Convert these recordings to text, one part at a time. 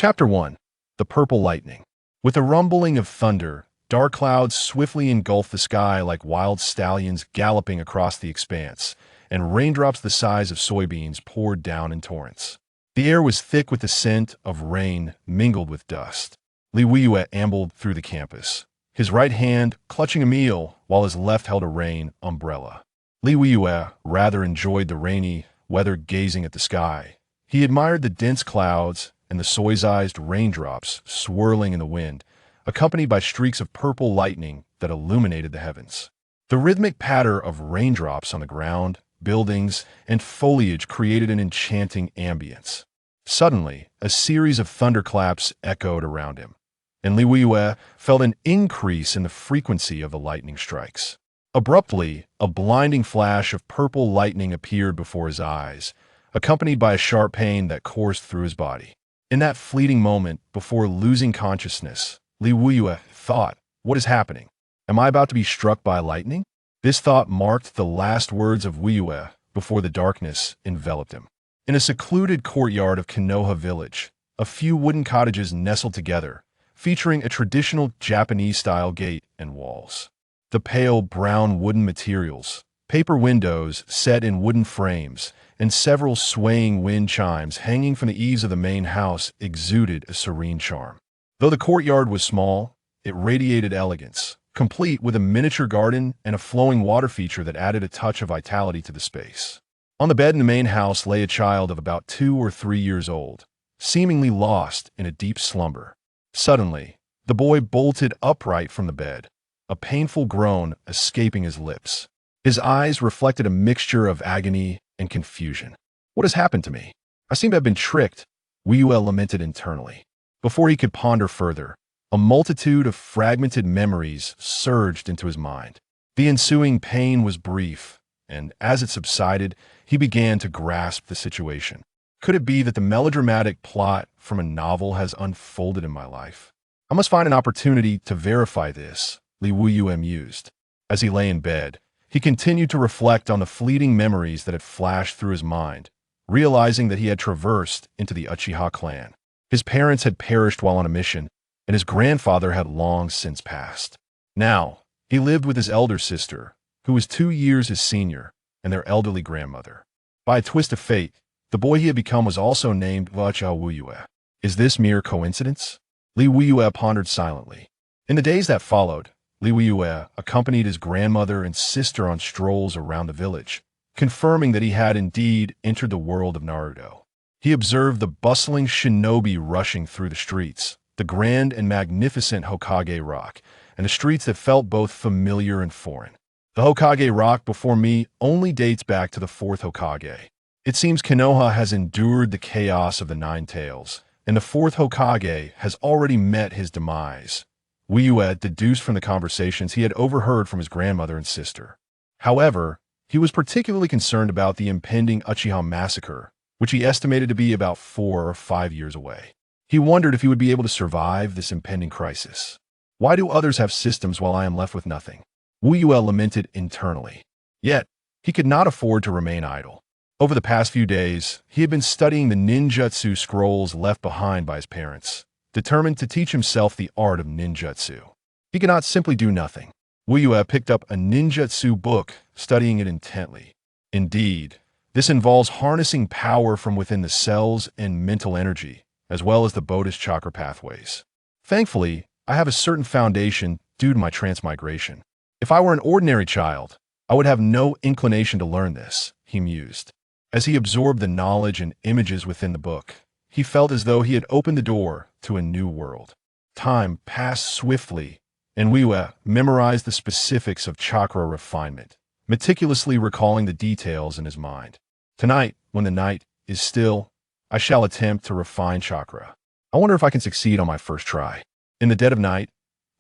Chapter 1. The Purple Lightning. With a rumbling of thunder, dark clouds swiftly engulfed the sky like wild stallions galloping across the expanse, and raindrops the size of soybeans poured down in torrents. The air was thick with the scent of rain mingled with dust. Li Weiyue ambled through the campus, his right hand clutching a meal while his left held a rain umbrella. Li Weiyue rather enjoyed the rainy weather, gazing at the sky. He admired the dense clouds and the soy-sized raindrops swirling in the wind, accompanied by streaks of purple lightning that illuminated the heavens. The rhythmic patter of raindrops on the ground, buildings, and foliage created an enchanting ambience. Suddenly, a series of thunderclaps echoed around him, and Li Weiyue felt an increase in the frequency of the lightning strikes. Abruptly, a blinding flash of purple lightning appeared before his eyes, accompanied by a sharp pain that coursed through his body. In that fleeting moment, before losing consciousness, Li Weiyue thought, "What is happening? Am I about to be struck by lightning?" This thought marked the last words of Weiyue before the darkness enveloped him. In a secluded courtyard of Konoha village, a few wooden cottages nestled together, featuring a traditional Japanese-style gate and walls. The pale brown wooden materials, paper windows set in wooden frames, and several swaying wind chimes hanging from the eaves of the main house exuded a serene charm. Though the courtyard was small, it radiated elegance, complete with a miniature garden and a flowing water feature that added a touch of vitality to the space. On the bed in the main house lay a child of about 2 or 3 years old, seemingly lost in a deep slumber. Suddenly, the boy bolted upright from the bed, a painful groan escaping his lips. His eyes reflected a mixture of agony and confusion. "What has happened to me? I seem to have been tricked," Weiyue lamented internally. Before he could ponder further, a multitude of fragmented memories surged into his mind. The ensuing pain was brief, and as it subsided, he began to grasp the situation. Could it be that the melodramatic plot from a novel has unfolded in my life? I must find an opportunity to verify this, Li Weiyue mused. As he lay in bed, he continued to reflect on the fleeting memories that had flashed through his mind, realizing that he had traversed into the Uchiha clan. His parents had perished while on a mission, and his grandfather had long since passed. Now, he lived with his elder sister, who was 2 years his senior, and their elderly grandmother. By a twist of fate, the boy he had become was also named Uchiha Weiyue. Is this mere coincidence? Li Weiyue pondered silently. In the days that followed, Li Weiyue accompanied his grandmother and sister on strolls around the village, confirming that he had indeed entered the world of Naruto. He observed the bustling shinobi rushing through the streets, the grand and magnificent Hokage Rock, and the streets that felt both familiar and foreign. The Hokage Rock before me only dates back to the 4th Hokage. It seems Konoha has endured the chaos of the 9 Tails, and the 4th Hokage has already met his demise. Weiyue deduced from the conversations he had overheard from his grandmother and sister. However, he was particularly concerned about the impending Uchiha massacre, which he estimated to be about 4 or 5 years away. He wondered if he would be able to survive this impending crisis. Why do others have systems while I am left with nothing? Weiyue lamented internally. Yet, he could not afford to remain idle. Over the past few days, he had been studying the ninjutsu scrolls left behind by his parents, determined to teach himself the art of ninjutsu. He could not simply do nothing. Weiyue picked up a ninjutsu book, studying it intently. Indeed, this involves harnessing power from within the cells and mental energy, as well as the Bodhi's chakra pathways. Thankfully, I have a certain foundation due to my transmigration. If I were an ordinary child, I would have no inclination to learn this, he mused. As he absorbed the knowledge and images within the book, he felt as though he had opened the door to a new world. Time passed swiftly, and Weiyue memorized the specifics of chakra refinement, meticulously recalling the details in his mind. Tonight, when the night is still, I shall attempt to refine chakra. I wonder if I can succeed on my first try. In the dead of night,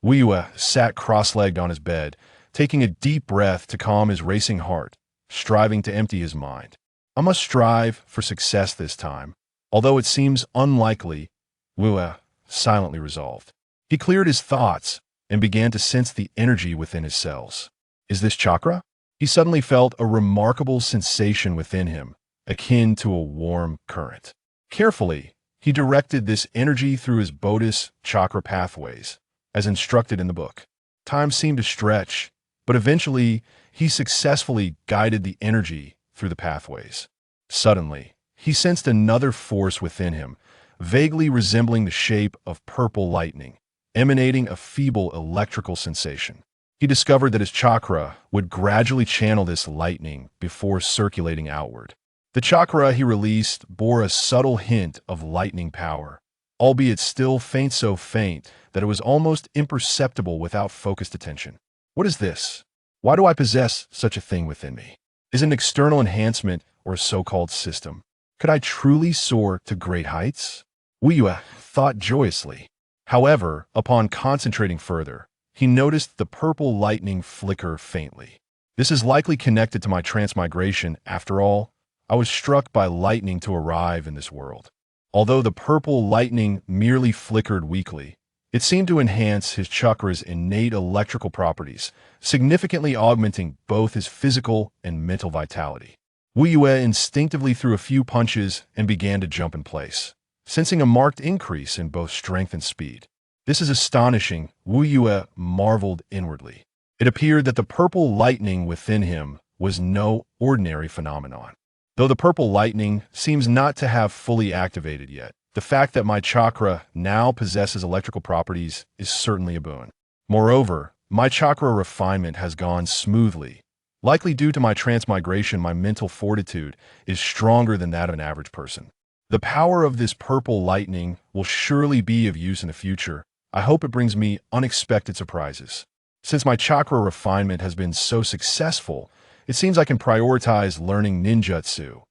Weiyue sat cross-legged on his bed, taking a deep breath to calm his racing heart, striving to empty his mind. I must strive for success this time. Although it seems unlikely, Weiyue silently resolved. He cleared his thoughts and began to sense the energy within his cells. Is this chakra? He suddenly felt a remarkable sensation within him, akin to a warm current. Carefully, He directed this energy through his Bodhis chakra pathways, as instructed in the book. Time seemed to stretch, but eventually he successfully guided the energy through the pathways. Suddenly, he sensed another force within him, vaguely resembling the shape of purple lightning, emanating a feeble electrical sensation. He discovered that his chakra would gradually channel this lightning before circulating outward. The chakra he released bore a subtle hint of lightning power, albeit still faint, so faint that it was almost imperceptible without focused attention. What is this? Why do I possess such a thing within me? Is it an external enhancement or a so-called system? Could I truly soar to great heights? Wuyue thought joyously. However, upon concentrating further, he noticed the purple lightning flicker faintly. This is likely connected to my transmigration. After all, I was struck by lightning to arrive in this world. Although the purple lightning merely flickered weakly, it seemed to enhance his chakra's innate electrical properties, significantly augmenting both his physical and mental vitality. Wuyue instinctively threw a few punches and began to jump in place, sensing a marked increase in both strength and speed. This is astonishing, Wuyue marveled inwardly. It appeared that the purple lightning within him was no ordinary phenomenon. Though the purple lightning seems not to have fully activated yet, the fact that my chakra now possesses electrical properties is certainly a boon. Moreover, my chakra refinement has gone smoothly. Likely due to my transmigration, my mental fortitude is stronger than that of an average person. The power of this purple lightning will surely be of use in the future. I hope it brings me unexpected surprises. Since my chakra refinement has been so successful, it seems I can prioritize learning ninjutsu.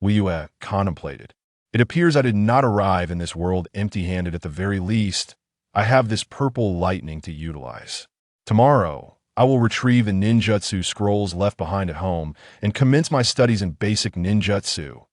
Wuyue contemplated. It appears I did not arrive in this world empty-handed. At the very least, I have this purple lightning to utilize. Tomorrow, I will retrieve the ninjutsu scrolls left behind at home and commence my studies in basic ninjutsu.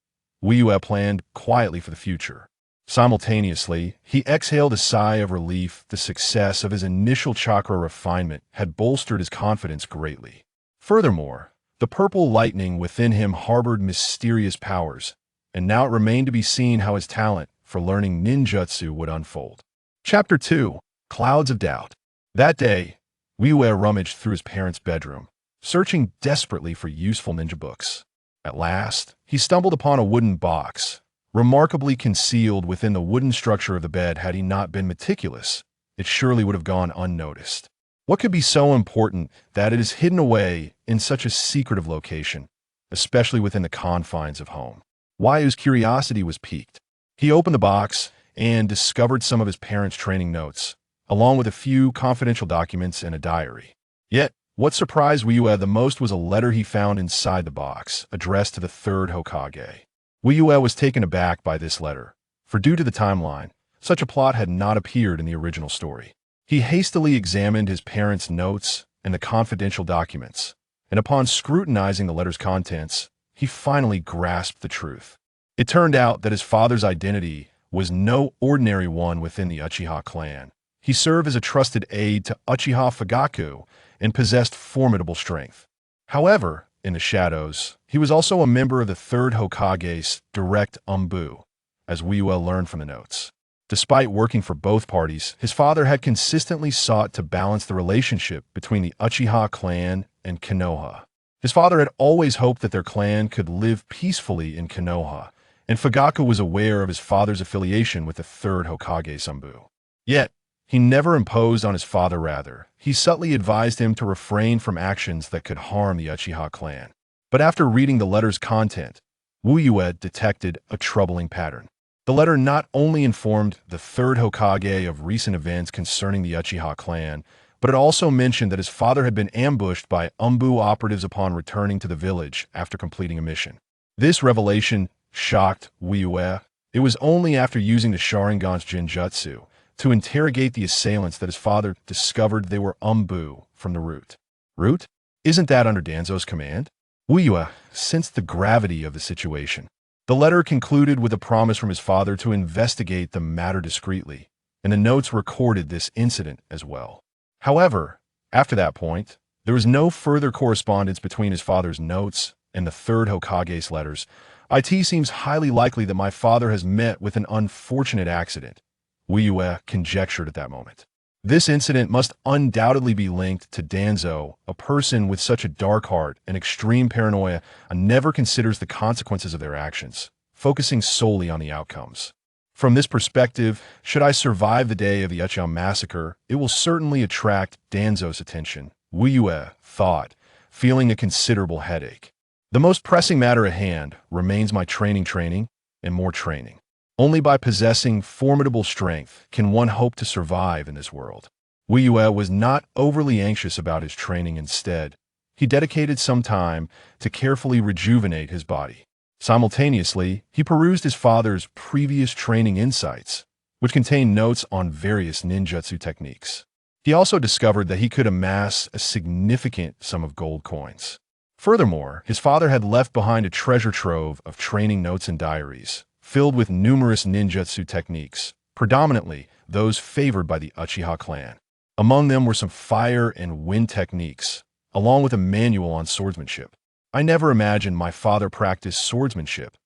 Wuyue planned quietly for the future. Simultaneously, he exhaled a sigh of relief. The success of his initial chakra refinement had bolstered his confidence greatly. Furthermore, the purple lightning within him harbored mysterious powers, and now it remained to be seen how his talent for learning ninjutsu would unfold. Chapter 2. Clouds of Doubt. That day, Wuyue rummaged through his parents' bedroom, searching desperately for useful ninja books. At last, he stumbled upon a wooden box, remarkably concealed within the wooden structure of the bed. Had he not been meticulous, it surely would have gone unnoticed. What could be so important that it is hidden away in such a secretive location, especially within the confines of home? Wuyue's curiosity was piqued. He opened the box and discovered some of his parents' training notes, along with a few confidential documents and a diary. Yet, what surprised Wuyue the most was a letter he found inside the box, addressed to the third Hokage. Wuyue was taken aback by this letter, for due to the timeline, such a plot had not appeared in the original story. He hastily examined his parents' notes and the confidential documents, and upon scrutinizing the letter's contents, he finally grasped the truth. It turned out that his father's identity was no ordinary one within the Uchiha clan. He served as a trusted aide to Uchiha Fugaku and possessed formidable strength. However, in the shadows, he was also a member of the third Hokage's direct umbu, as Wuyue learned from the notes. Despite working for both parties, his father had consistently sought to balance the relationship between the Uchiha clan and Konoha. His father had always hoped that their clan could live peacefully in Konoha, and Fugaku was aware of his father's affiliation with the third Hokage Sambu. Yet, he never imposed on his father. Rather, he subtly advised him to refrain from actions that could harm the Uchiha clan. But after reading the letter's content, Wuyue detected a troubling pattern. The letter not only informed the third Hokage of recent events concerning the Uchiha clan, but it also mentioned that his father had been ambushed by umbu operatives upon returning to the village after completing a mission. This revelation shocked Wuyue. It was only after using the Sharingan's Genjutsu to interrogate the assailants that his father discovered they were umbu from the root. Root? Isn't that under Danzo's command? Wuyue sensed the gravity of the situation. The letter concluded with a promise from his father to investigate the matter discreetly, and the notes recorded this incident as well. However, after that point, there was no further correspondence between his father's notes and the third Hokage's letters, It seems highly likely that my father has met with an unfortunate accident, Wiyue conjectured at that moment. This incident must undoubtedly be linked to Danzo, a person with such a dark heart and extreme paranoia and never considers the consequences of their actions, focusing solely on the outcomes. From this perspective, should I survive the day of the Uchiha massacre, it will certainly attract Danzo's attention, Wiyue thought, feeling a considerable headache. The most pressing matter at hand remains my training, and more training. Only by possessing formidable strength can one hope to survive in this world. Wiyue was not overly anxious about his training. Instead, he dedicated some time to carefully rejuvenate his body. Simultaneously, he perused his father's previous training insights, which contained notes on various ninjutsu techniques. He also discovered that he could amass a significant sum of gold coins. Furthermore, his father had left behind a treasure trove of training notes and diaries, filled with numerous ninjutsu techniques, predominantly those favored by the Uchiha clan. Among them were some fire and wind techniques, along with a manual on swordsmanship. I never imagined my father practiced swordsmanship,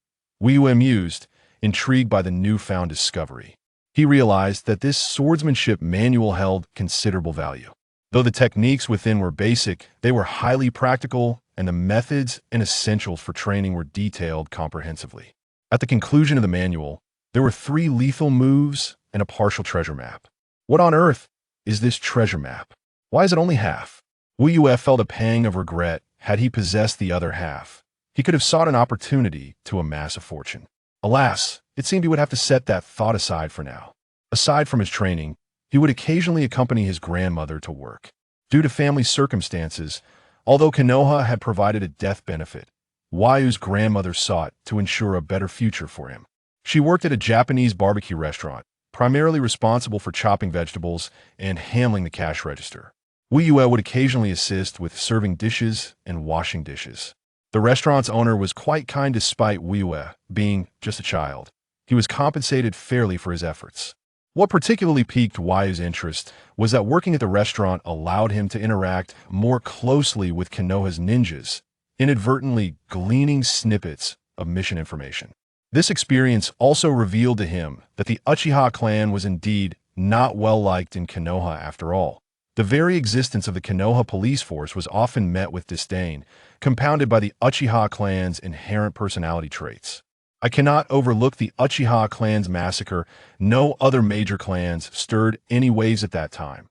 Wiyue mused, intrigued by the newfound discovery. He realized that this swordsmanship manual held considerable value. Though the techniques within were basic, they were highly practical, and the methods and essentials for training were detailed comprehensively. At the conclusion of the manual, there were 3 lethal moves and a partial treasure map. What on earth is this treasure map? Why is it only half? Wiyue felt a pang of regret. Had he possessed the other half, he could have sought an opportunity to amass a fortune. Alas, it seemed he would have to set that thought aside for now. Aside from his training, he would occasionally accompany his grandmother to work. Due to family circumstances, although Konoha had provided a death benefit, Wiyue's grandmother sought to ensure a better future for him. She worked at a Japanese barbecue restaurant, primarily responsible for chopping vegetables and handling the cash register. Wiyue would occasionally assist with serving dishes and washing dishes. The restaurant's owner was quite kind despite Wiyue being just a child. He was compensated fairly for his efforts. What particularly piqued Wiyue's interest was that working at the restaurant allowed him to interact more closely with Konoha's ninjas, inadvertently gleaning snippets of mission information. This experience also revealed to him that the Uchiha clan was indeed not well liked in Konoha after all. The very existence of the Konoha police force was often met with disdain, compounded by the Uchiha clan's inherent personality traits. I cannot overlook the Uchiha clan's massacre. No other major clans stirred any waves at that time,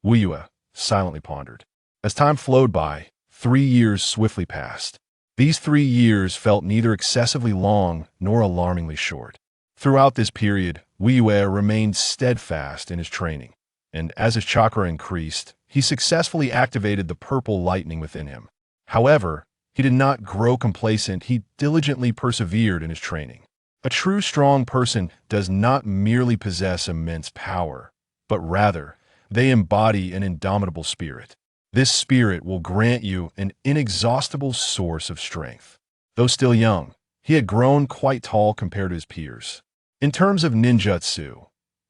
Wiyue silently pondered. As time flowed by, 3 years swiftly passed. These 3 years felt neither excessively long nor alarmingly short. Throughout this period, Wiyue remained steadfast in his training, and as his chakra increased, he successfully activated the purple lightning within him. However, he did not grow complacent. He diligently persevered in his training. A true strong person does not merely possess immense power, but rather, they embody an indomitable spirit. This spirit will grant you an inexhaustible source of strength. Though still young, he had grown quite tall compared to his peers. In terms of ninjutsu,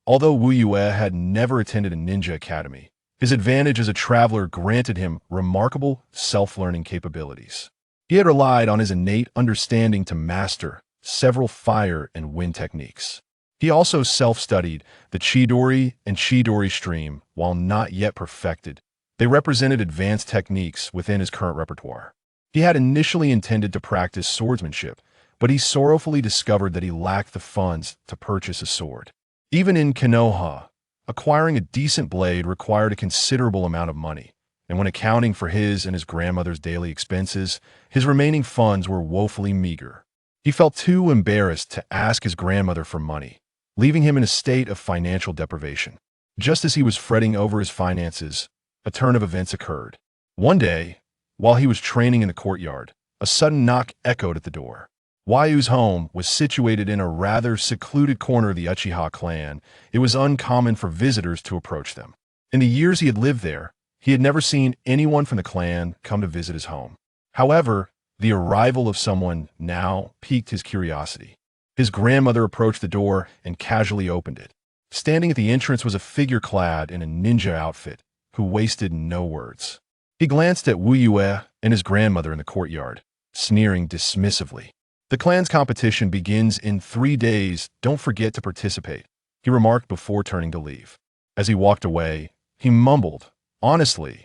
although Wiyue had never attended a ninja academy, his advantage as a traveler granted him remarkable self-learning capabilities. He had relied on his innate understanding to master several fire and wind techniques. He also self-studied the Chidori and Chidori stream while not yet perfected. They represented advanced techniques within his current repertoire. He had initially intended to practice swordsmanship, but he sorrowfully discovered that he lacked the funds to purchase a sword. Even in Konoha, acquiring a decent blade required a considerable amount of money, and when accounting for his and his grandmother's daily expenses, his remaining funds were woefully meager. He felt too embarrassed to ask his grandmother for money, leaving him in a state of financial deprivation. Just as he was fretting over his finances, a turn of events occurred. One day, while he was training in the courtyard, a sudden knock echoed at the door. Wiyue's home was situated in a rather secluded corner of the Uchiha clan. It was uncommon for visitors to approach them. In the years he had lived there, he had never seen anyone from the clan come to visit his home. However, the arrival of someone now piqued his curiosity. His grandmother approached the door and casually opened it. Standing at the entrance was a figure clad in a ninja outfit, who wasted no words. He glanced at Wiyue and his grandmother in the courtyard, sneering dismissively. The clan's competition begins in 3 days. Don't forget to participate, he remarked before turning to leave. As he walked away, he mumbled, honestly,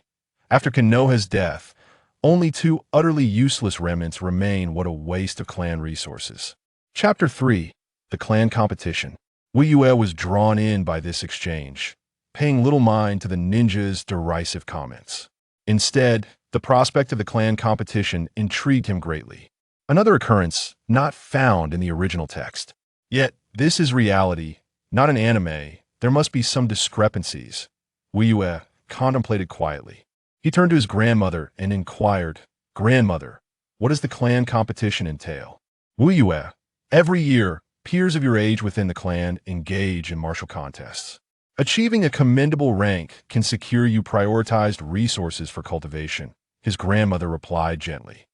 after Konoha's death, only two utterly useless remnants remain. What a waste of clan resources. Chapter 3. The Clan Competition. Wiyue was drawn in by this exchange, paying little mind to the ninja's derisive comments. Instead, the prospect of the clan competition intrigued him greatly. Another occurrence not found in the original text. Yet, this is reality, not an anime. There must be some discrepancies. Wiyue contemplated quietly. He turned to his grandmother and inquired, "Grandmother, what does the clan competition entail?" "Wiyue, every year, peers of your age within the clan engage in martial contests. Achieving a commendable rank can secure you prioritized resources for cultivation," his grandmother replied gently.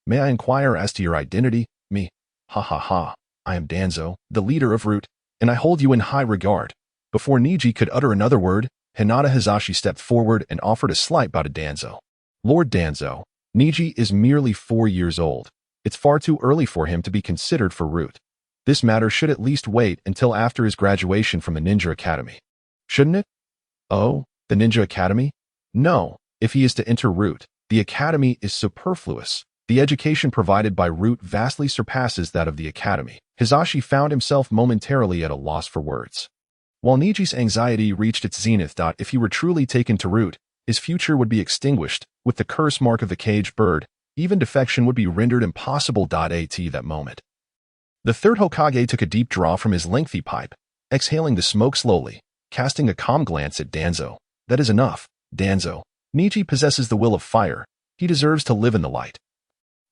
"May I inquire as to your identity?" "Me. Ha ha ha. I am Danzo, the leader of Root, and I hold you in high regard." Before Neji could utter another word, Hinata Hizashi stepped forward and offered a slight bow to Danzo. "Lord Danzo, Neji is merely 4 years old. It's far too early for him to be considered for Root. This matter should at least wait until after his graduation from the Ninja Academy." "Shouldn't it?" "Oh, the Ninja Academy? No, if he is to enter Root, the Academy is superfluous. The education provided by Root vastly surpasses that of the Academy." Hizashi found himself momentarily at a loss for words. While Neji's anxiety reached its zenith, if he were truly taken to Root, his future would be extinguished. With the curse mark of the caged bird, even defection would be rendered impossible. At that moment, the third Hokage took a deep draw from his lengthy pipe, exhaling the smoke slowly, casting a calm glance at Danzo. "That is enough, Danzo. Neji possesses the will of fire. He deserves to live in the light.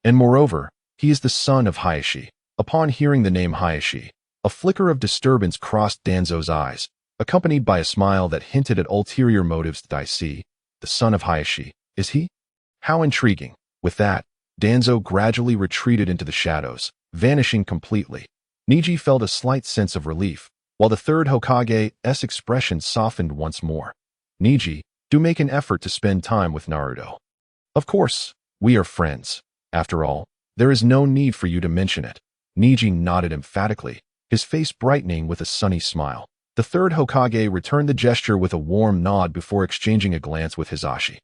And moreover, he is the son of Hayashi." Upon hearing the name Hayashi, a flicker of disturbance crossed Danzo's eyes, accompanied by a smile that hinted at ulterior motives. "I see. The son of Hayashi. Is he? How intriguing." With that, Danzo gradually retreated into the shadows, vanishing completely. Neji felt a slight sense of relief, while the third Hokage's expression softened once more. "Neji, do make an effort to spend time with Naruto." "Of course, we are friends. After all, there is no need for you to mention it." Neji nodded emphatically, his face brightening with a sunny smile. The third Hokage returned the gesture with a warm nod before exchanging a glance with Hizashi,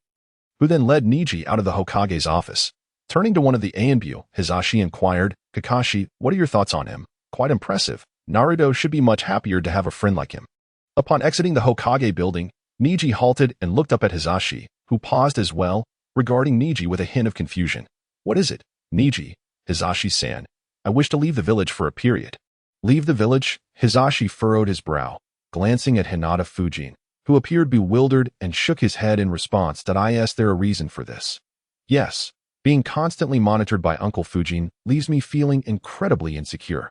who then led Neji out of the Hokage's office. Turning to one of the Anbu, Hizashi inquired, "Kakashi, what are your thoughts on him?" "Quite impressive. Naruto should be much happier to have a friend like him." Upon exiting the Hokage building, Neji halted and looked up at Hizashi, who paused as well, regarding Neji with a hint of confusion. "What is it?" "Neji, Hizashi-san, I wish to leave the village for a period." "Leave the village?" Hizashi furrowed his brow, glancing at Hinata Fujin, who appeared bewildered and shook his head in response. "Is there a reason for this?" "Yes. Being constantly monitored by Uncle Fujin leaves me feeling incredibly insecure.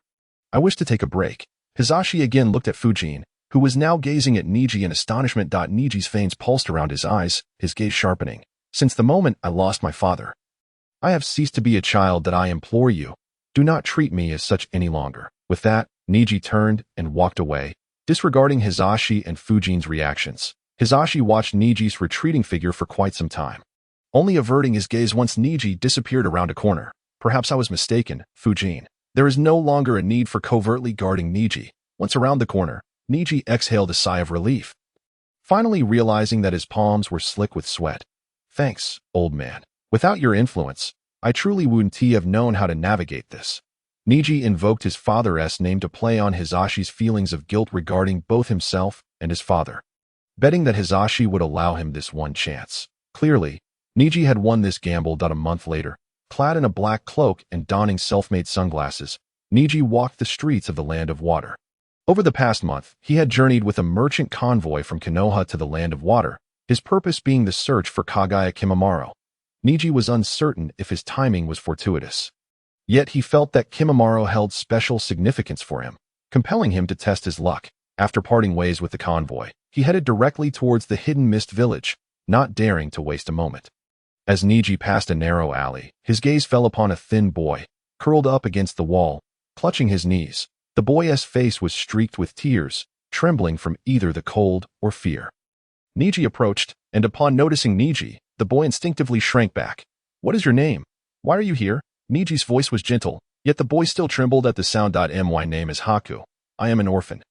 I wish to take a break." Hizashi again looked at Fujin, who was now gazing at Neji in astonishment. Neji's veins pulsed around his eyes, his gaze sharpening. "Since the moment I lost my father, I have ceased to be a child. I implore you, do not treat me as such any longer." With that, Neji turned and walked away, disregarding Hizashi and Fujin's reactions. Hizashi watched Neji's retreating figure for quite some time, only averting his gaze once Neji disappeared around a corner. "Perhaps I was mistaken, Fujin. There is no longer a need for covertly guarding Neji." Once around the corner, Neji exhaled a sigh of relief, finally realizing that his palms were slick with sweat. "Thanks, old man. Without your influence, I truly wouldn't have known how to navigate this." Neji invoked his father's name to play on Hizashi's feelings of guilt regarding both himself and his father, betting that Hizashi would allow him this one chance. Clearly, Neji had won this gamble. A month later, clad in a black cloak and donning self-made sunglasses, Neji walked the streets of the Land of Water. Over the past month, he had journeyed with a merchant convoy from Konoha to the Land of Water, his purpose being the search for Kagaya Kimimaro. Neji was uncertain if his timing was fortuitous. Yet he felt that Kimimaro held special significance for him, compelling him to test his luck. After parting ways with the convoy, he headed directly towards the hidden mist village, not daring to waste a moment. As Neji passed a narrow alley, his gaze fell upon a thin boy, curled up against the wall, clutching his knees. The boy's face was streaked with tears, trembling from either the cold or fear. Neji approached, and upon noticing Neji, the boy instinctively shrank back. "What is your name? Why are you here?" Neji's voice was gentle, Yet the boy still trembled at the sound. My name is Haku. I am an orphan.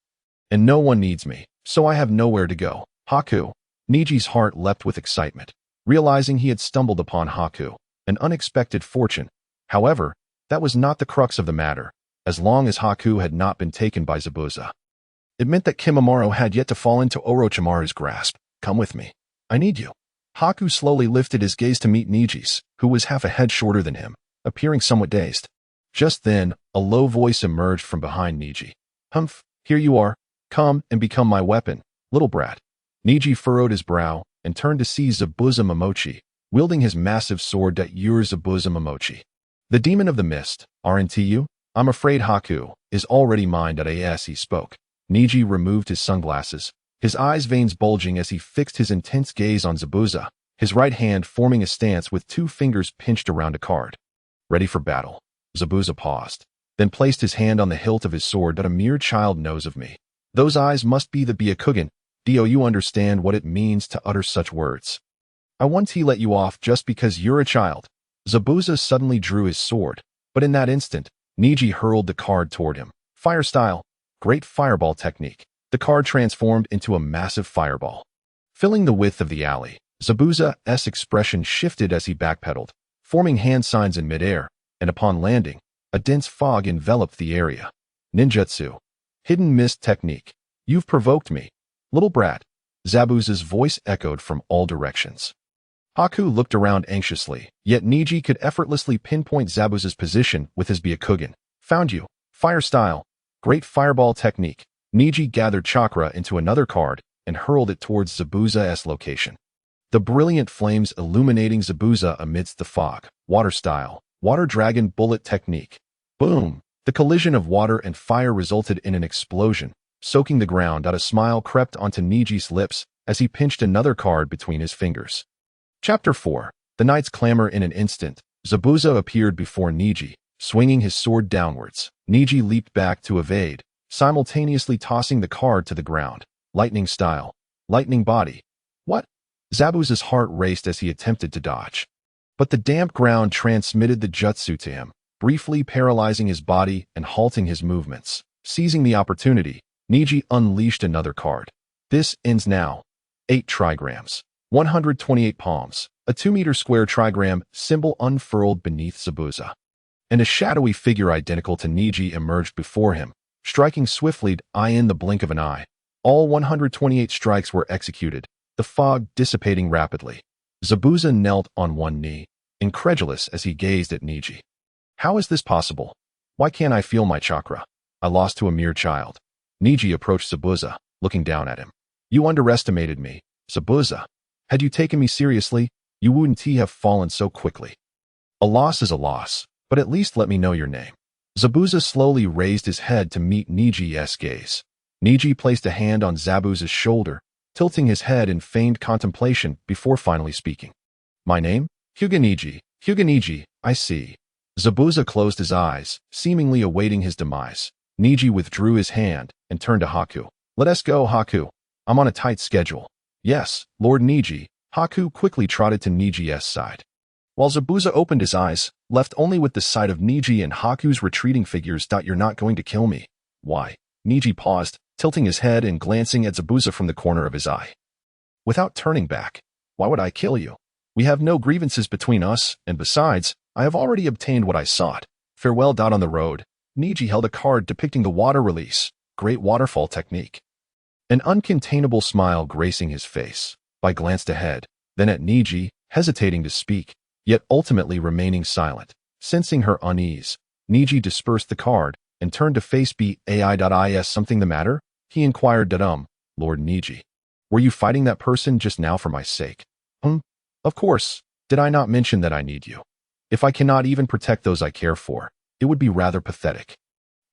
And no one needs me, so I have nowhere to go. Haku. Neji's heart leapt with excitement, realizing he had stumbled upon Haku, an unexpected fortune. However, that was not the crux of the matter, as long as Haku had not been taken by Zabuza. It meant that Kimimaro had yet to fall into Orochimaru's grasp. Come with me. I need you. Haku slowly lifted his gaze to meet Neji's, who was half a head shorter than him, appearing somewhat dazed. Just then, a low voice emerged from behind Neji. Humph, here you are. Come and become my weapon, little brat. Neji furrowed his brow and turned to see Zabuza Momochi, wielding his massive sword that Zabuza Momochi. The demon of the mist, aren't you? I'm afraid Haku is already mine. As he spoke, Neji removed his sunglasses, his eyes veins bulging as he fixed his intense gaze on Zabuza, his right hand forming a stance with 2 fingers pinched around a card. Ready for battle. Zabuza paused, then placed his hand on the hilt of his sword. A mere child knows of me. Those eyes must be the Byakugan. Do you understand what it means to utter such words? I want to let you off just because you're a child. Zabuza suddenly drew his sword, but in that instant, Neji hurled the card toward him. Fire style. Great fireball technique. The card transformed into a massive fireball, filling the width of the alley. Zabuza's expression shifted as he backpedaled, forming hand signs in midair, and upon landing, a dense fog enveloped the area. Ninjutsu. Hidden mist technique. You've provoked me, little brat. Zabuza's voice echoed from all directions. Haku looked around anxiously, yet Neji could effortlessly pinpoint Zabuza's position with his Byakugan. Found you. Fire style. Great fireball technique. Neji gathered chakra into another card and hurled it towards Zabuza's location. The brilliant flames illuminating Zabuza amidst the fog. Water style. Water dragon bullet technique. Boom! The collision of water and fire resulted in an explosion, soaking the ground. A smile crept onto Neji's lips as he pinched another card between his fingers. Chapter 4. The Knight's Clamor. In an instant, Zabuza appeared before Neji, swinging his sword downwards. Neji leaped back to evade, simultaneously tossing the card to the ground. Lightning style. Lightning body. What? Zabuza's heart raced as he attempted to dodge. But the damp ground transmitted the jutsu to him, briefly paralyzing his body and halting his movements. Seizing the opportunity, Neji unleashed another card. This ends now. 8 trigrams. 128 palms. A 2-meter square trigram symbol unfurled beneath Zabuza. And a shadowy figure identical to Neji emerged before him, striking swiftly in the blink of an eye. All 128 strikes were executed, the fog dissipating rapidly. Zabuza knelt on one knee, incredulous as he gazed at Neji. How is this possible? Why can't I feel my chakra? I lost to a mere child. Neji approached Zabuza, looking down at him. You underestimated me, Zabuza. Had you taken me seriously, you wouldn't have fallen so quickly. A loss is a loss, but at least let me know your name. Zabuza slowly raised his head to meet Neji's gaze. Neji placed a hand on Zabuza's shoulder, tilting his head in feigned contemplation before finally speaking. My name? Hyuga Neji. Hyuga Neji, I see. Zabuza closed his eyes, seemingly awaiting his demise. Neji withdrew his hand and turned to Haku. Let us go, Haku. I'm on a tight schedule. Yes, Lord Neji. Haku quickly trotted to Neji's side. While Zabuza opened his eyes, left only with the sight of Neji and Haku's retreating figures. You're not going to kill me. Why? Neji paused, tilting his head and glancing at Zabuza from the corner of his eye. Without turning back. Why would I kill you? We have no grievances between us, and besides, I have already obtained what I sought. Farewell. On the road, Neji held a card depicting the water release, great waterfall technique. An uncontainable smile gracing his face. I glanced ahead, then at Neji, hesitating to speak, yet ultimately remaining silent. Sensing her unease, Neji dispersed the card and turned to face Is something the matter? He inquired. Lord Neji. Were you fighting that person just now for my sake? Of course. Did I not mention that I need you? If I cannot even protect those I care for, it would be rather pathetic.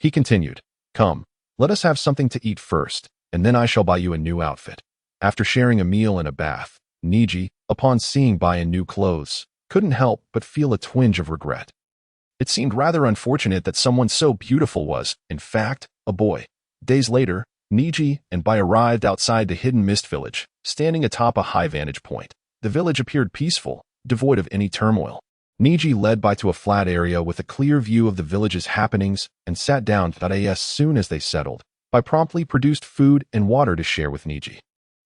He continued. Come, let us have something to eat first, and then I shall buy you a new outfit. After sharing a meal and a bath, Neji, upon seeing in new clothes, couldn't help but feel a twinge of regret. It seemed rather unfortunate that someone so beautiful was, in fact, a boy. Days later, Neji and Bai arrived outside the hidden mist village, standing atop a high vantage point. The village appeared peaceful, devoid of any turmoil. Neji led by to a flat area with a clear view of the village's happenings and sat down as soon as they settled. By promptly produced food and water to share with Neji.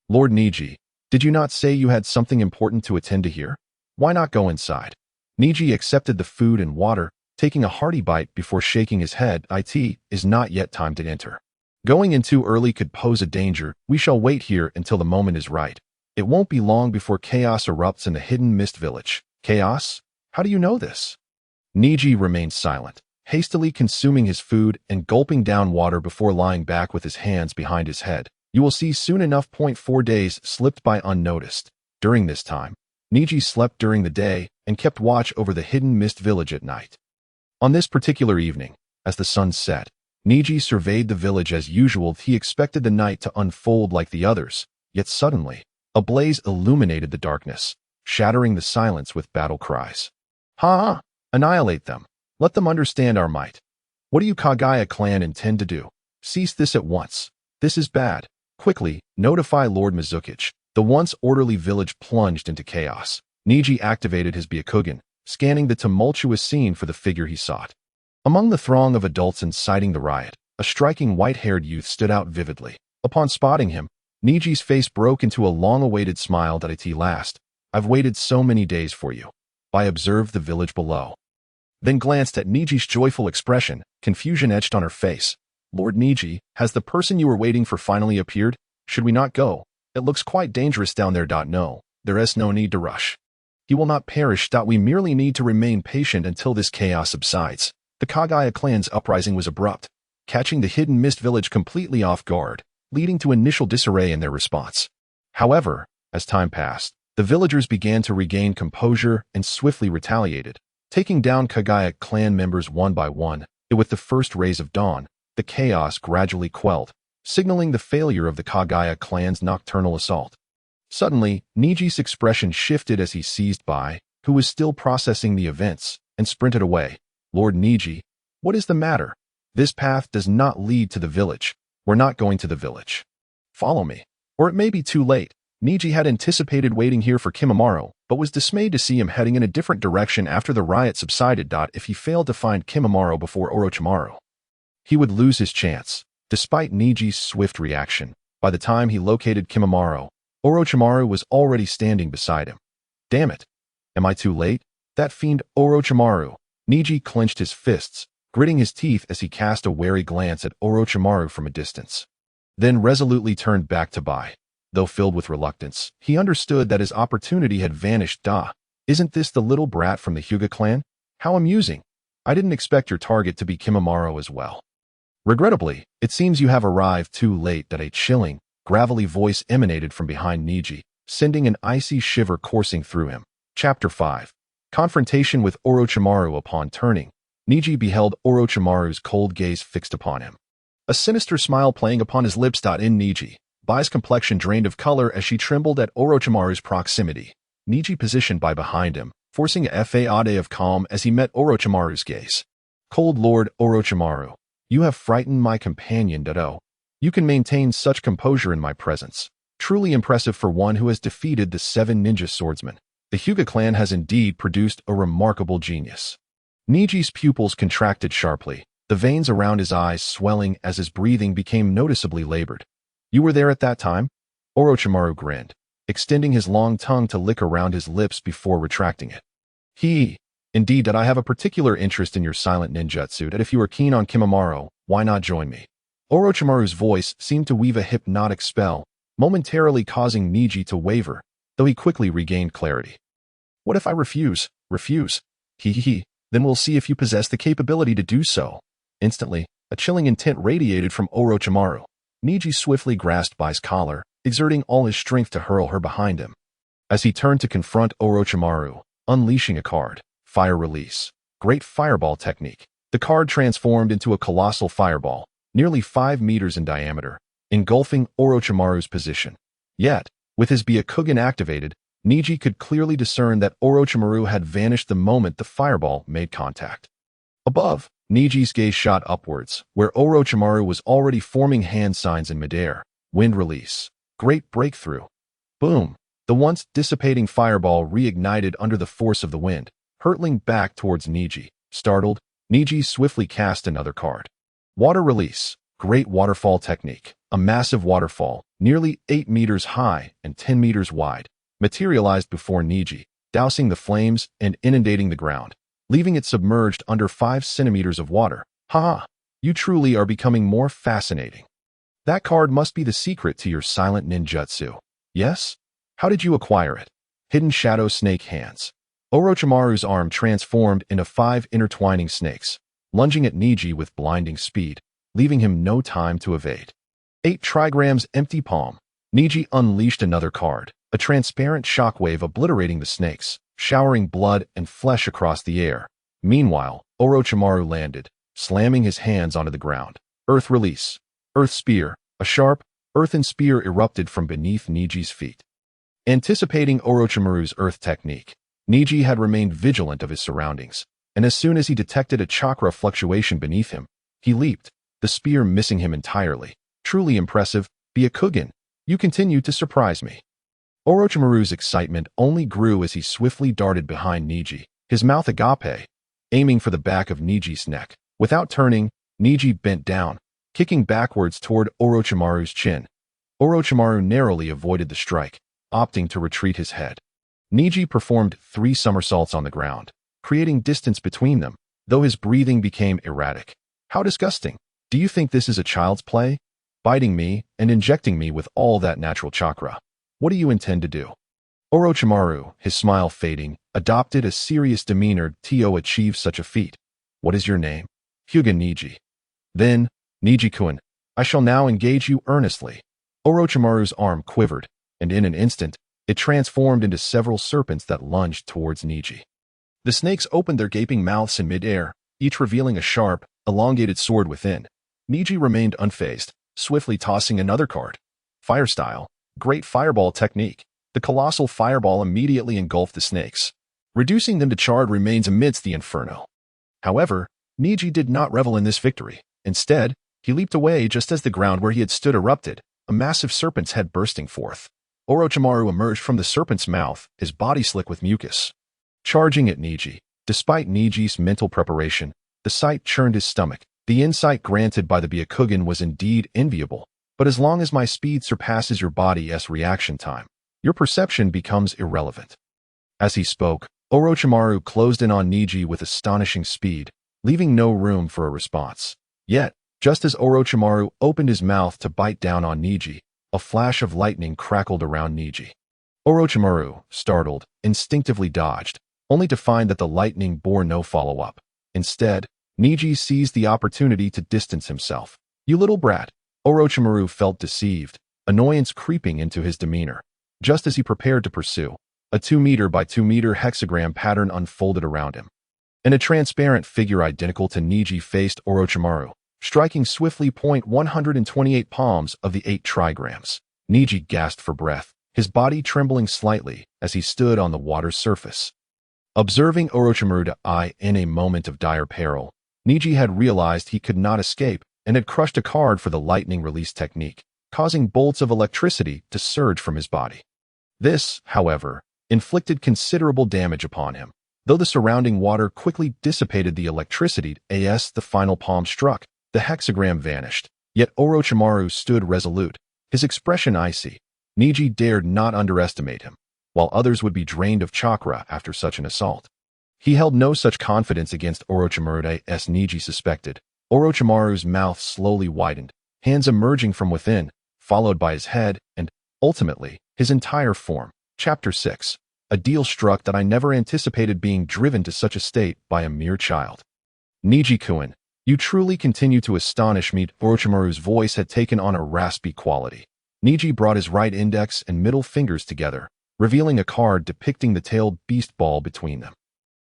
Lord Neji, did you not say you had something important to attend to here? Why not go inside? Neji accepted the food and water, taking a hearty bite before shaking his head. It is not yet time to enter. Going in too early could pose a danger. We shall wait here until the moment is right. It won't be long before chaos erupts in the hidden mist village. Chaos? How do you know this? Neji remained silent, hastily consuming his food and gulping down water before lying back with his hands behind his head. You will see soon enough. 4 days slipped by unnoticed. During this time, Neji slept during the day and kept watch over the hidden mist village at night. On this particular evening, as the sun set, Neji surveyed the village as usual. He expected the night to unfold like the others, yet suddenly, a blaze illuminated the darkness, shattering the silence with battle cries. Ha! Annihilate them. Let them understand our might. What do you Kagaya clan intend to do? Cease this at once. This is bad. Quickly, notify Lord Mizukichi. The once orderly village plunged into chaos. Neji activated his Byakugan, scanning the tumultuous scene for the figure he sought. Among the throng of adults inciting the riot, a striking white-haired youth stood out vividly. Upon spotting him, Neji's face broke into a long-awaited smile. At last, I've waited so many days for you. I observed the village below. Then glanced at Neji's joyful expression, confusion etched on her face. Lord Neji, has the person you were waiting for finally appeared? Should we not go? It looks quite dangerous down there. No, there is no need to rush. He will not perish. We merely need to remain patient until this chaos subsides. The Kagaya clan's uprising was abrupt, catching the hidden mist village completely off guard, leading to initial disarray in their response. However, as time passed, the villagers began to regain composure and swiftly retaliated, taking down Kagaya clan members one by one. With the first rays of dawn, the chaos gradually quelled, signaling the failure of the Kagaya clan's nocturnal assault. Suddenly, Neji's expression shifted as he seized Bai, who was still processing the events, and sprinted away. Lord Neji, what is the matter? This path does not lead to the village. We're not going to the village. Follow me. Or it may be too late. Neji had anticipated waiting here for Kimimaro, but was dismayed to see him heading in a different direction after the riot subsided. If he failed to find Kimimaro before Orochimaru, he would lose his chance. Despite Neji's swift reaction, by the time he located Kimimaro, Orochimaru was already standing beside him. Damn it. Am I too late? That fiend Orochimaru. Neji clenched his fists, gritting his teeth as he cast a wary glance at Orochimaru from a distance. Then resolutely turned back to Bai. Though filled with reluctance, he understood that his opportunity had vanished. Isn't this the little brat from the Hyuga clan? How amusing. I didn't expect your target to be Kimimaro as well. Regrettably, it seems you have arrived too late. A chilling, gravelly voice emanated from behind Neji, sending an icy shiver coursing through him. Chapter 5. Confrontation with Orochimaru. Upon turning, Neji beheld Orochimaru's cold gaze fixed upon him. A sinister smile playing upon his lips. In Neji, Bai's complexion drained of color as she trembled at Orochimaru's proximity. Neji positioned Bai behind him, forcing a facade of calm as he met Orochimaru's gaze. Cold Lord Orochimaru, you have frightened my companion. You can maintain such composure in my presence. Truly impressive for one who has defeated the 7 ninja swordsmen. The Hyuga clan has indeed produced a remarkable genius. Neji's pupils contracted sharply, the veins around his eyes swelling as his breathing became noticeably labored. You were there at that time? Orochimaru grinned, extending his long tongue to lick around his lips before retracting it. Indeed, I have a particular interest in your silent ninjutsu. If you are keen on Kimimaro, why not join me? Orochimaru's voice seemed to weave a hypnotic spell, momentarily causing Neji to waver, though he quickly regained clarity. What if I refuse? Refuse? Then we'll see if you possess the capability to do so. Instantly, a chilling intent radiated from Orochimaru. Neji swiftly grasped Bai's collar, exerting all his strength to hurl her behind him. As he turned to confront Orochimaru, unleashing a card, fire release, great fireball technique, the card transformed into a colossal fireball, nearly 5 meters in diameter, engulfing Orochimaru's position. Yet, with his Byakugan activated, Neji could clearly discern that Orochimaru had vanished the moment the fireball made contact. Above, Neji's gaze shot upwards, where Orochimaru was already forming hand signs in midair. Wind release. Great breakthrough. Boom. The once dissipating fireball reignited under the force of the wind, hurtling back towards Neji. Startled, Neji swiftly cast another card. Water Release. Great Waterfall Technique. A massive waterfall, nearly 8 meters high and 10 meters wide, materialized before Neji, dousing the flames and inundating the ground, leaving it submerged under 5 centimeters of water. Haha, you truly are becoming more fascinating. That card must be the secret to your silent ninjutsu. Yes? How did you acquire it? Hidden Shadow Snake Hands. Orochimaru's arm transformed into 5 intertwining snakes, lunging at Neji with blinding speed, leaving him no time to evade. 8 trigrams Empty Palm. Neji unleashed another card, a transparent shockwave obliterating the snakes, showering blood and flesh across the air. Meanwhile, Orochimaru landed, slamming his hands onto the ground. Earth Release. Earth Spear. A sharp, earthen spear erupted from beneath Neji's feet. Anticipating Orochimaru's earth technique, Neji had remained vigilant of his surroundings, and as soon as he detected a chakra fluctuation beneath him, he leaped, the spear missing him entirely. Truly impressive, Byakugan. You continue to surprise me. Orochimaru's excitement only grew as he swiftly darted behind Neji, his mouth agape, aiming for the back of Neji's neck. Without turning, Neji bent down, kicking backwards toward Orochimaru's chin. Orochimaru narrowly avoided the strike, opting to retreat his head. Neji performed 3 somersaults on the ground, creating distance between them, though his breathing became erratic. How disgusting. Do you think this is a child's play? Biting me and injecting me with all that natural chakra. What do you intend to do? Orochimaru, his smile fading, adopted a serious demeanor to achieve such a feat. What is your name? Hyuga Neji. Then, Neji-kun, I shall now engage you earnestly. Orochimaru's arm quivered, and in an instant, it transformed into several serpents that lunged towards Neji. The snakes opened their gaping mouths in midair, each revealing a sharp, elongated sword within. Neji remained unfazed, swiftly tossing another card. Fire Style. Great Fireball Technique. The colossal fireball immediately engulfed the snakes, reducing them to charred remains amidst the inferno. However, Neji did not revel in this victory. Instead, he leaped away just as the ground where he had stood erupted, a massive serpent's head bursting forth. Orochimaru emerged from the serpent's mouth, his body slick with mucus. Charging at Neji. Despite Neji's mental preparation, the sight churned his stomach. The insight granted by the Byakugan was indeed enviable, but as long as my speed surpasses your body's reaction time, your perception becomes irrelevant. As he spoke, Orochimaru closed in on Neji with astonishing speed, leaving no room for a response. Yet, just as Orochimaru opened his mouth to bite down on Neji, a flash of lightning crackled around Neji. Orochimaru, startled, instinctively dodged, only to find that the lightning bore no follow-up. Instead, Neji seized the opportunity to distance himself. You little brat. Orochimaru felt deceived, annoyance creeping into his demeanor. Just as he prepared to pursue, a 2-meter by 2-meter hexagram pattern unfolded around him. And a transparent figure identical to Neji faced Orochimaru, striking swiftly 128 palms of the 8 trigrams. Neji gasped for breath, his body trembling slightly as he stood on the water's surface. Observing Orochimaru's eye in a moment of dire peril, Neji had realized he could not escape and had crushed a card for the lightning release technique, causing bolts of electricity to surge from his body. This, however, inflicted considerable damage upon him, though the surrounding water quickly dissipated the electricity as the final palm struck. The hexagram vanished, yet Orochimaru stood resolute, his expression icy. Neji dared not underestimate him, while others would be drained of chakra after such an assault. He held no such confidence against Orochimaru as Neji suspected. Orochimaru's mouth slowly widened, hands emerging from within, followed by his head and, ultimately, his entire form. Chapter 6. A deal struck that I never anticipated being driven to such a state by a mere child. Neji-kun, you truly continue to astonish me. Orochimaru's voice had taken on a raspy quality. Neji brought his right index and middle fingers together, revealing a card depicting the tailed beast ball between them.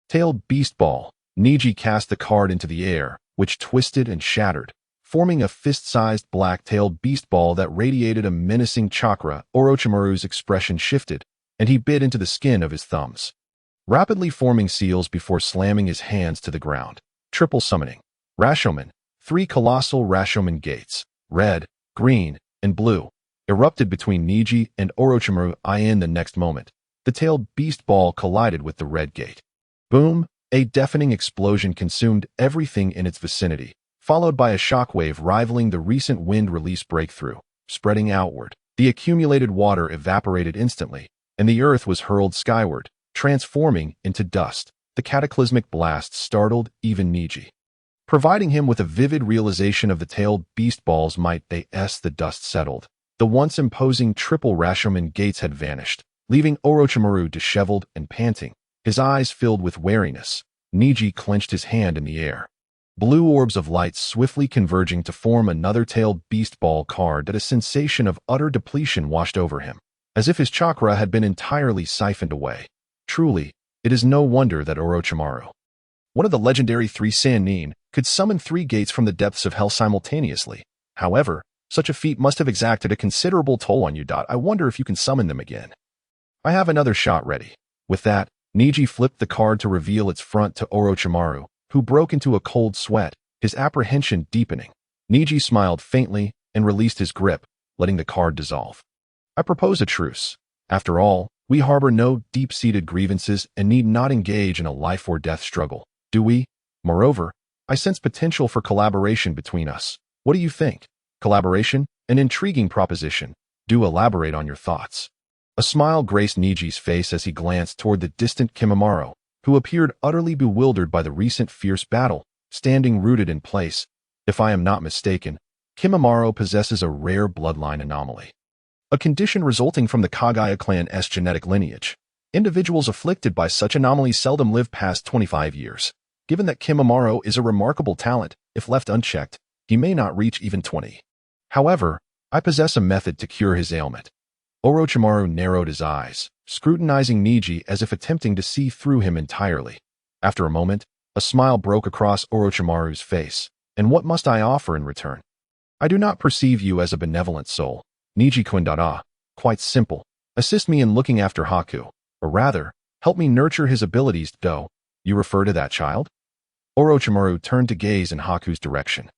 Tailed beast ball. Neji cast the card into the air, which twisted and shattered, forming a fist-sized black-tailed beast ball that radiated a menacing chakra. Orochimaru's expression shifted, and he bit into the skin of his thumbs, rapidly forming seals before slamming his hands to the ground. Triple summoning. Rashomon. 3 colossal Rashomon gates, red, green, and blue, erupted between Neji and Orochimaru. In the next moment, the tailed beast ball collided with the red gate. Boom! A deafening explosion consumed everything in its vicinity, followed by a shockwave rivaling the recent wind release breakthrough. Spreading outward, the accumulated water evaporated instantly, and the earth was hurled skyward, transforming into dust. The cataclysmic blast startled even Neji, providing him with a vivid realization of the tailed beast ball's might. The dust settled. The once imposing triple Rashomon gates had vanished, leaving Orochimaru disheveled and panting, his eyes filled with wariness. Neji clenched his hand in the air. Blue orbs of light swiftly converging to form another tailed beast ball card. That a sensation of utter depletion washed over him, as if his chakra had been entirely siphoned away. Truly, it is no wonder that Orochimaru, one of the legendary three Sannin, could summon 3 gates from the depths of hell simultaneously. However, such a feat must have exacted a considerable toll on you. I wonder if you can summon them again. I have another shot ready. With that, Neji flipped the card to reveal its front to Orochimaru, who broke into a cold sweat, his apprehension deepening. Neji smiled faintly and released his grip, letting the card dissolve. I propose a truce. After all, we harbor no deep-seated grievances and need not engage in a life-or-death struggle, do we? Moreover, I sense potential for collaboration between us. What do you think? Collaboration? An intriguing proposition. Do elaborate on your thoughts. A smile graced Neji's face as he glanced toward the distant Kimimaro, who appeared utterly bewildered by the recent fierce battle, standing rooted in place. If I am not mistaken, Kimimaro possesses a rare bloodline anomaly, a condition resulting from the Kagaya clan's genetic lineage. Individuals afflicted by such anomalies seldom live past 25 years. Given that Kimimaro is a remarkable talent, if left unchecked, he may not reach even 20. However, I possess a method to cure his ailment. Orochimaru narrowed his eyes, scrutinizing Neji as if attempting to see through him entirely. After a moment, a smile broke across Orochimaru's face. And what must I offer in return? I do not perceive you as a benevolent soul. Neji-kun. Quite simple. Assist me in looking after Haku, or rather, help me nurture his abilities. Do you refer to that child? Orochimaru turned to gaze in Haku's direction,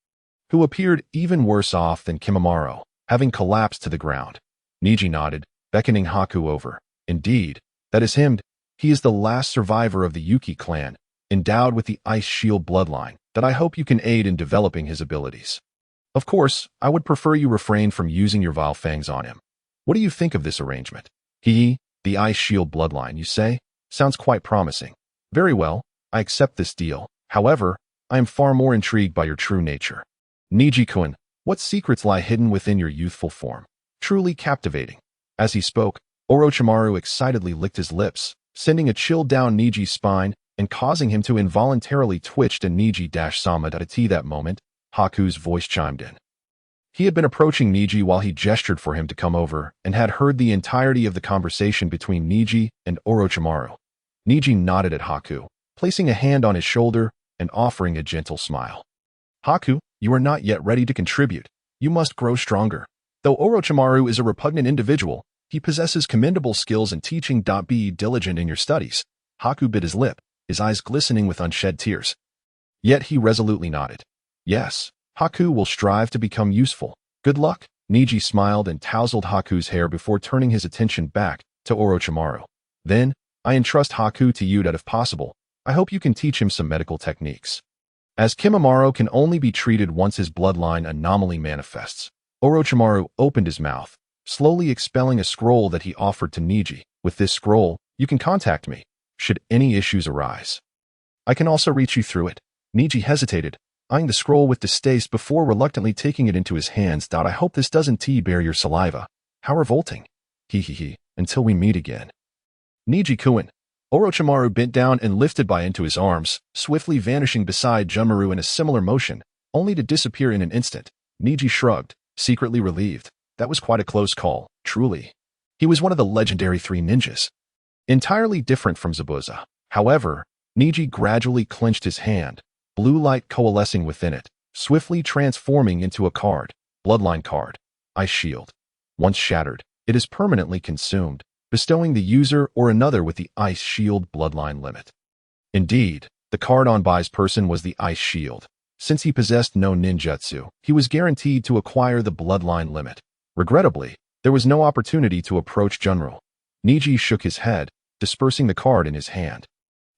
who appeared even worse off than Kimimaro, having collapsed to the ground. Neji nodded, beckoning Haku over. Indeed, that is him. He is the last survivor of the Yuki clan, endowed with the Ice Shield bloodline, that I hope you can aid in developing his abilities. Of course, I would prefer you refrain from using your vile fangs on him. What do you think of this arrangement? The Ice Shield bloodline, you say? Sounds quite promising. Very well, I accept this deal. However, I am far more intrigued by your true nature. Neji-kun, what secrets lie hidden within your youthful form? Truly captivating. As he spoke, Orochimaru excitedly licked his lips, sending a chill down Neji's spine and causing him to involuntarily twitch to Neji-sama. At that moment, Haku's voice chimed in. He had been approaching Neji while he gestured for him to come over and had heard the entirety of the conversation between Neji and Orochimaru. Neji nodded at Haku, placing a hand on his shoulder and offering a gentle smile. Haku, you are not yet ready to contribute. You must grow stronger. Though Orochimaru is a repugnant individual, he possesses commendable skills in teaching. Be diligent in your studies. Haku bit his lip, his eyes glistening with unshed tears. Yet he resolutely nodded. Yes, Haku will strive to become useful. Good luck. Neji smiled and tousled Haku's hair before turning his attention back to Orochimaru. Then, I entrust Haku to you. That if possible, I hope you can teach him some medical techniques. As Kimimaro can only be treated once his bloodline anomaly manifests, Orochimaru opened his mouth, slowly expelling a scroll that he offered to Neji. With this scroll, you can contact me, should any issues arise. I can also reach you through it. Neji hesitated, eyeing the scroll with distaste before reluctantly taking it into his hands. I hope this doesn't bear your saliva. How revolting. Until we meet again. Neji-kun. Orochimaru bent down and lifted Bai into his arms, swiftly vanishing beside Junmaru in a similar motion, only to disappear in an instant. Neji shrugged, secretly relieved. That was quite a close call, truly. He was one of the legendary 3 ninjas, entirely different from Zabuza. However, Neji gradually clenched his hand, blue light coalescing within it, swiftly transforming into a card, bloodline card, Ice Shield. Once shattered, it is permanently consumed, bestowing the user or another with the Ice Shield bloodline limit. Indeed, the card on Bai's person was the Ice Shield. Since he possessed no ninjutsu, he was guaranteed to acquire the bloodline limit. Regrettably, there was no opportunity to approach Junro. Neji shook his head, dispersing the card in his hand.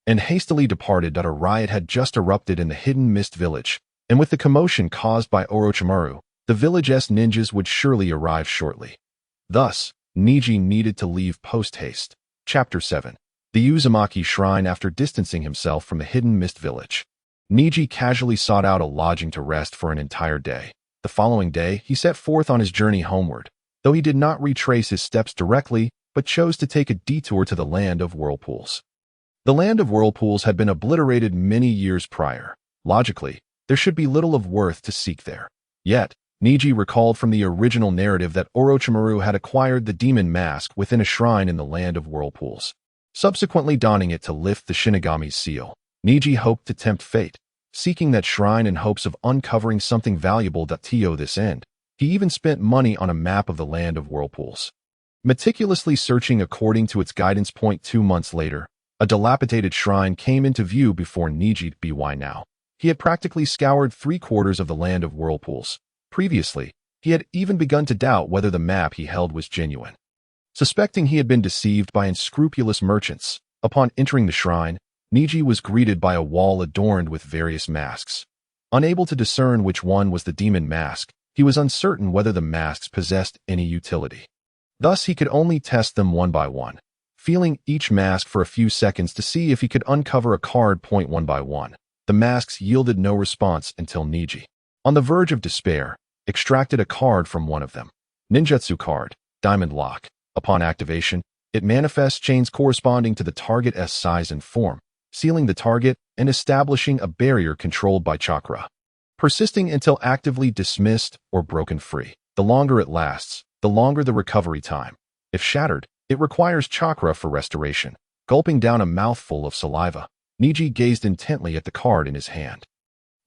and hastily departed. A riot had just erupted in the hidden mist village, and with the commotion caused by Orochimaru, the village's ninjas would surely arrive shortly. Thus, Neji needed to leave post-haste. Chapter 7. The Uzumaki Shrine. After distancing himself from the hidden mist village, Neji casually sought out a lodging to rest for an entire day. The following day, he set forth on his journey homeward, though he did not retrace his steps directly, but chose to take a detour to the Land of Whirlpools. The Land of Whirlpools had been obliterated many years prior. Logically, there should be little of worth to seek there. Yet, Neji recalled from the original narrative that Orochimaru had acquired the demon mask within a shrine in the Land of Whirlpools, subsequently donning it to lift the Shinigami's seal. Neji hoped to tempt fate, seeking that shrine in hopes of uncovering something valuable. To this end, he even spent money on a map of the Land of Whirlpools. Meticulously searching according to its guidance point. 2 months later, a dilapidated shrine came into view before Neji. By now, he had practically scoured 3/4 of the Land of Whirlpools. Previously, he had even begun to doubt whether the map he held was genuine. Suspecting he had been deceived by unscrupulous merchants, upon entering the shrine, Neji was greeted by a wall adorned with various masks. Unable to discern which one was the demon mask, he was uncertain whether the masks possessed any utility. Thus, he could only test them one by one, feeling each mask for a few seconds to see if he could uncover a card. One by one, the masks yielded no response until Neji, on the verge of despair, extracted a card from one of them. Ninjutsu card, Diamond Lock. Upon activation, it manifests chains corresponding to the target's size and form, sealing the target and establishing a barrier controlled by chakra, persisting until actively dismissed or broken free. The longer it lasts, the longer the recovery time. If shattered, it requires chakra for restoration. Gulping down a mouthful of saliva, Neji gazed intently at the card in his hand.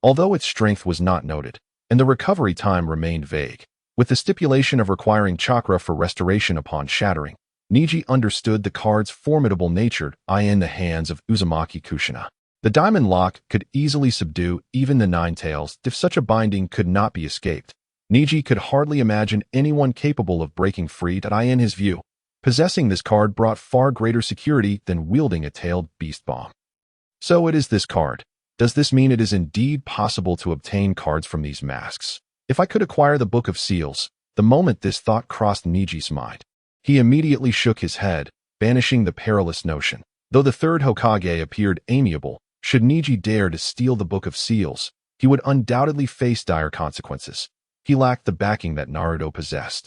Although its strength was not noted, and the recovery time remained vague, with the stipulation of requiring chakra for restoration upon shattering, Neji understood the card's formidable nature. In the hands of Uzumaki Kushina, the diamond lock could easily subdue even the Nine Tails. If such a binding could not be escaped, Neji could hardly imagine anyone capable of breaking free. In his view, possessing this card brought far greater security than wielding a tailed beast bomb. So it is this card. Does this mean it is indeed possible to obtain cards from these masks? If I could acquire the Book of Seals, the moment this thought crossed Neji's mind, he immediately shook his head, banishing the perilous notion. Though the third Hokage appeared amiable, should Neji dare to steal the Book of Seals, he would undoubtedly face dire consequences. He lacked the backing that Naruto possessed.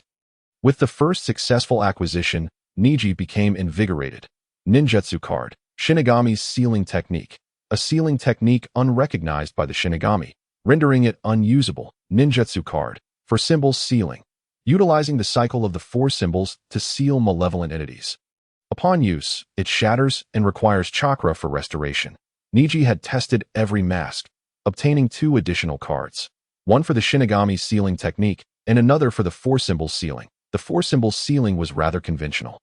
With the first successful acquisition, Neji became invigorated. Ninjutsu card, Shinigami's sealing technique. A sealing technique unrecognized by the Shinigami, rendering it unusable. Ninjutsu card, for symbols sealing, utilizing the cycle of the 4 symbols to seal malevolent entities. Upon use, it shatters and requires chakra for restoration. Neji had tested every mask, obtaining 2 additional cards, one for the Shinigami sealing technique and another for the 4 symbols sealing. The 4 symbols sealing was rather conventional,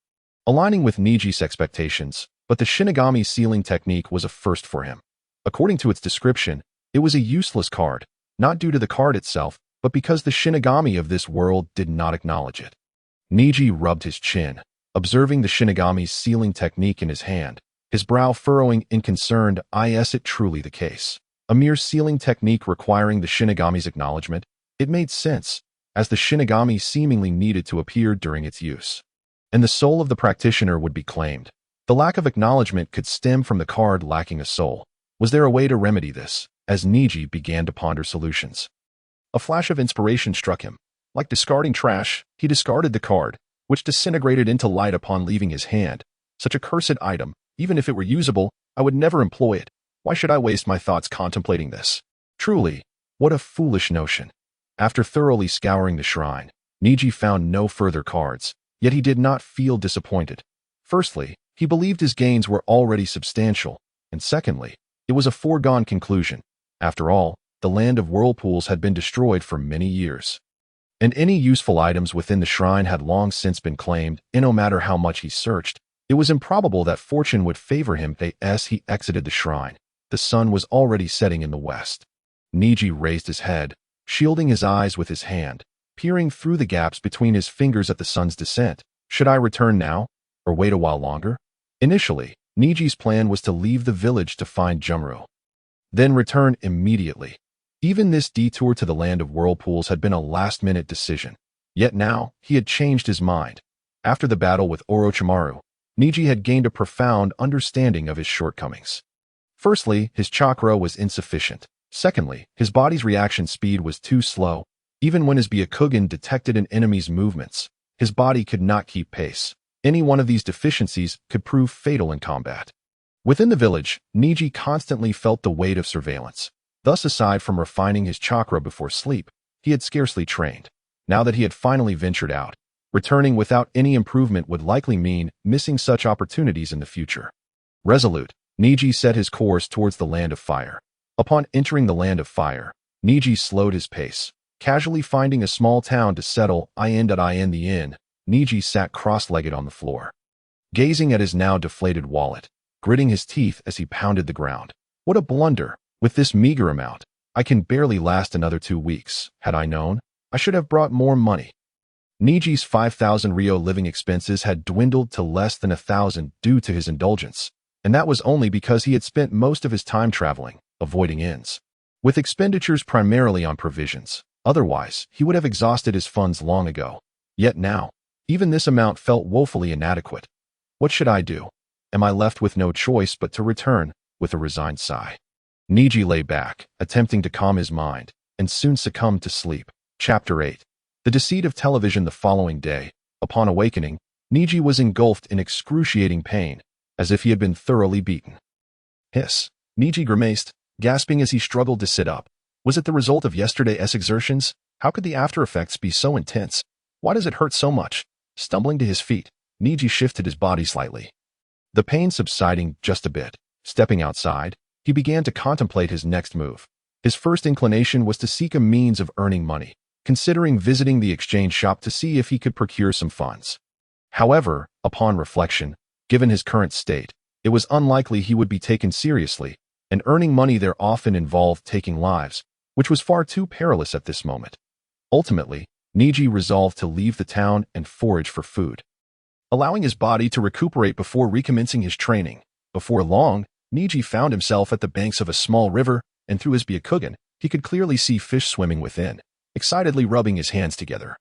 aligning with Neji's expectations, but the Shinigami sealing technique was a first for him. According to its description, it was a useless card, not due to the card itself, but because the Shinigami of this world did not acknowledge it. Neji rubbed his chin, observing the Shinigami's sealing technique in his hand, his brow furrowing in concern. Is it truly the case? A mere sealing technique requiring the Shinigami's acknowledgement? It made sense, as the Shinigami seemingly needed to appear during its use, and the soul of the practitioner would be claimed. The lack of acknowledgement could stem from the card lacking a soul. Was there a way to remedy this? As Neji began to ponder solutions, a flash of inspiration struck him. Like discarding trash, he discarded the card, which disintegrated into light upon leaving his hand. Such a cursed item, even if it were usable, I would never employ it. Why should I waste my thoughts contemplating this? Truly, what a foolish notion. After thoroughly scouring the shrine, Neji found no further cards, yet he did not feel disappointed. Firstly, he believed his gains were already substantial, and secondly, it was a foregone conclusion. After all, the Land of Whirlpools had been destroyed for many years, and any useful items within the shrine had long since been claimed, and no matter how much he searched, it was improbable that fortune would favor him. As he exited the shrine, the sun was already setting in the west. Neji raised his head, shielding his eyes with his hand, peering through the gaps between his fingers at the sun's descent. Should I return now, or wait a while longer? Initially, Neji's plan was to leave the village to find Jumro, then return immediately. Even this detour to the land of whirlpools had been a last-minute decision. Yet now, he had changed his mind. After the battle with Orochimaru, Neji had gained a profound understanding of his shortcomings. Firstly, his chakra was insufficient. Secondly, his body's reaction speed was too slow. Even when his Byakugan detected an enemy's movements, his body could not keep pace. Any one of these deficiencies could prove fatal in combat. Within the village, Neji constantly felt the weight of surveillance. Thus, aside from refining his chakra before sleep, he had scarcely trained. Now that he had finally ventured out, returning without any improvement would likely mean missing such opportunities in the future. Resolute, Neji set his course towards the Land of Fire. Upon entering the Land of Fire, Neji slowed his pace. Casually finding a small town to settle in the inn, Neji sat cross-legged on the floor, gazing at his now deflated wallet, gritting his teeth as he pounded the ground. What a blunder! With this meager amount, I can barely last another 2 weeks. Had I known, I should have brought more money. Neji's 5,000 Ryo living expenses had dwindled to less than 1,000 due to his indulgence, and that was only because he had spent most of his time traveling, avoiding inns, with expenditures primarily on provisions. Otherwise, he would have exhausted his funds long ago. Yet now, even this amount felt woefully inadequate. What should I do? Am I left with no choice but to return? With a resigned sigh, Neji lay back, attempting to calm his mind, and soon succumbed to sleep. Chapter 8. The deceit of television. The following day, upon awakening, Neji was engulfed in excruciating pain, as if he had been thoroughly beaten. Hiss! Neji grimaced, gasping as he struggled to sit up. Was it the result of yesterday's exertions? How could the after-effects be so intense? Why does it hurt so much? Stumbling to his feet, Neji shifted his body slightly. The pain subsiding just a bit. Stepping outside, he began to contemplate his next move. His first inclination was to seek a means of earning money, considering visiting the exchange shop to see if he could procure some funds. However, upon reflection, given his current state, it was unlikely he would be taken seriously, and earning money there often involved taking lives, which was far too perilous at this moment. Ultimately, Neji resolved to leave the town and forage for food, allowing his body to recuperate before recommencing his training. Before long, Neji found himself at the banks of a small river, and through his Byakugan, he could clearly see fish swimming within, excitedly rubbing his hands together.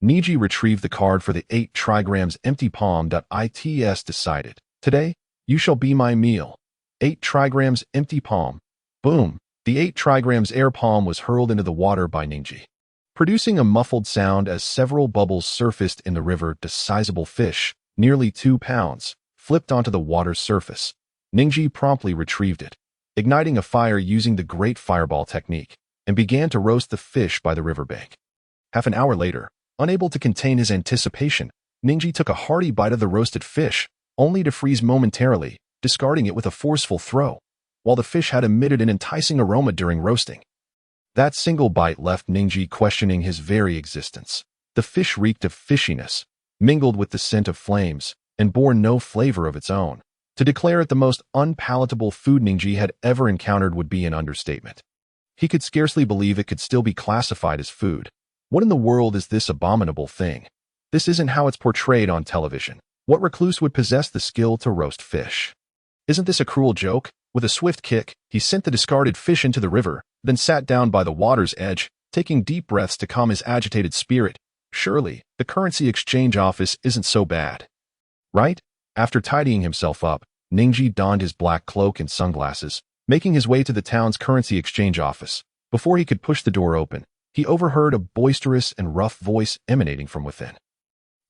Neji retrieved the card for the 8 trigrams empty palm. Its decided, "Today, you shall be my meal." 8 trigrams empty palm. Boom! The 8 trigrams air palm was hurled into the water by Neji, producing a muffled sound as several bubbles surfaced in the river. The sizable fish, nearly 2 pounds, flipped onto the water's surface. Neji promptly retrieved it, igniting a fire using the Great Fireball technique, and began to roast the fish by the riverbank. Half an hour later, unable to contain his anticipation, Neji took a hearty bite of the roasted fish, only to freeze momentarily, discarding it with a forceful throw, while the fish had emitted an enticing aroma during roasting. That single bite left Neji questioning his very existence. The fish reeked of fishiness, mingled with the scent of flames, and bore no flavor of its own. To declare it the most unpalatable food Neji had ever encountered would be an understatement. He could scarcely believe it could still be classified as food. What in the world is this abominable thing? This isn't how it's portrayed on television. What recluse would possess the skill to roast fish? Isn't this a cruel joke? With a swift kick, he sent the discarded fish into the river, then sat down by the water's edge, taking deep breaths to calm his agitated spirit. Surely, the currency exchange office isn't so bad, right? After tidying himself up, Neji donned his black cloak and sunglasses, making his way to the town's currency exchange office. Before he could push the door open, he overheard a boisterous and rough voice emanating from within.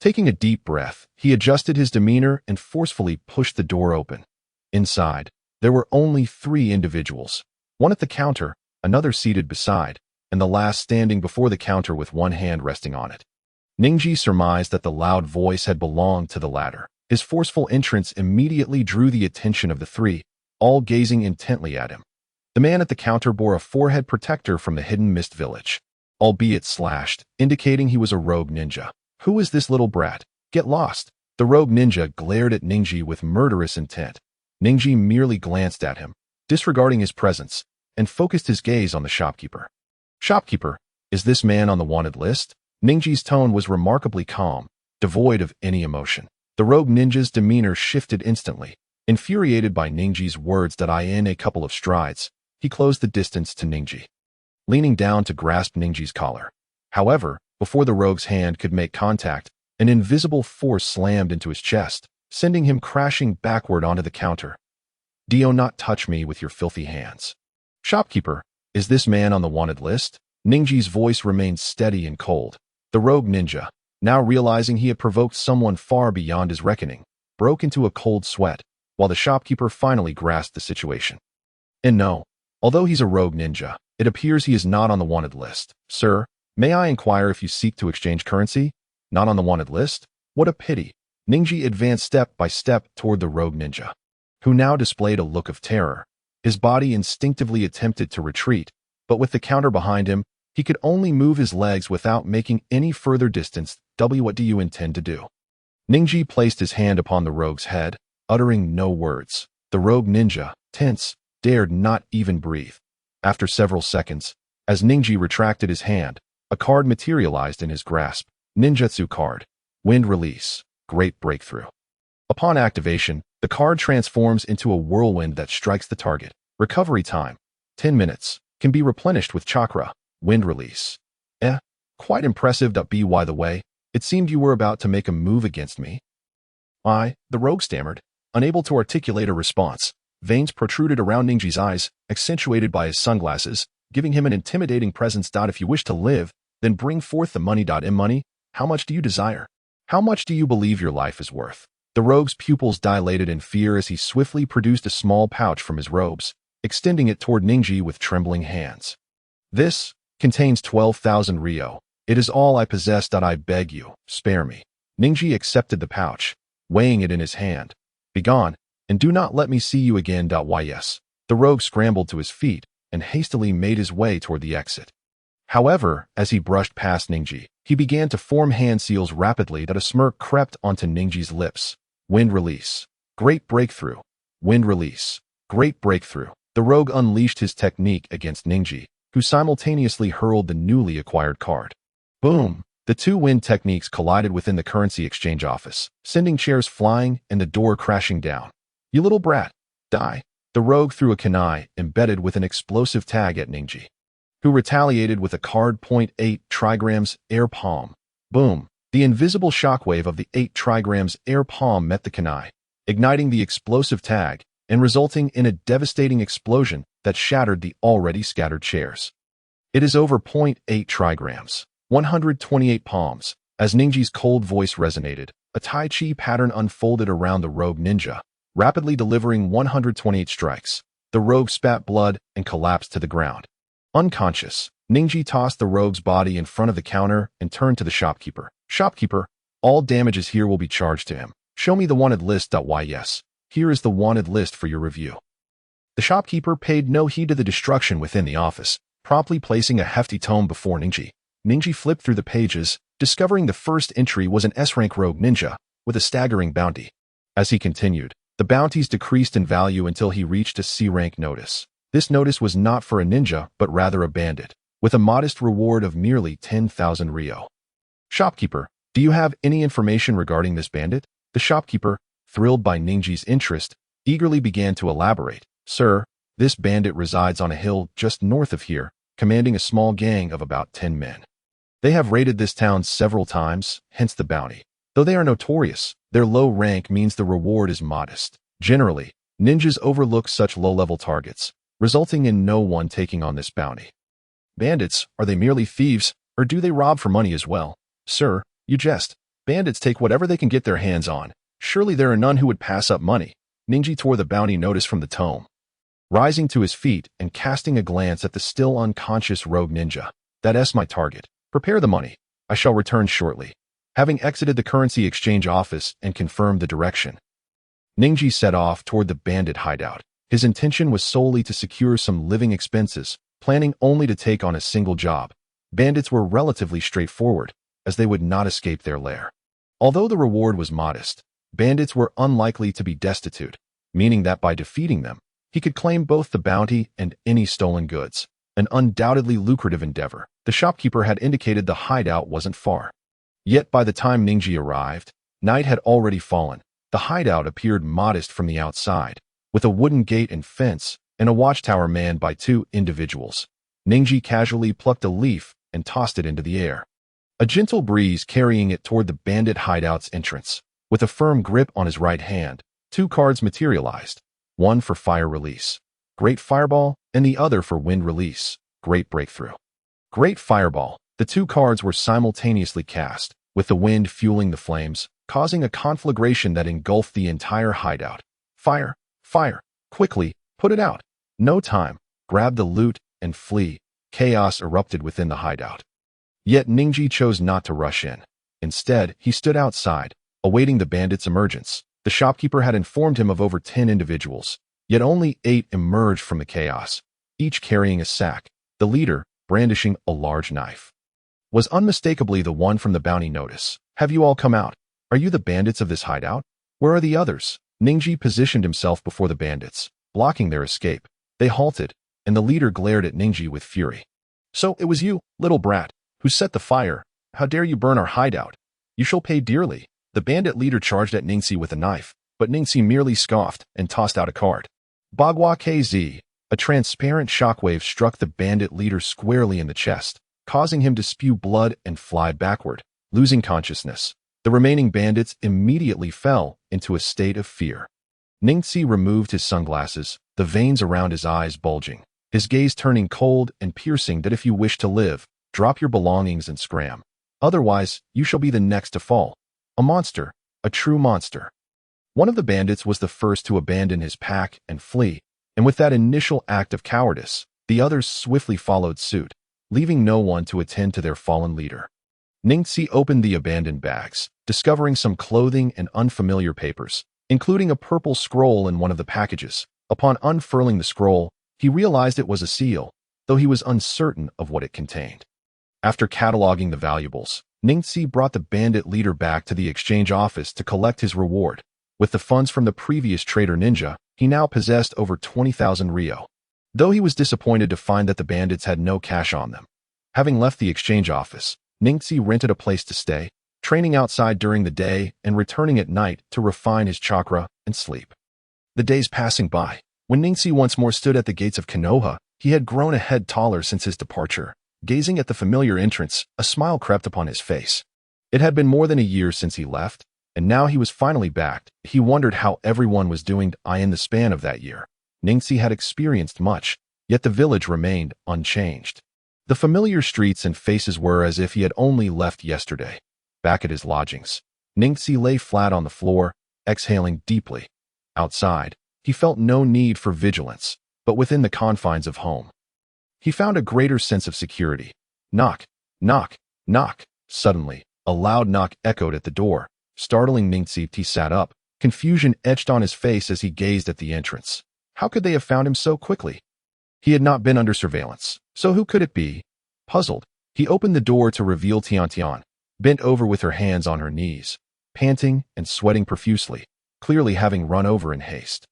Taking a deep breath, he adjusted his demeanor and forcefully pushed the door open. Inside, there were only 3 individuals, one at the counter, another seated beside, and the last standing before the counter with one hand resting on it. Neji surmised that the loud voice had belonged to the latter. His forceful entrance immediately drew the attention of the 3, all gazing intently at him. The man at the counter bore a forehead protector from the Hidden Mist village, albeit slashed, indicating he was a rogue ninja. Who is this little brat? Get lost! The rogue ninja glared at Neji with murderous intent. Neji merely glanced at him, disregarding his presence, and focused his gaze on the shopkeeper. Shopkeeper, is this man on the wanted list? Neji's tone was remarkably calm, devoid of any emotion. The rogue ninja's demeanor shifted instantly. Infuriated by Ninji's words that in a couple of strides, he closed the distance to Neji, leaning down to grasp Ninji's collar. However, before the rogue's hand could make contact, an invisible force slammed into his chest, sending him crashing backward onto the counter. "Do not touch me with your filthy hands." "Shopkeeper, is this man on the wanted list?" Ninji's voice remained steady and cold. The rogue ninja, now realizing he had provoked someone far beyond his reckoning, broke into a cold sweat, while the shopkeeper finally grasped the situation. "And no, although he's a rogue ninja, it appears he is not on the wanted list. Sir, may I inquire if you seek to exchange currency? Not on the wanted list? What a pity." Neji advanced step by step toward the rogue ninja, who now displayed a look of terror. His body instinctively attempted to retreat, but with the counter behind him, he could only move his legs without making any further distance. What do you intend to do?" Neji placed his hand upon the rogue's head, uttering no words. The rogue ninja, tense, dared not even breathe. After several seconds, as Neji retracted his hand, a card materialized in his grasp. Ninjutsu card. Wind release. Great breakthrough. Upon activation, the card transforms into a whirlwind that strikes the target. Recovery time, 10 minutes. Can be replenished with chakra. Wind release. Quite impressive. By the way, it seemed you were about to make a move against me. The rogue stammered, unable to articulate a response. Veins protruded around Ninji's eyes, accentuated by his sunglasses, giving him an intimidating presence. "If you wish to live, then bring forth the money. Money? How much do you desire? How much do you believe your life is worth?" The rogue's pupils dilated in fear as he swiftly produced a small pouch from his robes, extending it toward Neji with trembling hands. "This contains 12,000 ryo. It is all I possess. I beg you, spare me." Neji accepted the pouch, weighing it in his hand. "Begone, and do not let me see you again. Yes." The rogue scrambled to his feet and hastily made his way toward the exit. However, as he brushed past Neji, he began to form hand seals rapidly. A smirk crept onto Ninji's lips. Wind release. Great breakthrough. Wind release. Great breakthrough. The rogue unleashed his technique against Neji, who simultaneously hurled the newly acquired card. Boom! The two wind techniques collided within the currency exchange office, sending chairs flying and the door crashing down. "You little brat, die!" The rogue threw a kunai embedded with an explosive tag at Neji, who retaliated with a card. 0.8 trigrams air palm. Boom! The invisible shockwave of the 8 trigrams air palm met the kunai, igniting the explosive tag and resulting in a devastating explosion that shattered the already scattered chairs. "It is over. 0.8 trigrams. 128 palms." As Ninji's cold voice resonated, a Tai Chi pattern unfolded around the rogue ninja, rapidly delivering 128 strikes. The rogue spat blood and collapsed to the ground. Unconscious, Neji tossed the rogue's body in front of the counter and turned to the shopkeeper. "Shopkeeper, all damages here will be charged to him. Show me the wanted list. Yes, here is the wanted list for your review." The shopkeeper paid no heed to the destruction within the office, promptly placing a hefty tome before Neji. Neji flipped through the pages, discovering the first entry was an S-rank rogue ninja, with a staggering bounty. As he continued, the bounties decreased in value until he reached a C-rank notice. This notice was not for a ninja, but rather a bandit, with a modest reward of merely 10,000 ryo. "Shopkeeper, do you have any information regarding this bandit?" The shopkeeper, thrilled by Neji's interest, eagerly began to elaborate. "Sir, this bandit resides on a hill just north of here, commanding a small gang of about 10 men. They have raided this town several times, hence the bounty. Though they are notorious, their low rank means the reward is modest. Generally, ninjas overlook such low-level targets, resulting in no one taking on this bounty." "Bandits, are they merely thieves, or do they rob for money as well?" "Sir, you jest. Bandits take whatever they can get their hands on. Surely there are none who would pass up money." Neji tore the bounty notice from the tome, rising to his feet and casting a glance at the still unconscious rogue ninja. "That's my target. Prepare the money. I shall return shortly." Having exited the currency exchange office and confirmed the direction, Neji set off toward the bandit hideout. His intention was solely to secure some living expenses, planning only to take on a single job. Bandits were relatively straightforward, as they would not escape their lair. Although the reward was modest, bandits were unlikely to be destitute, meaning that by defeating them, he could claim both the bounty and any stolen goods. An undoubtedly lucrative endeavor. The shopkeeper had indicated the hideout wasn't far. Yet by the time Neji arrived, night had already fallen, The hideout appeared modest from the outside, with a wooden gate and fence, and a watchtower manned by 2 individuals. Neji casually plucked a leaf and tossed it into the air, a gentle breeze carrying it toward the bandit hideout's entrance. With a firm grip on his right hand, 2 cards materialized, one for fire release, Great Fireball, and the other for wind release, Great Breakthrough. Great Fireball. The 2 cards were simultaneously cast, with the wind fueling the flames, causing a conflagration that engulfed the entire hideout. Fire! Fire! Quickly, put it out! No time. Grab the loot and flee. Chaos erupted within the hideout. Yet Neji chose not to rush in. Instead, he stood outside, awaiting the bandits' emergence. The shopkeeper had informed him of over 10 individuals, yet only 8 emerged from the chaos, each carrying a sack. The leader, brandishing a large knife, was unmistakably the one from the bounty notice. Have you all come out? Are you the bandits of this hideout? Where are the others? Neji positioned himself before the bandits, blocking their escape. They halted, and the leader glared at Neji with fury. So it was you, little brat, who set the fire. How dare you burn our hideout? You shall pay dearly. The bandit leader charged at Ningxi with a knife, but Ningxi merely scoffed and tossed out a card. Bagua KZ. A transparent shockwave struck the bandit leader squarely in the chest, causing him to spew blood and fly backward, losing consciousness. The remaining bandits immediately fell into a state of fear. Ningxi removed his sunglasses, the veins around his eyes bulging, his gaze turning cold and piercing. That if you wish to live, drop your belongings and scram. Otherwise, you shall be the next to fall. A monster, a true monster. One of the bandits was the first to abandon his pack and flee, and with that initial act of cowardice, the others swiftly followed suit, leaving no one to attend to their fallen leader. Ningxi opened the abandoned bags, discovering some clothing and unfamiliar papers, including a purple scroll in one of the packages. Upon unfurling the scroll, he realized it was a seal, though he was uncertain of what it contained. After cataloging the valuables, Ningxi brought the bandit leader back to the exchange office to collect his reward. With the funds from the previous trader ninja, he now possessed over 20,000 ryo. Though he was disappointed to find that the bandits had no cash on them. Having left the exchange office, Ningxi rented a place to stay, training outside during the day and returning at night to refine his chakra and sleep. The days passing by, when Ningxi once more stood at the gates of Konoha, he had grown a head taller since his departure. Gazing at the familiar entrance, a smile crept upon his face. It had been more than a year since he left, and now he was finally back. He wondered how everyone was doing in the span of that year. Ningxi had experienced much, yet the village remained unchanged. The familiar streets and faces were as if he had only left yesterday. Back at his lodgings, Ningxi lay flat on the floor, exhaling deeply. Outside, he felt no need for vigilance, but within the confines of home, he found a greater sense of security. Knock, knock, knock. Suddenly, a loud knock echoed at the door, startling Ningxi. He sat up, confusion etched on his face as he gazed at the entrance. How could they have found him so quickly? He had not been under surveillance, so who could it be? Puzzled, he opened the door to reveal Tian, bent over with her hands on her knees, panting and sweating profusely, clearly having run over in haste.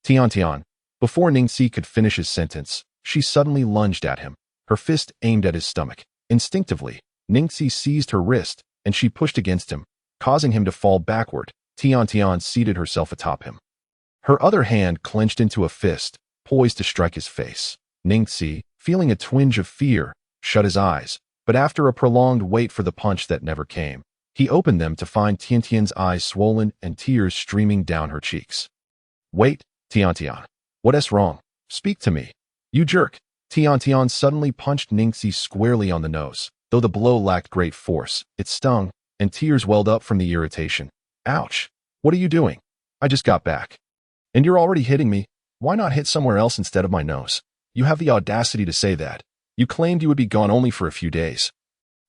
Tian. Before Ningxi could finish his sentence, she suddenly lunged at him, her fist aimed at his stomach. Instinctively, Ningxi seized her wrist, and she pushed against him, causing him to fall backward. Tian seated herself atop him. Her other hand clenched into a fist, poised to strike his face. Ningxi, feeling a twinge of fear, shut his eyes, but after a prolonged wait for the punch that never came, he opened them to find Tian's eyes swollen and tears streaming down her cheeks. Wait, Tian. What is wrong? Speak to me. You jerk. Tian suddenly punched Ningxi squarely on the nose. Though the blow lacked great force, it stung, and tears welled up from the irritation. Ouch. What are you doing? I just got back. And you're already hitting me. Why not hit somewhere else instead of my nose? You have the audacity to say that. You claimed you would be gone only for a few days.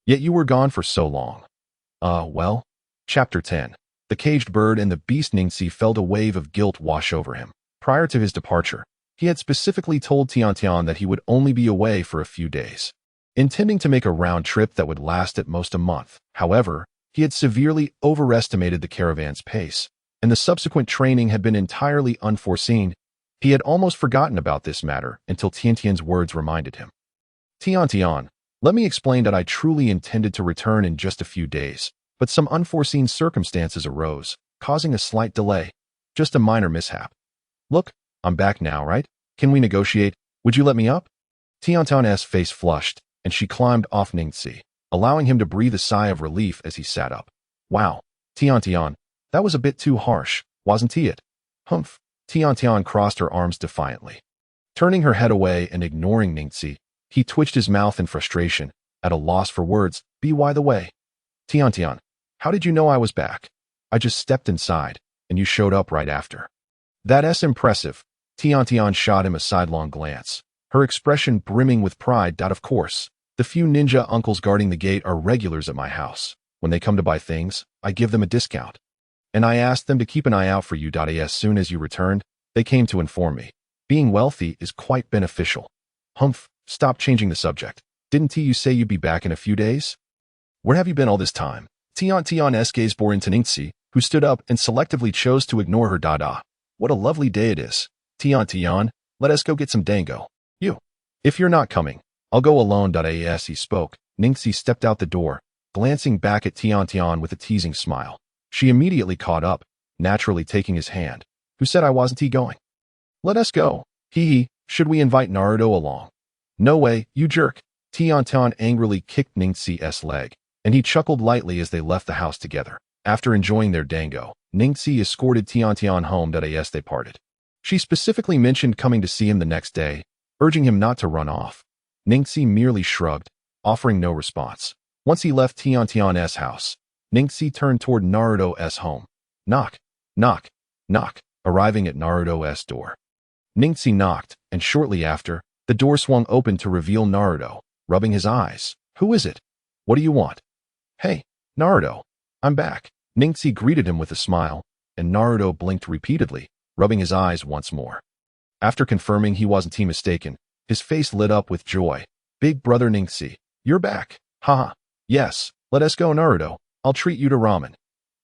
Yet you were gone for so long. Well. Chapter 10. The caged bird and the beast. Ningxi felt a wave of guilt wash over him. Prior to his departure, he had specifically told Tian that he would only be away for a few days, intending to make a round trip that would last at most a month. However, he had severely overestimated the caravan's pace, and the subsequent training had been entirely unforeseen. He had almost forgotten about this matter until Tian's words reminded him. Tian, let me explain that I truly intended to return in just a few days, but some unforeseen circumstances arose. causing a slight delay. Just a minor mishap. Look, I'm back now, right? Can we negotiate? Would you let me up? Tiantian's face flushed, and she climbed off Ningxi, allowing him to breathe a sigh of relief as he sat up. Wow, Tiantian, that was a bit too harsh, wasn't it? Humph. Tiantian crossed her arms defiantly. Turning her head away and ignoring Ningxi, he twitched his mouth in frustration, at a loss for words. By the way, Tiantian, how did you know I was back? I just stepped inside, and you showed up right after. That's impressive. Tiantian shot him a sidelong glance, her expression brimming with pride. Of course, the few ninja uncles guarding the gate are regulars at my house. When they come to buy things, I give them a discount. And I asked them to keep an eye out for you. As soon as you returned, they came to inform me. Being wealthy is quite beneficial. Humph, stop changing the subject. Didn't you say you'd be back in a few days? Where have you been all this time? Tiantian's gaze bore into Ningxi, who stood up and selectively chose to ignore her. What a lovely day it is. Tiantian, let us go get some dango. You. If you're not coming, I'll go alone. As he spoke, Ningxi stepped out the door, glancing back at Tiantian with a teasing smile. She immediately caught up, naturally taking his hand. Who said I wasn't going? Let us go. Hee. Should we invite Naruto along? No way, you jerk. Tiantian angrily kicked Ningxi's leg, and he chuckled lightly as they left the house together. After enjoying their dango, Ningxi escorted Tiantian home. As they parted, she specifically mentioned coming to see him the next day, urging him not to run off. Ningxi merely shrugged, offering no response. Once he left Tiantian's house, Ningxi turned toward Naruto's home. Knock, knock, knock, arriving at Naruto's door. Ningxi knocked, and shortly after, the door swung open to reveal Naruto, rubbing his eyes. Who is it? What do you want? Hey, Naruto, I'm back. Ningxi greeted him with a smile, and Naruto blinked repeatedly, rubbing his eyes once more. After confirming he wasn't mistaken, his face lit up with joy. Big brother Ningxi, you're back. Haha. Yes, let us go Naruto. I'll treat you to ramen.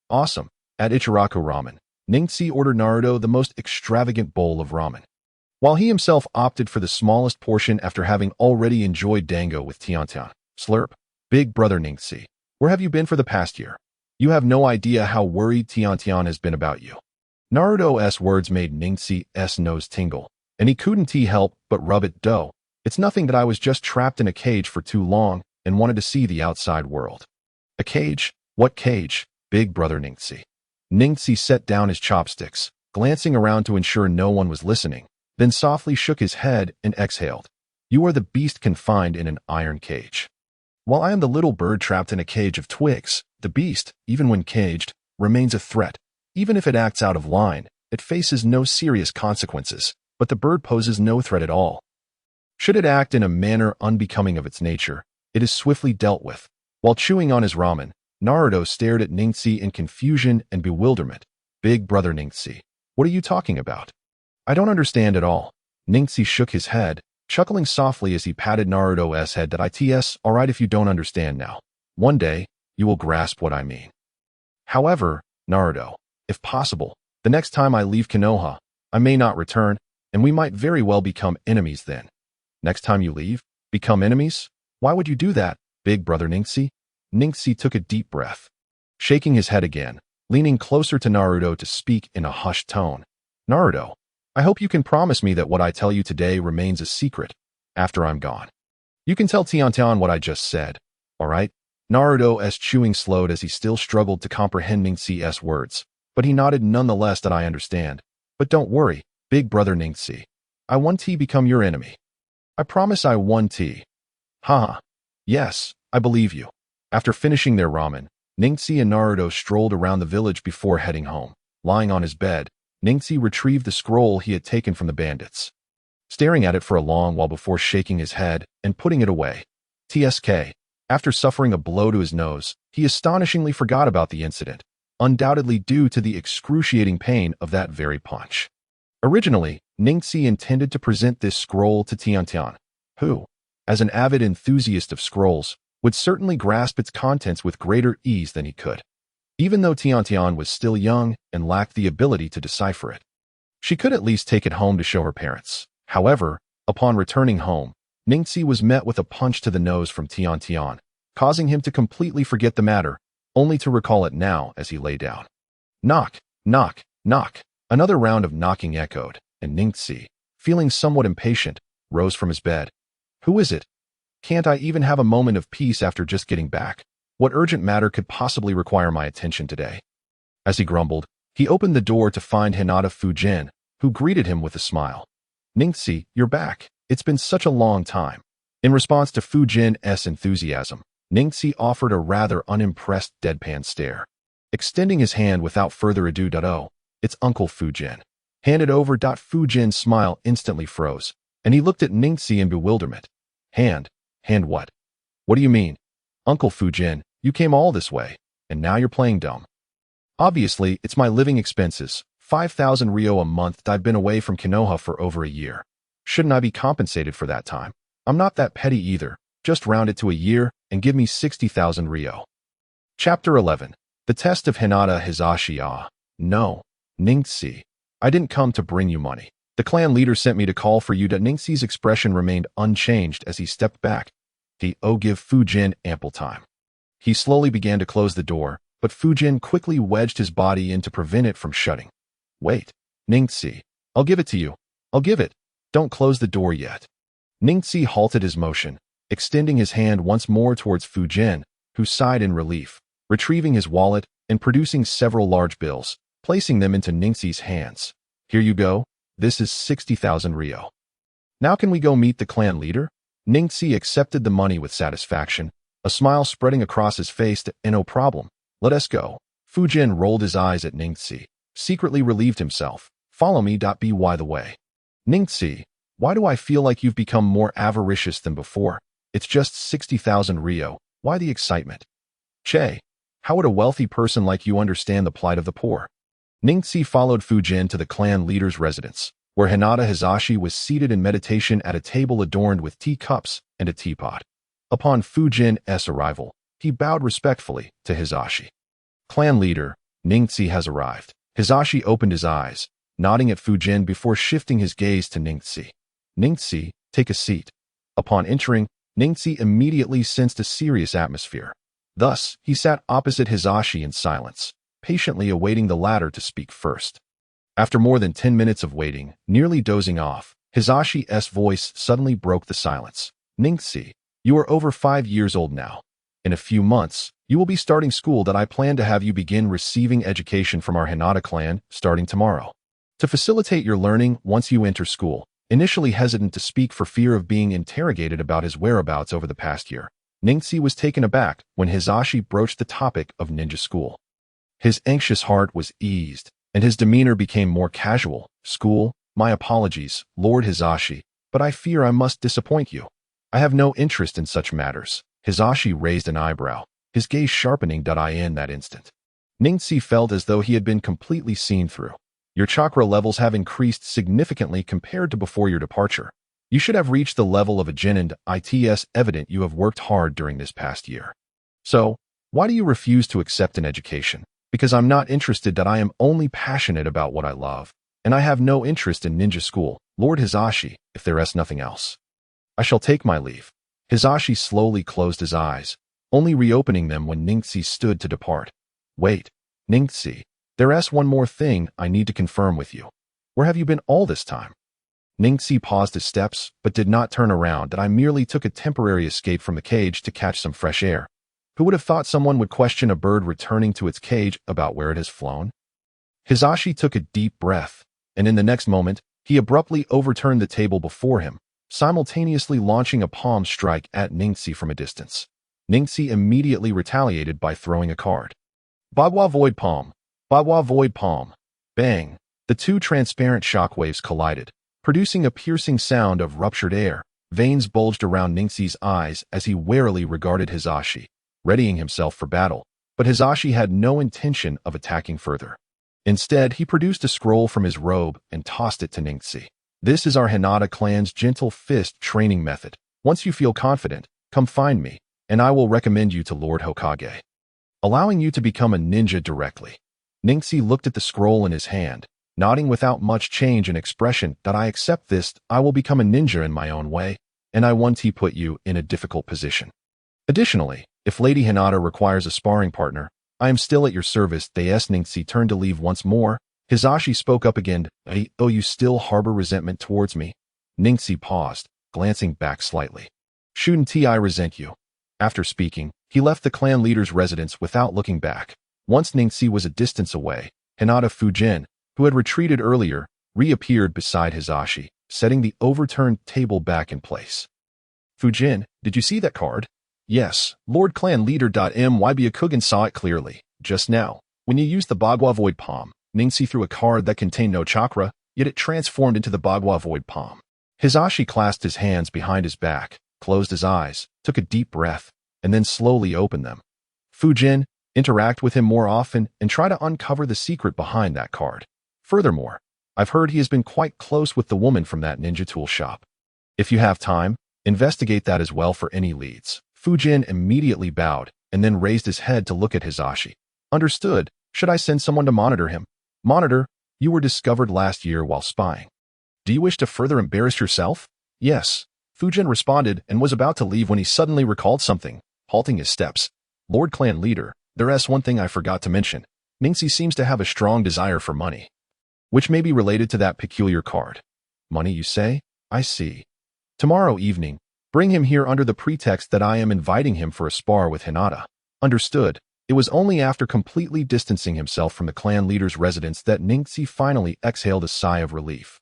Awesome. At Ichiraku Ramen, Ningxi ordered Naruto the most extravagant bowl of ramen, while he himself opted for the smallest portion after having already enjoyed dango with Tiantian. Slurp. Big brother Ningxi, where have you been for the past year? You have no idea how worried Tiantian has been about you. Naruto's words made Ningxi's nose tingle, and he couldn't help but rub it. It's nothing that I was just trapped in a cage for too long and wanted to see the outside world. A cage? What cage? Big brother Ningxi. Ningxi set down his chopsticks, glancing around to ensure no one was listening, then softly shook his head and exhaled. You are the beast confined in an iron cage. While I am the little bird trapped in a cage of twigs, the beast, even when caged, remains a threat. Even if it acts out of line, it faces no serious consequences, but the bird poses no threat at all. Should it act in a manner unbecoming of its nature, it is swiftly dealt with. While chewing on his ramen, Naruto stared at Ningxi in confusion and bewilderment. Big brother Ningxi, what are you talking about? I don't understand at all. Ningxi shook his head, chuckling softly as he patted Naruto's head. It's alright if you don't understand now. One day, you will grasp what I mean. However, Naruto, if possible, the next time I leave Konoha, I may not return, and we might very well become enemies then. Next time you leave, become enemies? Why would you do that, big brother Ningxi? Ningxi took a deep breath, shaking his head again, leaning closer to Naruto to speak in a hushed tone. Naruto, I hope you can promise me that what I tell you today remains a secret after I'm gone. You can tell Tiantian what I just said, alright? Naruto's chewing slowed as he still struggled to comprehend Ningxi's words, but he nodded nonetheless. That I understand. But don't worry, big brother Ningxi. I won't become your enemy. I promise I won't. Haha. Yes, I believe you. After finishing their ramen, Ningxi and Naruto strolled around the village before heading home. Lying on his bed, Ningxi retrieved the scroll he had taken from the bandits, staring at it for a long while before shaking his head and putting it away. TSK. After suffering a blow to his nose, he astonishingly forgot about the incident, undoubtedly due to the excruciating pain of that very punch. Originally, Ningxi intended to present this scroll to Tiantian, who, as an avid enthusiast of scrolls, would certainly grasp its contents with greater ease than he could, even though Tiantian was still young and lacked the ability to decipher it. She could at least take it home to show her parents. However, upon returning home, Ningxi was met with a punch to the nose from Tiantian, causing him to completely forget the matter, only to recall it now as he lay down. Knock, Knock, knock. Another round of knocking echoed, and Ningxi, feeling somewhat impatient, rose from his bed. Who is it? Can't I even have a moment of peace after just getting back? What urgent matter could possibly require my attention today? As he grumbled, he opened the door to find Hinata Fujin, who greeted him with a smile. Ningxi, you're back. It's been such a long time. In response to Fujin's enthusiasm, Ningxi offered a rather unimpressed deadpan stare. Extending his hand without further ado, oh, it's Uncle Fujin. Handed over. Fujin's smile instantly froze, and he looked at Ningxi in bewilderment. Hand what? What do you mean? Uncle Fujin, you came all this way, and now you're playing dumb. Obviously, it's my living expenses, 5,000 ryo a month. I've been away from Konoha for over a year. Shouldn't I be compensated for that time? I'm not that petty either. Just round it to a year and give me 60,000 ryo. Chapter 11. The Test of Hinata Hisashi. No, Ningxi. I didn't come to bring you money. The clan leader sent me to call for you. Ningxi's expression remained unchanged as he stepped back. Give Fujin ample time. He slowly began to close the door, but Fujin quickly wedged his body in to prevent it from shutting. Wait, Ningxi. I'll give it to you. I'll give it. Don't close the door yet. Ningxi halted his motion, extending his hand once more towards Fujin, who sighed in relief, retrieving his wallet and producing several large bills, placing them into Ningxi's hands. Here you go. This is 60,000 ryo. Now can we go meet the clan leader? Ningxi accepted the money with satisfaction, a smile spreading across his face. No problem. Let us go. Fujin rolled his eyes at Ningxi, secretly relieved himself. Follow me. By the way. Ningxi, why do I feel like you've become more avaricious than before? It's just 60,000 ryo. Why the excitement? Che, how would a wealthy person like you understand the plight of the poor? Ningxi followed Fujin to the clan leader's residence, where Hinata Hisashi was seated in meditation at a table adorned with teacups and a teapot. Upon Fujin's arrival, he bowed respectfully to Hisashi. Clan leader, Ningxi has arrived. Hisashi opened his eyes, nodding at Fujin before shifting his gaze to Ningxi. Ningxi, take a seat. Upon entering, Ningxi immediately sensed a serious atmosphere. Thus, he sat opposite Hisashi in silence, patiently awaiting the latter to speak first. After more than 10 minutes of waiting, nearly dozing off, Hisashi's voice suddenly broke the silence. Ningxi, you are over 5 years old now. In a few months, you will be starting school. I plan to have you begin receiving education from our Hinata clan starting tomorrow. To facilitate your learning once you enter school, initially hesitant to speak for fear of being interrogated about his whereabouts over the past year, Ningxi was taken aback when Hisashi broached the topic of ninja school. His anxious heart was eased, and his demeanor became more casual. School? My apologies, Lord Hisashi, but I fear I must disappoint you. I have no interest in such matters. Hisashi raised an eyebrow, his gaze sharpening. In that instant, Ningxi felt as though he had been completely seen through. Your chakra levels have increased significantly compared to before your departure. You should have reached the level of a genin. It's evident you have worked hard during this past year. So, why do you refuse to accept an education? Because I'm not interested. I am only passionate about what I love, and I have no interest in ninja school, Lord Hisashi, if there is nothing else. I shall take my leave. Hisashi slowly closed his eyes, only reopening them when Ningxi stood to depart. Wait, Ningxi, there's one more thing I need to confirm with you. Where have you been all this time? Ningxi paused his steps, but did not turn around. I merely took a temporary escape from the cage to catch some fresh air. Who would have thought someone would question a bird returning to its cage about where it has flown? Hisashi took a deep breath, and in the next moment, he abruptly overturned the table before him, simultaneously launching a palm strike at Ningxi from a distance. Ningxi immediately retaliated by throwing a card. Bagua Void Palm. Bagua Void Palm. Bang! The two transparent shockwaves collided, producing a piercing sound of ruptured air. Veins bulged around Ningxi's eyes as he warily regarded Hisashi, readying himself for battle, but Hisashi had no intention of attacking further. Instead, he produced a scroll from his robe and tossed it to Ningxi. This is our Hinata clan's gentle fist training method. Once you feel confident, come find me, and I will recommend you to Lord Hokage, allowing you to become a ninja directly. Ningxi looked at the scroll in his hand, nodding without much change in expression. I accept this. I will become a ninja in my own way, and I want to put you in a difficult position. Additionally, if Lady Hinata requires a sparring partner, I am still at your service. As Ningxi turned to leave once more, Hizashi spoke up again. Oh, you still harbor resentment towards me? Ningxi paused, glancing back slightly. Shouldn't I resent you? After speaking, he left the clan leader's residence without looking back. Once Ningxi was a distance away, Hinata Fujin, who had retreated earlier, reappeared beside Hizashi, setting the overturned table back in place. Fujin, did you see that card? Yes, Lord Clan Leader. Myba Kugan saw it clearly. Just now, when you used the Bagua Void Palm, Ningxi threw a card that contained no chakra, yet it transformed into the Bagua Void Palm. Hizashi clasped his hands behind his back, closed his eyes, took a deep breath, and then slowly opened them. Fujin, interact with him more often and try to uncover the secret behind that card. Furthermore, I've heard he has been quite close with the woman from that ninja tool shop. If you have time, investigate that as well for any leads. Fujin immediately bowed and then raised his head to look at Hizashi. Understood. Should I send someone to monitor him? Monitor, you were discovered last year while spying. Do you wish to further embarrass yourself? Yes. Fujin responded and was about to leave when he suddenly recalled something, halting his steps. Lord Clan Leader, there's one thing I forgot to mention. Ningxi seems to have a strong desire for money, which may be related to that peculiar card. Money, you say? I see. Tomorrow evening, bring him here under the pretext that I am inviting him for a spar with Hinata. Understood. It was only after completely distancing himself from the clan leader's residence that Ningxi finally exhaled a sigh of relief.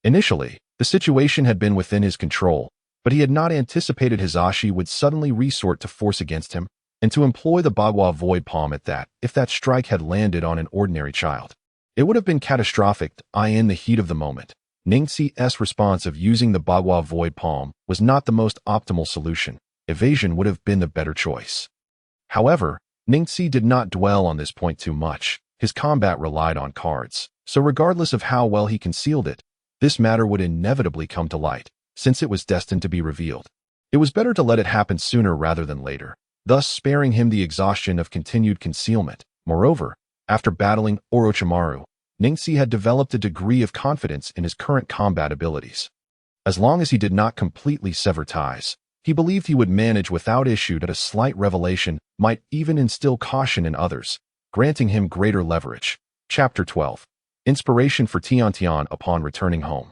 Initially, the situation had been within his control, but he had not anticipated Hizashi would suddenly resort to force against him, and to employ the Bagua Void Palm at that, if that strike had landed on an ordinary child. It would have been catastrophic. In the heat of the moment, Ningxi's response of using the Bagua Void Palm was not the most optimal solution. Evasion would have been the better choice. However, Ningxi did not dwell on this point too much. His combat relied on cards, so regardless of how well he concealed it, this matter would inevitably come to light, since it was destined to be revealed. It was better to let it happen sooner rather than later, thus sparing him the exhaustion of continued concealment. Moreover, after battling Orochimaru, Ningxi had developed a degree of confidence in his current combat abilities. As long as he did not completely sever ties, he believed he would manage without issue. That a slight revelation might even instill caution in others, granting him greater leverage. Chapter 12. Inspiration for Tian upon returning home.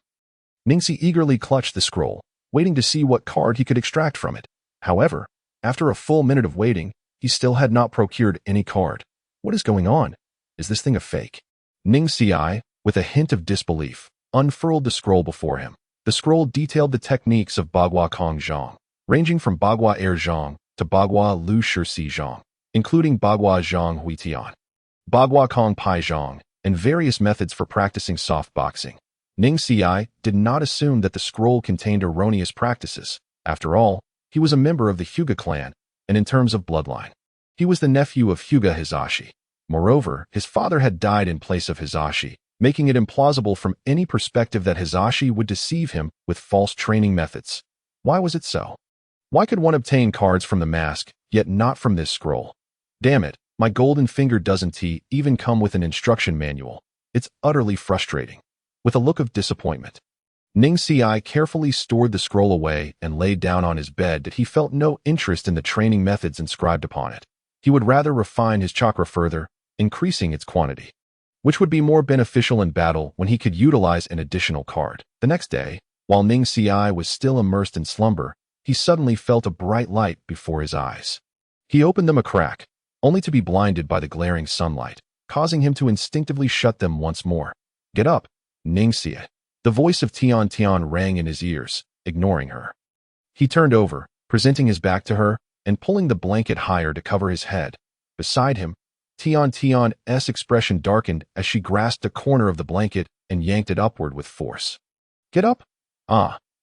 Ningxi eagerly clutched the scroll, waiting to see what card he could extract from it. However, after a full minute of waiting, he still had not procured any card. What is going on? Is this thing a fake? Ningxi, with a hint of disbelief, unfurled the scroll before him. The scroll detailed the techniques of Bagua Kong Zhang, ranging from Bagua Air Zhang to Bagua Lu Shi Zhang, including Bagua Zhang Hui Tian, Bagua Kong Pai Zhang, and various methods for practicing soft boxing. Ningxi did not assume that the scroll contained erroneous practices. After all, he was a member of the Hyuga clan, and in terms of bloodline, he was the nephew of Hyuga Hizashi. Moreover, his father had died in place of Hizashi, making it implausible from any perspective that Hizashi would deceive him with false training methods. Why was it so? Why could one obtain cards from the mask, yet not from this scroll? Damn it, my golden finger doesn't even come with an instruction manual. It's utterly frustrating. With a look of disappointment, Ningxi carefully stored the scroll away and laid down on his bed that he felt no interest in the training methods inscribed upon it. He would rather refine his chakra further, increasing its quantity, which would be more beneficial in battle when he could utilize an additional card. The next day, while Ningxi was still immersed in slumber, he suddenly felt a bright light before his eyes. He opened them a crack, only to be blinded by the glaring sunlight, causing him to instinctively shut them once more. Get up, Ningxi. The voice of Tian rang in his ears, ignoring her. He turned over, presenting his back to her, and pulling the blanket higher to cover his head. Beside him, Tian's expression darkened as she grasped a corner of the blanket and yanked it upward with force. Get up?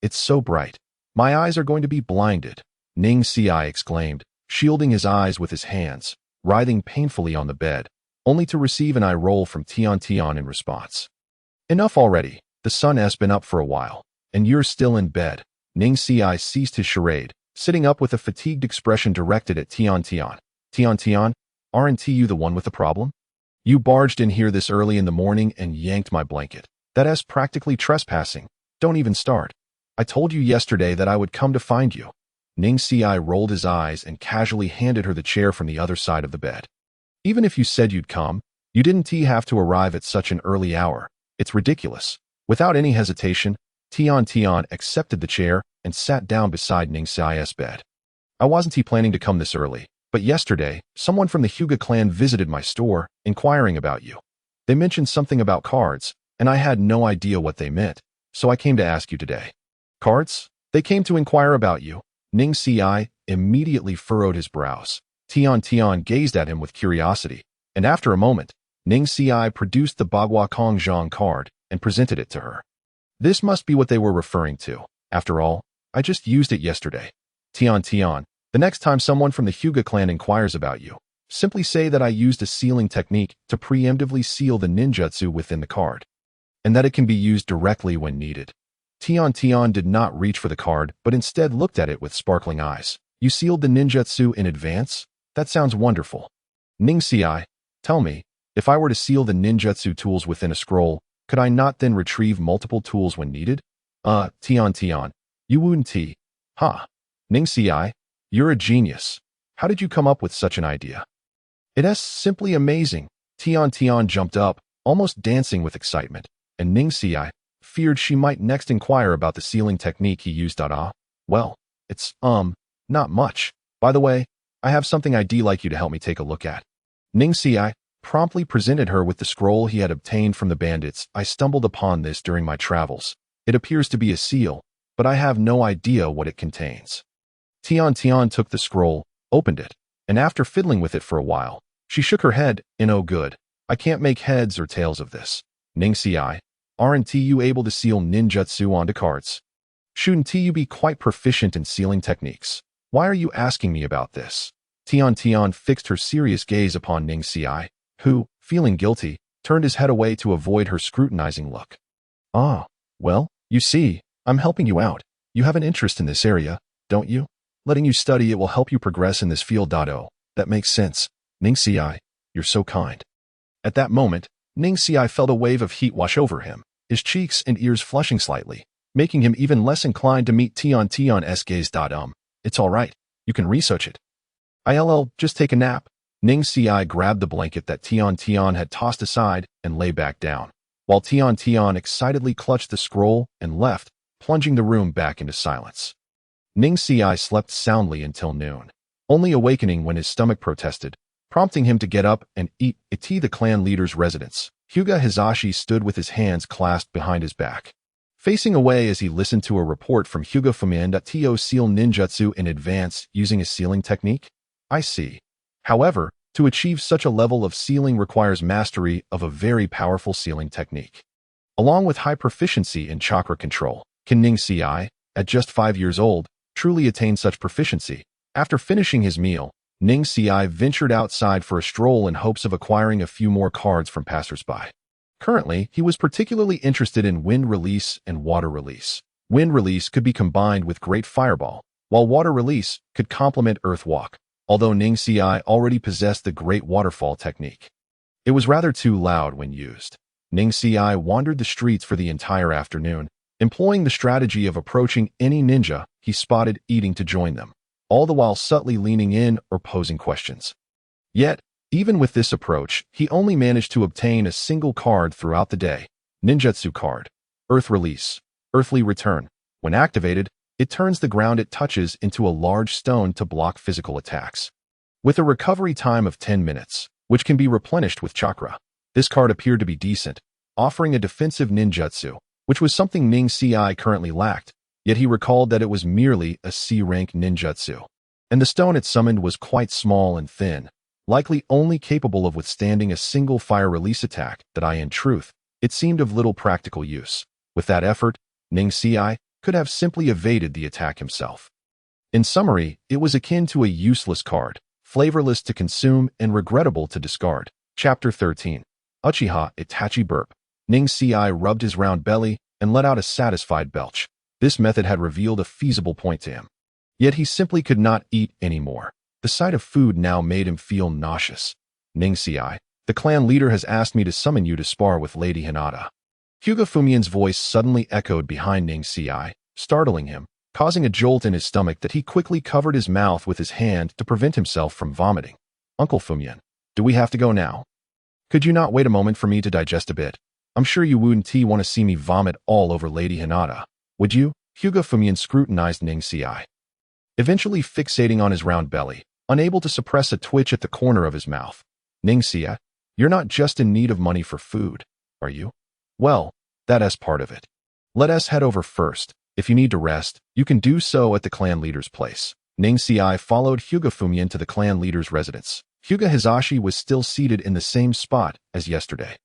It's so bright. My eyes are going to be blinded, Ningxi exclaimed, shielding his eyes with his hands, writhing painfully on the bed, only to receive an eye roll from Tian in response. Enough already. The sun has been up for a while, and you're still in bed. Ningxi ceased his charade, sitting up with a fatigued expression directed at Tian. Tian, aren't you the one with the problem? You barged in here this early in the morning and yanked my blanket. That's practically trespassing. Don't even start. I told you yesterday that I would come to find you. Ningxi rolled his eyes and casually handed her the chair from the other side of the bed. Even if you said you'd come, you didn't have to arrive at such an early hour. It's ridiculous. Without any hesitation, Tian accepted the chair and sat down beside Ning Xi's bed. I wasn't planning to come this early, but yesterday, someone from the Hyuga clan visited my store, inquiring about you. They mentioned something about cards, and I had no idea what they meant, so I came to ask you today. Cards? They came to inquire about you. Ning Xi immediately furrowed his brows. Tian gazed at him with curiosity, and after a moment, Ning Xi produced the Bagua Kongzhang card and presented it to her. This must be what they were referring to. After all, I just used it yesterday. Tian, the next time someone from the Hyuga clan inquires about you, simply say that I used a sealing technique to preemptively seal the ninjutsu within the card, and that it can be used directly when needed. Tian did not reach for the card, but instead looked at it with sparkling eyes. You sealed the ninjutsu in advance? That sounds wonderful. Ning Xi, tell me, if I were to seal the ninjutsu tools within a scroll, could I not then retrieve multiple tools when needed? Tian, you wouldn't. Huh. Ning Xi, you're a genius. How did you come up with such an idea? It's simply amazing. Tian jumped up, almost dancing with excitement, and Ning Xi feared she might next inquire about the sealing technique he used. Well, it's, not much. By the way, I have something I'd like you to help me take a look at. Ning Xi promptly presented her with the scroll he had obtained from the bandits. I stumbled upon this during my travels. It appears to be a seal, but I have no idea what it contains. Tian took the scroll, opened it, and after fiddling with it for a while, she shook her head, "Oh good, I can't make heads or tails of this. Ning Xi, aren't you able to seal ninjutsu onto cards? Shouldn't you be quite proficient in sealing techniques? Why are you asking me about this?" Tian fixed her serious gaze upon Ning Xi, who, feeling guilty, turned his head away to avoid her scrutinizing look. Well, you see, I'm helping you out. You have an interest in this area, don't you? Letting you study it will help you progress in this field. That makes sense. Ning Xi, you're so kind. At that moment, Ning Xi felt a wave of heat wash over him, his cheeks and ears flushing slightly, making him even less inclined to meet Tian's gaze. It's all right. You can research it. I'll just take a nap. Ning Xi grabbed the blanket that Tian had tossed aside and lay back down, while Tian excitedly clutched the scroll and left, plunging the room back into silence. Ning Xi slept soundly until noon, only awakening when his stomach protested, prompting him to get up and eat. At the clan leader's residence, Hyuga Hizashi stood with his hands clasped behind his back, facing away as he listened to a report from Hyuga Fumian that To seal ninjutsu in advance using a sealing technique. I see. However, to achieve such a level of sealing requires mastery of a very powerful sealing technique, along with high proficiency in chakra control. Can Ning Xi, at just 5 years old, truly attain such proficiency? After finishing his meal, Ning Xi ventured outside for a stroll in hopes of acquiring a few more cards from passersby. Currently, he was particularly interested in wind release and water release. Wind release could be combined with Great Fireball, while water release could complement Earth Walk, although Ning Xi already possessed the Great Waterfall technique. It was rather too loud when used. Ning Xi wandered the streets for the entire afternoon, employing the strategy of approaching any ninja he spotted eating to join them, all the while subtly leaning in or posing questions. Yet, even with this approach, he only managed to obtain a single card throughout the day. Ninjutsu card. Earth Release. Earthly Return. When activated, it turns the ground it touches into a large stone to block physical attacks, with a recovery time of 10 minutes, which can be replenished with chakra. This card appeared to be decent, offering a defensive ninjutsu, which was something Ning Xi currently lacked, yet he recalled that it was merely a C-rank ninjutsu, and the stone it summoned was quite small and thin, likely only capable of withstanding a single fire release attack. In truth, it seemed of little practical use. With that effort, Ning Xi could have simply evaded the attack himself. In summary, it was akin to a useless card, flavorless to consume and regrettable to discard. Chapter 13. Uchiha Itachi Burp. Ning Xi rubbed his round belly and let out a satisfied belch. This method had revealed a feasible point to him. Yet he simply could not eat anymore. The sight of food now made him feel nauseous. Ning Xi, the clan leader has asked me to summon you to spar with Lady Hinata. Hyuga Fumian's voice suddenly echoed behind Ning Xi, startling him, causing a jolt in his stomach that he quickly covered his mouth with his hand to prevent himself from vomiting. Uncle Fumian. Do we have to go now? Could you not wait a moment for me to digest a bit? I'm sure you wouldn't want to see me vomit all over Lady Hinata, would you? Hyuga Fumian scrutinized Ningxiai, eventually fixating on his round belly, unable to suppress a twitch at the corner of his mouth. Ningxia, you're not just in need of money for food, are you? Well, that's part of it. Let us head over first. If you need to rest, you can do so at the clan leader's place. Ningxiai followed Hyuga Fumian to the clan leader's residence. Hyuga Hizashi was still seated in the same spot as yesterday.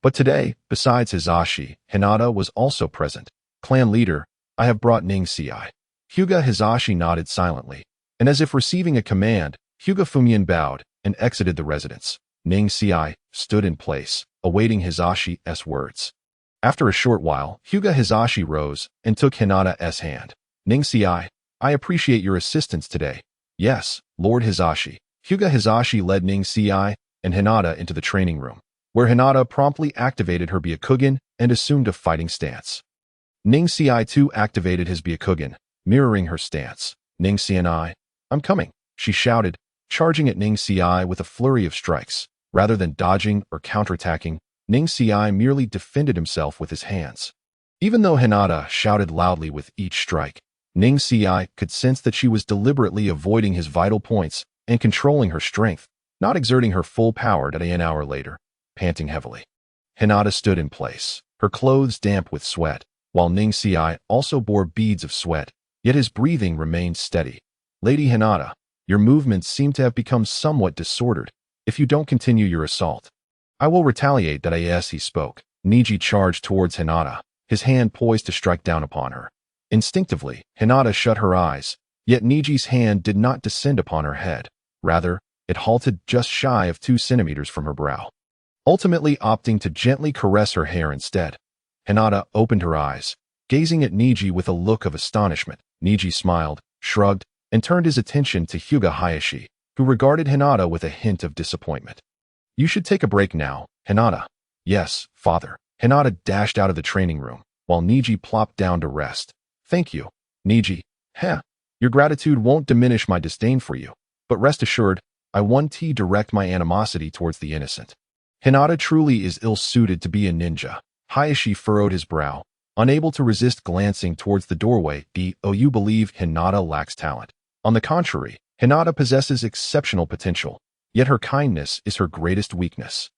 But today, besides Hizashi, Hinata was also present. Clan leader, I have brought Ningxiai. Hyuga Hizashi nodded silently, and as if receiving a command, Hyuga Fumian bowed and exited the residence. Ningxiai stood in place, awaiting Hizashi's words. After a short while, Hyuga Hizashi rose and took Hinata's hand. Ningxiai, I appreciate your assistance today. Yes, Lord Hizashi. Hyuga Hizashi led Ningxiai and Hinata into the training room, where Hinata promptly activated her Byakugan and assumed a fighting stance. Ningxiai too activated his Byakugan, mirroring her stance. Ningxiai, I'm coming, she shouted, charging at Ningxiai with a flurry of strikes. Rather than dodging or counterattacking, Ningxiai merely defended himself with his hands. Even though Hinata shouted loudly with each strike, Ningxiai could sense that she was deliberately avoiding his vital points and controlling her strength, not exerting her full power. An hour later, panting heavily, Hinata stood in place, her clothes damp with sweat, while Ningxiai also bore beads of sweat, yet his breathing remained steady. Lady Hinata, your movements seem to have become somewhat disordered. If you don't continue your assault, I will retaliate. As he spoke, Neji charged towards Hinata, his hand poised to strike down upon her. Instinctively, Hinata shut her eyes, yet Neji's hand did not descend upon her head. Rather, it halted just shy of 2 centimeters from her brow, ultimately opting to gently caress her hair instead. Hinata opened her eyes, gazing at Neji with a look of astonishment. Neji smiled, shrugged, and turned his attention to Hyuga Hayashi, who regarded Hinata with a hint of disappointment. You should take a break now, Hinata. Yes, father. Hinata dashed out of the training room, while Neji plopped down to rest. Thank you, Neji. Your gratitude won't diminish my disdain for you, but rest assured, I won't direct my animosity towards the innocent. Hinata truly is ill-suited to be a ninja. Hayashi furrowed his brow, unable to resist glancing towards the doorway. You believe Hinata lacks talent. On the contrary, Hinata possesses exceptional potential, yet her kindness is her greatest weakness.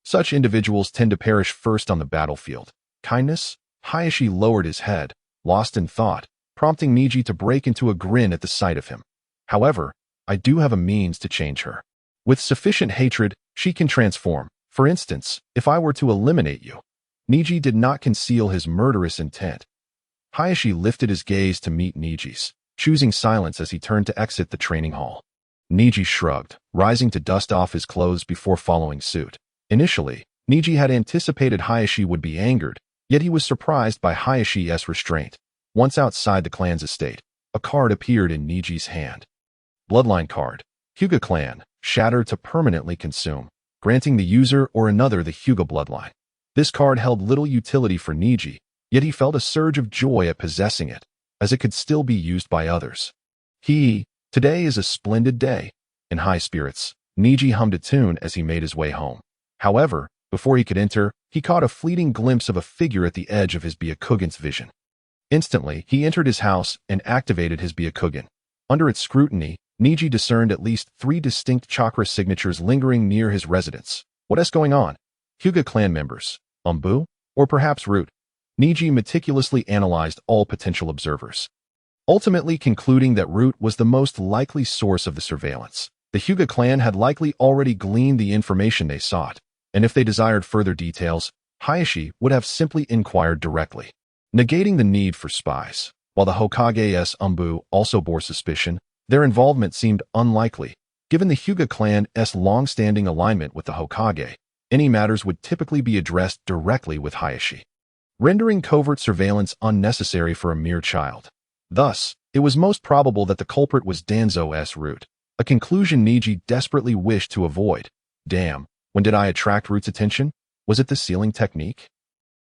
Such individuals tend to perish first on the battlefield. Kindness? Hayashi lowered his head, lost in thought, prompting Neji to break into a grin at the sight of him. However, I do have a means to change her. With sufficient hatred, she can transform. For instance, if I were to eliminate you. Neji did not conceal his murderous intent. Hayashi lifted his gaze to meet Neji's, choosing silence as he turned to exit the training hall. Neji shrugged, rising to dust off his clothes before following suit. Initially, Neji had anticipated Hayashi would be angered, yet he was surprised by Hayashi's restraint. Once outside the clan's estate, a card appeared in Neji's hand. Bloodline card. Hyuga clan, shattered to permanently consume, granting the user or another the Hyuga bloodline. This card held little utility for Neji, yet he felt a surge of joy at possessing it, as it could still be used by others. Today is a splendid day. In high spirits, Neji hummed a tune as he made his way home. However, before he could enter, he caught a fleeting glimpse of a figure at the edge of his Byakugan's vision. Instantly, he entered his house and activated his Byakugan. Under its scrutiny, Neji discerned at least 3 distinct chakra signatures lingering near his residence. What is going on? Hyuga clan members, Umbu, or perhaps Root? Neji meticulously analyzed all potential observers, ultimately concluding that Root was the most likely source of the surveillance. The Hyuga clan had likely already gleaned the information they sought, and if they desired further details, Hayashi would have simply inquired directly, negating the need for spies. While the Hokage's Umbu also bore suspicion, their involvement seemed unlikely. Given the Hyuga clan's long-standing alignment with the Hokage, any matters would typically be addressed directly with Hayashi, rendering covert surveillance unnecessary for a mere child. Thus, it was most probable that the culprit was Danzo's Root, a conclusion Neji desperately wished to avoid. Damn, when did I attract Root's attention? Was it the sealing technique?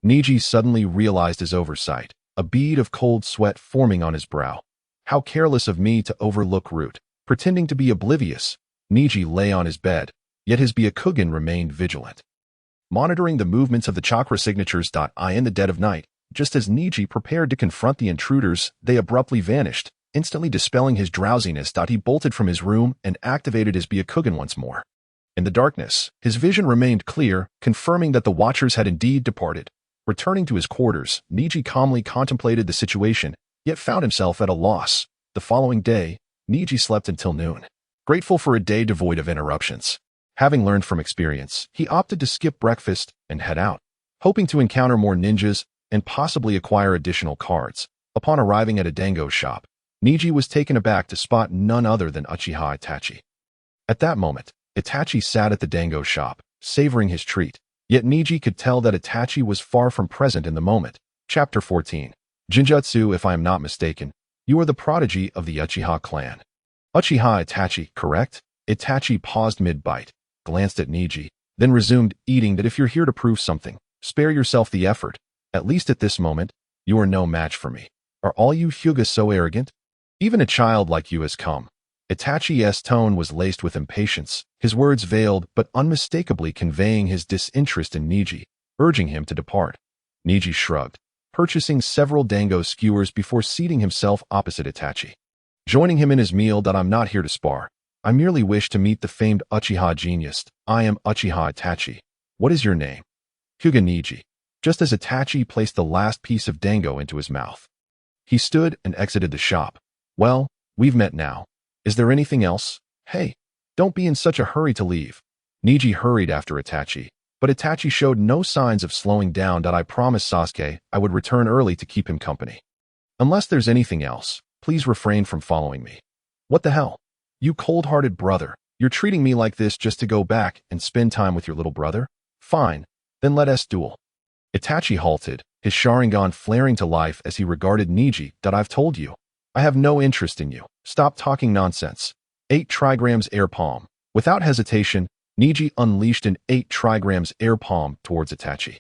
Neji suddenly realized his oversight, a bead of cold sweat forming on his brow. How careless of me to overlook Root. Pretending to be oblivious, Neji lay on his bed, yet his Byakugan remained vigilant, monitoring the movements of the chakra signatures. In the dead of night, just as Neji prepared to confront the intruders, they abruptly vanished, instantly dispelling his drowsiness. He bolted from his room and activated his Byakugan once more. In the darkness, his vision remained clear, confirming that the Watchers had indeed departed. Returning to his quarters, Neji calmly contemplated the situation, yet found himself at a loss. The following day, Neji slept until noon, grateful for a day devoid of interruptions. Having learned from experience, he opted to skip breakfast and head out, hoping to encounter more ninjas and possibly acquire additional cards. Upon arriving at a dango shop, Neji was taken aback to spot none other than Uchiha Itachi. At that moment, Itachi sat at the dango shop, savoring his treat, yet Neji could tell that Itachi was far from present in the moment. Chapter 14. Jinjutsu. If I am not mistaken, you are the prodigy of the Uchiha clan. Uchiha Itachi, correct? Itachi paused mid-bite, glanced at Neji, then resumed eating. That if you're here to prove something, spare yourself the effort. At least at this moment, you are no match for me. Are all you Hyuga so arrogant? Even a child like you has come. Itachi's tone was laced with impatience, his words veiled but unmistakably conveying his disinterest in Neji, urging him to depart. Neji shrugged, purchasing several dango skewers before seating himself opposite Itachi. Joining him in his meal. I'm not here to spar. I merely wish to meet the famed Uchiha genius. I am Uchiha Itachi. What is your name? Hyuga Neji. Just as Itachi placed the last piece of dango into his mouth, he stood and exited the shop. Well, we've met now. Is there anything else? Hey, don't be in such a hurry to leave. Neji hurried after Itachi, but Itachi showed no signs of slowing down. I promised Sasuke I would return early to keep him company. Unless there's anything else, please refrain from following me. What the hell? You cold-hearted brother, you're treating me like this just to go back and spend time with your little brother? Fine, then let us duel. Itachi halted, his Sharingan flaring to life as he regarded Neji. I've told you. I have no interest in you. Stop talking nonsense. 8 trigrams air palm. Without hesitation, Neji unleashed an 8 trigrams air palm towards Itachi.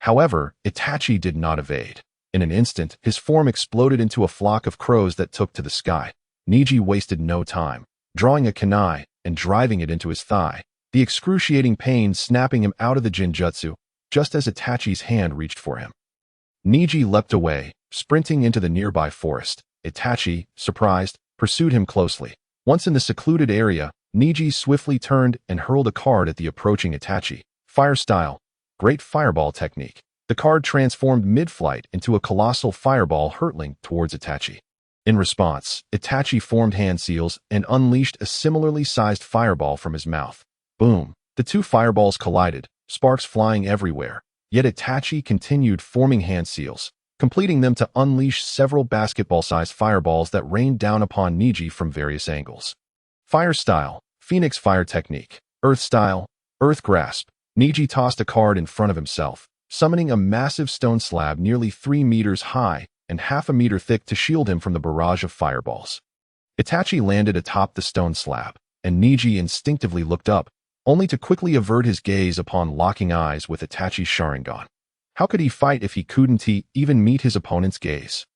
However, Itachi did not evade. In an instant, his form exploded into a flock of crows that took to the sky. Neji wasted no time, drawing a kunai and driving it into his thigh, the excruciating pain snapping him out of the Jinjutsu just as Itachi's hand reached for him. Neji leapt away, sprinting into the nearby forest. Itachi, surprised, pursued him closely. Once in the secluded area, Neji swiftly turned and hurled a card at the approaching Itachi. Fire style. Great fireball technique. The card transformed mid-flight into a colossal fireball hurtling towards Itachi. In response, Itachi formed hand seals and unleashed a similarly sized fireball from his mouth. Boom! The two fireballs collided, sparks flying everywhere. Yet Itachi continued forming hand seals, completing them to unleash several basketball-sized fireballs that rained down upon Neji from various angles. Fire style. Phoenix fire technique. Earth style. Earth grasp. Neji tossed a card in front of himself, summoning a massive stone slab nearly 3 meters high and half a meter thick to shield him from the barrage of fireballs. Itachi landed atop the stone slab, and Neji instinctively looked up, only to quickly avert his gaze upon locking eyes with Itachi's Sharingan. How could he fight if he couldn't even meet his opponent's gaze?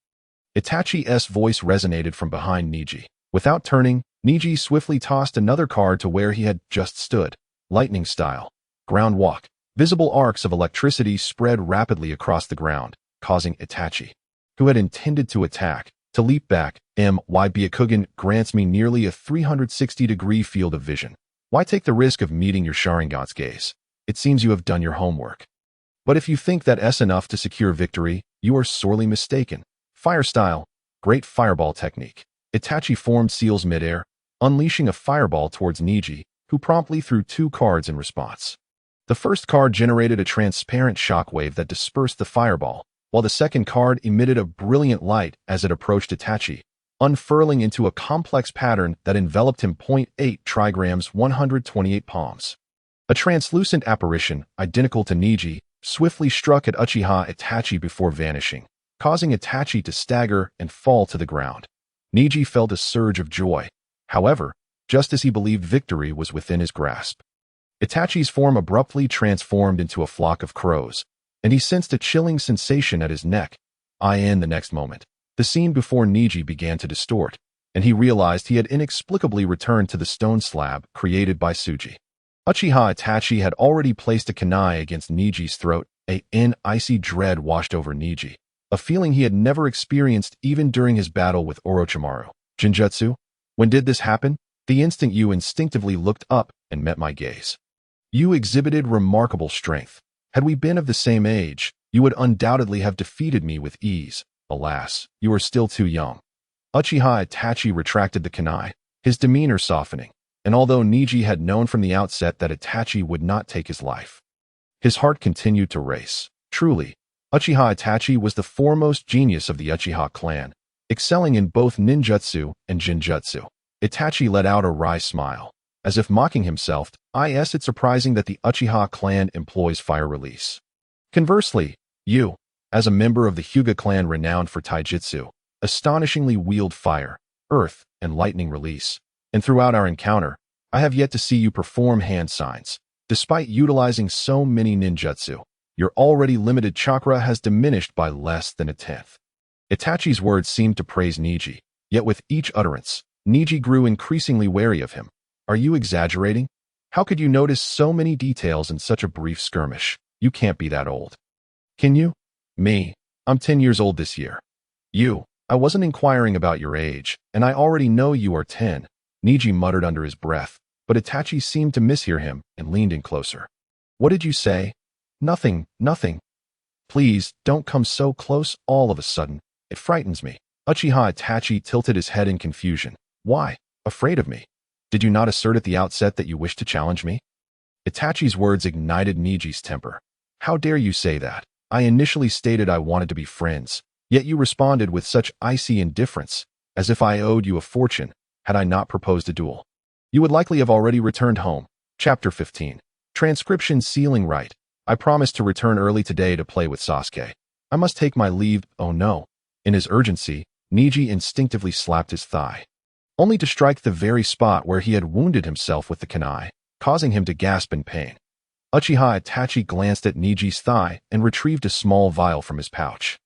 Itachi's voice resonated from behind Neji. Without turning, Neji swiftly tossed another card to where he had just stood. Lightning style. Ground walk. Visible arcs of electricity spread rapidly across the ground, causing Itachi, who had intended to attack, to leap back. My Byakugan grants me nearly a 360-degree field of vision. Why take the risk of meeting your Sharingan's gaze? It seems you have done your homework. But if you think that's enough to secure victory, you are sorely mistaken. Fire style. Great fireball technique. Itachi formed seals midair, unleashing a fireball towards Neji, who promptly threw 2 cards in response. The first card generated a transparent shockwave that dispersed the fireball, while the second card emitted a brilliant light as it approached Itachi, unfurling into a complex pattern that enveloped him. 0.8 trigrams 128 palms. A translucent apparition, identical to Neji, swiftly struck at Uchiha Itachi before vanishing, causing Itachi to stagger and fall to the ground. Neji felt a surge of joy. However, just as he believed victory was within his grasp, Itachi's form abruptly transformed into a flock of crows, and he sensed a chilling sensation at his neck. The next moment, the scene before Neji began to distort, and he realized he had inexplicably returned to the stone slab created by Suji. Uchiha Itachi had already placed a kunai against Neji's throat. An icy dread washed over Neji, a feeling he had never experienced even during his battle with Orochimaru. Jinjutsu? When did this happen? The instant you instinctively looked up and met my gaze. You exhibited remarkable strength. Had we been of the same age, you would undoubtedly have defeated me with ease. Alas, you are still too young. Uchiha Itachi retracted the kunai, his demeanor softening, and although Neji had known from the outset that Itachi would not take his life, his heart continued to race. Truly, Uchiha Itachi was the foremost genius of the Uchiha clan, excelling in both ninjutsu and jinjutsu. Itachi let out a wry smile, as if mocking himself. It's surprising that the Uchiha clan employs fire release. Conversely, you, as a member of the Hyuga clan renowned for taijutsu, astonishingly wield fire, earth, and lightning release. And throughout our encounter, I have yet to see you perform hand signs. Despite utilizing so many ninjutsu, your already limited chakra has diminished by less than a tenth. Itachi's words seemed to praise Neji, yet with each utterance, Neji grew increasingly wary of him. Are you exaggerating? How could you notice so many details in such a brief skirmish? You can't be that old. Can you? Me? I'm 10 years old this year. You? I wasn't inquiring about your age, and I already know you are 10, Neji muttered under his breath, but Itachi seemed to mishear him and leaned in closer. What did you say? Nothing, nothing. Please, don't come so close all of a sudden. It frightens me. Uchiha Itachi tilted his head in confusion. Why? Afraid of me? Did you not assert at the outset that you wished to challenge me? Itachi's words ignited Neji's temper. How dare you say that? I initially stated I wanted to be friends, yet you responded with such icy indifference, as if I owed you a fortune, had I not proposed a duel. You would likely have already returned home. Chapter 15. Transcription Sealing Rite. I promised to return early today to play with Sasuke. I must take my leave. Oh no. In his urgency, Neji instinctively slapped his thigh, only to strike the very spot where he had wounded himself with the kunai, causing him to gasp in pain. Uchiha Itachi glanced at Neji's thigh and retrieved a small vial from his pouch,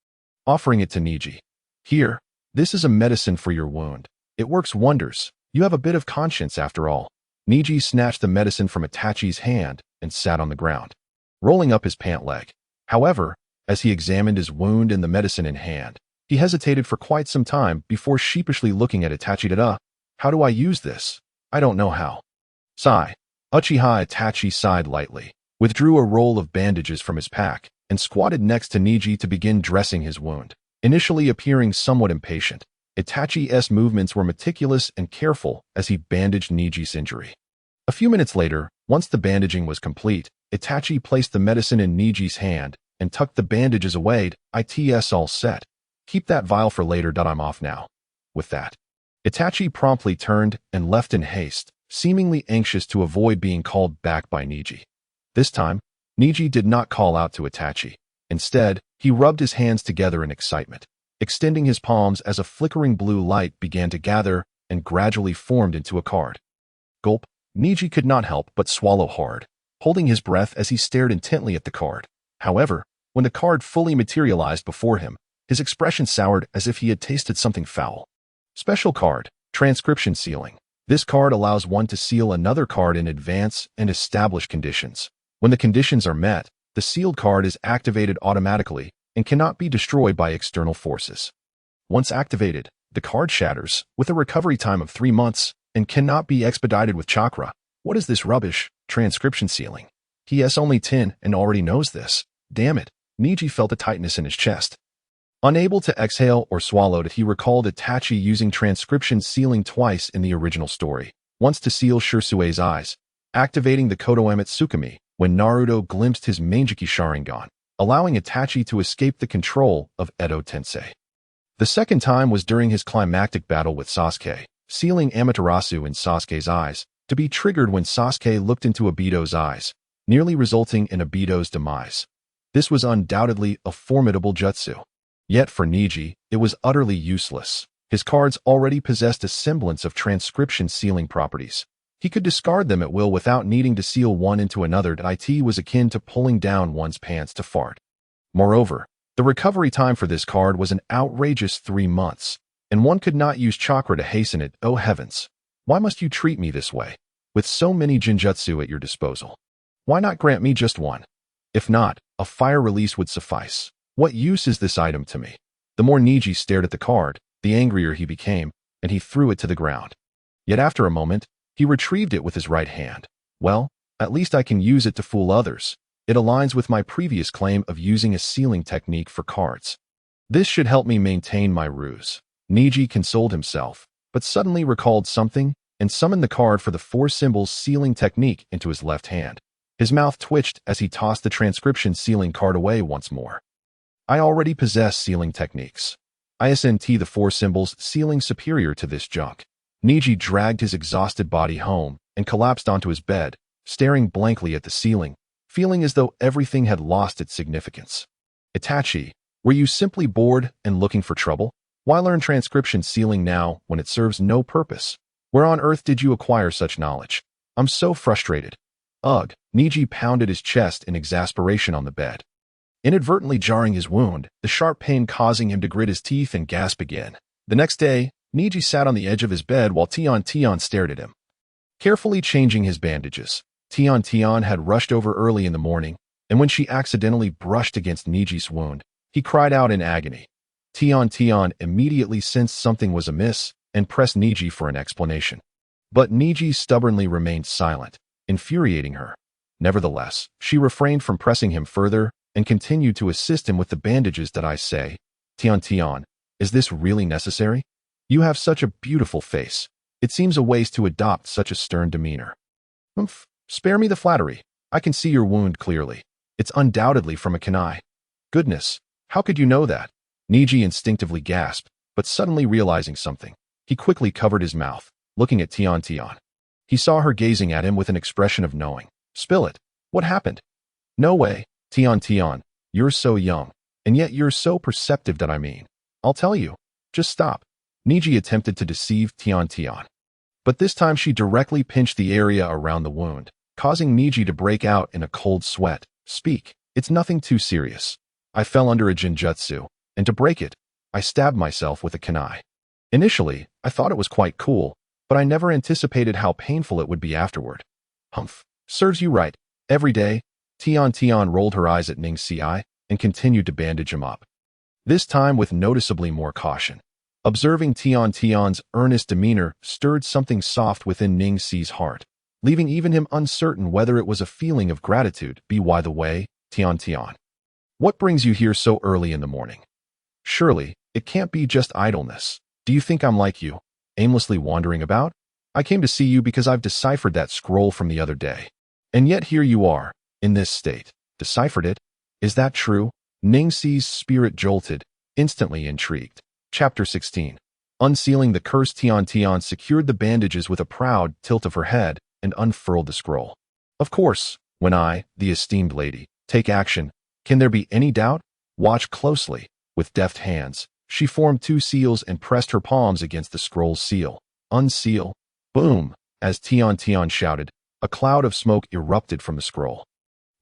offering it to Neji. Here, this is a medicine for your wound. It works wonders. You have a bit of conscience after all. Neji snatched the medicine from Itachi's hand and sat on the ground, rolling up his pant leg. However, as he examined his wound and the medicine in hand, he hesitated for quite some time before sheepishly looking at Itachi. How do I use this? I don't know how. Sigh. Uchiha Itachi sighed lightly, withdrew a roll of bandages from his pack, and squatted next to Neji to begin dressing his wound. Initially appearing somewhat impatient, Itachi's movements were meticulous and careful as he bandaged Neji's injury. A few minutes later, once the bandaging was complete, Itachi placed the medicine in Neji's hand and tucked the bandages away. It's all set. Keep that vial for later. I'm off now. With that, Itachi promptly turned and left in haste, seemingly anxious to avoid being called back by Neji. This time, Neji did not call out to Itachi. Instead, he rubbed his hands together in excitement, extending his palms as a flickering blue light began to gather and gradually formed into a card. Gulp. Neji could not help but swallow hard, holding his breath as he stared intently at the card. However, when the card fully materialized before him, his expression soured as if he had tasted something foul. Special card, Transcription Sealing. This card allows one to seal another card in advance and establish conditions. When the conditions are met, the sealed card is activated automatically and cannot be destroyed by external forces. Once activated, the card shatters, with a recovery time of 3 months, and cannot be expedited with chakra. What is this rubbish? Transcription Sealing. He is only 10 and already knows this. Damn it. Neji felt a tightness in his chest. Unable to exhale or swallow it, he recalled Itachi using transcription sealing twice in the original story. Once to seal Shirsue's eyes, activating the Kodoeme Tsukumi when Naruto glimpsed his Manjiki Sharingan, allowing Itachi to escape the control of Edo Tensei. The second time was during his climactic battle with Sasuke, sealing Amaterasu in Sasuke's eyes, to be triggered when Sasuke looked into Obito's eyes, nearly resulting in Obito's demise. This was undoubtedly a formidable jutsu. Yet for Neji, it was utterly useless. His cards already possessed a semblance of transcription sealing properties. He could discard them at will without needing to seal one into another. It was akin to pulling down one's pants to fart. Moreover, the recovery time for this card was an outrageous 3 months, and one could not use chakra to hasten it. Oh heavens! Why must you treat me this way? With so many Jinjutsu at your disposal, why not grant me just one? If not, a fire release would suffice. What use is this item to me? The more Neji stared at the card, the angrier he became, and he threw it to the ground. Yet after a moment, he retrieved it with his right hand. Well, at least I can use it to fool others. It aligns with my previous claim of using a sealing technique for cards. This should help me maintain my ruse. Neji consoled himself, but suddenly recalled something and summoned the card for the four symbols sealing technique into his left hand. His mouth twitched as he tossed the transcription sealing card away once more. I already possess sealing techniques. Isn't the four symbols sealing superior to this junk? Neji dragged his exhausted body home and collapsed onto his bed, staring blankly at the ceiling, feeling as though everything had lost its significance. Itachi, were you simply bored and looking for trouble? Why learn transcription sealing now when it serves no purpose? Where on earth did you acquire such knowledge? I'm so frustrated. Ugh, Neji pounded his chest in exasperation on the bed, inadvertently jarring his wound, the sharp pain causing him to grit his teeth and gasp again. The next day, Neji sat on the edge of his bed while Tian stared at him, carefully changing his bandages. Tian had rushed over early in the morning, and when she accidentally brushed against Neji's wound, he cried out in agony. Tian immediately sensed something was amiss and pressed Neji for an explanation. But Neji stubbornly remained silent, infuriating her. Nevertheless, she refrained from pressing him further and continued to assist him with the bandages. That I say, Tian, is this really necessary? You have such a beautiful face. It seems a waste to adopt such a stern demeanor. Spare me the flattery. I can see your wound clearly. It's undoubtedly from a kunai. Goodness, how could you know that? Neji instinctively gasped, but suddenly realizing something, he quickly covered his mouth, looking at Tian. He saw her gazing at him with an expression of knowing. Spill it. What happened? No way, Tian, you're so young, and yet you're so perceptive. That I mean, I'll tell you. Just stop. Neji attempted to deceive Tian. But this time she directly pinched the area around the wound, causing Neji to break out in a cold sweat. Speak. It's nothing too serious. I fell under a Jinjutsu, and to break it, I stabbed myself with a kunai. Initially, I thought it was quite cool, but I never anticipated how painful it would be afterward. Humph. Serves you right. Every day, Tian rolled her eyes at Ningxi and continued to bandage him up, this time with noticeably more caution. Observing Tian's earnest demeanor stirred something soft within Ningxi's heart, leaving even him uncertain whether it was a feeling of gratitude. By the way, Tian, what brings you here so early in the morning? Surely, it can't be just idleness. Do you think I'm like you, aimlessly wandering about? I came to see you because I've deciphered that scroll from the other day. And yet here you are, in this state. Deciphered it? Is that true? Ningxi's spirit jolted, instantly intrigued. Chapter 16. Unsealing the curse. Tian secured the bandages with a proud tilt of her head and unfurled the scroll. Of course, when I, the esteemed lady, take action, can there be any doubt? Watch closely. With deft hands, she formed two seals and pressed her palms against the scroll's seal. Unseal. Boom! As Tian shouted, a cloud of smoke erupted from the scroll,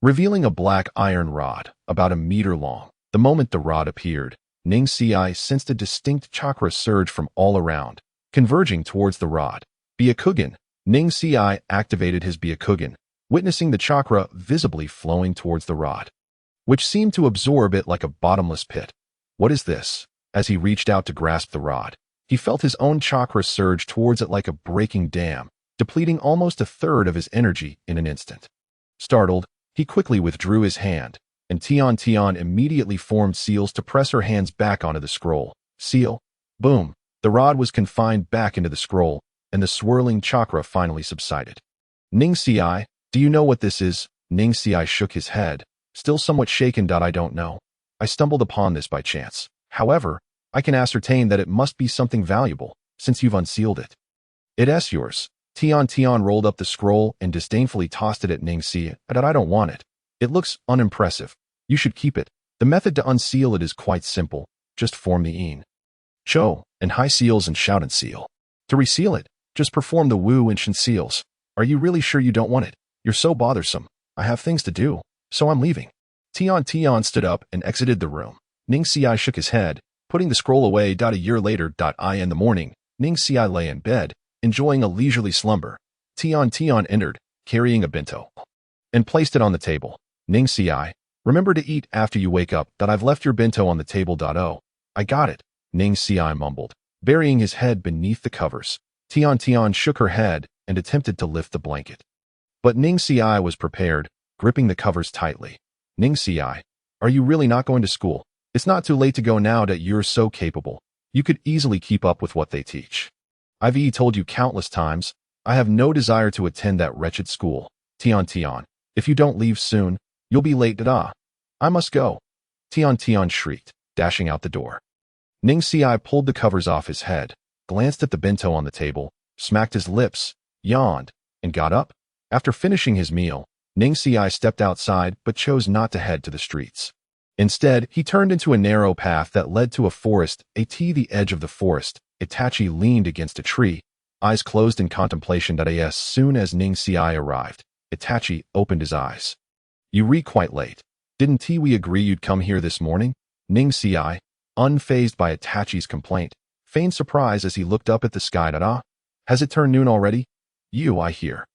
revealing a black iron rod, about a meter long. The moment the rod appeared, Ningxi sensed a distinct chakra surge from all around, converging towards the rod. Byakugan. Ningxi activated his Byakugan, witnessing the chakra visibly flowing towards the rod, which seemed to absorb it like a bottomless pit. What is this? As he reached out to grasp the rod, he felt his own chakra surge towards it like a breaking dam, depleting almost a third of his energy in an instant. Startled, he quickly withdrew his hand, and Tian immediately formed seals to press her hands back onto the scroll. Seal. Boom. The rod was confined back into the scroll, and the swirling chakra finally subsided. Ningxi, do you know what this is? Ningxi shook his head, still somewhat shaken. I don't know. I stumbled upon this by chance. However, I can ascertain that it must be something valuable, since you've unsealed it. It's yours. Tian rolled up the scroll and disdainfully tossed it at Ningxi. I don't want it. It looks unimpressive. You should keep it. The method to unseal it is quite simple. Just form the in, cho, and high seals and shout and seal. To reseal it, just perform the wu and shin seals. Are you really sure you don't want it? You're so bothersome. I have things to do, so I'm leaving. Tian stood up and exited the room. Ningxi shook his head, putting the scroll away. A year later. In the morning, Ningxi lay in bed, enjoying a leisurely slumber. Tian entered, carrying a bento, and placed it on the table. Ning Xiai, remember to eat after you wake up. That I've left your bento on the table. Oh, I got it, Ning Xiai mumbled, burying his head beneath the covers. Tian shook her head and attempted to lift the blanket. But Ning Xiai was prepared, gripping the covers tightly. Ning Xiai, are you really not going to school? It's not too late to go now that you're so capable. You could easily keep up with what they teach. I've told you countless times, I have no desire to attend that wretched school. Tian, if you don't leave soon, you'll be late. I must go. Tian shrieked, dashing out the door. Ning Xiai pulled the covers off his head, glanced at the bento on the table, smacked his lips, yawned, and got up. After finishing his meal, Ning Xiai stepped outside but chose not to head to the streets. Instead, he turned into a narrow path that led to a forest. At the edge of the forest, Itachi leaned against a tree, eyes closed in contemplation. As soon as Ning Xiai arrived, Itachi opened his eyes. You're quite late. Didn't we agree you'd come here this morning? Ning Xiai, unfazed by Itachi's complaint, feigned surprise as he looked up at the sky. Has it turned noon already? You, I hear,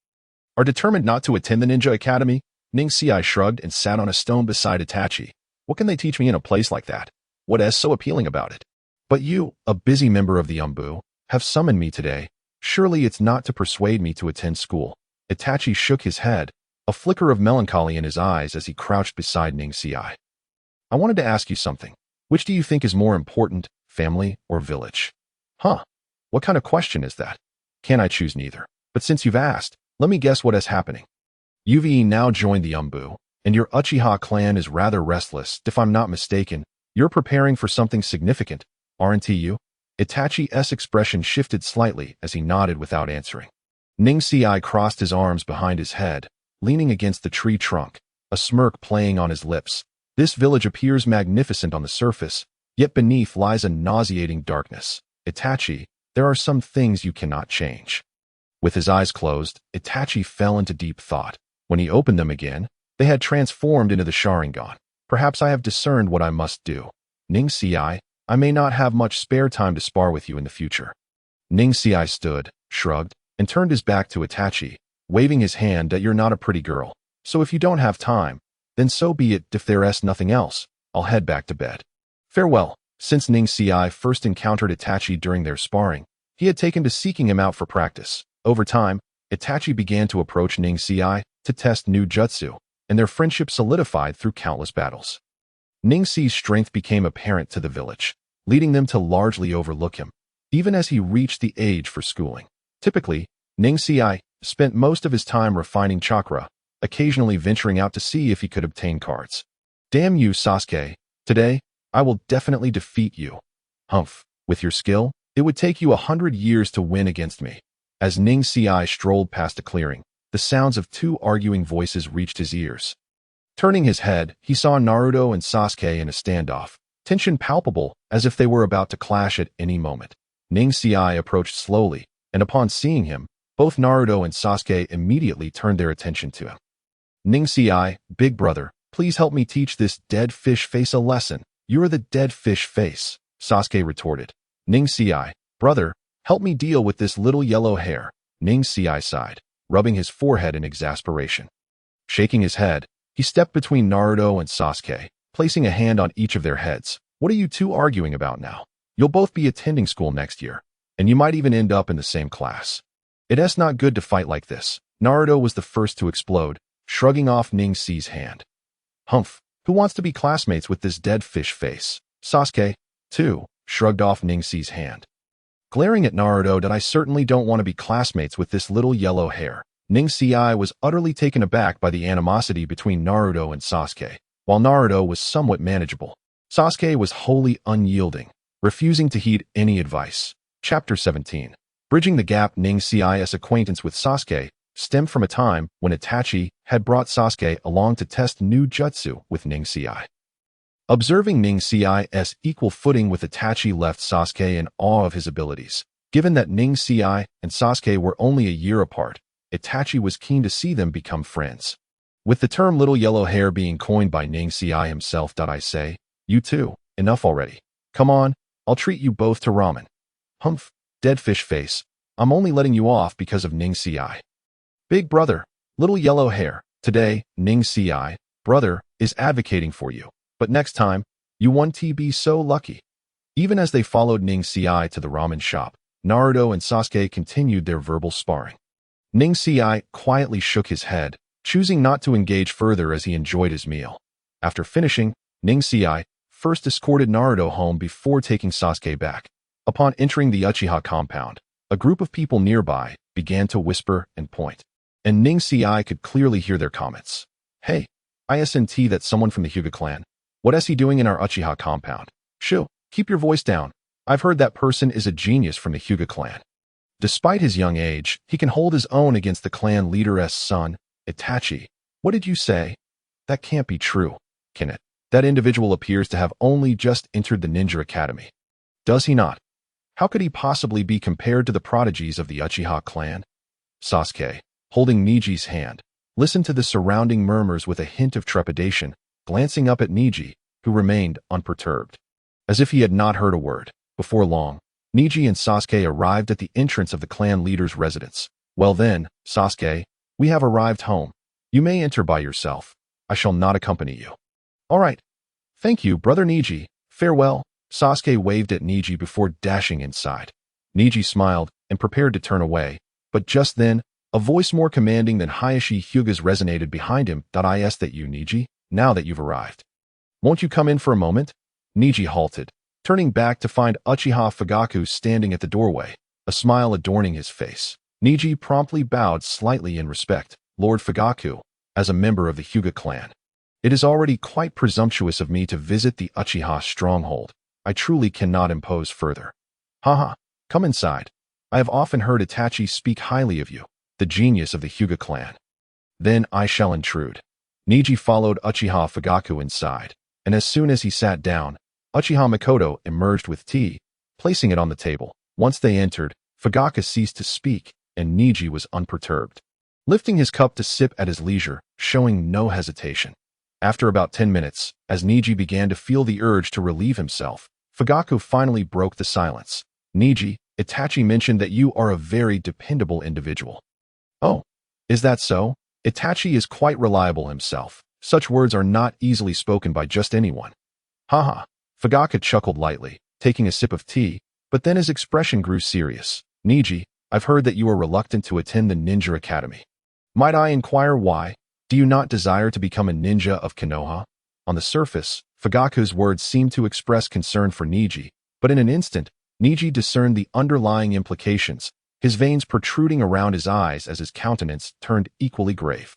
are determined not to attend the ninja academy? Ning Xiai shrugged and sat on a stone beside Itachi. What can they teach me in a place like that? What is so appealing about it? But you, a busy member of the Umbu, have summoned me today. Surely it's not to persuade me to attend school. Itachi shook his head, a flicker of melancholy in his eyes as he crouched beside Ning Xiai. I wanted to ask you something. Which do you think is more important, family or village? Huh? What kind of question is that? Can I choose neither? But since you've asked, let me guess what is happening. You've now joined the Umbu, and your Uchiha clan is rather restless. If I'm not mistaken, you're preparing for something significant, aren't you? Itachi's expression shifted slightly as he nodded without answering. Ning Xiai crossed his arms behind his head, leaning against the tree trunk, a smirk playing on his lips. This village appears magnificent on the surface, yet beneath lies a nauseating darkness. Itachi, there are some things you cannot change. With his eyes closed, Itachi fell into deep thought. When he opened them again, they had transformed into the Sharingan. Perhaps I have discerned what I must do. Ning Xiai, I may not have much spare time to spar with you in the future. Ning Xiai stood, shrugged, and turned his back to Itachi, waving his hand that you're not a pretty girl. So if you don't have time, then so be it. If there's nothing else, I'll head back to bed. Farewell. Since Ning Xiai first encountered Itachi during their sparring, he had taken to seeking him out for practice. Over time, Itachi began to approach Ning Xiai to test new jutsu, and their friendship solidified through countless battles. Ning Xi's strength became apparent to the village, leading them to largely overlook him, even as he reached the age for schooling. Typically, Ning Xiai spent most of his time refining chakra, occasionally venturing out to see if he could obtain cards. Damn you, Sasuke. Today, I will definitely defeat you. Humph, with your skill, it would take you 100 years to win against me. As Ning Xiai strolled past a clearing, the sounds of two arguing voices reached his ears. Turning his head, he saw Naruto and Sasuke in a standoff, tension palpable as if they were about to clash at any moment. Ning Xiai approached slowly, and upon seeing him, both Naruto and Sasuke immediately turned their attention to him. Ning Xiai, big brother, please help me teach this dead fish face a lesson. You're the dead fish face, Sasuke retorted. Ning Xiai, brother, help me deal with this little yellow hair. Ning Xiai sighed, rubbing his forehead in exasperation. Shaking his head, he stepped between Naruto and Sasuke, placing a hand on each of their heads. What are you two arguing about now? You'll both be attending school next year, and you might even end up in the same class. It's not good to fight like this. Naruto was the first to explode, shrugging off Ning Xi's hand. Humph, who wants to be classmates with this dead fish face? Sasuke, too, shrugged off Ning Xi's hand. Glaring at Naruto, that I certainly don't want to be classmates with this little yellow hair. Ning Xiai was utterly taken aback by the animosity between Naruto and Sasuke, while Naruto was somewhat manageable. Sasuke was wholly unyielding, refusing to heed any advice. Chapter 17. Bridging the gap. Ning Xiai's acquaintance with Sasuke stemmed from a time when Itachi had brought Sasuke along to test new jutsu with Ning Xiai. Observing Ning Xiai's equal footing with Itachi left Sasuke in awe of his abilities. Given that Ning Xiai and Sasuke were only a year apart, Itachi was keen to see them become friends. With the term little yellow hair being coined by Ning Xiai himself, I say, you two, enough already. Come on, I'll treat you both to ramen. Humph, dead fish face, I'm only letting you off because of Ning Xiai. Big brother, little yellow hair, today, Ning Si, brother, is advocating for you. But next time, you won't be so lucky. Even as they followed Ning Si to the ramen shop, Naruto and Sasuke continued their verbal sparring. Ning Si quietly shook his head, choosing not to engage further as he enjoyed his meal. After finishing, Ning Si first escorted Naruto home before taking Sasuke back. Upon entering the Uchiha compound, a group of people nearby began to whisper and point, and Ning Si could clearly hear their comments. Hey, isn't that someone from the Hyuga clan? What is he doing in our Uchiha compound? Shoo, keep your voice down. I've heard that person is a genius from the Hyuga clan. Despite his young age, he can hold his own against the clan leader's son, Itachi. What did you say? That can't be true, can it? That individual appears to have only just entered the ninja academy. Does he not? How could he possibly be compared to the prodigies of the Uchiha clan? Sasuke, holding Neji's hand, listened to the surrounding murmurs with a hint of trepidation, glancing up at Neji, who remained unperturbed. As if he had not heard a word. Before long, Neji and Sasuke arrived at the entrance of the clan leader's residence. Well then, Sasuke, we have arrived home. You may enter by yourself. I shall not accompany you. All right. Thank you, brother Neji. Farewell. Sasuke waved at Neji before dashing inside. Neji smiled and prepared to turn away, but just then, a voice more commanding than Hayashi Hyuga's resonated behind him. Is that you, Neji? Now that you've arrived. Won't you come in for a moment? Neji halted, turning back to find Uchiha Fugaku standing at the doorway, a smile adorning his face. Neji promptly bowed slightly in respect. Lord Fugaku, as a member of the Hyuga clan. It is already quite presumptuous of me to visit the Uchiha stronghold. I truly cannot impose further. Haha, come inside. I have often heard Itachi speak highly of you, the genius of the Hyuga clan. Then I shall intrude. Neji followed Uchiha Fugaku inside, and as soon as he sat down, Uchiha Mikoto emerged with tea, placing it on the table. Once they entered, Fugaku ceased to speak, and Neji was unperturbed, lifting his cup to sip at his leisure, showing no hesitation. After about 10 minutes, as Neji began to feel the urge to relieve himself, Fugaku finally broke the silence. Neji, Itachi mentioned that you are a very dependable individual. Oh, is that so? Itachi is quite reliable himself. Such words are not easily spoken by just anyone. Haha. Fugaku chuckled lightly, taking a sip of tea, but then his expression grew serious. Neji, I've heard that you are reluctant to attend the ninja academy. Might I inquire why? Do you not desire to become a ninja of Konoha? On the surface, Fugaku's words seemed to express concern for Neji, but in an instant, Neji discerned the underlying implications, his veins protruding around his eyes as his countenance turned equally grave.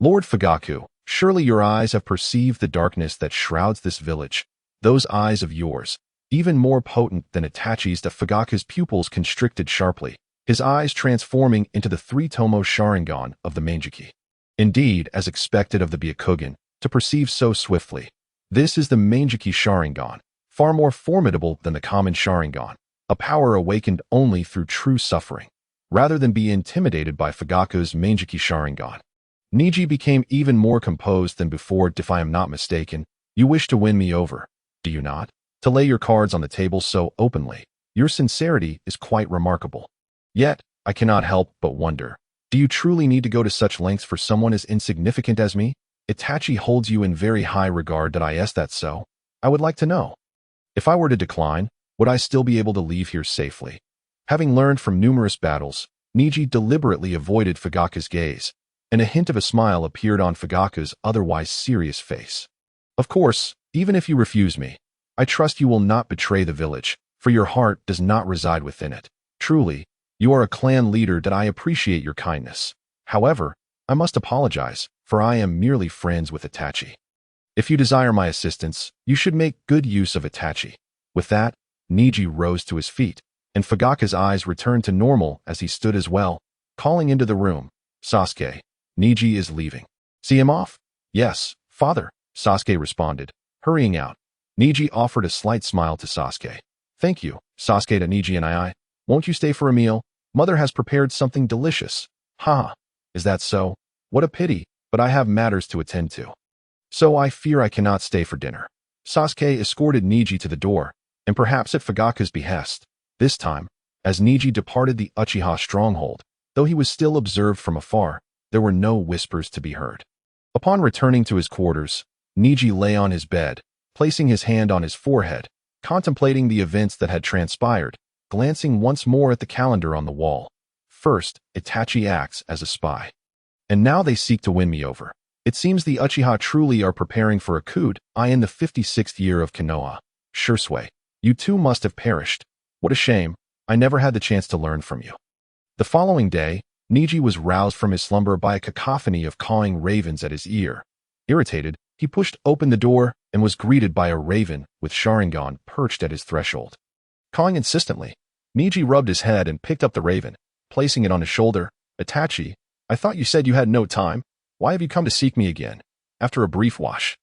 Lord Fugaku, surely your eyes have perceived the darkness that shrouds this village. Those eyes of yours, even more potent than Itachi's. The Fugaku's pupils constricted sharply, his eyes transforming into the three-tomo Sharingan of the Manjiki. Indeed, as expected of the Byakugan, to perceive so swiftly. This is the Manjiki Sharingan, far more formidable than the common Sharingan, a power awakened only through true suffering. Rather than be intimidated by Fugaku's Manjiki Sharingan, Neji became even more composed than before. If I am not mistaken, you wish to win me over, do you not? To lay your cards on the table so openly, your sincerity is quite remarkable. Yet, I cannot help but wonder, do you truly need to go to such lengths for someone as insignificant as me? Itachi holds you in very high regard. Is that so? I would like to know. If I were to decline, would I still be able to leave here safely? Having learned from numerous battles, Neji deliberately avoided Fugaku's gaze, and a hint of a smile appeared on Fugaku's otherwise serious face. Of course, even if you refuse me, I trust you will not betray the village, for your heart does not reside within it. Truly, you are a clan leader. I appreciate your kindness. However, I must apologize, for I am merely friends with Itachi. If you desire my assistance, you should make good use of Itachi. With that, Neji rose to his feet, and Fugaku's eyes returned to normal as he stood as well, calling into the room, Sasuke, Neji is leaving. See him off? Yes, father, Sasuke responded, hurrying out. Neji offered a slight smile to Sasuke. Thank you, Sasuke. To Neji and I. Won't you stay for a meal? Mother has prepared something delicious. Ha! Is that so? What a pity, but I have matters to attend to. So I fear I cannot stay for dinner. Sasuke escorted Neji to the door, and perhaps at Fugaku's behest. This time, as Neji departed the Uchiha stronghold, Though he was still observed from afar, there were no whispers to be heard. Upon returning to his quarters, Neji lay on his bed, placing his hand on his forehead, contemplating the events that had transpired, glancing once more at the calendar on the wall. First, Itachi acts as a spy. And now they seek to win me over. It seems the Uchiha truly are preparing for a coup. I in the 56th year of Konoha. Shursui, you too must have perished. What a shame. I never had the chance to learn from you. The following day, Neji was roused from his slumber by a cacophony of cawing ravens at his ear. Irritated, he pushed open the door and was greeted by a raven with Sharingan perched at his threshold. Cawing insistently, Neji rubbed his head and picked up the raven, placing it on his shoulder. Itachi, I thought you said you had no time. Why have you come to seek me again? After a brief wash.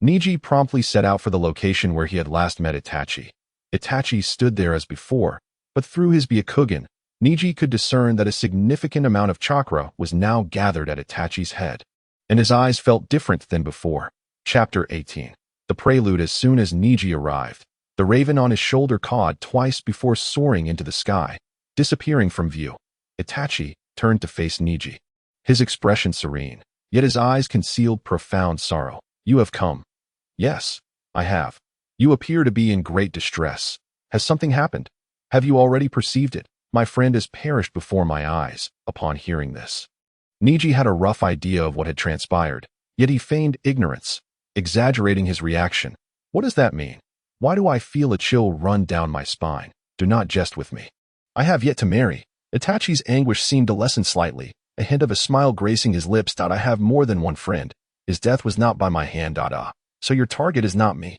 Neji promptly set out for the location where he had last met Itachi. Itachi stood there as before, but through his Byakugan, Neji could discern that a significant amount of chakra was now gathered at Itachi's head, and his eyes felt different than before. Chapter 18. The Prelude. As soon as Neji arrived, the raven on his shoulder cawed twice before soaring into the sky, disappearing from view. Itachi turned to face Neji, his expression serene, yet his eyes concealed profound sorrow. You have come. Yes, I have. You appear to be in great distress. Has something happened? Have you already perceived it? My friend has perished before my eyes. Upon hearing this, Neji had a rough idea of what had transpired, yet he feigned ignorance, exaggerating his reaction. What does that mean? Why do I feel a chill run down my spine? Do not jest with me. I have yet to marry. Itachi's anguish seemed to lessen slightly, a hint of a smile gracing his lips. I have more than one friend. His death was not by my hand. So your target is not me.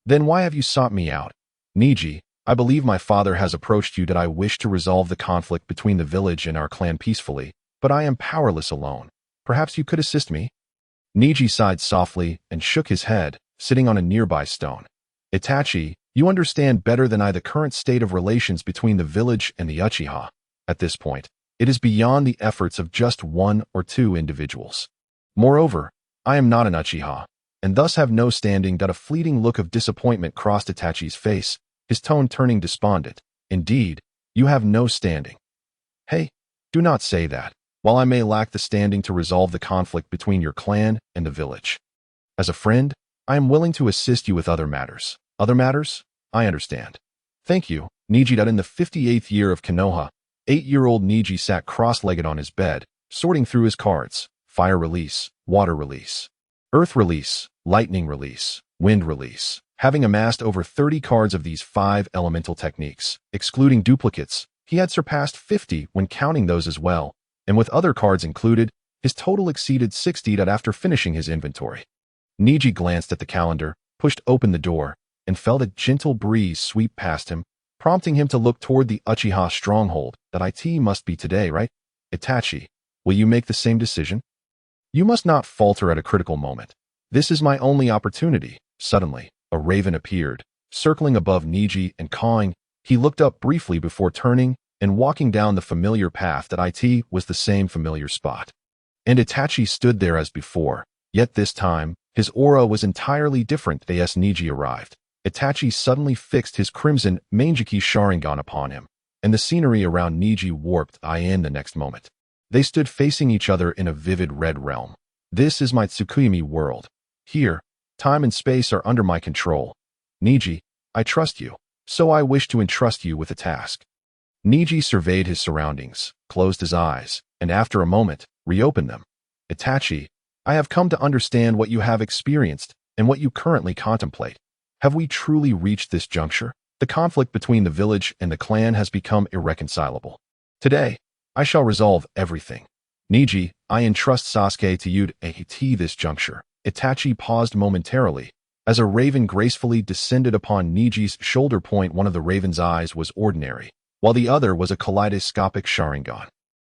Then why have you sought me out? Neji, I believe my father has approached you that I wish to resolve the conflict between the village and our clan peacefully, but I am powerless alone. Perhaps you could assist me? Neji sighed softly and shook his head, sitting on a nearby stone. Itachi, you understand better than I the current state of relations between the village and the Uchiha. At this point, it is beyond the efforts of just one or two individuals. Moreover, I am not an Uchiha, and thus have no standing. A fleeting look of disappointment crossed Itachi's face, his tone turning despondent. Indeed, you have no standing. Hey, do not say that. While I may lack the standing to resolve the conflict between your clan and the village, as a friend, I am willing to assist you with other matters. Other matters? I understand. Thank you, Neji. In the 58th year of Konoha, 8-year-old Neji sat cross-legged on his bed, sorting through his cards. Fire release, water release, earth release, lightning release, wind release. Having amassed over 30 cards of these 5 elemental techniques, excluding duplicates, he had surpassed 50 when counting those as well, and with other cards included, his total exceeded 60. After finishing his inventory, Neji glanced at the calendar, pushed open the door, and felt a gentle breeze sweep past him, prompting him to look toward the Uchiha stronghold. That it must be today, right? Itachi, will you make the same decision? You must not falter at a critical moment. This is my only opportunity. Suddenly, a raven appeared, circling above Neji and cawing. He looked up briefly before turning and walking down the familiar path. That it was the same familiar spot. And Itachi stood there as before, yet this time, his aura was entirely different. As Neji arrived, Itachi suddenly fixed his crimson Mangeki Sharingan upon him, and the scenery around Neji warped. In the next moment, they stood facing each other in a vivid red realm. This is my Tsukuyami world. Here, time and space are under my control. Neji, I trust you, so I wish to entrust you with a task. Neji surveyed his surroundings, closed his eyes, and after a moment, reopened them. Itachi, I have come to understand what you have experienced and what you currently contemplate. Have we truly reached this juncture? The conflict between the village and the clan has become irreconcilable. Today, I shall resolve everything. Neji, I entrust Sasuke to you at this juncture. Itachi paused momentarily, as a raven gracefully descended upon Neji's shoulder point. One of the raven's eyes was ordinary, while the other was a kaleidoscopic Sharingan.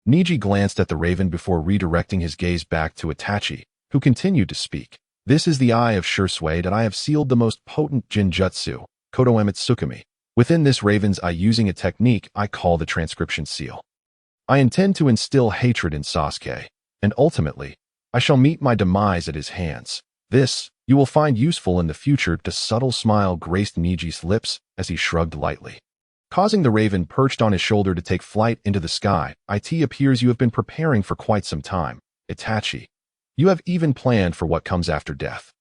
Neji glanced at the raven before redirecting his gaze back to Itachi, who continued to speak. This is the eye of Shursui. That I have sealed the most potent Jinjutsu, Kodoemitsu Tsukumi, within this raven's eye using a technique I call the transcription seal. I intend to instill hatred in Sasuke, and ultimately, I shall meet my demise at his hands. This, you will find useful in the future. The subtle smile graced Neji's lips as he shrugged lightly. causing the raven perched on his shoulder to take flight into the sky. It appears you have been preparing for quite some time. Itachi. You have even planned for what comes after death.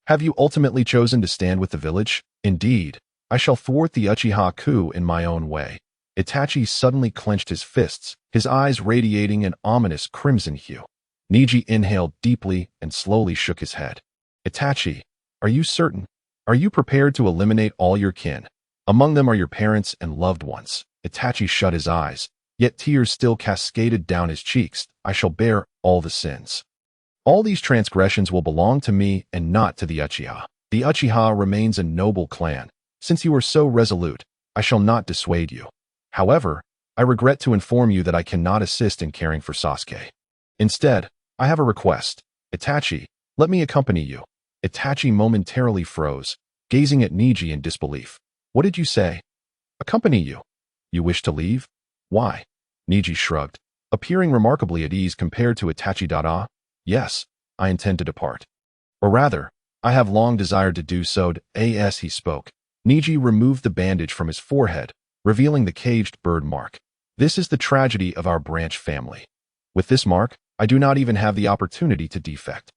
Have you ultimately chosen to stand with the village? Indeed, I shall thwart the Uchiha coup in my own way. Itachi suddenly clenched his fists, his eyes radiating an ominous crimson hue. Neji inhaled deeply and slowly shook his head. Itachi, are you certain? Are you prepared to eliminate all your kin? Among them are your parents and loved ones. Itachi shut his eyes, yet tears still cascaded down his cheeks. I shall bear all the sins. All these transgressions will belong to me and not to the Uchiha. The Uchiha remains a noble clan. Since you are so resolute, I shall not dissuade you. However, I regret to inform you that I cannot assist in caring for Sasuke. Instead, I have a request. Itachi, let me accompany you. Itachi momentarily froze, gazing at Neji in disbelief. What did you say? Accompany you? You wish to leave? Why? Neji shrugged, appearing remarkably at ease compared to Itachi. Yes, I intend to depart. Or rather, I have long desired to do so. As he spoke, Neji removed the bandage from his forehead, revealing the caged bird mark. This is the tragedy of our branch family. With this mark, I do not even have the opportunity to defect.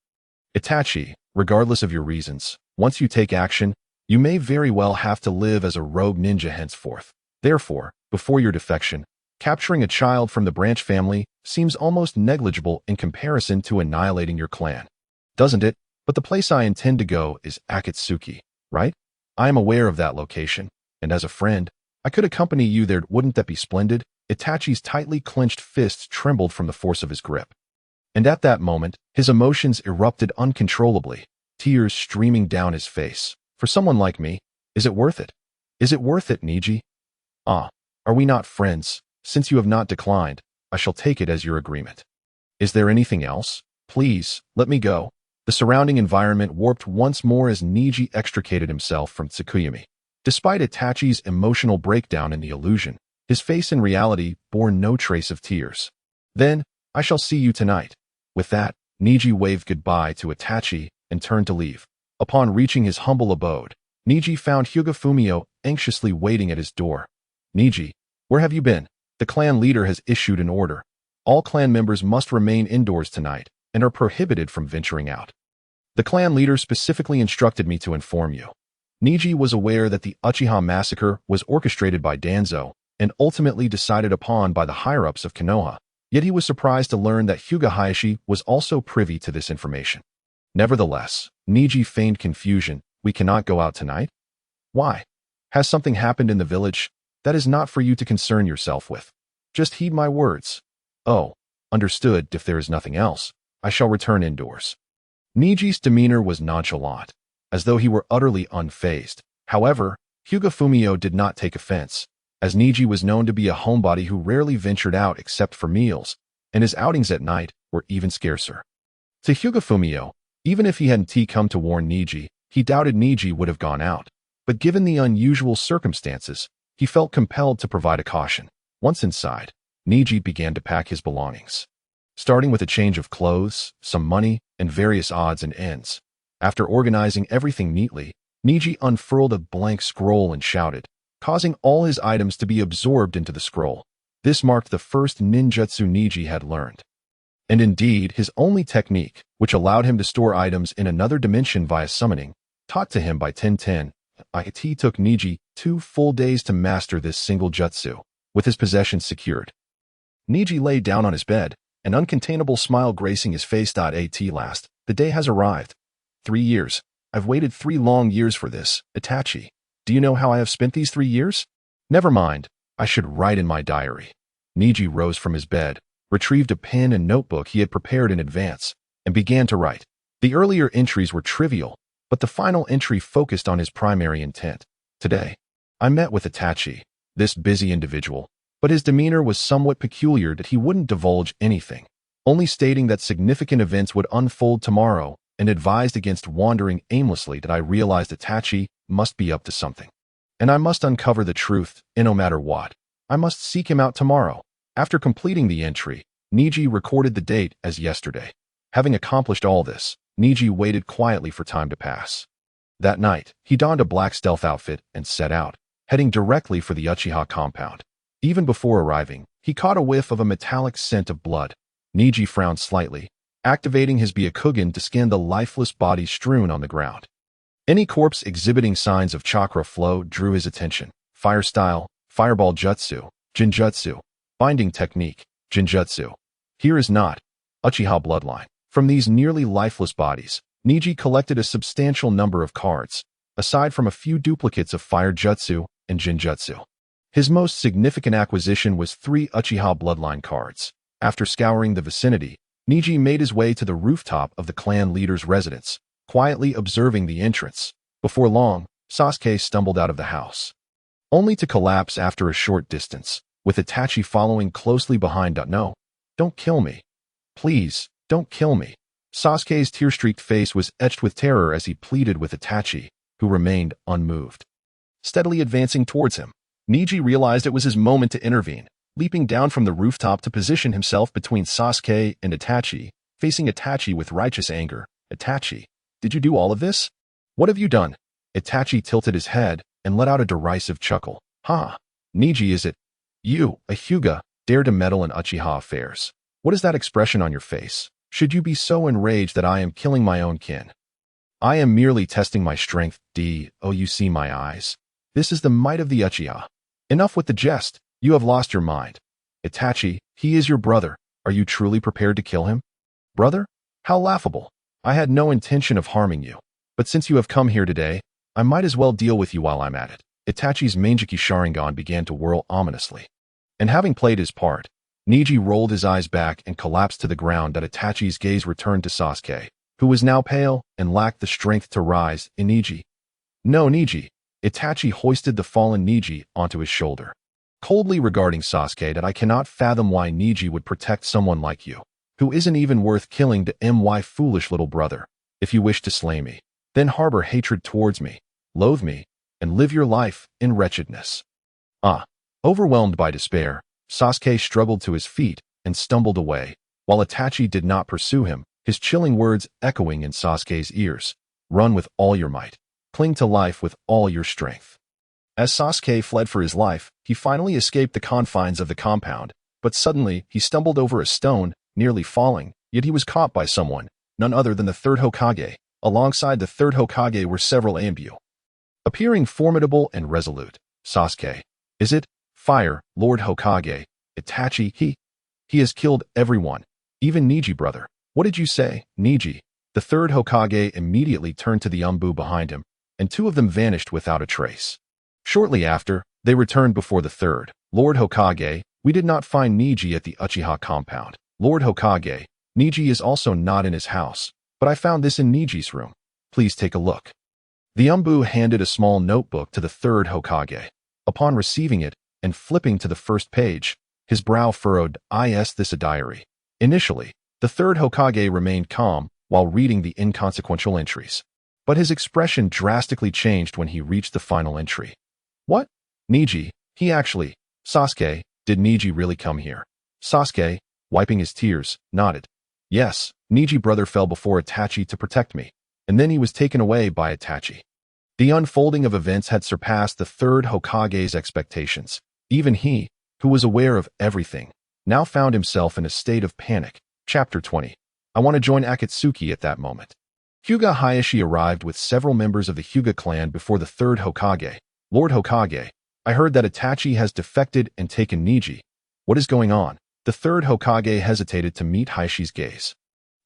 Itachi, regardless of your reasons, once you take action, you may very well have to live as a rogue ninja henceforth. Therefore, before your defection, capturing a child from the branch family seems almost negligible in comparison to annihilating your clan. Doesn't it? But the place I intend to go is Akatsuki, right? I am aware of that location, and as a friend, I could accompany you there. Wouldn't that be splendid? Itachi's tightly clenched fists trembled from the force of his grip. And at that moment, his emotions erupted uncontrollably, tears streaming down his face. For someone like me, is it worth it? Is it worth it, Neji? Ah, are we not friends? Since you have not declined, I shall take it as your agreement. Is there anything else? Please, let me go. The surrounding environment warped once more as Neji extricated himself from Tsukuyami. Despite Itachi's emotional breakdown in the illusion, his face in reality bore no trace of tears. Then, I shall see you tonight. With that, Neji waved goodbye to Itachi and turned to leave. Upon reaching his humble abode, Neji found Hyuga Fumio anxiously waiting at his door. Neji, where have you been? The clan leader has issued an order. All clan members must remain indoors tonight and are prohibited from venturing out. The clan leader specifically instructed me to inform you. Neji was aware that the Uchiha massacre was orchestrated by Danzo and ultimately decided upon by the higher-ups of Konoha, yet he was surprised to learn that Hyuga Hayashi was also privy to this information. Nevertheless, Neji feigned confusion. We cannot go out tonight? Why? Has something happened in the village? That is not for you to concern yourself with. Just heed my words. Oh, understood. If there is nothing else, I shall return indoors. Neji's demeanor was nonchalant, as though he were utterly unfazed. However, Hyuga Fumio did not take offense, as Neji was known to be a homebody who rarely ventured out except for meals, and his outings at night were even scarcer. To Hyuga Fumio, even if he hadn't come to warn Neji, he doubted Neji would have gone out. But given the unusual circumstances, he felt compelled to provide a caution. Once inside, Neji began to pack his belongings. Starting with a change of clothes, some money, and various odds and ends. After organizing everything neatly, Neji unfurled a blank scroll and shouted, causing all his items to be absorbed into the scroll. This marked the first ninjutsu Neji had learned. And indeed, his only technique, which allowed him to store items in another dimension via summoning, taught to him by Tintin. It took Neji 2 full days to master this single jutsu, with his possessions secured. Neji lay down on his bed, an uncontainable smile gracing his face. At last, the day has arrived. 3 years. I've waited 3 long years for this. Itachi, do you know how I have spent these 3 years? Never mind, I should write in my diary. Neji rose from his bed, retrieved a pen and notebook he had prepared in advance, and began to write. The earlier entries were trivial, but the final entry focused on his primary intent. Today, I met with Itachi, this busy individual, but his demeanor was somewhat peculiar that he wouldn't divulge anything, only stating that significant events would unfold tomorrow and advised against wandering aimlessly. That I realized Itachi must be up to something. And I must uncover the truth, and no matter what. I must seek him out tomorrow. After completing the entry, Neji recorded the date as yesterday. Having accomplished all this, Neji waited quietly for time to pass. That night, he donned a black stealth outfit and set out, heading directly for the Uchiha compound. Even before arriving, he caught a whiff of a metallic scent of blood. Neji frowned slightly, activating his Byakugan to scan the lifeless body strewn on the ground. Any corpse exhibiting signs of chakra flow drew his attention. Fire style, fireball jutsu, jinjutsu, binding technique, jinjutsu. Here is not Uchiha bloodline. From these nearly lifeless bodies, Neji collected a substantial number of cards, aside from a few duplicates of fire jutsu and jinjutsu. His most significant acquisition was 3 Uchiha bloodline cards. After scouring the vicinity, Neji made his way to the rooftop of the clan leader's residence, quietly observing the entrance. Before long, Sasuke stumbled out of the house, only to collapse after a short distance, with Itachi following closely behind. No, don't kill me. Please, don't kill me. Sasuke's tear-streaked face was etched with terror as he pleaded with Itachi, who remained unmoved. Steadily advancing towards him, Neji realized it was his moment to intervene, leaping down from the rooftop to position himself between Sasuke and Itachi, facing Itachi with righteous anger. Itachi, did you do all of this? What have you done? Itachi tilted his head and let out a derisive chuckle. Ha! Neji, is it you, a Hyuga, dare to meddle in Uchiha affairs? What is that expression on your face? Should you be so enraged that I am killing my own kin? I am merely testing my strength. Oh, you see my eyes? This is the might of the Uchiha. Enough with the jest. You have lost your mind. Itachi, he is your brother. Are you truly prepared to kill him? Brother? How laughable. I had no intention of harming you. But since you have come here today, I might as well deal with you while I'm at it. Itachi's Mangeki Sharingan began to whirl ominously. And having played his part, Neji rolled his eyes back and collapsed to the ground. That Itachi's gaze returned to Sasuke, who was now pale and lacked the strength to rise. Neji. No, Neji. Itachi hoisted the fallen Neji onto his shoulder, coldly regarding Sasuke. That I cannot fathom why Neji would protect someone like you, who isn't even worth killing. My foolish little brother. If you wish to slay me, then harbor hatred towards me, loathe me, and live your life in wretchedness. Overwhelmed by despair, Sasuke struggled to his feet and stumbled away, while Itachi did not pursue him, his chilling words echoing in Sasuke's ears. Run with all your might. Cling to life with all your strength. As Sasuke fled for his life, he finally escaped the confines of the compound, but suddenly he stumbled over a stone, nearly falling, yet he was caught by someone, none other than the third Hokage. Alongside the third Hokage were several Ambu, appearing formidable and resolute. Sasuke. Is it? Fire, Lord Hokage. Itachi, he has killed everyone, even Neji, brother. What did you say, Neji? The third Hokage immediately turned to the Ambu behind him, and 2 of them vanished without a trace. Shortly after, they returned before the third. Lord Hokage, we did not find Neji at the Uchiha compound. Lord Hokage, Neji is also not in his house, but I found this in Neji's room. Please take a look. The Ambu handed a small notebook to the third Hokage. Upon receiving it and flipping to the first page, his brow furrowed. Is this a diary? Initially, the third Hokage remained calm while reading the inconsequential entries, but his expression drastically changed when he reached the final entry. What? Neji, Sasuke, did Neji really come here? Sasuke, wiping his tears, nodded. Yes, Neji brother fell before Itachi to protect me, and then he was taken away by Itachi. The unfolding of events had surpassed the third Hokage's expectations. Even he, who was aware of everything, now found himself in a state of panic. Chapter 20. I want to join Akatsuki at that moment. Hyuga Hayashi arrived with several members of the Hyuga clan before the third Hokage. Lord Hokage, I heard that Itachi has defected and taken Neji. What is going on? The third Hokage hesitated to meet Hayashi's gaze,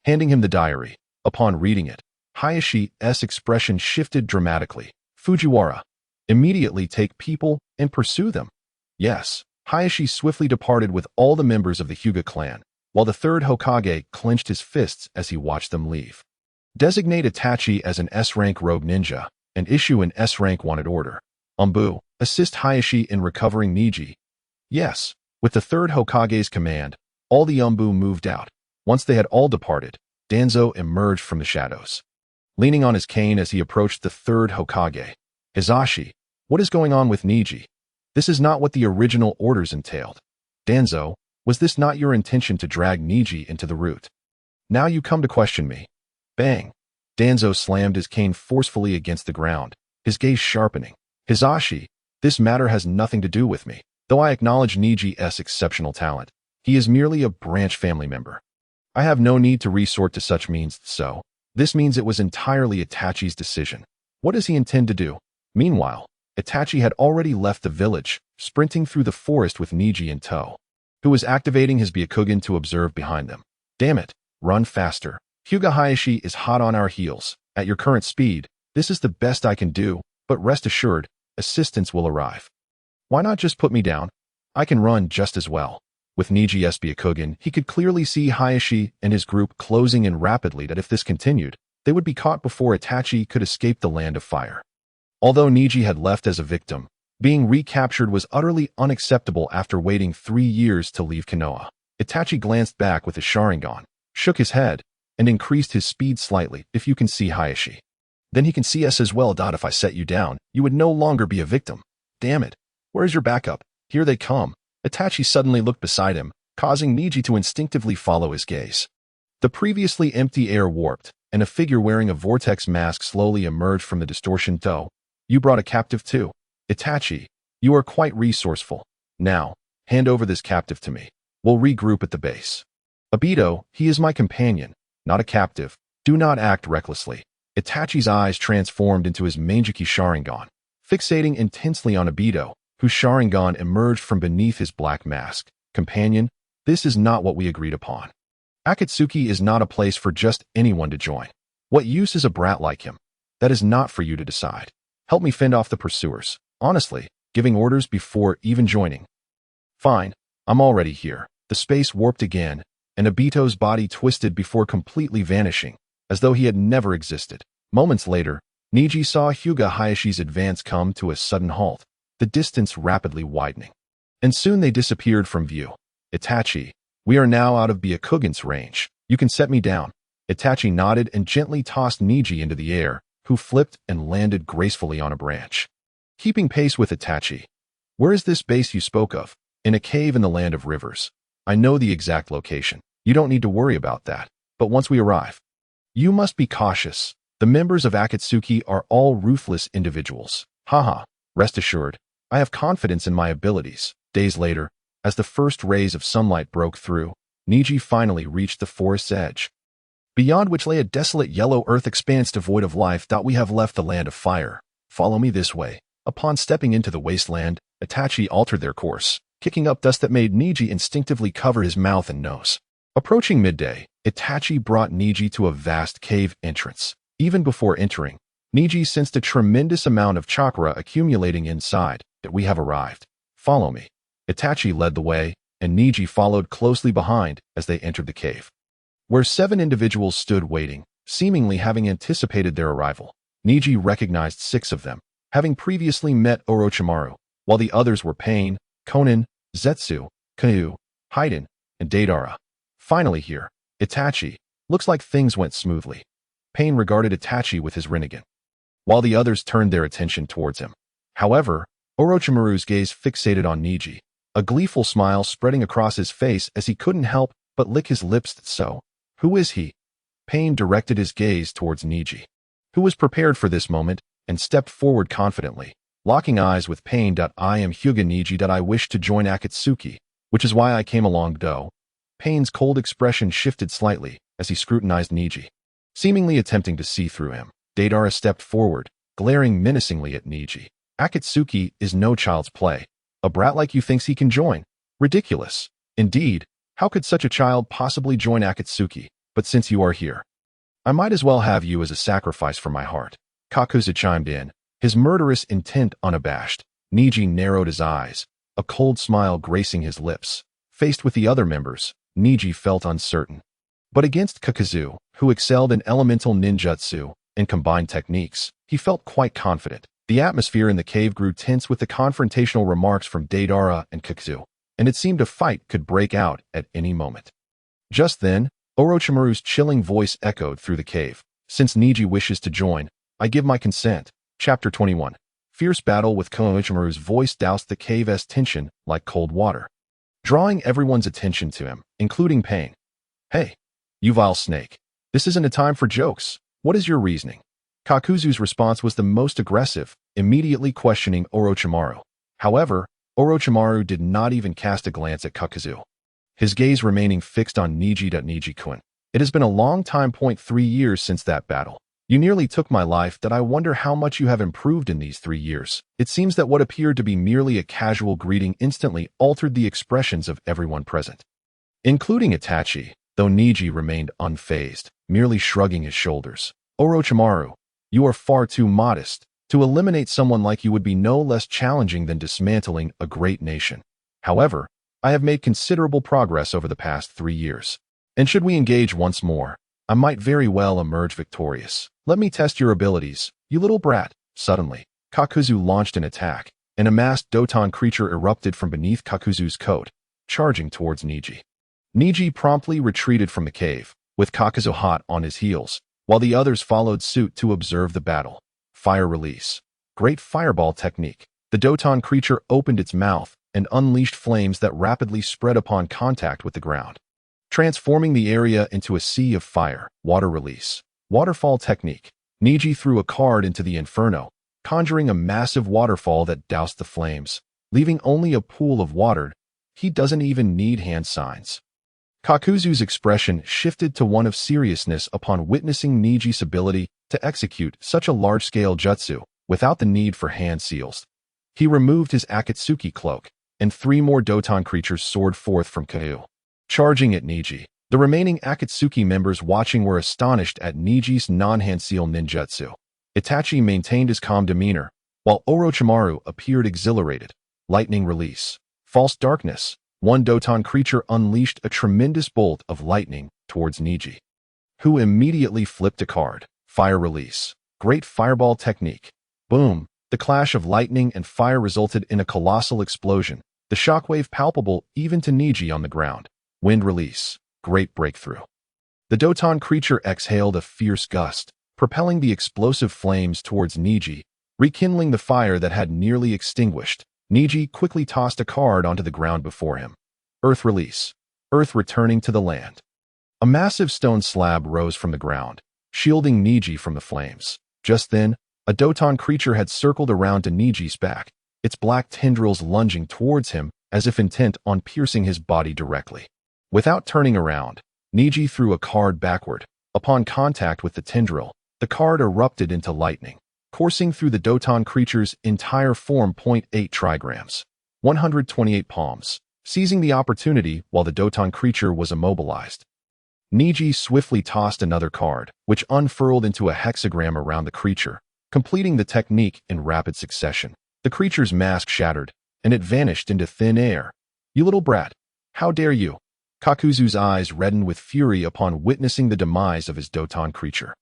handing him the diary. Upon reading it, Hayashi's expression shifted dramatically. Fujiwara, immediately take people and pursue them. Yes, Hayashi swiftly departed with all the members of the Hyuga clan, while the third Hokage clenched his fists as he watched them leave. Designate Itachi as an S-rank rogue ninja and issue an S-rank wanted order. Ambu, assist Hayashi in recovering Neji. Yes, with the third Hokage's command, all the Ambu moved out. Once they had all departed, Danzo emerged from the shadows, leaning on his cane as he approached the third Hokage. Hizashi, what is going on with Neji? This is not what the original orders entailed. Danzo, was this not your intention to drag Neji into the root? Now you come to question me. Bang! Danzo slammed his cane forcefully against the ground, his gaze sharpening. Hizashi, This matter has nothing to do with me. Though I acknowledge Neji's exceptional talent, he is merely a branch family member. I have no need to resort to such means, so this means it was entirely Itachi's decision. What does he intend to do? Meanwhile, Itachi had already left the village, sprinting through the forest with Neji in tow, who was activating his Byakugan to observe behind them. Damn it, run faster. Hyuga Hayashi is hot on our heels. At your current speed, this is the best I can do, but rest assured, assistance will arrive. Why not just put me down? I can run just as well. With Neji's Byakugan, he could clearly see Hayashi and his group closing in rapidly that if this continued, they would be caught before Itachi could escape the land of fire. Although Neji had left as a victim, being recaptured was utterly unacceptable after waiting 3 years to leave Konoha. Itachi glanced back with his Sharingan, shook his head, and increased his speed slightly. If you can see Hayashi, then he can see us as well. If I set you down, you would no longer be a victim. Damn it. Where's your backup? Here they come. Itachi suddenly looked beside him, causing Neji to instinctively follow his gaze. The previously empty air warped, and a figure wearing a vortex mask slowly emerged from the distortion toe. You brought a captive too. Itachi, you are quite resourceful. Now, hand over this captive to me. We'll regroup at the base. Obito, he is my companion, not a captive. Do not act recklessly. Itachi's eyes transformed into his Manjiki Sharingan, fixating intensely on Obito, whose Sharingan emerged from beneath his black mask. Companion, this is not what we agreed upon. Akatsuki is not a place for just anyone to join. What use is a brat like him? That is not for you to decide. Help me fend off the pursuers. Honestly, giving orders before even joining. Fine, I'm already here. The space warped again, and Obito's body twisted before completely vanishing, as though he had never existed. Moments later, Neji saw Hyuga Hayashi's advance come to a sudden halt, the distance rapidly widening. And soon they disappeared from view. Itachi, we are now out of Byakugan's range. You can set me down. Itachi nodded and gently tossed Neji into the air, who flipped and landed gracefully on a branch. Keeping pace with Itachi. Where is this base you spoke of? In a cave in the land of rivers. I know the exact location. You don't need to worry about that. But once we arrive, you must be cautious. The members of Akatsuki are all ruthless individuals. Haha, rest assured, I have confidence in my abilities. Days later, as the first rays of sunlight broke through, Neji finally reached the forest's edge, beyond which lay a desolate yellow earth expanse devoid of life. We have left the land of fire. Follow me this way. Upon stepping into the wasteland, Itachi altered their course, kicking up dust that made Neji instinctively cover his mouth and nose. Approaching midday, Itachi brought Neji to a vast cave entrance. Even before entering, Neji sensed a tremendous amount of chakra accumulating inside. That we have arrived. Follow me. Itachi led the way, and Neji followed closely behind as they entered the cave, where 7 individuals stood waiting, seemingly having anticipated their arrival. Neji recognized 6 of them, having previously met Orochimaru, while the others were Pain, Konan, Zetsu, Kyu, Haiden, and Deidara. Finally here, Itachi. Looks like things went smoothly. Pain regarded Itachi with his Rinnegan, while the others turned their attention towards him. However, Orochimaru's gaze fixated on Neji, a gleeful smile spreading across his face as he couldn't help but lick his lips. So, who is he? Pain directed his gaze towards Neji, who was prepared for this moment and stepped forward confidently, locking eyes with Pain. I am Hyuga Neji. I wish to join Akatsuki, which is why I came along. Pain's cold expression shifted slightly as he scrutinized Neji, seemingly attempting to see through him. Deidara stepped forward, glaring menacingly at Neji. Akatsuki is no child's play. A brat like you thinks he can join? Ridiculous. Indeed, how could such a child possibly join Akatsuki? But since you are here, I might as well have you as a sacrifice for my heart. Kakuzu chimed in, his murderous intent unabashed. Neji narrowed his eyes, a cold smile gracing his lips. Faced with the other members, Neji felt uncertain. But against Kakuzu, who excelled in elemental ninjutsu and combined techniques, he felt quite confident. The atmosphere in the cave grew tense with the confrontational remarks from Deidara and Kakuzu, and it seemed a fight could break out at any moment. Just then, Orochimaru's chilling voice echoed through the cave. Since Neji wishes to join, I give my consent. Chapter 21. Fierce battle with Orochimaru's voice doused the cave's tension like cold water, drawing everyone's attention to him, including Pain. Hey, you vile snake. This isn't a time for jokes. What is your reasoning? Kakuzu's response was the most aggressive, immediately questioning Orochimaru. However, Orochimaru did not even cast a glance at Kakuzu, his gaze remaining fixed on Neji-kun. It has been a long time. 3 years since that battle. You nearly took my life. That I wonder how much you have improved in these 3 years. It seems that what appeared to be merely a casual greeting instantly altered the expressions of everyone present, including Itachi, though Neji remained unfazed, merely shrugging his shoulders. Orochimaru, you are far too modest. To eliminate someone like you would be no less challenging than dismantling a great nation. However, I have made considerable progress over the past 3 years. And should we engage once more, I might very well emerge victorious. Let me test your abilities, you little brat. Suddenly, Kakuzu launched an attack. An amassed Doton creature erupted from beneath Kakuzu's coat, charging towards Neji. Neji promptly retreated from the cave, with Kakuzu hot on his heels, while the others followed suit to observe the battle. Fire release. Great fireball technique. The Doton creature opened its mouth and unleashed flames that rapidly spread upon contact with the ground, transforming the area into a sea of fire. Water release. Waterfall technique. Neji threw a card into the inferno, conjuring a massive waterfall that doused the flames, leaving only a pool of water. He doesn't even need hand signs. Kakuzu's expression shifted to one of seriousness upon witnessing Neji's ability to execute such a large-scale jutsu without the need for hand seals. He removed his Akatsuki cloak, and 3 more Doton creatures soared forth from Kaku, charging at Neji. The remaining Akatsuki members watching were astonished at Neji's non-hand seal ninjutsu. Itachi maintained his calm demeanor, while Orochimaru appeared exhilarated. Lightning release. False darkness. One Doton creature unleashed a tremendous bolt of lightning towards Neji, who immediately flipped a card. Fire release. Great fireball technique. Boom. The clash of lightning and fire resulted in a colossal explosion, the shockwave palpable even to Neji on the ground. Wind release. Great breakthrough. The Doton creature exhaled a fierce gust, propelling the explosive flames towards Neji, rekindling the fire that had nearly extinguished. Neji quickly tossed a card onto the ground before him. Earth release. Earth returning to the land. A massive stone slab rose from the ground, shielding Neji from the flames. Just then, a Doton creature had circled around to Neji's back, its black tendrils lunging towards him as if intent on piercing his body directly. Without turning around, Neji threw a card backward. Upon contact with the tendril, the card erupted into lightning, coursing through the Doton creature's entire form. 0.8 trigrams, 128 palms, seizing the opportunity while the Doton creature was immobilized. Neji swiftly tossed another card, which unfurled into a hexagram around the creature, completing the technique in rapid succession. The creature's mask shattered, and it vanished into thin air. You little brat! How dare you! Kakuzu's eyes reddened with fury upon witnessing the demise of his Doton creature,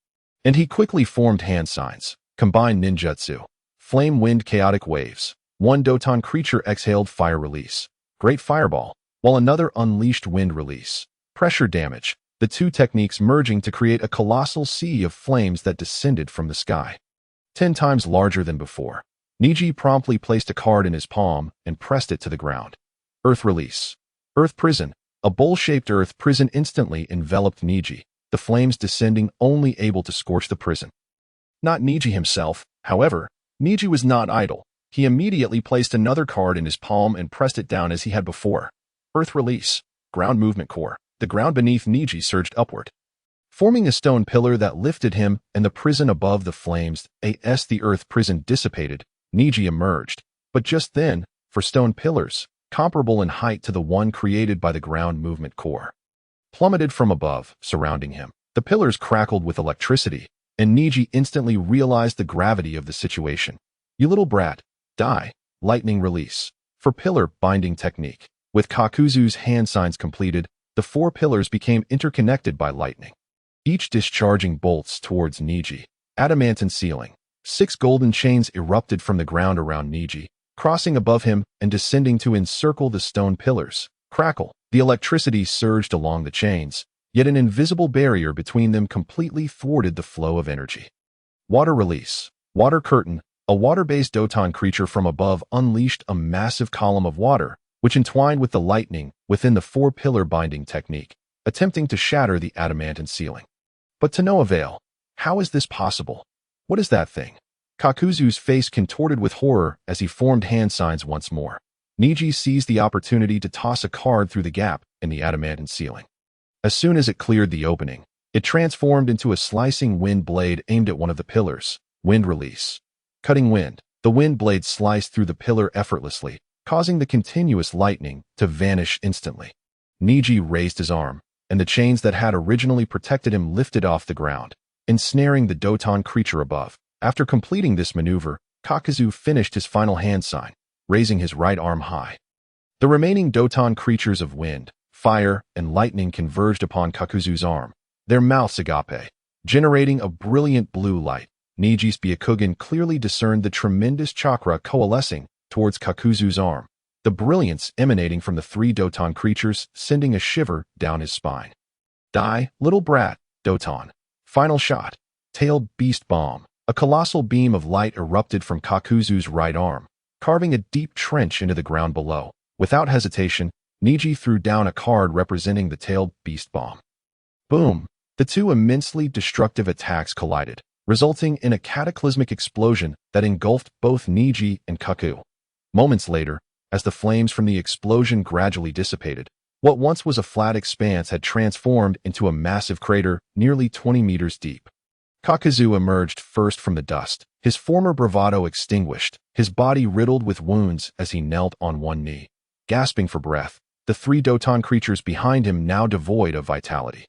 and he quickly formed hand signs. Combined ninjutsu. Flame wind chaotic waves. One Doton creature exhaled fire release. Great fireball, while another unleashed wind release. Pressure damage. The 2 techniques merging to create a colossal sea of flames that descended from the sky, 10 times larger than before. Neji promptly placed a card in his palm and pressed it to the ground. Earth release. Earth prison. A bowl-shaped earth prison instantly enveloped Neji, the flames descending only able to scorch the prison. Not Neji himself, however. Neji was not idle. He immediately placed another card in his palm and pressed it down as he had before. Earth release. Ground movement core. The ground beneath Neji surged upward, forming a stone pillar that lifted him and the prison above the flames. As the earth prison dissipated, Neji emerged, but just then, for stone pillars, comparable in height to the one created by the ground movement core, plummeted from above, surrounding him. The pillars crackled with electricity, and Neji instantly realized the gravity of the situation. You little brat, die. Lightning release. For pillar binding technique. With Kakuzu's hand signs completed, the 4 pillars became interconnected by lightning, each discharging bolts towards Neji. Adamantine ceiling. 6 golden chains erupted from the ground around Neji, crossing above him and descending to encircle the stone pillars. Crackle. The electricity surged along the chains, yet an invisible barrier between them completely thwarted the flow of energy. Water release. Water curtain. A water-based Doton creature from above unleashed a massive column of water, which entwined with the lightning within the 4-pillar binding technique, attempting to shatter the adamantine ceiling. But to no avail. How is this possible? What is that thing? Kakuzu's face contorted with horror as he formed hand signs once more. Neji seized the opportunity to toss a card through the gap in the adamantine ceiling. As soon as it cleared the opening, it transformed into a slicing wind blade aimed at one of the pillars. Wind release. Cutting wind. The wind blade sliced through the pillar effortlessly, causing the continuous lightning to vanish instantly. Neji raised his arm, and the chains that had originally protected him lifted off the ground, ensnaring the Doton creature above. After completing this maneuver, Kakuzu finished his final hand sign, raising his right arm high. The remaining Doton creatures of wind, fire, and lightning converged upon Kakuzu's arm, their mouths agape, generating a brilliant blue light. Neji's Byakugan clearly discerned the tremendous chakra coalescing towards Kakuzu's arm, the brilliance emanating from the three Doton creatures sending a shiver down his spine. Die, little brat, Doton. Final shot. Tailed beast bomb. A colossal beam of light erupted from Kakuzu's right arm, carving a deep trench into the ground below. Without hesitation, Neji threw down a card representing the tailed beast bomb. Boom! The two immensely destructive attacks collided, resulting in a cataclysmic explosion that engulfed both Neji and Kaku. Moments later, as the flames from the explosion gradually dissipated, what once was a flat expanse had transformed into a massive crater nearly 20 meters deep. Kakuzu emerged first from the dust, his former bravado extinguished, his body riddled with wounds as he knelt on one knee. Gasping for breath, the three Doton creatures behind him now devoid of vitality.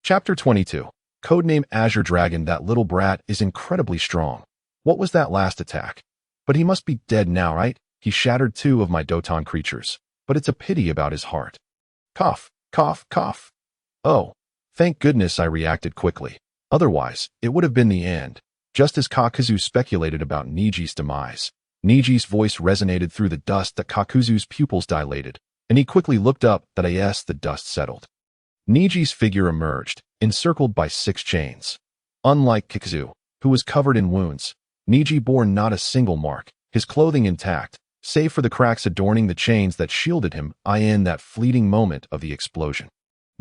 Chapter 22. Codename Azure Dragon. That little brat is incredibly strong. What was that last attack? But he must be dead now, right? He shattered two of my Doton creatures, but it's a pity about his heart. Cough, cough, cough. Oh, thank goodness, I reacted quickly. Otherwise, it would have been the end, just as Kakuzu speculated about Neji's demise. Neji's voice resonated through the dust that Kakuzu's pupils dilated, and he quickly looked up that the dust settled. Neji's figure emerged, encircled by 6 chains. Unlike Kakuzu, who was covered in wounds, Neji bore not a single mark, his clothing intact, save for the cracks adorning the chains that shielded him in that fleeting moment of the explosion.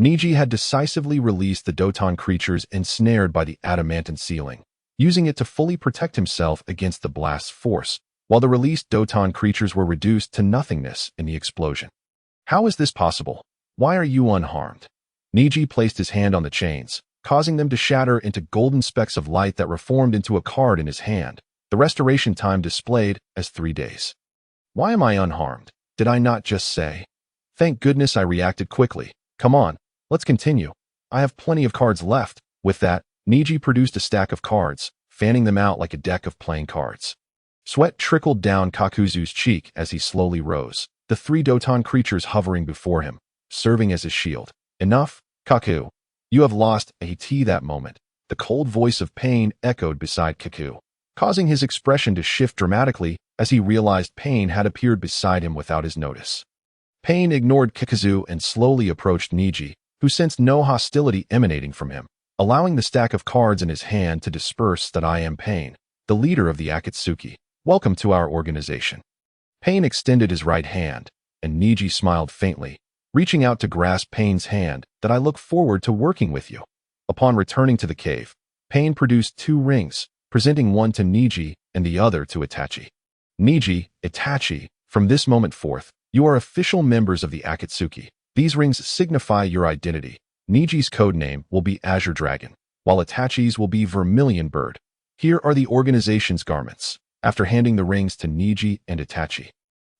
Neji had decisively released the Doton creatures ensnared by the adamantine ceiling, using it to fully protect himself against the blast's force, while the released Doton creatures were reduced to nothingness in the explosion. How is this possible? Why are you unharmed? Neji placed his hand on the chains, causing them to shatter into golden specks of light that reformed into a card in his hand, the restoration time displayed as 3 days. Why am I unharmed? Did I not just say? Thank goodness, I reacted quickly. Come on, let's continue. I have plenty of cards left. With that, Neji produced a stack of cards, fanning them out like a deck of playing cards. Sweat trickled down Kakuzu's cheek as he slowly rose, the 3 Doton creatures hovering before him, serving as his shield. Enough, Kaku. You have lost. That moment, the cold voice of Pain echoed beside Kaku, causing his expression to shift dramatically as he realized Pain had appeared beside him without his notice. Pain ignored Kakuzu and slowly approached Neji, who sensed no hostility emanating from him, allowing the stack of cards in his hand to disperse. That I am Pain, the leader of the Akatsuki. Welcome to our organization. Pain extended his right hand, and Neji smiled faintly, reaching out to grasp Pain's hand. That I look forward to working with you. Upon returning to the cave, Pain produced 2 rings, presenting one to Neji and the other to Itachi. Neji, Itachi, from this moment forth, you are official members of the Akatsuki. These rings signify your identity. Neji's codename will be Azure Dragon, while Itachi's will be Vermilion Bird. Here are the organization's garments. After handing the rings to Neji and Itachi,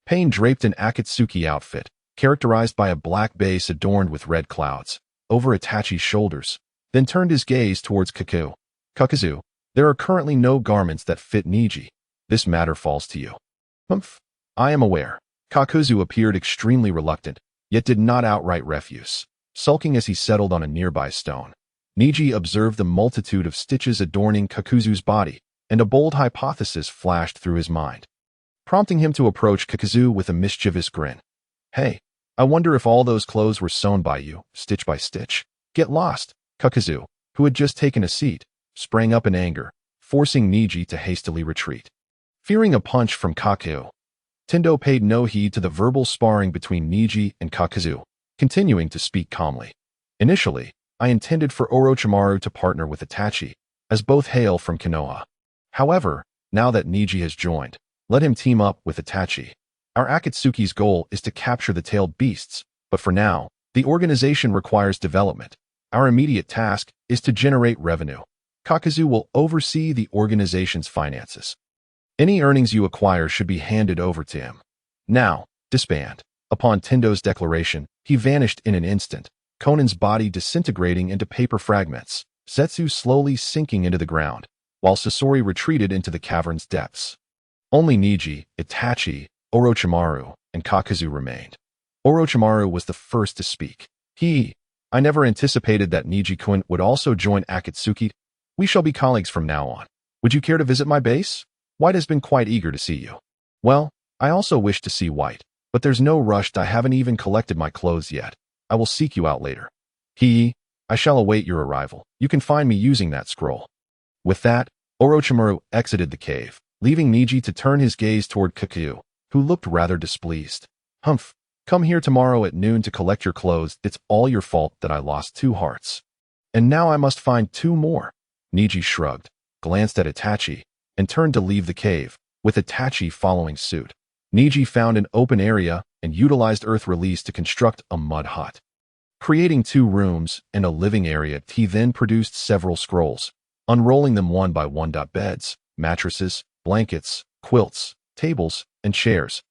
Pain draped an Akatsuki outfit, characterized by a black base adorned with red clouds, over Itachi's shoulders, then turned his gaze towards Kaku. Kakuzu, there are currently no garments that fit Neji. This matter falls to you. Humph. I am aware. Kakuzu appeared extremely reluctant, yet did not outright refuse, sulking as he settled on a nearby stone. Neji observed the multitude of stitches adorning Kakuzu's body, and a bold hypothesis flashed through his mind, prompting him to approach Kakuzu with a mischievous grin. Hey, I wonder if all those clothes were sewn by you, stitch by stitch. Get lost. Kakuzu, who had just taken a seat, sprang up in anger, forcing Neji to hastily retreat. Fearing a punch from Kaku, Tendo paid no heed to the verbal sparring between Neji and Kakuzu, continuing to speak calmly. Initially, I intended for Orochimaru to partner with Itachi, as both hail from Konoha. However, Now that Neji has joined, let him team up with Itachi. Our Akatsuki's goal is to capture the tailed beasts, but for now, the organization requires development. Our immediate task is to generate revenue. Kakuzu will oversee the organization's finances. Any earnings you acquire should be handed over to him. Now, disband. Upon Tendo's declaration, he vanished in an instant, Conan's body disintegrating into paper fragments, Zetsu slowly sinking into the ground, while Sasori retreated into the cavern's depths. Only Neji, Itachi, Orochimaru, and Kakuzu remained. Orochimaru was the first to speak. I never anticipated that Neji-kun would also join Akatsuki. We shall be colleagues from now on. Would you care to visit my base? White has been quite eager to see you. Well, I also wish to see White, but there's no rush. I haven't even collected my clothes yet. I will seek you out later. I shall await your arrival. You can find me using that scroll. With that, Orochimaru exited the cave, leaving Neji to turn his gaze toward Kakuzu, who looked rather displeased. Humph, come here tomorrow at noon to collect your clothes. It's all your fault that I lost 2 hearts. And now I must find 2 more. Neji shrugged, glanced at Itachi, and turned to leave the cave, with Itachi following suit. Neji found an open area and utilized earth release to construct a mud hut. Creating 2 rooms and a living area, he then produced several scrolls, unrolling them one by one. Beds, mattresses, blankets, quilts, tables, and chairs.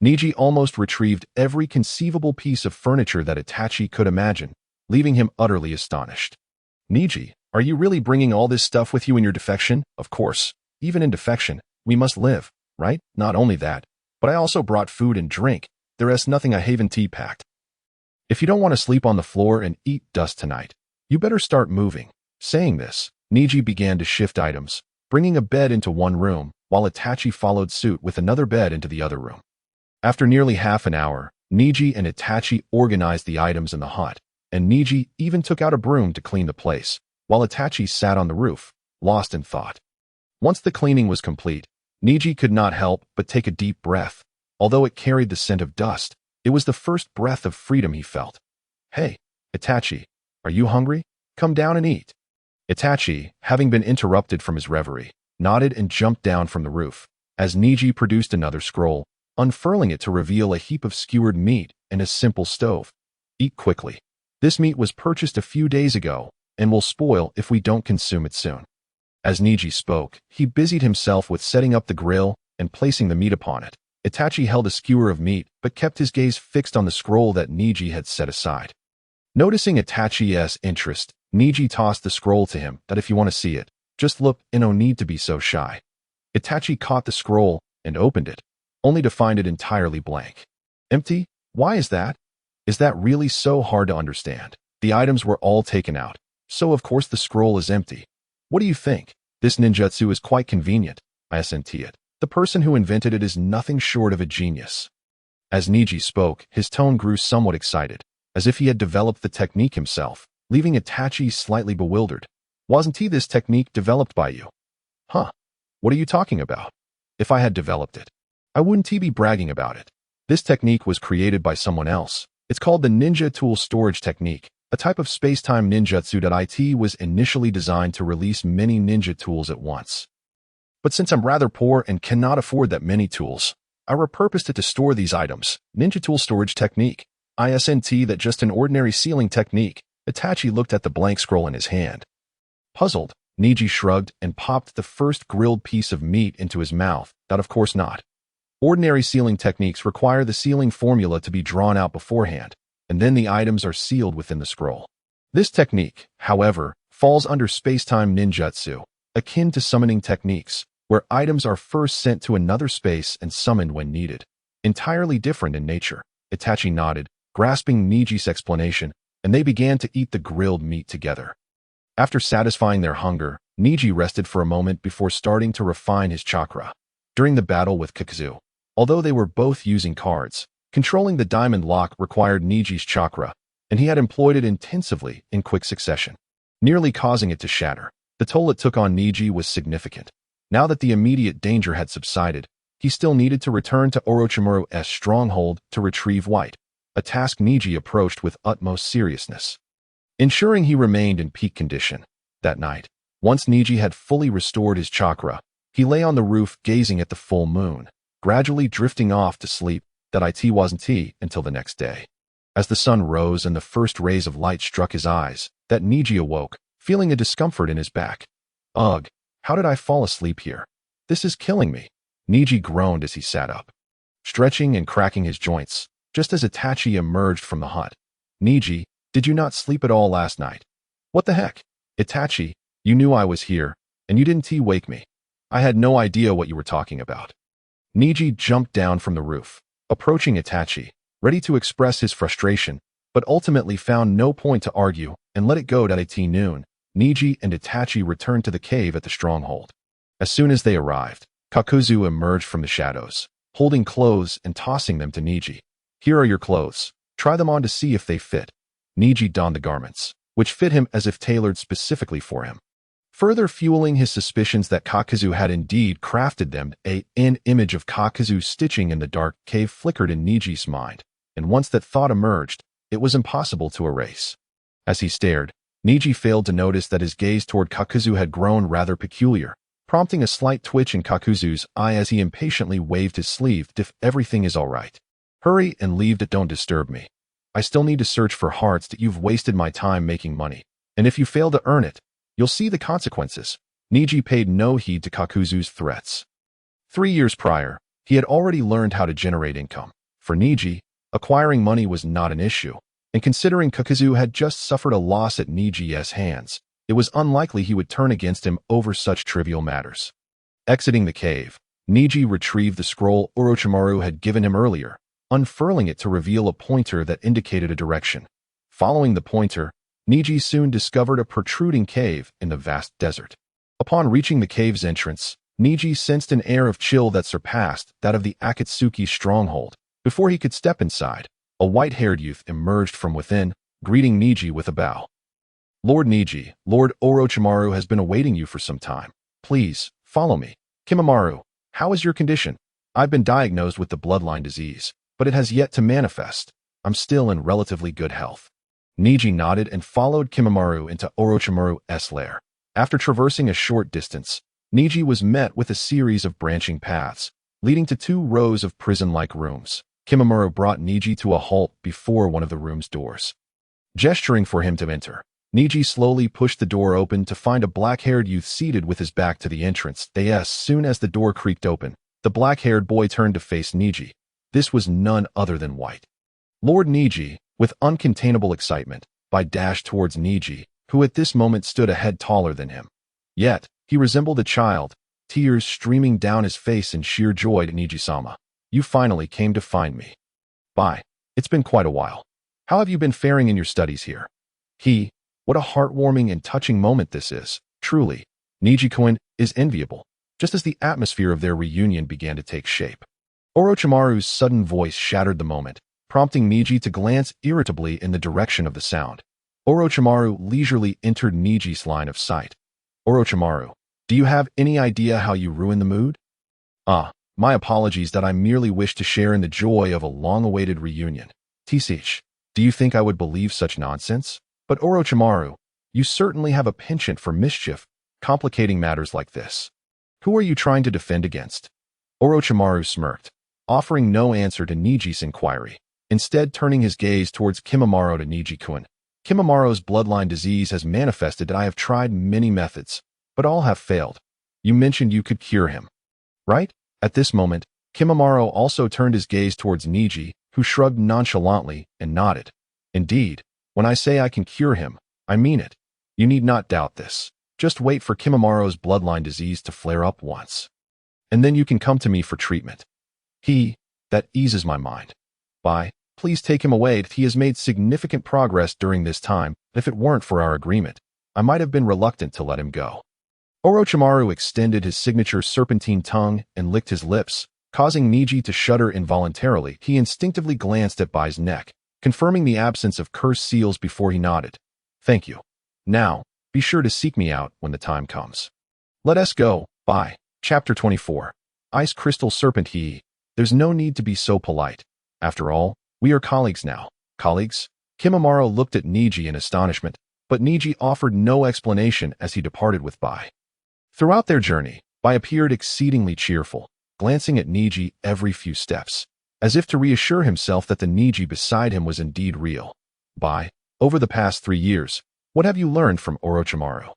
Neji almost retrieved every conceivable piece of furniture that Itachi could imagine, leaving him utterly astonished. Neji, are you really bringing all this stuff with you in your defection? Of course. Even in defection, we must live, right? Not only that, but I also brought food and drink. There is nothing I haven't packed. If you don't want to sleep on the floor and eat dust tonight, you better start moving. Saying this, Neji began to shift items, bringing a bed into one room, while Itachi followed suit with another bed into the other room. After nearly half an hour, Neji and Itachi organized the items in the hut, and Neji even took out a broom to clean the place, while Itachi sat on the roof, lost in thought. Once the cleaning was complete, Neji could not help but take a deep breath. Although it carried the scent of dust, it was the first breath of freedom he felt. Hey, Itachi, are you hungry? Come down and eat. Itachi, having been interrupted from his reverie, nodded and jumped down from the roof, as Neji produced another scroll, unfurling it to reveal a heap of skewered meat and a simple stove. Eat quickly. This meat was purchased a few days ago, and will spoil if we don't consume it soon. As Neji spoke, he busied himself with setting up the grill and placing the meat upon it. Itachi held a skewer of meat, but kept his gaze fixed on the scroll that Neji had set aside. Noticing Itachi's interest, Neji tossed the scroll to him. That if you want to see it, just look and no need to be so shy. Itachi caught the scroll and opened it, only to find it entirely blank. Empty? Why is that? Is that really so hard to understand? The items were all taken out, so of course the scroll is empty. What do you think? This ninjutsu is quite convenient. I assent it. The person who invented it is nothing short of a genius. As Neji spoke, his tone grew somewhat excited, as if he had developed the technique himself, leaving Itachi slightly bewildered. Wasn't this technique developed by you? Huh? What are you talking about? If I had developed it, I wouldn't be bragging about it. This technique was created by someone else. It's called the Ninja Tool Storage Technique, a type of space-time ninjutsu that was initially designed to release many ninja tools at once. But since I'm rather poor and cannot afford that many tools, I repurposed it to store these items. Ninja Tool Storage Technique. Isn't that just an ordinary sealing technique? Itachi looked at the blank scroll in his hand. Puzzled, Neji shrugged and popped the first grilled piece of meat into his mouth. That of course not. Ordinary sealing techniques require the sealing formula to be drawn out beforehand, and then the items are sealed within the scroll. This technique, however, falls under space-time ninjutsu, akin to summoning techniques, where items are first sent to another space and summoned when needed. Entirely different in nature. Itachi nodded, grasping Neji's explanation, and they began to eat the grilled meat together. After satisfying their hunger, Neji rested for a moment before starting to refine his chakra. During the battle with Kakuzu, although they were both using cards, controlling the diamond lock required Neji's chakra, and he had employed it intensively in quick succession, nearly causing it to shatter. The toll it took on Neji was significant. Now that the immediate danger had subsided, he still needed to return to Orochimaru's stronghold to retrieve White, a task Neji approached with utmost seriousness, ensuring he remained in peak condition. That night, once Neji had fully restored his chakra, He lay on the roof gazing at the full moon, gradually drifting off to sleep that it wasn't until the next day. As the sun rose and the first rays of light struck his eyes, that Neji awoke, feeling a discomfort in his back. Ugh, how did I fall asleep here? This is killing me. Neji groaned as he sat up, stretching and cracking his joints, just as Itachi emerged from the hut. Neji, did you not sleep at all last night? What the heck? Itachi, you knew I was here, and you didn't wake me. I had no idea what you were talking about. Neji jumped down from the roof, approaching Itachi, ready to express his frustration, but ultimately found no point to argue and let it go. At noon, Neji and Itachi returned to the cave at the stronghold. As soon as they arrived, Kakuzu emerged from the shadows, holding clothes and tossing them to Neji. Here are your clothes. Try them on to see if they fit. Neji donned the garments, which fit him as if tailored specifically for him, further fueling his suspicions that Kakuzu had indeed crafted them. An image of Kakuzu stitching in the dark cave flickered in Neji's mind, and once that thought emerged, it was impossible to erase. As he stared, Neji failed to notice that his gaze toward Kakuzu had grown rather peculiar, prompting a slight twitch in Kakuzu's eye as he impatiently waved his sleeve. If everything is all right, hurry and leave. Don't disturb me. I still need to search for hearts. You've wasted my time making money, and if you fail to earn it, you'll see the consequences. Neji paid no heed to Kakuzu's threats. 3 years prior, he had already learned how to generate income. For Neji, acquiring money was not an issue, and considering Kakuzu had just suffered a loss at Neji's hands, it was unlikely he would turn against him over such trivial matters. Exiting the cave, Neji retrieved the scroll Orochimaru had given him earlier, unfurling it to reveal a pointer that indicated a direction. Following the pointer, Neji soon discovered a protruding cave in the vast desert. Upon reaching the cave's entrance, Neji sensed an air of chill that surpassed that of the Akatsuki stronghold. Before he could step inside, a white-haired youth emerged from within, greeting Neji with a bow. Lord Neji, Lord Orochimaru has been awaiting you for some time. Please, follow me. Kimamaru, how is your condition? I've been diagnosed with the bloodline disease, but it has yet to manifest. I'm still in relatively good health. Neji nodded and followed Kimamaru into Orochimaru's lair. After traversing a short distance, Neji was met with a series of branching paths, leading to 2 rows of prison-like rooms. Kimamaru brought Neji to a halt before one of the room's doors. Gesturing for him to enter, Neji slowly pushed the door open to find a black-haired youth seated with his back to the entrance. As soon as the door creaked open, the black-haired boy turned to face Neji. This was none other than White. Lord Neji, with uncontainable excitement, dashed towards Neji, who at this moment stood a head taller than him. Yet, he resembled a child, tears streaming down his face in sheer joy. Neji-sama, you finally came to find me. Bye. It's been quite a while. How have you been faring in your studies here? What a heartwarming and touching moment this is. Truly, Neji-kun is enviable, just as the atmosphere of their reunion began to take shape. Orochimaru's sudden voice shattered the moment, prompting Neji to glance irritably in the direction of the sound. Orochimaru leisurely entered Neji's line of sight. Orochimaru, do you have any idea how you ruined the mood? My apologies. That I merely wish to share in the joy of a long-awaited reunion. Tisich, do you think I would believe such nonsense? But Orochimaru, you certainly have a penchant for mischief, complicating matters like this. Who are you trying to defend against? Orochimaru smirked, offering no answer to Neji's inquiry, instead turning his gaze towards Kimamaru. To Neji-kun, Kimamaru's bloodline disease has manifested. I have tried many methods, but all have failed. You mentioned you could cure him, right? At this moment, Kimamaru also turned his gaze towards Neji, who shrugged nonchalantly and nodded. Indeed, when I say I can cure him, I mean it. You need not doubt this. Just wait for Kimamaru's bloodline disease to flare up once, and then you can come to me for treatment. That eases my mind. Please take him away. He has made significant progress during this time. If it weren't for our agreement, I might have been reluctant to let him go. Orochimaru extended his signature serpentine tongue and licked his lips, causing Neji to shudder involuntarily. He instinctively glanced at Bai's neck, confirming the absence of cursed seals before he nodded. Thank you. Now, be sure to seek me out when the time comes. Let us go. Bai. Chapter 24. Ice Crystal Serpent. There's no need to be so polite. After all, we are colleagues now. Colleagues? Kimamaru looked at Neji in astonishment, but Neji offered no explanation as he departed with Bai. Throughout their journey, Bai appeared exceedingly cheerful, glancing at Neji every few steps, as if to reassure himself that the Neji beside him was indeed real. Bai, over the past 3 years, what have you learned from Orochimaru?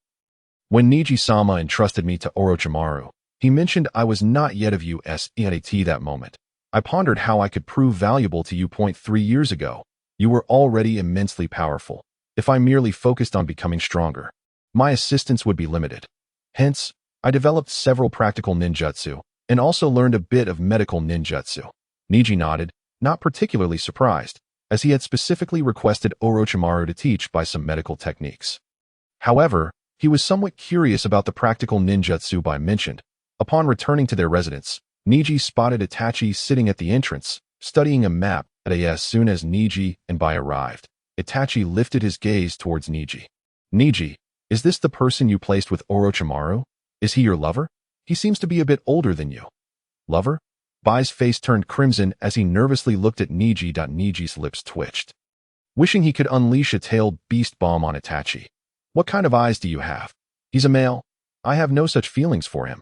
When Neji-sama entrusted me to Orochimaru, he mentioned I was not yet of U.S. EAT that moment. I pondered how I could prove valuable to you. 3 years ago, you were already immensely powerful. If I merely focused on becoming stronger, my assistance would be limited. Hence, I developed several practical ninjutsu, and also learned a bit of medical ninjutsu. Neji nodded, not particularly surprised, as he had specifically requested Orochimaru to teach Bai some medical techniques. However, he was somewhat curious about the practical ninjutsu Bai mentioned. Upon returning to their residence, Neji spotted Itachi sitting at the entrance, studying a map. As soon as Neji and Bai arrived, Itachi lifted his gaze towards Neji. Neji, is this the person you placed with Orochimaru? Is he your lover? He seems to be a bit older than you. Lover? Bai's face turned crimson as he nervously looked at Neji. Neji's lips twitched, wishing he could unleash a tailed beast bomb on Itachi. What kind of eyes do you have? He's a male. I have no such feelings for him.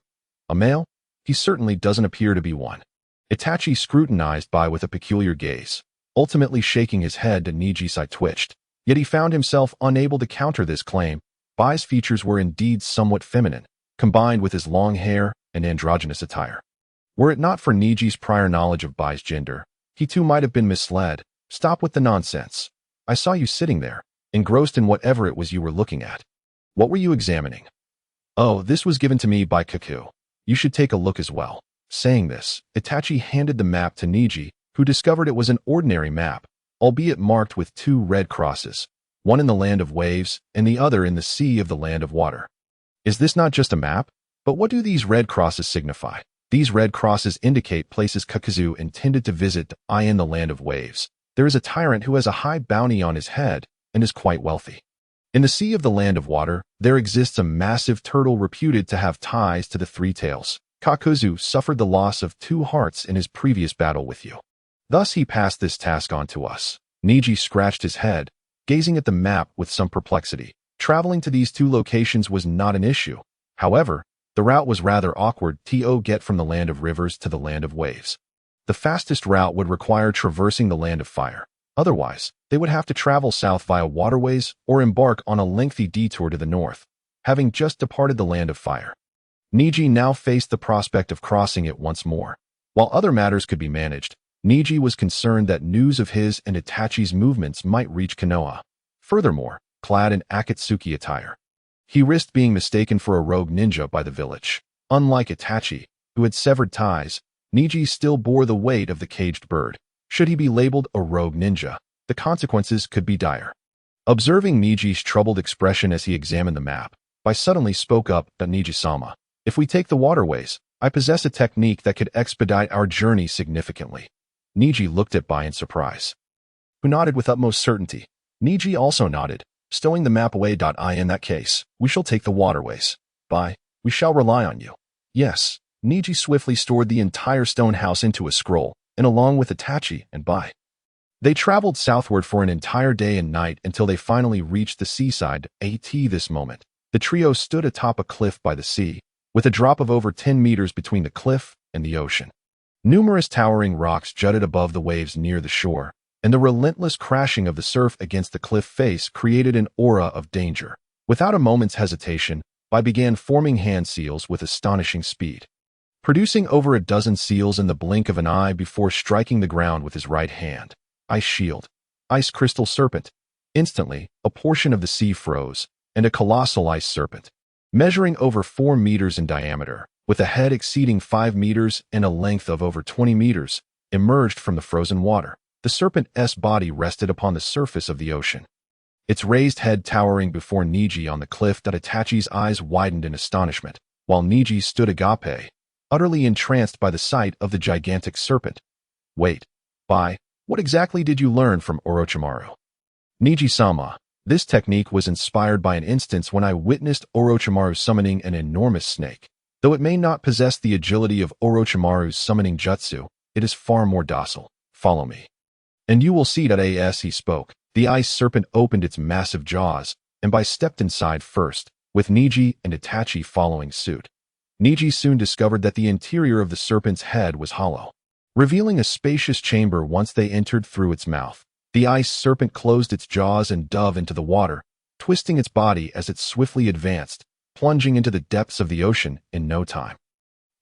A male? He certainly doesn't appear to be one. Itachi scrutinized Bai with a peculiar gaze, ultimately shaking his head. Neji's eye twitched, yet he found himself unable to counter this claim. Bai's features were indeed somewhat feminine, combined with his long hair and androgynous attire. Were it not for Neji's prior knowledge of Bai's gender, he too might have been misled. Stop with the nonsense. I saw you sitting there, engrossed in whatever it was you were looking at. What were you examining? Oh, this was given to me by Kaku. You should take a look as well. Saying this, Itachi handed the map to Neji, who discovered it was an ordinary map, albeit marked with 2 red crosses, one in the land of waves and the other in the sea of the land of water. Is this not just a map? But what do these red crosses signify? These red crosses indicate places Kakazu intended to visit. In the land of waves, there is a tyrant who has a high bounty on his head and is quite wealthy. In the sea of the land of water, there exists a massive turtle reputed to have ties to the 3 tails. Kakazu suffered the loss of 2 hearts in his previous battle with you. Thus he passed this task on to us. Neji scratched his head, gazing at the map with some perplexity. Traveling to these 2 locations was not an issue. However, the route was rather awkward to get from the land of rivers to the land of waves. The fastest route would require traversing the land of fire. Otherwise, they would have to travel south via waterways or embark on a lengthy detour to the north, having just departed the land of fire. Neji now faced the prospect of crossing it once more. While other matters could be managed, Neji was concerned that news of his and Itachi's movements might reach Konoha. Furthermore, clad in Akatsuki attire, he risked being mistaken for a rogue ninja by the village. Unlike Itachi, who had severed ties, Neji still bore the weight of the caged bird. Should he be labeled a rogue ninja, the consequences could be dire. Observing Neji's troubled expression as he examined the map, Bai suddenly spoke up. Neji-sama, if we take the waterways, I possess a technique that could expedite our journey significantly. Neji looked at Bai in surprise, who nodded with utmost certainty. Neji also nodded, stowing the map away. In that case, we shall take the waterways. Bai, we shall rely on you. Yes. Neji swiftly stored the entire stone house into a scroll, and along with Itachi and Bai, they traveled southward for an entire day and night until they finally reached the seaside. This moment, the trio stood atop a cliff by the sea, with a drop of over 10 meters between the cliff and the ocean. Numerous towering rocks jutted above the waves near the shore, and the relentless crashing of the surf against the cliff face created an aura of danger. Without a moment's hesitation, Bai began forming hand seals with astonishing speed, producing over a dozen seals in the blink of an eye before striking the ground with his right hand. Ice shield. Ice crystal serpent. Instantly, a portion of the sea froze, and a colossal ice serpent, measuring over 4 meters in diameter, with a head exceeding 5 meters and a length of over 20 meters, emerged from the frozen water. The serpent's body rested upon the surface of the ocean, its raised head towering before Neji on the cliff. Itachi's eyes widened in astonishment, while Neji stood agape, utterly entranced by the sight of the gigantic serpent. Wait, Bai, what exactly did you learn from Orochimaru? Neji-sama, this technique was inspired by an instance when I witnessed Orochimaru summoning an enormous snake. Though it may not possess the agility of Orochimaru's summoning jutsu, it is far more docile. Follow me, and you will see. As he spoke, the ice serpent opened its massive jaws, and Bai stepped inside first, with Neji and Itachi following suit. Neji soon discovered that the interior of the serpent's head was hollow, revealing a spacious chamber once they entered through its mouth. The ice serpent closed its jaws and dove into the water, twisting its body as it swiftly advanced, plunging into the depths of the ocean in no time.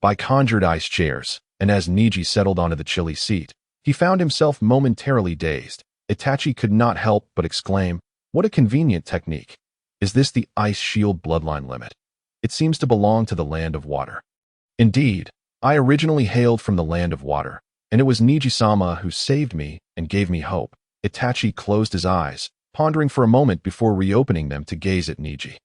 Bai conjured ice chairs, and as Neji settled onto the chilly seat, he found himself momentarily dazed. Itachi could not help but exclaim, "What a convenient technique! Is this the ice shield bloodline limit? It seems to belong to the land of water." Indeed, I originally hailed from the land of water, and it was Neji-sama who saved me and gave me hope. Itachi closed his eyes, pondering for a moment before reopening them to gaze at Neji.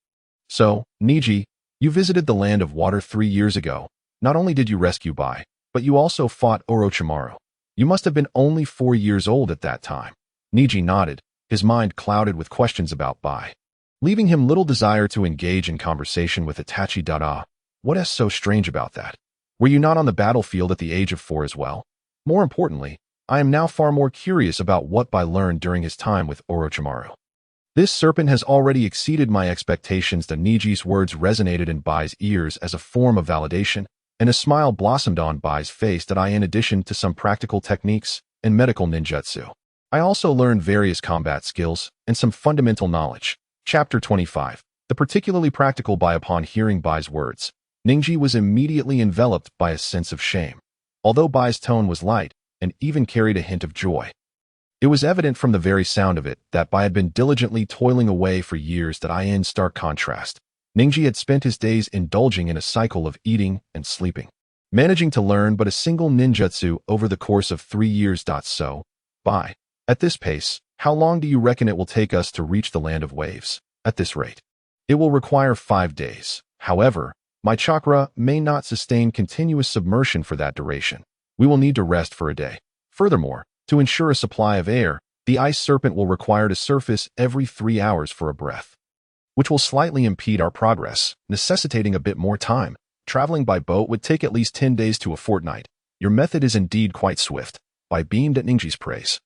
"So, Neji, you visited the land of water 3 years ago. Not only did you rescue Bai, but you also fought Orochimaru. You must have been only 4 years old at that time." Neji nodded, his mind clouded with questions about Bai, leaving him little desire to engage in conversation with Itachi. What is so strange about that? Were you not on the battlefield at the age of 4 as well? More importantly, I am now far more curious about what Bai learned during his time with Orochimaru. This serpent has already exceeded my expectations. The Neji's words resonated in Bai's ears as a form of validation, and a smile blossomed on Bai's face. In addition to some practical techniques and medical ninjutsu, I also learned various combat skills and some fundamental knowledge. Chapter 25. The particularly practical Bai. Upon hearing Bai's words, Neji was immediately enveloped by a sense of shame. Although Bai's tone was light and even carried a hint of joy, it was evident from the very sound of it that Bai had been diligently toiling away for years. In stark contrast, Neji had spent his days indulging in a cycle of eating and sleeping, managing to learn but a single ninjutsu over the course of 3 years. So, Bai, at this pace, how long do you reckon it will take us to reach the land of waves? At this rate, it will require 5 days. However, my chakra may not sustain continuous submersion for that duration. We will need to rest for a day. Furthermore, to ensure a supply of air, the ice serpent will require to surface every 3 hours for a breath, which will slightly impede our progress, necessitating a bit more time. Traveling by boat would take at least 10 days to a fortnight. Your method is indeed quite swift. Bai beamed at Neji's praise,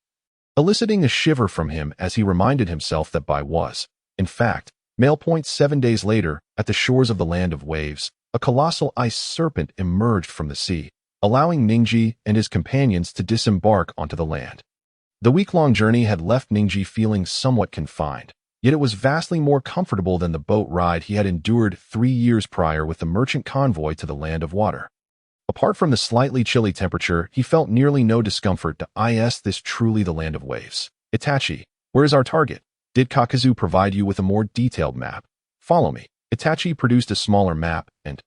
eliciting a shiver from him as he reminded himself that Bai was, in fact, male. 7 days later, at the shores of the land of waves, a colossal ice serpent emerged from the sea, allowing Neji and his companions to disembark onto the land. The week-long journey had left Neji feeling somewhat confined, yet it was vastly more comfortable than the boat ride he had endured 3 years prior with the merchant convoy to the land of water. Apart from the slightly chilly temperature, he felt nearly no discomfort. Is this truly the land of waves? Itachi, where is our target? Did Kakazu provide you with a more detailed map? Follow me. Itachi produced a smaller map and,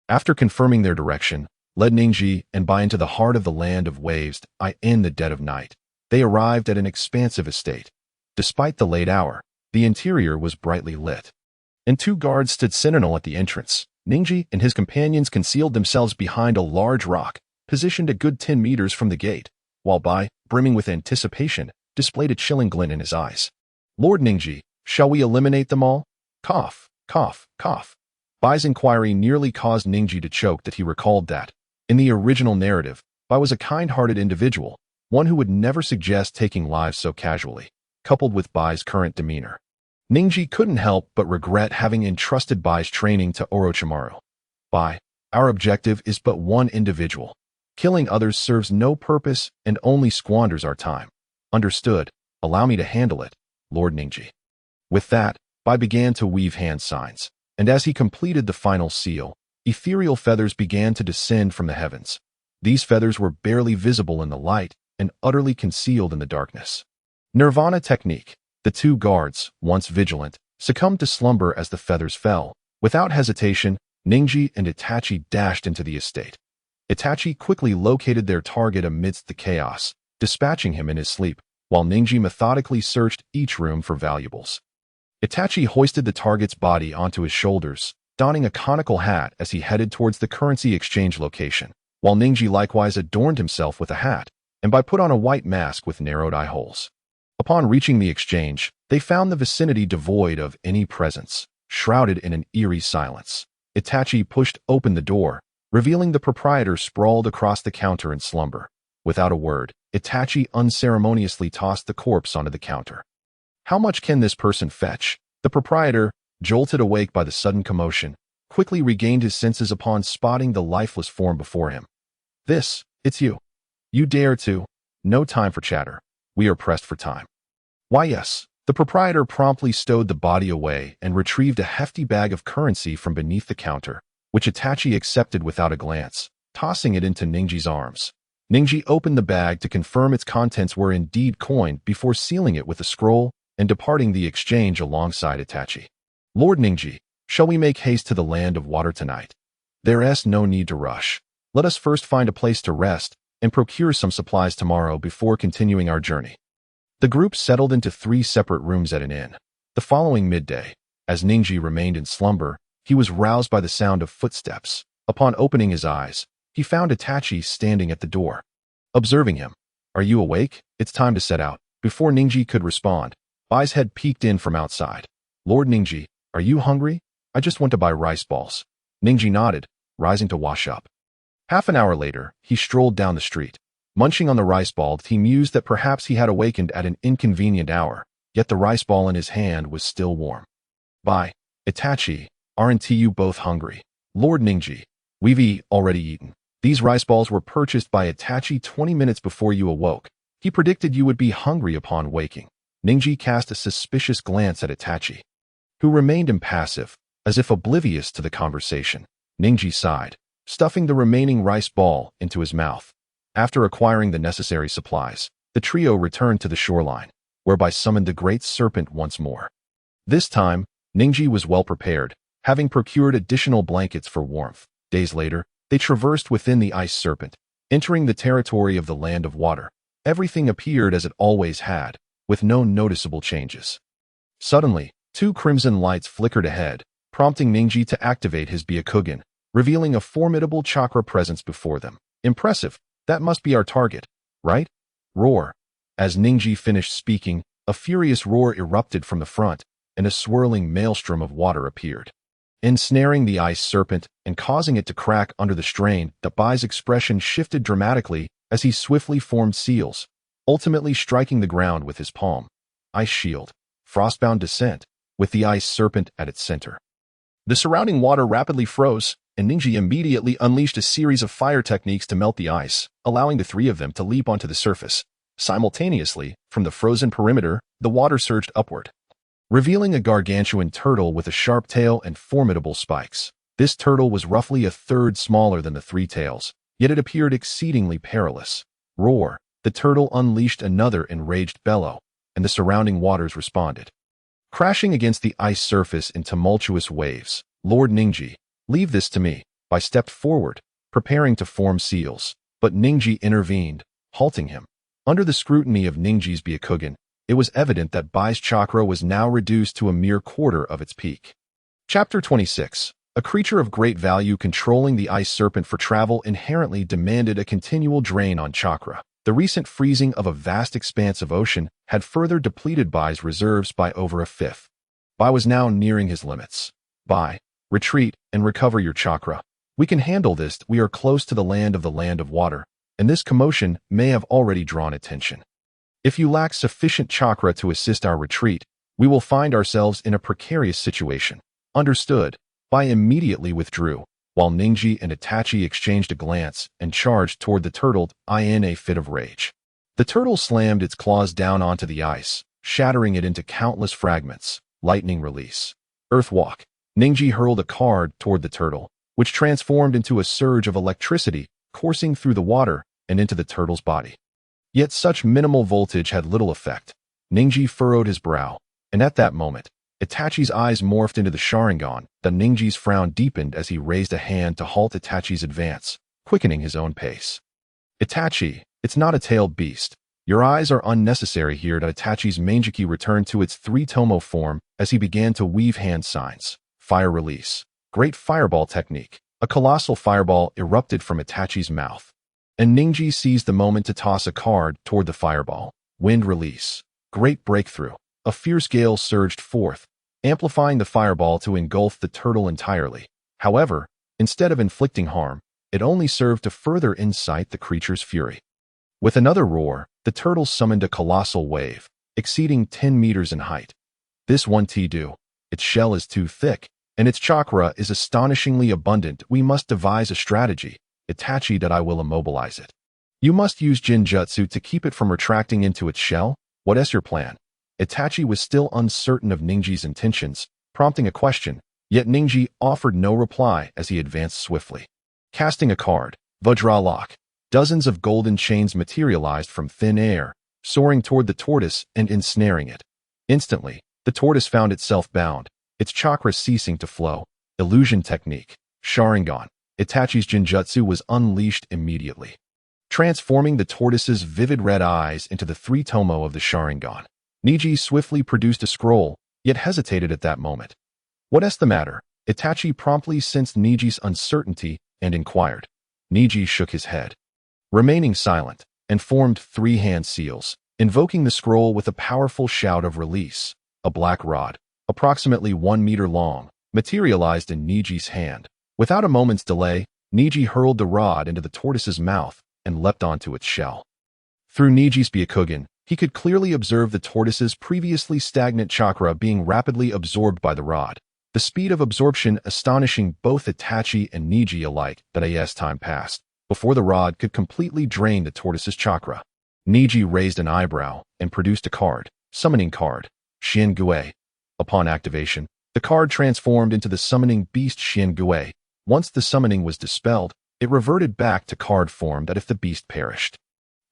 after confirming their direction, led Neji and Bai into the heart of the land of waves. In the dead of night, they arrived at an expansive estate. Despite the late hour, the interior was brightly lit, and 2 guards stood sentinel at the entrance. Neji and his companions concealed themselves behind a large rock, positioned a good 10 meters from the gate, while Bai, brimming with anticipation, displayed a chilling glint in his eyes. "Lord Neji, shall we eliminate them all?" Cough, cough, cough. Bai's inquiry nearly caused Neji to choke. He recalled that, in the original narrative, Bai was a kind-hearted individual, one who would never suggest taking lives so casually. Coupled with Bai's current demeanor, Neji couldn't help but regret having entrusted Bai's training to Orochimaru. "Bai, our objective is but one individual. Killing others serves no purpose and only squanders our time." "Understood. Allow me to handle it, Lord Neji." With that, Bai began to weave hand signs, and as he completed the final seal, ethereal feathers began to descend from the heavens. These feathers were barely visible in the light and utterly concealed in the darkness. Nirvana technique. The 2 guards, once vigilant, succumbed to slumber as the feathers fell. Without hesitation, Neji and Itachi dashed into the estate. Itachi quickly located their target amidst the chaos, dispatching him in his sleep, while Neji methodically searched each room for valuables. Itachi hoisted the target's body onto his shoulders, donning a conical hat as he headed towards the currency exchange location, while Neji likewise adorned himself with a hat, and Bai put on a white mask with narrowed eye holes. Upon reaching the exchange, they found the vicinity devoid of any presence, shrouded in an eerie silence. Itachi pushed open the door, revealing the proprietor sprawled across the counter in slumber. Without a word, Itachi unceremoniously tossed the corpse onto the counter. "How much can this person fetch?" The proprietor, jolted awake by the sudden commotion, quickly regained his senses upon spotting the lifeless form before him. It's you. You dare to? No time for chatter. We are pressed for time. Why yes. The proprietor promptly stowed the body away and retrieved a hefty bag of currency from beneath the counter, which Itachi accepted without a glance, tossing it into Ninji's arms. Neji opened the bag to confirm its contents were indeed coin before sealing it with a scroll and departing the exchange alongside Itachi. Lord Neji, shall we make haste to the land of water tonight? There's no need to rush. Let us first find a place to rest and procure some supplies tomorrow before continuing our journey. The group settled into 3 separate rooms at an inn. The following midday, as Neji remained in slumber, he was roused by the sound of footsteps. Upon opening his eyes, he found Itachi standing at the door. Observing him, "Are you awake? It's time to set out." Before Neji could respond, Bai's head peeked in from outside. "Lord Neji, are you hungry? I just went to buy rice balls." Neji nodded, rising to wash up. Half an hour later, he strolled down the street. Munching on the rice ball, he mused that perhaps he had awakened at an inconvenient hour, yet the rice ball in his hand was still warm. "Bai, Itachi, aren't you both hungry?" "Lord Neji, we've already eaten. These rice balls were purchased by Itachi 20 minutes before you awoke. He predicted you would be hungry upon waking." Neji cast a suspicious glance at Itachi, who remained impassive, as if oblivious to the conversation. Neji sighed, stuffing the remaining rice ball into his mouth. After acquiring the necessary supplies, the trio returned to the shoreline, whereby summoned the great serpent once more. This time, Neji was well prepared, having procured additional blankets for warmth. Days later, they traversed within the ice serpent, entering the territory of the land of water. Everything appeared as it always had, with no noticeable changes. Suddenly, 2 crimson lights flickered ahead, prompting Neji to activate his Byakugan, revealing a formidable chakra presence before them. "Impressive. That must be our target, right?" Roar. As Neji finished speaking, a furious roar erupted from the front, and a swirling maelstrom of water appeared, ensnaring the ice serpent and causing it to crack under the strain. Bai's expression shifted dramatically as he swiftly formed seals, ultimately striking the ground with his palm. Ice shield. Frostbound descent, with the ice serpent at its center. The surrounding water rapidly froze, and Neji immediately unleashed a series of fire techniques to melt the ice, allowing the 3 of them to leap onto the surface. Simultaneously, from the frozen perimeter, the water surged upward, revealing a gargantuan turtle with a sharp tail and formidable spikes. This turtle was roughly a third smaller than the 3 tails, yet it appeared exceedingly perilous. Roar. The turtle unleashed another enraged bellow, and the surrounding waters responded, crashing against the ice surface in tumultuous waves. "Lord Neji, leave this to me." Bai stepped forward, preparing to form seals, but Neji intervened, halting him. Under the scrutiny of Neji's Byakugan, it was evident that Bai's chakra was now reduced to a mere quarter of its peak. Chapter 26. A creature of great value controlling the ice serpent for travel inherently demanded a continual drain on chakra. The recent freezing of a vast expanse of ocean had further depleted Bai's reserves by over a fifth. Bai was now nearing his limits. "Bai, retreat and recover your chakra. We can handle this. We are close to the land of water, and this commotion may have already drawn attention. If you lack sufficient chakra to assist our retreat, we will find ourselves in a precarious situation." "Understood." Bai immediately withdrew, while Neji and Itachi exchanged a glance and charged toward the turtle in a fit of rage. The turtle slammed its claws down onto the ice, shattering it into countless fragments. Lightning release. Earthwalk. Neji hurled a card toward the turtle, which transformed into a surge of electricity, coursing through the water and into the turtle's body. Yet such minimal voltage had little effect. Neji furrowed his brow, and at that moment, Itachi's eyes morphed into the Sharingan. The Neji's frown deepened as he raised a hand to halt Itachi's advance, quickening his own pace. "Itachi, it's not a tailed beast. Your eyes are unnecessary here." Itachi's Mangeki returned to its 3-tomo form as he began to weave hand signs. Fire release. Great fireball technique. A colossal fireball erupted from Itachi's mouth, and Neji seized the moment to toss a card toward the fireball. Wind release. Great breakthrough. A fierce gale surged forth, amplifying the fireball to engulf the turtle entirely. However, instead of inflicting harm, it only served to further incite the creature's fury. With another roar, the turtle summoned a colossal wave, exceeding 10 meters in height. "This won't do. Its shell is too thick, and its chakra is astonishingly abundant. We must devise a strategy, Itachi, that I will immobilize it. You must use Jinjutsu to keep it from retracting into its shell. What is your plan? Itachi was still uncertain of Neji's intentions, prompting a question, yet Neji offered no reply as he advanced swiftly. Casting a card, Vajra Lock. Dozens of golden chains materialized from thin air, soaring toward the tortoise and ensnaring it. Instantly, the tortoise found itself bound, its chakra ceasing to flow. Illusion technique, Sharingan. Itachi's Jinjutsu was unleashed immediately, transforming the tortoise's vivid red eyes into the three tomo of the Sharingan. Neji swiftly produced a scroll, yet hesitated at that moment. What is the matter? Itachi promptly sensed Neji's uncertainty and inquired. Neji shook his head, remaining silent, and formed three hand seals, invoking the scroll with a powerful shout of release. A black rod, approximately 1 meter long, materialized in Neji's hand. Without a moment's delay, Neji hurled the rod into the tortoise's mouth and leapt onto its shell. Through Neji's Byakugan, he could clearly observe the tortoise's previously stagnant chakra being rapidly absorbed by the rod, the speed of absorption astonishing both Itachi and Neji alike. That as time passed, before the rod could completely drain the tortoise's chakra. Neji raised an eyebrow and produced a card, summoning card, Xiangui. Upon activation, the card transformed into the summoning beast Xiangui. Once the summoning was dispelled, it reverted back to card form that if the beast perished,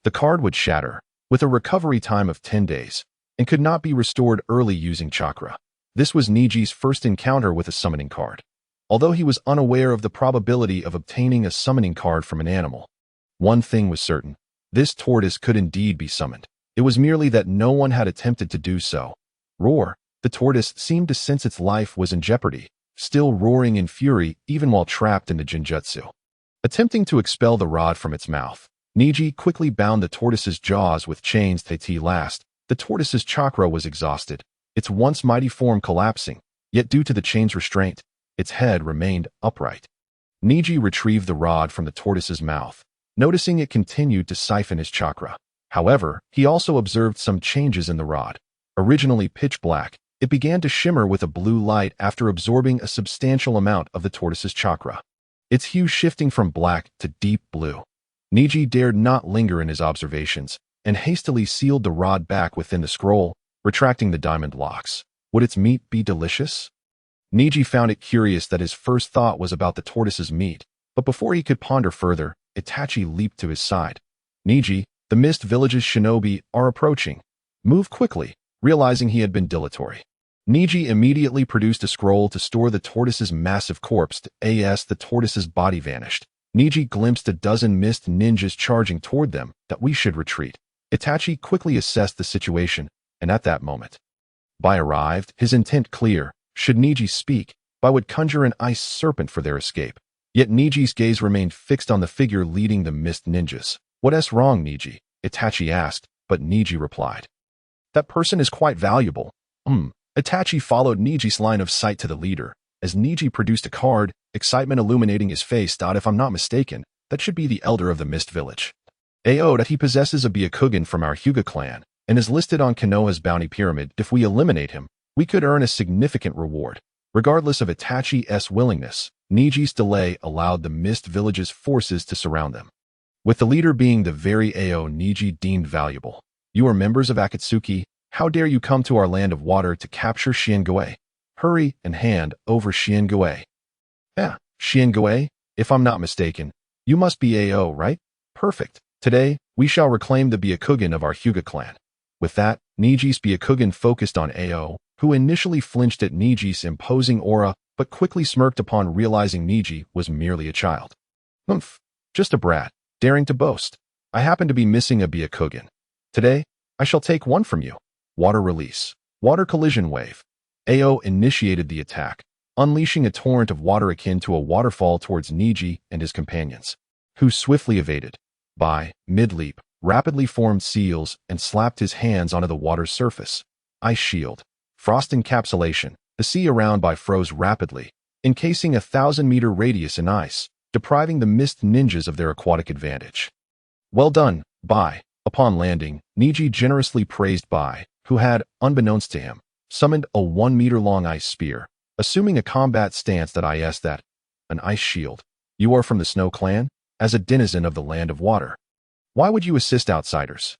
the card would shatter, with a recovery time of 10 days, and could not be restored early using chakra. This was Neji's first encounter with a summoning card, although he was unaware of the probability of obtaining a summoning card from an animal. One thing was certain, this tortoise could indeed be summoned. It was merely that no one had attempted to do so. Roar! The tortoise seemed to sense its life was in jeopardy, still roaring in fury even while trapped in the Jinjutsu. Attempting to expel the rod from its mouth, Neji quickly bound the tortoise's jaws with chains. Last, the tortoise's chakra was exhausted, its once mighty form collapsing, yet due to the chain's restraint, its head remained upright. Neji retrieved the rod from the tortoise's mouth, noticing it continued to siphon his chakra. However, he also observed some changes in the rod. Originally pitch black, it began to shimmer with a blue light after absorbing a substantial amount of the tortoise's chakra, its hue shifting from black to deep blue. Neji dared not linger in his observations, and hastily sealed the rod back within the scroll, retracting the diamond locks. Would its meat be delicious? Neji found it curious that his first thought was about the tortoise's meat, but before he could ponder further, Itachi leaped to his side. Neji, the Mist Village's shinobi are approaching. Move quickly. Realizing he had been dilatory, Neji immediately produced a scroll to store the tortoise's massive corpse. As the tortoise's body vanished, Neji glimpsed a dozen mist ninjas charging toward them. That we should retreat. Itachi quickly assessed the situation, and at that moment, Bai arrived, his intent clear. Should Neji speak, Bai would conjure an ice serpent for their escape. Yet Neji's gaze remained fixed on the figure leading the mist ninjas. What's wrong, Neji? Itachi asked, but Neji replied, that person is quite valuable. Itachi followed Neji's line of sight to the leader. As Neji produced a card, excitement illuminating his face. If I'm not mistaken, that should be the elder of the Mist Village. That he possesses a Byakugan from our Hyuga clan, and is listed on Konoha's bounty pyramid. If we eliminate him, we could earn a significant reward. Regardless of Itachi's willingness, Neji's delay allowed the Mist Village's forces to surround them, with the leader being the very Ao Neji deemed valuable. You are members of Akatsuki. How dare you come to our land of water to capture Xiangui? Hurry and hand over Xiangui. Xiangui, if I'm not mistaken, you must be Ao, right? Perfect. Today, we shall reclaim the Byakugan of our Hyuga clan. With that, Neji's Byakugan focused on Ao, who initially flinched at Neji's imposing aura, but quickly smirked upon realizing Neji was merely a child. Just a brat, daring to boast. I happen to be missing a Byakugan. Today, I shall take one from you. Water release. Water collision wave. Ao initiated the attack, unleashing a torrent of water akin to a waterfall towards Neji and his companions, who swiftly evaded. Bai, mid-leap, rapidly formed seals and slapped his hands onto the water's surface. Ice shield. Frost encapsulation. The sea around Bai froze rapidly, encasing a 1,000-meter radius in ice, depriving the mist ninjas of their aquatic advantage. Well done, Bai. Upon landing, Neji generously praised Bai, who had, unbeknownst to him, summoned a 1-meter-long ice spear. assuming a combat stance that an ice shield. You are from the Snow Clan? As a denizen of the Land of Water, why would you assist outsiders?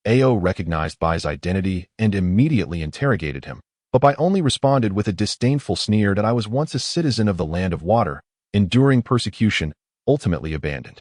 Ao recognized Bai's identity and immediately interrogated him, but Bai only responded with a disdainful sneer that I was once a citizen of the Land of Water, enduring persecution, ultimately abandoned.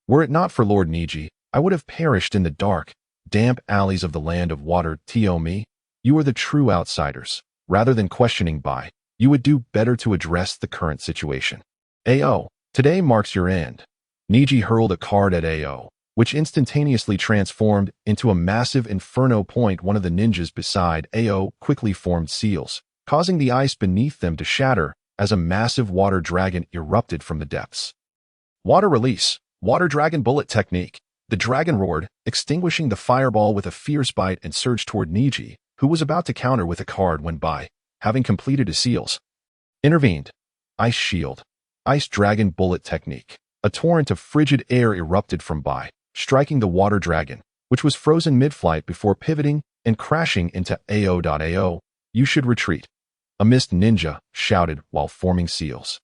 Were it not for Lord Neji, I would have perished in the dark, damp alleys of the Land of Water. Me, you are the true outsiders. Rather than questioning Bai, you would do better to address the current situation. Ao, today marks your end. Neji hurled a card at Ao, which instantaneously transformed into a massive inferno point. One of the ninjas beside Ao quickly formed seals, causing the ice beneath them to shatter as a massive water dragon erupted from the depths. Water release, water dragon bullet technique. The dragon roared, extinguishing the fireball with a fierce bite and surged toward Neji, who was about to counter with a card when Bai, having completed his seals, intervened. Ice shield, ice dragon bullet technique. A torrent of frigid air erupted from Bai, striking the water dragon, which was frozen mid-flight before pivoting and crashing into Ao. You should retreat. A mist ninja shouted while forming seals.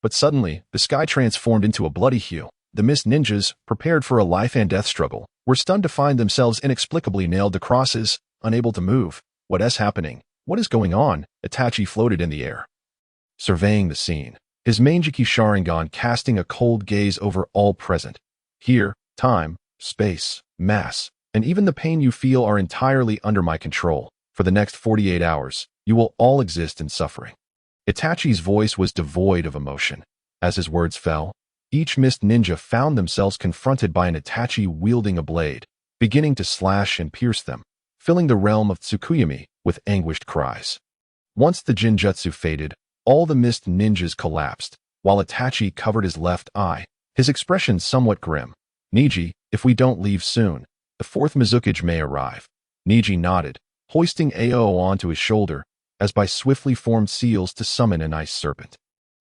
But suddenly, the sky transformed into a bloody hue. The mist ninjas, prepared for a life and death struggle, were stunned to find themselves inexplicably nailed to crosses, unable to move. What is happening? What is going on? Itachi floated in the air, surveying the scene, his Mangeki Sharingan casting a cold gaze over all present. Here, time, space, mass, and even the pain you feel are entirely under my control. For the next 48 hours, you will all exist in suffering. Itachi's voice was devoid of emotion. As his words fell, each mist ninja found themselves confronted by an Itachi wielding a blade, beginning to slash and pierce them, filling the realm of Tsukuyami with anguished cries. Once the Jinjutsu faded, all the mist ninjas collapsed, while Itachi covered his left eye, his expression somewhat grim. Neji, if we don't leave soon, the fourth Mizukage may arrive. Neji nodded, hoisting Ao onto his shoulder, as Bai swiftly formed seals to summon an ice serpent,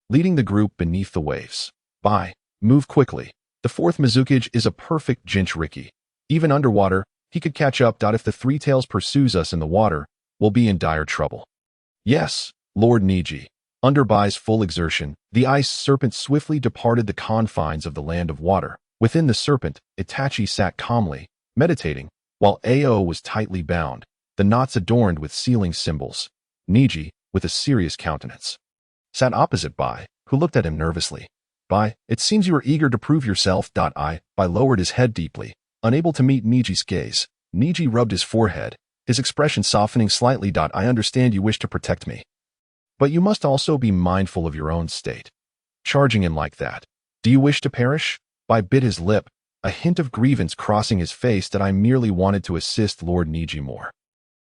leading the group beneath the waves. Bai, move quickly. The fourth Mizukage is a perfect Jinchuriki. Even underwater, he could catch up. If the Three Tails pursues us in the water, we'll be in dire trouble. Yes, Lord Neji. Under Bai's full exertion, the ice serpent swiftly departed the confines of the Land of Water. Within the serpent, Itachi sat calmly, meditating, while Ao was tightly bound, the knots adorned with sealing symbols. Neji, with a serious countenance, sat opposite Bai, who looked at him nervously. Bai, it seems you are eager to prove yourself. Bai lowered his head deeply, unable to meet Neji's gaze. Neji rubbed his forehead, his expression softening slightly. I understand you wish to protect me, but you must also be mindful of your own state. Charging in like that, do you wish to perish? Bai bit his lip, a hint of grievance crossing his face. I merely wanted to assist Lord Neji more.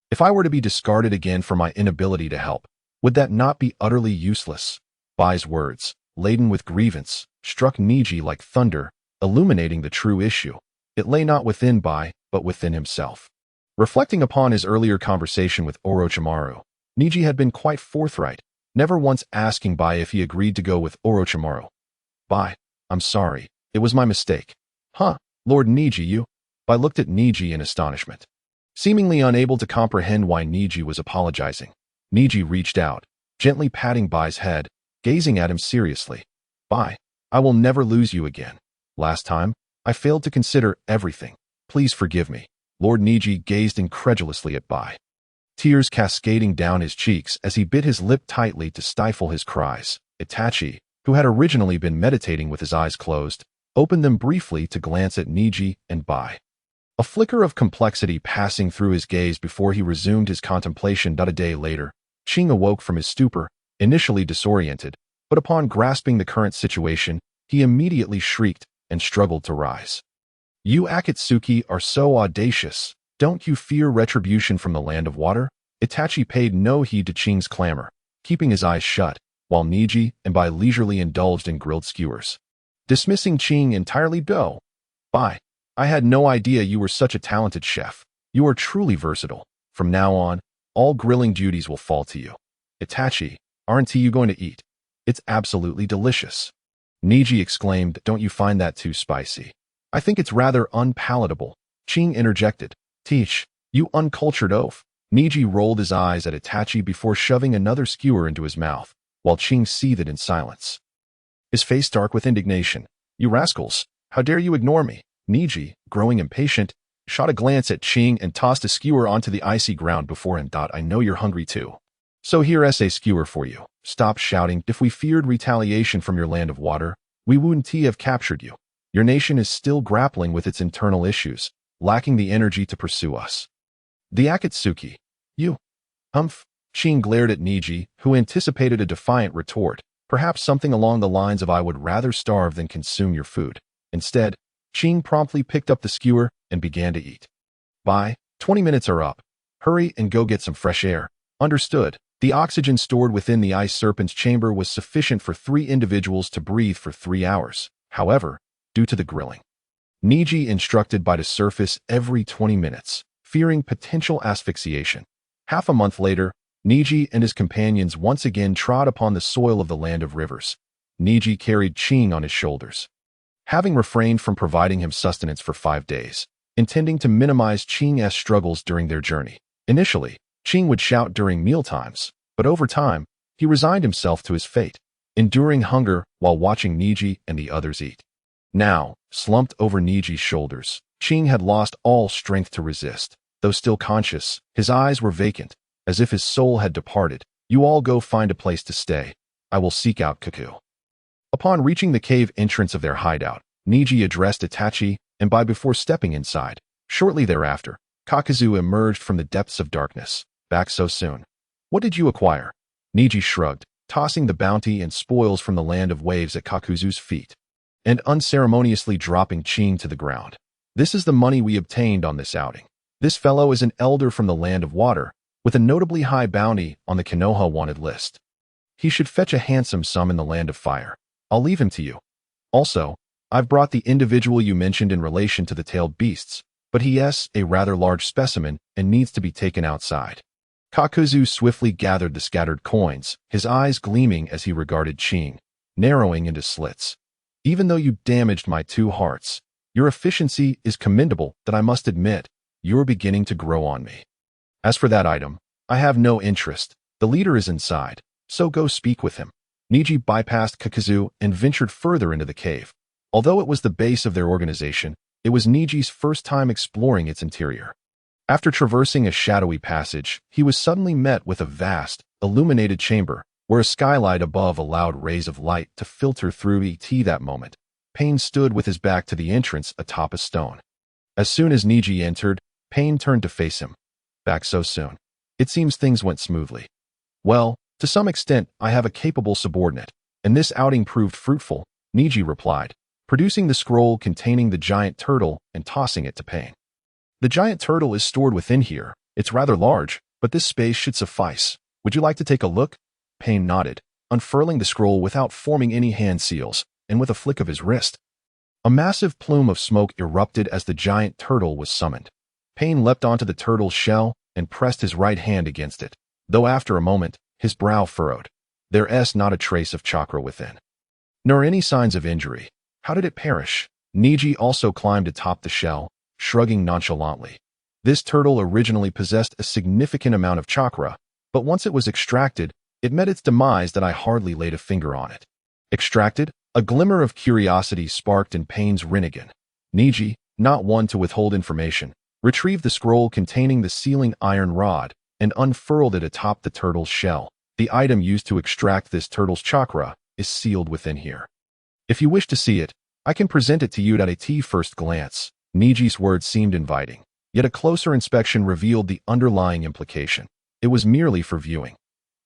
If I were to be discarded again for my inability to help, would that not be utterly useless? Bai's words, laden with grievance, struck Neji like thunder, illuminating the true issue. It lay not within Bai, but within himself. Reflecting upon his earlier conversation with Orochimaru, Neji had been quite forthright, never once asking Bai if he agreed to go with Orochimaru. Bai, I'm sorry. It was my mistake. Huh, Lord Neji, you? Bai looked at Neji in astonishment, seemingly unable to comprehend why Neji was apologizing. Neji reached out, gently patting Bai's head, gazing at him seriously. Bai, I will never lose you again. Last time, I failed to consider everything. Please forgive me. Lord Neji gazed incredulously at Bai, tears cascading down his cheeks as he bit his lip tightly to stifle his cries. Itachi, who had originally been meditating with his eyes closed, opened them briefly to glance at Neji and Bai, a flicker of complexity passing through his gaze before he resumed his contemplation. A day later, Qing awoke from his stupor, initially disoriented, but upon grasping the current situation, he immediately shrieked and struggled to rise. You Akatsuki are so audacious. Don't you fear retribution from the Land of Water? Itachi paid no heed to Qing's clamor, keeping his eyes shut, while Neji and Bai leisurely indulged in grilled skewers. Dismissing Qing entirely. Bai, I had no idea you were such a talented chef. You are truly versatile. From now on, all grilling duties will fall to you. Itachi, aren't you going to eat? It's absolutely delicious. Neji exclaimed, don't you find that too spicy? I think it's rather unpalatable. Qing interjected. Teach, you uncultured oaf. Neji rolled his eyes at Itachi before shoving another skewer into his mouth, while Qing seethed in silence. His face dark with indignation. "You rascals! How dare you ignore me?" Neji, growing impatient, shot a glance at Qing and tossed a skewer onto the icy ground before him. "I know you're hungry too. So here's a skewer for you. Stop shouting. If we feared retaliation from your land of water, we wouldn't have captured you. Your nation is still grappling with its internal issues, lacking the energy to pursue us." The Akatsuki. "You? Humph." Qing glared at Neji, who anticipated a defiant retort, perhaps something along the lines of "I would rather starve than consume your food." Instead, Qing promptly picked up the skewer and began to eat. "Bye, 20 minutes are up. Hurry and go get some fresh air." "Understood." The oxygen stored within the ice serpent's chamber was sufficient for 3 individuals to breathe for 3 hours. However, due to the grilling, Neji instructed by to surface every 20 minutes, fearing potential asphyxiation. Half a month later, Neji and his companions once again trod upon the soil of the land of rivers. Neji carried Qing on his shoulders, having refrained from providing him sustenance for 5 days, intending to minimize Qing's struggles during their journey. Initially, Qing would shout during mealtimes, but over time, he resigned himself to his fate, enduring hunger while watching Neji and the others eat. Now, slumped over Neji's shoulders, Qing had lost all strength to resist. Though still conscious, his eyes were vacant, as if his soul had departed. "You all go find a place to stay. I will seek out Cuckoo." Upon reaching the cave entrance of their hideout, Neji addressed Itachi, and before stepping inside. Shortly thereafter, Kakuzu emerged from the depths of darkness. "Back so soon? What did you acquire?" Neji shrugged, tossing the bounty and spoils from the land of waves at Kakuzu's feet, and unceremoniously dropping Qing to the ground. "This is the money we obtained on this outing. This fellow is an elder from the land of water, with a notably high bounty on the Konoha wanted list. He should fetch a handsome sum in the land of fire. I'll leave him to you. Also, I've brought the individual you mentioned in relation to the tailed beasts, but he is a rather large specimen and needs to be taken outside." Kakuzu swiftly gathered the scattered coins, his eyes gleaming as he regarded Qing, narrowing into slits. "Even though you damaged my 2 hearts, your efficiency is commendable, that I must admit. You're beginning to grow on me. As for that item, I have no interest. The leader is inside, so go speak with him." Neji bypassed Kakuzu and ventured further into the cave. Although it was the base of their organization, it was Neji's first time exploring its interior. After traversing a shadowy passage, he was suddenly met with a vast, illuminated chamber, where a skylight above allowed rays of light to filter through. That moment, Pain stood with his back to the entrance atop a stone. As soon as Neji entered, Pain turned to face him. "Back so soon? It seems things went smoothly." "Well, to some extent, I have a capable subordinate, and this outing proved fruitful," Neji replied, producing the scroll containing the giant turtle and tossing it to Pain. "The giant turtle is stored within here. It's rather large, but this space should suffice. Would you like to take a look?" Pain nodded, unfurling the scroll without forming any hand seals, and with a flick of his wrist. A massive plume of smoke erupted as the giant turtle was summoned. Pain leapt onto the turtle's shell and pressed his right hand against it, though after a moment, his brow furrowed. There's not a trace of chakra within, nor any signs of injury. How did it perish? Neji also climbed atop the shell, shrugging nonchalantly. This turtle originally possessed a significant amount of chakra, but once it was extracted, it met its demise that I hardly laid a finger on it. Extracted? A glimmer of curiosity sparked in Pain's Rinnegan. Neji, not one to withhold information, retrieved the scroll containing the sealing iron rod and unfurled it atop the turtle's shell. The item used to extract this turtle's chakra is sealed within here. If you wish to see it, I can present it to you at a first glance. Neji's words seemed inviting, yet a closer inspection revealed the underlying implication. It was merely for viewing.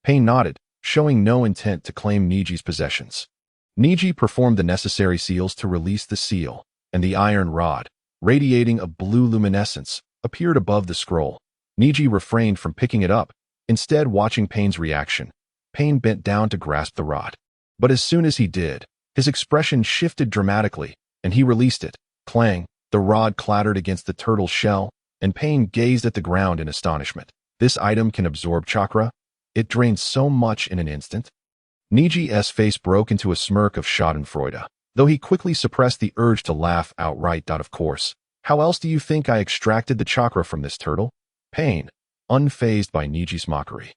Pain nodded, showing no intent to claim Neji's possessions. Neji performed the necessary seals to release the seal, and the iron rod, radiating a blue luminescence, appeared above the scroll. Neji refrained from picking it up, instead watching Pain's reaction. Pain bent down to grasp the rod. But as soon as he did, his expression shifted dramatically, and he released it. Clang, the rod clattered against the turtle's shell, and Pain gazed at the ground in astonishment. This item can absorb chakra? It drained so much in an instant? Neji's face broke into a smirk of schadenfreude, though he quickly suppressed the urge to laugh outright. Of course. How else do you think I extracted the chakra from this turtle? Pain, unfazed by Neji's mockery,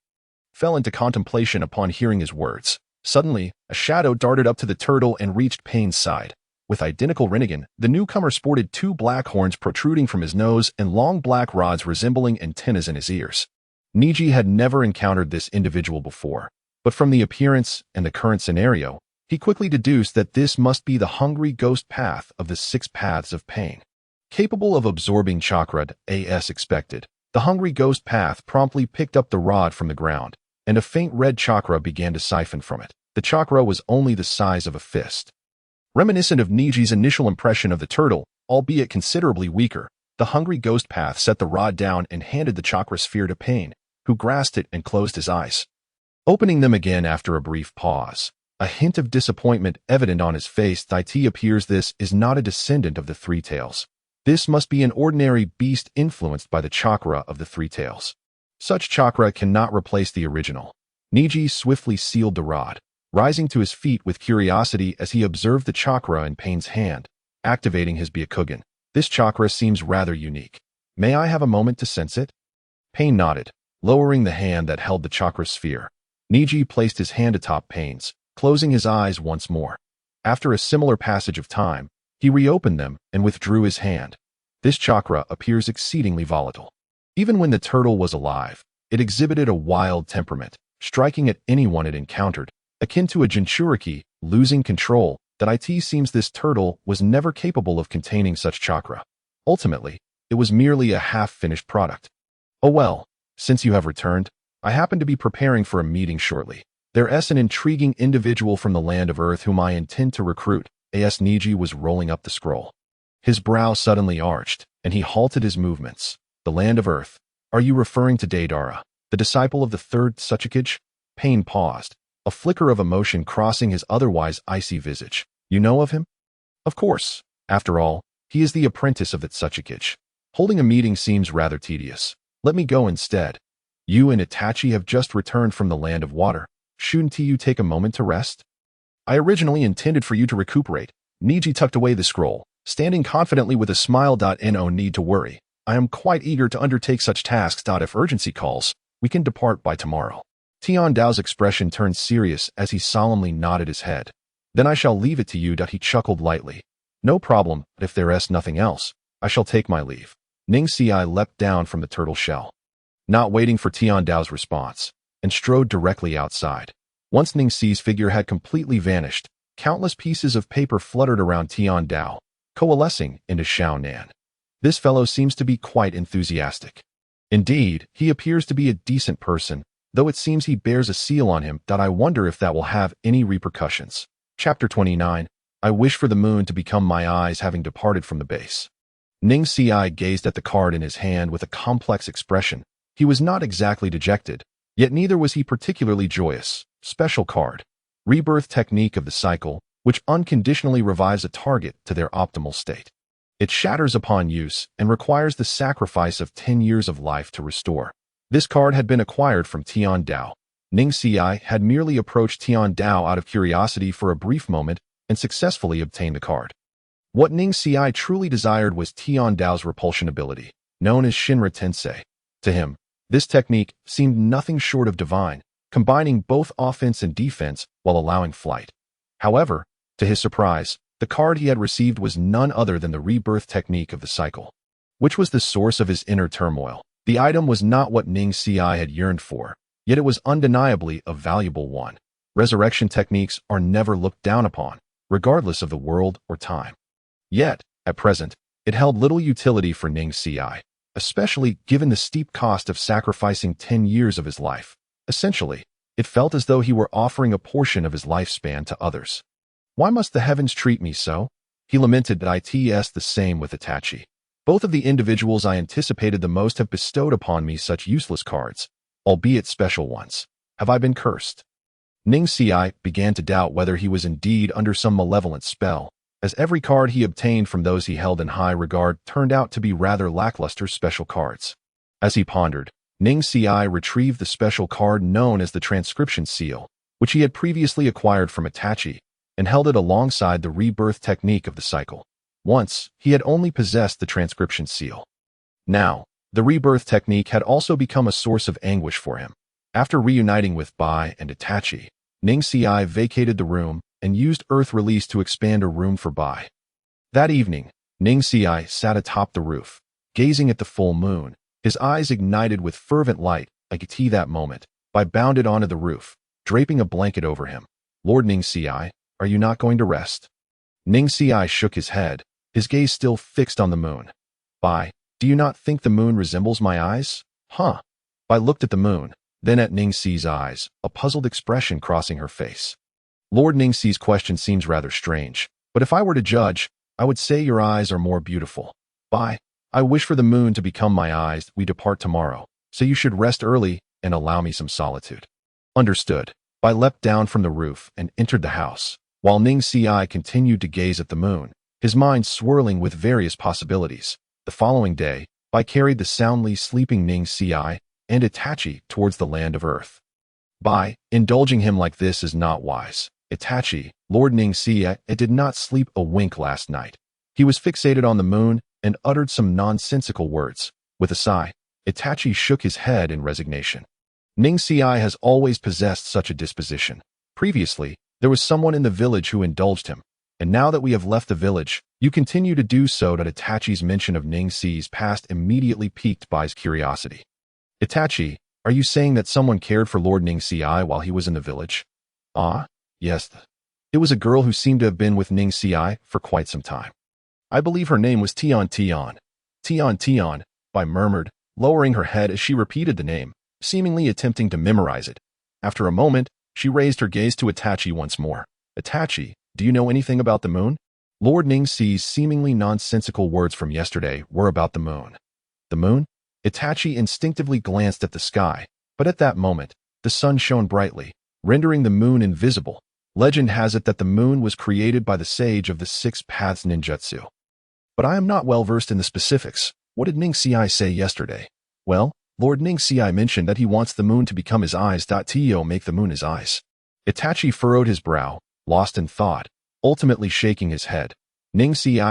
fell into contemplation upon hearing his words. Suddenly, a shadow darted up to the turtle and reached Pain's side. With identical Rinnegan, the newcomer sported two black horns protruding from his nose and long black rods resembling antennas in his ears. Neji had never encountered this individual before, but from the appearance and the current scenario, he quickly deduced that this must be the hungry ghost path of the 6 paths of pain. Capable of absorbing chakra as expected, the hungry ghost path promptly picked up the rod from the ground, and a faint red chakra began to siphon from it. The chakra was only the size of a fist. Reminiscent of Neji's initial impression of the turtle, albeit considerably weaker, the hungry ghost path set the rod down and handed the chakra sphere to Pain, who grasped it and closed his eyes. Opening them again after a brief pause, a hint of disappointment evident on his face, it appears this is not a descendant of the Three Tails. This must be an ordinary beast influenced by the chakra of the Three Tails. Such chakra cannot replace the original. Neji swiftly sealed the rod, rising to his feet with curiosity as he observed the chakra in Pain's hand, activating his Byakugan. This chakra seems rather unique. May I have a moment to sense it? Pain nodded, lowering the hand that held the chakra sphere. Neji placed his hand atop Pain's, closing his eyes once more. After a similar passage of time, he reopened them and withdrew his hand. This chakra appears exceedingly volatile. Even when the turtle was alive, it exhibited a wild temperament, striking at anyone it encountered, akin to a Jinchuriki, losing control. That seems this turtle was never capable of containing such chakra. Ultimately, it was merely a half-finished product. Oh well, since you have returned, I happen to be preparing for a meeting shortly. There's an intriguing individual from the land of Earth whom I intend to recruit. As Neji was rolling up the scroll, his brow suddenly arched, and he halted his movements. The land of Earth. Are you referring to Deidara, the disciple of the third Tsuchikage? Pain paused, a flicker of emotion crossing his otherwise icy visage. You know of him? Of course. After all, he is the apprentice of the Tsuchikage. Holding a meeting seems rather tedious. Let me go instead. You and Itachi have just returned from the land of water. Shouldn't you take a moment to rest? I originally intended for you to recuperate. Neji tucked away the scroll, standing confidently with a smile. No need to worry. I am quite eager to undertake such tasks. If urgency calls, we can depart by tomorrow. Tian Dao's expression turned serious as he solemnly nodded his head. Then I shall leave it to you. He chuckled lightly. No problem, but if there's nothing else, I shall take my leave. Ning Xi leapt down from the turtle shell, not waiting for Tian Dao's response, and strode directly outside. Once Ning Xi's figure had completely vanished, countless pieces of paper fluttered around Tian Dao, coalescing into Xiao Nan. This fellow seems to be quite enthusiastic. Indeed, he appears to be a decent person, though it seems he bears a seal on him. I wonder if that will have any repercussions. Chapter 29. I wish for the moon to become my eyes, having departed from the base. Ning Xi gazed at the card in his hand with a complex expression. He was not exactly dejected, yet neither was he particularly joyous. Special card. Rebirth technique of the cycle, which unconditionally revives a target to their optimal state. It shatters upon use and requires the sacrifice of 10 years of life to restore. This card had been acquired from Tian Dao. Ning Xi had merely approached Tian Dao out of curiosity for a brief moment and successfully obtained the card. What Ning Xi truly desired was Tian Dao's repulsion ability, known as Shinra Tensei. To him, this technique seemed nothing short of divine, combining both offense and defense while allowing flight. However, to his surprise, the card he had received was none other than the rebirth technique of the cycle, which was the source of his inner turmoil. The item was not what Ning Xi had yearned for, yet it was undeniably a valuable one. Resurrection techniques are never looked down upon, regardless of the world or time. Yet, at present, it held little utility for Ning Xi, especially given the steep cost of sacrificing 10 years of his life. Essentially, it felt as though he were offering a portion of his lifespan to others. Why must the heavens treat me so? He lamented. It's the same with Itachi. Both of the individuals I anticipated the most have bestowed upon me such useless cards, albeit special ones. Have I been cursed? Ning Xi began to doubt whether he was indeed under some malevolent spell, as every card he obtained from those he held in high regard turned out to be rather lackluster special cards. As he pondered, Ning Xi retrieved the special card known as the Transcription Seal, which he had previously acquired from Itachi, and held it alongside the rebirth technique of the cycle. Once, he had only possessed the Transcription Seal. Now, the rebirth technique had also become a source of anguish for him. After reuniting with Bai and Itachi, Ning Si vacated the room and used Earth Release to expand a room for Bai. That evening, Ning Si sat atop the roof, gazing at the full moon. His eyes ignited with fervent light. Like tea that moment, Bai bounded onto the roof, draping a blanket over him. Lord Ning Si, are you not going to rest? Ning Si shook his head, his gaze still fixed on the moon. Bai, do you not think the moon resembles my eyes? Huh? Bai looked at the moon, then at Ning Si's eyes, a puzzled expression crossing her face. Lord Ning Si's question seems rather strange, but if I were to judge, I would say your eyes are more beautiful. Bai, I wish for the moon to become my eyes. We depart tomorrow, so you should rest early and allow me some solitude. Understood. Bai leapt down from the roof and entered the house, while Ning Si continued to gaze at the moon, his mind swirling with various possibilities. The following day, Bai carried the soundly sleeping Ning Si and Itachi towards the land of Earth. Bai, indulging him like this is not wise. Itachi, Lord Ning Si, did not sleep a wink last night. He was fixated on the moon and uttered some nonsensical words. With a sigh, Itachi shook his head in resignation. Ning Si has always possessed such a disposition. Previously, there was someone in the village who indulged him, and now that we have left the village, you continue to do so. That Itachi's mention of Ning Si's past immediately piqued Bai's curiosity. Itachi, are you saying that someone cared for Lord Ning Si while he was in the village? Ah, yes. It was a girl who seemed to have been with Ning Si for quite some time. I believe her name was Tian Tian. Tian Tian, Bai murmured, lowering her head as she repeated the name, seemingly attempting to memorize it. After a moment, she raised her gaze to Itachi once more. Itachi, do you know anything about the moon? Lord Ning Si's seemingly nonsensical words from yesterday were about the moon. The moon? Itachi instinctively glanced at the sky, but at that moment, the sun shone brightly, rendering the moon invisible. Legend has it that the moon was created by the sage of the Six Paths ninjutsu. But I am not well versed in the specifics. What did Ning Si say yesterday? Well, Lord Ning Si mentioned that he wants the moon to become his eyes. To make the moon his eyes. Itachi furrowed his brow, lost in thought, ultimately shaking his head. Ning Si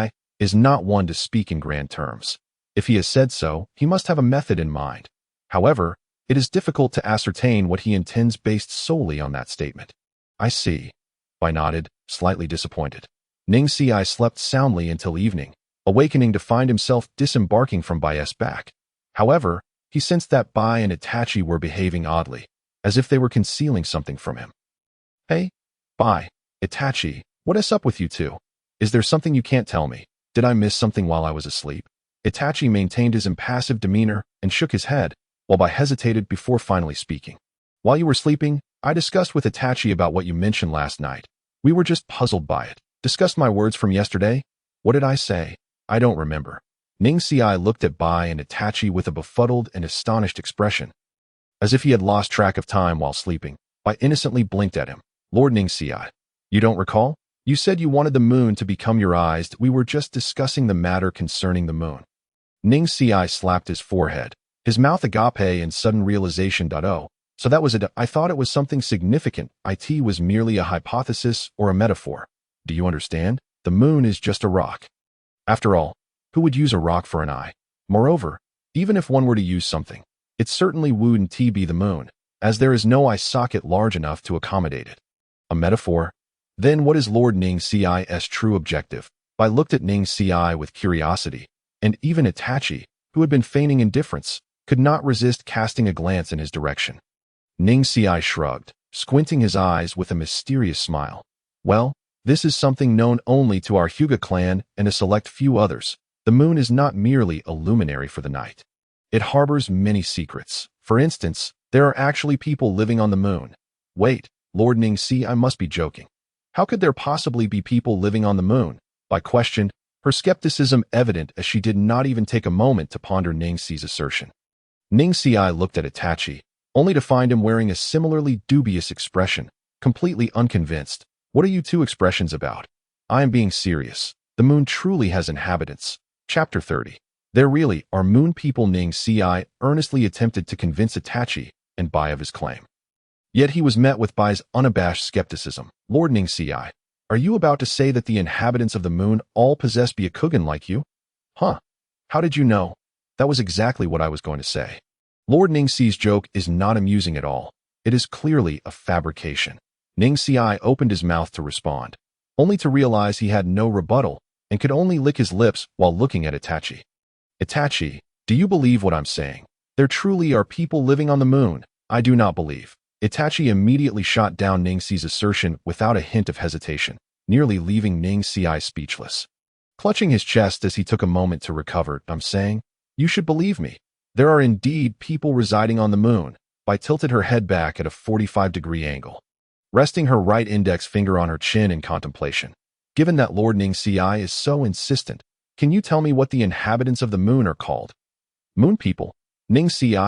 is not one to speak in grand terms. If he has said so, he must have a method in mind. However, it is difficult to ascertain what he intends based solely on that statement. I see. Bai nodded, slightly disappointed. Ning Si slept soundly until evening, awakening to find himself disembarking from Bai's back. However, he sensed that Bai and Itachi were behaving oddly, as if they were concealing something from him. Hey, Bai, Itachi, what is up with you two? Is there something you can't tell me? Did I miss something while I was asleep? Itachi maintained his impassive demeanor and shook his head, while Bai hesitated before finally speaking. While you were sleeping, I discussed with Itachi about what you mentioned last night. We were just puzzled by it. Discussed my words from yesterday? What did I say? I don't remember. Ning Si looked at Bai and Itachi with a befuddled and astonished expression. As if he had lost track of time while sleeping, Bai innocently blinked at him. Lord Ning Si, you don't recall? You said you wanted the moon to become your eyes. We were just discussing the matter concerning the moon. Ning Si slapped his forehead, his mouth agape in sudden realization. Oh, so that was it. I thought it was something significant. It was merely a hypothesis or a metaphor. Do you understand? The moon is just a rock. After all, who would use a rock for an eye? Moreover, even if one were to use something, it certainly wouldn't be the moon, as there is no eye socket large enough to accommodate it. A metaphor? Then what is Lord Ning Si's true objective? Bai looked at Ning Si with curiosity, and even Itachi, who had been feigning indifference, could not resist casting a glance in his direction. Ning Si shrugged, squinting his eyes with a mysterious smile. Well, this is something known only to our Hyuga clan and a select few others. The moon is not merely a luminary for the night. It harbors many secrets. For instance, there are actually people living on the moon. Wait, Lord Ning Si, I must be joking. How could there possibly be people living on the moon? Bai questioned, her skepticism evident as she did not even take a moment to ponder Ning Si's assertion. Ning Si looked at Itachi, only to find him wearing a similarly dubious expression, completely unconvinced. What are you two expressions about? I am being serious. The moon truly has inhabitants. Chapter 30. There really are moon people. Ning Si earnestly attempted to convince Itachi and Bai of his claim. Yet he was met with Bai's unabashed skepticism. Lord Ning Si, are you about to say that the inhabitants of the moon all possess Byakugan like you? Huh. How did you know? That was exactly what I was going to say. Lord Ning Si's joke is not amusing at all. It is clearly a fabrication. Ning Si opened his mouth to respond, only to realize he had no rebuttal and could only lick his lips while looking at Itachi. Itachi, do you believe what I'm saying? There truly are people living on the moon. I do not believe. Itachi immediately shot down Ning Si's assertion without a hint of hesitation, nearly leaving Ning Si speechless. Clutching his chest as he took a moment to recover, I'm saying, you should believe me. There are indeed people residing on the moon. Bai tilted her head back at a 45-degree angle, resting her right index finger on her chin in contemplation. Given that Lord Ning Si is so insistent, can you tell me what the inhabitants of the moon are called? Moon people? Ning Si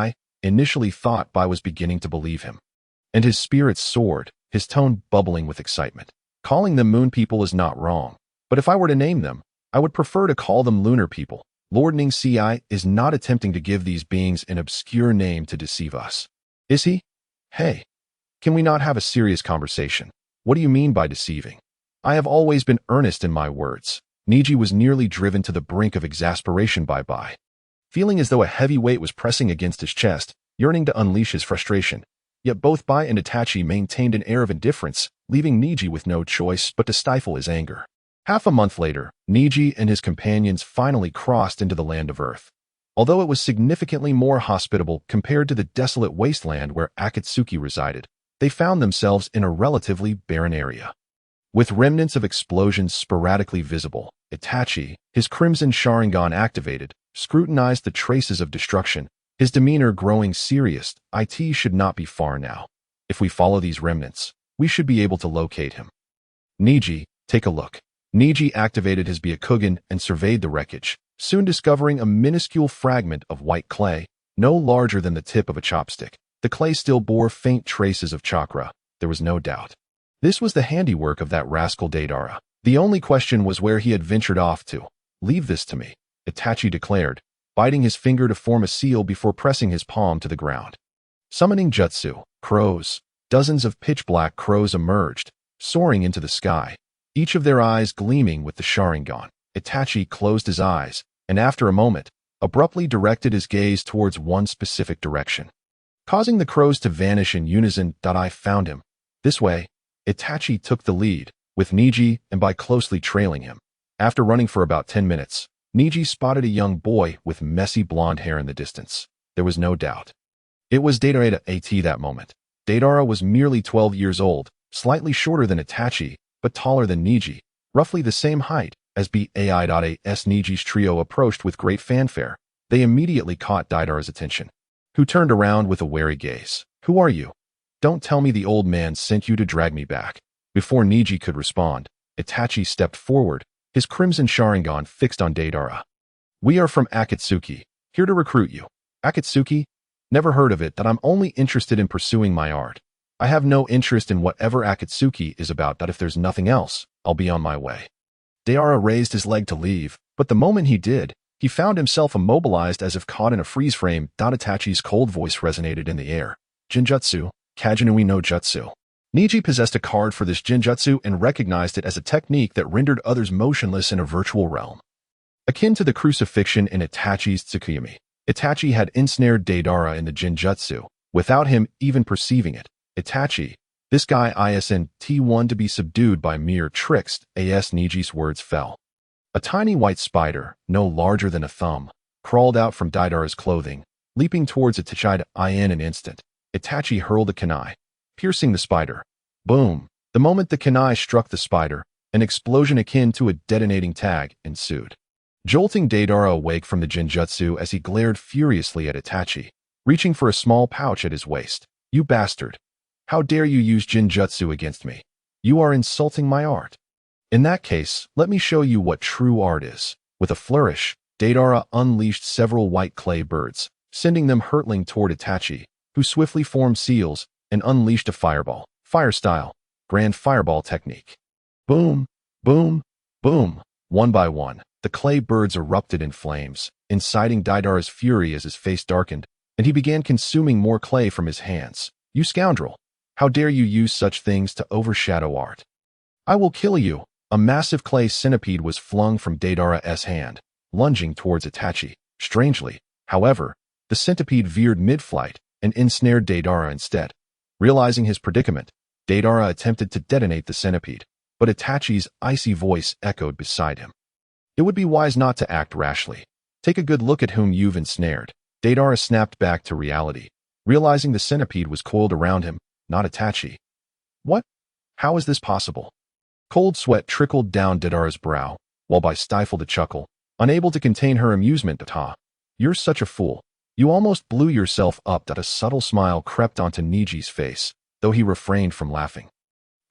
initially thought Bai was beginning to believe him, and his spirits soared, his tone bubbling with excitement. Calling them moon people is not wrong, but if I were to name them, I would prefer to call them lunar people. Lord Ning Si is not attempting to give these beings an obscure name to deceive us. Is he? Hey, can we not have a serious conversation? What do you mean by deceiving? I have always been earnest in my words. Neji was nearly driven to the brink of exasperation by Bai. Feeling as though a heavy weight was pressing against his chest, yearning to unleash his frustration. Yet both Bai and Itachi maintained an air of indifference, leaving Neji with no choice but to stifle his anger. Half a month later, Neji and his companions finally crossed into the land of Earth. Although it was significantly more hospitable compared to the desolate wasteland where Akatsuki resided, they found themselves in a relatively barren area. With remnants of explosions sporadically visible, Itachi, his crimson Sharingan activated, scrutinized the traces of destruction, his demeanor growing serious. It should not be far now. If we follow these remnants, we should be able to locate him. Neji, take a look. Neji activated his Byakugan and surveyed the wreckage, soon discovering a minuscule fragment of white clay, no larger than the tip of a chopstick. The clay still bore faint traces of chakra, there was no doubt. This was the handiwork of that rascal Deidara. The only question was where he had ventured off to. Leave this to me, Itachi declared, biting his finger to form a seal before pressing his palm to the ground. Summoning jutsu, crows. Dozens of pitch-black crows emerged, soaring into the sky, each of their eyes gleaming with the Sharingan. Itachi closed his eyes, and after a moment, abruptly directed his gaze towards one specific direction, causing the crows to vanish in unison. I found him. This way, Itachi took the lead, with Neji and Bai closely trailing him. After running for about 10 minutes, Neji spotted a young boy with messy blonde hair in the distance. There was no doubt. It was Deidara at that moment. Deidara was merely 12 years old, slightly shorter than Itachi, but taller than Neji, roughly the same height as Bai.As. Neji's trio approached with great fanfare. They immediately caught Deidara's attention, who turned around with a wary gaze. Who are you? Don't tell me the old man sent you to drag me back. Before Neji could respond, Itachi stepped forward, his crimson Sharingan fixed on Deidara. We are from Akatsuki, here to recruit you. Akatsuki? Never heard of it. I'm only interested in pursuing my art. I have no interest in whatever Akatsuki is about. If there's nothing else, I'll be on my way. Deidara raised his leg to leave, but the moment he did, he found himself immobilized as if caught in a freeze frame. Itachi's cold voice resonated in the air. Jinjutsu, Kajinui no Jutsu. Neji possessed a card for this Jinjutsu and recognized it as a technique that rendered others motionless in a virtual realm. Akin to the crucifixion in Itachi's Tsukuyomi, Itachi had ensnared Deidara in the Jinjutsu, without him even perceiving it. Itachi, this guy isn't one to be subdued by mere tricks. As Neji's words fell. A tiny white spider, no larger than a thumb, crawled out from Deidara's clothing, leaping towards Itachi in an instant. Itachi hurled a kunai, piercing the spider. Boom! The moment the kunai struck the spider, an explosion akin to a detonating tag ensued, jolting Deidara awake from the Jinjutsu as he glared furiously at Itachi, reaching for a small pouch at his waist. You bastard! How dare you use Jinjutsu against me? You are insulting my art. In that case, let me show you what true art is. With a flourish, Deidara unleashed several white clay birds, sending them hurtling toward Itachi, who swiftly formed seals and unleashed a fireball. Fire style, grand fireball technique. Boom, boom, boom. One by one, the clay birds erupted in flames, inciting Deidara's fury as his face darkened, and he began consuming more clay from his hands. You scoundrel! How dare you use such things to overshadow art? I will kill you! A massive clay centipede was flung from Deidara's hand, lunging towards Itachi. Strangely, however, the centipede veered mid-flight and ensnared Deidara instead. Realizing his predicament, Deidara attempted to detonate the centipede, but Itachi's icy voice echoed beside him. It would be wise not to act rashly. Take a good look at whom you've ensnared. Deidara snapped back to reality, realizing the centipede was coiled around him, not Itachi. What? How is this possible? Cold sweat trickled down Deidara's brow, while Bai stifled a chuckle, unable to contain her amusement. You're such a fool. You almost blew yourself up. A subtle smile crept onto Neji's face, though he refrained from laughing.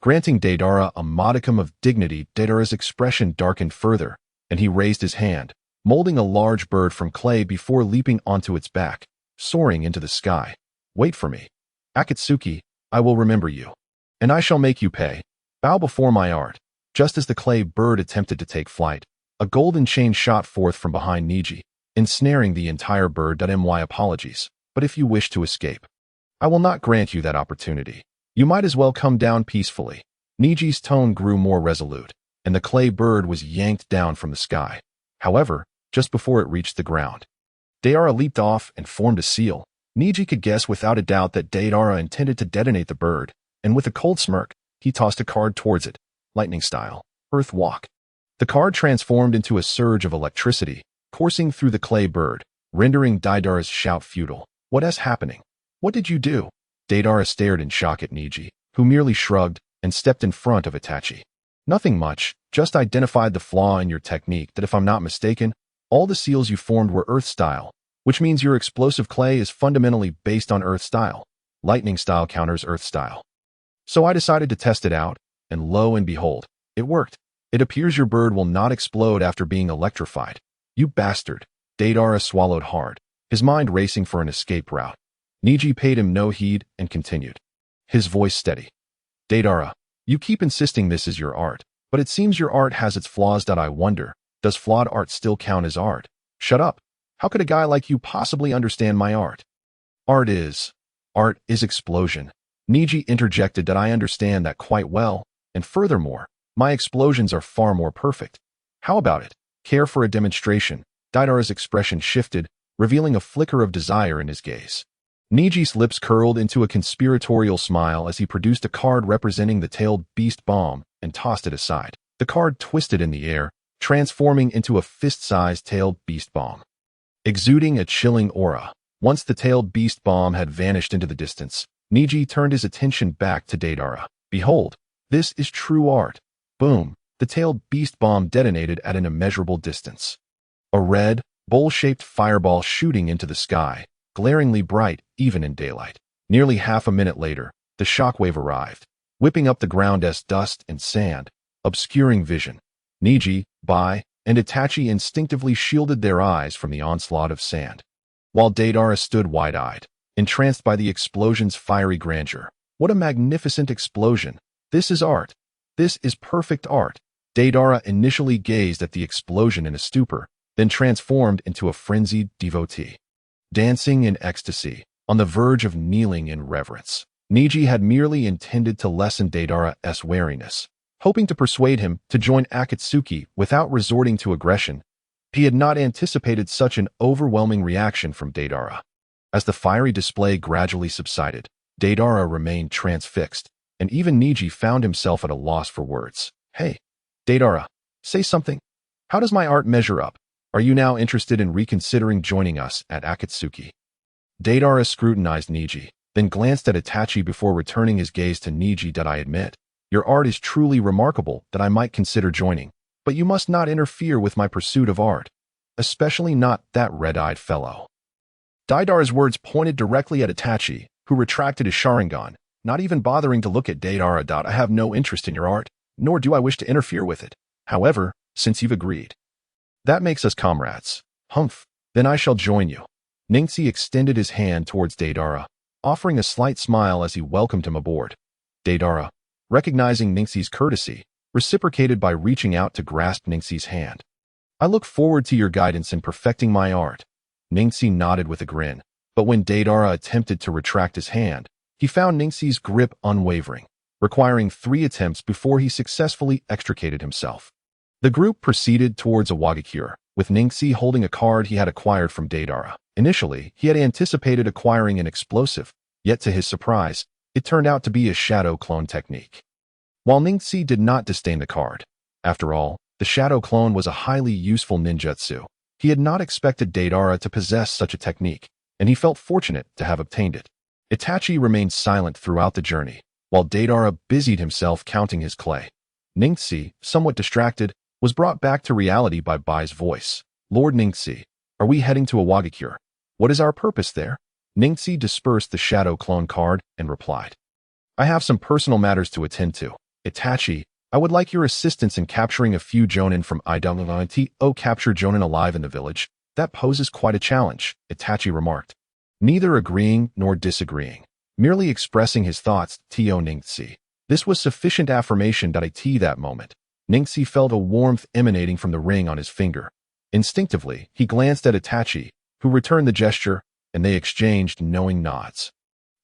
Granting Deidara a modicum of dignity, Deidara's expression darkened further, and he raised his hand, molding a large bird from clay before leaping onto its back, soaring into the sky. Wait for me. Akatsuki, I will remember you. And I shall make you pay. Bow before my art. Just as the clay bird attempted to take flight, a golden chain shot forth from behind Neji, ensnaring the entire bird. My apologies, but if you wish to escape, I will not grant you that opportunity. You might as well come down peacefully. Neji's tone grew more resolute, and the clay bird was yanked down from the sky. However, just before it reached the ground, Deidara leaped off and formed a seal. Neji could guess without a doubt that Deidara intended to detonate the bird, and with a cold smirk, he tossed a card towards it, lightning style, Earth Walk. The card transformed into a surge of electricity, coursing through the clay bird, rendering Deidara's shout futile. What is happening? What did you do? Deidara stared in shock at Neji, who merely shrugged and stepped in front of Itachi. Nothing much, just identified the flaw in your technique that, if I'm not mistaken, all the seals you formed were Earth style, which means your explosive clay is fundamentally based on Earth style. Lightning style counters Earth style. So I decided to test it out, and lo and behold, it worked. It appears your bird will not explode after being electrified. You bastard. Deidara swallowed hard, his mind racing for an escape route. Neji paid him no heed and continued, his voice steady. Deidara, you keep insisting this is your art, but it seems your art has its flaws. I wonder, does flawed art still count as art? Shut up. How could a guy like you possibly understand my art? Art is explosion. Neji interjected. I understand that quite well, and furthermore, my explosions are far more perfect. How about it? Care for a demonstration? Deidara's expression shifted, revealing a flicker of desire in his gaze. Neji's lips curled into a conspiratorial smile as he produced a card representing the tailed beast bomb and tossed it aside. The card twisted in the air, transforming into a fist-sized tailed beast bomb, exuding a chilling aura. Once the tailed beast bomb had vanished into the distance, Neji turned his attention back to Deidara. Behold, this is true art. Boom! The tailed beast bomb detonated at an immeasurable distance. A red, bowl-shaped fireball shooting into the sky, glaringly bright even in daylight. Nearly half a minute later, the shockwave arrived, whipping up the ground as dust and sand, obscuring vision. Neji, Bai, and Itachi instinctively shielded their eyes from the onslaught of sand, while Deidara stood wide-eyed, entranced by the explosion's fiery grandeur. What a magnificent explosion! This is art. This is perfect art. Deidara initially gazed at the explosion in a stupor, then transformed into a frenzied devotee, dancing in ecstasy, on the verge of kneeling in reverence. Neji had merely intended to lessen Deidara's wariness, hoping to persuade him to join Akatsuki without resorting to aggression. He had not anticipated such an overwhelming reaction from Deidara. As the fiery display gradually subsided, Deidara remained transfixed, and even Neji found himself at a loss for words. Hey, Deidara, say something. How does my art measure up? Are you now interested in reconsidering joining us at Akatsuki? Deidara scrutinized Neji, then glanced at Itachi before returning his gaze to Neji. I admit, your art is truly remarkable that I might consider joining, but you must not interfere with my pursuit of art, especially not that red-eyed fellow. Deidara's words pointed directly at Itachi, who retracted his Sharingan, not even bothering to look at Deidara. I have no interest in your art, nor do I wish to interfere with it. However, since you've agreed, that makes us comrades. Humph, then I shall join you. Ningxi extended his hand towards Deidara, offering a slight smile as he welcomed him aboard. Deidara, recognizing Ningxi's courtesy, reciprocated by reaching out to grasp Ningxi's hand. I look forward to your guidance in perfecting my art. Ningxi nodded with a grin, but when Deidara attempted to retract his hand, he found Ningxi's grip unwavering, requiring 3 attempts before he successfully extricated himself. The group proceeded towards Awagakure, with Ningxi holding a card he had acquired from Deidara. Initially, he had anticipated acquiring an explosive, yet to his surprise, It turned out to be a shadow clone technique. While Ningxi did not disdain the card, after all, the shadow clone was a highly useful ninjutsu. He had not expected Deidara to possess such a technique, and he felt fortunate to have obtained it. Itachi remained silent throughout the journey, while Deidara busied himself counting his clay. Ningxi, somewhat distracted, was brought back to reality by Bai's voice. Lord Ningxi, are we heading to Awagakure? What is our purpose there? Ningxi dispersed the shadow clone card and replied. I have some personal matters to attend to. Itachi, I would like your assistance in capturing a few jonin from Ido. Capture jonin alive in the village. That poses quite a challenge, Itachi remarked. Neither agreeing nor disagreeing, merely expressing his thoughts, To Ningxi. This was sufficient affirmation that moment. Ningxi felt a warmth emanating from the ring on his finger. Instinctively, he glanced at Itachi, who returned the gesture, and they exchanged knowing nods.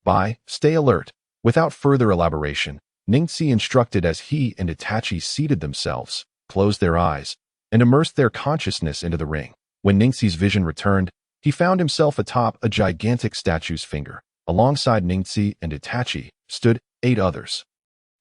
Bai, stay alert. Without further elaboration, Ningxi instructed as he and Itachi seated themselves, closed their eyes, and immersed their consciousness into the ring. When Ningxi's vision returned, he found himself atop a gigantic statue's finger. Alongside Ningxi and Itachi stood 8 others,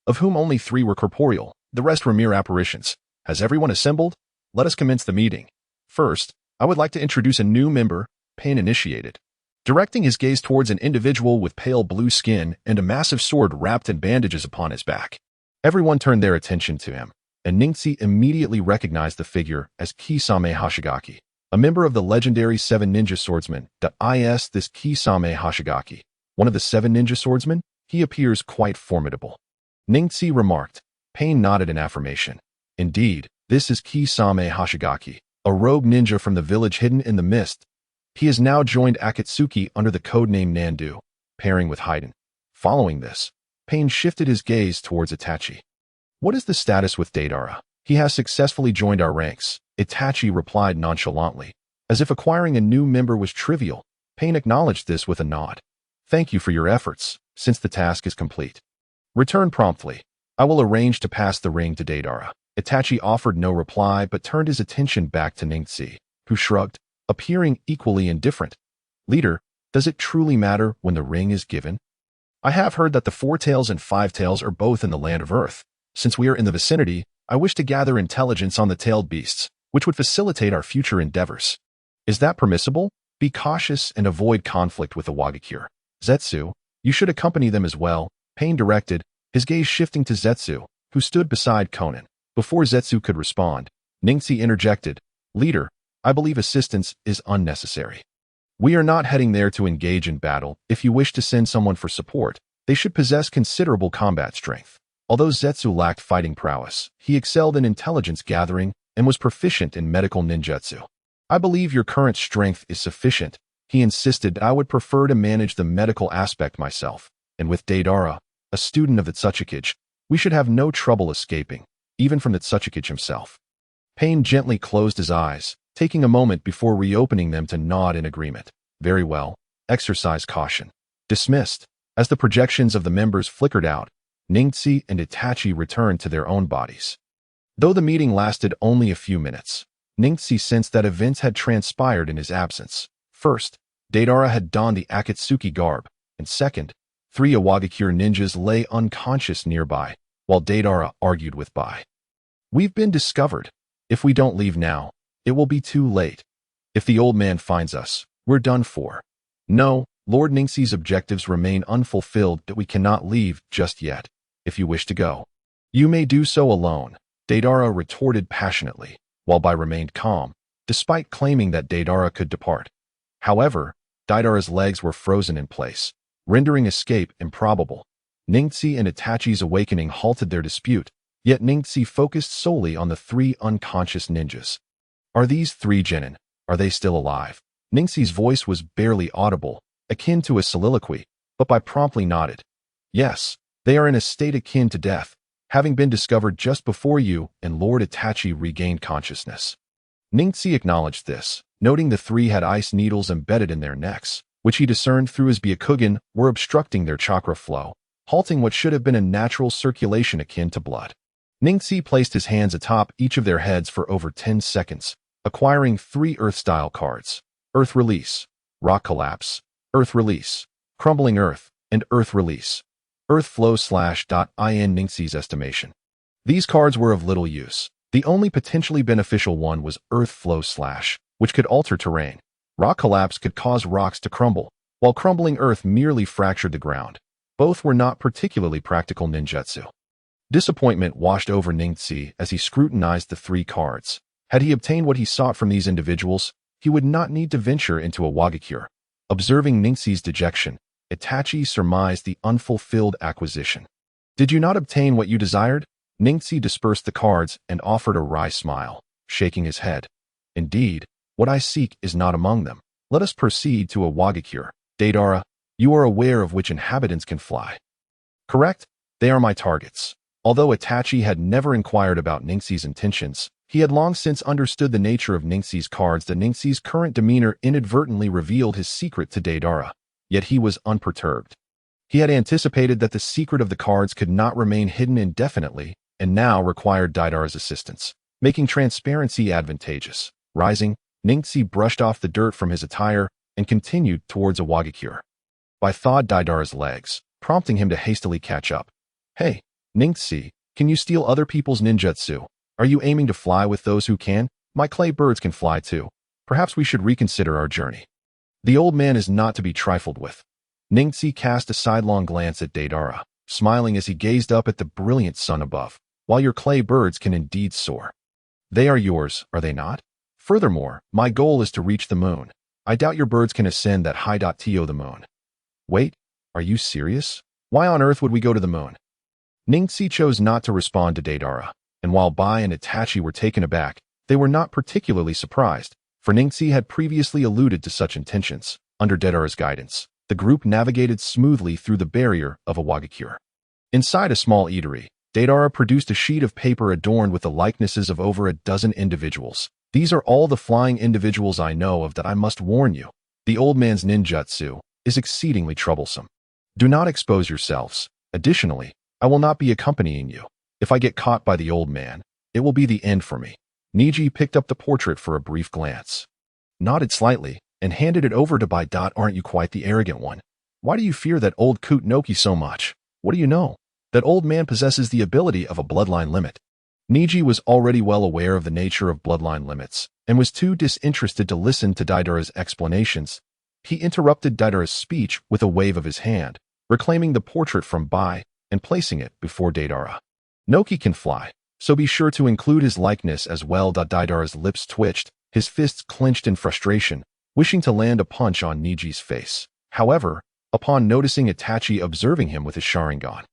of whom only 3 were corporeal, the rest were mere apparitions. Has everyone assembled? Let us commence the meeting. First, I would like to introduce a new member, Pain initiated. Directing his gaze towards an individual with pale blue skin and a massive sword wrapped in bandages upon his back. Everyone turned their attention to him, and Ningxi immediately recognized the figure as Kisame Hoshigaki, a member of the legendary 7 ninja swordsmen. This Kisame Hoshigaki, one of the 7 ninja swordsmen, he appears quite formidable. Ningxi remarked. Pain nodded in affirmation. Indeed, this is Kisame Hoshigaki, a rogue ninja from the village hidden in the mist. He has now joined Akatsuki under the codename Nandu, pairing with Haiden. Following this, Pain shifted his gaze towards Itachi. What is the status with Deidara? He has successfully joined our ranks, Itachi replied nonchalantly. As if acquiring a new member was trivial, Pain acknowledged this with a nod. Thank you for your efforts, since the task is complete. Return promptly. I will arrange to pass the ring to Deidara. Itachi offered no reply but turned his attention back to Ningxi, who shrugged, appearing equally indifferent. Leader, does it truly matter when the ring is given? I have heard that the 4 tails and 5 tails are both in the land of Earth. Since we are in the vicinity, I wish to gather intelligence on the tailed beasts, which would facilitate our future endeavors. Is that permissible? Be cautious and avoid conflict with the Awagakure. Zetsu, you should accompany them as well, Pain directed, his gaze shifting to Zetsu, who stood beside Konan. Before Zetsu could respond, Ningxi interjected, Leader, I believe assistance is unnecessary. We are not heading there to engage in battle. If you wish to send someone for support, they should possess considerable combat strength. Although Zetsu lacked fighting prowess, he excelled in intelligence gathering and was proficient in medical ninjutsu. I believe your current strength is sufficient. He insisted. I would prefer to manage the medical aspect myself, and with Deidara, a student of the Tsuchikage, we should have no trouble escaping, even from the Tsuchikage himself. Pain gently closed his eyes, taking a moment before reopening them to nod in agreement. Very well. Exercise caution. Dismissed. As the projections of the members flickered out, Ningxi and Itachi returned to their own bodies. Though the meeting lasted only a few minutes, Ningxi sensed that events had transpired in his absence. First, Deidara had donned the Akatsuki garb, and second, 3 Awagakure ninjas lay unconscious nearby, while Deidara argued with Bai. We've been discovered. If we don't leave now, it will be too late. If the old man finds us, we're done for. No, Lord Ningxi's objectives remain unfulfilled. That we cannot leave just yet. If you wish to go, you may do so alone, Deidara retorted passionately, while Bai remained calm, despite claiming that Deidara could depart. However, Deidara's legs were frozen in place, rendering escape improbable. Ningxi and Itachi's awakening halted their dispute, yet Ningxi focused solely on the 3 unconscious ninjas. Are these 3 genin? Are they still alive? Ningxi's voice was barely audible, akin to a soliloquy, but Bai promptly nodded. Yes, they are in a state akin to death, having been discovered just before you and Lord Itachi regained consciousness. Ningxi acknowledged this, noting the 3 had ice needles embedded in their necks, which he discerned through his Byakugan were obstructing their chakra flow, halting what should have been a natural circulation akin to blood. Ningxi placed his hands atop each of their heads for over 10 seconds, acquiring 3 Earth-style cards: Earth Release, Rock Collapse, Earth Release, Crumbling Earth, and Earth Release. Earthflow/.in Ningxi's estimation. These cards were of little use. The only potentially beneficial one was Earthflow/, which could alter terrain. Rock collapse could cause rocks to crumble, while crumbling earth merely fractured the ground. Both were not particularly practical ninjutsu. Disappointment washed over Ningxi as he scrutinized the three cards. Had he obtained what he sought from these individuals, he would not need to venture into a Wagakure. Observing Ningxi's dejection, Itachi surmised the unfulfilled acquisition. Did you not obtain what you desired? Ningxi dispersed the cards and offered a wry smile, shaking his head. Indeed, what I seek is not among them. Let us proceed to a Wagakure. Deidara, you are aware of which inhabitants can fly. Correct? They are my targets. Although Itachi had never inquired about Ningxi's intentions, he had long since understood the nature of Ningxi's cards. That Ningxi's current demeanor inadvertently revealed his secret to Deidara, yet he was unperturbed. He had anticipated that the secret of the cards could not remain hidden indefinitely, and now required Deidara's assistance, making transparency advantageous. Rising, Ningxi brushed off the dirt from his attire and continued towards a Wagakure. By thawed Deidara's legs, prompting him to hastily catch up. Hey, Ningxi, can you steal other people's ninjutsu? Are you aiming to fly with those who can? My clay birds can fly too. Perhaps we should reconsider our journey. The old man is not to be trifled with. Ningxi cast a sidelong glance at Deidara, smiling as he gazed up at the brilliant sun above. While your clay birds can indeed soar. They are yours, are they not? Furthermore, my goal is to reach the moon. I doubt your birds can ascend that high. To the moon. Wait, are you serious? Why on earth would we go to the moon? Ningxi chose not to respond to Deidara, and while Bai and Itachi were taken aback, they were not particularly surprised, for Ningxi had previously alluded to such intentions. Under Deidara's guidance, the group navigated smoothly through the barrier of a Wagakure. Inside a small eatery, Deidara produced a sheet of paper adorned with the likenesses of over a dozen individuals. These are all the flying individuals I know of. That I must warn you. The old man's ninjutsu is exceedingly troublesome. Do not expose yourselves. Additionally, I will not be accompanying you. If I get caught by the old man, it will be the end for me. Neji picked up the portrait for a brief glance, nodded slightly, and handed it over to Bai. Aren't you quite the arrogant one? Why do you fear that old Kutnoki so much? What do you know? That old man possesses the ability of a bloodline limit. Neji was already well aware of the nature of bloodline limits, and was too disinterested to listen to Deidara's explanations. He interrupted Deidara's speech with a wave of his hand, reclaiming the portrait from Bai and placing it before Deidara. Noki can fly, so be sure to include his likeness as well. Deidara's lips twitched, his fists clenched in frustration, wishing to land a punch on Neji's face. However, upon noticing Itachi observing him with his Sharingan,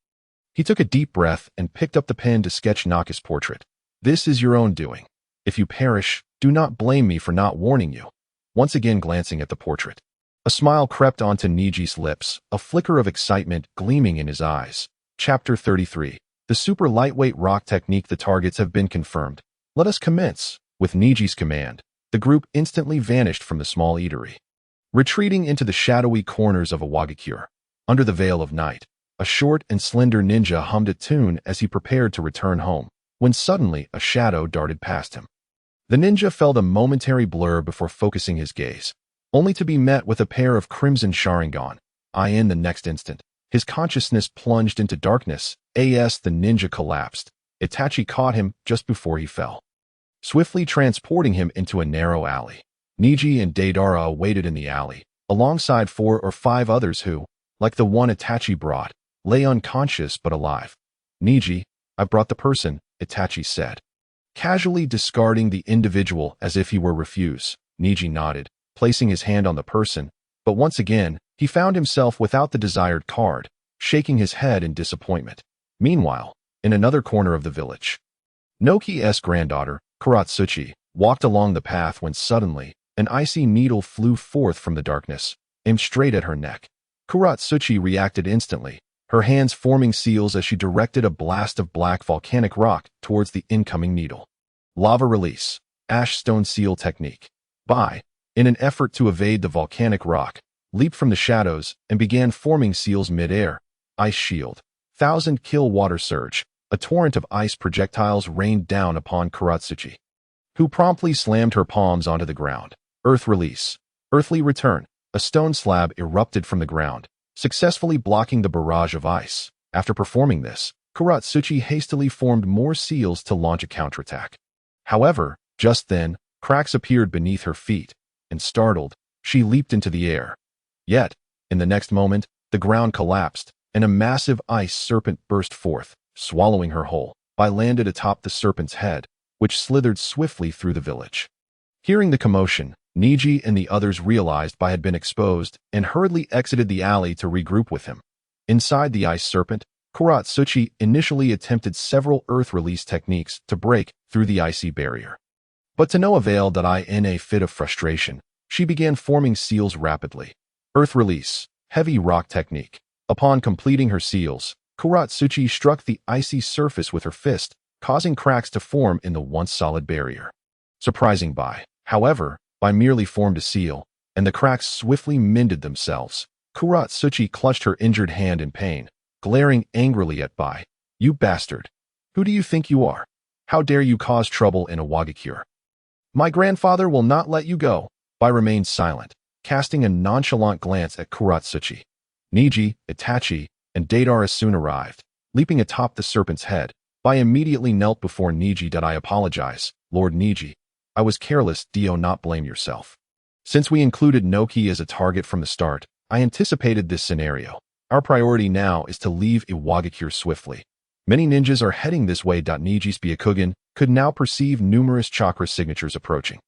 he took a deep breath and picked up the pen to sketch Naka's portrait. This is your own doing. If you perish, do not blame me for not warning you. Once again glancing at the portrait, a smile crept onto Neji's lips, a flicker of excitement gleaming in his eyes. Chapter 33. The super lightweight rock technique. The targets have been confirmed. Let us commence. With Neji's command, the group instantly vanished from the small eatery, retreating into the shadowy corners of a Wagakure. Under the veil of night, a short and slender ninja hummed a tune as he prepared to return home, when suddenly a shadow darted past him. The ninja felt a momentary blur before focusing his gaze, only to be met with a pair of crimson Sharingan. In the next instant, his consciousness plunged into darkness. The ninja collapsed. Itachi caught him just before he fell, swiftly transporting him into a narrow alley. Neji and Deidara awaited in the alley, alongside 4 or 5 others who, like the one Itachi brought, lay unconscious but alive. Neji, I brought the person, Itachi said, casually discarding the individual as if he were refuse. Neji nodded, placing his hand on the person, but once again, he found himself without the desired card, shaking his head in disappointment. Meanwhile, in another corner of the village, Noki's granddaughter, Kuratsuchi, walked along the path when suddenly, an icy needle flew forth from the darkness, aimed straight at her neck. Kuratsuchi reacted instantly, her hands forming seals as she directed a blast of black volcanic rock towards the incoming needle. Lava release, ash stone seal technique. Bai, in an effort to evade the volcanic rock, leaped from the shadows and began forming seals mid-air. Ice shield, 1,000 kill water surge. A torrent of ice projectiles rained down upon Kuratsuchi, who promptly slammed her palms onto the ground. Earth release, earthly return. A stone slab erupted from the ground, successfully blocking the barrage of ice. After performing this, Kuratsuchi hastily formed more seals to launch a counterattack. However, just then, cracks appeared beneath her feet, and startled, she leaped into the air. Yet, in the next moment, the ground collapsed, and a massive ice serpent burst forth, swallowing her whole. Landed atop the serpent's head, which slithered swiftly through the village. Hearing the commotion, Neji and the others realized Bai had been exposed and hurriedly exited the alley to regroup with him. Inside the ice serpent, Kuratsuchi initially attempted several earth release techniques to break through the icy barrier. But to no avail. In a fit of frustration, she began forming seals rapidly. Earth release, heavy rock technique. Upon completing her seals, Kuratsuchi struck the icy surface with her fist, causing cracks to form in the once solid barrier. Surprising Bai, however, Bai merely formed a seal, and the cracks swiftly mended themselves. Kuratsuchi clutched her injured hand in pain, glaring angrily at Bai. "You bastard! Who do you think you are? How dare you cause trouble in a Wagakure? My grandfather will not let you go." Bai remained silent, casting a nonchalant glance at Kuratsuchi. Neji, Itachi, and Deidara soon arrived. Leaping atop the serpent's head, Bai immediately knelt before Neji. "I apologize, Lord Neji. I was careless. Do not blame yourself. Since we included Noki as a target from the start, I anticipated this scenario. Our priority now is to leave Iwagakure swiftly. Many ninjas are heading this way." Neji's Byakugan could now perceive numerous chakra signatures approaching,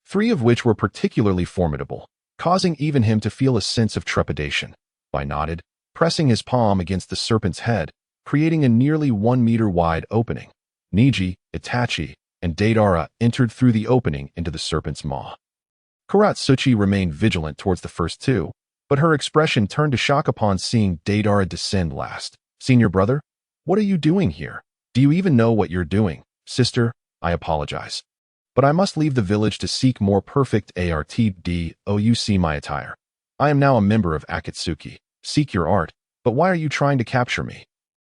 3 of which were particularly formidable, causing even him to feel a sense of trepidation. Bai nodded, pressing his palm against the serpent's head, creating a nearly 1 meter wide opening. Neji, Itachi, and Deidara entered through the opening into the serpent's maw. Kuratsuchi remained vigilant towards the first 2, but her expression turned to shock upon seeing Deidara descend last. "Senior brother? What are you doing here? Do you even know what you're doing?" "Sister, I apologize. But I must leave the village to seek more perfect artd. Oh, you see my attire. I am now a member of Akatsuki. Seek your art, but why are you trying to capture me?"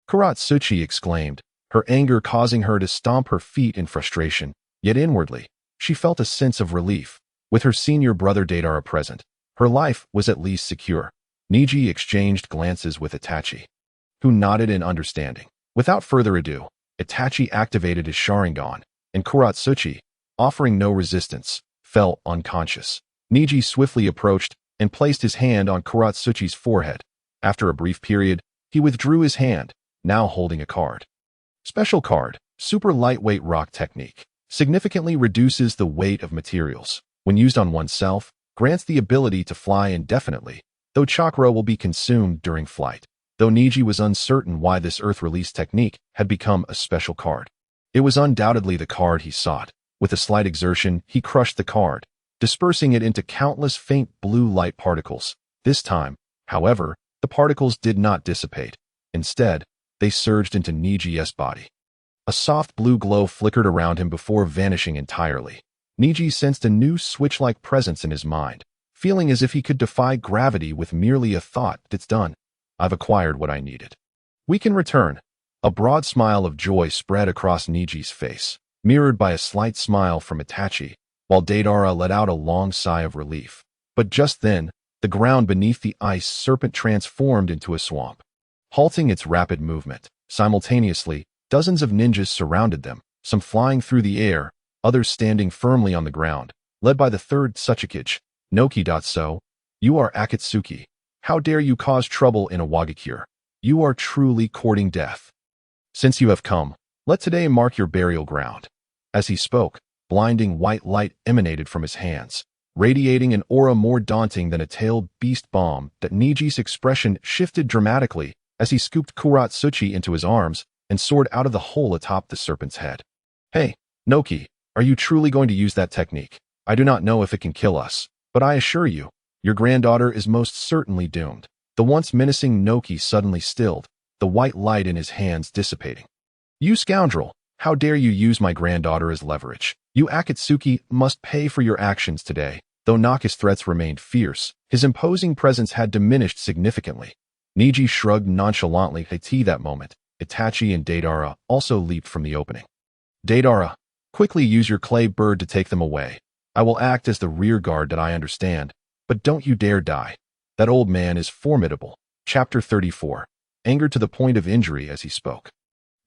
Kuratsuchi exclaimed, her anger causing her to stomp her feet in frustration, yet inwardly, she felt a sense of relief. With her senior brother Deidara present, her life was at least secure. Neji exchanged glances with Itachi, who nodded in understanding. Without further ado, Itachi activated his Sharingan, and Kuratsuchi, offering no resistance, fell unconscious. Neji swiftly approached and placed his hand on Kuratsuchi's forehead. After a brief period, he withdrew his hand, now holding a card. Special card, super lightweight rock technique, significantly reduces the weight of materials. When used on oneself, grants the ability to fly indefinitely, though chakra will be consumed during flight. Though Neji was uncertain why this earth release technique had become a special card, it was undoubtedly the card he sought. With a slight exertion, he crushed the card, dispersing it into countless faint blue light particles. This time, however, the particles did not dissipate. Instead, they surged into Neji's body. A soft blue glow flickered around him before vanishing entirely. Neji sensed a new switch-like presence in his mind, feeling as if he could defy gravity with merely a thought. "It's done. I've acquired what I needed. We can return." A broad smile of joy spread across Neji's face, mirrored by a slight smile from Itachi, while Deidara let out a long sigh of relief. But just then, the ground beneath the ice serpent transformed into a swamp, halting its rapid movement. Simultaneously, dozens of ninjas surrounded them, some flying through the air, others standing firmly on the ground, led by the 3rd Tsuchikage. "Noki. So, you are Akatsuki. How dare you cause trouble in a Wagakure? You are truly courting death. Since you have come, let today mark your burial ground." As he spoke, blinding white light emanated from his hands, radiating an aura more daunting than a tailed beast bomb. That Neji's expression shifted dramatically as he scooped Kuratsuchi into his arms and soared out of the hole atop the serpent's head. "Hey, Noki, are you truly going to use that technique? I do not know if it can kill us, but I assure you, your granddaughter is most certainly doomed." The once menacing Noki suddenly stilled, the white light in his hands dissipating. "You scoundrel! How dare you use my granddaughter as leverage? You Akatsuki must pay for your actions today." Though Noki's threats remained fierce, his imposing presence had diminished significantly. Neji shrugged nonchalantly. At that moment, Itachi and Deidara also leaped from the opening. "Deidara, quickly use your clay bird to take them away. I will act as the rear guard. That I understand, but don't you dare die. That old man is formidable." Chapter 34. angered to the point of injury as he spoke.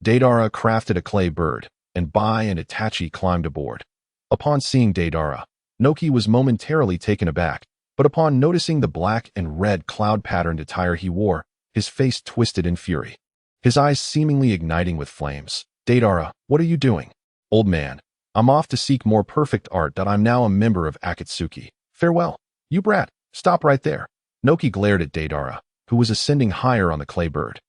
Deidara crafted a clay bird, and Bai and Itachi climbed aboard. Upon seeing Deidara, Noki was momentarily taken aback, but upon noticing the black and red cloud-patterned attire he wore, his face twisted in fury, his eyes seemingly igniting with flames. Deidara, what are you doing? Old man, I'm off to seek more perfect art that I'm now a member of Akatsuki. Farewell. You brat, stop right there. Noki glared at Deidara, who was ascending higher on the clay bird,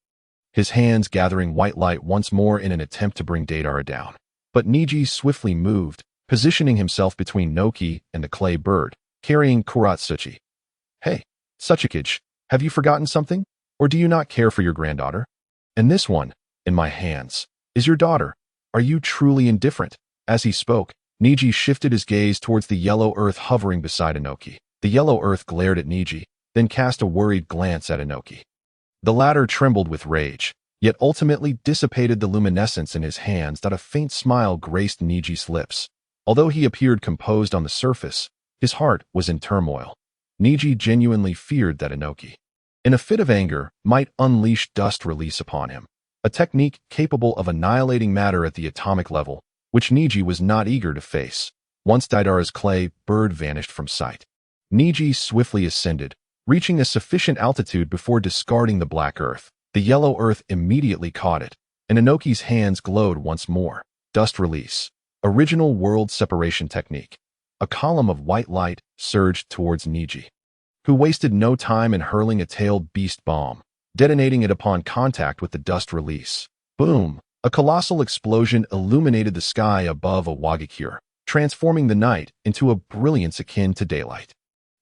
his hands gathering white light once more in an attempt to bring Deidara down. But Neji swiftly moved, positioning himself between Noki and the clay bird, carrying Kuratsuchi. Hey, Suchikage, have you forgotten something? Or do you not care for your granddaughter? And this one, in my hands, is your daughter. Are you truly indifferent? As he spoke, Neji shifted his gaze towards the yellow earth hovering beside Inoki. The yellow earth glared at Neji, then cast a worried glance at Inoki. The latter trembled with rage, yet ultimately dissipated the luminescence in his hands that a faint smile graced Neji's lips. Although he appeared composed on the surface, his heart was in turmoil. Neji genuinely feared that Inoki, in a fit of anger, might unleash dust release upon him, a technique capable of annihilating matter at the atomic level, which Neji was not eager to face. Once Deidara's clay bird vanished from sight, Neji swiftly ascended, reaching a sufficient altitude before discarding the black earth. The yellow earth immediately caught it, and Inoki's hands glowed once more. Dust release. Original world separation technique. A column of white light surged towards Neji, who wasted no time in hurling a tailed beast bomb, detonating it upon contact with the dust release. Boom! A colossal explosion illuminated the sky above Awagakure, transforming the night into a brilliance akin to daylight.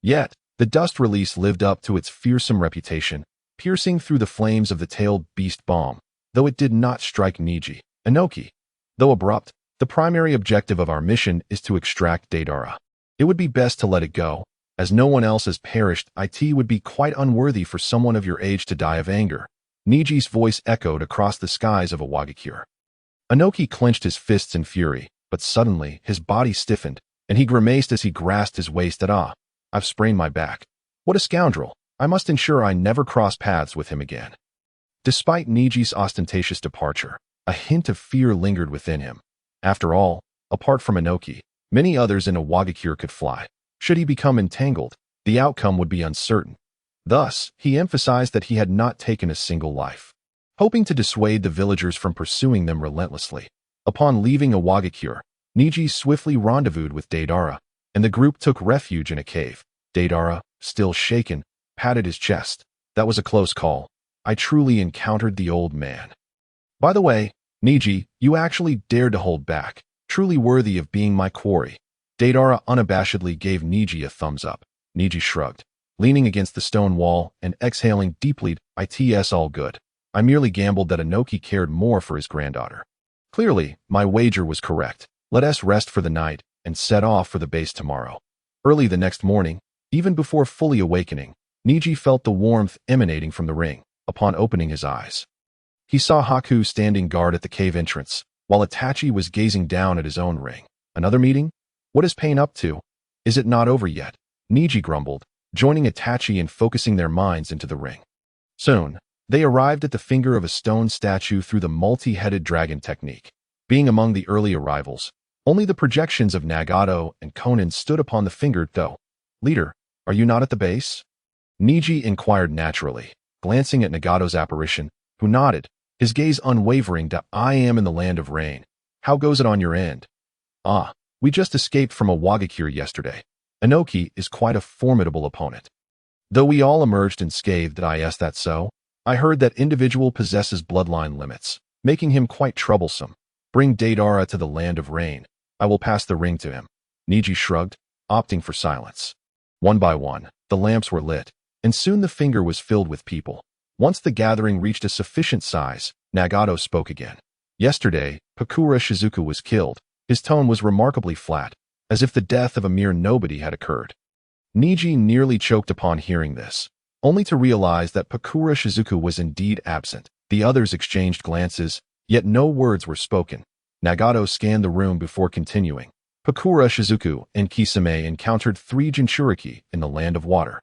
Yet, the dust release lived up to its fearsome reputation, piercing through the flames of the tailed beast bomb, though it did not strike Neji. Inoki, though abrupt, the primary objective of our mission is to extract Deidara. It would be best to let it go, as no one else has perished. It would be quite unworthy for someone of your age to die of anger. Neji's voice echoed across the skies of Awagakure. Inoki clenched his fists in fury, but suddenly his body stiffened, and he grimaced as he grasped his waist at I've sprained my back. What a scoundrel. I must ensure I never cross paths with him again. Despite Neji's ostentatious departure, a hint of fear lingered within him. After all, apart from Inoki, many others in Awagakure could fly. Should he become entangled, the outcome would be uncertain. Thus, he emphasized that he had not taken a single life, hoping to dissuade the villagers from pursuing them relentlessly. Upon leaving Awagakure, Neji swiftly rendezvoused with Deidara, and the group took refuge in a cave. Deidara, still shaken, patted his chest. That was a close call. I truly encountered the old man. By the way, Neji, you actually dared to hold back. Truly worthy of being my quarry. Deidara unabashedly gave Neji a thumbs up. Neji shrugged, leaning against the stone wall and exhaling deeply. It's all good. I merely gambled that Inoki cared more for his granddaughter. Clearly, my wager was correct. Let us rest for the night and set off for the base tomorrow. Early the next morning, even before fully awakening, Neji felt the warmth emanating from the ring. Upon opening his eyes, he saw Haku standing guard at the cave entrance, while Itachi was gazing down at his own ring. Another meeting? What is Pain up to? Is it not over yet? Neji grumbled, joining Itachi in focusing their minds into the ring. Soon, they arrived at the finger of a stone statue through the multi-headed dragon technique. Being among the early arrivals, only the projections of Nagato and Konan stood upon the finger though. Leader, are you not at the base? Neji inquired naturally, glancing at Nagato's apparition, who nodded, his gaze unwavering. I am in the land of rain. How goes it on your end? We just escaped from Awagakure yesterday. Inoki is quite a formidable opponent. Though we all emerged unscathed. Is that so? I heard that individual possesses bloodline limits, making him quite troublesome. Bring Deidara to the land of rain. I will pass the ring to him. Neji shrugged, opting for silence. One by one, the lamps were lit, and soon the finger was filled with people. Once the gathering reached a sufficient size, Nagato spoke again. Yesterday, Pakura Shizuku was killed. His tone was remarkably flat, as if the death of a mere nobody had occurred. Neji nearly choked upon hearing this, only to realize that Pakura Shizuku was indeed absent. The others exchanged glances, yet no words were spoken. Nagato scanned the room before continuing. Pakura Shizuku and Kisame encountered 3 Jinchuriki in the land of water.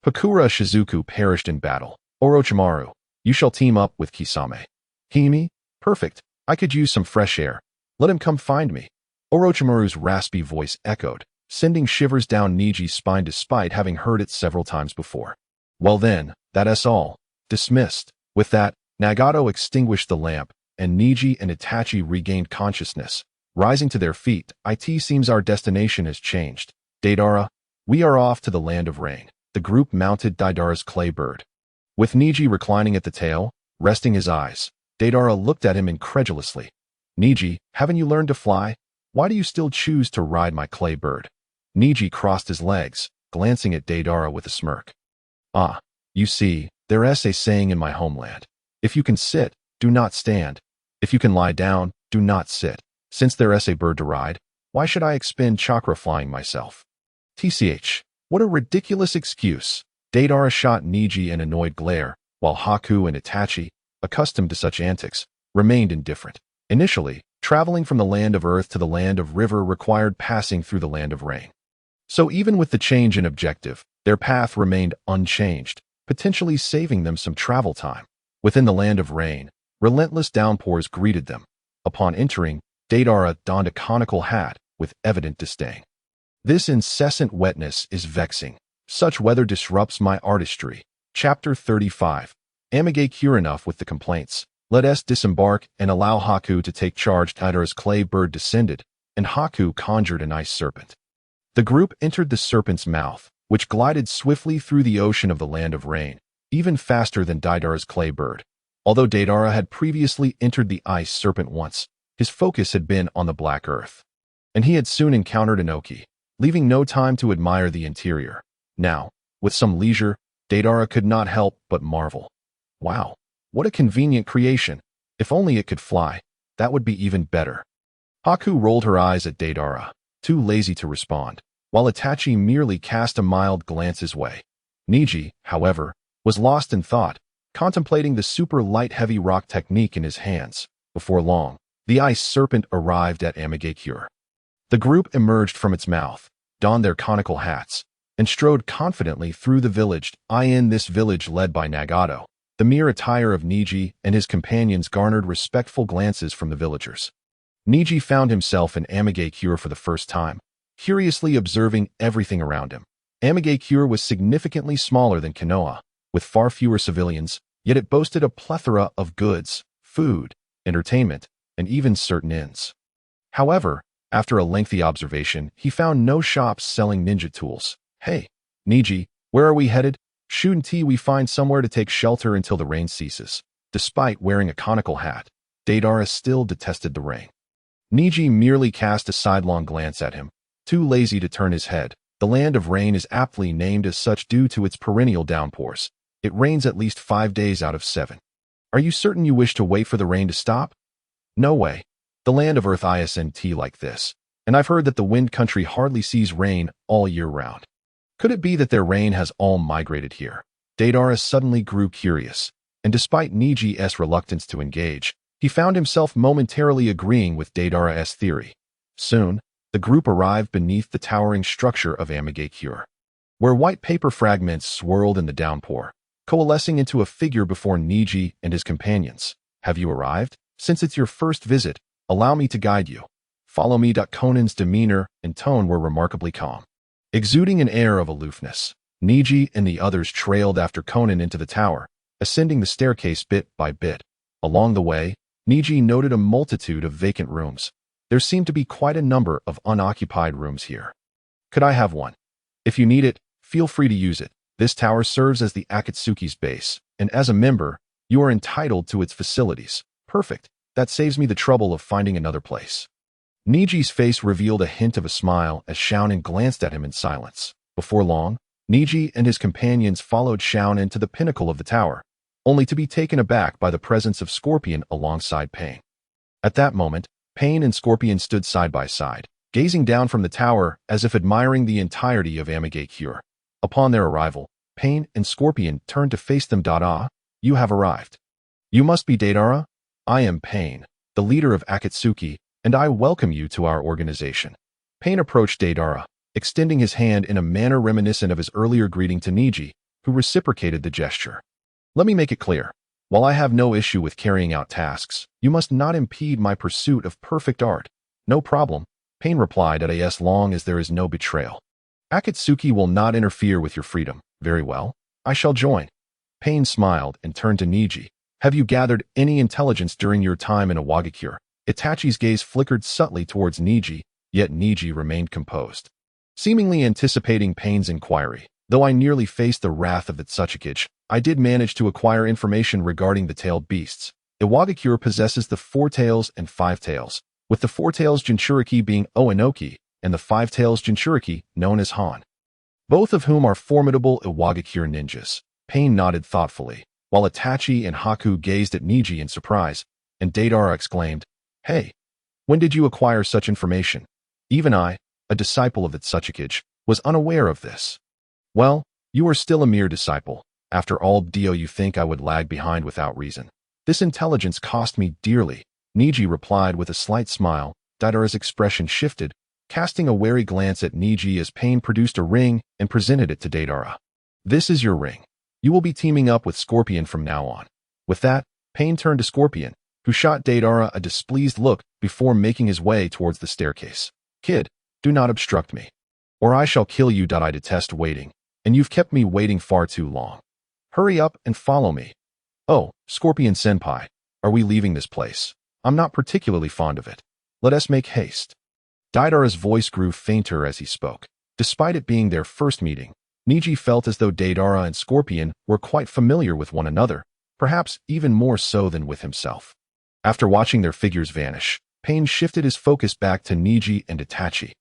Pakura Shizuku perished in battle. Orochimaru, You shall team up with Kisame. Hime? Perfect. I could use some fresh air. Let him come find me. Orochimaru's raspy voice echoed, sending shivers down Neji's spine despite having heard it several times before. Well then, that's all. Dismissed. With that, Nagato extinguished the lamp, and Neji and Itachi regained consciousness. Rising to their feet, it seems our destination has changed. Deidara, we are off to the land of rain. The group mounted Deidara's clay bird. With Neji reclining at the tail, resting his eyes, Deidara looked at him incredulously. Neji, haven't you learned to fly? Why do you still choose to ride my clay bird? Neji crossed his legs, glancing at Deidara with a smirk. Ah, you see, there's a saying in my homeland. If you can sit, do not stand. If you can lie down, do not sit. Since there's a bird to ride, why should I expend chakra flying myself? TCH, what a ridiculous excuse. Deidara shot Neji an annoyed glare, while Haku and Itachi, accustomed to such antics, remained indifferent. Initially, traveling from the land of earth to the land of river required passing through the land of rain. So even with the change in objective, their path remained unchanged, potentially saving them some travel time. Within the land of rain, relentless downpours greeted them. Upon entering, Deidara donned a conical hat with evident disdain. This incessant wetness is vexing. Such weather disrupts my artistry. Chapter 35. Amage cure enough with the complaints. Let us disembark and allow Haku to take charge. Deidara's clay bird descended, and Haku conjured an ice serpent. The group entered the serpent's mouth, which glided swiftly through the ocean of the land of rain, even faster than Deidara's clay bird. Although Deidara had previously entered the ice serpent once, his focus had been on the black earth. And he had soon encountered Inoki, leaving no time to admire the interior. Now, with some leisure, Deidara could not help but marvel. Wow, what a convenient creation. If only it could fly, that would be even better. Haku rolled her eyes at Deidara, too lazy to respond, while Itachi merely cast a mild glance his way. Neji, however, was lost in thought, contemplating the super light heavy rock technique in his hands. Before long, the ice serpent arrived at Amagakure. The group emerged from its mouth, donned their conical hats, and strode confidently through the village. In this village led by Nagato, the mere attire of Neji and his companions garnered respectful glances from the villagers. Neji found himself in Amagakure for the first time, curiously observing everything around him. Amagakure was significantly smaller than Konoha, with far fewer civilians, yet it boasted a plethora of goods, food, entertainment, and even certain inns. However, after a lengthy observation, he found no shops selling ninja tools. Hey, Neji, where are we headed? Shouldn't we find somewhere to take shelter until the rain ceases? Despite wearing a conical hat, Deidara still detested the rain. Neji merely cast a sidelong glance at him, too lazy to turn his head. The land of rain is aptly named as such due to its perennial downpours. It rains at least 5 days out of 7. Are you certain you wish to wait for the rain to stop? No way. The land of earth isn't like this, and I've heard that the wind country hardly sees rain all year round. Could it be that their rain has all migrated here? Deidara suddenly grew curious, and despite Neji's reluctance to engage, he found himself momentarily agreeing with Deidara's theory. Soon, the group arrived beneath the towering structure of Amagakure, where white paper fragments swirled in the downpour, coalescing into a figure before Neji and his companions. Have you arrived? Since it's your first visit, allow me to guide you. Follow me. Conan's demeanor and tone were remarkably calm, exuding an air of aloofness. Neji and the others trailed after Conan into the tower, ascending the staircase bit by bit. Along the way, Neji noted a multitude of vacant rooms. There seemed to be quite a number of unoccupied rooms here. Could I have one? If you need it, feel free to use it. This tower serves as the Akatsuki's base, and as a member, you are entitled to its facilities. Perfect. That saves me the trouble of finding another place. Neji's face revealed a hint of a smile as Xiaonan glanced at him in silence. Before long, Neji and his companions followed Xiaonan to the pinnacle of the tower, only to be taken aback by the presence of Scorpion alongside Pain. At that moment, Pain and Scorpion stood side by side, gazing down from the tower as if admiring the entirety of Amagakure. Upon their arrival, Pain and Scorpion turned to face them. You have arrived. You must be Deidara? I am Pain, the leader of Akatsuki, and I welcome you to our organization. Pain approached Deidara, extending his hand in a manner reminiscent of his earlier greeting to Neji, who reciprocated the gesture. Let me make it clear. While I have no issue with carrying out tasks, you must not impede my pursuit of perfect art. No problem, Pain replied at as long as there is no betrayal. Akatsuki will not interfere with your freedom. Very well. I shall join. Pain smiled and turned to Neji. Have you gathered any intelligence during your time in Iwagakure? Itachi's gaze flickered subtly towards Neji, yet Neji remained composed. Seemingly anticipating Pain's inquiry, though I nearly faced the wrath of the Tsuchikage, I did manage to acquire information regarding the tailed beasts. Iwagakure possesses the 4 tails and 5 tails, with the 4 tails Jinchuriki being Oinoki and the 5 tails Jinchuriki known as Han, both of whom are formidable Iwagakure ninjas. Pain nodded thoughtfully, while Itachi and Haku gazed at Neji in surprise, and Deidara exclaimed, "Hey, when did you acquire such information?" Even I, a disciple of the Tsuchikage, was unaware of this. Well, you are still a mere disciple. After all, do you think I would lag behind without reason? This intelligence cost me dearly, Neji replied with a slight smile. Deidara's expression shifted, casting a wary glance at Neji as Pain produced a ring and presented it to Deidara. This is your ring. You will be teaming up with Scorpion from now on. With that, Pain turned to Scorpion, who shot Deidara a displeased look before making his way towards the staircase. Kid, do not obstruct me, or I shall kill you. I detest waiting, and you've kept me waiting far too long. Hurry up and follow me. Oh, Scorpion-senpai, are we leaving this place? I'm not particularly fond of it. Let us make haste. Deidara's voice grew fainter as he spoke. Despite it being their first meeting, Neji felt as though Deidara and Scorpion were quite familiar with one another, perhaps even more so than with himself. After watching their figures vanish, Pain shifted his focus back to Neji and Itachi.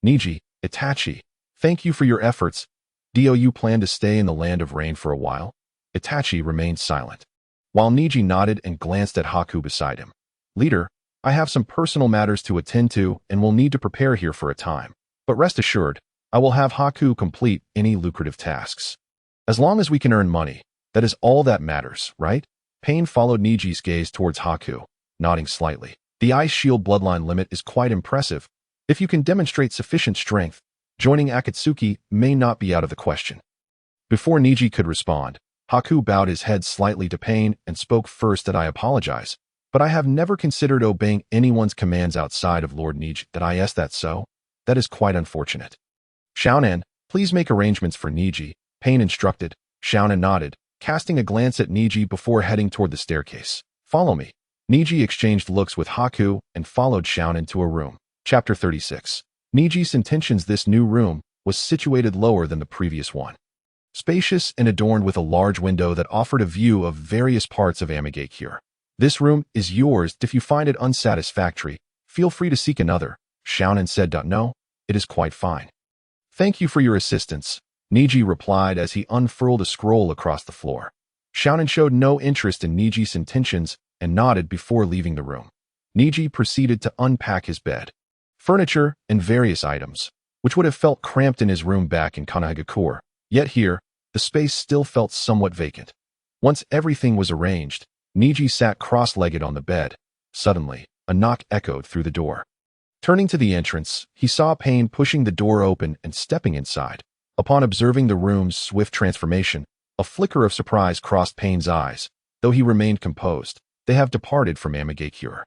Neji, Itachi, thank you for your efforts. Do you plan to stay in the land of rain for a while? Itachi remained silent, while Neji nodded and glanced at Haku beside him. Leader, I have some personal matters to attend to and will need to prepare here for a time, but rest assured, I will have Haku complete any lucrative tasks. As long as we can earn money, that is all that matters, right? Pain followed Neji's gaze towards Haku, nodding slightly. The Ice Shield bloodline limit is quite impressive. If you can demonstrate sufficient strength, joining Akatsuki may not be out of the question. Before Neji could respond, Haku bowed his head slightly to Pain and spoke first. That I apologize, but I have never considered obeying anyone's commands outside of Lord Neji. Is that so? That is quite unfortunate. Xiaonan, please make arrangements for Neji, Pain instructed. Xiaonan nodded, casting a glance at Neji before heading toward the staircase. Follow me. Neji exchanged looks with Haku and followed Xiaonan to a room. Chapter 36. Neji's intentions. This new room was situated lower than the previous one. Spacious and adorned with a large window that offered a view of various parts of Amigakure. This room is yours. If you find it unsatisfactory, feel free to seek another, Xiaonan said. No, it is quite fine. Thank you for your assistance, Neji replied as he unfurled a scroll across the floor. Xiaonan showed no interest in Neji's intentions and nodded before leaving the room. Neji proceeded to unpack his bed, furniture, and various items, which would have felt cramped in his room back in Kanahagakure. Yet here, the space still felt somewhat vacant. Once everything was arranged, Neji sat cross-legged on the bed. Suddenly, a knock echoed through the door. Turning to the entrance, he saw Pain pushing the door open and stepping inside. Upon observing the room's swift transformation, a flicker of surprise crossed Pain's eyes. Though he remained composed, they have departed from Amigakure.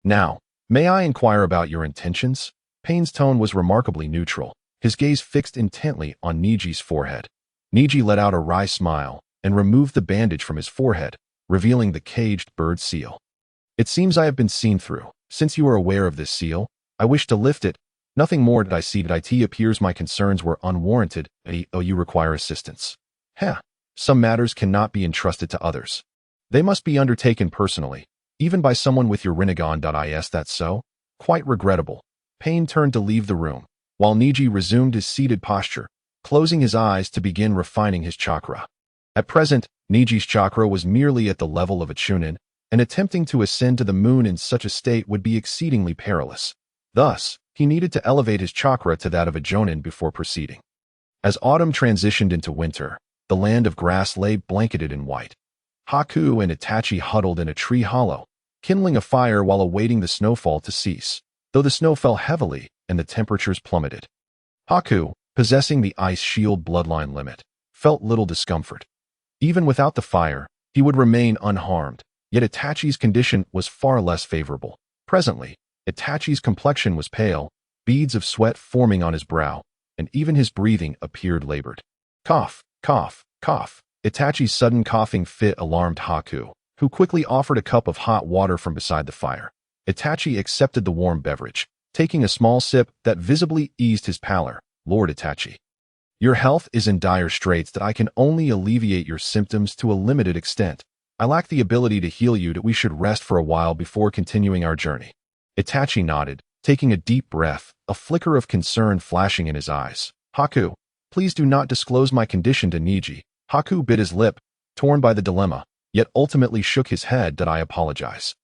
Now, may I inquire about your intentions? Pain's tone was remarkably neutral, his gaze fixed intently on Neji's forehead. Neji let out a wry smile and removed the bandage from his forehead, revealing the caged bird seal. It seems I have been seen through. Since you are aware of this seal, I wish to lift it. Nothing more did I see. It appears my concerns were unwarranted. You require assistance. Some matters cannot be entrusted to others. They must be undertaken personally, even by someone with your Rinnegan. Is that so? Quite regrettable. Pain turned to leave the room, while Neji resumed his seated posture, closing his eyes to begin refining his chakra. At present, Neji's chakra was merely at the level of a chunin, and attempting to ascend to the moon in such a state would be exceedingly perilous. Thus, he needed to elevate his chakra to that of a jonin before proceeding. As autumn transitioned into winter, the land of grass lay blanketed in white. Haku and Itachi huddled in a tree hollow, kindling a fire while awaiting the snowfall to cease, though the snow fell heavily and the temperatures plummeted. Haku, possessing the Ice Shield bloodline limit, felt little discomfort. Even without the fire, he would remain unharmed. Yet Itachi's condition was far less favorable. Presently, Itachi's complexion was pale, beads of sweat forming on his brow, and even his breathing appeared labored. Cough, cough, cough. Itachi's sudden coughing fit alarmed Haku, who quickly offered a cup of hot water from beside the fire. Itachi accepted the warm beverage, taking a small sip that visibly eased his pallor. Lord Itachi, your health is in dire straits that I can only alleviate your symptoms to a limited extent. I lack the ability to heal you that we should rest for a while before continuing our journey. Itachi nodded, taking a deep breath, a flicker of concern flashing in his eyes. Haku, please do not disclose my condition to Neji. Haku bit his lip, torn by the dilemma, yet ultimately shook his head that I apologize.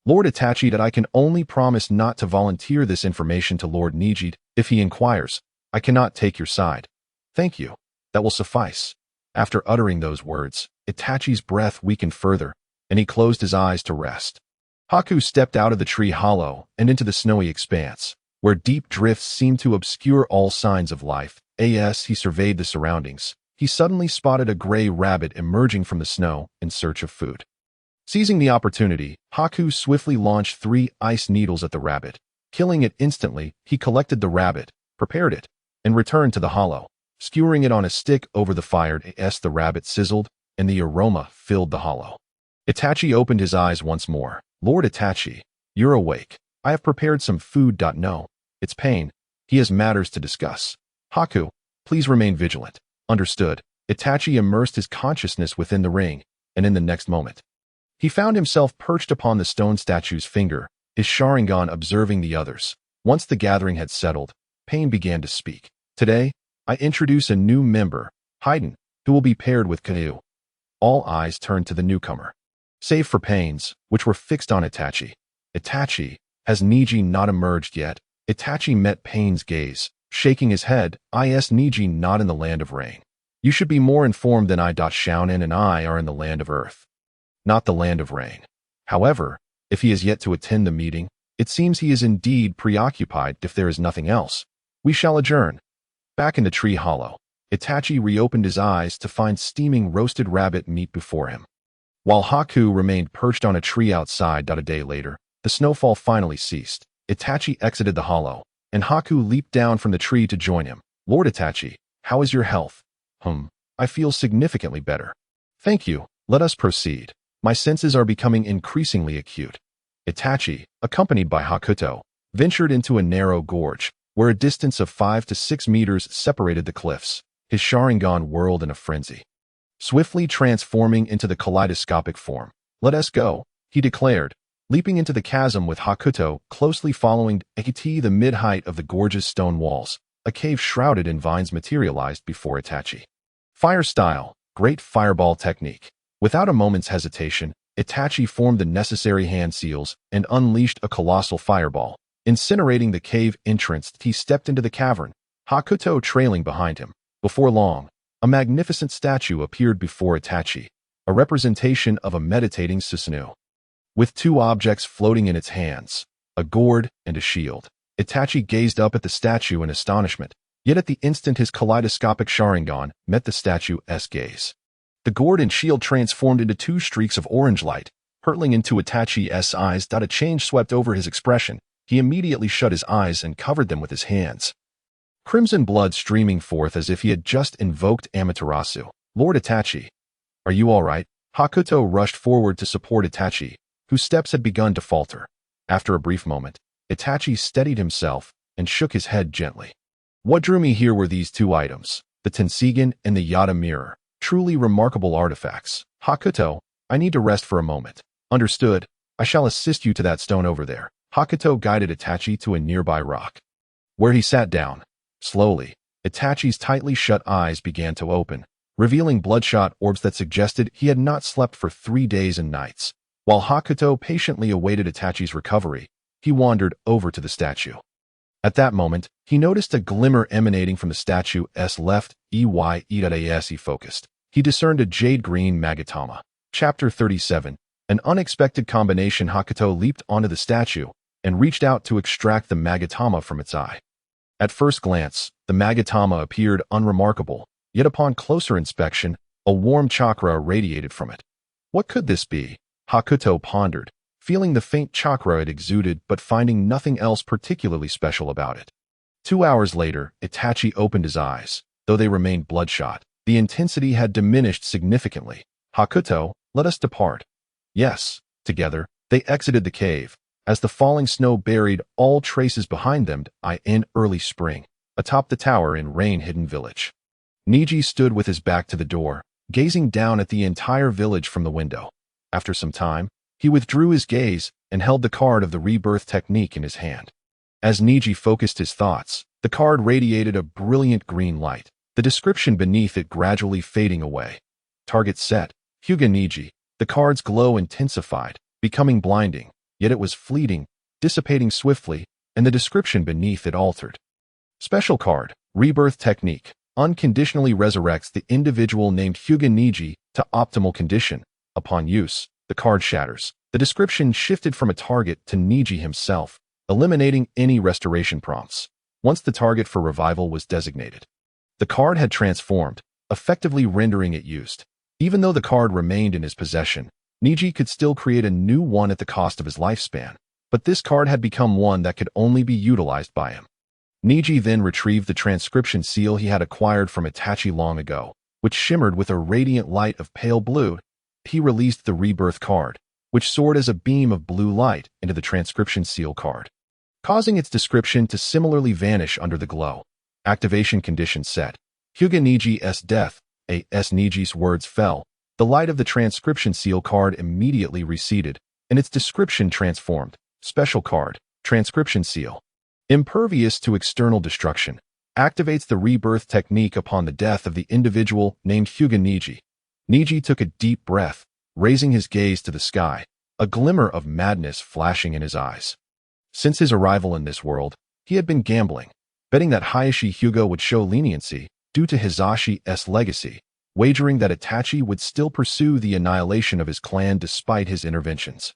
Lord Itachi, that I can only promise not to volunteer this information to Lord Neji if he inquires. I cannot take your side. Thank you. That will suffice. After uttering those words, Itachi's breath weakened further, and he closed his eyes to rest. Haku stepped out of the tree hollow and into the snowy expanse, where deep drifts seemed to obscure all signs of life. As he surveyed the surroundings, he suddenly spotted a gray rabbit emerging from the snow in search of food. Seizing the opportunity, Haku swiftly launched 3 ice needles at the rabbit. Killing it instantly, he collected the rabbit, prepared it, and returned to the hollow. Skewering it on a stick over the fire as the rabbit sizzled, and the aroma filled the hollow. Itachi opened his eyes once more. Lord Itachi, you're awake. I have prepared some food. No, it's pain. He has matters to discuss. Haku, please remain vigilant. Understood. Itachi immersed his consciousness within the ring, and in the next moment, he found himself perched upon the stone statue's finger, his Sharingan observing the others. Once the gathering had settled, Pain began to speak. Today, I introduce a new member, Haiden, who will be paired with Kyu. All eyes turned to the newcomer, save for Pain's, which were fixed on Itachi. Itachi, has Neji not emerged yet? Itachi met Pain's gaze, shaking his head. Is Neji not in the land of rain? You should be more informed than I. Xiaonan and I are in the land of earth, not the land of rain. However, if he is yet to attend the meeting, it seems he is indeed preoccupied. If there is nothing else, we shall adjourn. Back in the tree hollow, Itachi reopened his eyes to find steaming roasted rabbit meat before him. While Haku remained perched on a tree outside. A day later, the snowfall finally ceased. Itachi exited the hollow, and Haku leaped down from the tree to join him. Lord Itachi, how is your health? I feel significantly better. Thank you. Let us proceed. My senses are becoming increasingly acute. Itachi, accompanied by Hakuto, ventured into a narrow gorge, where a distance of 5 to 6 meters separated the cliffs. His Sharingan whirled in a frenzy, swiftly transforming into the kaleidoscopic form. Let us go, he declared, leaping into the chasm with Hakuto closely following. At the mid-height of the gorge's stone walls, a cave shrouded in vines materialized before Itachi. Fire style, great fireball technique. Without a moment's hesitation, Itachi formed the necessary hand seals and unleashed a colossal fireball, incinerating the cave entrance. He stepped into the cavern, Hakuto trailing behind him. Before long, a magnificent statue appeared before Itachi, a representation of a meditating Susanoo, with 2 objects floating in its hands, a gourd and a shield. Itachi gazed up at the statue in astonishment, yet at the instant his kaleidoscopic Sharingan met the statue's gaze, the gourd and shield transformed into 2 streaks of orange light, hurtling into Itachi's eyes. A change swept over his expression. He immediately shut his eyes and covered them with his hands, crimson blood streaming forth as if he had just invoked Amaterasu. Lord Itachi, are you all right? Hakuto rushed forward to support Itachi, whose steps had begun to falter. After a brief moment, Itachi steadied himself and shook his head gently. What drew me here were these 2 items, the Tensigan and the Yada mirror, truly remarkable artifacts. Hakuto, I need to rest for a moment. Understood. I shall assist you to that stone over there. Hakuto guided Itachi to a nearby rock, where he sat down. Slowly, Itachi's tightly shut eyes began to open, revealing bloodshot orbs that suggested he had not slept for 3 days and nights. While Hakuto patiently awaited Itachi's recovery, he wandered over to the statue. At that moment, he noticed a glimmer emanating from the statue's left. As he focused, he discerned a jade-green Magatama. Chapter 37. An unexpected combination. Hakuto leaped onto the statue and reached out to extract the Magatama from its eye. At first glance, the Magatama appeared unremarkable, yet upon closer inspection, a warm chakra radiated from it. What could this be? Hakuto pondered, feeling the faint chakra it exuded but finding nothing else particularly special about it. 2 hours later, Itachi opened his eyes. Though they remained bloodshot, the intensity had diminished significantly. Hakuto, let us depart. Yes. Together, they exited the cave. As the falling snow buried all traces behind them, in early spring, atop the tower in rain-hidden village. Neji stood with his back to the door, gazing down at the entire village from the window. After some time, he withdrew his gaze and held the card of the rebirth technique in his hand. As Neji focused his thoughts, the card radiated a brilliant green light, the description beneath it gradually fading away. Target set, Hyuga Neji. The card's glow intensified, becoming blinding, yet it was fleeting, dissipating swiftly, and the description beneath it altered. Special card, Rebirth Technique, unconditionally resurrects the individual named Hyuga Neji to optimal condition. Upon use, the card shatters. The description shifted from a target to Neji himself, eliminating any restoration prompts. Once the target for revival was designated, the card had transformed, effectively rendering it used. Even though the card remained in his possession, Neji could still create a new one at the cost of his lifespan, but this card had become one that could only be utilized by him. Neji then retrieved the transcription seal he had acquired from Itachi long ago, which shimmered with a radiant light of pale blue. He released the rebirth card, which soared as a beam of blue light into the transcription seal card, causing its description to similarly vanish under the glow. Activation condition set. Hyuga Neji's death. As Neji's words fell, the light of the transcription seal card immediately receded, and its description transformed. Special card, transcription seal. Impervious to external destruction, activates the rebirth technique upon the death of the individual named Hyuga Neji. Neji took a deep breath, raising his gaze to the sky, a glimmer of madness flashing in his eyes. Since his arrival in this world, he had been gambling, betting that Hayashi Hyuga would show leniency due to Hizashi's legacy, wagering that Itachi would still pursue the annihilation of his clan despite his interventions,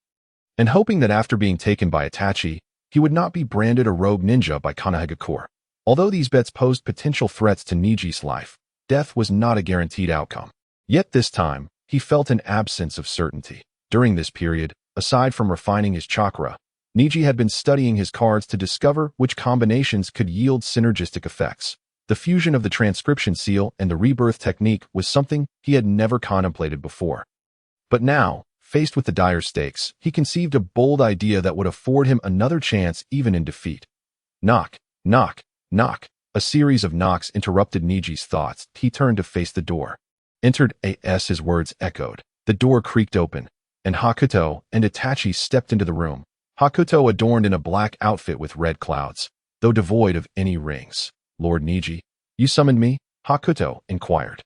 and hoping that after being taken by Itachi, he would not be branded a rogue ninja by Konohagakure. Although these bets posed potential threats to Neji's life, death was not a guaranteed outcome. Yet this time, he felt an absence of certainty. During this period, aside from refining his chakra, Neji had been studying his cards to discover which combinations could yield synergistic effects. The fusion of the transcription seal and the rebirth technique was something he had never contemplated before. But now, faced with the dire stakes, he conceived a bold idea that would afford him another chance even in defeat. Knock, knock, knock. A series of knocks interrupted Neji's thoughts. He turned to face the door. Entered as his words echoed. The door creaked open, and Hakuto and Itachi stepped into the room. Hakuto adorned in a black outfit with red clouds, though devoid of any rings. Lord Neji, you summoned me? Hakuto inquired.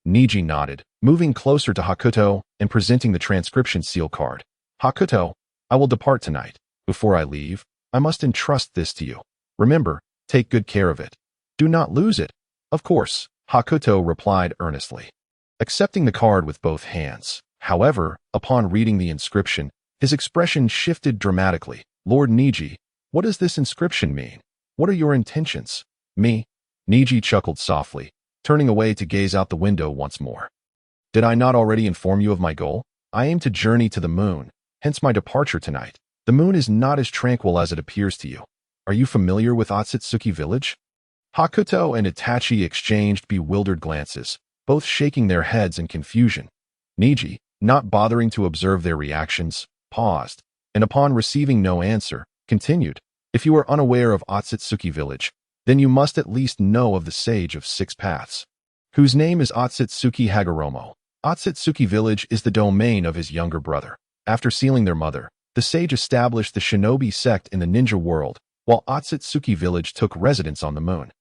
Neji nodded, moving closer to Hakuto and presenting the transcription seal card. Hakuto, I will depart tonight. Before I leave, I must entrust this to you. Remember, take good care of it. Do not lose it. Of course, Hakuto replied earnestly, accepting the card with both hands. However, upon reading the inscription, his expression shifted dramatically. Lord Neji, what does this inscription mean? What are your intentions? Me? Neji chuckled softly, turning away to gaze out the window once more. Did I not already inform you of my goal? I aim to journey to the moon, hence my departure tonight. The moon is not as tranquil as it appears to you. Are you familiar with Otsutsuki village? Hakuto and Itachi exchanged bewildered glances, both shaking their heads in confusion. Neji, not bothering to observe their reactions, paused, and upon receiving no answer, continued. If you are unaware of Otsutsuki village, then you must at least know of the Sage of Six Paths, whose name is Otsutsuki Hagoromo. Otsutsuki village is the domain of his younger brother. After sealing their mother, the sage established the shinobi sect in the ninja world, while Otsutsuki village took residence on the moon,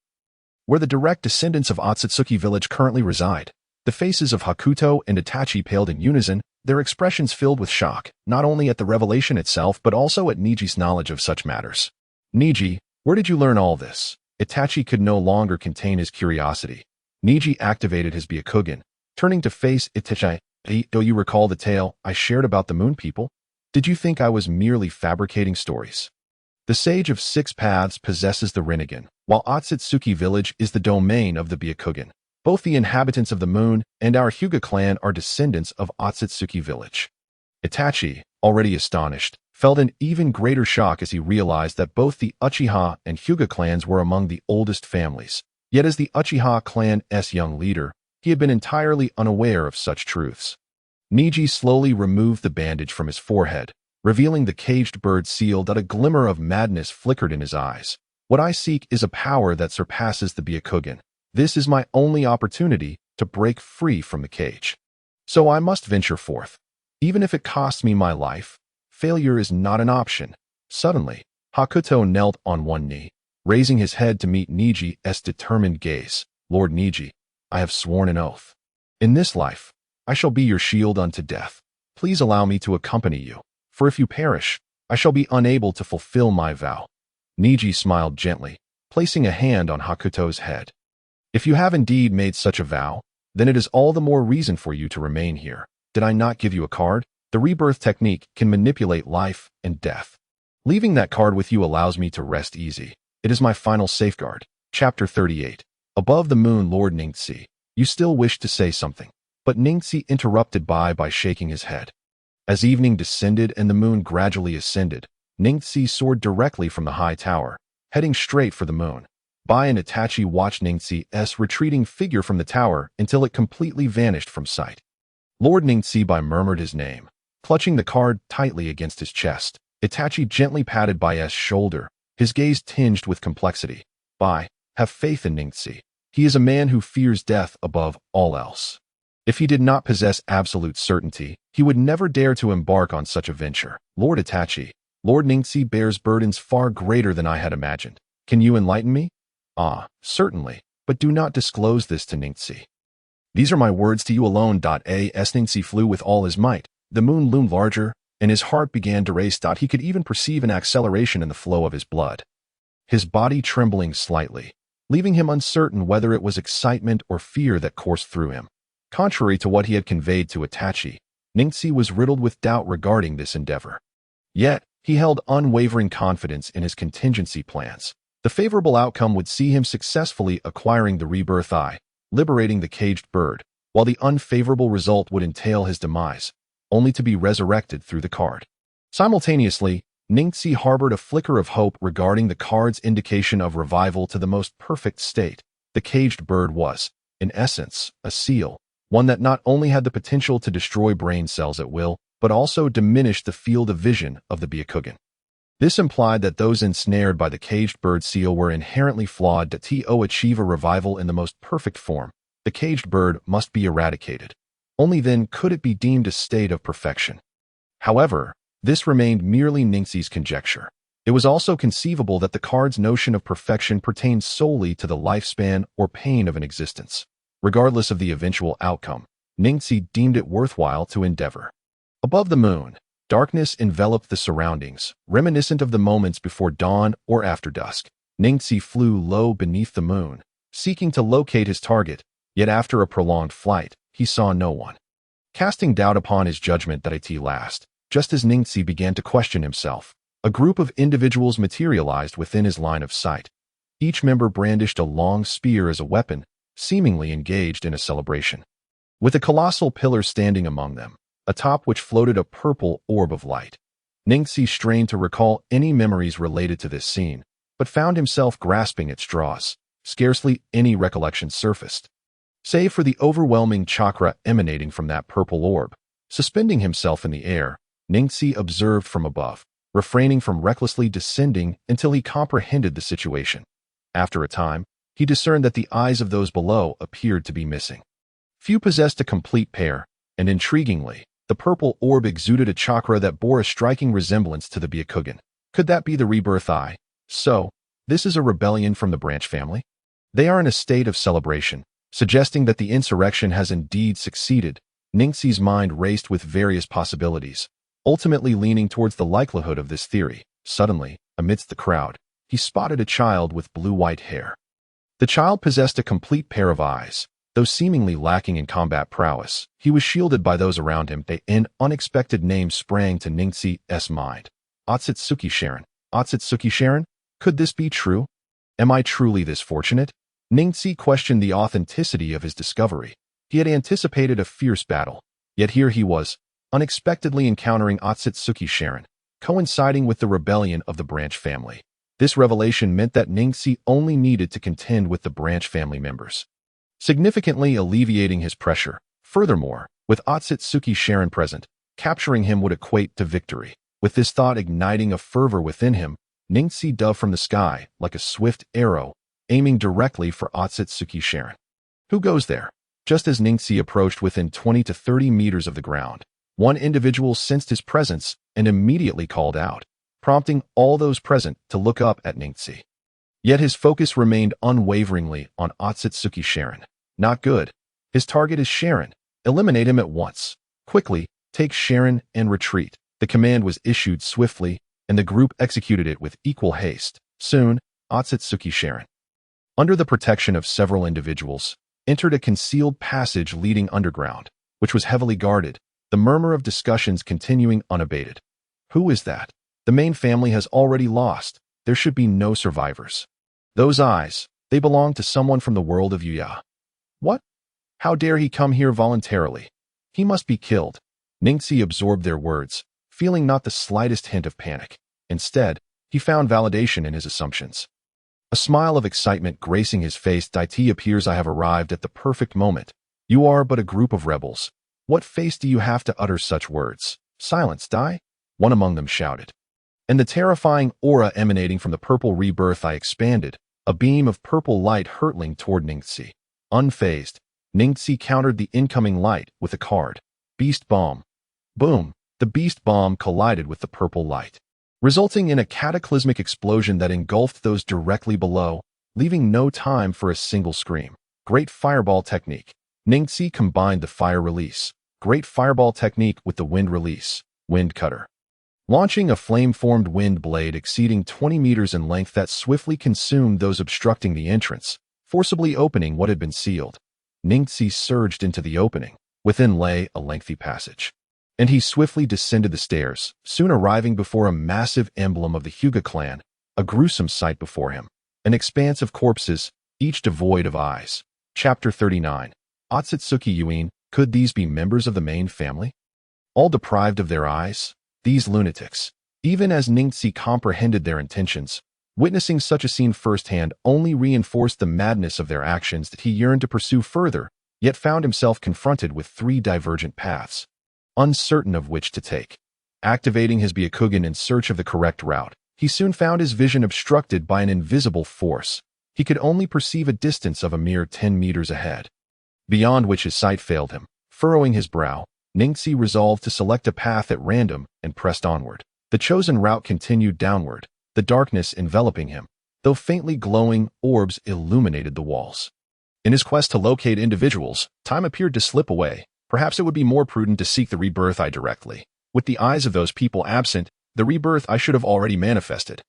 where the direct descendants of Otsutsuki village currently reside. The faces of Hakuto and Itachi paled in unison, their expressions filled with shock, not only at the revelation itself but also at Neji's knowledge of such matters. Neji, where did you learn all this? Itachi could no longer contain his curiosity. Neji activated his Byakugan, turning to face Itachi. Do you recall the tale I shared about the moon people? Did you think I was merely fabricating stories? The Sage of Six Paths possesses the Rinnegan, while Otsutsuki village is the domain of the Byakugan. Both the inhabitants of the moon and our Hyuga clan are descendants of Otsutsuki village. Itachi, already astonished, felt an even greater shock as he realized that both the Uchiha and Hyuga clans were among the oldest families. Yet as the Uchiha clan's young leader, he had been entirely unaware of such truths. Neji slowly removed the bandage from his forehead, revealing the caged bird seal that a glimmer of madness flickered in his eyes. What I seek is a power that surpasses the Byakugan. This is my only opportunity to break free from the cage. So I must venture forth. Even if it costs me my life, failure is not an option. Suddenly, Hakuto knelt on one knee, raising his head to meet Neji's determined gaze. Lord Neji, I have sworn an oath. In this life, I shall be your shield unto death. Please allow me to accompany you, for if you perish, I shall be unable to fulfill my vow. Neji smiled gently, placing a hand on Hakuto's head. If you have indeed made such a vow, then it is all the more reason for you to remain here. Did I not give you a card? The rebirth technique can manipulate life and death. Leaving that card with you allows me to rest easy. It is my final safeguard. Chapter 38. Above the moon, Lord Ningxi, you still wish to say something, but Ningxi interrupted by shaking his head. As evening descended and the moon gradually ascended, Ningxi soared directly from the high tower, heading straight for the moon. Bai and Itachi watched Ningxi's retreating figure from the tower until it completely vanished from sight. Lord Ningxi murmured his name, clutching the card tightly against his chest. Itachi gently patted Bai's shoulder, his gaze tinged with complexity. Bai, have faith in Ningxi. He is a man who fears death above all else. If he did not possess absolute certainty, he would never dare to embark on such a venture. Lord Itachi, Lord Ningxi bears burdens far greater than I had imagined. Can you enlighten me? Ah, certainly, but do not disclose this to Ningxi. These are my words to you alone. As Ningxi flew with all his might, the moon loomed larger, and his heart began to race. He could even perceive an acceleration in the flow of his blood, his body trembling slightly, leaving him uncertain whether it was excitement or fear that coursed through him. Contrary to what he had conveyed to Itachi, Ningxi was riddled with doubt regarding this endeavor. Yet, he held unwavering confidence in his contingency plans. The favorable outcome would see him successfully acquiring the rebirth eye, liberating the caged bird, while the unfavorable result would entail his demise, only to be resurrected through the card. Simultaneously, Ningxi harbored a flicker of hope regarding the card's indication of revival to the most perfect state. The caged bird was, in essence, a seal, one that not only had the potential to destroy brain cells at will, but also diminish the field of vision of the Byakugan. This implied that those ensnared by the caged bird seal were inherently flawed. To achieve a revival in the most perfect form, the caged bird must be eradicated. Only then could it be deemed a state of perfection. However, this remained merely Ningxi's conjecture. It was also conceivable that the card's notion of perfection pertained solely to the lifespan or pain of an existence. Regardless of the eventual outcome, Ningxi deemed it worthwhile to endeavor. Above the moon, darkness enveloped the surroundings, reminiscent of the moments before dawn or after dusk. Ningxi flew low beneath the moon, seeking to locate his target, yet after a prolonged flight, he saw no one. Casting doubt upon his judgment that it last, just as Ningxi began to question himself, a group of individuals materialized within his line of sight. Each member brandished a long spear as a weapon, seemingly engaged in a celebration. With a colossal pillar standing among them, atop which floated a purple orb of light. Ningxi strained to recall any memories related to this scene, but found himself grasping at straws. Scarcely any recollection surfaced, save for the overwhelming chakra emanating from that purple orb. Suspending himself in the air, Ningxi observed from above, refraining from recklessly descending until he comprehended the situation. After a time, he discerned that the eyes of those below appeared to be missing. Few possessed a complete pair, and intriguingly, the purple orb exuded a chakra that bore a striking resemblance to the Byakugan. Could that be the rebirth eye? So, this is a rebellion from the branch family? They are in a state of celebration, suggesting that the insurrection has indeed succeeded. Ningxi's mind raced with various possibilities, ultimately leaning towards the likelihood of this theory. Suddenly, amidst the crowd, he spotted a child with blue-white hair. The child possessed a complete pair of eyes. Though seemingly lacking in combat prowess, he was shielded by those around him. An unexpected name sprang to Ningxi's mind. Otsutsuki Sharon. Otsutsuki Sharon? Could this be true? Am I truly this fortunate? Ningxi questioned the authenticity of his discovery. He had anticipated a fierce battle, yet here he was, unexpectedly encountering Otsutsuki Sharon, coinciding with the rebellion of the branch family. This revelation meant that Ningxi only needed to contend with the branch family members, significantly alleviating his pressure. Furthermore, with Otsutsuki Sharon present, capturing him would equate to victory. With this thought igniting a fervor within him, Ningxi dove from the sky like a swift arrow, aiming directly for Otsutsuki Sharon. Who goes there? Just as Ningxi approached within 20 to 30 meters of the ground, one individual sensed his presence and immediately called out, prompting all those present to look up at Ningxi. Yet his focus remained unwaveringly on Otsutsuki Sharon. Not good. His target is Sharon. Eliminate him at once. Quickly, take Sharon and retreat. The command was issued swiftly, and the group executed it with equal haste. Soon, Otsutsuki Sharon, under the protection of several individuals, entered a concealed passage leading underground, which was heavily guarded, the murmur of discussions continuing unabated. Who is that? The main family has already lost. There should be no survivors. Those eyes, they belong to someone from the world of Yuya. What? How dare he come here voluntarily? He must be killed. Ningxi absorbed their words, feeling not the slightest hint of panic. Instead, he found validation in his assumptions. A smile of excitement gracing his face. "It appears I have arrived at the perfect moment. You are but a group of rebels. What face do you have to utter such words?" "Silence, Dai," one among them shouted. And the terrifying aura emanating from the purple rebirth eye expanded, a beam of purple light hurtling toward Ningxi. Unfazed, Ningxi countered the incoming light with a card. Beast Bomb. Boom! The beast bomb collided with the purple light, resulting in a cataclysmic explosion that engulfed those directly below, leaving no time for a single scream. Great Fireball Technique. Ningxi combined the fire release, Great Fireball Technique with the wind release, Wind Cutter, launching a flame-formed wind blade exceeding 20 meters in length that swiftly consumed those obstructing the entrance, forcibly opening what had been sealed. Ningxi surged into the opening. Within lay a lengthy passage, and he swiftly descended the stairs, soon arriving before a massive emblem of the Hyuga clan, a gruesome sight before him, an expanse of corpses, each devoid of eyes. Chapter 39. Otsutsuki Yuin. Could these be members of the main family? All deprived of their eyes? These lunatics. Even as Ningxi comprehended their intentions, witnessing such a scene firsthand only reinforced the madness of their actions that he yearned to pursue further, yet found himself confronted with three divergent paths, uncertain of which to take. Activating his Byakugan in search of the correct route, he soon found his vision obstructed by an invisible force. He could only perceive a distance of a mere 10 meters ahead, beyond which his sight failed him. Furrowing his brow, Ningxi resolved to select a path at random and pressed onward. The chosen route continued downward, the darkness enveloping him, though faintly glowing orbs illuminated the walls. In his quest to locate individuals, time appeared to slip away. Perhaps it would be more prudent to seek the rebirth eye directly. With the eyes of those people absent, the rebirth eye should have already manifested.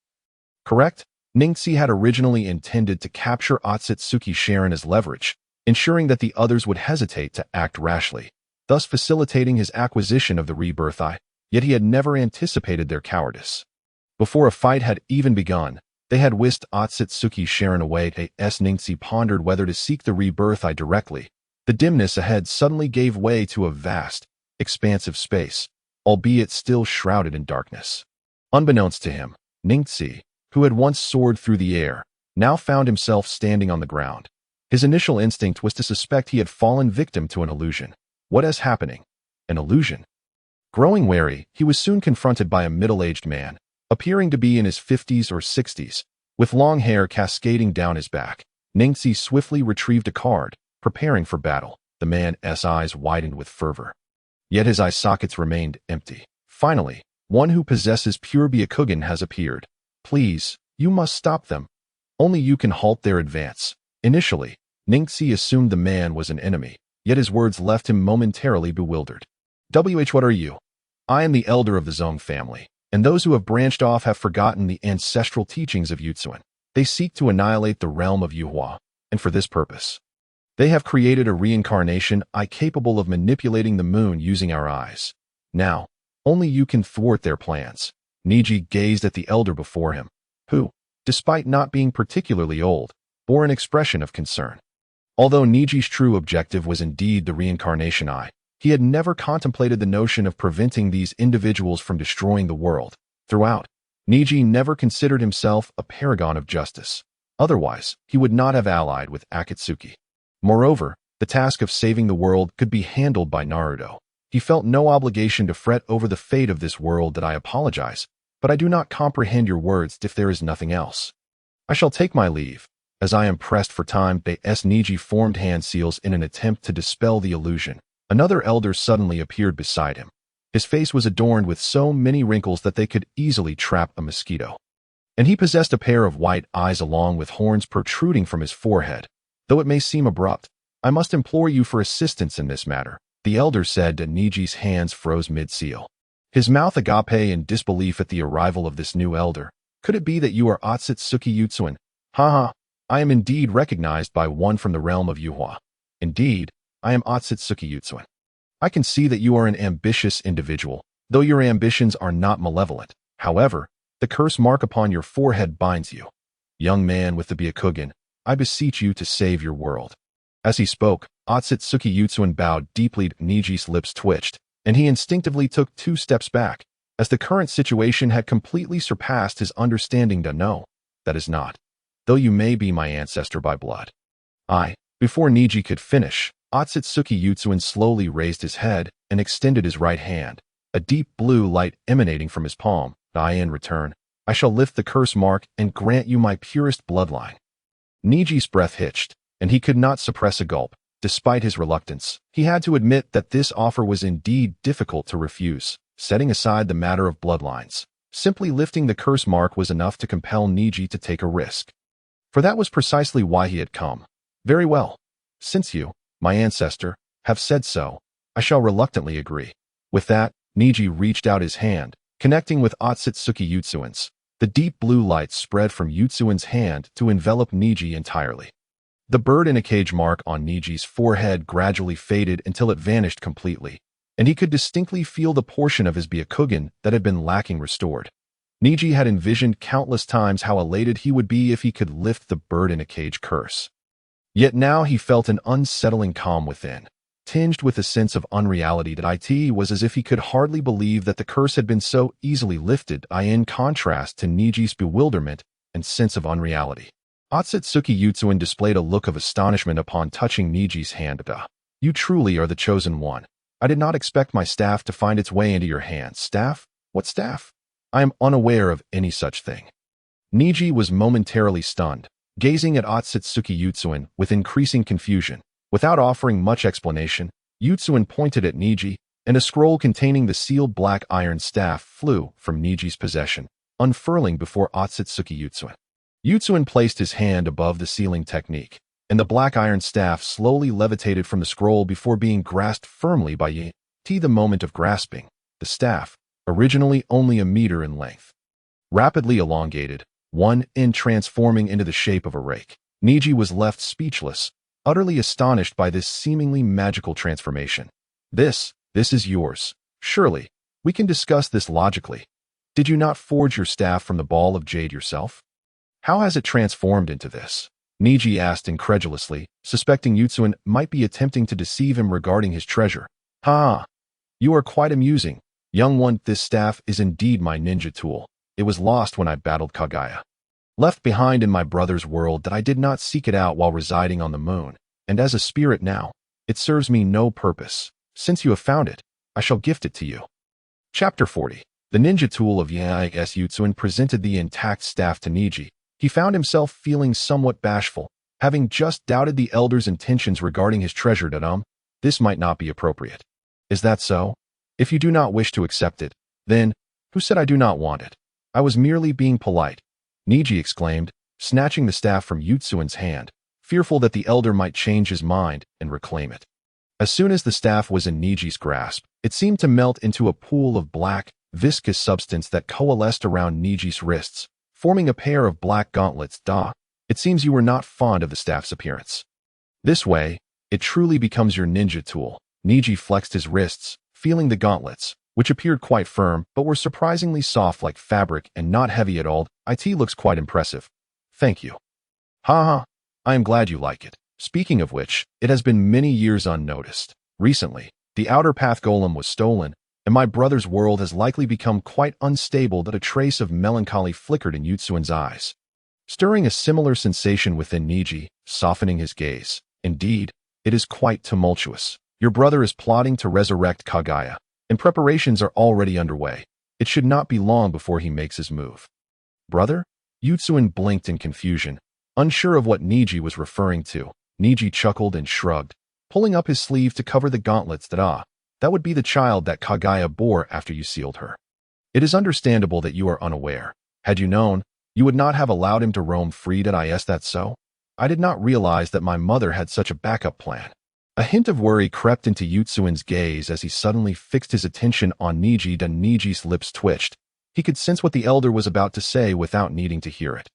Correct? Ningxi had originally intended to capture Otsutsuki Sharon as leverage, ensuring that the others would hesitate to act rashly, thus facilitating his acquisition of the rebirth eye, yet he had never anticipated their cowardice. Before a fight had even begun, they had whisked Otsutsuki Sharon away. As Ningxi pondered whether to seek the rebirth eye directly, the dimness ahead suddenly gave way to a vast, expansive space, albeit still shrouded in darkness. Unbeknownst to him, Ningxi, who had once soared through the air, now found himself standing on the ground. His initial instinct was to suspect he had fallen victim to an illusion. What is happening? An illusion? Growing wary, he was soon confronted by a middle-aged man, appearing to be in his 50s or 60s, with long hair cascading down his back. Ningxi swiftly retrieved a card, preparing for battle. The man's eyes widened with fervor, yet his eye sockets remained empty. Finally, one who possesses pure Byakugan has appeared. Please, you must stop them. Only you can halt their advance. Initially, Ningxi assumed the man was an enemy, yet his words left him momentarily bewildered. What are you? I am the elder of the Zong family, and those who have branched off have forgotten the ancestral teachings of Yutsuan. They seek to annihilate the realm of Yuhua, and for this purpose, they have created a reincarnation capable of manipulating the moon using our eyes. Now, only you can thwart their plans. Neji gazed at the elder before him, who, despite not being particularly old, bore an expression of concern. Although Neji's true objective was indeed the reincarnation eye, he had never contemplated the notion of preventing these individuals from destroying the world. Throughout, Neji never considered himself a paragon of justice. Otherwise, he would not have allied with Akatsuki. Moreover, the task of saving the world could be handled by Naruto. He felt no obligation to fret over the fate of this world. That I apologize, but I do not comprehend your words if there is nothing else. I shall take my leave. As I am pressed for time, Neji formed hand seals in an attempt to dispel the illusion. Another elder suddenly appeared beside him. His face was adorned with so many wrinkles that they could easily trap a mosquito. And he possessed a pair of white eyes along with horns protruding from his forehead. Though it may seem abrupt, I must implore you for assistance in this matter, the elder said, and Neji's hands froze mid-seal. His mouth agape in disbelief at the arrival of this new elder. Could it be that you are Otsutsuki Yutsuin? Haha, I am indeed recognized by one from the realm of Yuhua. Indeed, I am Otsutsuki Yutsuin. I can see that you are an ambitious individual, though your ambitions are not malevolent. However, the curse mark upon your forehead binds you. Young man with the Byakugan, I beseech you to save your world. As he spoke, Otsutsuki Yutsuin bowed deeply. Neji's lips twitched, and he instinctively took 2 steps back, as the current situation had completely surpassed his understanding. No, that is not. Though you may be my ancestor by blood. Before Neji could finish, Otsutsuki Yutsuin slowly raised his head and extended his right hand, a deep blue light emanating from his palm. In return, I shall lift the curse mark and grant you my purest bloodline. Neji's breath hitched, and he could not suppress a gulp. Despite his reluctance, he had to admit that this offer was indeed difficult to refuse. Setting aside the matter of bloodlines, simply lifting the curse mark was enough to compel Neji to take a risk. For that was precisely why he had come. Very well. Since you, my ancestor, have said so, I shall reluctantly agree. With that, Neji reached out his hand, connecting with Otsutsuki Yutsuin's. The deep blue light spread from Yutsuin's hand to envelop Neji entirely. The bird in a cage mark on Neji's forehead gradually faded until it vanished completely, and he could distinctly feel the portion of his Byakugan that had been lacking restored. Neji had envisioned countless times how elated he would be if he could lift the bird in a cage curse. Yet now he felt an unsettling calm within, tinged with a sense of unreality. That it was as if he could hardly believe that the curse had been so easily lifted, in contrast to Neji's bewilderment and sense of unreality. Otsutsuki Yutsuin displayed a look of astonishment upon touching Neji's hand. You truly are the chosen one. I did not expect my staff to find its way into your hands. Staff? What staff? I am unaware of any such thing. Neji was momentarily stunned, gazing at Otsutsuki Yutsuin with increasing confusion. Without offering much explanation, Yutsuin pointed at Neji, and a scroll containing the sealed black iron staff flew from Neji's possession, unfurling before Otsutsuki Yutsuin. Yutsuin placed his hand above the sealing technique, and the black iron staff slowly levitated from the scroll before being grasped firmly by Yi. The moment of grasping, the staff, originally only a meter in length, rapidly elongated, one end transforming into the shape of a rake. Neji was left speechless, utterly astonished by this seemingly magical transformation. This is yours. Surely, we can discuss this logically. Did you not forge your staff from the ball of jade yourself? How has it transformed into this? Neji asked incredulously, suspecting Yutsuin might be attempting to deceive him regarding his treasure. Ha! You are quite amusing. Young one, this staff is indeed my ninja tool. It was lost when I battled Kagaya. Left behind in my brother's world that I did not seek it out while residing on the moon, and as a spirit now, it serves me no purpose. Since you have found it, I shall gift it to you. Chapter 40. The ninja tool of Yutsuin presented the intact staff to Neji. He found himself feeling somewhat bashful, having just doubted the elder's intentions regarding his treasure. This might not be appropriate. Is that so? If you do not wish to accept it, then, who said I do not want it? I was merely being polite, Neji exclaimed, snatching the staff from Yutsuin's hand, fearful that the elder might change his mind and reclaim it. As soon as the staff was in Neji's grasp, it seemed to melt into a pool of black, viscous substance that coalesced around Neji's wrists, forming a pair of black gauntlets. It seems you were not fond of the staff's appearance. This way, it truly becomes your ninja tool. Neji flexed his wrists, feeling the gauntlets, which appeared quite firm but were surprisingly soft like fabric and not heavy at all. It looks quite impressive. Thank you. Ha ha. I am glad you like it. Speaking of which, it has been many years unnoticed. Recently, the outer path golem was stolen, and my brother's world has likely become quite unstable that a trace of melancholy flickered in Yutsuin's eyes, stirring a similar sensation within Neji, softening his gaze. Indeed, it is quite tumultuous. Your brother is plotting to resurrect Kaguya, and preparations are already underway. It should not be long before he makes his move. Brother? Yutsuin blinked in confusion, unsure of what Neji was referring to. Neji chuckled and shrugged, pulling up his sleeve to cover the gauntlets that would be the child that Kaguya bore after you sealed her. It is understandable that you are unaware. Had you known, you would not have allowed him to roam free. Is that so? I did not realize that my mother had such a backup plan. A hint of worry crept into Yutsuin's gaze as he suddenly fixed his attention on Neji. Neji's lips twitched. He could sense what the elder was about to say without needing to hear it.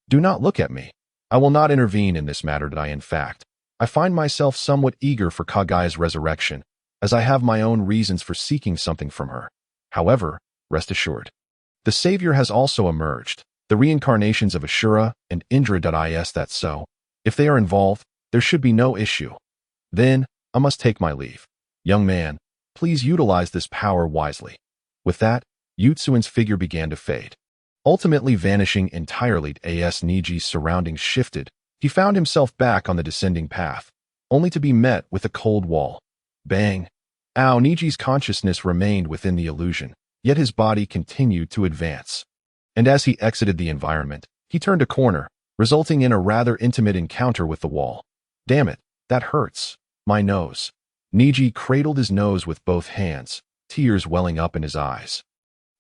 Do not look at me. I will not intervene in this matter. In fact, I find myself somewhat eager for Kaguya's resurrection, as I have my own reasons for seeking something from her. However, rest assured, the savior has also emerged, the reincarnations of Ashura and Indra. Is that so? If they are involved, there should be no issue. Then, I must take my leave. Young man, please utilize this power wisely. With that, Yutsuin's figure began to fade, ultimately vanishing entirely. As Neji's surroundings shifted, he found himself back on the descending path, only to be met with a cold wall. Bang! Ow! Neji's consciousness remained within the illusion, yet his body continued to advance. And as he exited the environment, he turned a corner, resulting in a rather intimate encounter with the wall. Damn it, that hurts. My nose. Neji cradled his nose with both hands, tears welling up in his eyes,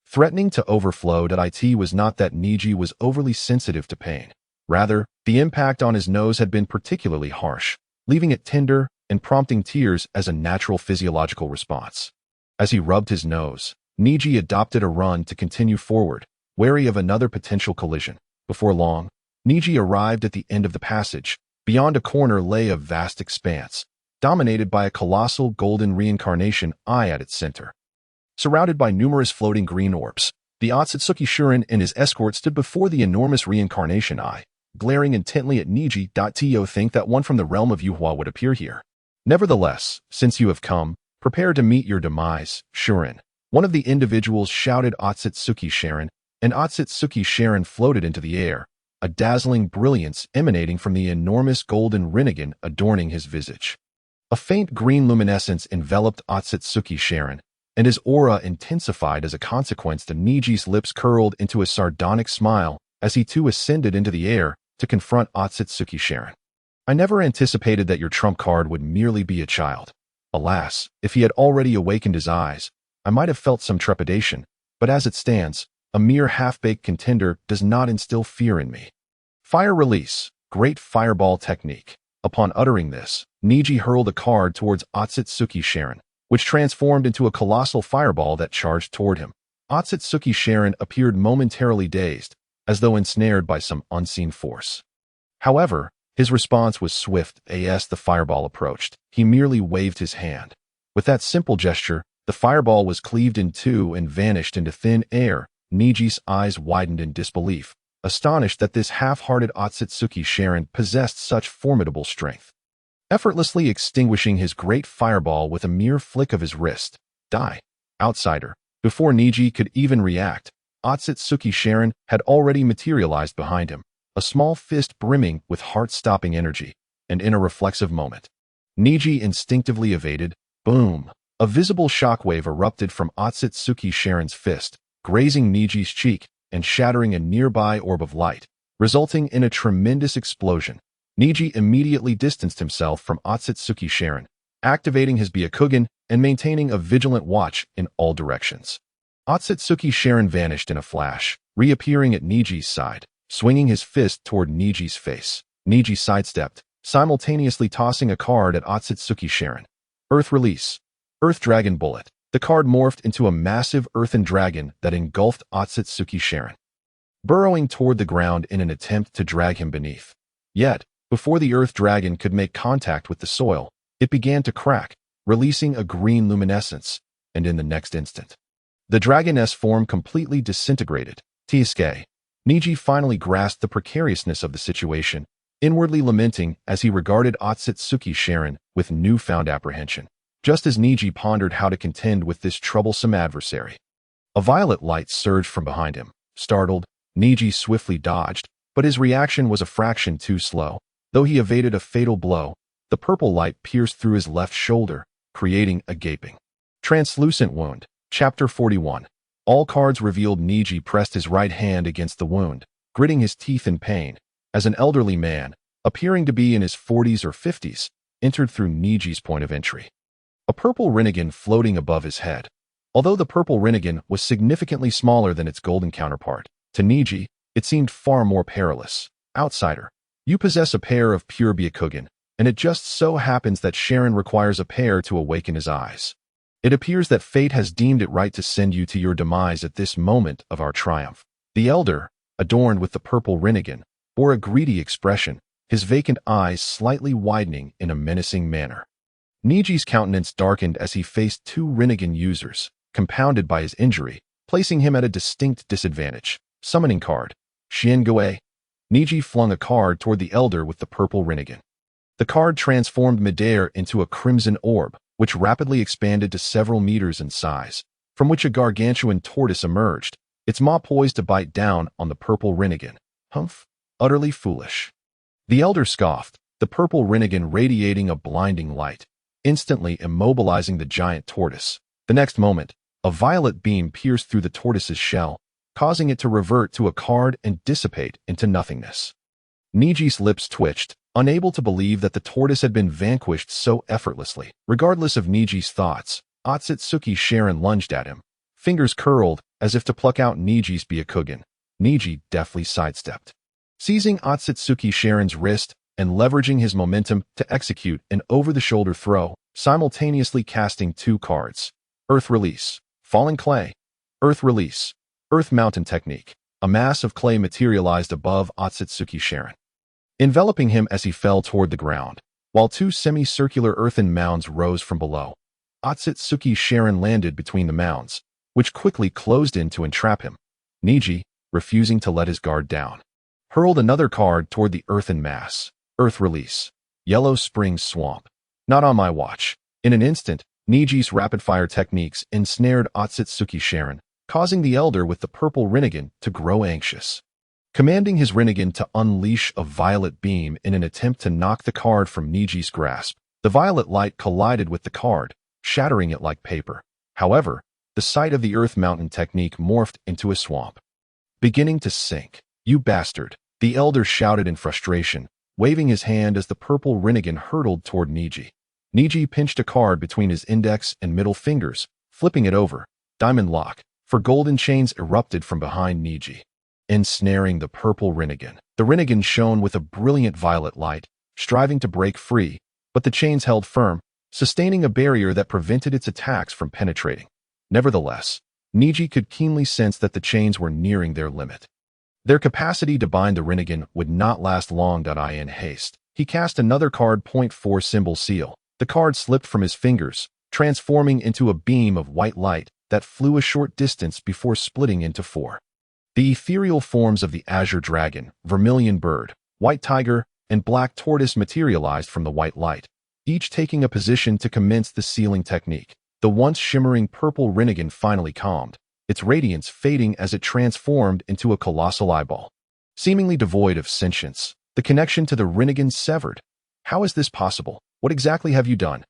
threatening to overflow. It was not that Neji was overly sensitive to pain. Rather, the impact on his nose had been particularly harsh, leaving it tender and prompting tears as a natural physiological response. As he rubbed his nose, Neji adopted a run to continue forward, wary of another potential collision. Before long, Neji arrived at the end of the passage. Beyond a corner lay a vast expanse, dominated by a colossal golden reincarnation eye at its center. Surrounded by numerous floating green orbs, the Otsutsuki Shurin and his escort stood before the enormous reincarnation eye, glaring intently at Neji. To think that one from the realm of Yuhua would appear here. Nevertheless, since you have come, prepare to meet your demise, Shurin. One of the individuals shouted Otsutsuki Sharon, and Otsutsuki Sharon floated into the air, a dazzling brilliance emanating from the enormous golden rinnegan adorning his visage. A faint green luminescence enveloped Otsutsuki Sharon, and his aura intensified as a consequence. Neji's lips curled into a sardonic smile as he too ascended into the air to confront Otsutsuki Sharon. I never anticipated that your trump card would merely be a child. Alas, if he had already awakened his eyes, I might have felt some trepidation, but as it stands, a mere half-baked contender does not instill fear in me. Fire release, great fireball technique. Upon uttering this, Neji hurled a card towards Otsutsuki Sharon, which transformed into a colossal fireball that charged toward him. Otsutsuki Sharon appeared momentarily dazed, as though ensnared by some unseen force. However, his response was swift. As the fireball approached, he merely waved his hand. With that simple gesture, the fireball was cleaved in two and vanished into thin air. Neji's eyes widened in disbelief, astonished that this half-hearted Otsutsuki Sharon possessed such formidable strength. Effortlessly extinguishing his great fireball with a mere flick of his wrist. Die, outsider. Before Neji could even react, Otsutsuki Sharon had already materialized behind him, a small fist brimming with heart-stopping energy, and in a reflexive moment, Neji instinctively evaded. Boom! A visible shockwave erupted from Otsutsuki Sharon's fist, grazing Neji's cheek and shattering a nearby orb of light, resulting in a tremendous explosion. Neji immediately distanced himself from Otsutsuki Sharon, activating his Byakugan and maintaining a vigilant watch in all directions. Otsutsuki Sharon vanished in a flash, reappearing at Neji's side, swinging his fist toward Neji's face. Neji sidestepped, simultaneously tossing a card at Otsutsuki Sharon. Earth release. Earth Dragon Bullet. The card morphed into a massive earthen dragon that engulfed Otsutsuki Sharon, burrowing toward the ground in an attempt to drag him beneath. Yet, before the earth dragon could make contact with the soil, it began to crack, releasing a green luminescence, and in the next instant, the dragoness form completely disintegrated. Tsuke. Neji finally grasped the precariousness of the situation inwardly lamenting as he regarded Otsutsuki Sharon with newfound apprehension, just as Neji pondered how to contend with this troublesome adversary. A violet light surged from behind him. Startled, Neji swiftly dodged, but his reaction was a fraction too slow. Though he evaded a fatal blow, the purple light pierced through his left shoulder, creating a gaping, translucent wound. Chapter 41. All cards revealed Neji pressed his right hand against the wound, gritting his teeth in pain, as an elderly man, appearing to be in his 40s or 50s, entered through Neji's point of entry. A purple Rinnegan floating above his head. Although the purple Rinnegan was significantly smaller than its golden counterpart, to Neji, it seemed far more perilous. Outsider, you possess a pair of pure Byakugan, and it just so happens that Sharon requires a pair to awaken his eyes. It appears that fate has deemed it right to send you to your demise at this moment of our triumph. The elder, adorned with the purple Rinnegan, bore a greedy expression, his vacant eyes slightly widening in a menacing manner. Neji's countenance darkened as he faced two Rinnegan users, compounded by his injury, placing him at a distinct disadvantage. Summoning card. Xiangui. Neji flung a card toward the elder with the purple Rinnegan. The card transformed midair into a crimson orb, which rapidly expanded to several meters in size, from which a gargantuan tortoise emerged, its maw poised to bite down on the purple Rinnegan. Humph! Utterly foolish. The elder scoffed, the purple Rinnegan radiating a blinding light, instantly immobilizing the giant tortoise. The next moment, a violet beam pierced through the tortoise's shell, causing it to revert to a card and dissipate into nothingness. Neji's lips twitched, unable to believe that the tortoise had been vanquished so effortlessly. Regardless of Neji's thoughts, Otsutsuki Sharon lunged at him, fingers curled as if to pluck out Neji's Byakugan. Neji deftly sidestepped, seizing Otsutsuki Sharon's wrist and leveraging his momentum to execute an over-the-shoulder throw, simultaneously casting two cards. Earth Release. Falling Clay. Earth Release. Earth Mountain Technique. A mass of clay materialized above Otsutsuki Sharon, enveloping him as he fell toward the ground, while two semicircular earthen mounds rose from below. Otsutsuki Sharon landed between the mounds, which quickly closed in to entrap him. Neji, refusing to let his guard down, hurled another card toward the earthen mass. Earth Release. Yellow Springs Swamp. Not on my watch. In an instant, Neji's rapid-fire techniques ensnared Otsutsuki Sharon, causing the elder with the purple Rinnegan to grow anxious. Commanding his Rinnegan to unleash a violet beam in an attempt to knock the card from Neji's grasp, the violet light collided with the card, shattering it like paper. However, the sight of the Earth Mountain technique morphed into a swamp. Beginning to sink. You bastard, the elder shouted in frustration, waving his hand as the purple Rinnegan hurtled toward Neji. Neji pinched a card between his index and middle fingers, flipping it over. Diamond Lock. For golden chains erupted from behind Neji, ensnaring the purple Rinnegan. The Rinnegan shone with a brilliant violet light, striving to break free, but the chains held firm, sustaining a barrier that prevented its attacks from penetrating. Nevertheless, Neji could keenly sense that the chains were nearing their limit. Their capacity to bind the Rinnegan would not last long. In haste, he cast another card. 4 Symbol Seal. The card slipped from his fingers, transforming into a beam of white light that flew a short distance before splitting into 4. The ethereal forms of the azure dragon, vermilion bird, white tiger, and black tortoise materialized from the white light, each taking a position to commence the sealing technique. The once shimmering purple Rinnegan finally calmed, its radiance fading as it transformed into a colossal eyeball. Seemingly devoid of sentience, the connection to the Rinnegan severed. How is this possible? What exactly have you done?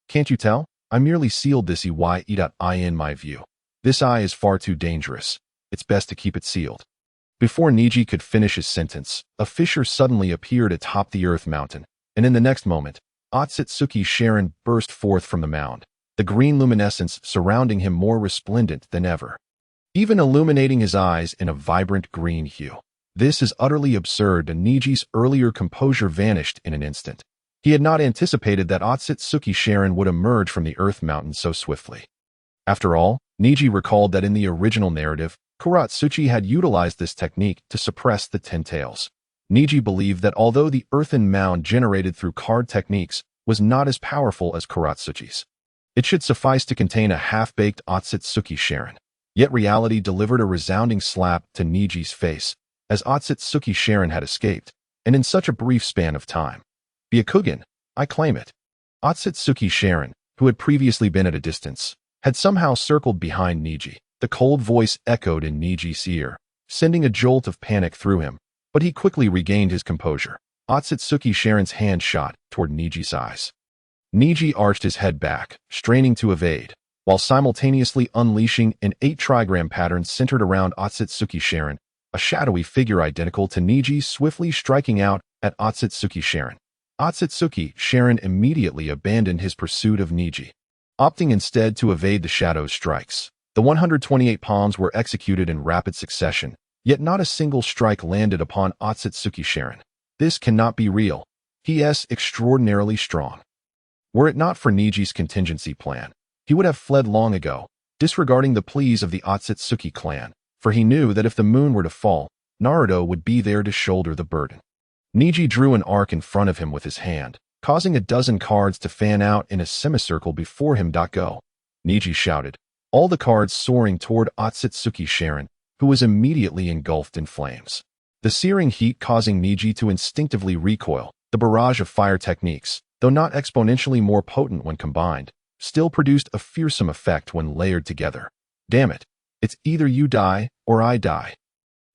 Can't you tell? I merely sealed this eye. In my view, this eye is far too dangerous. It's best to keep it sealed. Before Neji could finish his sentence, a fissure suddenly appeared atop the Earth Mountain, and in the next moment, Otsutsuki Sharon burst forth from the mound, the green luminescence surrounding him more resplendent than ever, even illuminating his eyes in a vibrant green hue. This is utterly absurd, and Neji's earlier composure vanished in an instant. He had not anticipated that Otsutsuki Sharon would emerge from the Earth Mountain so swiftly. After all, Neji recalled that in the original narrative, Kuratsuchi had utilized this technique to suppress the Ten Tails. Neji believed that although the earthen mound generated through card techniques was not as powerful as Kuratsuchi's, it should suffice to contain a half-baked Otsutsuki Sharon. Yet reality delivered a resounding slap to Neji's face, as Otsutsuki Sharon had escaped, and in such a brief span of time. Byakugan, I claim it. Otsutsuki Sharon, who had previously been at a distance, had somehow circled behind Neji. The cold voice echoed in Neji's ear, sending a jolt of panic through him, but he quickly regained his composure. Otsutsuki Sharon's hand shot toward Neji's eyes. Neji arched his head back, straining to evade, while simultaneously unleashing an 8-trigram pattern centered around Otsutsuki Sharon, a shadowy figure identical to Neji swiftly striking out at Otsutsuki Sharon. Otsutsuki Sharon immediately abandoned his pursuit of Neji, opting instead to evade the shadow's strikes. The 128 palms were executed in rapid succession, yet not a single strike landed upon Otsutsuki Sharon. This cannot be real. He is extraordinarily strong. Were it not for Neji's contingency plan, he would have fled long ago, disregarding the pleas of the Otsutsuki clan, for he knew that if the moon were to fall, Naruto would be there to shoulder the burden. Neji drew an arc in front of him with his hand, causing a dozen cards to fan out in a semicircle before him. Go! Neji shouted, all the cards soaring toward Otsutsuki Sharon, who was immediately engulfed in flames. The searing heat causing Neji to instinctively recoil. The barrage of fire techniques, though not exponentially more potent when combined, still produced a fearsome effect when layered together. Damn it, it's either you die or I die.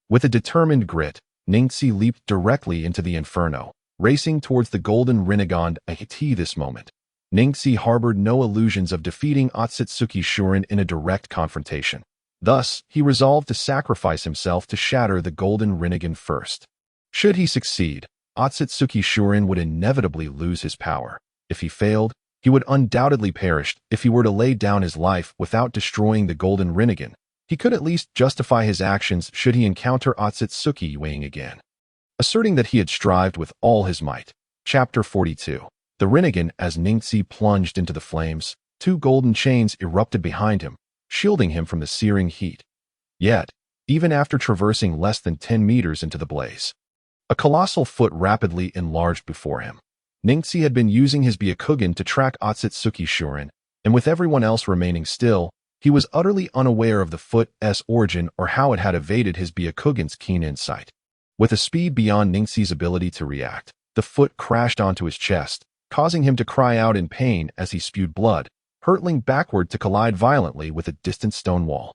With a determined grit, Ningxi leaped directly into the inferno, racing towards the golden Rinnegan at this moment. Ningxi harbored no illusions of defeating Otsutsuki Sharon in a direct confrontation. Thus, he resolved to sacrifice himself to shatter the golden Rinnegan first. Should he succeed, Otsutsuki Sharon would inevitably lose his power. If he failed, he would undoubtedly perish. If he were to lay down his life without destroying the golden Rinnegan, he could at least justify his actions should he encounter Otsutsuki weighing again. Asserting that he had strived with all his might. Chapter 42. The Rinnegan. As Ningxi plunged into the flames, 2 golden chains erupted behind him, shielding him from the searing heat. Yet, even after traversing less than 10 meters into the blaze, a colossal foot rapidly enlarged before him. Ningxi had been using his Byakugan to track Otsutsuki Sharon, and with everyone else remaining still, he was utterly unaware of the foot's origin or how it had evaded his Byakugan's keen insight. With a speed beyond Ningxi's ability to react, the foot crashed onto his chest, causing him to cry out in pain as he spewed blood, hurtling backward to collide violently with a distant stone wall,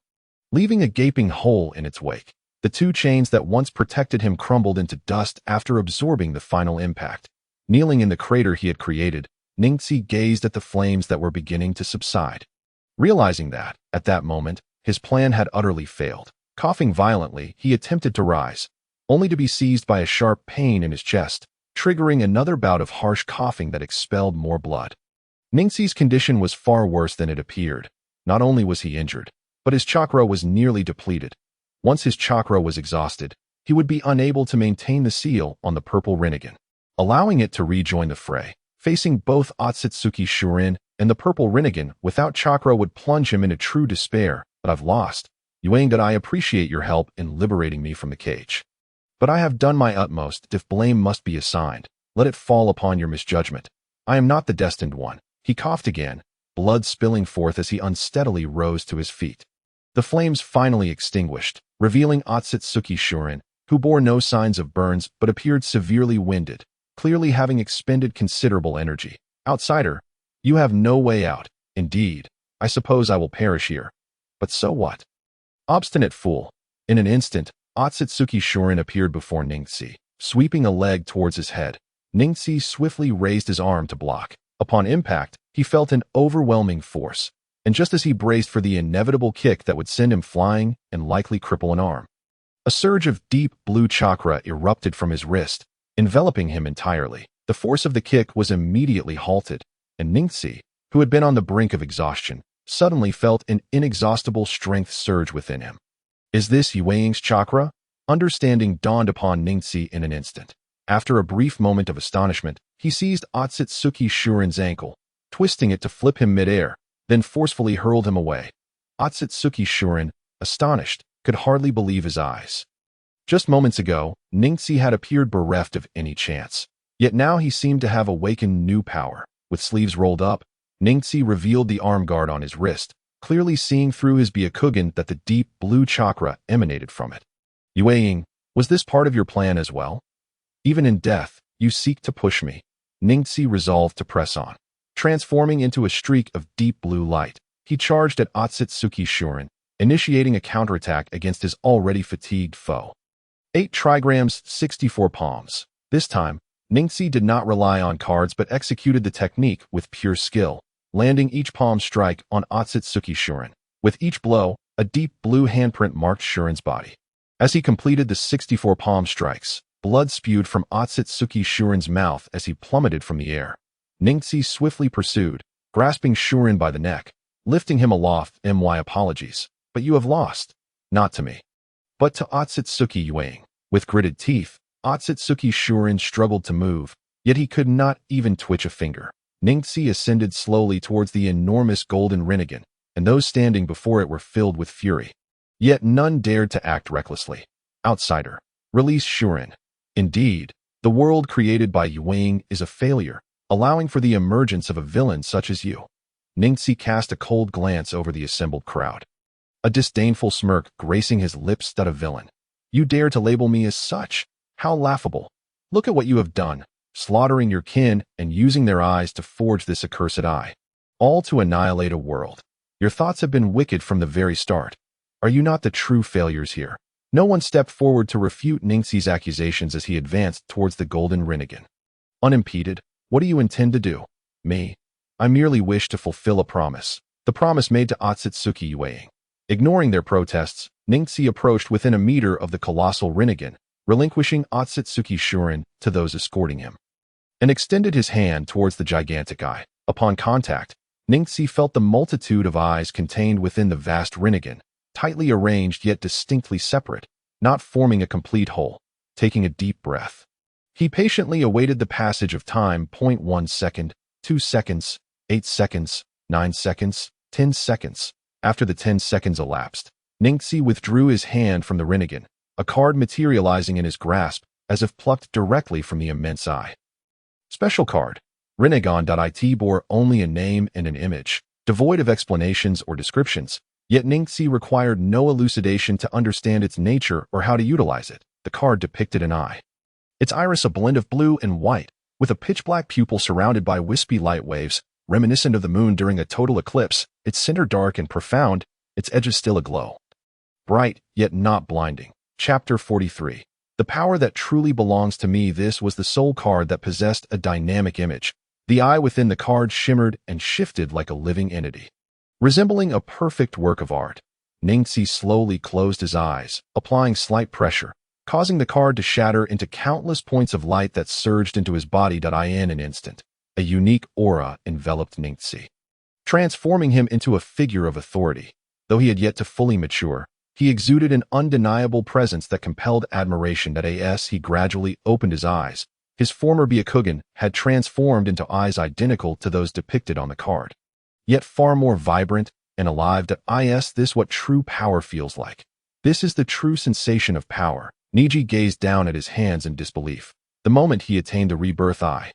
leaving a gaping hole in its wake. The 2 chains that once protected him crumbled into dust after absorbing the final impact. Kneeling in the crater he had created, Ningxi gazed at the flames that were beginning to subside. Realizing that, at that moment, his plan had utterly failed. Coughing violently, he attempted to rise, only to be seized by a sharp pain in his chest, triggering another bout of harsh coughing that expelled more blood. Ningxi's condition was far worse than it appeared. Not only was he injured, but his chakra was nearly depleted. Once his chakra was exhausted, he would be unable to maintain the seal on the purple Rinnegan, allowing it to rejoin the fray. Facing both Otsutsuki Sharon and the purple Rinnegan without chakra would plunge him into true despair. But I've lost. Yuang, I appreciate your help in liberating me from the cage. But I have done my utmost. If blame must be assigned, let it fall upon your misjudgment. I am not the destined one. He coughed again, blood spilling forth as he unsteadily rose to his feet. The flames finally extinguished, revealing Otsutsuki Sharon, who bore no signs of burns but appeared severely winded, clearly having expended considerable energy. Outsider, you have no way out. Indeed, I suppose I will perish here. But so what? Obstinate fool. In an instant, Otsutsuki Sharon appeared before Ningxi, sweeping a leg towards his head. Ningxi swiftly raised his arm to block. Upon impact, he felt an overwhelming force, and just as he braced for the inevitable kick that would send him flying and likely cripple an arm, a surge of deep blue chakra erupted from his wrist, enveloping him entirely. The force of the kick was immediately halted, and Ningxi, who had been on the brink of exhaustion, suddenly felt an inexhaustible strength surge within him. Is this Yuang's chakra? Understanding dawned upon Ningxi in an instant. After a brief moment of astonishment, he seized Otsutsuki Sharon's ankle, twisting it to flip him midair, then forcefully hurled him away. Otsutsuki Sharon, astonished, could hardly believe his eyes. Just moments ago, Ningxi had appeared bereft of any chance, yet now he seemed to have awakened new power. With sleeves rolled up, Ningxi revealed the arm guard on his wrist, clearly seeing through his Byakugan that the deep blue chakra emanated from it. Yuang, was this part of your plan as well? Even in death, you seek to push me. Ningxi resolved to press on. Transforming into a streak of deep blue light, he charged at Otsutsuki Shuren, initiating a counterattack against his already fatigued foe. 8 trigrams, 64 palms. This time, Ningxi did not rely on cards but executed the technique with pure skill, landing each palm strike on Otsutsuki Shuren. With each blow, a deep blue handprint marked Shuren's body. As he completed the 64 palm strikes, blood spewed from Otsutsuki Shuren's mouth as he plummeted from the air. Ningxi swiftly pursued, grasping Shuren by the neck, lifting him aloft. My apologies, but you have lost. Not to me, but to Otsutsuki Yuang. With gritted teeth, Otsutsuki Shuren struggled to move, yet he could not even twitch a finger. Ningxi ascended slowly towards the enormous golden Rinnegan, and those standing before it were filled with fury. Yet none dared to act recklessly. Outsider, release Shuren. Indeed, the world created by Yuang is a failure, allowing for the emergence of a villain such as you. Ningxi cast a cold glance over the assembled crowd. A disdainful smirk gracing his lips. A villain. You dare to label me as such? How laughable. Look at what you have done, slaughtering your kin and using their eyes to forge this accursed eye. All to annihilate a world. Your thoughts have been wicked from the very start. Are you not the true failures here? No one stepped forward to refute Ningxi's accusations as he advanced towards the golden Rinnegan. Unimpeded, what do you intend to do? Me? I merely wish to fulfill a promise. The promise made to Otsutsuki Yuang. Ignoring their protests, Ningxi approached within a meter of the colossal Rinnegan, relinquishing Otsutsuki Shuren to those escorting him, and extended his hand towards the gigantic eye. Upon contact, Ningxi felt the multitude of eyes contained within the vast Rinnegan, tightly arranged yet distinctly separate, not forming a complete whole. Taking a deep breath, he patiently awaited the passage of time. 1 second, 2 seconds, 8 seconds, 9 seconds, 10 seconds. After the 10 seconds elapsed, Ningxi withdrew his hand from the Rinnegan, a card materializing in his grasp as if plucked directly from the immense eye. Special card. Rinnegan.it bore only a name and an image, devoid of explanations or descriptions, yet Ningxi required no elucidation to understand its nature or how to utilize it. The card depicted an eye. Its iris a blend of blue and white, with a pitch-black pupil surrounded by wispy light waves, reminiscent of the moon during a total eclipse, its center dark and profound, its edges still aglow. Bright, yet not blinding. Chapter 43. The power that truly belongs to me. This was the sole card that possessed a dynamic image. The eye within the card shimmered and shifted like a living entity, resembling a perfect work of art. Ningxi slowly closed his eyes, applying slight pressure, causing the card to shatter into countless points of light that surged into his body. In an instant, a unique aura enveloped Ningxi, transforming him into a figure of authority. Though he had yet to fully mature, he exuded an undeniable presence that compelled admiration. As he gradually opened his eyes, his former Byakugan had transformed into eyes identical to those depicted on the card, yet far more vibrant and alive. This what true power feels like. This is the true sensation of power. Neji gazed down at his hands in disbelief. The moment he attained a rebirth eye,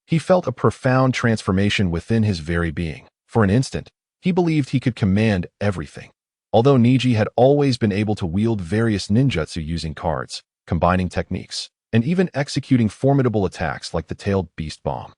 he felt a profound transformation within his very being. For an instant, he believed he could command everything. Although Neji had always been able to wield various ninjutsu using cards, combining techniques, and even executing formidable attacks like the tailed beast bomb,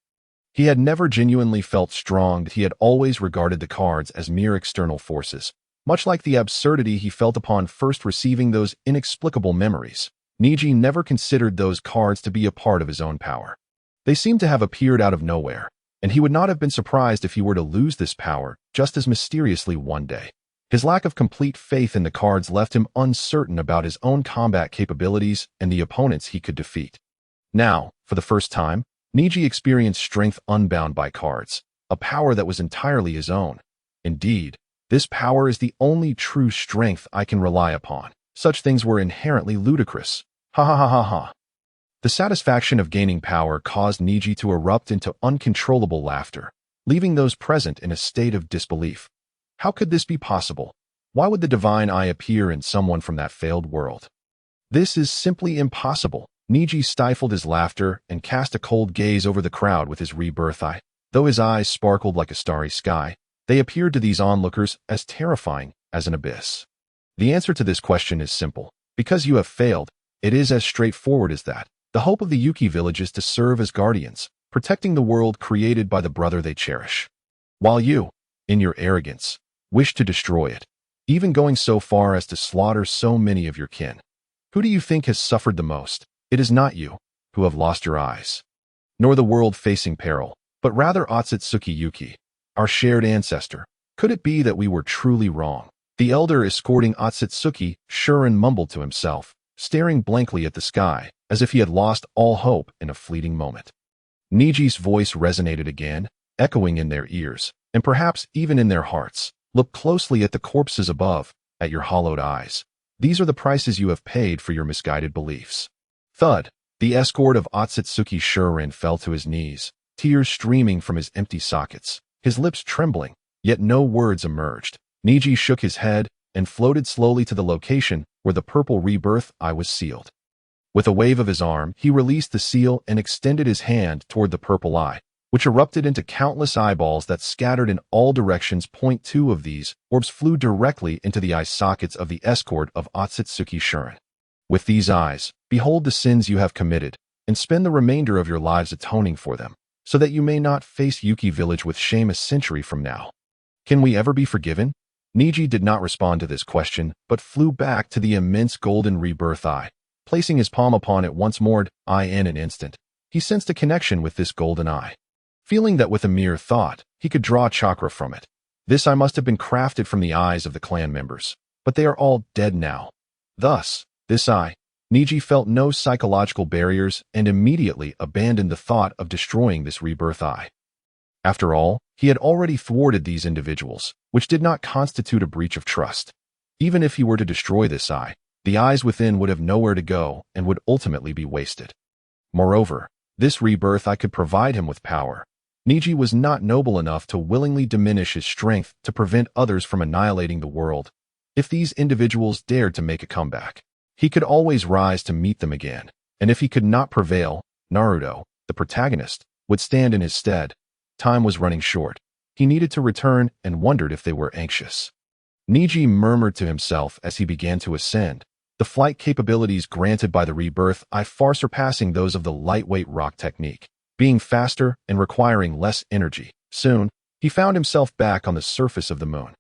he had never genuinely felt strong. He had always regarded the cards as mere external forces, much like the absurdity he felt upon first receiving those inexplicable memories. Neji never considered those cards to be a part of his own power. They seemed to have appeared out of nowhere, and he would not have been surprised if he were to lose this power just as mysteriously one day. His lack of complete faith in the cards left him uncertain about his own combat capabilities and the opponents he could defeat. Now, for the first time, Neji experienced strength unbound by cards, a power that was entirely his own. Indeed, this power is the only true strength I can rely upon. Such things were inherently ludicrous. Ha ha ha ha ha. The satisfaction of gaining power caused Neji to erupt into uncontrollable laughter, leaving those present in a state of disbelief. How could this be possible? Why would the divine eye appear in someone from that failed world? This is simply impossible. Neji stifled his laughter and cast a cold gaze over the crowd with his rebirth eye. Though his eyes sparkled like a starry sky, they appeared to these onlookers as terrifying as an abyss. The answer to this question is simple. Because you have failed, it is as straightforward as that. The hope of the Yuki village is to serve as guardians, protecting the world created by the brother they cherish. While you, in your arrogance, wish to destroy it, even going so far as to slaughter so many of your kin. Who do you think has suffered the most? It is not you, who have lost your eyes, nor the world facing peril, but rather Otsutsuki Yuki, our shared ancestor. Could it be that we were truly wrong? The elder escorting Otsutsuki, Shuren mumbled to himself, staring blankly at the sky, as if he had lost all hope in a fleeting moment. Neji's voice resonated again, echoing in their ears, and perhaps even in their hearts. Look closely at the corpses above, at your hollowed eyes. These are the prices you have paid for your misguided beliefs. Thud. The escort of Otsutsuki Shuren fell to his knees, tears streaming from his empty sockets, his lips trembling, yet no words emerged. Neji shook his head and floated slowly to the location where the purple rebirth eye was sealed. With a wave of his arm, he released the seal and extended his hand toward the purple eye, which erupted into countless eyeballs that scattered in all directions. Two of these orbs flew directly into the eye sockets of the escort of Otsutsuki Shuren. With these eyes, behold the sins you have committed, and spend the remainder of your lives atoning for them, so that you may not face Yuki village with shame a century from now. Can we ever be forgiven? Neji did not respond to this question, but flew back to the immense golden rebirth eye, placing his palm upon it once more. In an instant, he sensed a connection with this golden eye. Feeling that with a mere thought, he could draw chakra from it. This eye must have been crafted from the eyes of the clan members, but they are all dead now. Thus, this eye, Neji felt no psychological barriers and immediately abandoned the thought of destroying this rebirth eye. After all, he had already thwarted these individuals, which did not constitute a breach of trust. Even if he were to destroy this eye, the eyes within would have nowhere to go and would ultimately be wasted. Moreover, this rebirth eye could provide him with power. Neji was not noble enough to willingly diminish his strength to prevent others from annihilating the world. If these individuals dared to make a comeback, he could always rise to meet them again, and if he could not prevail, Naruto, the protagonist, would stand in his stead. Time was running short. He needed to return and wondered if they were anxious. Neji murmured to himself as he began to ascend, the flight capabilities granted by the rebirth eye far surpassing those of the lightweight rock technique, being faster and requiring less energy. Soon, he found himself back on the surface of the moon,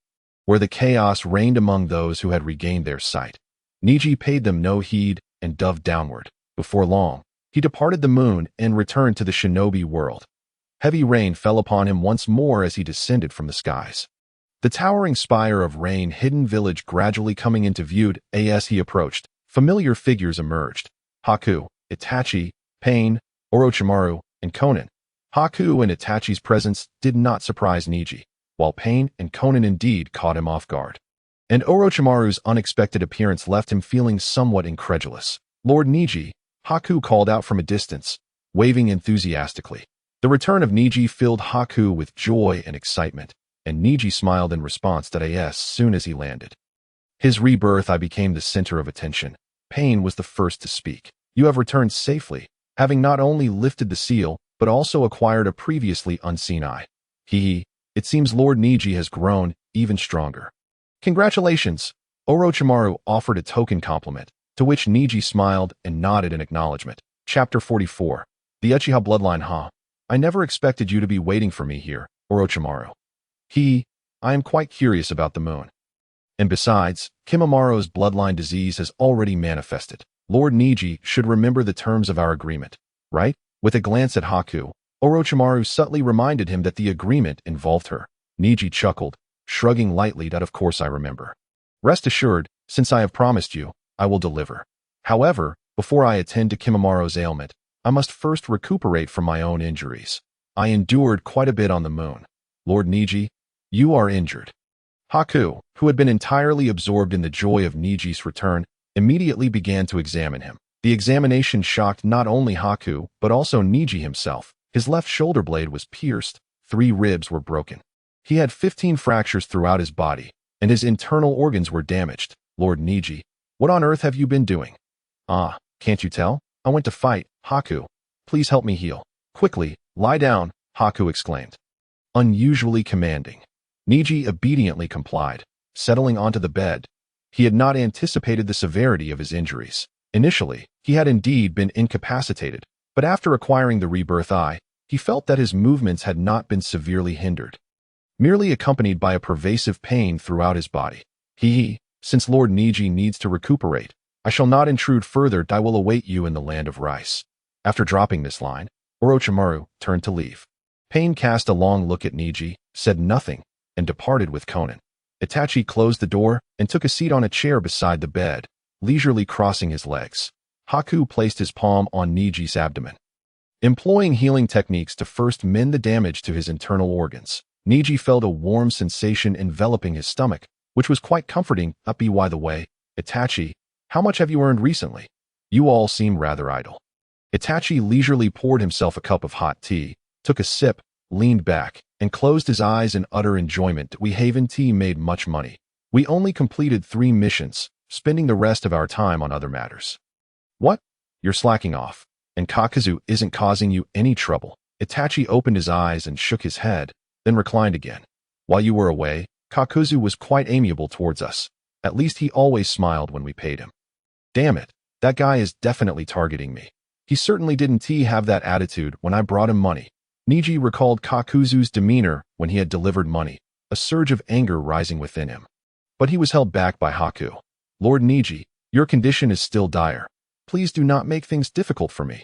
where the chaos reigned among those who had regained their sight. Neji paid them no heed and dove downward. Before long, he departed the moon and returned to the shinobi world. Heavy rain fell upon him once more as he descended from the skies. The towering spire of rain-hidden village gradually coming into view as he approached, familiar figures emerged. Haku, Itachi, Pain, Orochimaru, and Konan. Haku and Itachi's presence did not surprise Neji, while Pain and Konan indeed caught him off guard. And Orochimaru's unexpected appearance left him feeling somewhat incredulous. Lord Neji, Haku called out from a distance, waving enthusiastically. The return of Neji filled Haku with joy and excitement, and Neji smiled in response as soon as he landed. His rebirth eye became the center of attention. Pain was the first to speak. You have returned safely, having not only lifted the seal, but also acquired a previously unseen eye. It seems Lord Neji has grown even stronger. Congratulations! Orochimaru offered a token compliment, to which Neji smiled and nodded in acknowledgement. Chapter 44. The Uchiha Bloodline. I never expected you to be waiting for me here, Orochimaru. I am quite curious about the moon. And besides, Kimimara's bloodline disease has already manifested. Lord Neji should remember the terms of our agreement, right? With a glance at Haku, Orochimaru subtly reminded him that the agreement involved her. Neji chuckled, shrugging lightly that of course I remember. Rest assured, since I have promised you, I will deliver. However, before I attend to Kimimara's ailment, I must first recuperate from my own injuries. I endured quite a bit on the moon. Lord Neji, you are injured. Haku, who had been entirely absorbed in the joy of Neji's return, immediately began to examine him. The examination shocked not only Haku, but also Neji himself. His left shoulder blade was pierced, 3 ribs were broken. He had 15 fractures throughout his body, and his internal organs were damaged. Lord Neji, what on earth have you been doing? Can't you tell? I went to fight. Haku, please help me heal. Quickly, lie down, Haku exclaimed. Unusually commanding. Neji obediently complied, settling onto the bed. He had not anticipated the severity of his injuries. Initially, he had indeed been incapacitated, but after acquiring the rebirth eye, he felt that his movements had not been severely hindered, merely accompanied by a pervasive pain throughout his body. Since Lord Neji needs to recuperate, I shall not intrude further. I will await you in the land of rice. After dropping this line, Orochimaru turned to leave. Pain cast a long look at Neji, said nothing, and departed with Konan. Itachi closed the door and took a seat on a chair beside the bed, leisurely crossing his legs. Haku placed his palm on Neji's abdomen, employing healing techniques to first mend the damage to his internal organs. Neji felt a warm sensation enveloping his stomach, which was quite comforting. By the way, Itachi, how much have you earned recently? You all seem rather idle. Itachi leisurely poured himself a cup of hot tea, took a sip, leaned back, and closed his eyes in utter enjoyment. We Haven Tea made much money. We only completed 3 missions, spending the rest of our time on other matters. What? You're slacking off, and Kakazu isn't causing you any trouble. Itachi opened his eyes and shook his head, then reclined again. While you were away, Kakazu was quite amiable towards us. At least he always smiled when we paid him. Damn it, that guy is definitely targeting me. He certainly didn't have that attitude when I brought him money. Neji recalled Kakuzu's demeanor when he had delivered money, a surge of anger rising within him. But he was held back by Haku. Lord Neji, your condition is still dire. Please do not make things difficult for me.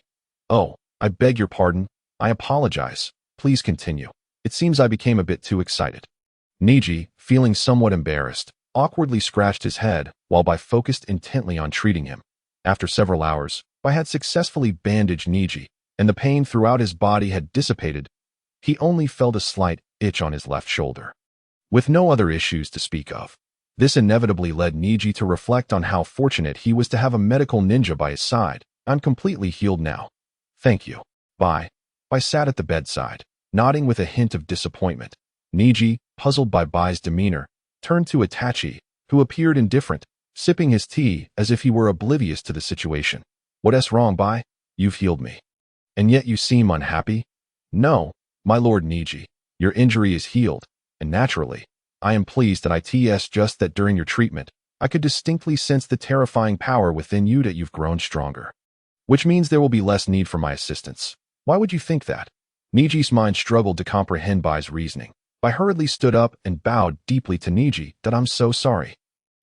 Oh, I beg your pardon. I apologize. Please continue. It seems I became a bit too excited. Neji, feeling somewhat embarrassed, awkwardly scratched his head while Bai focused intently on treating him. After several hours, Bai had successfully bandaged Neji, and the pain throughout his body had dissipated. He only felt a slight itch on his left shoulder, with no other issues to speak of. This inevitably led Neji to reflect on how fortunate he was to have a medical ninja by his side. I'm completely healed now. Thank you. Bai sat at the bedside, nodding with a hint of disappointment. Neji, puzzled by Bai's demeanor, turned to Itachi, who appeared indifferent, sipping his tea as if he were oblivious to the situation. What's wrong, Bai? You've healed me. And yet you seem unhappy? No, my Lord Neji, your injury is healed, and naturally, I am pleased that it's just that during your treatment, I could distinctly sense the terrifying power within you that you've grown stronger. Which means there will be less need for my assistance. Why would you think that? Neji's mind struggled to comprehend Bai's reasoning. Bai hurriedly stood up and bowed deeply to Neji. That I'm so sorry.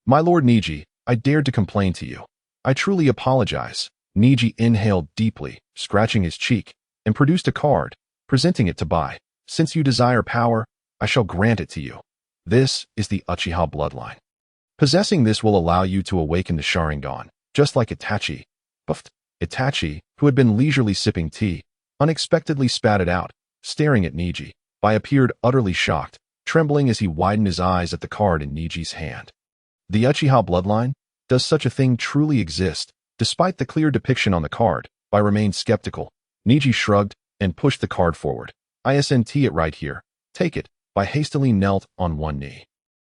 My Lord Neji, I dared to complain to you. I truly apologize. Neji inhaled deeply, scratching his cheek, and produced a card, presenting it to Bai. Since you desire power, I shall grant it to you. This is the Uchiha bloodline. Possessing this will allow you to awaken the Sharingan, just like Itachi. Buffed. Itachi, who had been leisurely sipping tea, unexpectedly spat it out, staring at Neji. Bai appeared utterly shocked, trembling as he widened his eyes at the card in Neji's hand. The Uchiha bloodline? Does such a thing truly exist? Despite the clear depiction on the card, Bai remained skeptical. Neji shrugged and pushed the card forward. ISNT it right here. Take it. Bai hastily knelt on one knee,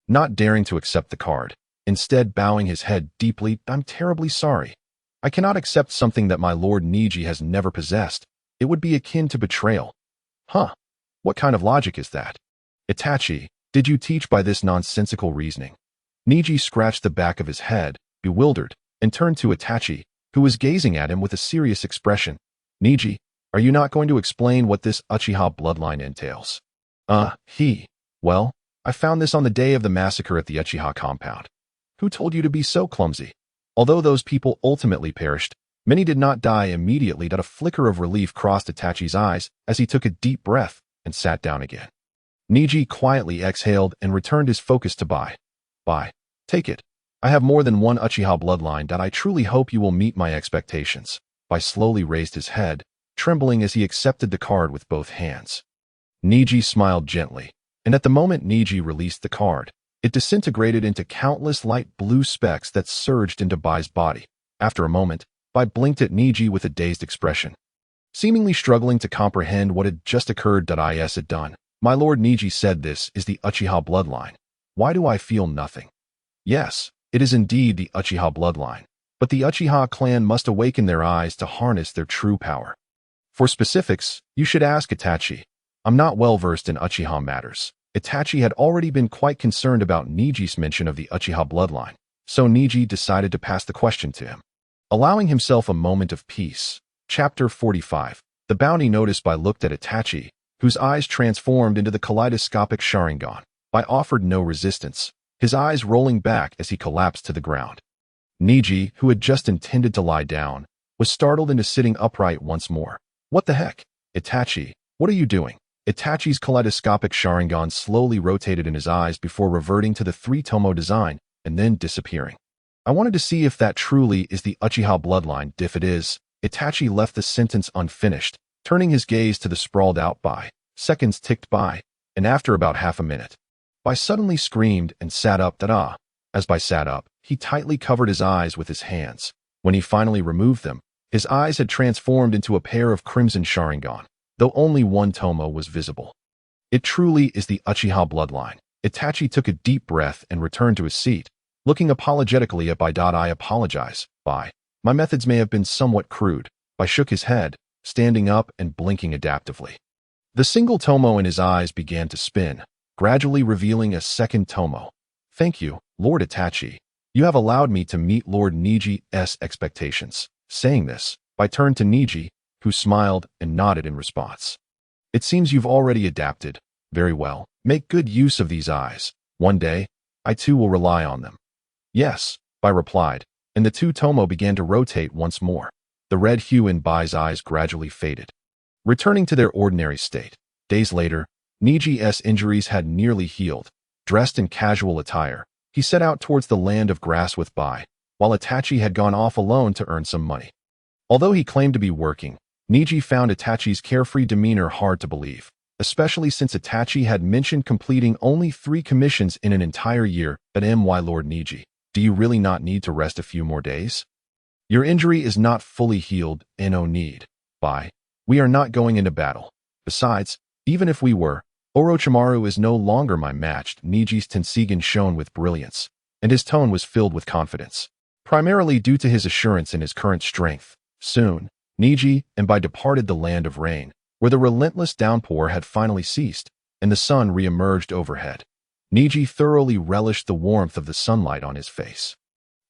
not daring to accept the card, instead bowing his head deeply. I'm terribly sorry. I cannot accept something that my Lord Neji has never possessed. It would be akin to betrayal. Huh? What kind of logic is that? Itachi, did you teach by this nonsensical reasoning? Neji scratched the back of his head, bewildered, and turned to Itachi, who was gazing at him with a serious expression. Neji, are you not going to explain what this Uchiha bloodline entails? Well, I found this on the day of the massacre at the Uchiha compound. Who told you to be so clumsy? Although those people ultimately perished, many did not die immediately. A flicker of relief crossed Itachi's eyes as he took a deep breath and sat down again. Neji quietly exhaled and returned his focus to Bai. Bai, take it. I have more than one Uchiha bloodline that I truly hope you will meet my expectations. Bai slowly raised his head, trembling as he accepted the card with both hands. Neji smiled gently, and at the moment Neji released the card, it disintegrated into countless light blue specks that surged into Bai's body. After a moment, Bai blinked at Neji with a dazed expression, seemingly struggling to comprehend what had just occurred. Is had done. My Lord Neji said this is the Uchiha bloodline. Why do I feel nothing? Yes, it is indeed the Uchiha bloodline, but the Uchiha clan must awaken their eyes to harness their true power. For specifics, you should ask Itachi. I'm not well versed in Uchiha matters. Itachi had already been quite concerned about Neji's mention of the Uchiha bloodline, so Neji decided to pass the question to him. allowing himself a moment of peace. Chapter 45. The bounty notice. Bai looked at Itachi, whose eyes transformed into the kaleidoscopic Sharingan. Bai offered no resistance, his eyes rolling back as he collapsed to the ground. Neji, who had just intended to lie down, was startled into sitting upright once more. What the heck? Itachi, what are you doing? Itachi's kaleidoscopic Sharingan slowly rotated in his eyes before reverting to the three-tomo design and then disappearing. I wanted to see if that truly is the Uchiha bloodline. If it is, Itachi left the sentence unfinished, turning his gaze to the sprawled-out Bai. Seconds ticked by, and after about half a minute, Bai suddenly screamed and sat up. Ta-da! As Bai sat up, he tightly covered his eyes with his hands. When he finally removed them, his eyes had transformed into a pair of crimson Sharingan, though only one tomo was visible. It truly is the Uchiha bloodline. Itachi took a deep breath and returned to his seat, looking apologetically at Bai. I apologize, Bai. My methods may have been somewhat crude. Bai shook his head, standing up and blinking adaptively. The single tomo in his eyes began to spin, gradually revealing a second tomo. Thank you, Lord Itachi. You have allowed me to meet Lord Neji's expectations. Saying this, Bai turned to Neji, who smiled and nodded in response. It seems you've already adapted. Very well. Make good use of these eyes. One day, I too will rely on them. Yes, Bai replied, and the two tomo began to rotate once more. The red hue in Bai's eyes gradually faded, returning to their ordinary state. Days later, Neji's injuries had nearly healed. Dressed in casual attire, he set out towards the land of grass with Bai, while Itachi had gone off alone to earn some money. Although he claimed to be working, Neji found Itachi's carefree demeanor hard to believe, especially since Itachi had mentioned completing only 3 commissions in an entire year. But Lord Neji, do you really not need to rest a few more days? Your injury is not fully healed. No need, Bai. We are not going into battle. Besides, even if we were, Orochimaru is no longer my match. Neji's Tensigen shone with brilliance, and his tone was filled with confidence, primarily due to his assurance in his current strength. Soon, Neji and Bai departed the land of rain, where the relentless downpour had finally ceased, and the sun re-emerged overhead. Neji thoroughly relished the warmth of the sunlight on his face.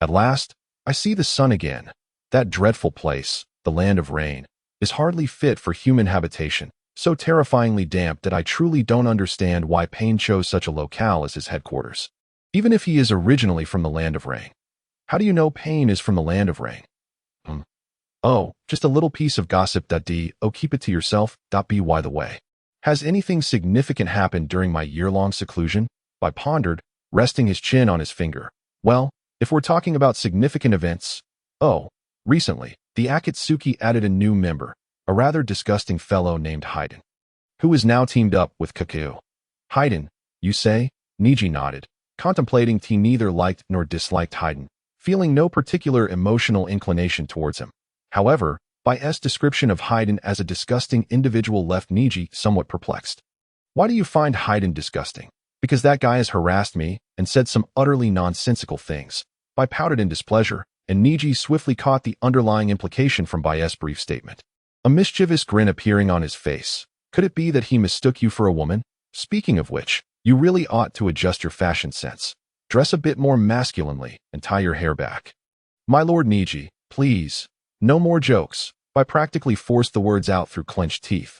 At last, I see the sun again. That dreadful place, the land of rain, is hardly fit for human habitation, so terrifyingly damp that I truly don't understand why Pain chose such a locale as his headquarters, even if he is originally from the land of rain. How do you know Pain is from the land of rain? Oh, just a little piece of gossip. Oh, keep it to yourself. By the way, has anything significant happened during my year-long seclusion? Bai pondered, resting his chin on his finger. Well, if we're talking about significant events, recently, the Akatsuki added a new member, a rather disgusting fellow named Haiden, who is now teamed up with Kakao. Haiden, you say? Neji nodded, contemplating. He neither liked nor disliked Haiden, feeling no particular emotional inclination towards him. However, Bai's description of Haiden as a disgusting individual left Neji somewhat perplexed. Why do you find Haiden disgusting? Because that guy has harassed me and said some utterly nonsensical things. Bai pouted in displeasure, and Neji swiftly caught the underlying implication from Bai's brief statement, a mischievous grin appearing on his face. Could it be that he mistook you for a woman? Speaking of which, you really ought to adjust your fashion sense. Dress a bit more masculinely and tie your hair back. My Lord Neji, please. No more jokes. Bai practically forced the words out through clenched teeth.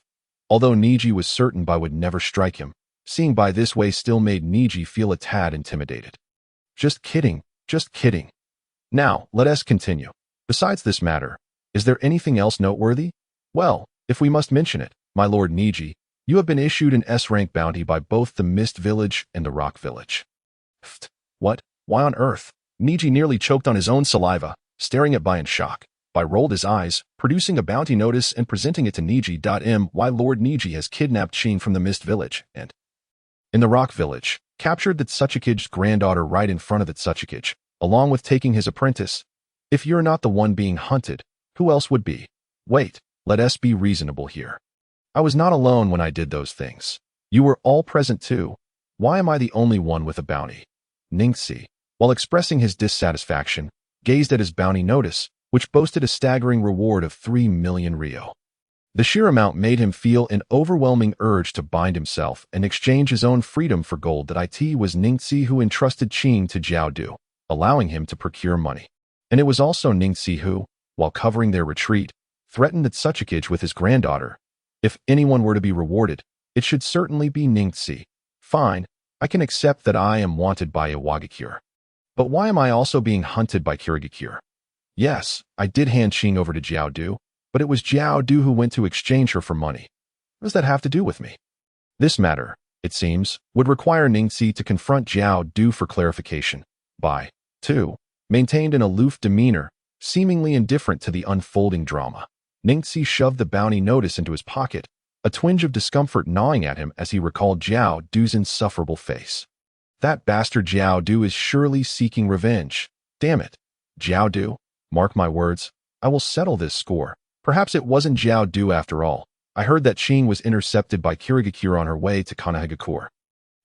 Although Neji was certain Bai would never strike him, seeing Bai this way still made Neji feel a tad intimidated. Just kidding, just kidding. Now, let us continue. Besides this matter, is there anything else noteworthy? Well, if we must mention it, my Lord Neji, you have been issued an S-rank bounty by both the Mist Village and the Rock Village. Pfft, what? Why on earth? Neji nearly choked on his own saliva, staring at Bai in shock. Bai rolled his eyes, producing a bounty notice and presenting it to Neji. My Lord Neji has kidnapped Sheen from the Mist Village and, in the Rock Village, captured the Tsuchikige's granddaughter right in front of the Tsuchikige, along with taking his apprentice. If you're not the one being hunted, who else would be? Wait, let us be reasonable here. I was not alone when I did those things. You were all present too. Why am I the only one with a bounty? Ningxi, while expressing his dissatisfaction, gazed at his bounty notice, which boasted a staggering reward of 3 million ryo. The sheer amount made him feel an overwhelming urge to bind himself and exchange his own freedom for gold. It was Ningxi who entrusted Qing to Jiao Du, allowing him to procure money. And it was also Ningxi who, while covering their retreat, threatened the Tsuchikage with his granddaughter. If anyone were to be rewarded, it should certainly be Ningxi. Fine, I can accept that I am wanted by Iwagakure. But why am I also being hunted by Kirigakure? Yes, I did hand Qing over to Jiao Du, but it was Jiao Du who went to exchange her for money. What does that have to do with me? This matter, it seems, would require Ningxi to confront Jiao Du for clarification. Bai, too, maintained an aloof demeanor, seemingly indifferent to the unfolding drama. Ningxi shoved the bounty notice into his pocket, a twinge of discomfort gnawing at him as he recalled Jiao Du's insufferable face. That bastard Jiao Du is surely seeking revenge. Damn it. Jiao Du, mark my words, I will settle this score. Perhaps it wasn't Jiao Du after all. I heard that Qing was intercepted by Kirigakure on her way to Kanahigakure.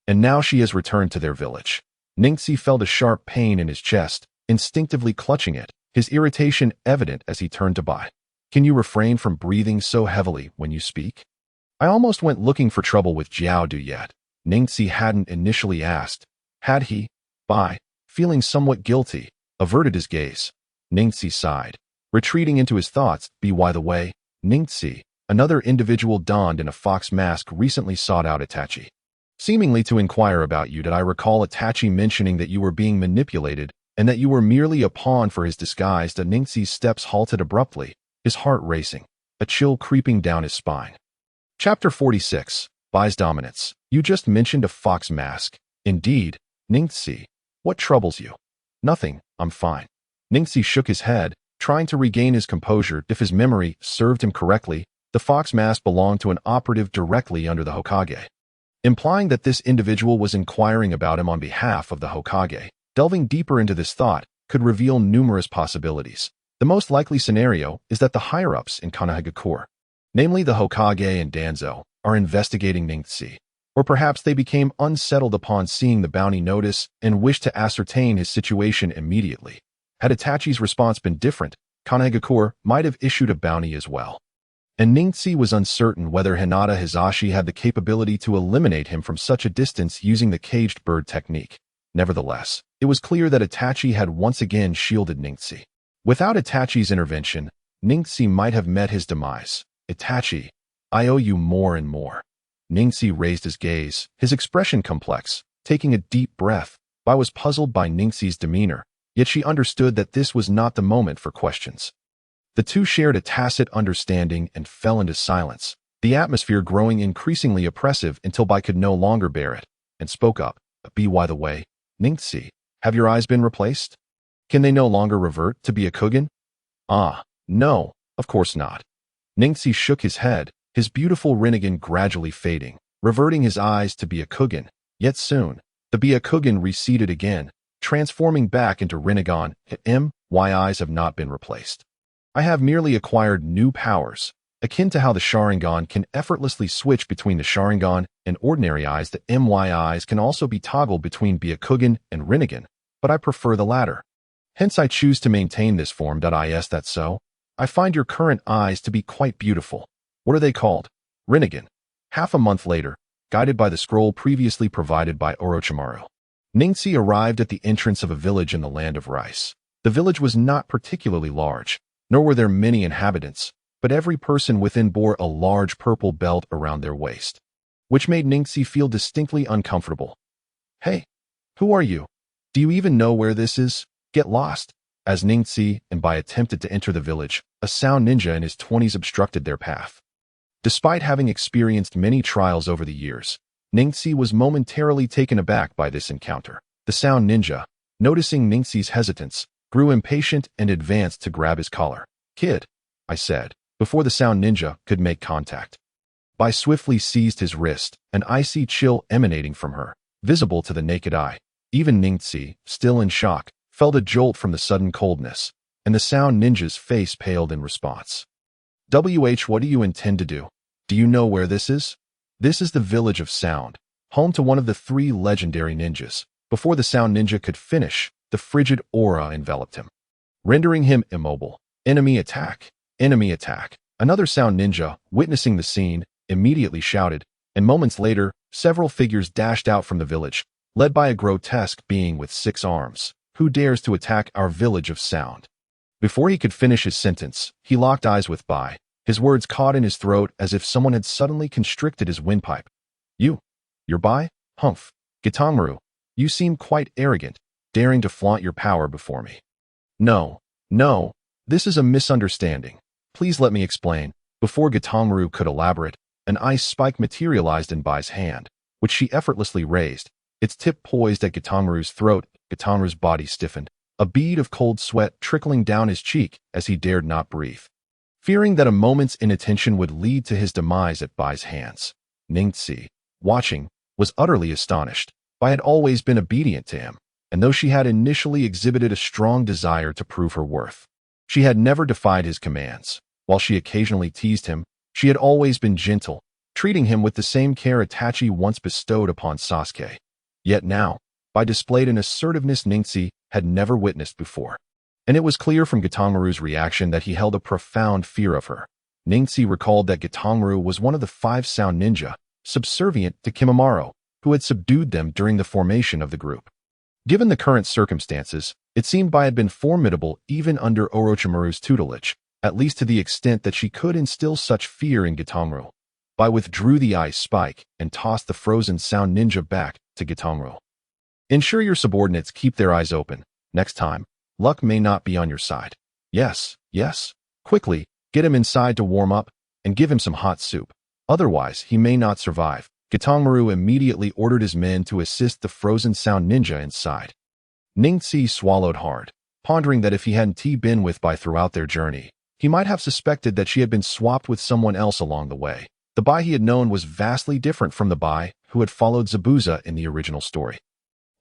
And now she has returned to their village. Ningxi felt a sharp pain in his chest, instinctively clutching it, his irritation evident as he turned to Bai. Can you refrain from breathing so heavily when you speak? I almost went looking for trouble with Jiao Du yet. Ningxi hadn't initially asked. Had he? Bai, feeling somewhat guilty, averted his gaze. Ningxi sighed, retreating into his thoughts. By the way, Ningxi, another individual donned in a fox mask recently sought out Itachi. Seemingly to inquire about you. Did I recall Itachi mentioning that you were being manipulated and that you were merely a pawn for his disguise? Ningxi's steps halted abruptly, his heart racing, a chill creeping down his spine. Chapter 46, Bai's Dominance. You just mentioned a fox mask. Indeed, Ningxi. What troubles you? Nothing, I'm fine. Ningxi shook his head, trying to regain his composure. If his memory served him correctly, the fox mask belonged to an operative directly under the Hokage, implying that this individual was inquiring about him on behalf of the Hokage. Delving deeper into this thought could reveal numerous possibilities. The most likely scenario is that the higher-ups in Kanahigakure, namely the Hokage and Danzo, are investigating Ningxi. Or perhaps they became unsettled upon seeing the bounty notice and wished to ascertain his situation immediately. Had Itachi's response been different, Kanahigakure might have issued a bounty as well. And Ningxi was uncertain whether Hinata Hizashi had the capability to eliminate him from such a distance using the caged bird technique. Nevertheless, it was clear that Itachi had once again shielded Ningxi. Without Itachi's intervention, Ningxi might have met his demise. Itachi, I owe you more and more. Ningxi raised his gaze, his expression complex. Taking a deep breath, Bai was puzzled by Ningxi's demeanor, yet she understood that this was not the moment for questions. The two shared a tacit understanding and fell into silence, the atmosphere growing increasingly oppressive until Bai could no longer bear it, and spoke up. By the way, Ningxi, have your eyes been replaced? Can they no longer revert to be a Kugen? Ah, no, of course not. Ningxi shook his head, his beautiful Rinnegan gradually fading, reverting his eyes to be a Kugen. Yet soon, the Byakugan receded again, transforming back into Rinnegan. My eyes have not been replaced. I have merely acquired new powers, akin to how the Sharingan can effortlessly switch between the Sharingan and ordinary eyes. The my eyes can also be toggled between Byakugan and Rinnegan, but I prefer the latter. Hence I choose to maintain this form. Is that so? I find your current eyes to be quite beautiful. What are they called? Rinnegan. Half a month later, guided by the scroll previously provided by Orochimaru, Ningxi arrived at the entrance of a village in the land of rice. The village was not particularly large, nor were there many inhabitants, but every person within bore a large purple belt around their waist, which made Ningxi feel distinctly uncomfortable. Hey, who are you? Do you even know where this is? Get lost. As Ningxi and Bai attempted to enter the village, a sound ninja in his 20s obstructed their path. Despite having experienced many trials over the years, Ningxi was momentarily taken aback by this encounter. The sound ninja, noticing Ningxi's hesitance, grew impatient and advanced to grab his collar. Kid, I said, before the sound ninja could make contact. Bai swiftly seized his wrist, an icy chill emanating from her, visible to the naked eye. Even Ningxi, still in shock, felt a jolt from the sudden coldness, and the sound ninja's face paled in response. What do you intend to do? Do you know where this is? This is the village of Sound, home to one of the 3 legendary ninjas. Before the sound ninja could finish, the frigid aura enveloped him, rendering him immobile. Enemy attack! Enemy attack! Another sound ninja, witnessing the scene, immediately shouted, and moments later, several figures dashed out from the village, led by a grotesque being with 6 arms. Who dares to attack our village of Sound? Before he could finish his sentence, he locked eyes with Bai, his words caught in his throat as if someone had suddenly constricted his windpipe. You're Bai? Humph. Gitanmaru, you seem quite arrogant, daring to flaunt your power before me. No, this is a misunderstanding. Please let me explain. Before Gitanmaru could elaborate, an ice spike materialized in Bai's hand, which she effortlessly raised, its tip poised at Gitanmaru's throat. Gitanmaru's body stiffened, a bead of cold sweat trickling down his cheek as he dared not breathe. Fearing that a moment's inattention would lead to his demise at Bai's hands, Ningxi, watching, was utterly astonished. Bai had always been obedient to him, and though she had initially exhibited a strong desire to prove her worth, she had never defied his commands. While she occasionally teased him, she had always been gentle, treating him with the same care Itachi once bestowed upon Sasuke. Yet now, Bai displayed an assertiveness Ningxi had never witnessed before, and it was clear from Gitanmaru's reaction that he held a profound fear of her. Ningxi recalled that Gitanmaru was one of the 5 sound ninja, subservient to Kimimaro, who had subdued them during the formation of the group. Given the current circumstances, it seemed Bai had been formidable even under Orochimaru's tutelage, at least to the extent that she could instill such fear in Gitanmaru. Bai withdrew the ice spike and tossed the frozen sound ninja back to Gitanmaru. Ensure your subordinates keep their eyes open. Next time, luck may not be on your side. Yes. Quickly, get him inside to warm up and give him some hot soup. Otherwise, he may not survive. Gitanmaru immediately ordered his men to assist the frozen sound ninja inside. Ningxi swallowed hard, pondering that if he hadn't been with Bai throughout their journey, he might have suspected that she had been swapped with someone else along the way. The Bai he had known was vastly different from the Bai who had followed Zabuza in the original story.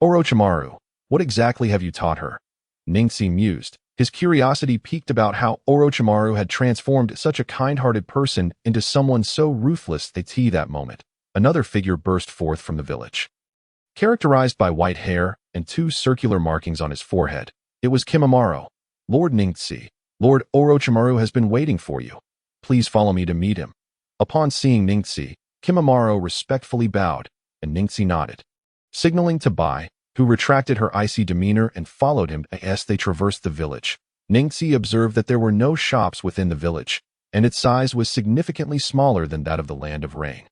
Orochimaru, what exactly have you taught her? Ningxi mused, his curiosity piqued about how Orochimaru had transformed such a kind-hearted person into someone so ruthless that moment. Another figure burst forth from the village. Characterized by white hair and 2 circular markings on his forehead, it was Kimimaro. Lord Ningxi, Lord Orochimaru has been waiting for you. Please follow me to meet him. Upon seeing Ningxi, Kimimaro respectfully bowed, and Ningxi nodded, signaling to Bai, who retracted her icy demeanor and followed him as they traversed the village. Ningxi observed that there were no shops within the village, and its size was significantly smaller than that of the Land of Rain.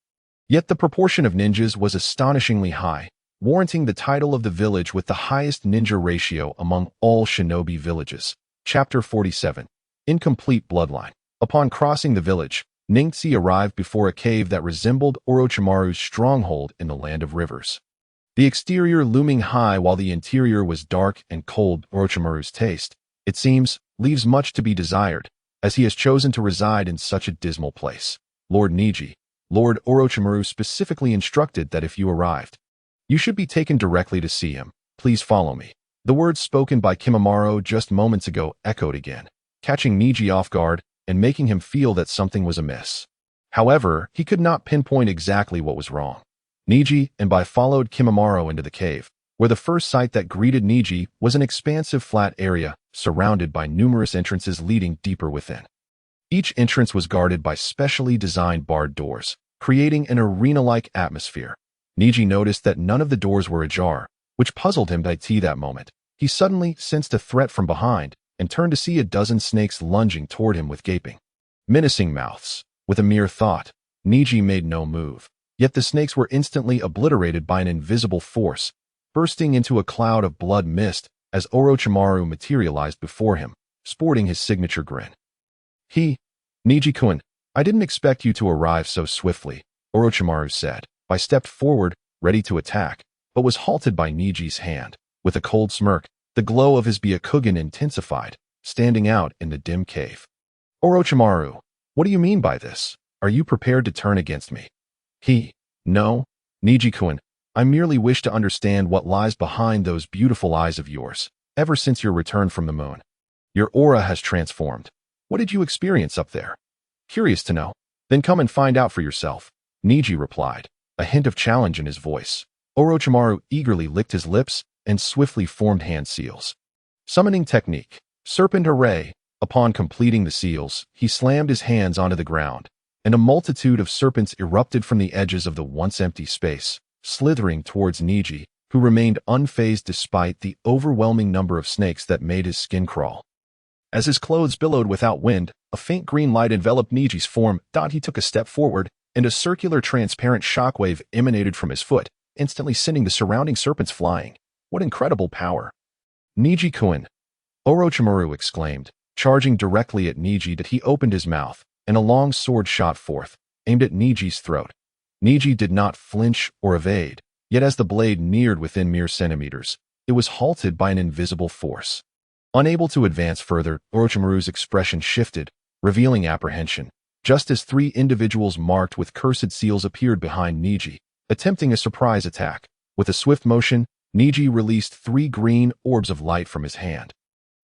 Yet the proportion of ninjas was astonishingly high, warranting the title of the village with the highest ninja ratio among all shinobi villages. Chapter 47. Incomplete Bloodline. Upon crossing the village, Ningxi arrived before a cave that resembled Orochimaru's stronghold in the Land of Rivers. The exterior looming high while the interior was dark and cold. Orochimaru's taste, it seems, leaves much to be desired, as he has chosen to reside in such a dismal place. Lord Neji, Lord Orochimaru specifically instructed that if you arrived, you should be taken directly to see him. Please follow me. The words spoken by Kimimaro just moments ago echoed again, catching Neji off guard and making him feel that something was amiss. However, he could not pinpoint exactly what was wrong. Neji and Bai followed Kimimaro into the cave, where the first sight that greeted Neji was an expansive flat area surrounded by numerous entrances leading deeper within. Each entrance was guarded by specially designed barred doors, creating an arena-like atmosphere. Neji noticed that none of the doors were ajar, which puzzled him that moment. He suddenly sensed a threat from behind and turned to see a dozen snakes lunging toward him with gaping, menacing mouths. With a mere thought, Neji made no move. Yet the snakes were instantly obliterated by an invisible force, bursting into a cloud of blood mist as Orochimaru materialized before him, sporting his signature grin. Neji-kun, I didn't expect you to arrive so swiftly, Orochimaru said. Bai stepped forward, ready to attack, but was halted by Neji's hand. With a cold smirk, the glow of his Byakugan intensified, standing out in the dim cave. Orochimaru, what do you mean by this? Are you prepared to turn against me? No, Neji-kun, I merely wish to understand what lies behind those beautiful eyes of yours. Ever since your return from the moon, your aura has transformed. What did you experience up there? Curious to know. Then come and find out for yourself, Neji replied, a hint of challenge in his voice. Orochimaru eagerly licked his lips and swiftly formed hand seals. Summoning technique, Serpent Array. Upon completing the seals, he slammed his hands onto the ground, and a multitude of serpents erupted from the edges of the once empty space, slithering towards Neji, who remained unfazed despite the overwhelming number of snakes that made his skin crawl. As his clothes billowed without wind, a faint green light enveloped Neji's form. He took a step forward, and a circular transparent shockwave emanated from his foot, instantly sending the surrounding serpents flying. What incredible power! Neji-kun! Orochimaru exclaimed, charging directly at Neji. He opened his mouth, and a long sword shot forth, aimed at Neji's throat. Neji did not flinch or evade, yet as the blade neared within mere centimeters, it was halted by an invisible force. Unable to advance further, Orochimaru's expression shifted, revealing apprehension, just as three individuals marked with cursed seals appeared behind Neji, attempting a surprise attack. With a swift motion, Neji released 3 green orbs of light from his hand,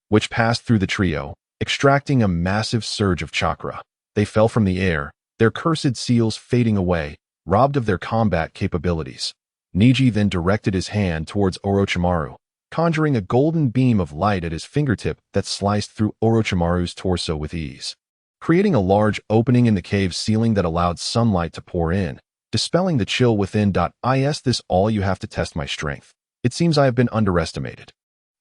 which passed through the trio, extracting a massive surge of chakra. They fell from the air, their cursed seals fading away, robbed of their combat capabilities. Neji then directed his hand towards Orochimaru, conjuring a golden beam of light at his fingertip that sliced through Orochimaru's torso with ease, creating a large opening in the cave's ceiling that allowed sunlight to pour in, dispelling the chill within. Is this all you have to test my strength? It seems I have been underestimated.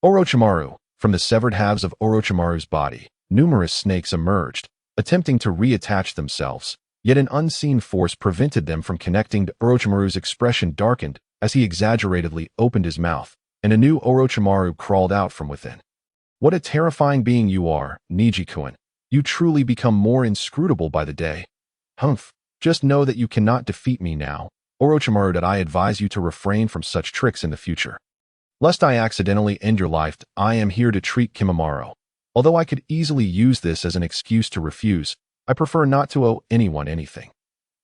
Orochimaru. From the severed halves of Orochimaru's body, numerous snakes emerged, attempting to reattach themselves, yet an unseen force prevented them from connecting. Orochimaru's expression darkened as he exaggeratedly opened his mouth, and a new Orochimaru crawled out from within. What a terrifying being you are, Neji-kun. You truly become more inscrutable by the day. Humph, just know that you cannot defeat me now, Orochimaru. I advise you to refrain from such tricks in the future. Lest I accidentally end your life, I am here to treat Kimimaro. Although I could easily use this as an excuse to refuse, I prefer not to owe anyone anything.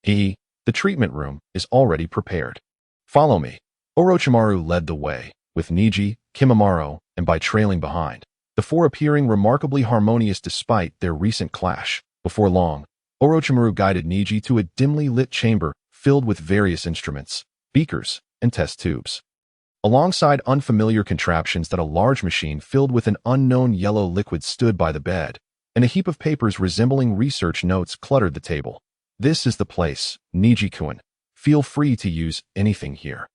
The treatment room is already prepared. Follow me. Orochimaru led the way, with Neji, Kimimaro, and by trailing behind, the four appearing remarkably harmonious despite their recent clash. Before long, Orochimaru guided Neji to a dimly lit chamber filled with various instruments, beakers, and test tubes. Alongside unfamiliar contraptions, that a large machine filled with an unknown yellow liquid stood by the bed, and a heap of papers resembling research notes cluttered the table. This is the place, Neji-kun. Feel free to use anything here.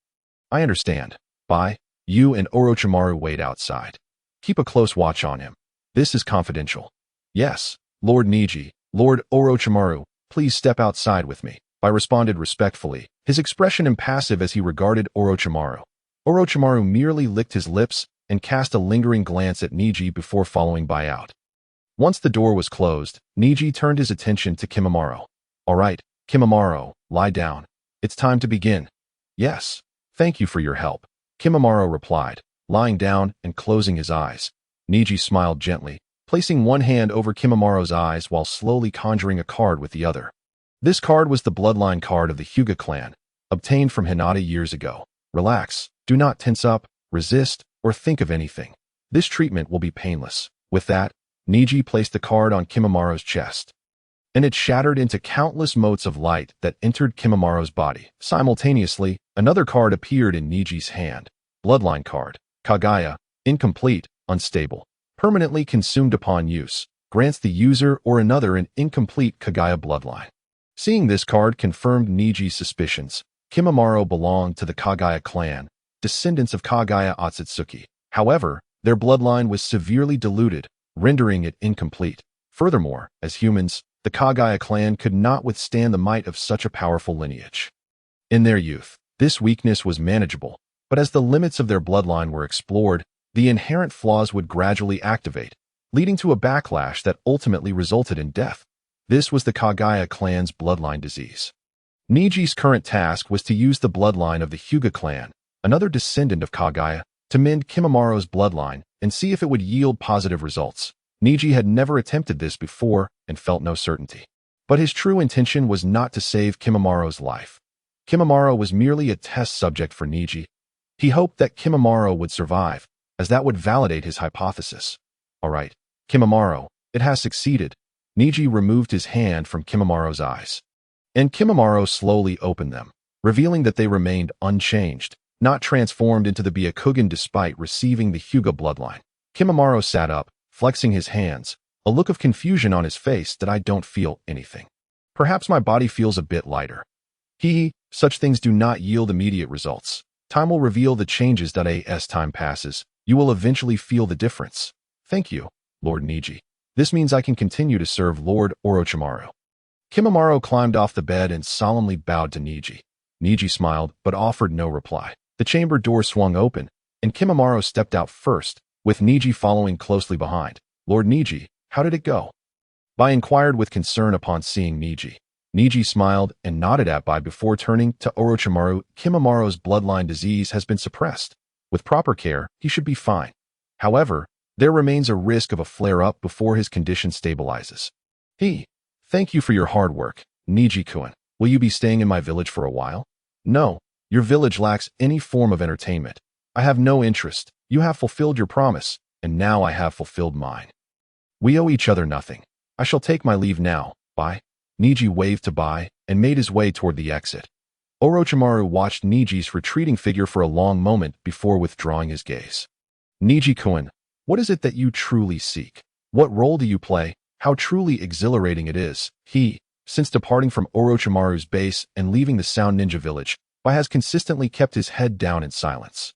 I understand. Bye. You and Orochimaru wait outside. Keep a close watch on him. This is confidential. Yes, Lord Neji. Lord Orochimaru, please step outside with me. I responded respectfully, his expression impassive as he regarded Orochimaru. Orochimaru merely licked his lips and cast a lingering glance at Neji before following Bai out. Once the door was closed, Neji turned his attention to Kimimaro. All right, Kimimaro, lie down. It's time to begin. Yes, thank you for your help, Kimimaro replied, lying down and closing his eyes. Neji smiled gently, placing one hand over Kimimaro's eyes while slowly conjuring a card with the other. This card was the bloodline card of the Hyuga clan, obtained from Hinata years ago. Relax. Do not tense up, resist, or think of anything. This treatment will be painless. With that, Neji placed the card on Kimimaro's chest, and it shattered into countless motes of light that entered Kimimaro's body. Simultaneously, another card appeared in Neji's hand. Bloodline card. Kagaya, incomplete, unstable, permanently consumed upon use, grants the user or another an incomplete Kagaya bloodline. Seeing this card confirmed Neji's suspicions. Kimimaro belonged to the Kagaya clan, descendants of Kagaya Otsutsuki. However, their bloodline was severely diluted, rendering it incomplete. Furthermore, as humans, the Kagaya clan could not withstand the might of such a powerful lineage. In their youth, this weakness was manageable, but as the limits of their bloodline were explored, the inherent flaws would gradually activate, leading to a backlash that ultimately resulted in death. This was the Kagaya clan's bloodline disease. Neji's current task was to use the bloodline of the Hyuga clan, another descendant of Kagaya, to mend Kimimaro's bloodline and see if it would yield positive results. Neji had never attempted this before and felt no certainty. But his true intention was not to save Kimimaro's life. Kimimaro was merely a test subject for Neji. He hoped that Kimimaro would survive, as that would validate his hypothesis. All right, Kimimaro, it has succeeded. Neji removed his hand from Kimimaro's eyes, and Kimimaro slowly opened them, revealing that they remained unchanged, not transformed into the Byakugan despite receiving the Hyuga bloodline. Kimimaro sat up, flexing his hands, a look of confusion on his face. That I don't feel anything. Perhaps my body feels a bit lighter. Such things do not yield immediate results. Time will reveal the changes. As time passes, you will eventually feel the difference. Thank you, Lord Neji. This means I can continue to serve Lord Orochimaru. Kimimaro climbed off the bed and solemnly bowed to Neji. Neji smiled, but offered no reply. The chamber door swung open, and Kimimaro stepped out first, with Neji following closely behind. Lord Neji, how did it go? Bai inquired with concern upon seeing Neji. Neji smiled and nodded at Bai before turning to Orochimaru. Kimimaro's bloodline disease has been suppressed. With proper care, he should be fine. However, there remains a risk of a flare-up before his condition stabilizes. Thank you for your hard work, Neji-kun. Will you be staying in my village for a while? No, your village lacks any form of entertainment. I have no interest. You have fulfilled your promise, and now I have fulfilled mine. We owe each other nothing. I shall take my leave now, Bai. Neji waved to Bai and made his way toward the exit. Orochimaru watched Neji's retreating figure for a long moment before withdrawing his gaze. Neji-kun, what is it that you truly seek? What role do you play? How truly exhilarating it is. Since departing from Orochimaru's base and leaving the Sound Ninja village, Bai has consistently kept his head down in silence,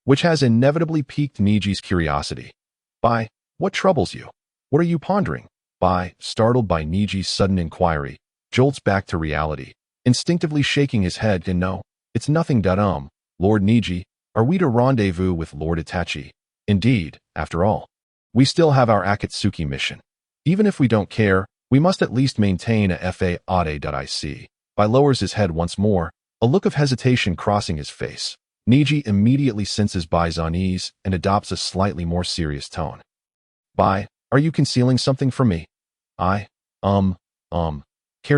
which has inevitably piqued Neji's curiosity. Bai, what troubles you? What are you pondering? Bai, startled by Neji's sudden inquiry, jolts back to reality, instinctively shaking his head and no, it's nothing. Lord Neji, are we to rendezvous with Lord Itachi? Indeed, after all, we still have our Akatsuki mission. Even if we don't care, we must at least maintain a fa-ade.ic. Bai lowers his head once more, a look of hesitation crossing his face. Neji immediately senses Bai's unease and adopts a slightly more serious tone. Bai, are you concealing something from me? Care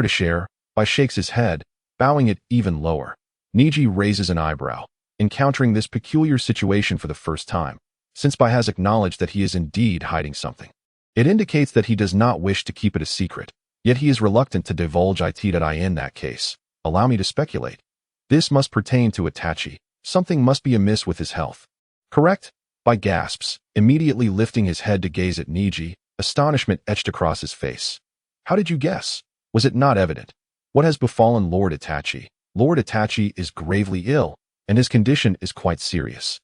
to share? Bai shakes his head, bowing it even lower. Neji raises an eyebrow, encountering this peculiar situation for the first time, since Bai has acknowledged that he is indeed hiding something. It indicates that he does not wish to keep it a secret, yet he is reluctant to divulge it in that case. Allow me to speculate. This must pertain to Itachi. Something must be amiss with his health. Correct? Bai gasps, immediately lifting his head to gaze at Neji, astonishment etched across his face. How did you guess? Was it not evident? What has befallen Lord Itachi? Lord Itachi is gravely ill, and his condition is quite serious.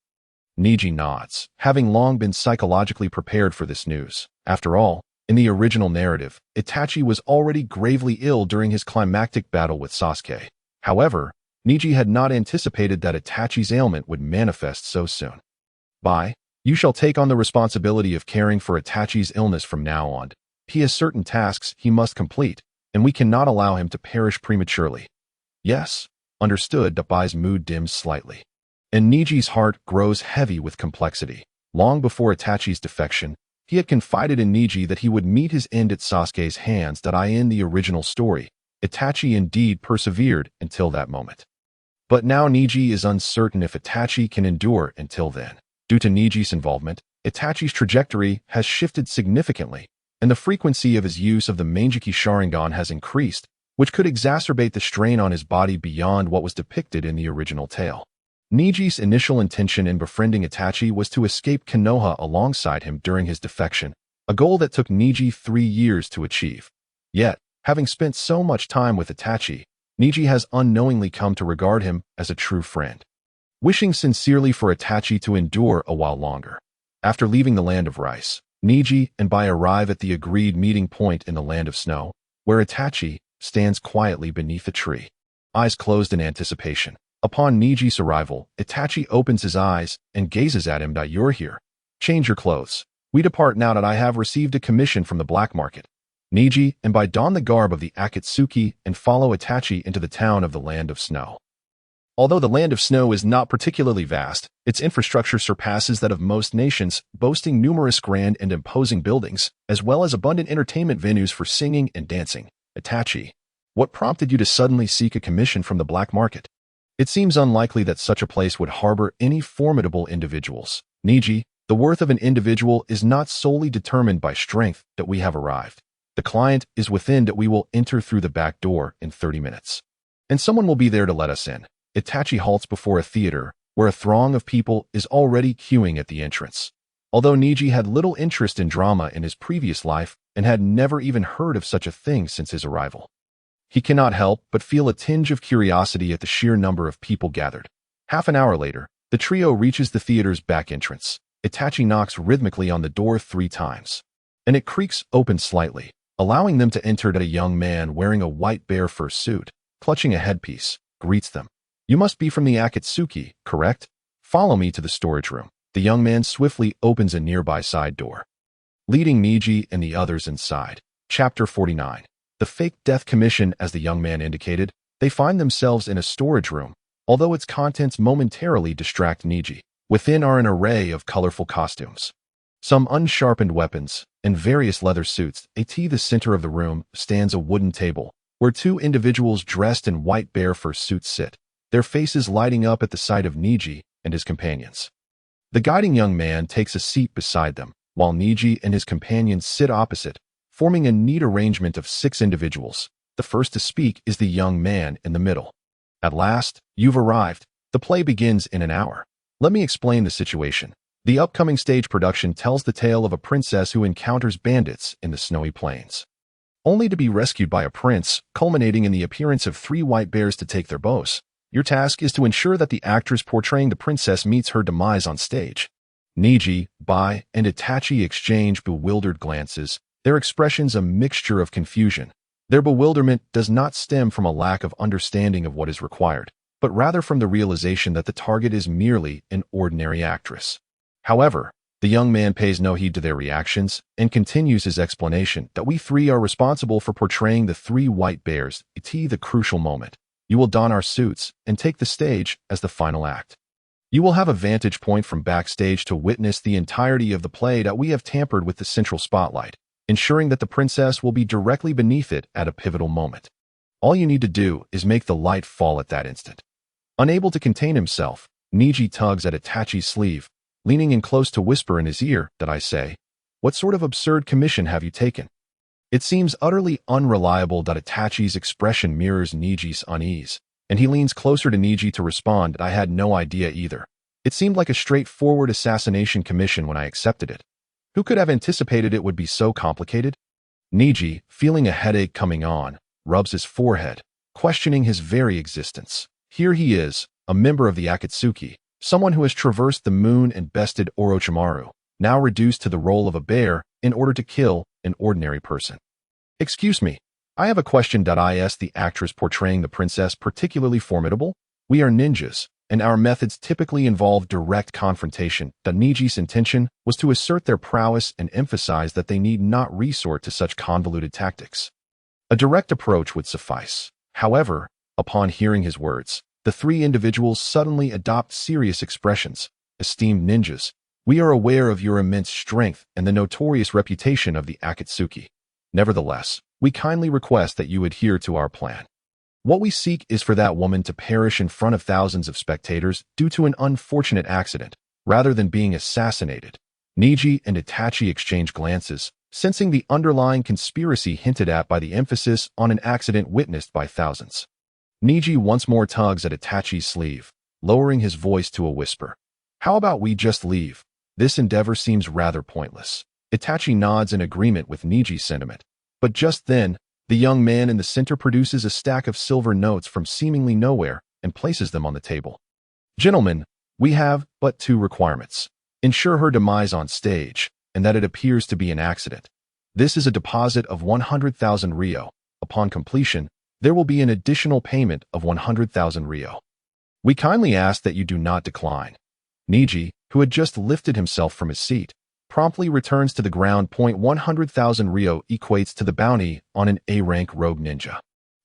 Neji nods, having long been psychologically prepared for this news. After all, in the original narrative, Itachi was already gravely ill during his climactic battle with Sasuke. However, Neji had not anticipated that Itachi's ailment would manifest so soon. Bai, you shall take on the responsibility of caring for Itachi's illness from now on. He has certain tasks he must complete, and we cannot allow him to perish prematurely. Yes, understood. Bai's mood dims slightly, and Neji's heart grows heavy with complexity. Long before Itachi's defection, he had confided in Neji that he would meet his end at Sasuke's hands. In the original story, Itachi indeed persevered until that moment. But now Neji is uncertain if Itachi can endure until then. Due to Neji's involvement, Itachi's trajectory has shifted significantly, and the frequency of his use of the Manjiki Sharingan has increased, which could exacerbate the strain on his body beyond what was depicted in the original tale. Neji's initial intention in befriending Itachi was to escape Konoha alongside him during his defection, a goal that took Neji 3 years to achieve. Yet, having spent so much time with Itachi, Neji has unknowingly come to regard him as a true friend, wishing sincerely for Itachi to endure a while longer. After leaving the Land of Rice, Neji and Bai arrive at the agreed meeting point in the Land of Snow, where Itachi stands quietly beneath a tree, eyes closed in anticipation. Upon Neji's arrival, Itachi opens his eyes and gazes at him. You're here. Change your clothes. We depart now that I have received a commission from the black market. Neji and Bai don the garb of the Akatsuki and follow Itachi into the town of the Land of Snow. Although the Land of Snow is not particularly vast, its infrastructure surpasses that of most nations, boasting numerous grand and imposing buildings, as well as abundant entertainment venues for singing and dancing. Itachi, what prompted you to suddenly seek a commission from the black market? It seems unlikely that such a place would harbor any formidable individuals. Neji, the worth of an individual is not solely determined by strength. We have arrived. The client is within. We will enter through the back door in 30 minutes. And someone will be there to let us in. Itachi halts before a theater, where a throng of people is already queuing at the entrance. Although Neji had little interest in drama in his previous life and had never even heard of such a thing since his arrival, he cannot help but feel a tinge of curiosity at the sheer number of people gathered. Half an hour later, the trio reaches the theater's back entrance. Itachi knocks rhythmically on the door 3 times. and it creaks open slightly, allowing them to enter. A young man wearing a white bear fur suit, clutching a headpiece, greets them. You must be from the Akatsuki, correct? Follow me to the storage room. The young man swiftly opens a nearby side door, leading Neji and the others inside. Chapter 49. The fake death commission. As the young man indicated, they find themselves in a storage room, although its contents momentarily distract Neji. Within are an array of colorful costumes, some unsharpened weapons, and various leather suits. At the center of the room stands a wooden table, where two individuals dressed in white bear fur suits sit, their faces lighting up at the sight of Neji and his companions. The guiding young man takes a seat beside them, while Neji and his companions sit opposite, forming a neat arrangement of 6 individuals. The first to speak is the young man in the middle. At last, you've arrived. The play begins in an hour. Let me explain the situation. The upcoming stage production tells the tale of a princess who encounters bandits in the snowy plains, only to be rescued by a prince, culminating in the appearance of 3 white bears to take their bows. Your task is to ensure that the actress portraying the princess meets her demise on stage. Neji, Bai, and Itachi exchange bewildered glances, their expressions a mixture of confusion. Their bewilderment does not stem from a lack of understanding of what is required, but rather from the realization that the target is merely an ordinary actress. However, the young man pays no heed to their reactions and continues his explanation that we 3 are responsible for portraying the 3 white bears. It's the crucial moment. You will don our suits and take the stage as the final act. You will have a vantage point from backstage to witness the entirety of the play. That we have tampered with the central spotlight, ensuring that the princess will be directly beneath it at a pivotal moment. All you need to do is make the light fall at that instant. Unable to contain himself, Neji tugs at Itachi's sleeve, leaning in close to whisper in his ear that I say, "What sort of absurd commission have you taken?" It seems utterly unreliable. Itachi's expression mirrors Neji's unease, and he leans closer to Neji to respond. I had no idea either. It seemed like a straightforward assassination commission when I accepted it. Who could have anticipated it would be so complicated? Neji, feeling a headache coming on, rubs his forehead, questioning his very existence. Here he is, a member of the Akatsuki, someone who has traversed the moon and bested Orochimaru, now reduced to the role of a bear in order to kill an ordinary person. Excuse me, I have a question. Is the actress portraying the princess particularly formidable? We are ninjas, and our methods typically involve direct confrontation. Neji's intention was to assert their prowess and emphasize that they need not resort to such convoluted tactics. A direct approach would suffice. However, upon hearing his words, the 3 individuals suddenly adopt serious expressions. Esteemed ninjas, we are aware of your immense strength and the notorious reputation of the Akatsuki. Nevertheless, we kindly request that you adhere to our plan. What we seek is for that woman to perish in front of thousands of spectators due to an unfortunate accident, rather than being assassinated. Neji and Itachi exchange glances, sensing the underlying conspiracy hinted at by the emphasis on an accident witnessed by thousands. Neji once more tugs at Itachi's sleeve, lowering his voice to a whisper. How about we just leave? This endeavor seems rather pointless. Itachi nods in agreement with Neji's sentiment. But just then, the young man in the center produces a stack of silver notes from seemingly nowhere and places them on the table. Gentlemen, we have but 2 requirements. Ensure her demise on stage, and that it appears to be an accident. This is a deposit of 100,000 ryo. Upon completion, there will be an additional payment of 100,000 ryo. We kindly ask that you do not decline. Neji, who had just lifted himself from his seat, promptly returns to the ground. 100,000 ryo equates to the bounty on an A-rank rogue ninja.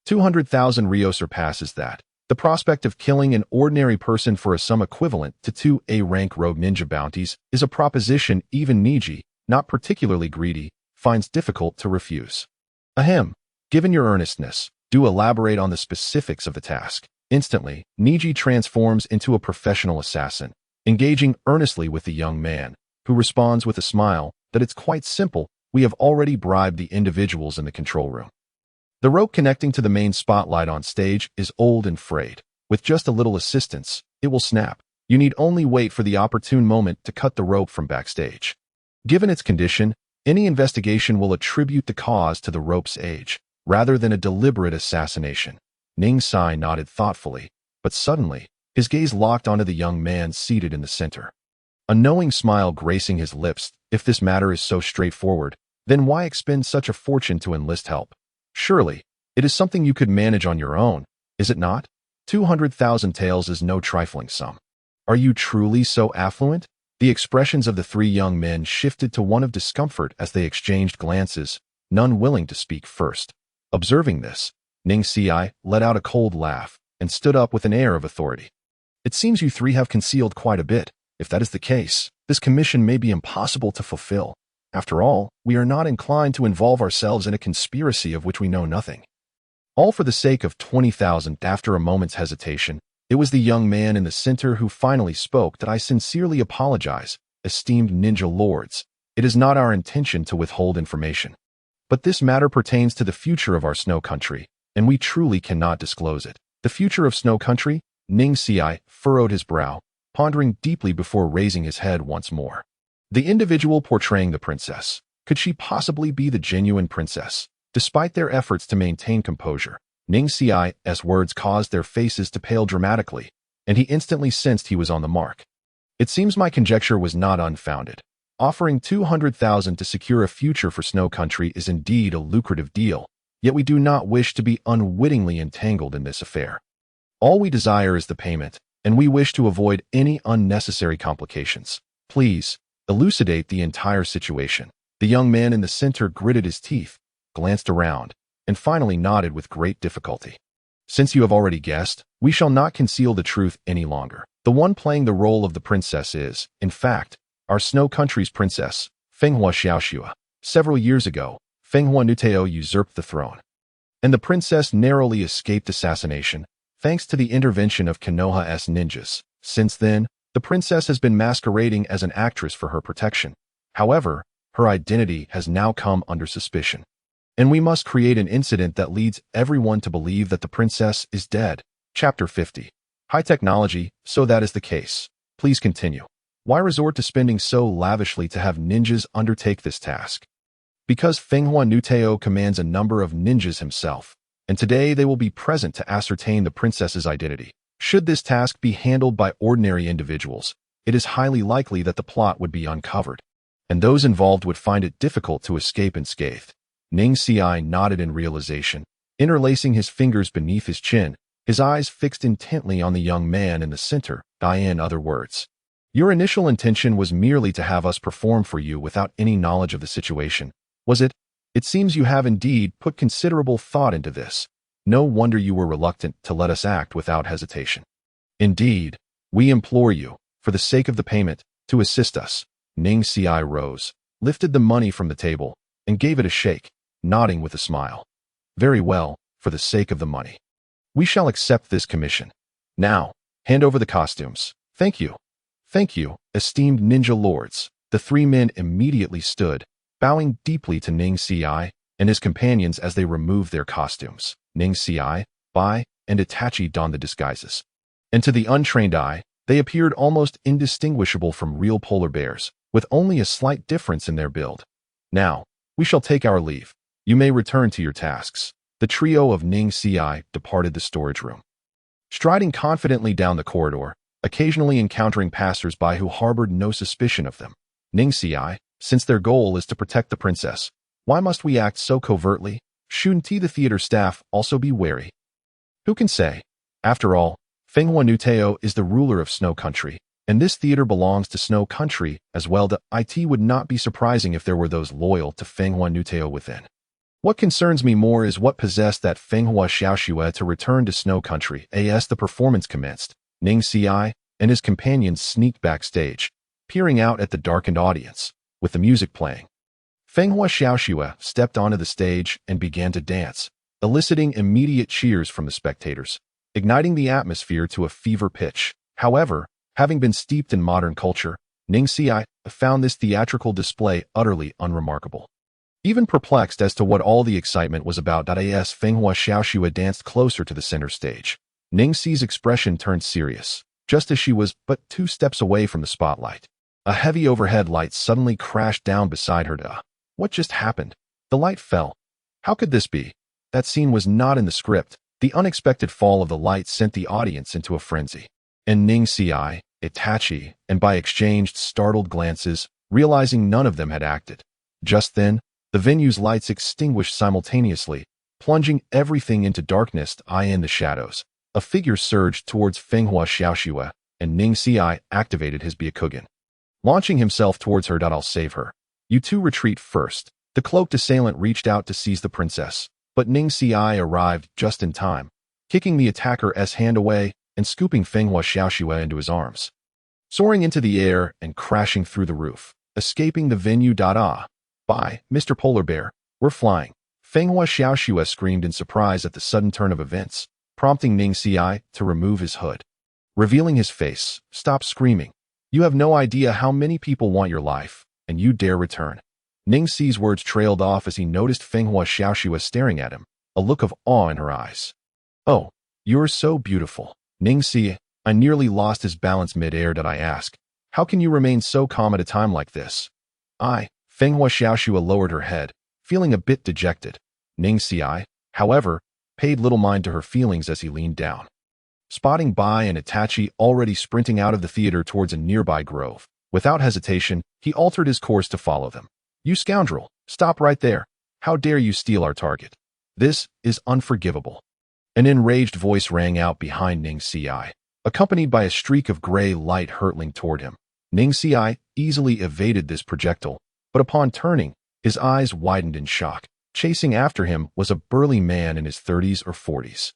200,000 ryo surpasses that. The prospect of killing an ordinary person for a sum equivalent to 2 A-rank rogue ninja bounties is a proposition even Neji, not particularly greedy, finds difficult to refuse. Ahem, given your earnestness, do elaborate on the specifics of the task. Instantly, Neji transforms into a professional assassin, engaging earnestly with the young man, who responds with a smile that it's quite simple. We have already bribed the individuals in the control room. The rope connecting to the main spotlight on stage is old and frayed. With just a little assistance, it will snap. You need only wait for the opportune moment to cut the rope from backstage. Given its condition, any investigation will attribute the cause to the rope's age, rather than a deliberate assassination. Ning Sai nodded thoughtfully, but suddenly, his gaze locked onto the young man seated in the center. A knowing smile gracing his lips. If this matter is so straightforward, Then why expend such a fortune to enlist help? Surely, it is something you could manage on your own, is it not? 200,000 taels is no trifling sum. Are you truly so affluent? The expressions of the three young men shifted to one of discomfort as they exchanged glances, none willing to speak first. Observing this, Ning Xi let out a cold laugh and stood up with an air of authority. It seems you three have concealed quite a bit. If that is the case, this commission may be impossible to fulfill. After all, we are not inclined to involve ourselves in a conspiracy of which we know nothing. All for the sake of 20,000. After a moment's hesitation, it was the young man in the center who finally spoke. That I sincerely apologize, esteemed ninja lords. It is not our intention to withhold information. But this matter pertains to the future of our snow country, and we truly cannot disclose it. The future of snow country? Ning Xi furrowed his brow, pondering deeply before raising his head once more. The individual portraying the princess. Could she possibly be the genuine princess? Despite their efforts to maintain composure, Ning Xi's words caused their faces to pale dramatically, and he instantly sensed he was on the mark. It seems my conjecture was not unfounded. Offering 200,000 to secure a future for Snow Country is indeed a lucrative deal, yet we do not wish to be unwittingly entangled in this affair. All we desire is the payment, and we wish to avoid any unnecessary complications. Please, elucidate the entire situation. The young man in the center gritted his teeth, glanced around, and finally nodded with great difficulty. Since you have already guessed, we shall not conceal the truth any longer. The one playing the role of the princess is, in fact, our Snow Country's princess, Fenghua Xiaoxua. Several years ago, Fenghua Nuteo usurped the throne, and the princess narrowly escaped assassination, thanks to the intervention of Konoha's ninjas. Since then, the princess has been masquerading as an actress for her protection. However, her identity has now come under suspicion, and we must create an incident that leads everyone to believe that the princess is dead. Chapter 50. High technology, so that is the case. Please continue. Why resort to spending so lavishly to have ninjas undertake this task? Because Fenghua Nuteo commands a number of ninjas himself, and today they will be present to ascertain the princess's identity. Should this task be handled by ordinary individuals, it is highly likely that the plot would be uncovered, and those involved would find it difficult to escape unscathed. Ning Xi nodded in realization, interlacing his fingers beneath his chin, his eyes fixed intently on the young man in the center. In other words, your initial intention was merely to have us perform for you without any knowledge of the situation, was it? It seems you have indeed put considerable thought into this. No wonder you were reluctant to let us act without hesitation. Indeed, we implore you, for the sake of the payment, to assist us. Ning Xi rose, lifted the money from the table, and gave it a shake, nodding with a smile. Very well, for the sake of the money. We shall accept this commission. Now, hand over the costumes. Thank you. Thank you, esteemed ninja lords. The three men immediately stood, bowing deeply to Ning Xi and his companions as they removed their costumes. Ning Xi, Bai, and Itachi donned the disguises, and to the untrained eye, they appeared almost indistinguishable from real polar bears, with only a slight difference in their build. Now, we shall take our leave. You may return to your tasks. The trio of Ning Xi departed the storage room, striding confidently down the corridor, occasionally encountering passers-by who harbored no suspicion of them. Ning Xi, since their goal is to protect the princess, why must we act so covertly? Shouldn't the theater staff also be wary? Who can say? After all, Fenghua Nuteo is the ruler of Snow Country, and this theater belongs to Snow Country as well. It would not be surprising if there were those loyal to Fenghua Nuteo within. What concerns me more is what possessed that Fenghua Xiaoxua to return to Snow Country. As the performance commenced, Ning Xi and his companions sneaked backstage, peering out at the darkened audience, with the music playing. Fenghua Xiaoxua stepped onto the stage and began to dance, eliciting immediate cheers from the spectators, igniting the atmosphere to a fever pitch. However, having been steeped in modern culture, Ning Xi found this theatrical display utterly unremarkable. Even perplexed as to what all the excitement was about, as Fenghua Xiaoxua danced closer to the center stage, Ning Xi's expression turned serious, just as she was but 2 steps away from the spotlight. A heavy overhead light suddenly crashed down beside her. What just happened? The light fell. How could this be? That scene was not in the script. The unexpected fall of the light sent the audience into a frenzy, and Ning Xi, Itachi, and Bai exchanged startled glances, realizing none of them had acted. Just then, the The venue's lights extinguished simultaneously, plunging everything into darkness. In the shadows, a figure surged towards Fenghua Xiaoxue, and Ning Xi activated his Byakugan. Launching himself towards her. I'll save her. You two retreat first. The cloaked assailant reached out to seize the princess, but Ning Xi arrived just in time, kicking the attacker's hand away and scooping Fenghua Xiaoxue into his arms. Soaring into the air and crashing through the roof, escaping the venue. Bye, Mr. Polar Bear, we're flying. Fenghua Xiaoxue screamed in surprise at the sudden turn of events, prompting Ning Xi to remove his hood. Revealing his face, stop screaming. You have no idea how many people want your life, and you dare return. Ning Xi's words trailed off as he noticed Fenghua Xiaoxue staring at him, a look of awe in her eyes. Oh, you're so beautiful. Ning Xi, I nearly lost his balance mid-air. I ask, how can you remain so calm at a time like this? Fenghua Xiaoxue lowered her head, feeling a bit dejected. Ning Xi, however, paid little mind to her feelings as he leaned down. Spotting Bai and Itachi already sprinting out of the theater towards a nearby grove, without hesitation, he altered his course to follow them. You scoundrel, stop right there. How dare you steal our target? This is unforgivable. An enraged voice rang out behind Ning Xi, accompanied by a streak of gray light hurtling toward him. Ning Xi easily evaded this projectile, but upon turning, his eyes widened in shock. Chasing after him was a burly man in his 30s or 40s.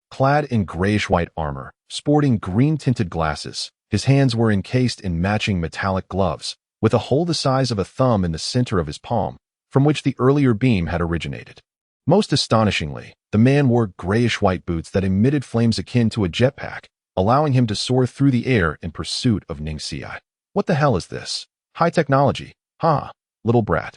Clad in grayish-white armor, sporting green-tinted glasses, his hands were encased in matching metallic gloves, with a hole the size of a thumb in the center of his palm, from which the earlier beam had originated. Most astonishingly, the man wore grayish-white boots that emitted flames akin to a jetpack, allowing him to soar through the air in pursuit of Ning Xi. What the hell is this? High technology, huh, little brat?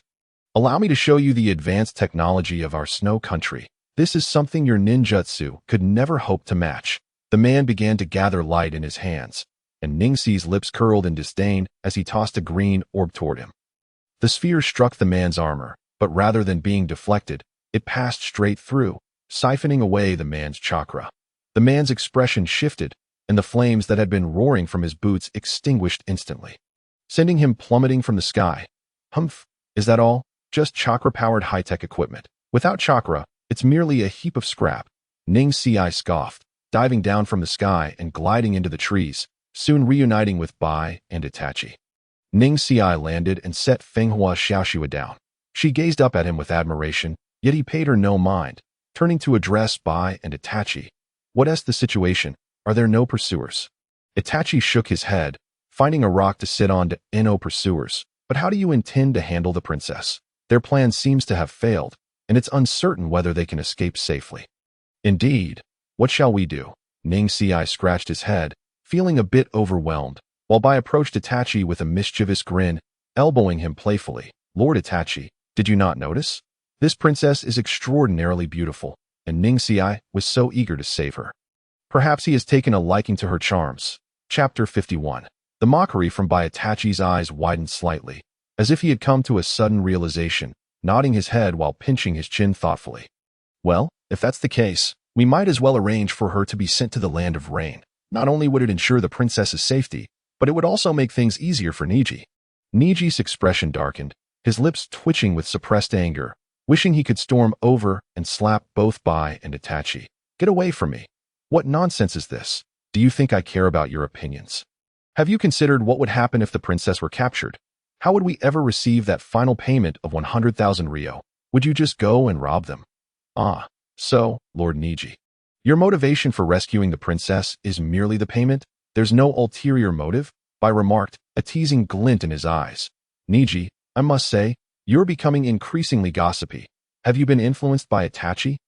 Allow me to show you the advanced technology of our snow country. This is something your ninjutsu could never hope to match. The man began to gather light in his hands, and Ning Xi's lips curled in disdain as he tossed a green orb toward him. The sphere struck the man's armor, but rather than being deflected, it passed straight through, siphoning away the man's chakra. The man's expression shifted, and the flames that had been roaring from his boots extinguished instantly, sending him plummeting from the sky. Humph, is that all? Just chakra-powered high-tech equipment. Without chakra, it's merely a heap of scrap. Ning Xi scoffed, diving down from the sky and gliding into the trees, soon reuniting with Bai and Itachi. Ning Xi landed and set Fenghua Xiaoxue down. She gazed up at him with admiration, yet he paid her no mind, turning to address Bai and Itachi. What's the situation? Are there no pursuers? Itachi shook his head, finding a rock to sit on. No pursuers. But how do you intend to handle the princess? Their plan seems to have failed, and it's uncertain whether they can escape safely. Indeed. What shall we do? Ning Xi scratched his head, feeling a bit overwhelmed, while Bai approached Itachi with a mischievous grin, elbowing him playfully. Lord Itachi, did you not notice? This princess is extraordinarily beautiful, and Ning Xi was so eager to save her. Perhaps he has taken a liking to her charms. Chapter 51. The mockery from Bai Itachi's eyes widened slightly, as if he had come to a sudden realization, nodding his head while pinching his chin thoughtfully. Well, if that's the case, we might as well arrange for her to be sent to the land of rain. Not only would it ensure the princess's safety, but it would also make things easier for Neji. Neji's expression darkened, his lips twitching with suppressed anger, wishing he could storm over and slap both Bai and Itachi. Get away from me. What nonsense is this? Do you think I care about your opinions? Have you considered what would happen if the princess were captured? How would we ever receive that final payment of 100,000 Ryo? Would you just go and rob them? So, Lord Neji, your motivation for rescuing the princess is merely the payment? There's no ulterior motive? Bai remarked, a teasing glint in his eyes. Neji, I must say, you're becoming increasingly gossipy. Have you been influenced by Itachi?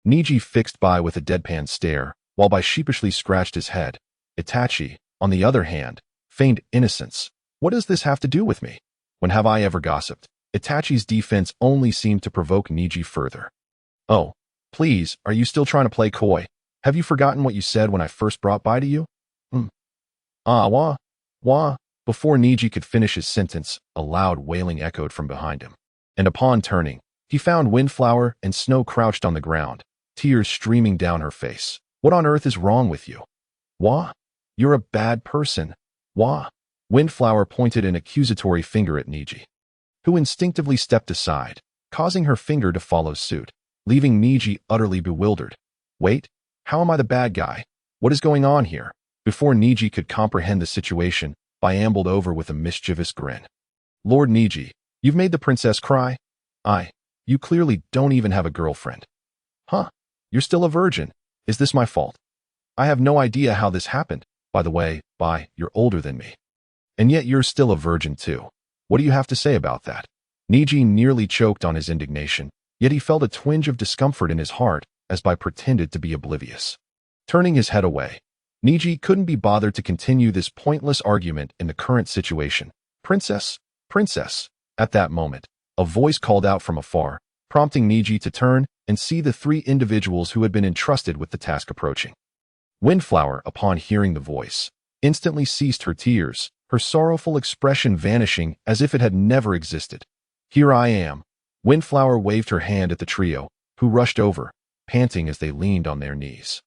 Neji fixed Bai with a deadpan stare, while Bai sheepishly scratched his head. Itachi, on the other hand, feigned innocence. What does this have to do with me? When have I ever gossiped? Itachi's defense only seemed to provoke Neji further. Oh, please, are you still trying to play coy? Have you forgotten what you said when I first brought Bai to you? Wah. Before Neji could finish his sentence, a loud wailing echoed from behind him. And upon turning, he found Windflower and Snow crouched on the ground, tears streaming down her face. What on earth is wrong with you? Wah? You're a bad person. Wah? Windflower pointed an accusatory finger at Neji, who instinctively stepped aside, causing her finger to follow suit, leaving Neji utterly bewildered. Wait, how am I the bad guy? What is going on here? Before Neji could comprehend the situation, Bai ambled over with a mischievous grin. Lord Neji, you've made the princess cry? You clearly don't even have a girlfriend. Huh? You're still a virgin. Is this my fault? I have no idea how this happened. By the way, Bai, you're older than me. And yet you're still a virgin too. What do you have to say about that? Neji nearly choked on his indignation, yet he felt a twinge of discomfort in his heart as Bai pretended to be oblivious. Turning his head away, Neji couldn't be bothered to continue this pointless argument in the current situation. Princess, princess. At that moment, a voice called out from afar, prompting Neji to turn and see the three individuals who had been entrusted with the task approaching. Windflower, upon hearing the voice, instantly ceased her tears, her sorrowful expression vanishing as if it had never existed. Here I am. Windflower waved her hand at the trio, who rushed over, panting as they leaned on their knees.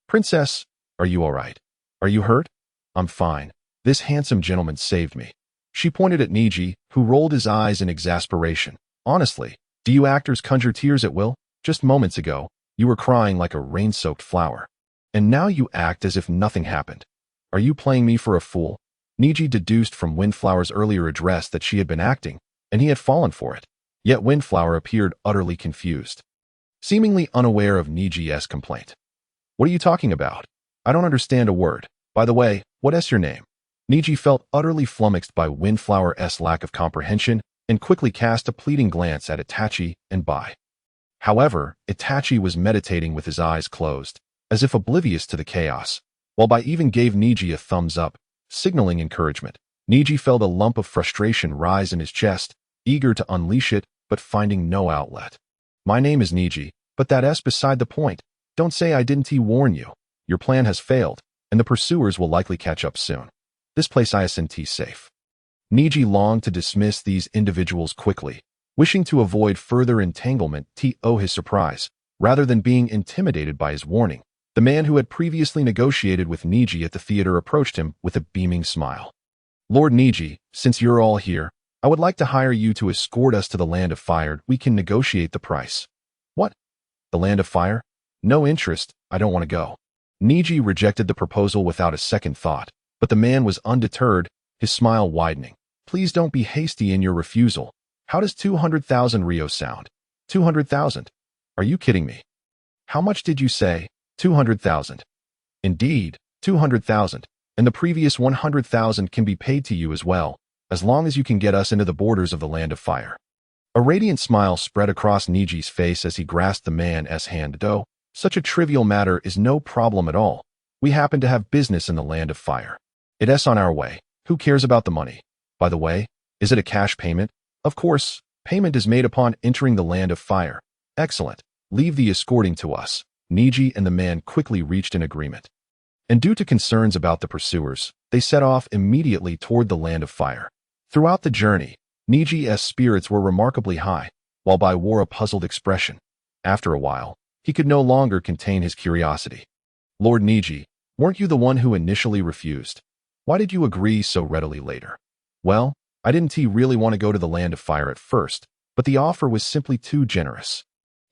Princess, are you all right? Are you hurt? I'm fine. This handsome gentleman saved me. She pointed at Neji, who rolled his eyes in exasperation. Honestly, do you actors conjure tears at will? Just moments ago, you were crying like a rain-soaked flower. And now you act as if nothing happened. Are you playing me for a fool? Neji deduced from Windflower's earlier address that she had been acting, and he had fallen for it. Yet Windflower appeared utterly confused, seemingly unaware of Neji's complaint. What are you talking about? I don't understand a word. By the way, what is your name? Neji felt utterly flummoxed by Windflower's lack of comprehension and quickly cast a pleading glance at Itachi and Bai. However, Itachi was meditating with his eyes closed, as if oblivious to the chaos, while Bai even gave Neji a thumbs up, signaling encouragement. Neji felt a lump of frustration rise in his chest, eager to unleash it, but finding no outlet. My name is Neji, but that's beside the point. Don't say I didn't warn you. Your plan has failed, and the pursuers will likely catch up soon. This place isn't safe. Neji longed to dismiss these individuals quickly, wishing to avoid further entanglement to his surprise, rather than being intimidated by his warning. The man who had previously negotiated with Neji at the theater approached him with a beaming smile. Lord Neji, since you're all here, I would like to hire you to escort us to the Land of Fire. We can negotiate the price. What? The Land of Fire? No interest, I don't want to go. Neji rejected the proposal without a second thought, but the man was undeterred, his smile widening. Please don't be hasty in your refusal. How does 200,000 Rio sound? 200,000? Are you kidding me? How much did you say? 200,000. Indeed, 200,000, and the previous 100,000 can be paid to you as well, as long as you can get us into the borders of the Land of Fire. A radiant smile spread across Neji's face as he grasped the man's hand. Though such a trivial matter is no problem at all. We happen to have business in the Land of Fire. It's on our way. Who cares about the money? By the way, is it a cash payment? Of course, payment is made upon entering the Land of Fire. Excellent. Leave the escorting to us. Neji and the man quickly reached an agreement. And due to concerns about the pursuers, they set off immediately toward the Land of Fire. Throughout the journey, Neji's spirits were remarkably high, while Bai wore a puzzled expression. After a while, he could no longer contain his curiosity. Lord Neji, weren't you the one who initially refused? Why did you agree so readily later? Well, I didn't really want to go to the Land of Fire at first, but the offer was simply too generous.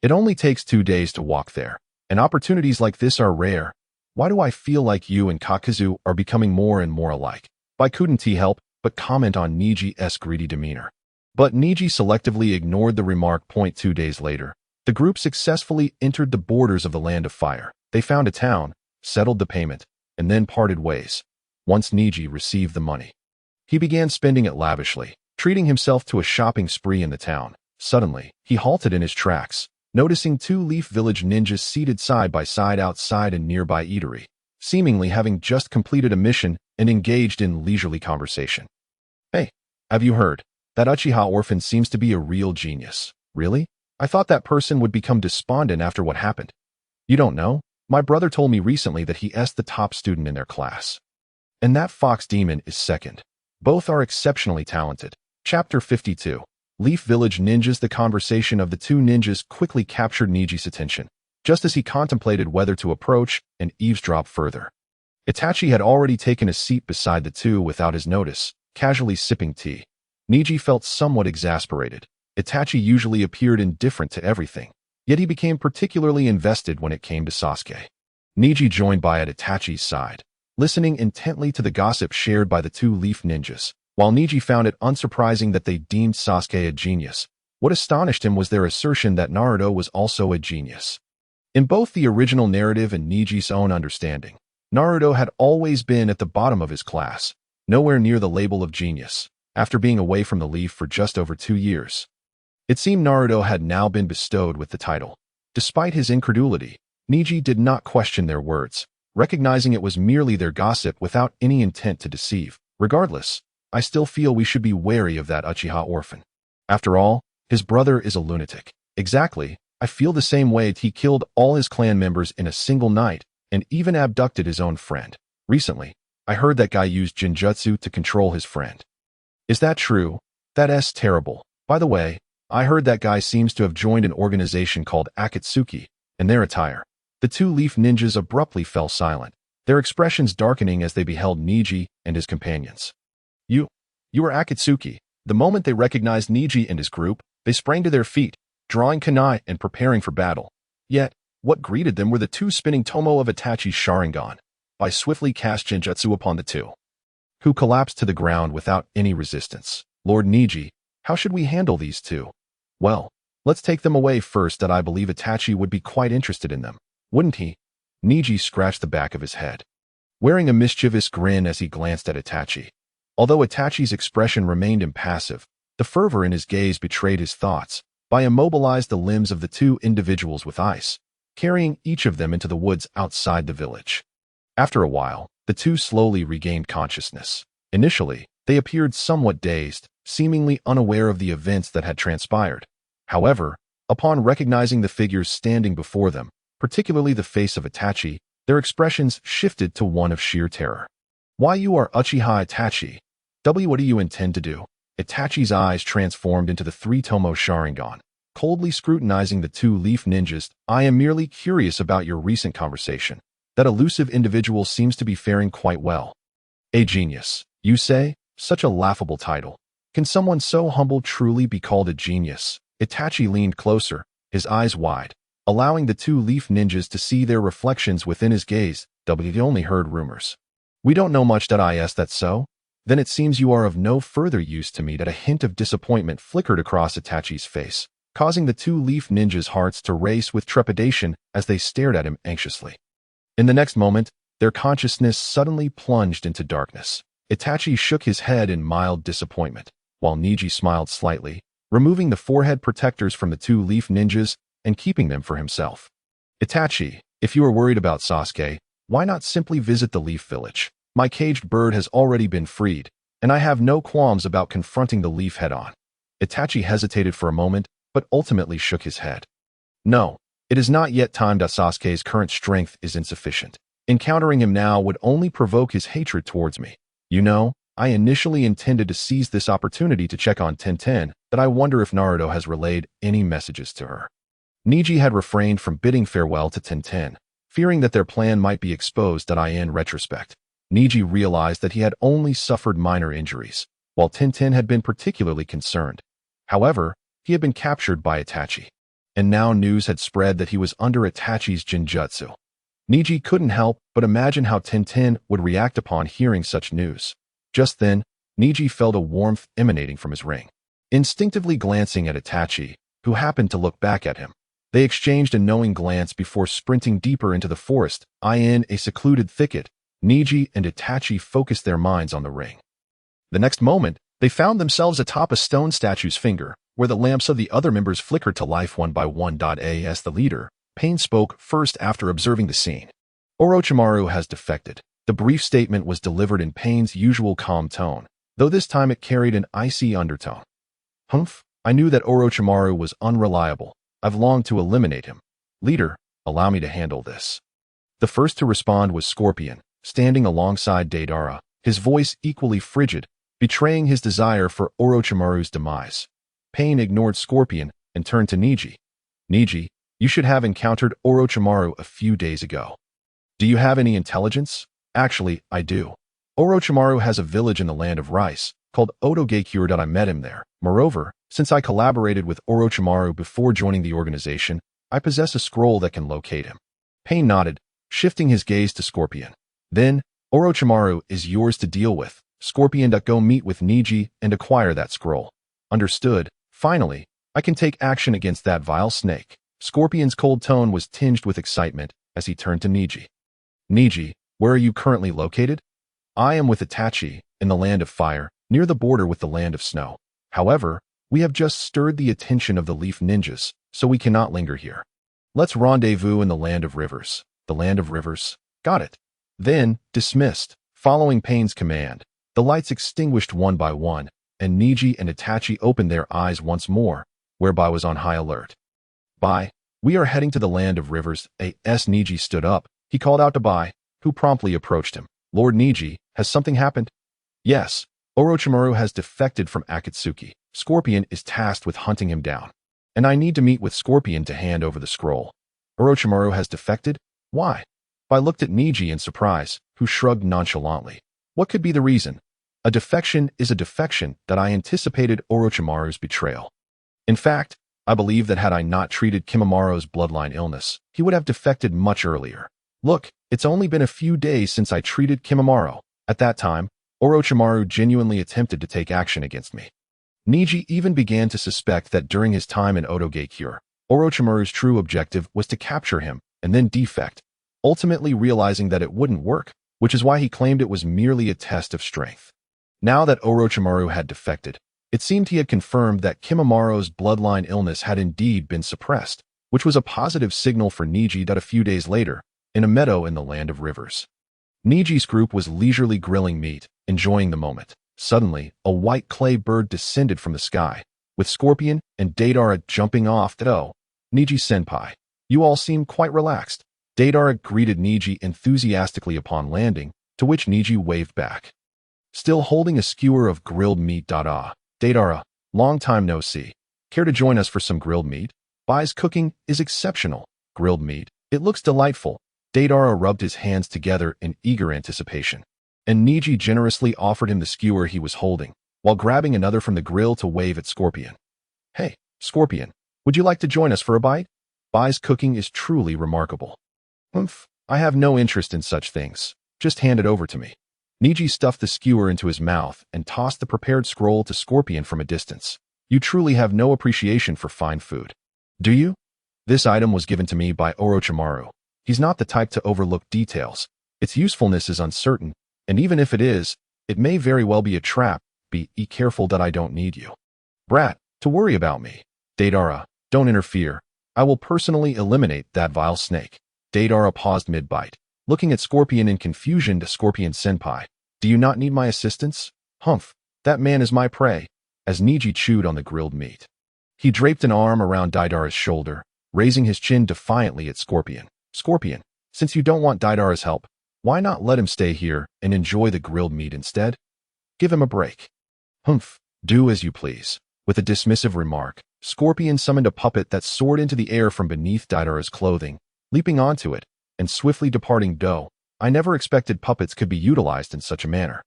It only takes 2 days to walk there, and opportunities like this are rare. Why do I feel like you and Kakazu are becoming more and more alike? Bai couldn't help but comment on Neji's greedy demeanor. But Neji selectively ignored the remark. 2 days later, the group successfully entered the borders of the Land of Fire. They found a town, settled the payment, and then parted ways. Once Neji received the money, he began spending it lavishly, treating himself to a shopping spree in the town. Suddenly, he halted in his tracks, noticing 2 Leaf Village ninjas seated side by side outside a nearby eatery, seemingly having just completed a mission and engaged in leisurely conversation. Hey, have you heard? That Uchiha orphan seems to be a real genius. Really? I thought that person would become despondent after what happened. You don't know? My brother told me recently that he's the top student in their class. And that Fox Demon is second. Both are exceptionally talented. Chapter 52. Leaf Village Ninjas. The conversation of the 2 ninjas quickly captured Neji's attention, just as he contemplated whether to approach and eavesdrop further. Itachi had already taken a seat beside the 2 without his notice, casually sipping tea. Neji felt somewhat exasperated. Itachi usually appeared indifferent to everything, yet he became particularly invested when it came to Sasuke. Neji joined by at Itachi's side, listening intently to the gossip shared by the two leaf ninjas. While Neji found it unsurprising that they deemed Sasuke a genius, what astonished him was their assertion that Naruto was also a genius. In both the original narrative and Neji's own understanding, Naruto had always been at the bottom of his class, nowhere near the label of genius, after being away from the leaf for just over 2 years. It seemed Naruto had now been bestowed with the title. Despite his incredulity, Neji did not question their words, recognizing it was merely their gossip without any intent to deceive. Regardless, I still feel we should be wary of that Uchiha orphan. After all, his brother is a lunatic. Exactly, I feel the same way. He killed all his clan members in a single night and even abducted his own friend. Recently, I heard that guy used Jinjutsu to control his friend. Is that true? That's terrible. By the way, I heard that guy seems to have joined an organization called Akatsuki, and their attire. The two leaf ninjas abruptly fell silent, their expressions darkening as they beheld Neji and his companions. You are Akatsuki. The moment they recognized Neji and his group, they sprang to their feet, drawing kunai and preparing for battle. Yet, what greeted them were the two spinning tomo of Itachi's Sharingan. I swiftly cast Jinjutsu upon the two, who collapsed to the ground without any resistance. Lord Neji, how should we handle these two? Well, let's take them away first. That I believe Itachi would be quite interested in them, wouldn't he? Neji scratched the back of his head, wearing a mischievous grin as he glanced at Itachi. Although Itachi's expression remained impassive, the fervor in his gaze betrayed his thoughts. I immobilized the limbs of the two individuals with ice, carrying each of them into the woods outside the village. After a while, the two slowly regained consciousness. Initially, they appeared somewhat dazed, seemingly unaware of the events that had transpired. However, upon recognizing the figures standing before them, particularly the face of Itachi, their expressions shifted to one of sheer terror. Why, you are Uchiha Itachi? What do you intend to do? Itachi's eyes transformed into the three-tomo Sharingan, coldly scrutinizing the two leaf ninjas. I am merely curious about your recent conversation. That elusive individual seems to be faring quite well. A genius, you say? Such a laughable title. Can someone so humble truly be called a genius? Itachi leaned closer, his eyes wide, allowing the two leaf ninjas to see their reflections within his gaze. They only heard rumors. We don't know much. That's so? Then it seems you are of no further use to me. That a hint of disappointment flickered across Itachi's face, causing the two leaf ninjas' hearts to race with trepidation as they stared at him anxiously. In the next moment, their consciousness suddenly plunged into darkness. Itachi shook his head in mild disappointment, while Neji smiled slightly, removing the forehead protectors from the two leaf ninjas and keeping them for himself. Itachi, if you are worried about Sasuke, why not simply visit the leaf village? My caged bird has already been freed, and I have no qualms about confronting the leaf head-on. Itachi hesitated for a moment, but ultimately shook his head. No, it is not yet time. Sasuke's current strength is insufficient. Encountering him now would only provoke his hatred towards me. You know, I initially intended to seize this opportunity to check on Tenten, but I wonder if Naruto has relayed any messages to her. Neji had refrained from bidding farewell to Tenten, fearing that their plan might be exposed. In retrospect, Neji realized that he had only suffered minor injuries, while Tenten had been particularly concerned. However, he had been captured by Itachi, and now news had spread that he was under Itachi's Jinjutsu. Neji couldn't help but imagine how Tenten would react upon hearing such news. Just then, Neji felt a warmth emanating from his ring. Instinctively glancing at Itachi, who happened to look back at him, they exchanged a knowing glance before sprinting deeper into the forest. In a secluded thicket, Neji and Itachi focused their minds on the ring. The next moment, they found themselves atop a stone statue's finger, where the lamps of the other members flickered to life one by one. As the leader, Pain spoke first after observing the scene. Orochimaru has defected. The brief statement was delivered in Pain's usual calm tone, though this time it carried an icy undertone. Humph, I knew that Orochimaru was unreliable. I've longed to eliminate him. Leader, allow me to handle this. The first to respond was Scorpion, standing alongside Deidara, his voice equally frigid, betraying his desire for Orochimaru's demise. Pain ignored Scorpion and turned to Neji. Neji, you should have encountered Orochimaru a few days ago. Do you have any intelligence? Actually, I do. Orochimaru has a village in the land of rice, called Otogakure. I met him there. Moreover, Since I collaborated with Orochimaru before joining the organization, I possess a scroll that can locate him. Pain nodded, shifting his gaze to Scorpion. Then, Orochimaru is yours to deal with. Scorpion, go meet with Neji and acquire that scroll. Understood. Finally, I can take action against that vile snake. Scorpion's cold tone was tinged with excitement as he turned to Neji. Neji, where are you currently located? I am with Itachi, in the land of fire, near the border with the land of snow. However, we have just stirred the attention of the Leaf Ninjas, so we cannot linger here. Let's rendezvous in the land of rivers. The land of rivers. Got it. Then, dismissed. Following Pain's command, the lights extinguished one by one, and Neji and Itachi opened their eyes once more, whereby was on high alert. Bai, we are heading to the land of rivers. As Neji stood up, he called out to Bai, who promptly approached him. Lord Neji, has something happened? Yes, Orochimaru has defected from Akatsuki. Scorpion is tasked with hunting him down. And I need to meet with Scorpion to hand over the scroll. Orochimaru has defected? Why? Bai looked at Neji in surprise, who shrugged nonchalantly. What could be the reason? A defection is a defection that I anticipated Orochimaru's betrayal. In fact, I believe that had I not treated Kimimura's bloodline illness, he would have defected much earlier. Look, it's only been a few days since I treated Kimimura. At that time, Orochimaru genuinely attempted to take action against me. Neji even began to suspect that during his time in Otoge-cure, Orochimaru's true objective was to capture him and then defect, ultimately realizing that it wouldn't work, which is why he claimed it was merely a test of strength. Now that Orochimaru had defected, it seemed he had confirmed that Kimimura's bloodline illness had indeed been suppressed, which was a positive signal for Neji that a few days later, in a meadow in the land of rivers, Neji's group was leisurely grilling meat, enjoying the moment. Suddenly, a white clay bird descended from the sky, with Scorpion and Deidara jumping off. Oh, Neji-senpai, you all seem quite relaxed. Deidara greeted Neji enthusiastically upon landing, to which Neji waved back. Still holding a skewer of grilled meat. Deidara, long time no see. Care to join us for some grilled meat? Bai's cooking is exceptional. Grilled meat, it looks delightful. Deidara rubbed his hands together in eager anticipation, and Neji generously offered him the skewer he was holding, while grabbing another from the grill to wave at Scorpion. Hey, Scorpion, would you like to join us for a bite? Bai's cooking is truly remarkable. I have no interest in such things. Just hand it over to me. Neji stuffed the skewer into his mouth and tossed the prepared scroll to Scorpion from a distance. You truly have no appreciation for fine food. Do you? This item was given to me by Orochimaru. He's not the type to overlook details. Its usefulness is uncertain, and even if it is, it may very well be a trap. Be careful that I don't need you. Brat, to worry about me. Deidara, don't interfere. I will personally eliminate that vile snake. Deidara paused mid-bite, looking at Scorpion in confusion. To Scorpion-senpai, do you not need my assistance? Humph, that man is my prey. As Neji chewed on the grilled meat, he draped an arm around Deidara's shoulder, raising his chin defiantly at Scorpion. Scorpion, since you don't want Deidara's help, why not let him stay here and enjoy the grilled meat instead? Give him a break. Humph, do as you please. With a dismissive remark, Scorpion summoned a puppet that soared into the air from beneath Deidara's clothing, leaping onto it, and swiftly departing. I never expected puppets could be utilized in such a manner.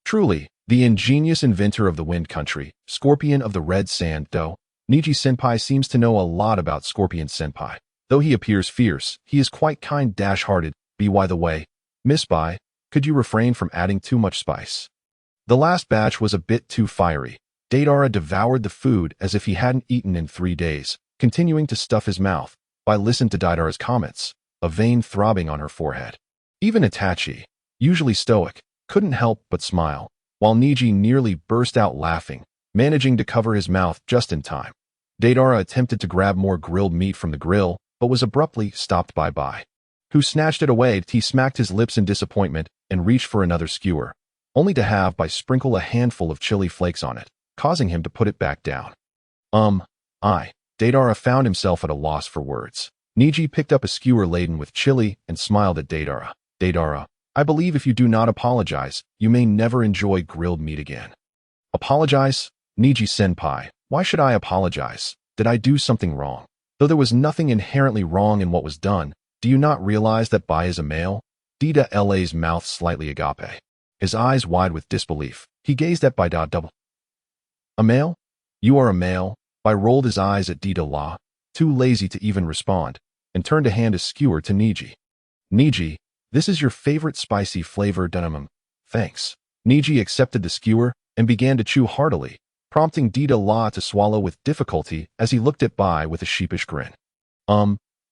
Truly, the ingenious inventor of the Wind Country, Scorpion of the Red Sand. Neji-senpai seems to know a lot about Scorpion-senpai. Though he appears fierce, he is quite kind-hearted. By the way, Miss Bai, could you refrain from adding too much spice? The last batch was a bit too fiery. Deidara devoured the food as if he hadn't eaten in 3 days, continuing to stuff his mouth. Bai listened to Deidara's comments, a vein throbbing on her forehead. Even Itachi, usually stoic, couldn't help but smile, while Neji nearly burst out laughing, managing to cover his mouth just in time. Deidara attempted to grab more grilled meat from the grill, but was abruptly stopped by Bai, who snatched it away. He smacked his lips in disappointment and reached for another skewer, only to have Bai sprinkle a handful of chili flakes on it, causing him to put it back down. Deidara found himself at a loss for words. Neji picked up a skewer laden with chili and smiled at Deidara. Deidara, I believe if you do not apologize, you may never enjoy grilled meat again. Apologize? Neji-senpai, why should I apologize? Did I do something wrong? Though there was nothing inherently wrong in what was done, do you not realize that Bai is a male? La's mouth slightly agape. His eyes wide with disbelief, he gazed at Bai. A male? You are a male? I rolled his eyes at Dida, too lazy to even respond, and turned to hand a skewer to Neji. Neji, this is your favorite spicy flavor denim. Thanks. Neji accepted the skewer and began to chew heartily, prompting Dida to swallow with difficulty as he looked at Bai with a sheepish grin.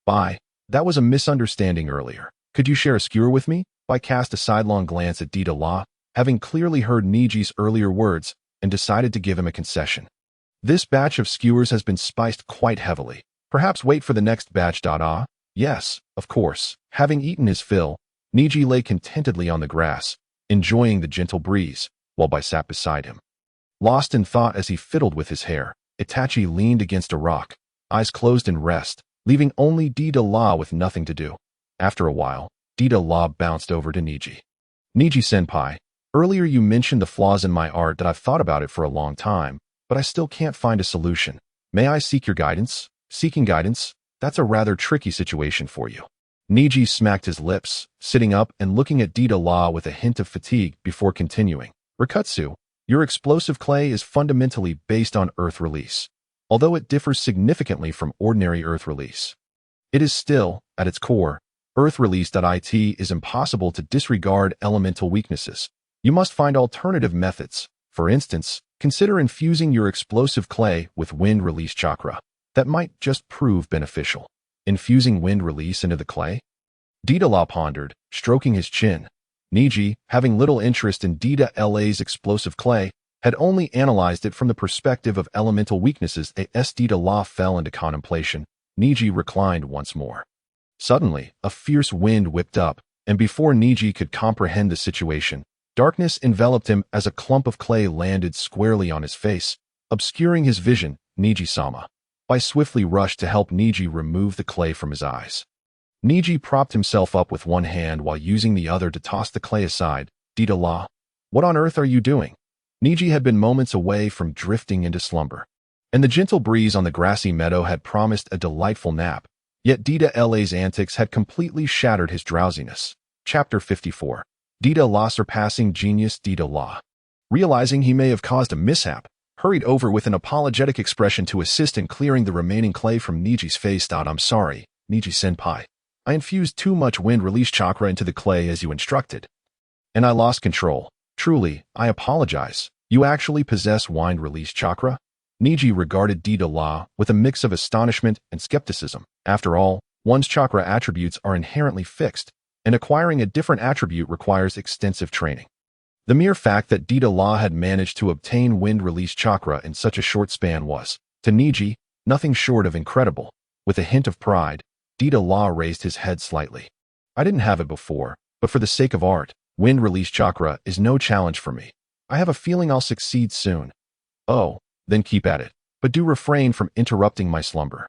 Bai, that was a misunderstanding earlier. Could you share a skewer with me? Bai cast a sidelong glance at Dida, having clearly heard Neji's earlier words, and decided to give him a concession. This batch of skewers has been spiced quite heavily. Perhaps wait for the next batch. Yes, of course. Having eaten his fill, Neji lay contentedly on the grass, enjoying the gentle breeze, while Bai sat beside him. Lost in thought as he fiddled with his hair, Itachi leaned against a rock, eyes closed in rest, leaving only Dida with nothing to do. After a while, Dida bounced over to Neji. Neji-senpai, earlier you mentioned the flaws in my art that I've thought about it for a long time, but I still can't find a solution. May I seek your guidance? Seeking guidance? That's a rather tricky situation for you. Neji smacked his lips, sitting up and looking at Dida with a hint of fatigue before continuing. Rikutsu, your explosive clay is fundamentally based on earth release. Although it differs significantly from ordinary earth release, it is still, at its core, earth release. It is impossible to disregard elemental weaknesses. You must find alternative methods. For instance, consider infusing your explosive clay with wind release chakra. That might just prove beneficial. Infusing wind release into the clay? Dida pondered, stroking his chin. Neji, having little interest in Dida's explosive clay, had only analyzed it from the perspective of elemental weaknesses. As Dida fell into contemplation, Neji reclined once more. Suddenly, a fierce wind whipped up, and before Neji could comprehend the situation, darkness enveloped him as a clump of clay landed squarely on his face, obscuring his vision. Neji-sama. Bai swiftly rushed to help Neji remove the clay from his eyes. Neji propped himself up with one hand while using the other to toss the clay aside. Dida, what on earth are you doing? Neji had been moments away from drifting into slumber, and the gentle breeze on the grassy meadow had promised a delightful nap, yet Dida's antics had completely shattered his drowsiness. Chapter 54. Dida surpassing genius. Dida, realizing he may have caused a mishap, hurried over with an apologetic expression to assist in clearing the remaining clay from Neji's face. I'm sorry, Neji-senpai. I infused too much wind release chakra into the clay as you instructed, and I lost control. Truly, I apologize. You actually possess wind release chakra? Neji regarded Dida with a mix of astonishment and skepticism. After all, one's chakra attributes are inherently fixed, and acquiring a different attribute requires extensive training. The mere fact that Dida had managed to obtain wind release chakra in such a short span was, to Neji, nothing short of incredible. With a hint of pride, Dida raised his head slightly. I didn't have it before, but for the sake of art, wind release chakra is no challenge for me. I have a feeling I'll succeed soon. Oh, then keep at it, but do refrain from interrupting my slumber.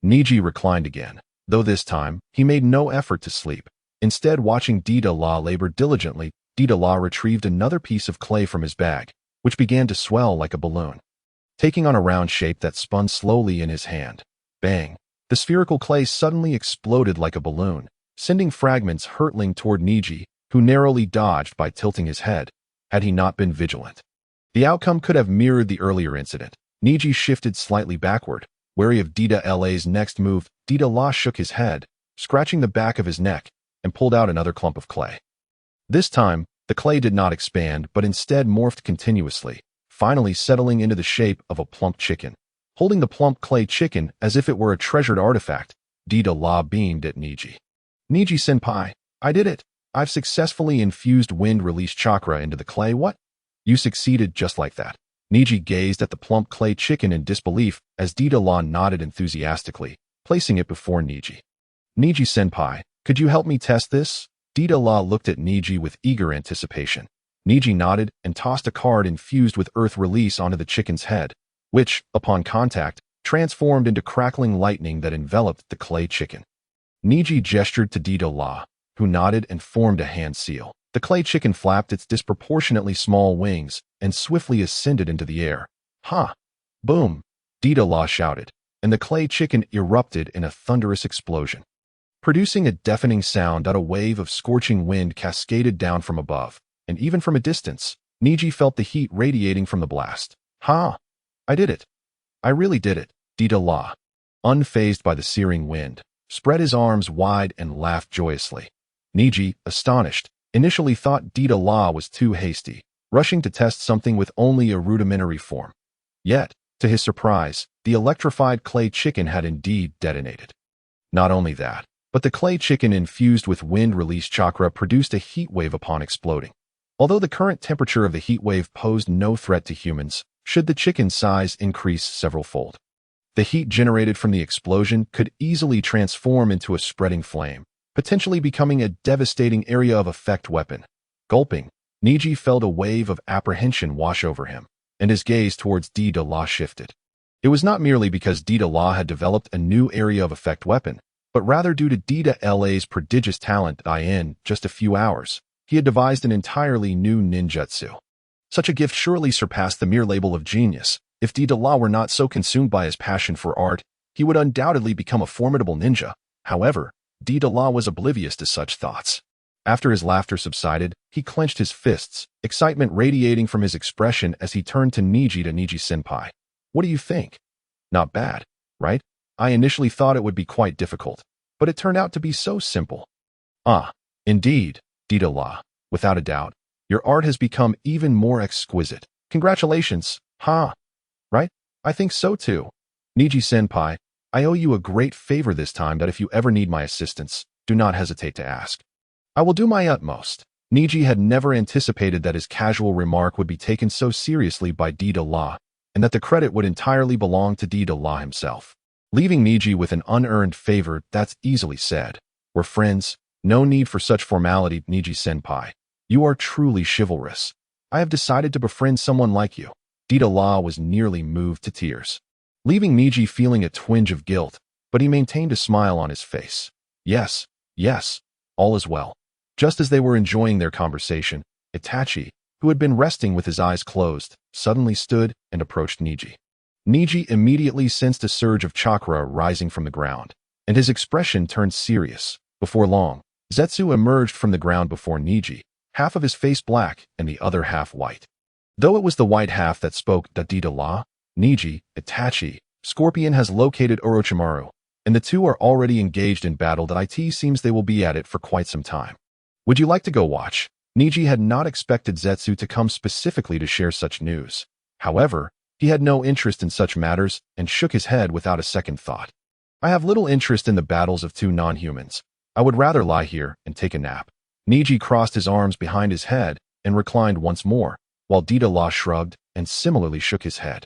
Neji reclined again, though this time, he made no effort to sleep. Instead, watching Dida labor diligently, Dida retrieved another piece of clay from his bag, which began to swell like a balloon, taking on a round shape that spun slowly in his hand. Bang! The spherical clay suddenly exploded like a balloon, sending fragments hurtling toward Neji, who narrowly dodged by tilting his head, had he not been vigilant. The outcome could have mirrored the earlier incident. Neji shifted slightly backward, wary of Dida's next move. Dida shook his head, scratching the back of his neck, and pulled out another clump of clay. This time, the clay did not expand but instead morphed continuously, finally settling into the shape of a plump chicken. Holding the plump clay chicken as if it were a treasured artifact, Dida beamed at Neji. Neji-senpai, I did it! I've successfully infused wind release chakra into the clay. What? You succeeded just like that. Neji gazed at the plump clay chicken in disbelief as Dida nodded enthusiastically, placing it before Neji. Neji-senpai, could you help me test this? Dida looked at Neji with eager anticipation. Neji nodded and tossed a card infused with earth release onto the chicken's head, which, upon contact, transformed into crackling lightning that enveloped the clay chicken. Neji gestured to Dida, who nodded and formed a hand seal. The clay chicken flapped its disproportionately small wings and swiftly ascended into the air. Ha! Boom! Dida shouted, and the clay chicken erupted in a thunderous explosion, producing a deafening sound. A wave of scorching wind cascaded down from above, and even from a distance, Neji felt the heat radiating from the blast. Ha! I did it! I really did it, Dida, unfazed by the searing wind, spread his arms wide and laughed joyously. Neji, astonished, initially thought Dida was too hasty, rushing to test something with only a rudimentary form. Yet, to his surprise, the electrified clay chicken had indeed detonated. Not only that, but the clay chicken infused with wind-release chakra produced a heat wave upon exploding. Although the current temperature of the heat wave posed no threat to humans, should the chicken's size increase several-fold. The heat generated from the explosion could easily transform into a spreading flame, potentially becoming a devastating area of effect weapon. Gulping, Neji felt a wave of apprehension wash over him, and his gaze towards Dida shifted. It was not merely because Dida had developed a new area of effect weapon, but rather due to Dida's prodigious talent in just a few hours, he had devised an entirely new ninjutsu. Such a gift surely surpassed the mere label of genius. If Dida were not so consumed by his passion for art, he would undoubtedly become a formidable ninja. However, Dida was oblivious to such thoughts. After his laughter subsided, he clenched his fists, excitement radiating from his expression as he turned to Neji-senpai. What do you think? Not bad, right? I initially thought it would be quite difficult, but it turned out to be so simple. Indeed, Dida, without a doubt, your art has become even more exquisite. Congratulations, right? I think so too. Neji-senpai, I owe you a great favor this time that if you ever need my assistance, do not hesitate to ask. I will do my utmost. Neji had never anticipated that his casual remark would be taken so seriously by Dida, and that the credit would entirely belong to Dida himself. Leaving Neji with an unearned favor, that's easily said. We're friends, no need for such formality, Neji-senpai. You are truly chivalrous. I have decided to befriend someone like you. Dida was nearly moved to tears, leaving Neji feeling a twinge of guilt, but he maintained a smile on his face. Yes, all is well. Just as they were enjoying their conversation, Itachi, who had been resting with his eyes closed, suddenly stood and approached Neji. Neji immediately sensed a surge of chakra rising from the ground, and his expression turned serious. Before long, Zetsu emerged from the ground before Neji, half of his face black and the other half white. Though it was the white half that spoke Dida, Neji, Itachi, Scorpion has located Orochimaru, and the two are already engaged in battle that it seems they will be at it for quite some time. Would you like to go watch? Neji had not expected Zetsu to come specifically to share such news. However, he had no interest in such matters and shook his head without a second thought. I have little interest in the battles of two non-humans. I would rather lie here and take a nap. Neji crossed his arms behind his head and reclined once more, while Dida shrugged and similarly shook his head.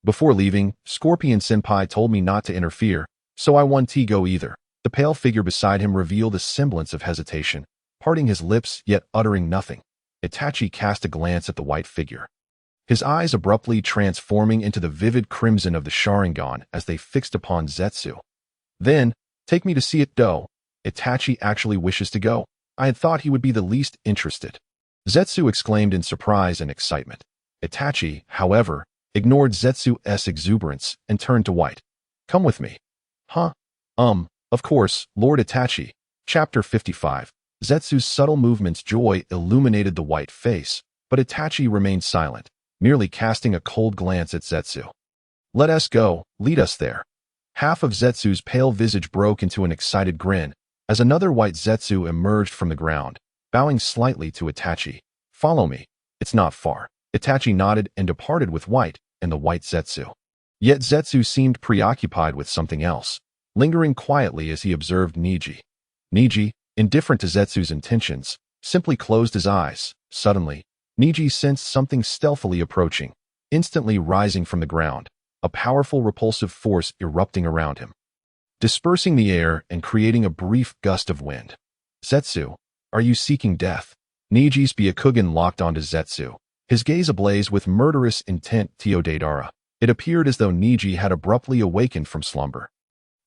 Before leaving, Scorpion-senpai told me not to interfere, so I won't go either. The pale figure beside him revealed a semblance of hesitation, parting his lips yet uttering nothing. Itachi cast a glance at the white figure, his eyes abruptly transforming into the vivid crimson of the Sharingan as they fixed upon Zetsu. Then, take me to see it do. Itachi actually wishes to go. I had thought he would be the least interested. Zetsu exclaimed in surprise and excitement. Itachi, however, ignored Zetsu's exuberance and turned to White. Come with me. Of course, Lord Itachi. Chapter 55. Zetsu's subtle movements joy illuminated the white face, but Itachi remained silent, merely casting a cold glance at Zetsu. Let us go, lead us there. Half of Zetsu's pale visage broke into an excited grin, as another white Zetsu emerged from the ground, bowing slightly to Itachi. Follow me. It's not far. Itachi nodded and departed with White and the white Zetsu. Yet Zetsu seemed preoccupied with something else, lingering quietly as he observed Neji. Neji, indifferent to Zetsu's intentions, simply closed his eyes. Suddenly, Neji sensed something stealthily approaching, instantly rising from the ground, a powerful repulsive force erupting around him, dispersing the air and creating a brief gust of wind. Zetsu, are you seeking death? Neji's Byakugan locked onto Zetsu, his gaze ablaze with murderous intent. Teodadara. It appeared as though Neji had abruptly awakened from slumber.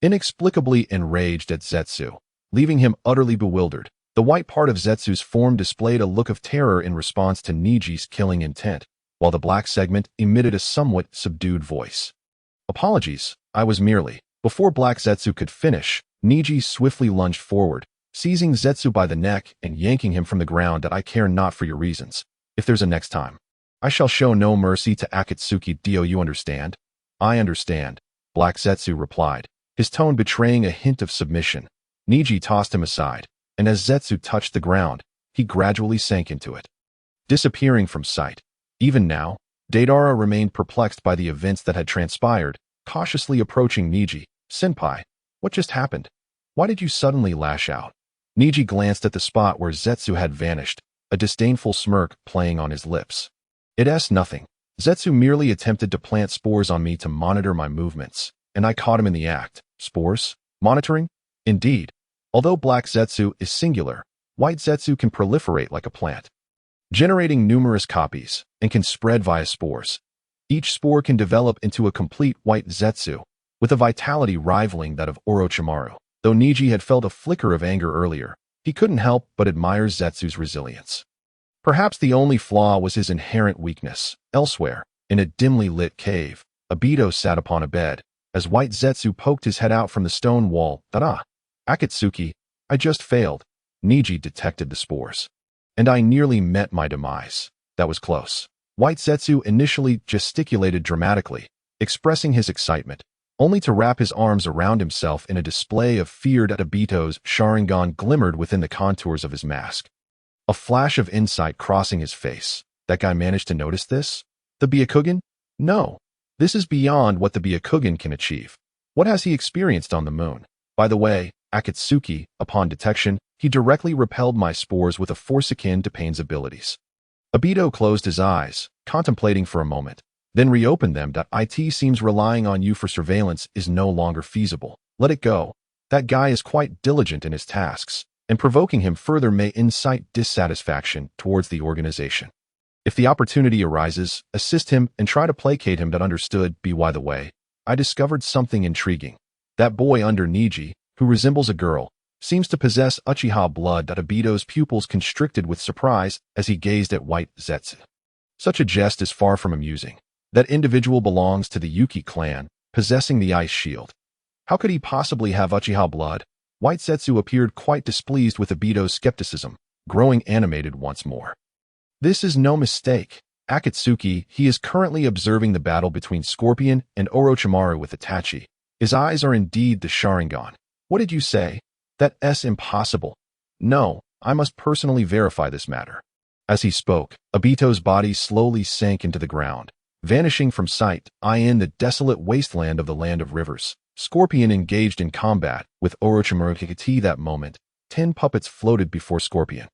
Inexplicably enraged at Zetsu, leaving him utterly bewildered, the white part of Zetsu's form displayed a look of terror in response to Neji's killing intent, while the black segment emitted a somewhat subdued voice. Apologies, I was merely... Before Black Zetsu could finish, Neji swiftly lunged forward, seizing Zetsu by the neck and yanking him from the ground. That I care not for your reasons. If there's a next time, I shall show no mercy to Akatsuki. Do you understand? I understand, Black Zetsu replied, his tone betraying a hint of submission. Neji tossed him aside, and as Zetsu touched the ground, he gradually sank into it, disappearing from sight. Even now, Deidara remained perplexed by the events that had transpired, cautiously approaching Neji. Senpai, what just happened? Why did you suddenly lash out? Neji glanced at the spot where Zetsu had vanished, a disdainful smirk playing on his lips. It's nothing. Zetsu merely attempted to plant spores on me to monitor my movements, and I caught him in the act. Spores? Monitoring? Indeed. Although Black Zetsu is singular, White Zetsu can proliferate like a plant, generating numerous copies, and can spread via spores. Each spore can develop into a complete White Zetsu, with a vitality rivaling that of Orochimaru. Though Neji had felt a flicker of anger earlier, he couldn't help but admire Zetsu's resilience. Perhaps the only flaw was his inherent weakness. Elsewhere, in a dimly lit cave, Obito sat upon a bed, as White Zetsu poked his head out from the stone wall. Tada! Akatsuki, I just failed. Neji detected the spores. And I nearly met my demise. That was close. White Zetsu initially gesticulated dramatically, expressing his excitement, only to wrap his arms around himself in a display of fear that Obito's Sharingan glimmered within the contours of his mask. A flash of insight crossing his face. That guy managed to notice this? The Byakugan? No. This is beyond what the Byakugan can achieve. What has he experienced on the moon? By the way, Akatsuki, upon detection, he directly repelled my spores with a force akin to Pain's abilities. Obito closed his eyes, contemplating for a moment, then reopened them. It seems relying on you for surveillance is no longer feasible. Let it go. That guy is quite diligent in his tasks, and provoking him further may incite dissatisfaction towards the organization. If the opportunity arises, assist him and try to placate him. Understood. By the way, I discovered something intriguing. That boy under Neji, who resembles a girl, seems to possess Uchiha blood. Obito's pupils constricted with surprise as he gazed at White Zetsu. Such a jest is far from amusing. That individual belongs to the Yuki clan, possessing the ice shield. How could he possibly have Uchiha blood? White Zetsu appeared quite displeased with Obito's skepticism, growing animated once more. This is no mistake. Akatsuki, he is currently observing the battle between Scorpion and Orochimaru with Itachi. His eyes are indeed the Sharingan. What did you say? That's impossible. No, I must personally verify this matter. As he spoke, Obito's body slowly sank into the ground, vanishing from sight, in the desolate wasteland of the Land of Rivers. Scorpion engaged in combat with Orochimaru. That moment, 10 puppets floated before Scorpion.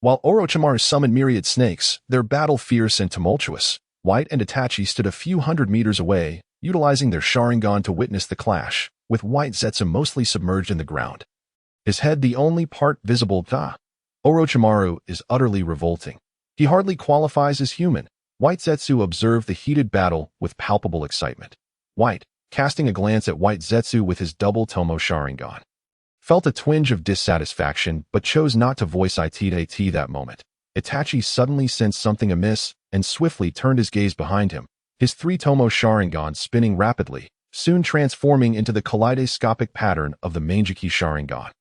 While Orochimaru summoned myriad snakes, their battle fierce and tumultuous. White and Itachi stood a few hundred meters away, utilizing their Sharingan to witness the clash, with White Zetsu mostly submerged in the ground. His head the only part visible. Orochimaru is utterly revolting. He hardly qualifies as human. White Zetsu observed the heated battle with palpable excitement. White, casting a glance at White Zetsu with his double Tomo Sharingan, felt a twinge of dissatisfaction but chose not to voice it that moment. Itachi suddenly sensed something amiss and swiftly turned his gaze behind him, his 3 Tomo Sharingan spinning rapidly, soon transforming into the kaleidoscopic pattern of the Manjiki Sharingan.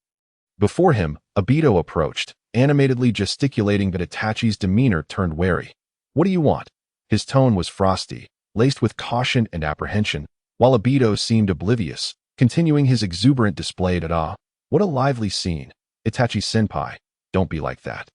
Before him, Obito approached, animatedly gesticulating, but Itachi's demeanor turned wary. What do you want? His tone was frosty, laced with caution and apprehension, while Obito seemed oblivious, continuing his exuberant display. What a lively scene. Itachi-senpai, don't be like that.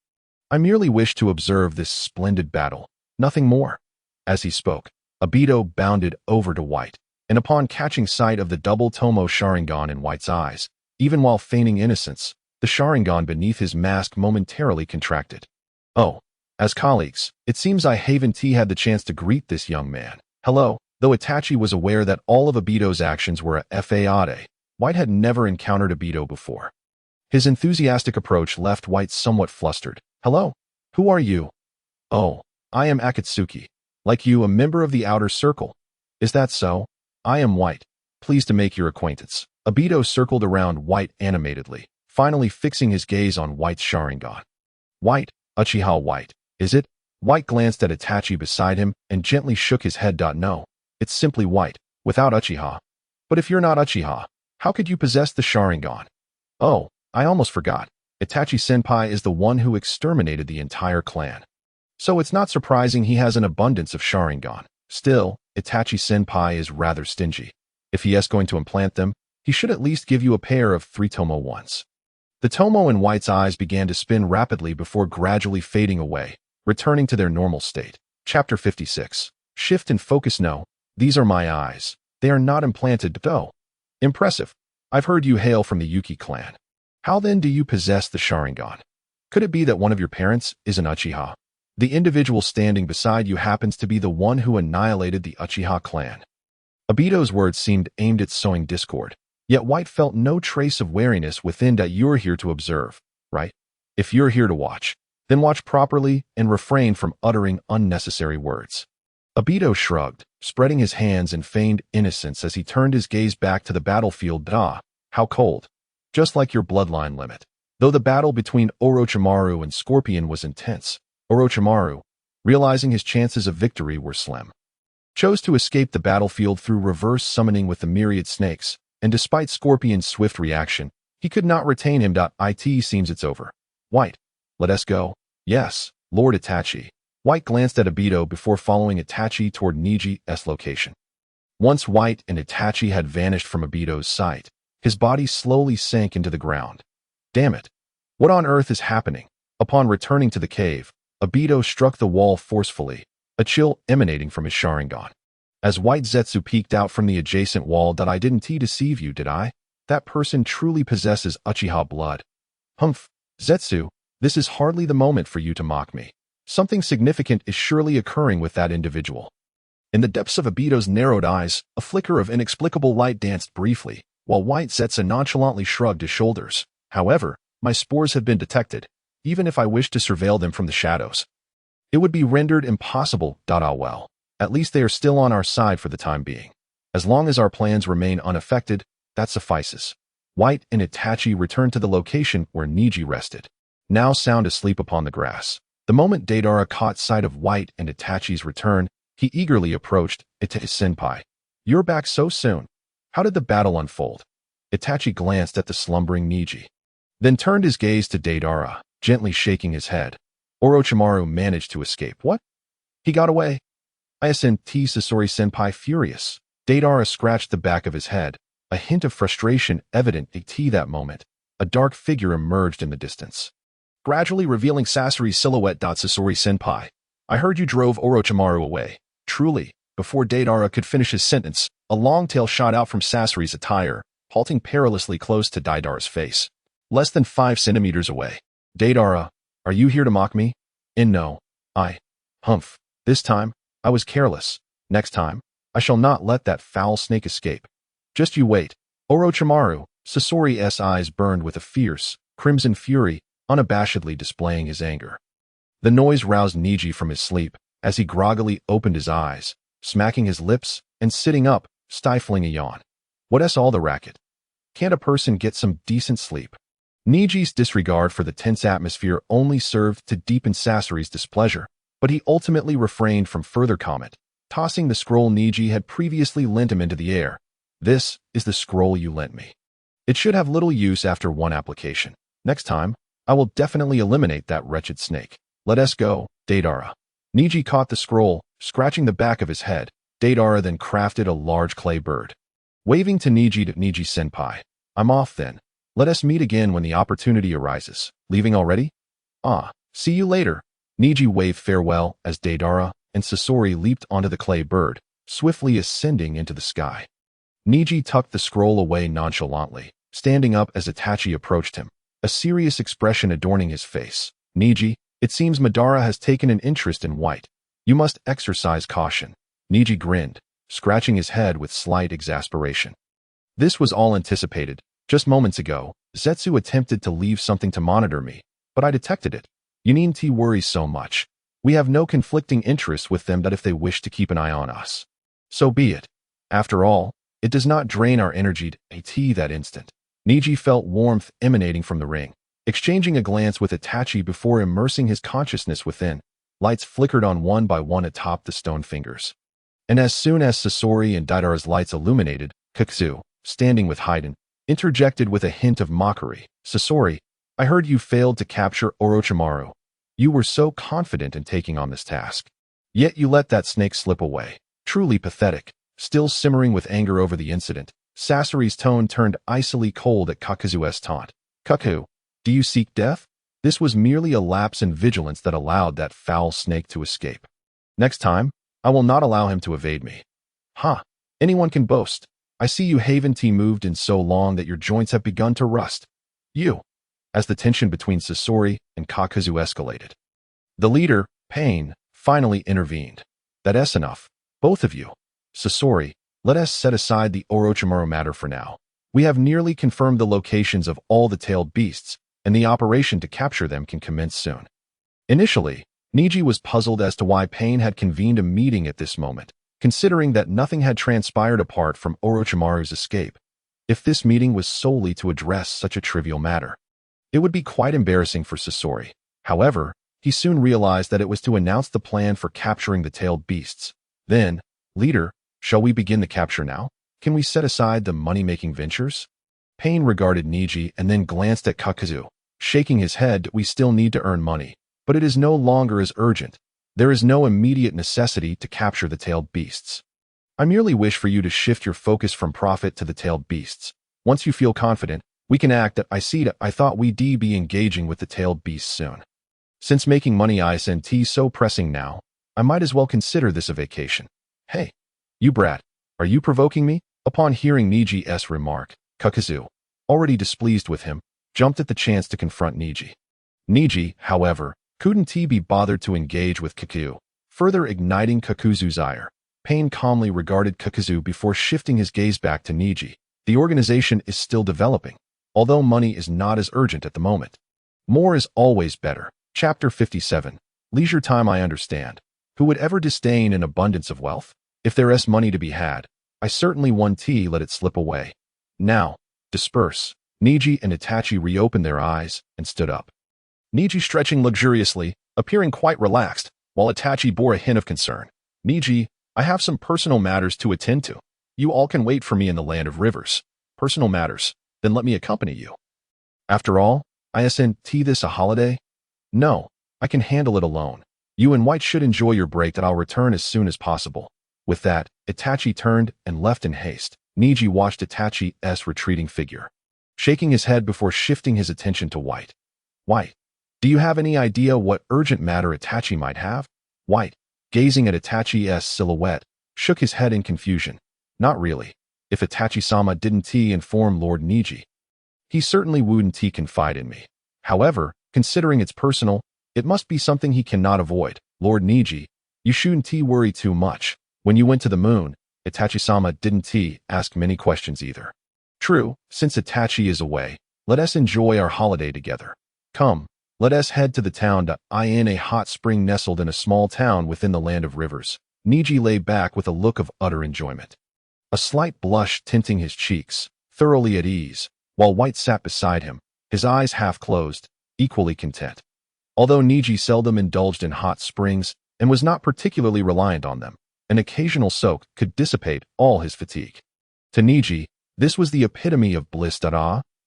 I merely wish to observe this splendid battle, nothing more. As he spoke, Obito bounded over to White, and upon catching sight of the double Tomo Sharingan in White's eyes, even while feigning innocence, the Sharingan beneath his mask momentarily contracted. Oh, as colleagues, it seems I haven't had the chance to greet this young man. Hello. Though Itachi was aware that all of Obito's actions were a fade, White had never encountered Obito before. His enthusiastic approach left White somewhat flustered. Hello? Who are you? Oh, I am Akatsuki. Like you, a member of the Outer Circle. Is that so? I am White. Pleased to make your acquaintance. Obito circled around White animatedly, finally fixing his gaze on White's Sharingan. White, Uchiha White, is it? White glanced at Itachi beside him and gently shook his head. No, it's simply White, without Uchiha. But if you're not Uchiha, how could you possess the Sharingan? Oh, I almost forgot. Itachi-senpai is the one who exterminated the entire clan. So it's not surprising he has an abundance of Sharingan. Still, Itachi-senpai is rather stingy. If he is going to implant them, he should at least give you a pair of 3 tomo ones. The tomo in White's eyes began to spin rapidly before gradually fading away, returning to their normal state. Chapter 56. Shift and focus. No, these are my eyes. They are not implanted, though. Impressive. I've heard you hail from the Yuki clan. How then do you possess the Sharingan? Could it be that one of your parents is an Uchiha? The individual standing beside you happens to be the one who annihilated the Uchiha clan. Obito's words seemed aimed at sowing discord, yet White felt no trace of wariness within. That you're here to observe, right? If you're here to watch, then watch properly and refrain from uttering unnecessary words. Obito shrugged, spreading his hands in feigned innocence as he turned his gaze back to the battlefield. Ah, how cold. Just like your bloodline limit. Though the battle between Orochimaru and Scorpion was intense, Orochimaru, realizing his chances of victory were slim, chose to escape the battlefield through reverse summoning with the myriad snakes, and despite Scorpion's swift reaction, he could not retain him. It seems it's over. White, let us go. Yes, Lord Itachi. White glanced at Obito before following Itachi toward Neji's location. Once White and Itachi had vanished from Obito's sight, his body slowly sank into the ground. Damn it. What on earth is happening? Upon returning to the cave, Obito struck the wall forcefully, a chill emanating from his Sharingan. As White Zetsu peeked out from the adjacent wall. I didn't deceive you, did I? That person truly possesses Uchiha blood. Humph, Zetsu, this is hardly the moment for you to mock me. Something significant is surely occurring with that individual. In the depths of Obito's narrowed eyes, a flicker of inexplicable light danced briefly, while White Zetsu nonchalantly shrugged his shoulders. However, my spores have been detected, even if I wish to surveil them from the shadows. It would be rendered impossible. Well, at least they are still on our side for the time being. As long as our plans remain unaffected, that suffices. White and Itachi returned to the location where Neji rested, now sound asleep upon the grass. The moment Deidara caught sight of White and Itachi's return, he eagerly approached. Itachi-senpai, you're back so soon. How did the battle unfold? Itachi glanced at the slumbering Neji, then turned his gaze to Deidara, gently shaking his head. Orochimaru managed to escape. What? He got away? Sasori-senpai furious. Deidara scratched the back of his head, a hint of frustration evident at that moment. A dark figure emerged in the distance, gradually revealing Sasori's silhouette. Sasori-senpai, I heard you drove Orochimaru away. Truly. Before Deidara could finish his sentence, a long tail shot out from Sasori's attire, halting perilously close to Deidara's face, less than 5 centimeters away. Deidara, are you here to mock me? No. Humph. This time, I was careless. Next time, I shall not let that foul snake escape. Just you wait. Orochimaru, Sasori's eyes burned with a fierce, crimson fury, unabashedly displaying his anger. The noise roused Neji from his sleep, as he groggily opened his eyes, smacking his lips, and sitting up, stifling a yawn. What's all the racket? Can't a person get some decent sleep? Neji's disregard for the tense atmosphere only served to deepen Sasori's displeasure, but he ultimately refrained from further comment, tossing the scroll Neji had previously lent him into the air. This is the scroll you lent me. It should have little use after one application. Next time, I will definitely eliminate that wretched snake. Let us go, Deidara. Neji caught the scroll, scratching the back of his head. Deidara then crafted a large clay bird. Waving to Neji-senpai, I'm off then. Let us meet again when the opportunity arises. Leaving already? See you later. Neji waved farewell as Deidara and Sasori leaped onto the clay bird, swiftly ascending into the sky. Neji tucked the scroll away nonchalantly, standing up as Itachi approached him, a serious expression adorning his face. Neji, it seems Madara has taken an interest in White. You must exercise caution. Neji grinned, scratching his head with slight exasperation. This was all anticipated. Just moments ago, Zetsu attempted to leave something to monitor me, but I detected it. You needn't worry so much. We have no conflicting interests with them that if they wish to keep an eye on us, so be it. After all, it does not drain our energy to that instant. Neji felt warmth emanating from the ring, exchanging a glance with Itachi before immersing his consciousness within. Lights flickered on one by one atop the stone fingers. And as soon as Sasori and Deidara's lights illuminated, Kakazu, standing with Haiden, interjected with a hint of mockery. Sasori, I heard you failed to capture Orochimaru. You were so confident in taking on this task. Yet you let that snake slip away. Truly pathetic. Still simmering with anger over the incident, Sasori's tone turned icily cold at Kakuzu's taunt. Kaku, do you seek death? This was merely a lapse in vigilance that allowed that foul snake to escape. Next time, I will not allow him to evade me. Ha! Anyone can boast. I see you haven't moved in so long that your joints have begun to rust. You! As the tension between Sasori and Kakuzu escalated. The leader, Pain, finally intervened. That's enough. Both of you. Sasori, let us set aside the Orochimaru matter for now. We have nearly confirmed the locations of all the tailed beasts, and the operation to capture them can commence soon. Initially, Neji was puzzled as to why Pain had convened a meeting at this moment, considering that nothing had transpired apart from Orochimaru's escape. If this meeting was solely to address such a trivial matter, it would be quite embarrassing for Sasori. However, he soon realized that it was to announce the plan for capturing the tailed beasts. Then, leader, shall we begin the capture now? Can we set aside the money-making ventures? Pain regarded Neji and then glanced at Kakuzu, shaking his head. We still need to earn money, but it is no longer as urgent. There is no immediate necessity to capture the tailed beasts. I merely wish for you to shift your focus from profit to the tailed beasts. Once you feel confident, we can act. I thought we'd be engaging with the tailed beasts soon. Since making money isn't so pressing now, I might as well consider this a vacation. Hey, you brat, are you provoking me? Upon hearing Neji's remark, Kakuzu, already displeased with him, jumped at the chance to confront Neji. Neji, however, couldn't be bothered to engage with Kaku, further igniting Kakuzu's ire. Pain calmly regarded Kakuzu before shifting his gaze back to Neji. The organization is still developing, although money is not as urgent at the moment. More is always better. Chapter 57. Leisure time. I understand. Who would ever disdain an abundance of wealth? If there is money to be had, I certainly won't let it slip away. Now, disperse. Neji and Itachi reopened their eyes and stood up. Neji stretching luxuriously, appearing quite relaxed, while Itachi bore a hint of concern. Neji, I have some personal matters to attend to. You all can wait for me in the land of rivers. Personal matters, then let me accompany you. After all, isn't this a holiday? No, I can handle it alone. You and White should enjoy your break. That I'll return as soon as possible. With that, Itachi turned and left in haste. Neji watched Itachi's retreating figure, shaking his head before shifting his attention to White. White, do you have any idea what urgent matter Itachi might have? White, gazing at Itachi's silhouette, shook his head in confusion. Not really. If Itachi-sama didn't inform Lord Neji, he certainly wouldn't confide in me. However, considering it's personal, it must be something he cannot avoid. Lord Neji, you shouldn't worry too much. When you went to the moon, Itachi-sama didn't ask many questions either. True, since Itachi is away, let us enjoy our holiday together. Come, let us head to the town. In a hot spring nestled in a small town within the land of rivers, Neji lay back with a look of utter enjoyment. A slight blush tinting his cheeks, thoroughly at ease, while White sat beside him, his eyes half closed, equally content. Although Neji seldom indulged in hot springs and was not particularly reliant on them, an occasional soak could dissipate all his fatigue. To Neji, this was the epitome of bliss.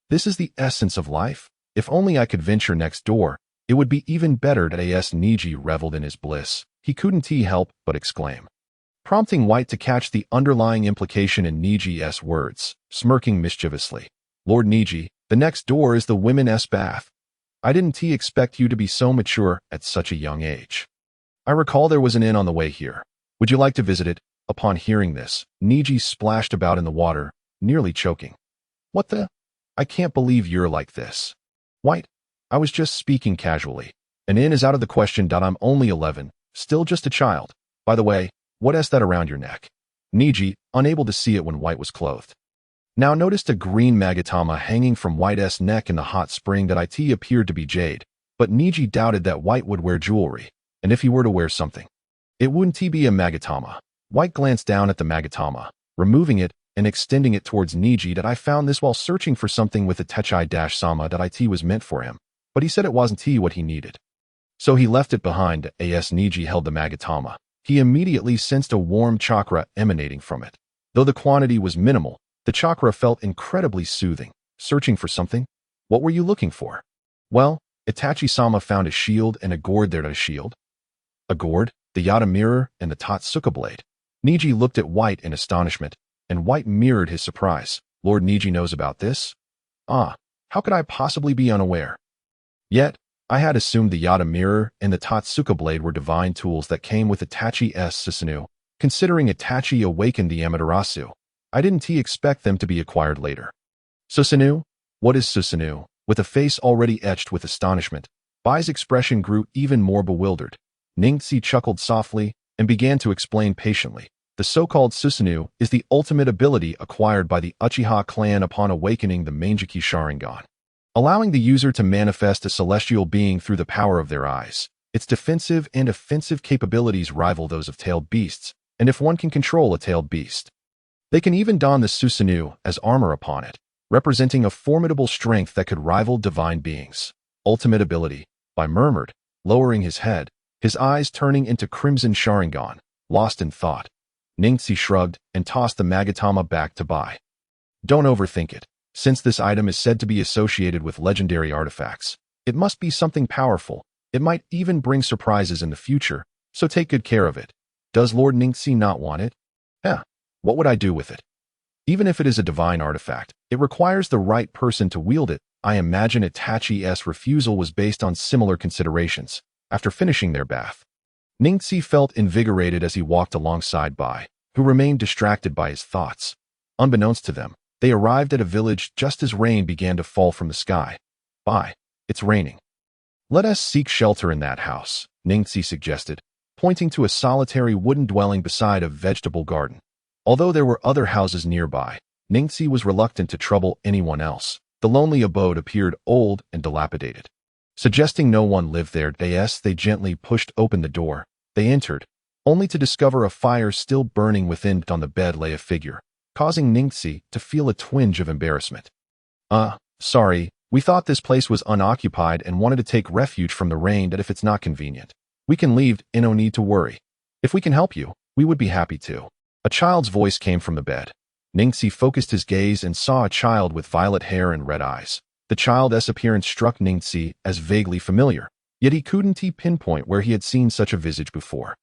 This is the essence of life. If only I could venture next door, it would be even better. As Neji reveled in his bliss, he couldn't help but exclaim, prompting White to catch the underlying implication in Neji's words, smirking mischievously. Lord Neji, the next door is the women's bath. I didn't expect you to be so mature at such a young age. I recall there was an inn on the way here. Would you like to visit it? Upon hearing this, Neji splashed about in the water, nearly choking. What the? I can't believe you're like this. White, I was just speaking casually. An inn is out of the question. I'm only 11, still just a child. By the way, what is that around your neck? Neji, unable to see it when White was clothed, now noticed a green magatama hanging from White's neck in the hot spring. It appeared to be jade, but Neji doubted that White would wear jewelry, and if he were to wear something, it wouldn't be a magatama. White glanced down at the magatama, removing it and extending it towards Neji. I found this while searching for something with a Techi-sama. It was meant for him, but he said it wasn't what he needed. So he left it behind. As Neji held the magatama, he immediately sensed a warm chakra emanating from it. Though the quantity was minimal, the chakra felt incredibly soothing. Searching for something? What were you looking for? Well, Itachi-sama found a shield and a gourd. A shield? A gourd, the Yata mirror, and the Tatsuka blade. Neji looked at White in astonishment, and White mirrored his surprise. Lord Neji knows about this? Ah, how could I possibly be unaware? Yet, I had assumed the Yata mirror and the Tatsuka blade were divine tools that came with Itachi's Susanoo. Considering Itachi awakened the Amaterasu, I didn't expect them to be acquired later. Susanoo? What is Susanoo? With a face already etched with astonishment, Bai's expression grew even more bewildered. Ningxi chuckled softly and began to explain patiently. The so-called Susanoo is the ultimate ability acquired by the Uchiha clan upon awakening the Mangekyo Sharingan, allowing the user to manifest a celestial being through the power of their eyes. Its defensive and offensive capabilities rival those of tailed beasts, and if one can control a tailed beast, they can even don the Susanoo as armor upon it, representing a formidable strength that could rival divine beings. Ultimate ability, Bai murmured, lowering his head, his eyes turning into crimson Sharingan, lost in thought. Ningxi shrugged and tossed the Magatama back to Bai. Don't overthink it. Since this item is said to be associated with legendary artifacts, it must be something powerful. It might even bring surprises in the future, so take good care of it. Does Lord Ningxi not want it? What would I do with it? Even if it is a divine artifact, it requires the right person to wield it. I imagine Itachi's refusal was based on similar considerations. After finishing their bath, Ningxi felt invigorated as he walked alongside Bai, who remained distracted by his thoughts. Unbeknownst to them, they arrived at a village just as rain began to fall from the sky. Bai, it's raining. Let us seek shelter in that house, Ningxi suggested, pointing to a solitary wooden dwelling beside a vegetable garden. Although there were other houses nearby, Ningxi was reluctant to trouble anyone else. The lonely abode appeared old and dilapidated. Suggesting no one lived there, they gently pushed open the door. They entered, only to discover a fire still burning within. On the bed lay a figure, causing Ningxi to feel a twinge of embarrassment. Sorry, we thought this place was unoccupied and wanted to take refuge from the rain. That if it's not convenient, we can leave. No need to worry. If we can help you, we would be happy to. A child's voice came from the bed. Ningxi focused his gaze and saw a child with violet hair and red eyes. The child's appearance struck Ningxi as vaguely familiar, yet he couldn't pinpoint where he had seen such a visage before.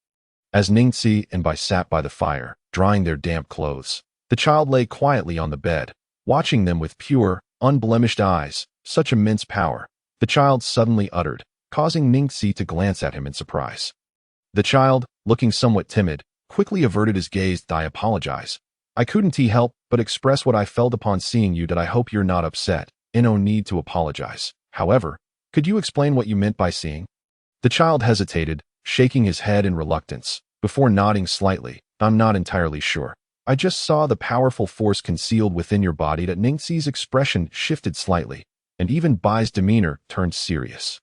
As Ningxi and Bai sat by the fire, drying their damp clothes, the child lay quietly on the bed, watching them with pure, unblemished eyes. Such immense power, the child suddenly uttered, causing Ningxi to glance at him in surprise. The child, looking somewhat timid, quickly averted his gaze. I apologize. I couldn't help but express what I felt upon seeing you. That I hope you're not upset. No need to apologize. However, could you explain what you meant by seeing? The child hesitated, shaking his head in reluctance, before nodding slightly. I'm not entirely sure. I just saw the powerful force concealed within your body. That Ningxi's expression shifted slightly, and even Bai's demeanor turned serious.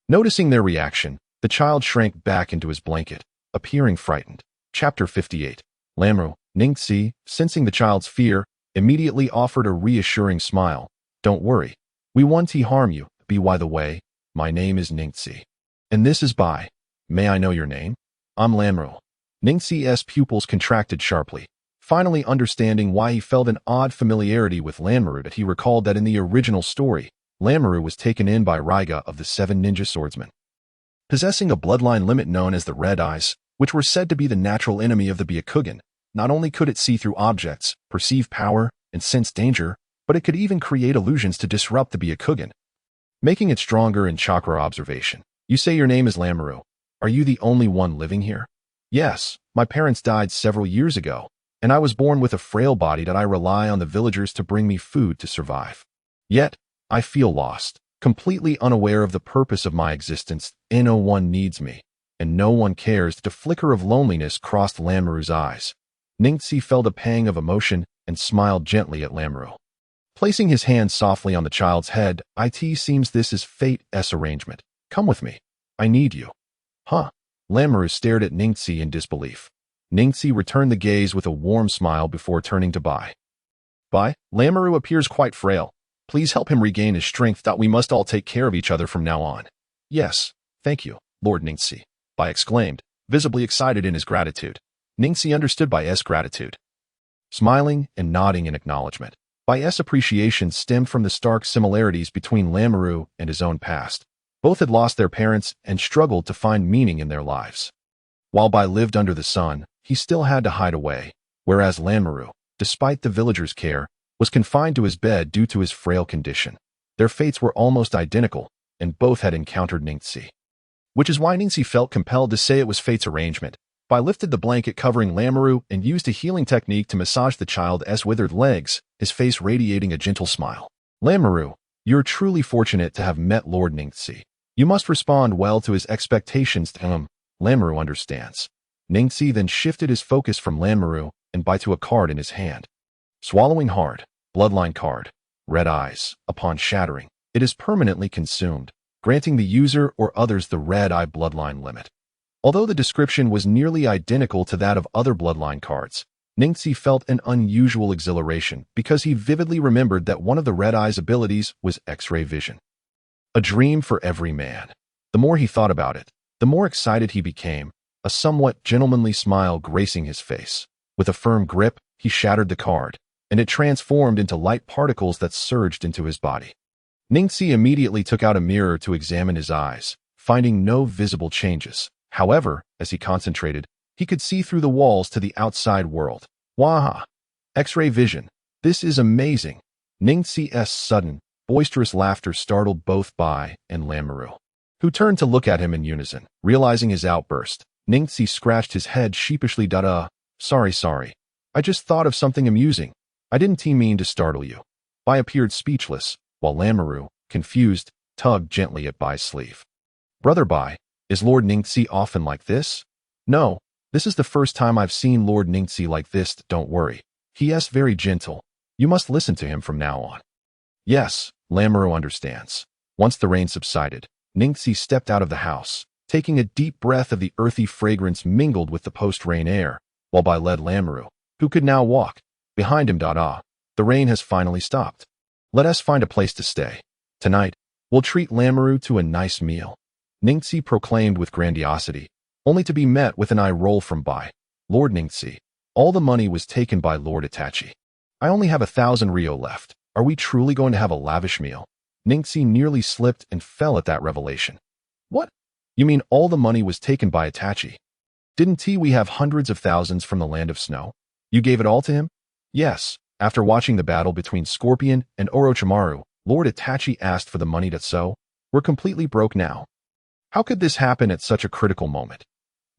Noticing their reaction, the child shrank back into his blanket, appearing frightened. Chapter 58. Lamru. Ningxi, sensing the child's fear, immediately offered a reassuring smile. Don't worry. We won't harm you. By the way, my name is Ningxi. And this is Bai. May I know your name? I'm Lamru. Ningxi's pupils contracted sharply, finally understanding why he felt an odd familiarity with Lamru. That he recalled that in the original story, Lamru was taken in by Raiga of the 7 ninja swordsmen, possessing a bloodline limit known as the Red Eyes, which were said to be the natural enemy of the Byakugan. Not only could it see through objects, perceive power, and sense danger, but it could even create illusions to disrupt the Byakugan, making it stronger in chakra observation. You say your name is Lamru. Are you the only one living here? Yes, my parents died several years ago, and I was born with a frail body. That I rely on the villagers to bring me food to survive. Yet, I feel lost, completely unaware of the purpose of my existence. No one needs me, and no one cares. The flicker of loneliness crossed Lamru's eyes. Ningxi felt a pang of emotion and smiled gently at Lamru. Placing his hand softly on the child's head, it seems this is fate's arrangement. Come with me. I need you. Huh? Lamru stared at Ningxi in disbelief. Ningxi returned the gaze with a warm smile before turning to Bai. Bai, Lamru appears quite frail. Please help him regain his strength. We must all take care of each other from now on. Yes, thank you, Lord Ningxi, Bai exclaimed, visibly excited in his gratitude. Ningxi understood Bai's gratitude. Smiling and nodding in acknowledgement, Bai's appreciation stemmed from the stark similarities between Lamru and his own past. Both had lost their parents and struggled to find meaning in their lives. While Bai lived under the sun, he still had to hide away, whereas Lanmaru, despite the villagers' care, was confined to his bed due to his frail condition. Their fates were almost identical, and both had encountered Ningxi. Which is why Ningxi felt compelled to say it was fate's arrangement. Bai lifted the blanket covering Lanmaru and used a healing technique to massage the child's withered legs, his face radiating a gentle smile. Lanmaru, you're truly fortunate to have met Lord Ningxi. You must respond well to his expectations to him. Lanmaru understands. Ningxi then shifted his focus from Lanmaru and Bai to a card in his hand. Swallowing hard, bloodline card, red eyes, upon shattering, it is permanently consumed, granting the user or others the red eye bloodline limit. Although the description was nearly identical to that of other bloodline cards, Ningxi felt an unusual exhilaration because he vividly remembered that one of the red eye's abilities was X-ray vision. A dream for every man. The more he thought about it, the more excited he became, a somewhat gentlemanly smile gracing his face. With a firm grip, he shattered the card, and it transformed into light particles that surged into his body. Ningxi immediately took out a mirror to examine his eyes, finding no visible changes. However, as he concentrated, he could see through the walls to the outside world. Waha! X-ray vision. This is amazing. Ningxi's sudden, boisterous laughter startled both Bai and Lanmaru, who turned to look at him in unison. Realizing his outburst, Ningxi scratched his head sheepishly. Sorry. I just thought of something amusing. I didn't mean to startle you. Bai appeared speechless, while Lanmaru, confused, tugged gently at Bai's sleeve. Brother Bai, is Lord Ningxi often like this? No, this is the first time I've seen Lord Ningxi like this. Don't worry. He is very gentle. You must listen to him from now on. Yes, Lanmaru understands. Once the rain subsided, Ningxi stepped out of the house, taking a deep breath of the earthy fragrance mingled with the post-rain air, while Bai led Lanmaru, who could now walk, behind him. The rain has finally stopped. Let us find a place to stay. Tonight, we'll treat Lanmaru to a nice meal. Ningxi proclaimed with grandiosity, only to be met with an eye roll from Bai. Lord Ningxi, all the money was taken by Lord Itachi. I only have 1,000 Rio left. Are we truly going to have a lavish meal? Ningxi nearly slipped and fell at that revelation. What? You mean all the money was taken by Itachi? Didn't we have hundreds of thousands from the land of snow? You gave it all to him? Yes. After watching the battle between Scorpion and Orochimaru, Lord Itachi asked for the money so we're completely broke now. How could this happen at such a critical moment?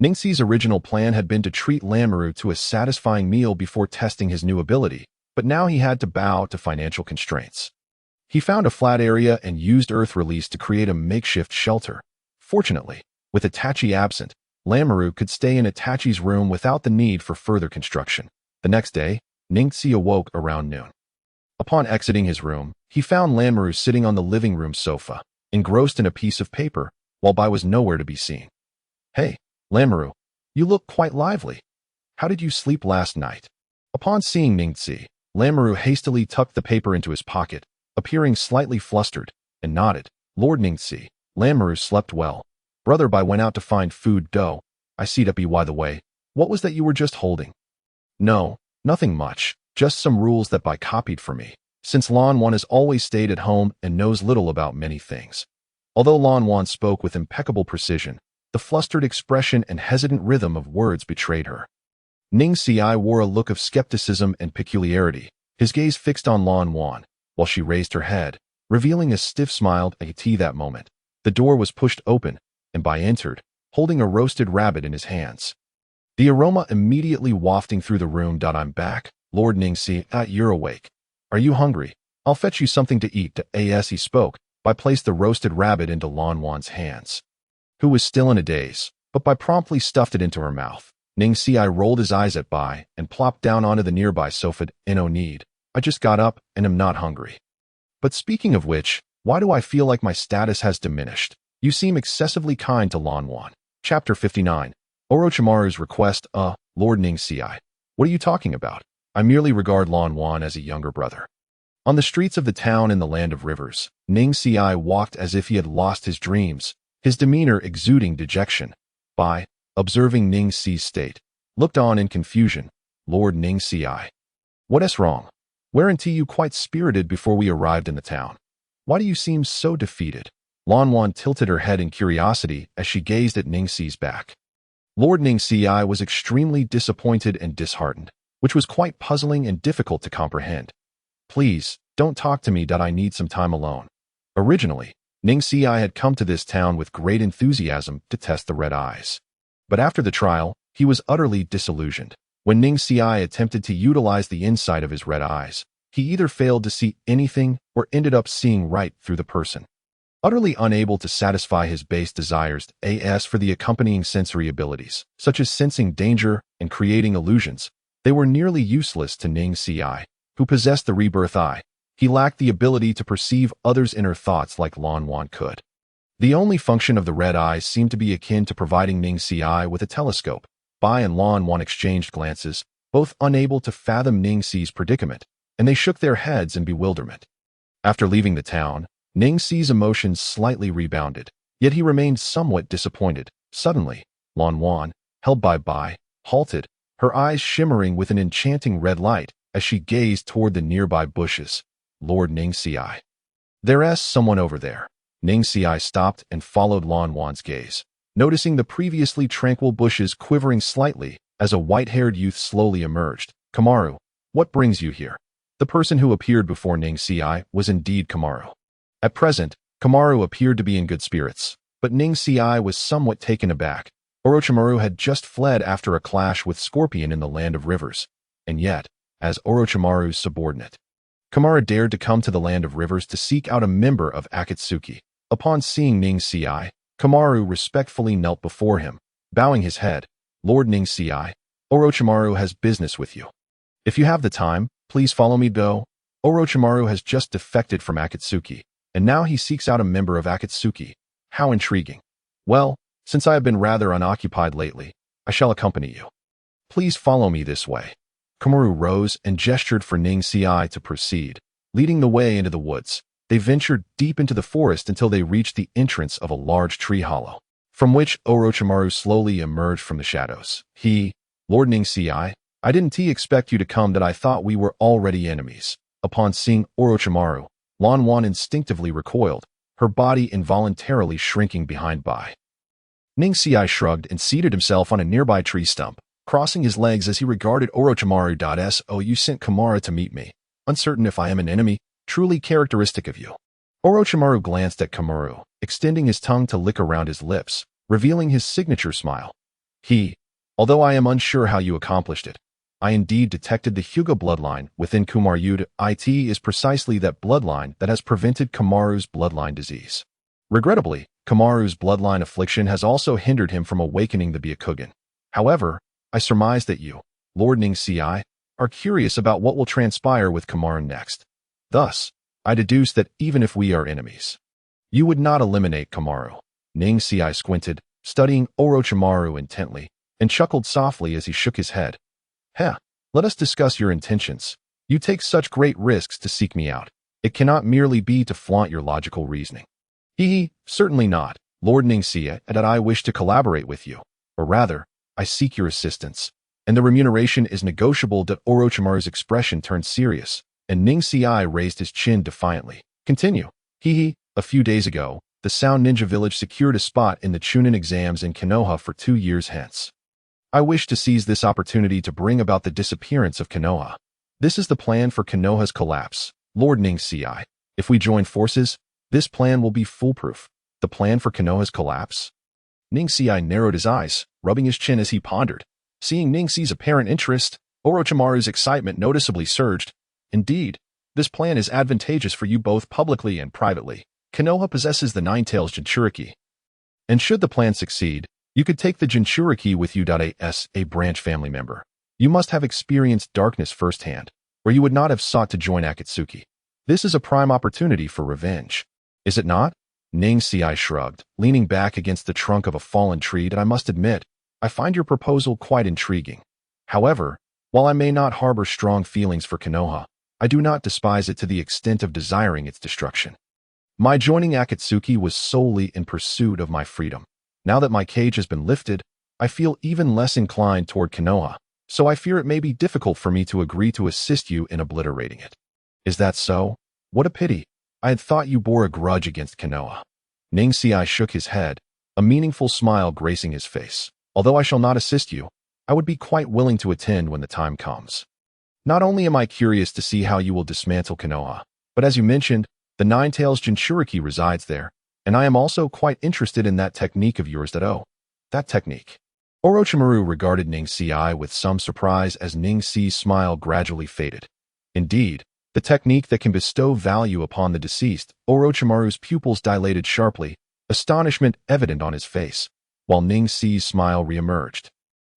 Ningxi's original plan had been to treat Lanmaru to a satisfying meal before testing his new ability, but now he had to bow to financial constraints. He found a flat area and used earth release to create a makeshift shelter. Fortunately, with Itachi absent, Lanmaru could stay in Itachi's room without the need for further construction. The next day, Ningxi awoke around noon. Upon exiting his room, he found Lanmaru sitting on the living room sofa, engrossed in a piece of paper, while Bai was nowhere to be seen. Hey, Lanmaru, you look quite lively. How did you sleep last night? Upon seeing Ningxi, Lanmaru hastily tucked the paper into his pocket, appearing slightly flustered, and nodded. Lord Ningxi, Lanmaru slept well. Brother Bai went out to find food. I see that. By the way, what was that you were just holding? No, nothing much, just some rules that Bai copied for me, since Lan Wan has always stayed at home and knows little about many things. Although Lan Wan spoke with impeccable precision, the flustered expression and hesitant rhythm of words betrayed her. Ningxi wore a look of skepticism and peculiarity, his gaze fixed on Lan Wan, while she raised her head, revealing a stiff smile. At that moment, the door was pushed open, and Bai entered, holding a roasted rabbit in his hands. The aroma immediately wafting through the room. I'm back, Lord Ningxi. You're awake. Are you hungry? I'll fetch you something to eat. As he spoke, Bai placed the roasted rabbit into Lan Wan's hands, who was still in a daze, but Bai promptly stuffed it into her mouth. Ningxi rolled his eyes at Bai and plopped down onto the nearby sofa. No need. I just got up and am not hungry. But speaking of which, why do I feel like my status has diminished? You seem excessively kind to Lan Wan. Chapter 59. Orochimaru's request. Lord Ningxi. What are you talking about? I merely regard Lan Wan as a younger brother. On the streets of the town in the land of rivers, Ningxi walked as if he had lost his dreams, his demeanor exuding dejection. Bai, observing Ningxi's state, looked on in confusion. Lord Ningxi. What is wrong? Weren't you quite spirited before we arrived in the town? Why do you seem so defeated? Lan Wan tilted her head in curiosity as she gazed at Ningxi's back. Lord Ningxi was extremely disappointed and disheartened, which was quite puzzling and difficult to comprehend. Please, don't talk to me. I need some time alone. Originally, Ningxi had come to this town with great enthusiasm to test the red eyes. But after the trial, he was utterly disillusioned. When Ningxi attempted to utilize the insight of his red eyes, he either failed to see anything or ended up seeing right through the person. Utterly unable to satisfy his base desires as for the accompanying sensory abilities, such as sensing danger and creating illusions, they were nearly useless to Ningxi, who possessed the rebirth eye. He lacked the ability to perceive others' inner thoughts like Lan Wan could. The only function of the red eyes seemed to be akin to providing Ningxi with a telescope. Bai and Lan Wan exchanged glances, both unable to fathom Ningxi's predicament, and they shook their heads in bewilderment. After leaving the town, Ningxi's emotions slightly rebounded, yet he remained somewhat disappointed. Suddenly, Lan Wan, held by Bai, halted, her eyes shimmering with an enchanting red light as she gazed toward the nearby bushes. Lord Ningxi. There's someone over there. Ningxi stopped and followed Lan Wan's gaze, noticing the previously tranquil bushes quivering slightly as a white-haired youth slowly emerged. Kamaru, what brings you here? The person who appeared before Ningxi was indeed Kamaru. At present, Kamaru appeared to be in good spirits, but Ningxi was somewhat taken aback. Orochimaru had just fled after a clash with Scorpion in the Land of Rivers, and yet, as Orochimaru's subordinate, Kamaru dared to come to the Land of Rivers to seek out a member of Akatsuki. Upon seeing Ningxi, Kamaru respectfully knelt before him, bowing his head. Lord Ningxi, Orochimaru has business with you. If you have the time, please follow me. Orochimaru has just defected from Akatsuki, and now he seeks out a member of Akatsuki. How intriguing. Well, since I have been rather unoccupied lately, I shall accompany you. Please follow me this way. Kamaru rose and gestured for Ningxi to proceed, leading the way into the woods. They ventured deep into the forest until they reached the entrance of a large tree hollow, from which Orochimaru slowly emerged from the shadows. Lord Ningxi, I didn't expect you to come. That I thought we were already enemies. Upon seeing Orochimaru, Lan Wan instinctively recoiled, her body involuntarily shrinking behind Bai. Ningxi shrugged and seated himself on a nearby tree stump, crossing his legs as he regarded Orochimaru. So you sent Kamaru to meet me, uncertain if I am an enemy? Truly characteristic of you. Orochimaru glanced at Kamaru, extending his tongue to lick around his lips, revealing his signature smile. Although I am unsure how you accomplished it, I indeed detected the Hyuga bloodline within Kamaru. It is precisely that bloodline that has prevented Kamaru's bloodline disease. Regrettably, Kamaru's bloodline affliction has also hindered him from awakening the Byakugan. However, I surmise that you, Lord Ningxi, are curious about what will transpire with Kamaru next. Thus, I deduce that even if we are enemies, you would not eliminate Kamaru. Ningxi squinted, studying Orochimaru intently, and chuckled softly as he shook his head. Let us discuss your intentions. You take such great risks to seek me out. It cannot merely be to flaunt your logical reasoning. Certainly not, Lord Ningxi, that I wish to collaborate with you. Or rather, I seek your assistance, and the remuneration is negotiable. Orochimaru's expression turned serious, and Ningxi raised his chin defiantly. Continue. A few days ago, the Sound Ninja Village secured a spot in the Chunin exams in Konoha for 2 years hence. I wish to seize this opportunity to bring about the disappearance of Konoha. This is the plan for Konoha's collapse, Lord Ningxi. If we join forces, this plan will be foolproof. The plan for Konoha's collapse? Ningxi narrowed his eyes, rubbing his chin as he pondered. Seeing Ningxi's apparent interest, Orochimaru's excitement noticeably surged. Indeed, this plan is advantageous for you both publicly and privately. Konoha possesses the Nine-Tails Jinchuriki, and should the plan succeed, you could take the Jinchuriki with you. As a branch family member, you must have experienced darkness firsthand, or you would not have sought to join Akatsuki. This is a prime opportunity for revenge. Is it not? Ningxi shrugged, leaning back against the trunk of a fallen tree. I must admit, I find your proposal quite intriguing. However, while I may not harbor strong feelings for Konoha, I do not despise it to the extent of desiring its destruction. My joining Akatsuki was solely in pursuit of my freedom. Now that my cage has been lifted, I feel even less inclined toward Konoha, so I fear it may be difficult for me to agree to assist you in obliterating it. Is that so? What a pity. I had thought you bore a grudge against Konoha. Ningxi shook his head, a meaningful smile gracing his face. Although I shall not assist you, I would be quite willing to attend when the time comes. Not only am I curious to see how you will dismantle Konoha, but as you mentioned, the Nine-Tails Jinchuriki resides there, and I am also quite interested in that technique of yours that technique. Orochimaru regarded Ning-Si with some surprise as Ning-Si's smile gradually faded. Indeed, the technique that can bestow value upon the deceased, Orochimaru's pupils dilated sharply, astonishment evident on his face, while Ning-Si's smile reemerged.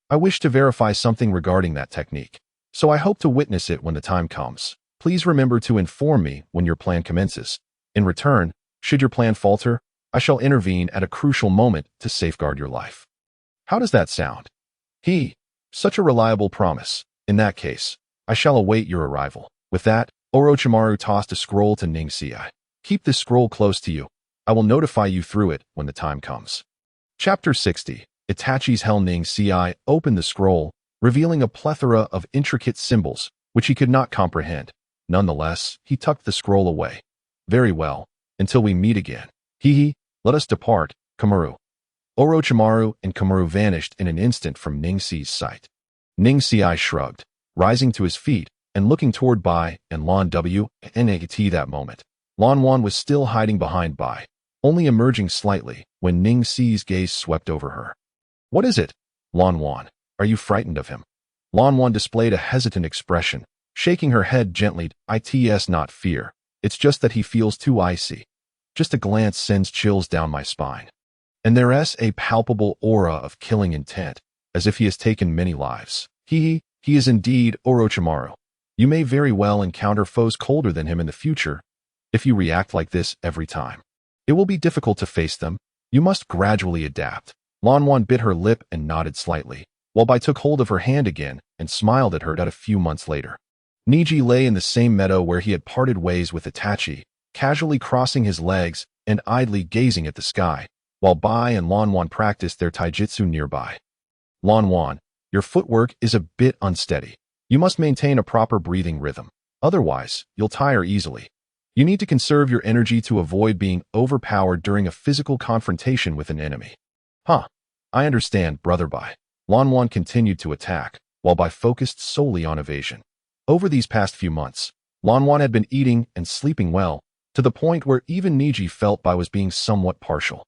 I wish to verify something regarding that technique, so I hope to witness it when the time comes. Please remember to inform me when your plan commences. In return, should your plan falter, I shall intervene at a crucial moment to safeguard your life. How does that sound? Such a reliable promise. In that case, I shall await your arrival. With that, Orochimaru tossed a scroll to Ning-Si. Keep this scroll close to you. I will notify you through it when the time comes. Chapter 60. Itachi's Hell. Ning-Si opened the scroll, revealing a plethora of intricate symbols, which he could not comprehend. Nonetheless, he tucked the scroll away. Very well, until we meet again. Let us depart, Komaru. Orochimaru and Komaru vanished in an instant from Ning-Si's sight. Ning-Si shrugged, rising to his feet and looking toward Bai and Lan Wnat that moment. Lan Wan was still hiding behind Bai, only emerging slightly when Ning-Si's gaze swept over her. What is it, Lan Wan? Are you frightened of him? Lan Wan displayed a hesitant expression, shaking her head gently. It's not fear. It's just that he feels too icy. Just a glance sends chills down my spine. And there's a palpable aura of killing intent, as if he has taken many lives. He is indeed Orochimaru. You may very well encounter foes colder than him in the future. If you react like this every time, it will be difficult to face them. You must gradually adapt. Lan Wan bit her lip and nodded slightly, while Bai took hold of her hand again and smiled at her. A few months later, Neji lay in the same meadow where he had parted ways with Itachi, casually crossing his legs and idly gazing at the sky, while Bai and Lan Wan practiced their taijutsu nearby. Lan Wan, your footwork is a bit unsteady. You must maintain a proper breathing rhythm. Otherwise, you'll tire easily. You need to conserve your energy to avoid being overpowered during a physical confrontation with an enemy. I understand, brother Bai. Lan Wan continued to attack, while Bai focused solely on evasion. Over these past few months, Lan Wan had been eating and sleeping well, to the point where even Neji felt Bai was being somewhat partial.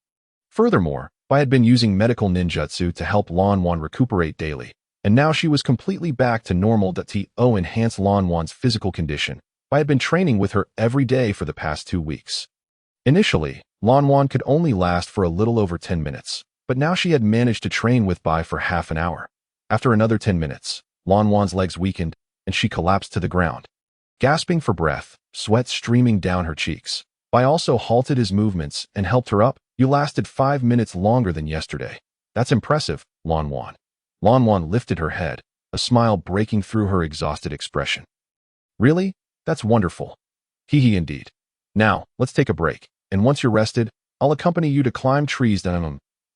Furthermore, Bai had been using medical ninjutsu to help Lan Wan recuperate daily, and now she was completely back to normal. To enhance Lan Wan's physical condition, Bai had been training with her every day for the past 2 weeks. Initially, Lan Wan could only last for a little over 10 minutes, but now she had managed to train with Bai for half an hour. After another 10 minutes, Lan Wan's legs weakened, and she collapsed to the ground. Gasping for breath, sweat streaming down her cheeks, Bai also halted his movements and helped her up. You lasted 5 minutes longer than yesterday. That's impressive, Lan Wan. Lan Wan lifted her head, a smile breaking through her exhausted expression. Really? That's wonderful. Indeed. Now, let's take a break, and once you're rested, I'll accompany you to climb trees.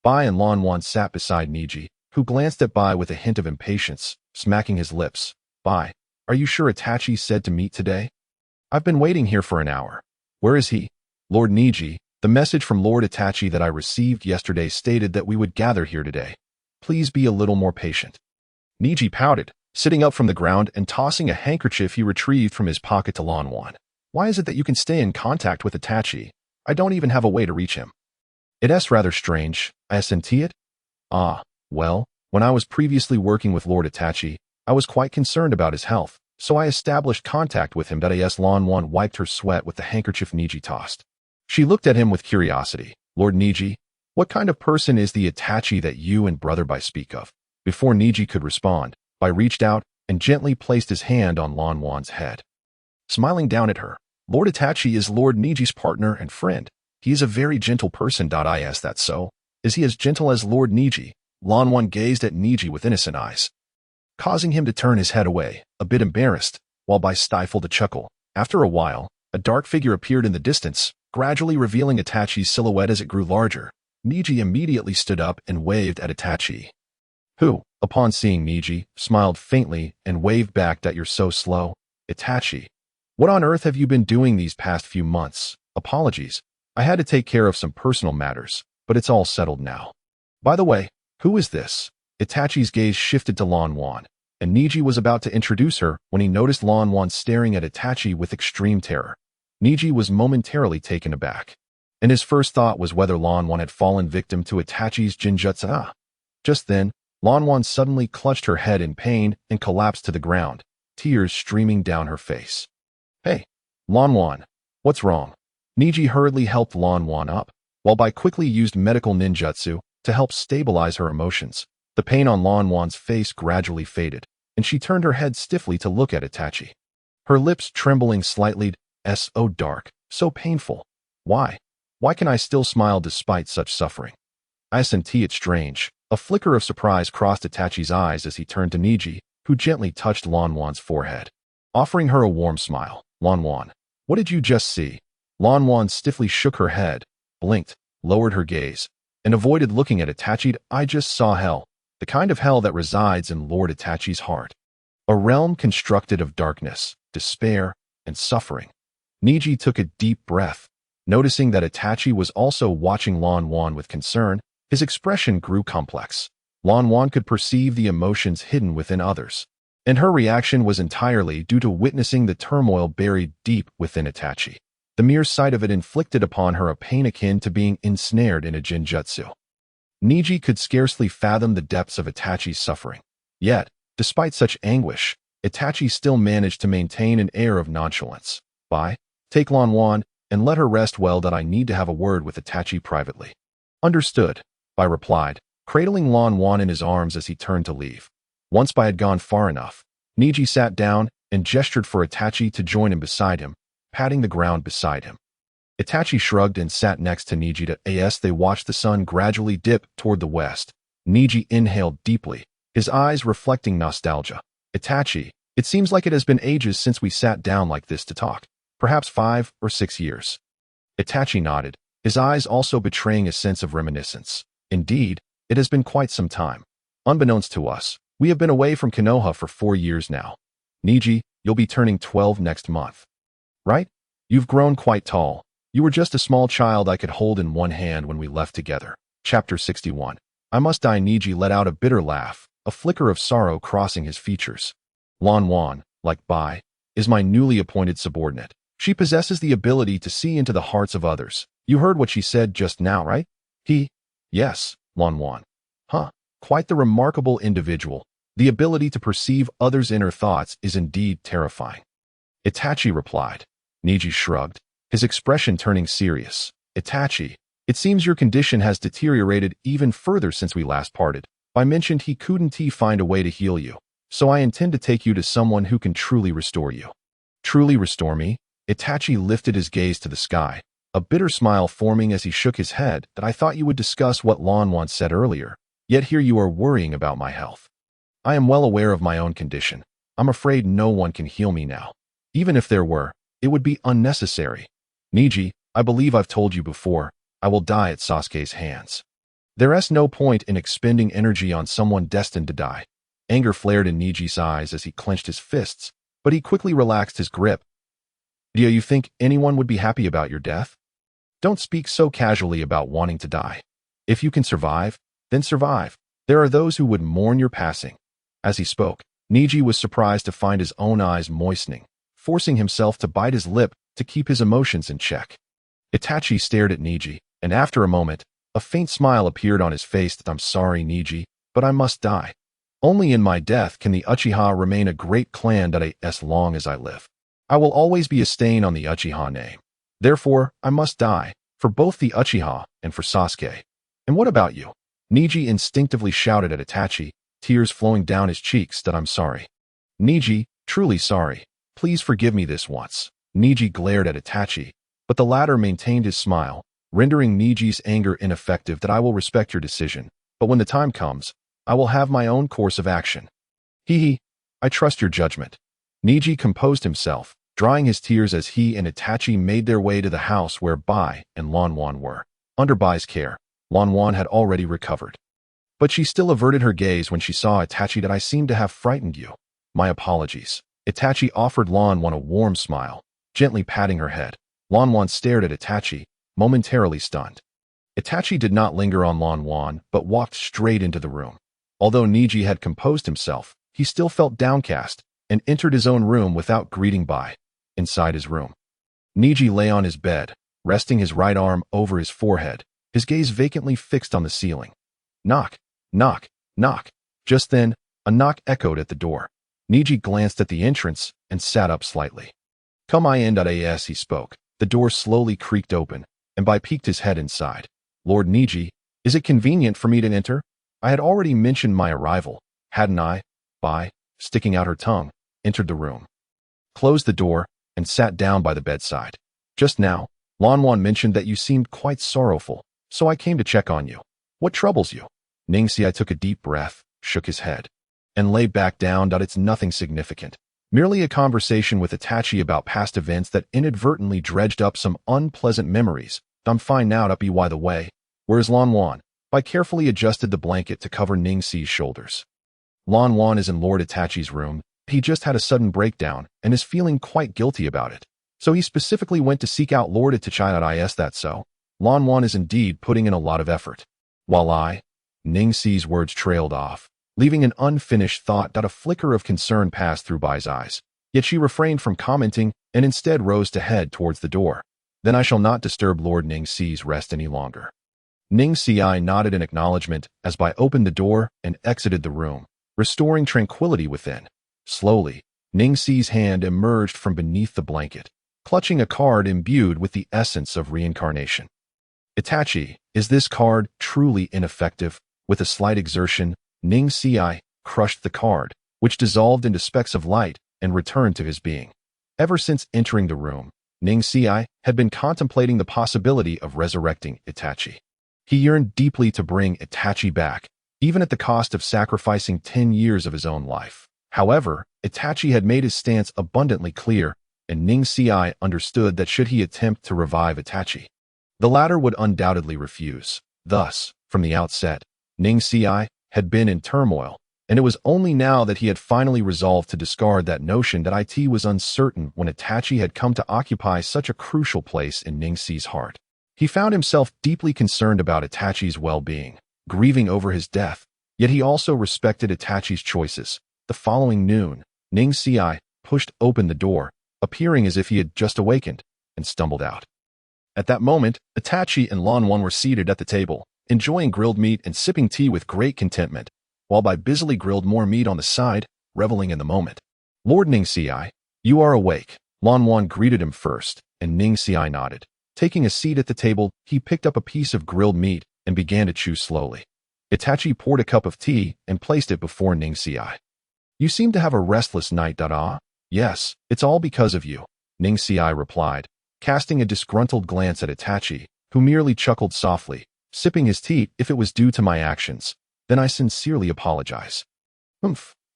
Bai and Lan Wan sat beside Neji, who glanced at Bai with a hint of impatience, smacking his lips. Bai, are you sure Itachi said to meet today? I've been waiting here for an hour. Where is he? Lord Neji, the message from Lord Itachi that I received yesterday stated that we would gather here today. Please be a little more patient. Neji pouted, sitting up from the ground and tossing a handkerchief he retrieved from his pocket to Lan Wan. Why is it that you can stay in contact with Itachi? I don't even have a way to reach him. It's rather strange. I senti it? Well, when I was previously working with Lord Itachi, I was quite concerned about his health, so I established contact with him. Lan Wan wiped her sweat with the handkerchief Neji tossed. She looked at him with curiosity. Lord Neji, what kind of person is the Itachi that you and brother Bai speak of? Before Neji could respond, Bai reached out and gently placed his hand on Lan Wan's head. Smiling down at her, Lord Itachi is Lord Neji's partner and friend. He is a very gentle person. Is that so? Is he as gentle as Lord Neji? Lan Wan gazed at Neji with innocent eyes, causing him to turn his head away, a bit embarrassed, while Bai stifled a chuckle. After a while, a dark figure appeared in the distance, gradually revealing Itachi's silhouette as it grew larger. Neji immediately stood up and waved at Itachi, who, upon seeing Neji, smiled faintly and waved back. You're so slow. Itachi, what on earth have you been doing these past few months? Apologies. I had to take care of some personal matters, but it's all settled now. By the way, who is this? Itachi's gaze shifted to Lan Wan, and Neji was about to introduce her when he noticed Lan Wan staring at Itachi with extreme terror. Neji was momentarily taken aback, and his first thought was whether Lan Wan had fallen victim to Itachi's Jinjutsu. Just then, Lan Wan suddenly clutched her head in pain and collapsed to the ground, tears streaming down her face. "Hey, Lan Wan, what's wrong?" Neji hurriedly helped Lan Wan up, while Bai quickly used medical ninjutsu to help stabilize her emotions. The pain on Lan Wan's face gradually faded, and she turned her head stiffly to look at Itachi. Her lips trembling slightly. "So dark, so painful. Why? Why can I still smile despite such suffering?" "I senti it strange." A flicker of surprise crossed Itachi's eyes as he turned to Neji, who gently touched Lan Wan's forehead, offering her a warm smile. "Lan Wan, what did you just see?" Lan Wan stiffly shook her head, blinked, lowered her gaze, and avoided looking at Itachi. "I just saw hell, the kind of hell that resides in Lord Itachi's heart. A realm constructed of darkness, despair, and suffering." Neji took a deep breath. Noticing that Itachi was also watching Lan Wan with concern, his expression grew complex. Lan Wan could perceive the emotions hidden within others, and her reaction was entirely due to witnessing the turmoil buried deep within Itachi. The mere sight of it inflicted upon her a pain akin to being ensnared in a Jinjutsu. Neji could scarcely fathom the depths of Itachi's suffering. Yet, despite such anguish, Itachi still managed to maintain an air of nonchalance. "Bai, take Lan Wan and let her rest well. That I need to have a word with Itachi privately." "Understood," Bai replied, cradling Lan Wan in his arms as he turned to leave. Once Bai had gone far enough, Neji sat down and gestured for Itachi to join him beside him, patting the ground beside him. Itachi shrugged and sat next to Neji. As they watched the sun gradually dip toward the west, Neji inhaled deeply, his eyes reflecting nostalgia. "Itachi, it seems like it has been ages since we sat down like this to talk. Perhaps 5 or 6 years. Itachi nodded, his eyes also betraying a sense of reminiscence. "Indeed, it has been quite some time. Unbeknownst to us, we have been away from Konoha for 4 years now. Neji, you'll be turning 12 next month. Right? You've grown quite tall. You were just a small child I could hold in one hand when we left together." Chapter 61. "I must die." Neji let out a bitter laugh, a flicker of sorrow crossing his features. "Lan Wan, like Bai, is my newly appointed subordinate. She possesses the ability to see into the hearts of others. You heard what she said just now, right?" Yes, Lan Wan. "Huh, quite the remarkable individual. The ability to perceive others' inner thoughts is indeed terrifying." Itachi replied. Neji shrugged, his expression turning serious. "Itachi, it seems your condition has deteriorated even further since we last parted. I mentioned he couldn't find a way to heal you, so I intend to take you to someone who can truly restore you." "Truly restore me?" Itachi lifted his gaze to the sky, a bitter smile forming as he shook his head. "I thought you would discuss what Lan Wan said earlier, yet here you are worrying about my health. I am well aware of my own condition. I'm afraid no one can heal me now. Even if there were, it would be unnecessary. Neji, I believe I've told you before, I will die at Sasuke's hands. There's no point in expending energy on someone destined to die." Anger flared in Neji's eyes as he clenched his fists, but he quickly relaxed his grip. "Do you think anyone would be happy about your death? Don't speak so casually about wanting to die. If you can survive, then survive. There are those who would mourn your passing." As he spoke, Neji was surprised to find his own eyes moistening, forcing himself to bite his lip to keep his emotions in check. Itachi stared at Neji, and after a moment, a faint smile appeared on his face. "I'm sorry, Neji, but I must die. Only in my death can the Uchiha remain a great clan as long as I live. I will always be a stain on the Uchiha name. Therefore, I must die, for both the Uchiha and for Sasuke." "And what about you?" Neji instinctively shouted at Itachi, tears flowing down his cheeks. "I'm sorry. Neji, truly sorry. Please forgive me this once." Neji glared at Itachi, but the latter maintained his smile, rendering Neji's anger ineffective. "I will respect your decision, but when the time comes, I will have my own course of action." I trust your judgment." Neji composed himself, drying his tears as he and Itachi made their way to the house where Bai and Lan Wan were. Under Bai's care, Lan Wan had already recovered, but she still averted her gaze when she saw Itachi. "I seem to have frightened you. My apologies." Itachi offered Lan Wan a warm smile, gently patting her head. Lan Wan stared at Itachi, momentarily stunned. Itachi did not linger on Lan Wan, but walked straight into the room. Although Neji had composed himself, he still felt downcast and entered his own room without greeting. Inside his room, Neji lay on his bed, resting his right arm over his forehead, his gaze vacantly fixed on the ceiling. Knock, knock, knock. Just then, a knock echoed at the door. Neji glanced at the entrance and sat up slightly. Come in. As he spoke, the door slowly creaked open, and peeked his head inside. Lord Neji, is it convenient for me to enter? I had already mentioned my arrival, hadn't I? Sticking out her tongue, entered the room, closed the door, and sat down by the bedside. Just now, Lanwan mentioned that you seemed quite sorrowful, so I came to check on you. What troubles you? Ningxi took a deep breath, shook his head, and lay back down. It's nothing significant. Merely a conversation with Itachi about past events that inadvertently dredged up some unpleasant memories. I'm fine now. By the way, where's Lanwan? Carefully adjusted the blanket to cover Ningxi's shoulders. Lanwan is in Lord Itachi's room. He just had a sudden breakdown and is feeling quite guilty about it. So he specifically went to seek out Lord Itachi. Is that so? Lanwan is indeed putting in a lot of effort. While Ningxi's words trailed off, leaving an unfinished thought. A flicker of concern passed through Bai's eyes. Yet she refrained from commenting and instead rose to head towards the door. Then I shall not disturb Lord Ningxi's rest any longer. Ningxi nodded in acknowledgement as Bai opened the door and exited the room, restoring tranquility within. Slowly, Ningxi's hand emerged from beneath the blanket, clutching a card imbued with the essence of reincarnation. Itachi, is this card truly ineffective? With a slight exertion, Ningxi crushed the card, which dissolved into specks of light and returned to his being. Ever since entering the room, Ningxi had been contemplating the possibility of resurrecting Itachi. He yearned deeply to bring Itachi back, even at the cost of sacrificing 10 years of his own life. However, Itachi had made his stance abundantly clear, and Ningxi understood that should he attempt to revive Itachi, the latter would undoubtedly refuse. Thus, from the outset, Ningxi had been in turmoil, and it was only now that he had finally resolved to discard that notion that it was uncertain when Itachi had come to occupy such a crucial place in Ningxi's heart. He found himself deeply concerned about Itachi's well-being, grieving over his death, yet he also respected Itachi's choices. The following noon, Ningxi pushed open the door, appearing as if he had just awakened, and stumbled out. At that moment, Itachi and Lanwan were seated at the table, enjoying grilled meat and sipping tea with great contentment, while Bai busily grilled more meat on the side, reveling in the moment. Lord Ningxi, you are awake. Lanwan greeted him first, and Ningxi nodded. Taking a seat at the table, he picked up a piece of grilled meat and began to chew slowly. Itachi poured a cup of tea and placed it before Ningxi. You seem to have a restless night. Yes, it's all because of you, Ningxi replied, casting a disgruntled glance at Itachi, who merely chuckled softly, sipping his tea. If it was due to my actions, then I sincerely apologize.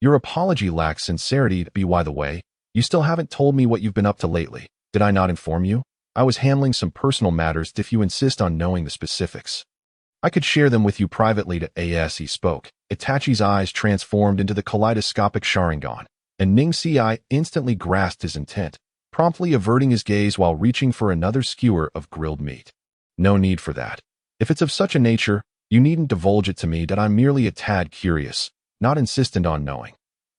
Your apology lacks sincerity. By the way, you still haven't told me what you've been up to lately. Did I not inform you? I was handling some personal matters. If you insist on knowing the specifics, I could share them with you privately. As he spoke, Itachi's eyes transformed into the kaleidoscopic Sharingan, and Ningxi instantly grasped his intent, promptly averting his gaze while reaching for another skewer of grilled meat. No need for that. If it's of such a nature, you needn't divulge it to me. I'm merely a tad curious, not insistent on knowing.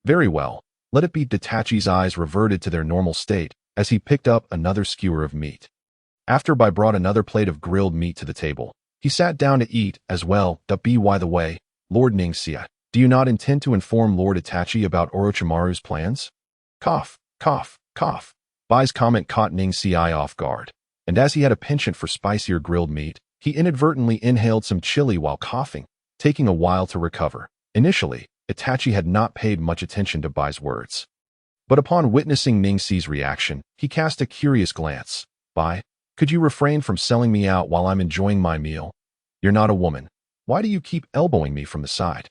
Very well, let it be. Itachi's eyes reverted to their normal state as he picked up another skewer of meat. After Bai brought another plate of grilled meat to the table, he sat down to eat as well. By the way, Lord Ningxi, do you not intend to inform Lord Itachi about Orochimaru's plans? Cough, cough, cough. Bai's comment caught Ningxi off guard, and as he had a penchant for spicier grilled meat, he inadvertently inhaled some chili while coughing, taking a while to recover. Initially, Itachi had not paid much attention to Bai's words, but upon witnessing Ningxi's reaction, he cast a curious glance. Bai, could you refrain from selling me out while I'm enjoying my meal? You're not a woman. Why do you keep elbowing me from the side?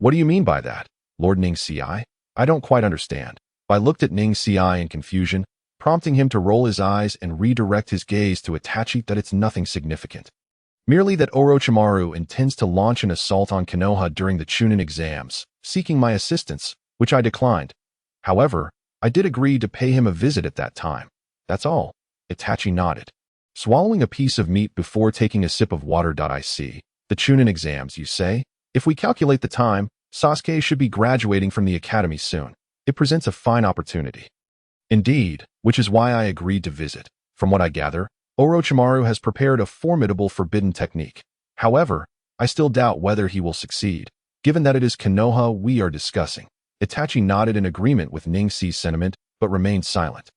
What do you mean by that, Lord Ningxi? I don't quite understand. Bai looked at Ningxi in confusion, prompting him to roll his eyes and redirect his gaze to Itachi. It's nothing significant. Merely that Orochimaru intends to launch an assault on Konoha during the Chunin exams, seeking my assistance, which I declined. However, I did agree to pay him a visit at that time. That's all. Itachi nodded, swallowing a piece of meat before taking a sip of water. I see. The Chunin exams, you say? If we calculate the time, Sasuke should be graduating from the academy soon. It presents a fine opportunity. Indeed, which is why I agreed to visit. From what I gather, Orochimaru has prepared a formidable forbidden technique. However, I still doubt whether he will succeed, given that it is Konoha we are discussing. Itachi nodded in agreement with Ning-Si's sentiment, but remained silent.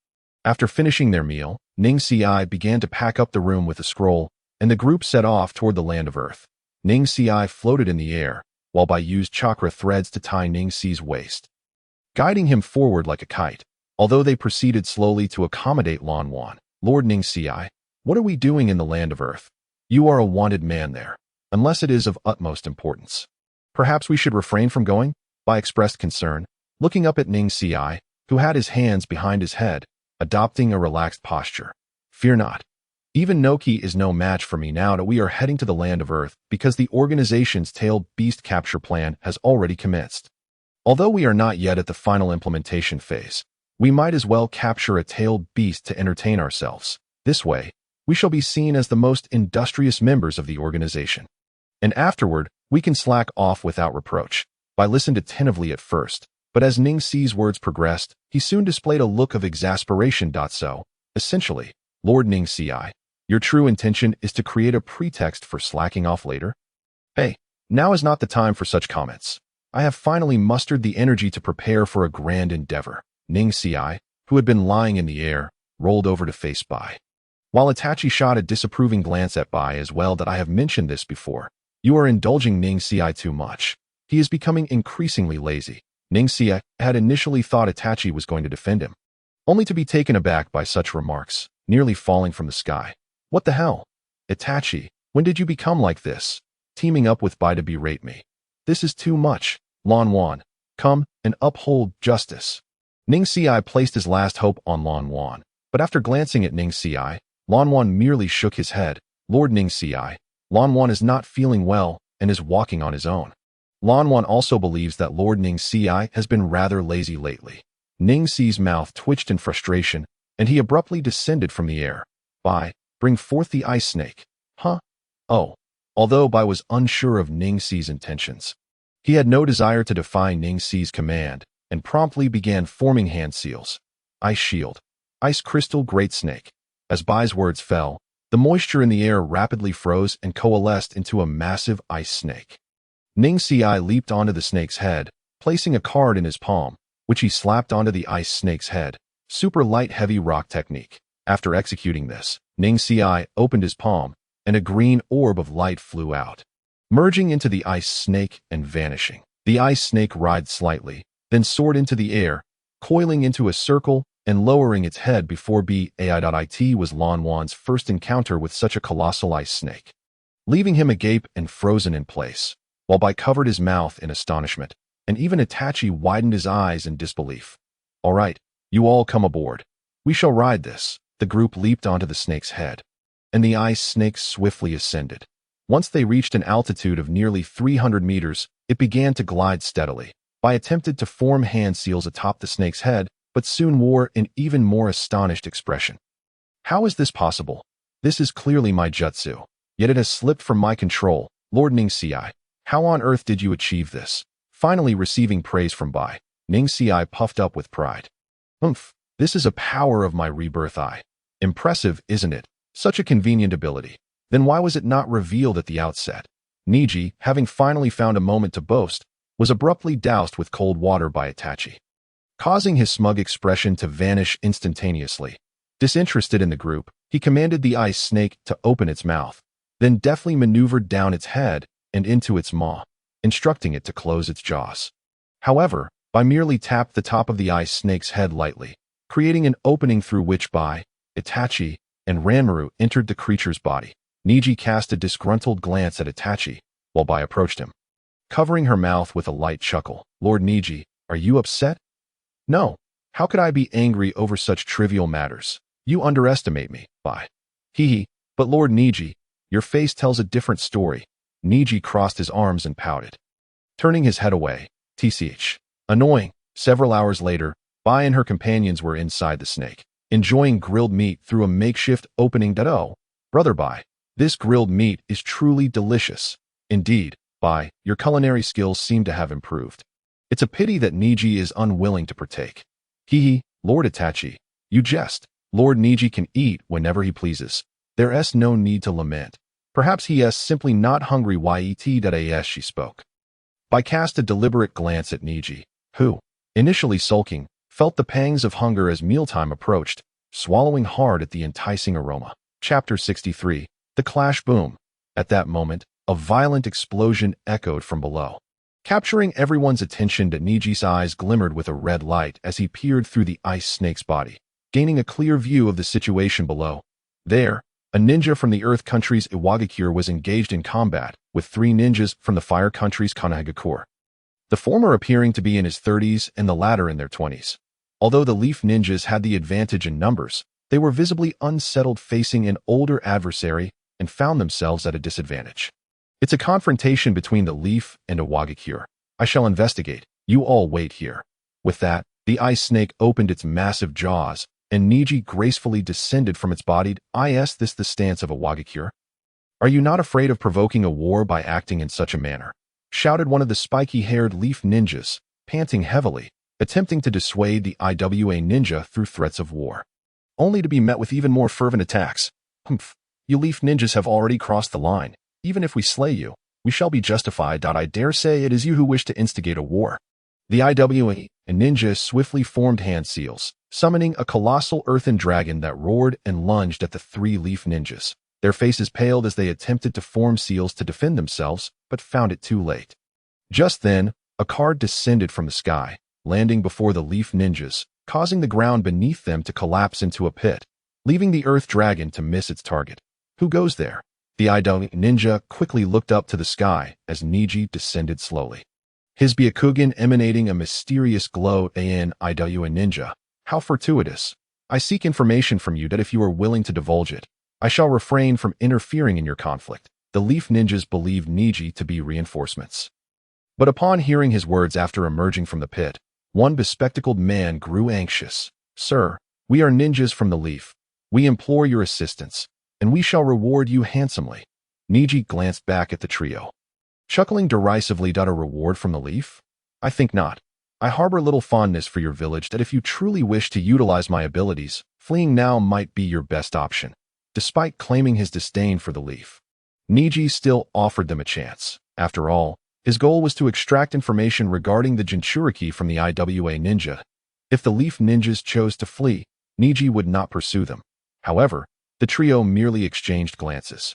After finishing their meal, Ning-Si began to pack up the room with a scroll, and the group set off toward the land of Earth. Ning-Si floated in the air, while Bai used chakra threads to tie Ning-Si's waist, guiding him forward like a kite. Although they proceeded slowly to accommodate Lan Wan. Lord Ning-Si, what are we doing in the land of Earth? You are a wanted man there, unless it is of utmost importance. Perhaps we should refrain from going? Bai expressed concern, looking up at Ning-Si, who had his hands behind his head, adopting a relaxed posture. Fear not. Even Noki is no match for me now that we are heading to the land of Earth because the organization's tailed beast capture plan has already commenced. Although we are not yet at the final implementation phase, we might as well capture a tailed beast to entertain ourselves. This way, we shall be seen as the most industrious members of the organization. And afterward, we can slack off without reproach. Bai listened attentively at first, but as Ning-Si's words progressed, he soon displayed a look of exasperation. So, essentially, Lord Ning-Si, your true intention is to create a pretext for slacking off later? Hey, now is not the time for such comments. I have finally mustered the energy to prepare for a grand endeavor. Ning-Si, who had been lying in the air, rolled over to face Bai. While Itachi shot a disapproving glance at Bai as well that I have mentioned this before. You are indulging Ning-Si too much. He is becoming increasingly lazy. Ning-Si had initially thought Itachi was going to defend him, only to be taken aback by such remarks, nearly falling from the sky. What the hell? Itachi, when did you become like this? Teaming up with Bai to berate me. This is too much. Lan Wan, come and uphold justice. Ning-Si placed his last hope on Lan Wan, but after glancing at Ning-Si, Lan Wan merely shook his head. Lord Ning-Si, Lan Wan is not feeling well and is walking on his own. Lan Wan also believes that Lord Ning-Si has been rather lazy lately. Ning-Si's mouth twitched in frustration, and he abruptly descended from the air. Bai, bring forth the ice snake. Huh? Oh. Although Bai was unsure of Ning-Si's intentions, he had no desire to defy Ning-Si's command, and promptly began forming hand seals. Ice shield. Ice crystal great snake. As Bai's words fell, the moisture in the air rapidly froze and coalesced into a massive ice snake. Ning-Si leaped onto the snake's head, placing a card in his palm, which he slapped onto the ice snake's head. Super light heavy rock technique. After executing this, Ning-Si opened his palm, and a green orb of light flew out, merging into the ice snake and vanishing. The ice snake writhed slightly, then soared into the air, coiling into a circle and lowering its head before It was Lan Wan's first encounter with such a colossal ice snake, leaving him agape and frozen in place, while Bai covered his mouth in astonishment, and even Itachi widened his eyes in disbelief. All right, you all come aboard. We shall ride this. The group leaped onto the snake's head, and the ice snake swiftly ascended. Once they reached an altitude of nearly 300 meters, it began to glide steadily. Bai attempted to form hand seals atop the snake's head, but soon wore an even more astonished expression. How is this possible? This is clearly my jutsu, yet it has slipped from my control. Lord Ning-Si, how on earth did you achieve this? Finally receiving praise from Bai, Ning-Si puffed up with pride. This is a power of my rebirth eye. Impressive, isn't it? Such a convenient ability. Then why was it not revealed at the outset? Neji, having finally found a moment to boast, was abruptly doused with cold water by Itachi, causing his smug expression to vanish instantaneously. Disinterested in the group, he commanded the ice snake to open its mouth, then deftly maneuvered down its head and into its maw, instructing it to close its jaws. However, Bai merely tapped the top of the ice snake's head lightly, creating an opening through which Bai, Itachi, and Ranmaru entered the creature's body. Neji cast a disgruntled glance at Itachi, while Bai approached him, covering her mouth with a light chuckle. Lord Neji, are you upset? No. How could I be angry over such trivial matters? You underestimate me, Bai. Hee. But Lord Neji, your face tells a different story. Neji crossed his arms and pouted, turning his head away. Tch. Annoying. Several hours later, Bai and her companions were inside the snake, enjoying grilled meat through a makeshift opening. Oh, brother Bai, this grilled meat is truly delicious. Indeed, Your culinary skills seem to have improved. It's a pity that Neji is unwilling to partake. Hee, Lord Itachi. You jest. Lord Neji can eat whenever he pleases. There's no need to lament. Perhaps he is simply not hungry yet, she spoke. Bai cast a deliberate glance at Neji, who, initially sulking, felt the pangs of hunger as mealtime approached, swallowing hard at the enticing aroma. Chapter 63. The Clash Boom. At that moment, a violent explosion echoed from below. Capturing everyone's attention, Neji's eyes glimmered with a red light as he peered through the ice snake's body, gaining a clear view of the situation below. There, a ninja from the Earth Country's Iwagakure was engaged in combat with 3 ninjas from the Fire Country's Konohagakure. The former appearing to be in his 30s and the latter in their 20s. Although the Leaf ninjas had the advantage in numbers, they were visibly unsettled facing an older adversary and found themselves at a disadvantage. It's a confrontation between the Leaf and Iwagakure. I shall investigate. You all wait here. With that, the ice snake opened its massive jaws, and Neji gracefully descended from its body. Is this the stance of Iwagakure? Are you not afraid of provoking a war by acting in such a manner? Shouted one of the spiky-haired Leaf ninjas, panting heavily, attempting to dissuade the IWA ninja through threats of war. Only to be met with even more fervent attacks. Humph, you Leaf ninjas have already crossed the line. Even if we slay you, we shall be justified. I dare say it is you who wish to instigate a war. The IWA and ninja swiftly formed hand seals, summoning a colossal earthen dragon that roared and lunged at the 3 Leaf ninjas. Their faces paled as they attempted to form seals to defend themselves, but found it too late. Just then, a card descended from the sky, landing before the Leaf ninjas, causing the ground beneath them to collapse into a pit, leaving the earth dragon to miss its target. Who goes there? The IWA ninja quickly looked up to the sky as Neji descended slowly. His Byakugan emanating a mysterious glow. IWA ninja. How fortuitous. I seek information from you that if you are willing to divulge it, I shall refrain from interfering in your conflict. The Leaf ninjas believed Neji to be reinforcements. But upon hearing his words after emerging from the pit, one bespectacled man grew anxious. Sir, we are ninjas from the Leaf. We implore your assistance, and we shall reward you handsomely. Neji glanced back at the trio, chuckling derisively. A reward from the Leaf? I think not. I harbor little fondness for your village that if you truly wish to utilize my abilities, fleeing now might be your best option. Despite claiming his disdain for the Leaf, Neji still offered them a chance. After all, his goal was to extract information regarding the Jinchuriki from the IWA ninja. If the Leaf ninjas chose to flee, Neji would not pursue them. However, the trio merely exchanged glances,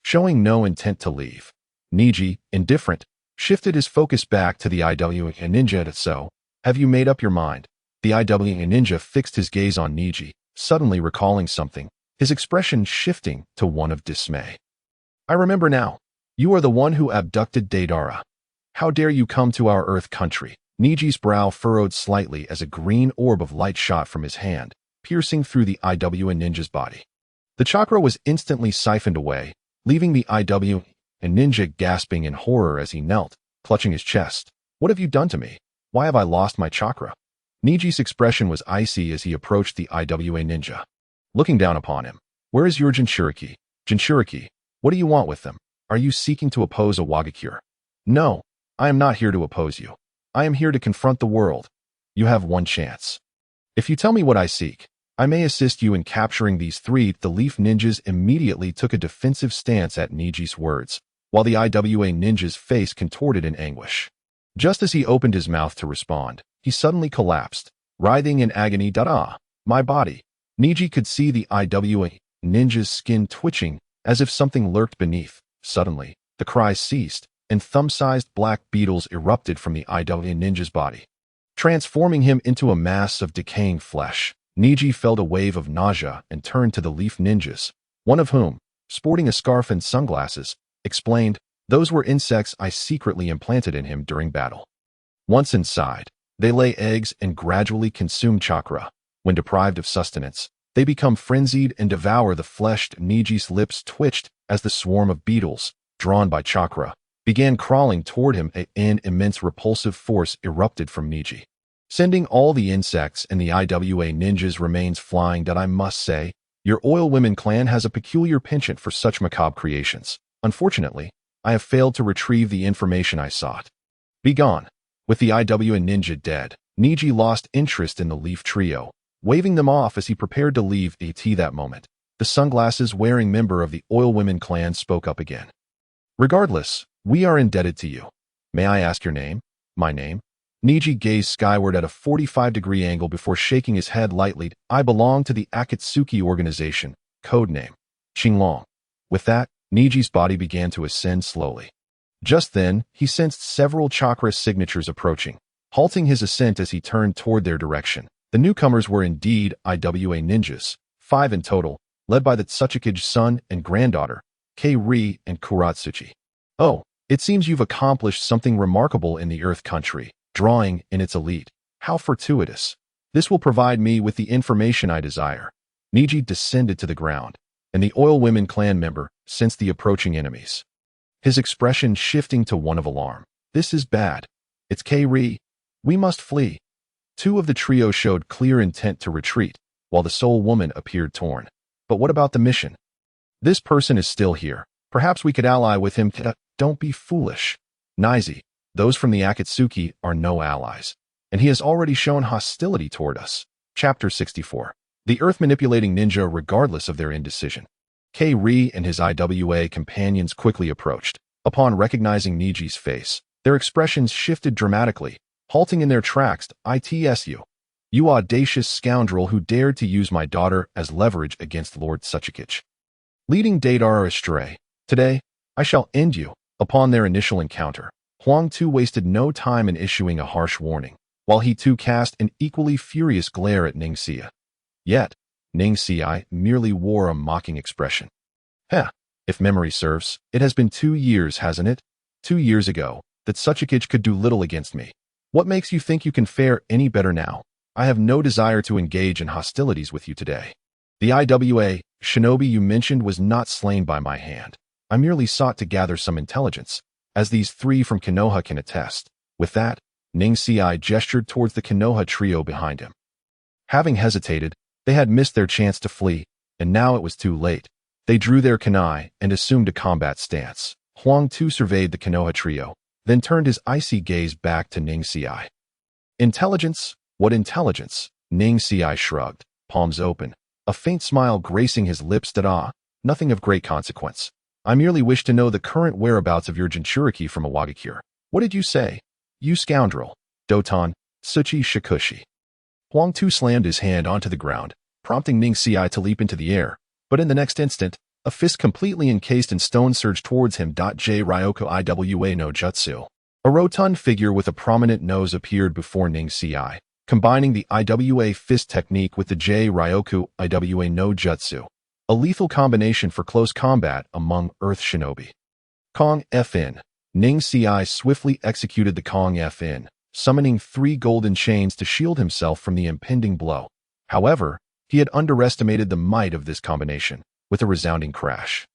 showing no intent to leave. Neji, indifferent, shifted his focus back to the IWA ninja. So, have you made up your mind? The IWA ninja fixed his gaze on Neji, suddenly recalling something, his expression shifting to one of dismay. I remember now. You are the one who abducted Deidara. How dare you come to our Earth country? Neji's brow furrowed slightly as a green orb of light shot from his hand, piercing through the IWA ninja's body. The chakra was instantly siphoned away, leaving the IWA ninja gasping in horror as he knelt, clutching his chest. What have you done to me? Why have I lost my chakra? Neji's expression was icy as he approached the IWA ninja, looking down upon him. Where is your Jinchuriki? Jinchuriki, what do you want with them? Are you seeking to oppose Iwagakure? No, I am not here to oppose you. I am here to confront the world. You have one chance. If you tell me what I seek, I may assist you in capturing these 3. The Leaf ninjas immediately took a defensive stance at Neji's words, while the IWA ninja's face contorted in anguish. Just as he opened his mouth to respond, he suddenly collapsed, writhing in agony. My body. Neji could see the IWA ninja's skin twitching as if something lurked beneath. Suddenly, the cries ceased, and thumb-sized black beetles erupted from the IWA ninja's body, transforming him into a mass of decaying flesh. Neji felt a wave of nausea and turned to the Leaf ninjas, one of whom, sporting a scarf and sunglasses, explained, those were insects I secretly implanted in him during battle. Once inside, they lay eggs and gradually consume chakra. When deprived of sustenance, they become frenzied and devour the flesh. Neji's lips twitched as the swarm of beetles, drawn by chakra, began crawling toward him. An immense repulsive force erupted from Neji, sending all the insects and the IWA ninjas' remains flying. I must say, your Oil Women clan has a peculiar penchant for such macabre creations. Unfortunately, I have failed to retrieve the information I sought. Be gone. With the IWA ninja dead, Neji lost interest in the Leaf Trio, waving them off as he prepared to leave AT that moment. The sunglasses-wearing member of the Oil Women clan spoke up again. Regardless, we are indebted to you. May I ask your name? My name? Neji gazed skyward at a 45-degree angle before shaking his head lightly. I belong to the Akatsuki organization, codename Qinglong. With that, Neji's body began to ascend slowly. Just then, he sensed several chakra signatures approaching, halting his ascent as he turned toward their direction. The newcomers were indeed IWA ninjas, 5 in total, led by the Tsuchikage son and granddaughter, Kei-ri and Kuratsuchi. Oh, it seems you've accomplished something remarkable in the Earth Country, drawing in its elite. How fortuitous. This will provide me with the information I desire. Neji descended to the ground, and the Oil Women clan member sensed the approaching enemies. His expression shifting to one of alarm. This is bad. It's Kei-ri. We must flee. 2 of the trio showed clear intent to retreat, while the Soul Woman appeared torn. But what about the mission? This person is still here. Perhaps we could ally with him. Don't be foolish. Neji, those from the Akatsuki are no allies, and he has already shown hostility toward us. Chapter 64. The Earth-manipulating ninja regardless of their indecision. Kei-ri and his IWA companions quickly approached. Upon recognizing Neji's face, their expressions shifted dramatically, halting in their tracks. "ITSU. You audacious scoundrel who dared to use my daughter as leverage against Lord Tsuchikage. Leading Deidara astray. Today, I shall end you." Upon their initial encounter, Huang Tu wasted no time in issuing a harsh warning, while he too cast an equally furious glare at Ningxia. Yet, Ningxia merely wore a mocking expression. If memory serves, it has been 2 years, hasn't it? 2 years ago, that Tsuchikage could do little against me. What makes you think you can fare any better now? I have no desire to engage in hostilities with you today. The IWA shinobi you mentioned was not slain by my hand. I merely sought to gather some intelligence, as these 3 from Konoha can attest. With that, Ningxia gestured towards the Konoha trio behind him. Having hesitated, they had missed their chance to flee, and now it was too late. They drew their kunai and assumed a combat stance. Huang Tu surveyed the Konoha trio, then turned his icy gaze back to Ningxia. Intelligence? What intelligence? Ningxia shrugged, palms open, a faint smile gracing his lips. Nothing of great consequence. I merely wish to know the current whereabouts of your Jinchuriki from Awagakure. What did you say? You scoundrel. Doton, Tsuchi Shikushi. Huang Tu slammed his hand onto the ground, prompting Ningxia to leap into the air, but in the next instant, a fist completely encased in stone surged towards him. J. Ryoko Iwa no Jutsu. A rotund figure with a prominent nose appeared before Ningxia, combining the IWA fist technique with the J. Ryoku Iwa no Jutsu, a lethal combination for close combat among Earth shinobi. Kong Fin. Ningxia swiftly executed the Kong Fin, summoning 3 golden chains to shield himself from the impending blow. However, he had underestimated the might of this combination, with a resounding crash.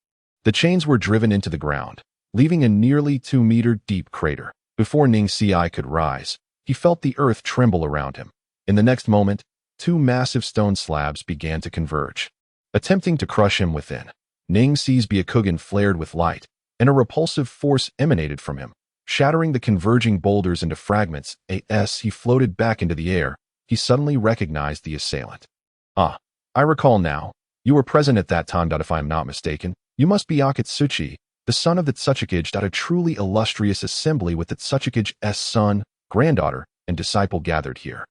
The chains were driven into the ground, leaving a nearly 2-meter-deep crater. Before Ningxia could rise, he felt the earth tremble around him. In the next moment, 2 massive stone slabs began to converge, attempting to crush him within. Ningxia's Byakugan flared with light, and a repulsive force emanated from him, shattering the converging boulders into fragments. As he floated back into the air, he suddenly recognized the assailant. I recall now. You were present at that time. If I am not mistaken, you must be Akatsuchi, the son of the Tsuchikage. A truly illustrious assembly with the Tsuchikage's son, granddaughter, and disciple gathered here.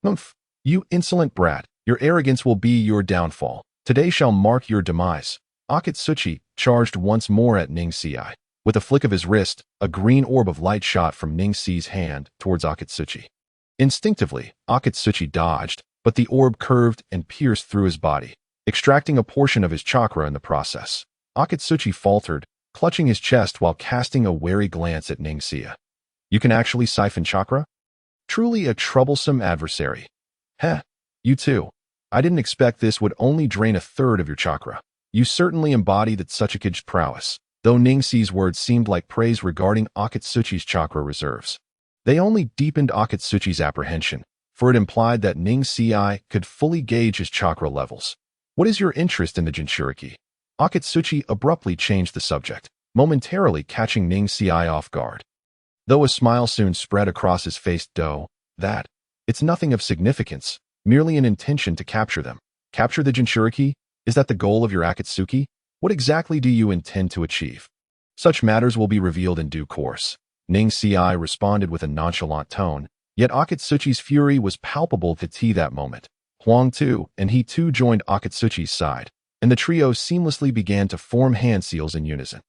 Humph! You insolent brat, your arrogance will be your downfall. Today shall mark your demise. Akatsuchi charged once more at Ningxia. With a flick of his wrist, a green orb of light shot from Ningxia's hand towards Akatsuchi. Instinctively, Akatsuchi dodged, but the orb curved and pierced through his body, extracting a portion of his chakra in the process. Akatsuchi faltered, clutching his chest while casting a wary glance at Ningxia. You can actually siphon chakra? Truly a troublesome adversary. You too. I didn't expect this would only drain 1/3 of your chakra. You certainly embody the Tsuchikage's prowess, though Ningxia's words seemed like praise regarding Akatsuchi's chakra reserves. They only deepened Akatsuchi's apprehension, for it implied that Ningxia could fully gauge his chakra levels. What is your interest in the Jinchuriki? Akatsuchi abruptly changed the subject, momentarily catching Ning Si off guard. Though a smile soon spread across his face, it's nothing of significance, merely an intention to capture them. Capture the Jinchuriki? Is that the goal of your Akatsuki? What exactly do you intend to achieve? Such matters will be revealed in due course. Ning Si responded with a nonchalant tone, yet Akatsuchi's fury was palpable to T that moment. Huang Tu and he too joined Akatsuchi's side, and the trio seamlessly began to form hand seals in unison.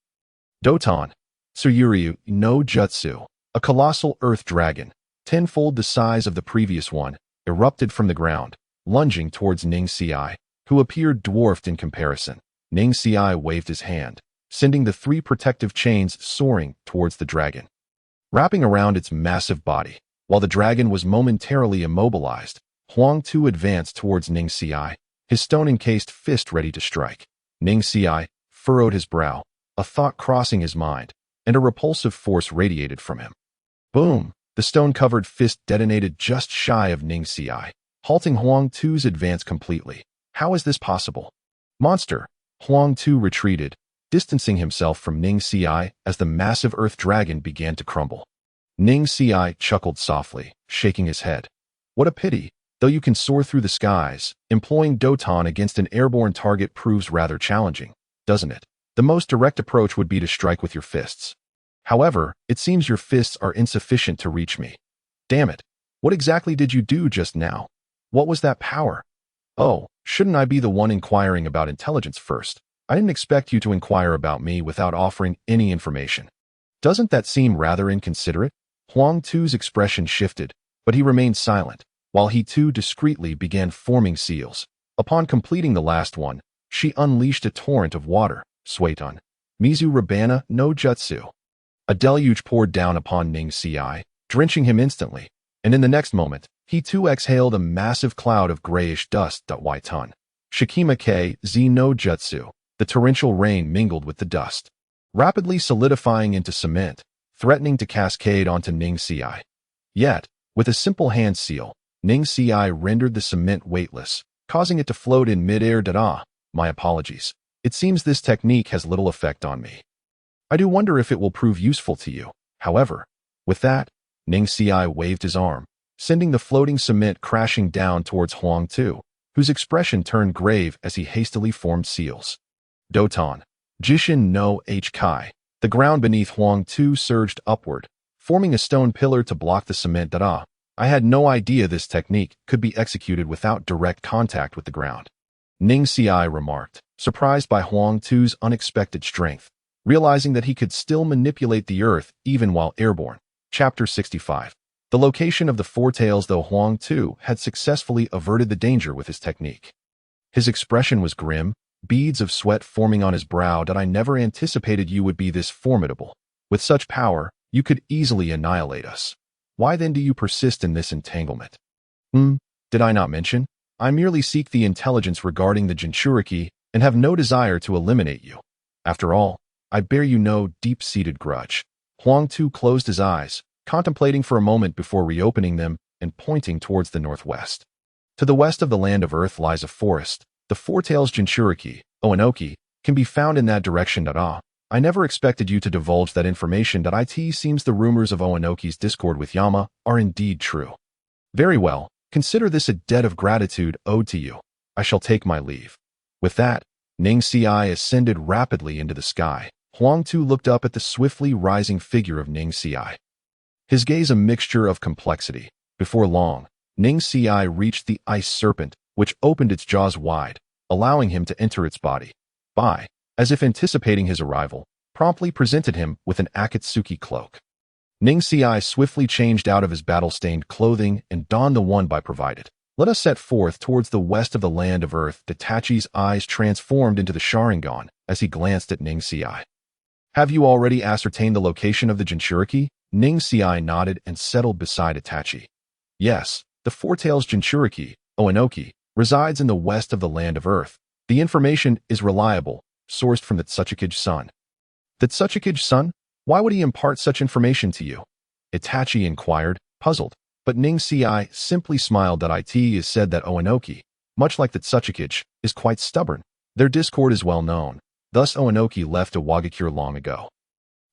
Doton, Tsuryu no Jutsu, a colossal earth dragon, tenfold the size of the previous one, erupted from the ground, lunging towards Ning Si, who appeared dwarfed in comparison. Ning Si waved his hand, sending the 3 protective chains soaring towards the dragon. Wrapping around its massive body, while the dragon was momentarily immobilized, Huang Tu advanced towards Ning Si, his stone-encased fist ready to strike. Ning Si furrowed his brow, a thought crossing his mind, and a repulsive force radiated from him. Boom! The stone-covered fist detonated just shy of Ning Si, halting Huang Tu's advance completely. How is this possible? Monster! Huang Tu retreated, distancing himself from Ning Si as the massive earth dragon began to crumble. Ning Si chuckled softly, shaking his head. What a pity! Though you can soar through the skies, employing Doton against an airborne target proves rather challenging, doesn't it? The most direct approach would be to strike with your fists. However, it seems your fists are insufficient to reach me. Damn it! What exactly did you do just now? What was that power? Oh, shouldn't I be the one inquiring about intelligence first? I didn't expect you to inquire about me without offering any information. Doesn't that seem rather inconsiderate? Huang Tu's expression shifted, but he remained silent, while he too discreetly began forming seals. Upon completing the last one, she unleashed a torrent of water, Sueton. Mizu Rabana no Jutsu. A deluge poured down upon Ning Si, drenching him instantly, and in the next moment, he too exhaled a massive cloud of grayish dust. Waiton. Shikima K Z no Jutsu. The torrential rain mingled with the dust, rapidly solidifying into cement, threatening to cascade onto Ning Si. Yet, with a simple hand seal, Ning Si rendered the cement weightless, causing it to float in mid-air. My apologies. It seems this technique has little effect on me. I do wonder if it will prove useful to you. However, with that, Ning Si waved his arm, sending the floating cement crashing down towards Huang Tu, whose expression turned grave as he hastily formed seals. Doton. Jishin no H Kai. The ground beneath Huang Tu surged upward, forming a stone pillar to block the cement. I had no idea this technique could be executed without direct contact with the ground. Ning Si remarked, surprised by Huang Tu's unexpected strength, realizing that he could still manipulate the earth even while airborne. Chapter 65. The location of the four tails. Though Huang Tu had successfully averted the danger with his technique, his expression was grim, beads of sweat forming on his brow. I never anticipated you would be this formidable. With such power, you could easily annihilate us. Why then do you persist in this entanglement? Did I not mention? I merely seek the intelligence regarding the Jinchuriki and have no desire to eliminate you. After all, I bear you no deep-seated grudge. Huang Tu closed his eyes, contemplating for a moment before reopening them and pointing towards the northwest. To the west of the land of earth lies a forest. The four-tails Jinchuriki, Oenoki, can be found in that direction. I never expected you to divulge that information. It seems the rumors of Oenoki's discord with Yama are indeed true. Very well, consider this a debt of gratitude owed to you. I shall take my leave. With that, Ning Si ascended rapidly into the sky. Huang Tu looked up at the swiftly rising figure of Ning Si. His gaze a mixture of complexity. Before long, Ning Si reached the ice serpent, which opened its jaws wide, allowing him to enter its body. Bai, as if anticipating his arrival, promptly presented him with an Akatsuki cloak. Ning Si swiftly changed out of his battle-stained clothing and donned the one Bai provided. Let us set forth towards the west of the land of earth. Tachi's eyes transformed into the Sharingan as he glanced at Ning Si. Have you already ascertained the location of the Jinchuriki? Ning Si nodded and settled beside Itachi. Yes, the four-tails Jinchuriki, Oenoki, resides in the west of the land of earth. The information is reliable, sourced from the Tsuchikage Sun. The Tsuchikage Sun? Why would he impart such information to you? Itachi inquired, puzzled, but Ning Si simply smiled. It is said that Oenoki, much like the Tsuchikage, is quite stubborn. Their discord is well known. Thus Oenoki left Iwagakure long ago.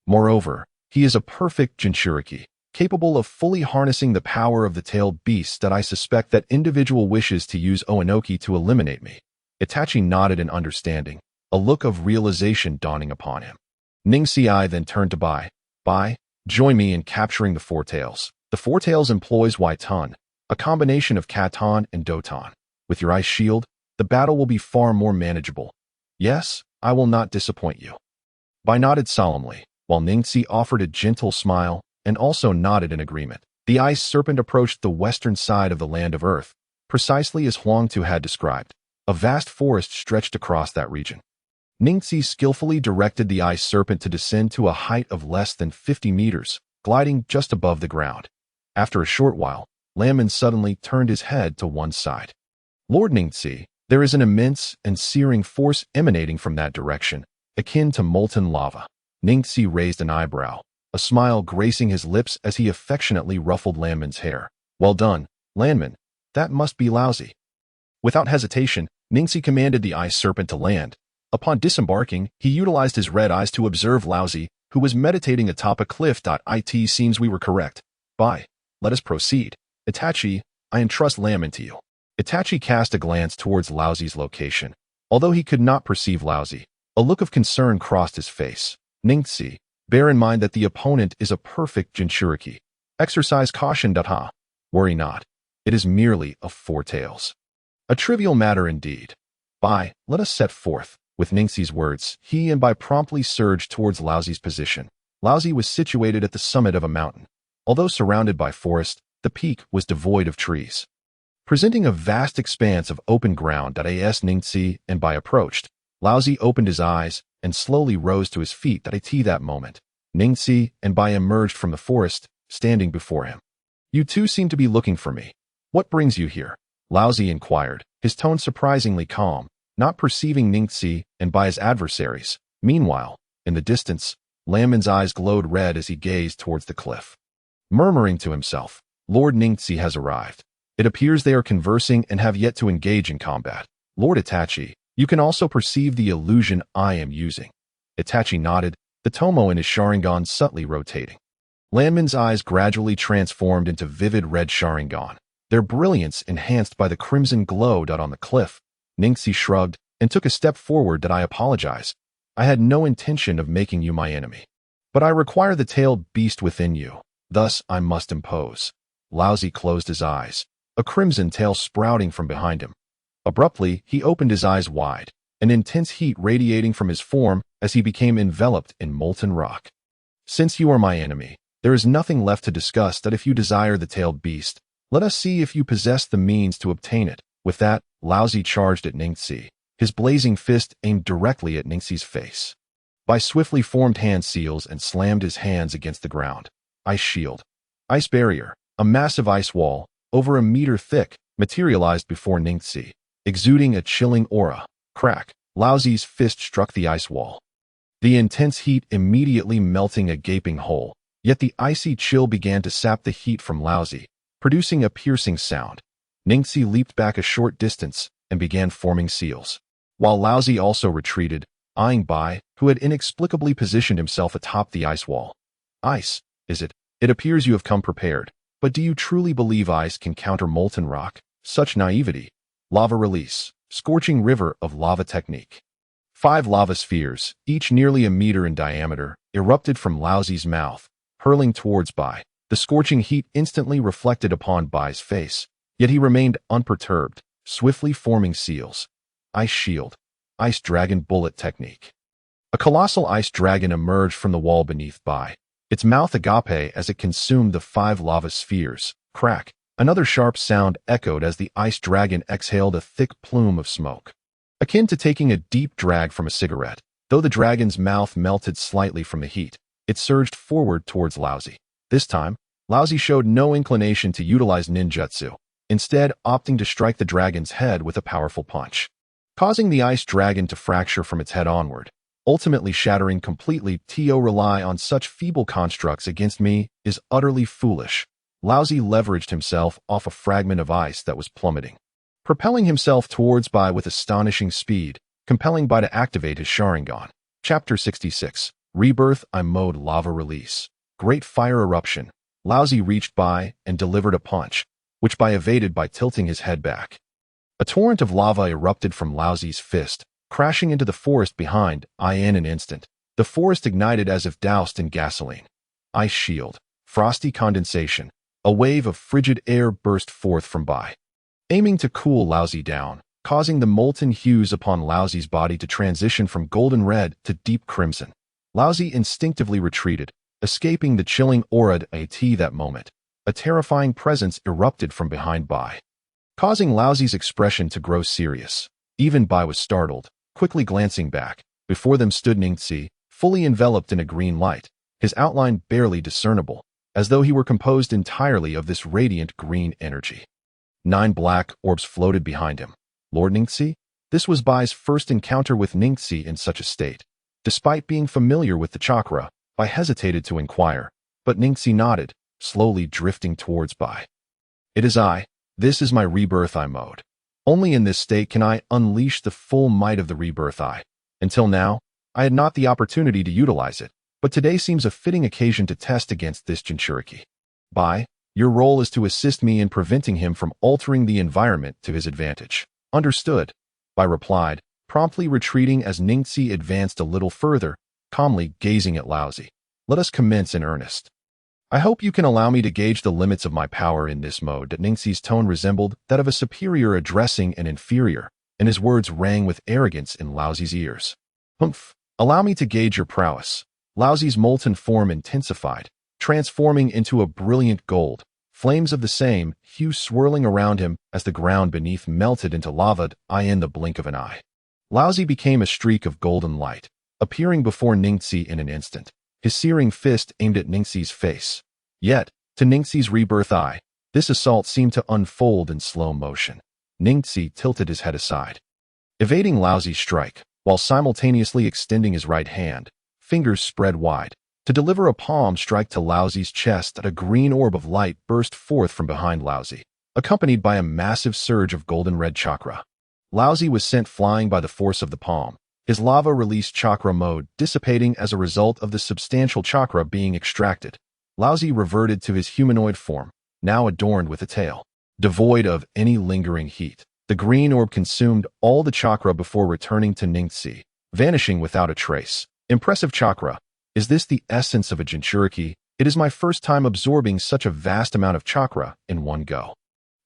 Moreover, he is a perfect Jinchuriki, capable of fully harnessing the power of the tailed beasts that I suspect that individual wishes to use Oenoki to eliminate me. Itachi nodded in understanding, a look of realization dawning upon him. Ningxi then turned to Bai. Bai, join me in capturing the Four Tails. The Four Tails employs Waitan, a combination of Katan and Doton. With your ice shield, the battle will be far more manageable. Yes, I will not disappoint you. Bai nodded solemnly, while Ningxi offered a gentle smile and also nodded in agreement. The ice serpent approached the western side of the land of Earth, precisely as Huangtu had described. A vast forest stretched across that region. Ningxi skillfully directed the ice serpent to descend to a height of less than 50 meters, gliding just above the ground. After a short while, Lanman suddenly turned his head to one side. Lord Ningxi, there is an immense and searing force emanating from that direction, akin to molten lava. Ningxi raised an eyebrow, a smile gracing his lips as he affectionately ruffled Lanman's hair. Well done, Lanman. That must be lousy. Without hesitation, Ningxi commanded the ice serpent to land. Upon disembarking, he utilized his red eyes to observe Lousy, who was meditating atop a cliff. It seems we were correct. Bye. Let us proceed. Itachi, I entrust Lanman to you. Itachi cast a glance towards Lousy's location. Although he could not perceive Lousy, a look of concern crossed his face. Ningxi, bear in mind that the opponent is a perfect Jinchuriki. Exercise caution. Worry not. It is merely of Four Tails. A trivial matter indeed. Bye, let us set forth. With Ningxi's words, he and Bai promptly surged towards Lousy's position. Lousy was situated at the summit of a mountain. Although surrounded by forest, the peak was devoid of trees, presenting a vast expanse of open ground. As Ningxi and Bai approached, Lousy opened his eyes and slowly rose to his feet. That moment, Ningxi and Bai emerged from the forest, standing before him. You two seem to be looking for me. What brings you here? Lousy inquired, his tone surprisingly calm, not perceiving Ningxi and Bai's adversaries. Meanwhile, in the distance, Lanman's eyes glowed red as he gazed towards the cliff. Murmuring to himself, Lord Ningxi has arrived. It appears they are conversing and have yet to engage in combat. Lord Itachi, you can also perceive the illusion I am using. Itachi nodded, the tomo in his Sharingan subtly rotating. Lanman's eyes gradually transformed into vivid red Sharingan, their brilliance enhanced by the crimson glow. On the cliff, Ningxi shrugged and took a step forward. I apologize. I had no intention of making you my enemy. But I require the tailed beast within you. Thus I must impose. Lousy closed his eyes, a crimson tail sprouting from behind him. Abruptly, he opened his eyes wide, an intense heat radiating from his form as he became enveloped in molten rock. Since you are my enemy, there is nothing left to discuss. If you desire the tailed beast, let us see if you possess the means to obtain it. With that, Lousy charged at Ningxi, his blazing fist aimed directly at Ningxi's face. Bai swiftly formed hand seals and slammed his hands against the ground. Ice shield. Ice barrier, a massive ice wall, over a meter thick, materialized before Ningxi, exuding a chilling aura. Crack. Lousy's fist struck the ice wall, the intense heat immediately melting a gaping hole. Yet the icy chill began to sap the heat from Lousy, producing a piercing sound. Ningxi leaped back a short distance and began forming seals, while Lousy also retreated, eyeing Bai, who had inexplicably positioned himself atop the ice wall. Ice, is it? It appears you have come prepared, but do you truly believe ice can counter molten rock? Such naivety. Lava release, scorching river of lava technique. 5 lava spheres, each nearly a meter in diameter, erupted from Lousy's mouth, hurling towards Bai. The scorching heat instantly reflected upon Bai's face, yet he remained unperturbed, swiftly forming seals. Ice shield. Ice dragon bullet technique. A colossal ice dragon emerged from the wall beneath Bai, its mouth agape as it consumed the 5 lava spheres. Crack. Another sharp sound echoed as the ice dragon exhaled a thick plume of smoke, akin to taking a deep drag from a cigarette. Though the dragon's mouth melted slightly from the heat, it surged forward towards Lousy. This time, Lousy showed no inclination to utilize ninjutsu, instead opting to strike the dragon's head with a powerful punch, causing the ice dragon to fracture from its head onward, ultimately shattering completely. To rely on such feeble constructs against me is utterly foolish. Lousy leveraged himself off a fragment of ice that was plummeting, propelling himself towards Bai with astonishing speed, compelling Bai to activate his Sharingan. Chapter 66. Rebirth I mode lava release. Great fire eruption. Laozi reached by and delivered a punch, which Bai evaded by tilting his head back. A torrent of lava erupted from Laozi's fist, crashing into the forest behind Ai in an instant. The forest ignited as if doused in gasoline. Ice shield. Frosty condensation. A wave of frigid air burst forth from Bai, aiming to cool Laozi down, causing the molten hues upon Laozi's body to transition from golden red to deep crimson. Laozi instinctively retreated, escaping the chilling aura at that moment. A terrifying presence erupted from behind Bai, causing Laozi's expression to grow serious. Even Bai was startled, quickly glancing back. Before them stood Ningxi, fully enveloped in a green light, his outline barely discernible, as though he were composed entirely of this radiant green energy. 9 black orbs floated behind him. Lord Ningxi? This was Bai's first encounter with Ningxi in such a state. Despite being familiar with the chakra, Bai hesitated to inquire, but Ningxi nodded, slowly drifting towards Bai. It is I. This is my rebirth I mode. Only in this state can I unleash the full might of the rebirth I. Until now, I had not the opportunity to utilize it, but today seems a fitting occasion to test against this Jinchuriki. Bai, your role is to assist me in preventing him from altering the environment to his advantage. Understood, Bai replied, promptly retreating as Ningxi advanced a little further, calmly gazing at Laozi. Let us commence in earnest. I hope you can allow me to gauge the limits of my power in this mode. That Ningxi's tone resembled that of a superior addressing an inferior, and his words rang with arrogance in Laozi's ears. Humph, allow me to gauge your prowess. Laozi's molten form intensified, transforming into a brilliant gold, flames of the same hue swirling around him as the ground beneath melted into lava in the blink of an eye. Laozi became a streak of golden light, appearing before Ningxi in an instant, his searing fist aimed at Ningxi's face. Yet, to Ningxi's rebirth eye, this assault seemed to unfold in slow motion. Ningxi tilted his head aside, evading Laozi's strike, while simultaneously extending his right hand, fingers spread wide, to deliver a palm strike to Laozi's chest. A green orb of light burst forth from behind Laozi, accompanied by a massive surge of golden red chakra. Laozi was sent flying by the force of the palm, his lava release chakra mode dissipating as a result of the substantial chakra being extracted. Laozi reverted to his humanoid form, now adorned with a tail. Devoid of any lingering heat, the green orb consumed all the chakra before returning to Ningxi, vanishing without a trace. Impressive chakra. Is this the essence of a Jinchuriki? It is my first time absorbing such a vast amount of chakra in one go.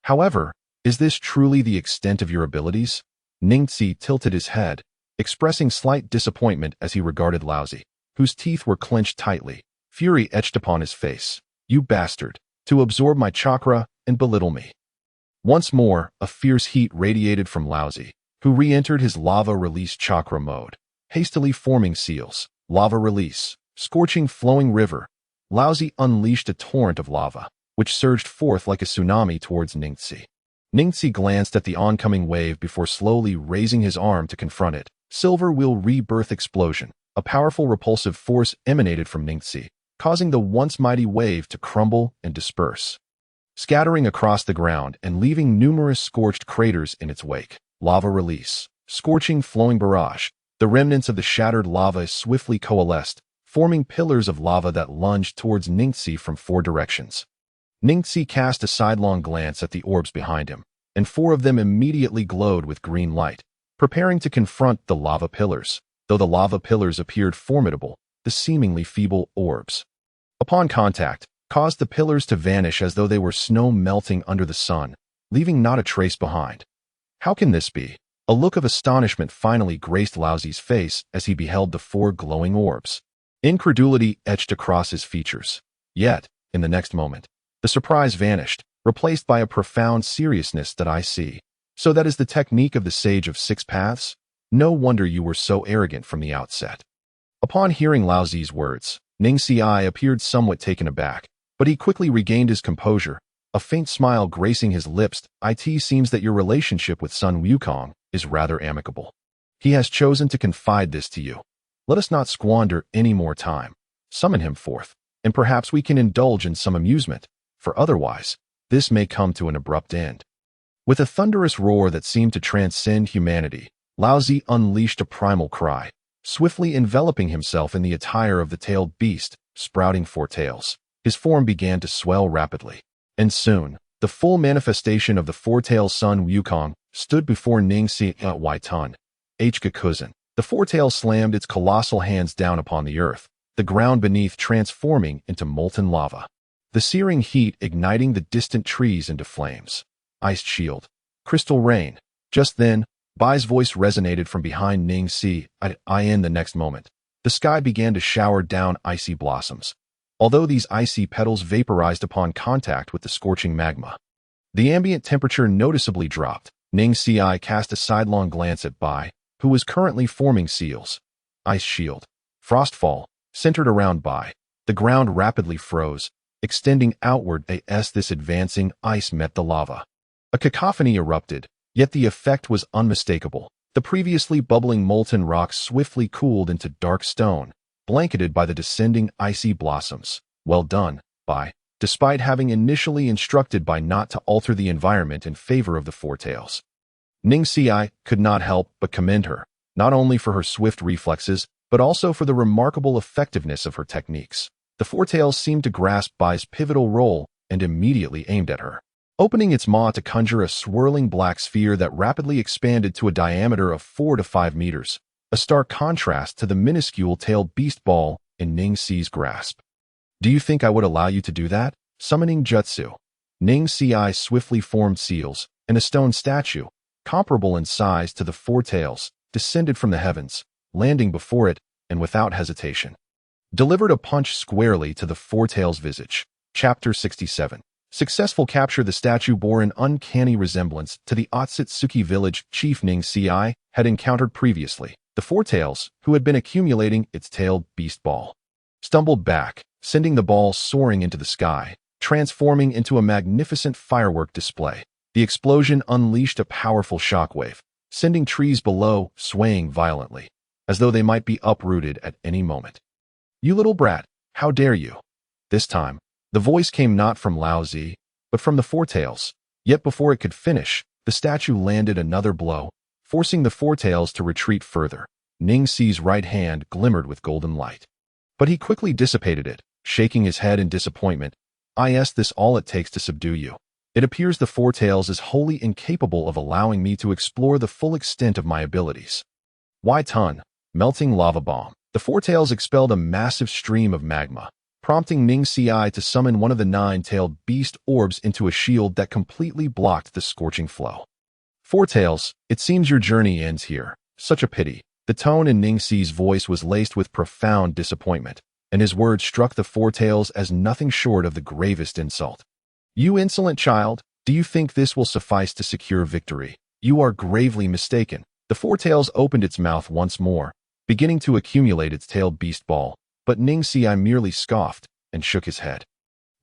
However, is this truly the extent of your abilities? Ningxi tilted his head, expressing slight disappointment as he regarded Laozi, whose teeth were clenched tightly. Fury etched upon his face. You bastard, to absorb my chakra and belittle me. Once more, a fierce heat radiated from Laozi, who re-entered his lava release chakra mode, hastily forming seals. Lava release, scorching flowing river. Laozi unleashed a torrent of lava, which surged forth like a tsunami towards Ningxi. Ningxi glanced at the oncoming wave before slowly raising his arm to confront it. Silver Wheel Rebirth Explosion. A powerful repulsive force emanated from Ningxi, causing the once mighty wave to crumble and disperse, scattering across the ground and leaving numerous scorched craters in its wake. Lava release, scorching flowing barrage. The remnants of the shattered lava swiftly coalesced, forming pillars of lava that lunged towards Ningxi from 4 directions. Ningxi cast a sidelong glance at the orbs behind him, and 4 of them immediately glowed with green light, preparing to confront the lava pillars. Though the lava pillars appeared formidable, the seemingly feeble orbs, upon contact, caused the pillars to vanish as though they were snow melting under the sun, leaving not a trace behind. How can this be? A look of astonishment finally graced Laozi's face as he beheld the 4 glowing orbs. Incredulity etched across his features. Yet, in the next moment, the surprise vanished, replaced by a profound seriousness. That I see. So that is the technique of the Sage of 6 Paths? No wonder you were so arrogant from the outset. Upon hearing Laozi's words, Ningxi appeared somewhat taken aback, but he quickly regained his composure, a faint smile gracing his lips. It seems that your relationship with Sun Wukong is rather amicable. He has chosen to confide this to you. Let us not squander any more time. Summon him forth, and perhaps we can indulge in some amusement, for otherwise, this may come to an abrupt end. With a thunderous roar that seemed to transcend humanity, Laozi unleashed a primal cry, swiftly enveloping himself in the attire of the tailed beast, sprouting four tails. His form began to swell rapidly. And soon, the full manifestation of the four-tailed Sun Wukong stood before Ningxi Waitan, Hgakuzan. The four-tail slammed its colossal hands down upon the earth, the ground beneath transforming into molten lava. The searing heat igniting the distant trees into flames. Iced shield. Crystal rain. Just then, Bai's voice resonated from behind Ningxi in the next moment. The sky began to shower down icy blossoms, although these icy petals vaporized upon contact with the scorching magma. The ambient temperature noticeably dropped. Ningxi cast a sidelong glance at Bai, who was currently forming seals. Ice shield. Frostfall, centered around Bai. The ground rapidly froze, extending outward as this advancing ice met the lava. A cacophony erupted, yet the effect was unmistakable. The previously bubbling molten rock swiftly cooled into dark stone, blanketed by the descending icy blossoms. Well done, Bai. Despite having initially instructed Bai not to alter the environment in favor of the four tails, Ningxi could not help but commend her, not only for her swift reflexes, but also for the remarkable effectiveness of her techniques. The four tails seemed to grasp Bai's pivotal role and immediately aimed at her, opening its maw to conjure a swirling black sphere that rapidly expanded to a diameter of 4 to 5 meters, a stark contrast to the minuscule tailed beast ball in Ningxi's grasp. Do you think I would allow you to do that? Summoning jutsu. Ningxi swiftly formed seals, and a stone statue, comparable in size to the four tails, descended from the heavens, landing before it, and without hesitation, delivered a punch squarely to the four tails' visage. Chapter 67. Successful capture. The statue bore an uncanny resemblance to the Otsutsuki village chief Ningxi had encountered previously. The four tails, who had been accumulating its tailed beast ball, stumbled back, sending the ball soaring into the sky, transforming into a magnificent firework display. The explosion unleashed a powerful shockwave, sending trees below swaying violently, as though they might be uprooted at any moment. You little brat, how dare you? This time, the voice came not from Lao Zi, but from the four tails. Yet before it could finish, the statue landed another blow, forcing the four tails to retreat further. Ningxi's right hand glimmered with golden light, but he quickly dissipated it, shaking his head in disappointment. Is this all it takes to subdue you? It appears the four tails is wholly incapable of allowing me to explore the full extent of my abilities. Why ton? Melting lava bomb. The four tails expelled a massive stream of magma, prompting Ningxi to summon one of the nine-tailed beast orbs into a shield that completely blocked the scorching flow. Four tails, it seems your journey ends here. Such a pity. The tone in Ningxi's voice was laced with profound disappointment, and his words struck the four tails as nothing short of the gravest insult. You insolent child, do you think this will suffice to secure victory? You are gravely mistaken. The four tails opened its mouth once more, beginning to accumulate its tailed beast ball, but Ningxi merely scoffed and shook his head.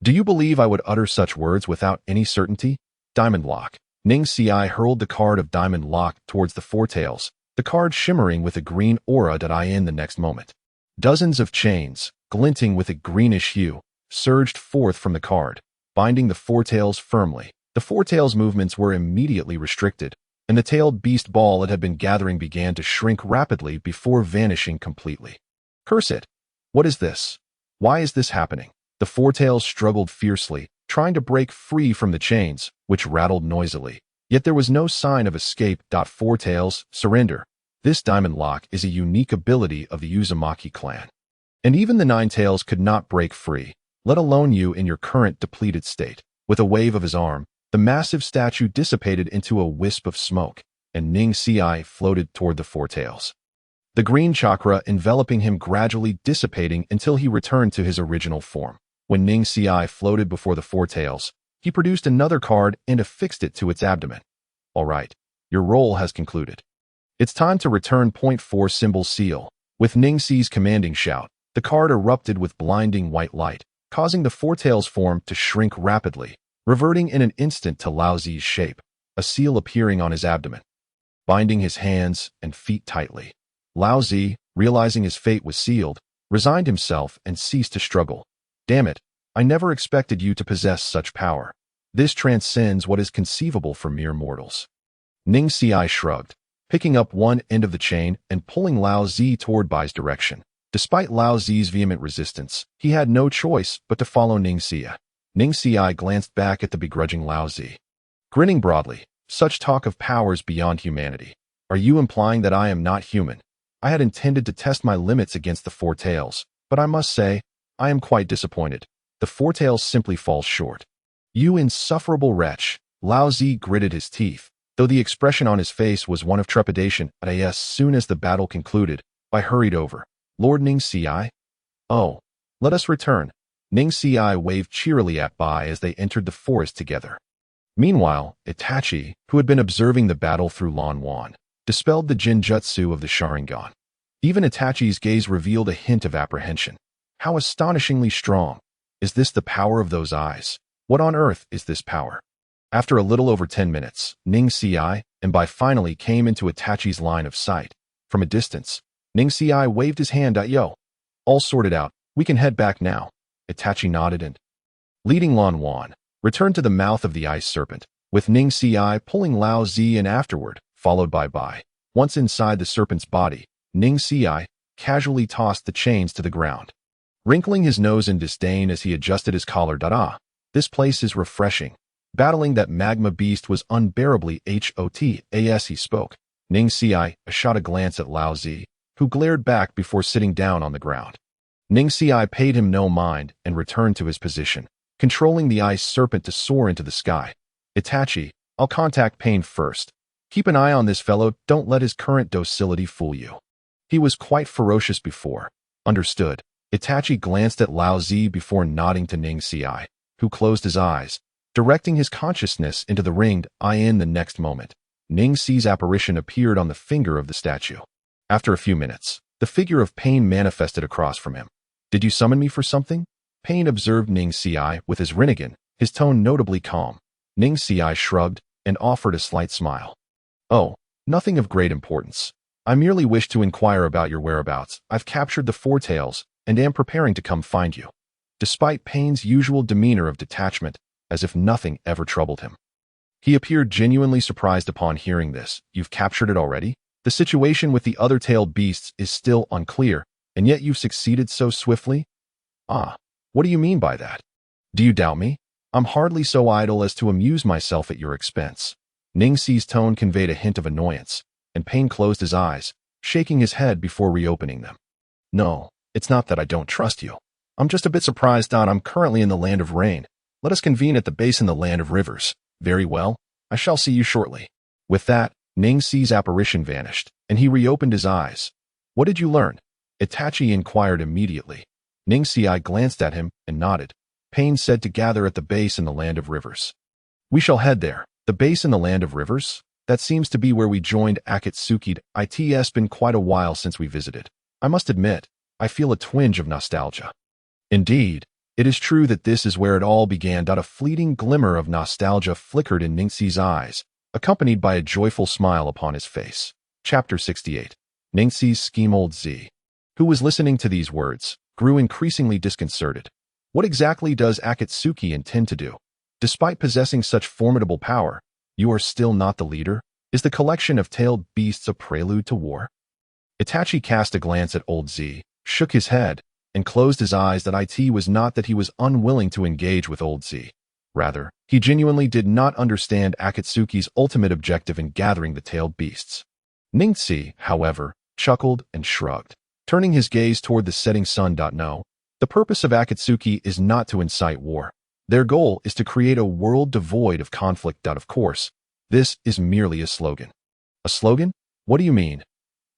Do you believe I would utter such words without any certainty? Diamond Lock. Ningxi hurled the card of Diamond Lock towards the four tails, the card shimmering with a green aura in the next moment. Dozens of chains, glinting with a greenish hue, surged forth from the card, binding the four tails firmly. The four tails' movements were immediately restricted, and the tailed beast ball it had been gathering began to shrink rapidly before vanishing completely. Curse it! What is this? Why is this happening? The four tails struggled fiercely, trying to break free from the chains, which rattled noisily. Yet there was no sign of escape. Four tails, surrender. This Diamond Lock is a unique ability of the Uzumaki clan, and even the nine tails could not break free, let alone you in your current depleted state. With a wave of his arm, the massive statue dissipated into a wisp of smoke, and Ningxi floated toward the four tails, the green chakra enveloping him gradually dissipating until he returned to his original form. When Ningxi floated before the four tails, he produced another card and affixed it to its abdomen. All right, your role has concluded. It's time to return. Point 4 symbol seal. With Ningxi's commanding shout, the card erupted with blinding white light, causing the four tails form to shrink rapidly, reverting in an instant to Lao Zi's shape, a seal appearing on his abdomen. Binding his hands and feet tightly, Lao Zi, realizing his fate was sealed, resigned himself and ceased to struggle. Damn it, I never expected you to possess such power. This transcends what is conceivable for mere mortals. Ningxi shrugged. picking up one end of the chain and pulling Lao Zi toward Bai's direction. Despite Lao Zi's vehement resistance, he had no choice but to follow Ning Xia. Ning Xia glanced back at the begrudging Lao Zi, grinning broadly. Such talk of powers beyond humanity. Are you implying that I am not human? I had intended to test my limits against the Four Tails, but I must say, I am quite disappointed. The Four Tails simply falls short. You insufferable wretch. Lao Zi gritted his teeth, though the expression on his face was one of trepidation. As soon as the battle concluded, I hurried over. Lord Ning Xia? Oh, let us return. Ning Xia waved cheerily at Bai as they entered the forest together. Meanwhile, Itachi, who had been observing the battle through Lan Wan, dispelled the Jinjutsu of the Sharingan. Even Itachi's gaze revealed a hint of apprehension. How astonishingly strong. Is this the power of those eyes? What on earth is this power? After a little over 10 minutes, Ning Xia and Bai finally came into Itachi's line of sight. From a distance, Ning Xia waved his hand at Yo. All sorted out, we can head back now. Itachi nodded and, leading Lan Wan, returned to the mouth of the ice serpent, with Ning Xia pulling Lao Zi in afterward, followed by Bai. Once inside the serpent's body, Ning Xia casually tossed the chains to the ground, wrinkling his nose in disdain as he adjusted his collar. This place is refreshing. Battling that magma beast was unbearably hot as he spoke. Ning Xia shot a glance at Lao Zi, who glared back before sitting down on the ground. Ning Xia paid him no mind and returned to his position, controlling the ice serpent to soar into the sky. Itachi, I'll contact Pain first. Keep an eye on this fellow, don't let his current docility fool you. He was quite ferocious before. Understood. Itachi glanced at Lao Zi before nodding to Ning Xia, who closed his eyes, directing his consciousness into the ringed eye. In the next moment, Ning Xi's apparition appeared on the finger of the statue. After a few minutes, the figure of Pain manifested across from him. Did you summon me for something? Pain observed Ning Xia with his Rinnegan, his tone notably calm. Ning Xia shrugged and offered a slight smile. Oh, nothing of great importance. I merely wish to inquire about your whereabouts. I've captured the Four Tails and am preparing to come find you. Despite Pain's usual demeanor of detachment, as if nothing ever troubled him, he appeared genuinely surprised upon hearing this. You've captured it already? The situation with the other tailed beasts is still unclear, and yet you've succeeded so swiftly? Ah, what do you mean by that? Do you doubt me? I'm hardly so idle as to amuse myself at your expense. Ning Xi's tone conveyed a hint of annoyance, and Pain closed his eyes, shaking his head before reopening them. No, it's not that I don't trust you. I'm just a bit surprised. I'm currently in the land of rain. Let us convene at the base in the land of rivers. Very well, I shall see you shortly. With that, Ning Xi's apparition vanished, and he reopened his eyes. What did you learn? Itachi inquired immediately. Ning Xi glanced at him and nodded. Pain said to gather at the base in the land of rivers. We shall head there. The base in the land of rivers? That seems to be where we joined Akatsuki. It's been quite a while since we visited. I must admit, I feel a twinge of nostalgia. Indeed, it is true that this is where it all began. A fleeting glimmer of nostalgia flickered in Ning Xi's eyes, accompanied by a joyful smile upon his face. Chapter 68. Ning Xi's scheme. Old Z, who was listening to these words, grew increasingly disconcerted. What exactly does Akatsuki intend to do? Despite possessing such formidable power, you are still not the leader? Is the collection of tailed beasts a prelude to war? Itachi cast a glance at Old Z, shook his head, and closed his eyes. That it was not that he was unwilling to engage with Old Z. Rather, he genuinely did not understand Akatsuki's ultimate objective in gathering the tailed beasts. Ning Xi, however, chuckled and shrugged, turning his gaze toward the setting sun. No, the purpose of Akatsuki is not to incite war. Their goal is to create a world devoid of conflict. Of course, this is merely a slogan. A slogan? What do you mean?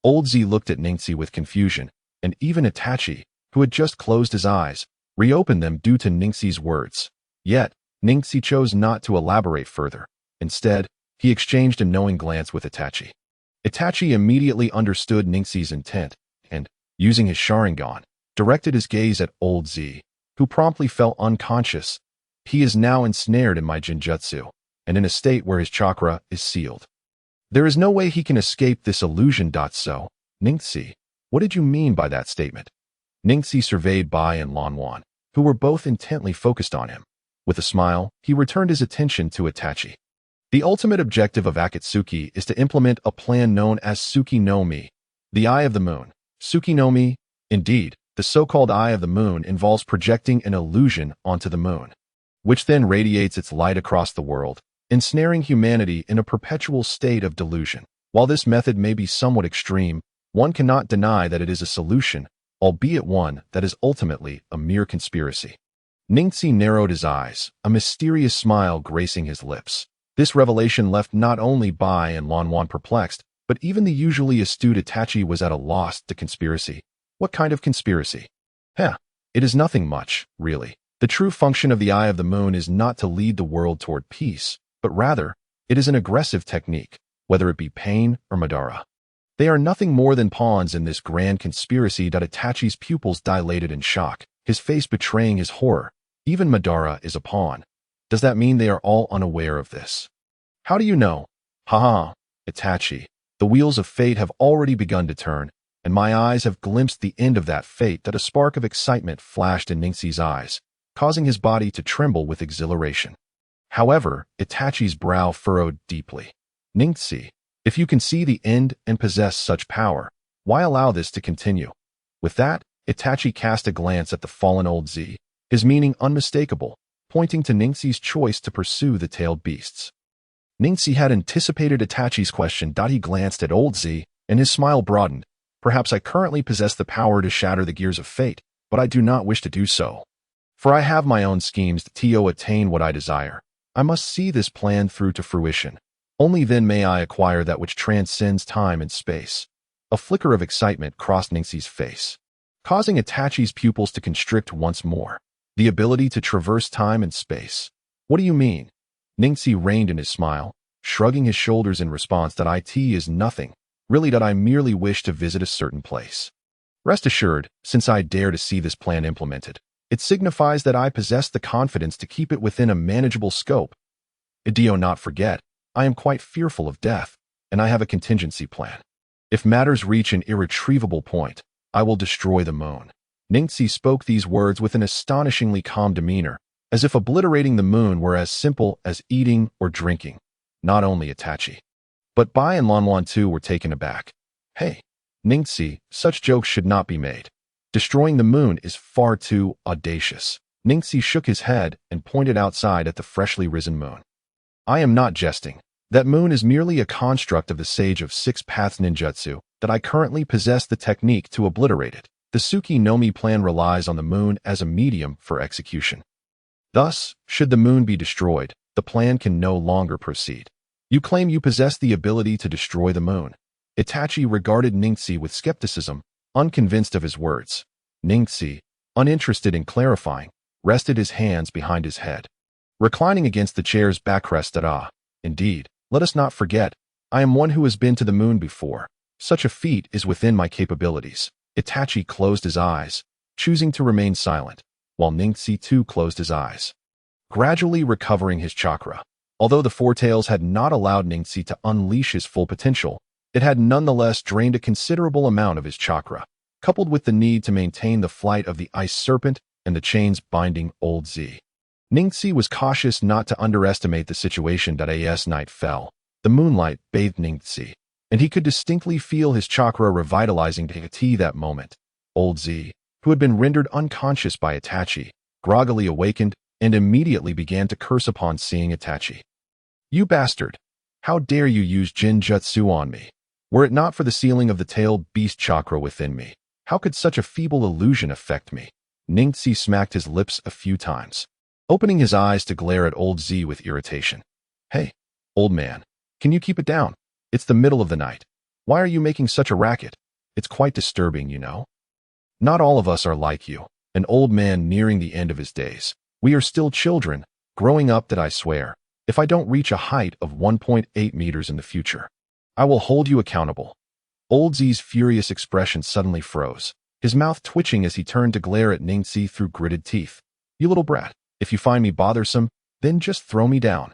Old Z looked at Ning Xi with confusion, and even Itachi, who had just closed his eyes, reopened them due to Ning Xi's words. Yet, Ning Xi chose not to elaborate further. Instead, he exchanged a knowing glance with Itachi. Itachi immediately understood Ning Xi's intent, and, using his Sharingan, directed his gaze at Old Z, who promptly fell unconscious. He is now ensnared in my Jinjutsu, and in a state where his chakra is sealed. There is no way he can escape this illusion. So, Ning Xi, what did you mean by that statement? Ning Xi surveyed Bai and Lan Wan, who were both intently focused on him. With a smile, he returned his attention to Itachi. The ultimate objective of Akatsuki is to implement a plan known as Tsuki no Mi, the Eye of the Moon. Tsuki no Mi, indeed, the so-called Eye of the Moon involves projecting an illusion onto the moon, which then radiates its light across the world, ensnaring humanity in a perpetual state of delusion. While this method may be somewhat extreme, one cannot deny that it is a solution, albeit one that is ultimately a mere conspiracy. Ningxi narrowed his eyes, a mysterious smile gracing his lips. This revelation left not only Bai and Lanwan perplexed, but even the usually astute Itachi was at a loss to conspiracy. What kind of conspiracy? It is nothing much, really. The true function of the Eye of the Moon is not to lead the world toward peace, but rather, it is an aggressive technique, whether it be Pain or Madara. They are nothing more than pawns in this grand conspiracy. Itachi's pupils dilated in shock, his face betraying his horror. Even Madara is a pawn. Does that mean they are all unaware of this? How do you know? Haha, Itachi. The wheels of fate have already begun to turn, and my eyes have glimpsed the end of that fate. That a spark of excitement flashed in Ningxi's eyes, causing his body to tremble with exhilaration. However, Itachi's brow furrowed deeply. Ningxi, if you can see the end and possess such power, why allow this to continue? With that, Itachi cast a glance at the fallen old Z, his meaning unmistakable, pointing to Ningxi's choice to pursue the tailed beasts. Ningxi had anticipated Itachi's question. He glanced at old Z, and his smile broadened. Perhaps I currently possess the power to shatter the gears of fate, but I do not wish to do so. For I have my own schemes to attain what I desire. I must see this plan through to fruition. Only then may I acquire that which transcends time and space. A flicker of excitement crossed Ningxi's face, causing Itachi's pupils to constrict once more. The ability to traverse time and space. What do you mean? Ningxi reined in his smile, shrugging his shoulders in response. That it is nothing. Really, that I merely wish to visit a certain place. Rest assured, since I dare to see this plan implemented, it signifies that I possess the confidence to keep it within a manageable scope. Do not forget, I am quite fearful of death, and I have a contingency plan. If matters reach an irretrievable point, I will destroy the moon. Ningxi spoke these words with an astonishingly calm demeanor, as if obliterating the moon were as simple as eating or drinking. Not only Itachi, but Bai and Lanwan too were taken aback. Hey, Ningxi, such jokes should not be made. Destroying the moon is far too audacious. Ningxi shook his head and pointed outside at the freshly risen moon. I am not jesting. That moon is merely a construct of the Sage of Six Paths ninjutsu, that I currently possess the technique to obliterate it. The Tsuki no Mi plan relies on the moon as a medium for execution. Thus, should the moon be destroyed, the plan can no longer proceed. You claim you possess the ability to destroy the moon. Itachi regarded Ningxi with skepticism, unconvinced of his words. Ningxi, uninterested in clarifying, rested his hands behind his head, reclining against the chair's backrest. Indeed, let us not forget, I am one who has been to the moon before. Such a feat is within my capabilities. Itachi closed his eyes, choosing to remain silent, while Ningxi too closed his eyes, gradually recovering his chakra. Although the Four Tails had not allowed Ningxi to unleash his full potential, it had nonetheless drained a considerable amount of his chakra, coupled with the need to maintain the flight of the ice serpent and the chains binding old Z. Ningxi was cautious not to underestimate the situation. As night fell, the moonlight bathed Ningxi, and he could distinctly feel his chakra revitalizing to that moment. Old Z, who had been rendered unconscious by Itachi, groggily awakened and immediately began to curse upon seeing Itachi. You bastard! How dare you use Jinjutsu on me? Were it not for the sealing of the tailed beast chakra within me, how could such a feeble illusion affect me? Ningxi smacked his lips a few times, opening his eyes to glare at old Z with irritation. Hey, old man, can you keep it down? It's the middle of the night. Why are you making such a racket? It's quite disturbing, you know. Not all of us are like you, an old man nearing the end of his days. We are still children, growing up. I swear, if I don't reach a height of 1.8 meters in the future, I will hold you accountable. Old Z's furious expression suddenly froze, his mouth twitching as he turned to glare at Ningxi through gritted teeth. You little brat, if you find me bothersome, then just throw me down.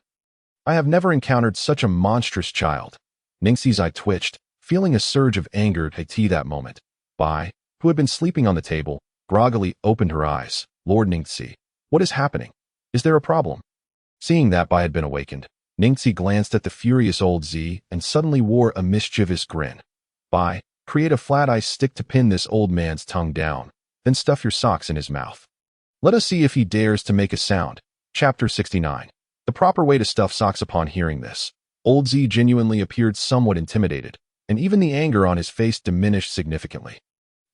I have never encountered such a monstrous child. Ningxi's eye twitched, feeling a surge of anger at that moment. Bai, who had been sleeping on the table, groggily opened her eyes. Lord Ningxi, what is happening? Is there a problem? Seeing that Bai had been awakened, Ningxi glanced at the furious old Z and suddenly wore a mischievous grin. Bye. Create a flat ice stick to pin this old man's tongue down, then stuff your socks in his mouth. Let us see if he dares to make a sound. Chapter 69. The proper way to stuff socks. Upon hearing this, old Z genuinely appeared somewhat intimidated, and even the anger on his face diminished significantly.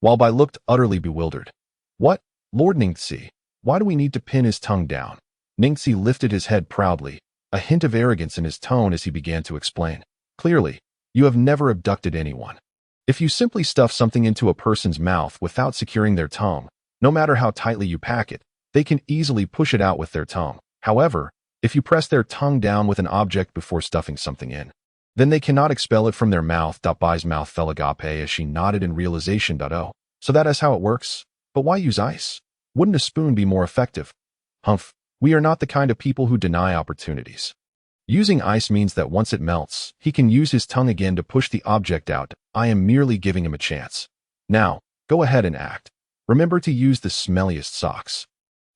While Bai looked utterly bewildered. What? Lord Ningxi, why do we need to pin his tongue down? Ningxi lifted his head proudly, a hint of arrogance in his tone as he began to explain. Clearly, you have never abducted anyone. If you simply stuff something into a person's mouth without securing their tongue, no matter how tightly you pack it, they can easily push it out with their tongue. However, if you press their tongue down with an object before stuffing something in, then they cannot expel it from their mouth. Bai's mouth fell agape as she nodded in realization. Oh, so that is how it works? But why use ice? Wouldn't a spoon be more effective? Humph, we are not the kind of people who deny opportunities. Using ice means that once it melts, he can use his tongue again to push the object out. I am merely giving him a chance. Now, go ahead and act. Remember to use the smelliest socks.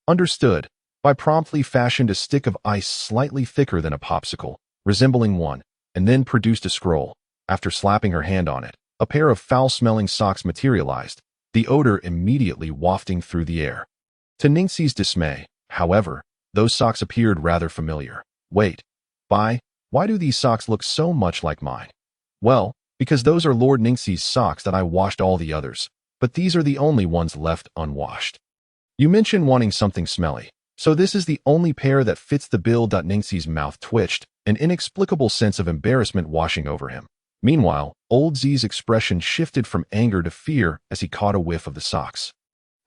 Understood. Bai promptly fashioned a stick of ice slightly thicker than a popsicle, resembling one, and then produced a scroll. After slapping her hand on it, a pair of foul-smelling socks materialized, the odor immediately wafting through the air. To Ningxi's dismay, however, those socks appeared rather familiar. Wait. Bai, why do these socks look so much like mine? Well, because those are Lord Ningxi's socks that I washed all the others, but these are the only ones left unwashed. You mentioned wanting something smelly, so this is the only pair that fits the bill. Ningxi's mouth twitched, an inexplicable sense of embarrassment washing over him. Meanwhile, old Z's expression shifted from anger to fear as he caught a whiff of the socks.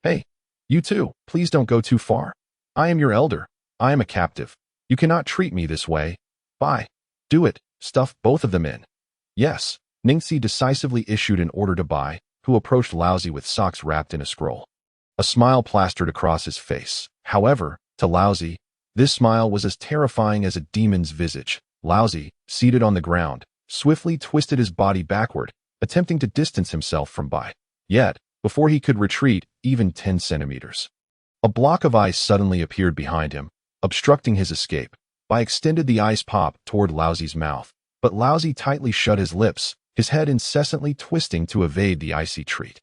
Hey, you two, please don't go too far. I am your elder. I am a captive. You cannot treat me this way. Bai, do it. Stuff both of them in. Yes, Ningxi decisively issued an order to Bai, who approached Laozi with socks wrapped in a scroll. A smile plastered across his face. However, to Laozi, this smile was as terrifying as a demon's visage. Laozi, seated on the ground, swiftly twisted his body backward, attempting to distance himself from Bai. Yet, before he could retreat even 10 centimeters, a block of ice suddenly appeared behind him, obstructing his escape. Bai extended the ice pop toward Laozi's mouth, but Laozi tightly shut his lips, his head incessantly twisting to evade the icy treat.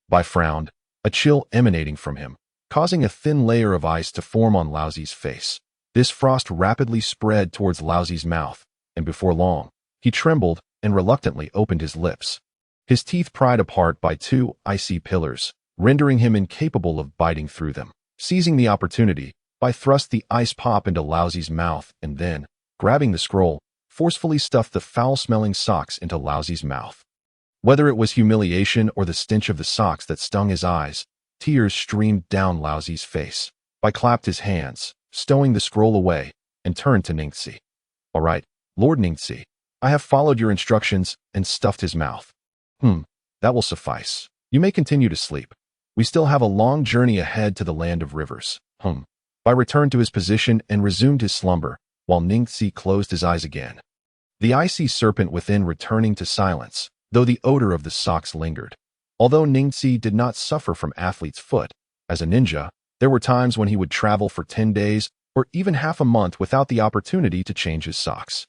Bai frowned, a chill emanating from him, causing a thin layer of ice to form on Laozi's face. This frost rapidly spread towards Laozi's mouth, and before long, he trembled and reluctantly opened his lips. His teeth pried apart by two icy pillars, rendering him incapable of biting through them. Seizing the opportunity, Bai thrust the ice pop into Laozi's mouth and then, grabbing the scroll, forcefully stuffed the foul-smelling socks into Laozi's mouth. Whether it was humiliation or the stench of the socks that stung his eyes, tears streamed down Laozi's face. Bai clapped his hands, stowing the scroll away, and turned to Ningxi. All right, Lord Ningxi, I have followed your instructions and stuffed his mouth. That will suffice. You may continue to sleep. We still have a long journey ahead to the land of rivers. Bai returned to his position and resumed his slumber, while Ningxi closed his eyes again. The icy serpent within returning to silence, though the odor of the socks lingered. Although Ningxi did not suffer from athlete's foot, as a ninja, there were times when he would travel for 10 days or even half a month without the opportunity to change his socks.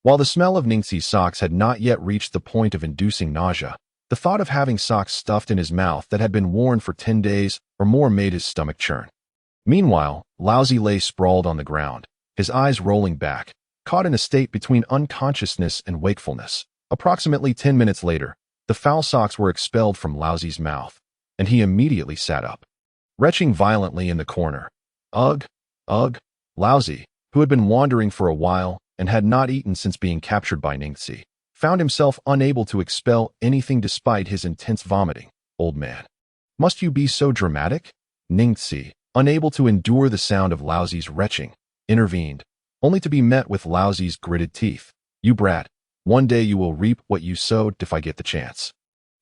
While the smell of Ningxi's socks had not yet reached the point of inducing nausea, the thought of having socks stuffed in his mouth that had been worn for 10 days or more made his stomach churn. Meanwhile, Laozi lay sprawled on the ground, his eyes rolling back, caught in a state between unconsciousness and wakefulness. Approximately 10 minutes later, the foul socks were expelled from Laozi's mouth, and he immediately sat up, retching violently in the corner. Ugh, Laozi, who had been wandering for a while and had not eaten since being captured by Ningxi, found himself unable to expel anything despite his intense vomiting. Old man, must you be so dramatic? Ningxi, unable to endure the sound of Laozi's retching, intervened, only to be met with Laozi's gritted teeth. You brat, one day you will reap what you sowed if I get the chance.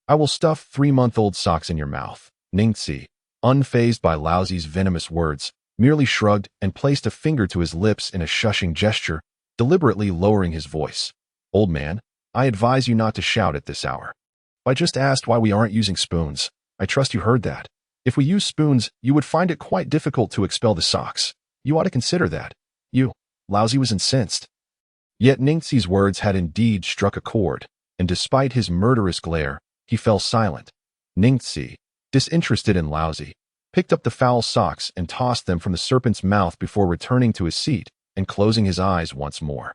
I will stuff 3-month-old socks in your mouth. Ningxi, unfazed by Laozi's venomous words, merely shrugged and placed a finger to his lips in a shushing gesture, deliberately lowering his voice. Old man, I advise you not to shout at this hour. I just asked why we aren't using spoons. I trust you heard that. If we use spoons, you would find it quite difficult to expel the socks. You ought to consider that. Laozi was incensed. Yet Ningxi's words had indeed struck a chord, and despite his murderous glare, he fell silent. Ningxi, disinterested and lousy, picked up the foul socks and tossed them from the serpent's mouth before returning to his seat and closing his eyes once more.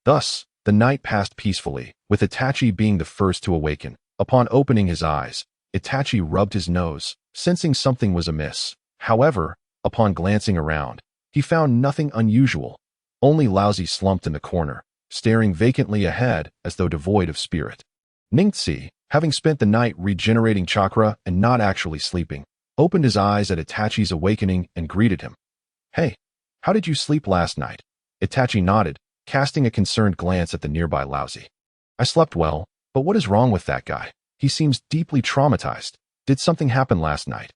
Thus, the night passed peacefully, with Itachi being the first to awaken. Upon opening his eyes, Itachi rubbed his nose, sensing something was amiss. However, upon glancing around, he found nothing unusual. Only Lousy slumped in the corner, staring vacantly ahead as though devoid of spirit. Ningxi, having spent the night regenerating chakra and not actually sleeping, opened his eyes at Itachi's awakening and greeted him. "Hey, how did you sleep last night?" Itachi nodded, casting a concerned glance at the nearby Lousy. "I slept well, but what is wrong with that guy? He seems deeply traumatized. Did something happen last night?"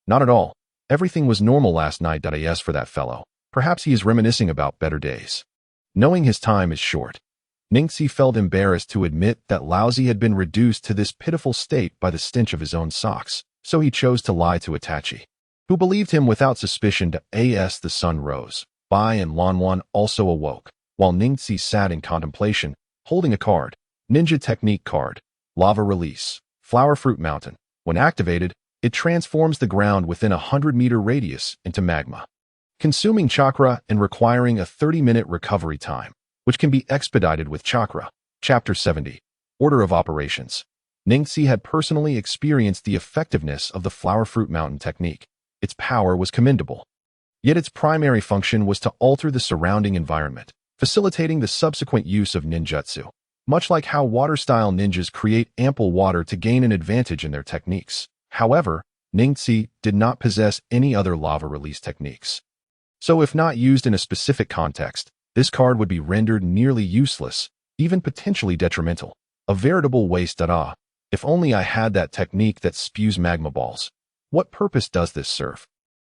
Not at all. Everything was normal last night. As for that fellow, perhaps he is reminiscing about better days." Knowing his time is short, Ningxi felt embarrassed to admit that Lousy had been reduced to this pitiful state by the stench of his own socks, so he chose to lie to Itachi, who believed him without suspicion. As the sun rose, Bai and Lanwan also awoke, while Ningxi sat in contemplation, holding a card, Ninja Technique card, Lava Release, Flower Fruit Mountain. When activated, it transforms the ground within a 100-meter radius into magma, consuming chakra and requiring a 30-minute recovery time, which can be expedited with chakra. Chapter 70. Order of Operations. Ningxi had personally experienced the effectiveness of the Flower Fruit Mountain technique. Its power was commendable. Yet its primary function was to alter the surrounding environment, facilitating the subsequent use of ninjutsu, much like how water-style ninjas create ample water to gain an advantage in their techniques. However, Ningxi did not possess any other lava release techniques. So if not used in a specific context, this card would be rendered nearly useless, even potentially detrimental. A veritable waste. If only I had that technique that spews magma balls. What purpose does this serve?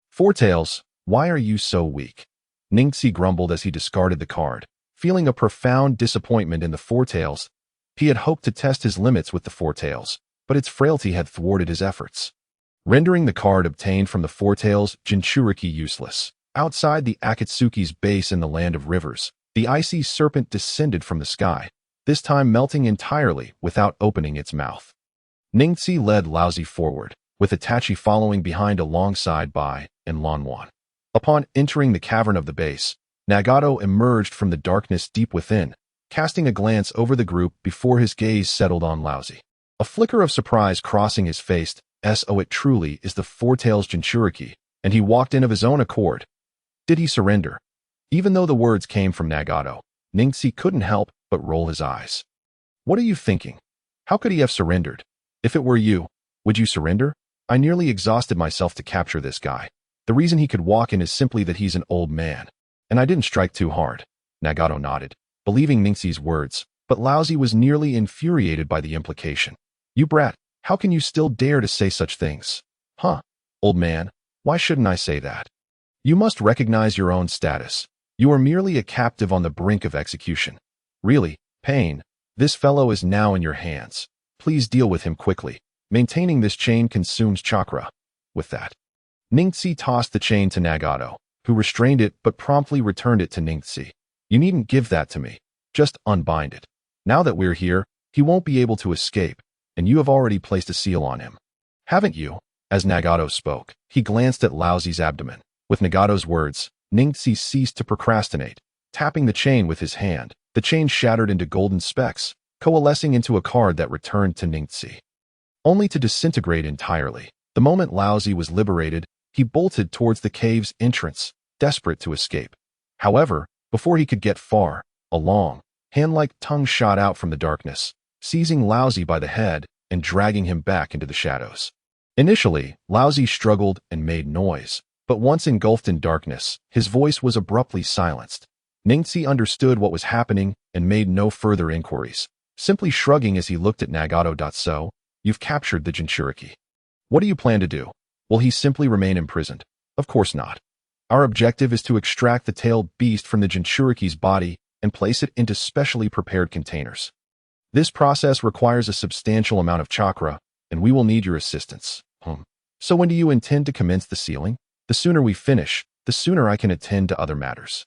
Four Tails, why are you so weak? Ningxi grumbled as he discarded the card, feeling a profound disappointment in the Four Tails. He had hoped to test his limits with the Four Tails, but its frailty had thwarted his efforts, rendering the card obtained from the Four Tails Jinchuriki useless. Outside the Akatsuki's base in the Land of Rivers, the icy serpent descended from the sky, this time melting entirely without opening its mouth. Ningxi led Lousy forward, with Itachi following behind alongside Bai and Lanwan. Upon entering the cavern of the base, Nagato emerged from the darkness deep within, casting a glance over the group before his gaze settled on Lousy. A flicker of surprise crossing his face. So it truly is the Four Tails Jinchuriki, and he walked in of his own accord. Did he surrender? Even though the words came from Nagato, Ningxi couldn't help but roll his eyes. What are you thinking? How could he have surrendered? If it were you, would you surrender? I nearly exhausted myself to capture this guy. The reason he could walk in is simply that he's an old man. And I didn't strike too hard. Nagato nodded, believing Ningxi's words, but Lousy was nearly infuriated by the implication. You brat, how can you still dare to say such things? Old man, why shouldn't I say that? You must recognize your own status. You are merely a captive on the brink of execution. Really, Pain, this fellow is now in your hands. Please deal with him quickly. Maintaining this chain consumes chakra. With that, Ningxi tossed the chain to Nagato, who restrained it but promptly returned it to Ningxi. You needn't give that to me. Just unbind it. Now that we're here, he won't be able to escape, and you have already placed a seal on him. Haven't you? As Nagato spoke, he glanced at Lousy's abdomen. With Nagato's words, Ningxi ceased to procrastinate. Tapping the chain with his hand, the chain shattered into golden specks, coalescing into a card that returned to Ningxi, only to disintegrate entirely. The moment Lousy was liberated, he bolted towards the cave's entrance, desperate to escape. However, before he could get far, a long, hand-like tongue shot out from the darkness, seizing Lousy by the head and dragging him back into the shadows. Initially, Lousy struggled and made noise, but once engulfed in darkness, his voice was abruptly silenced. Ningxi understood what was happening and made no further inquiries, simply shrugging as he looked at Nagato. So, you've captured the Jinchuriki. What do you plan to do? Will he simply remain imprisoned? Of course not. Our objective is to extract the tailed beast from the Jinchuriki's body and place it into specially prepared containers. This process requires a substantial amount of chakra, and we will need your assistance. So when do you intend to commence the sealing? The sooner we finish, the sooner I can attend to other matters.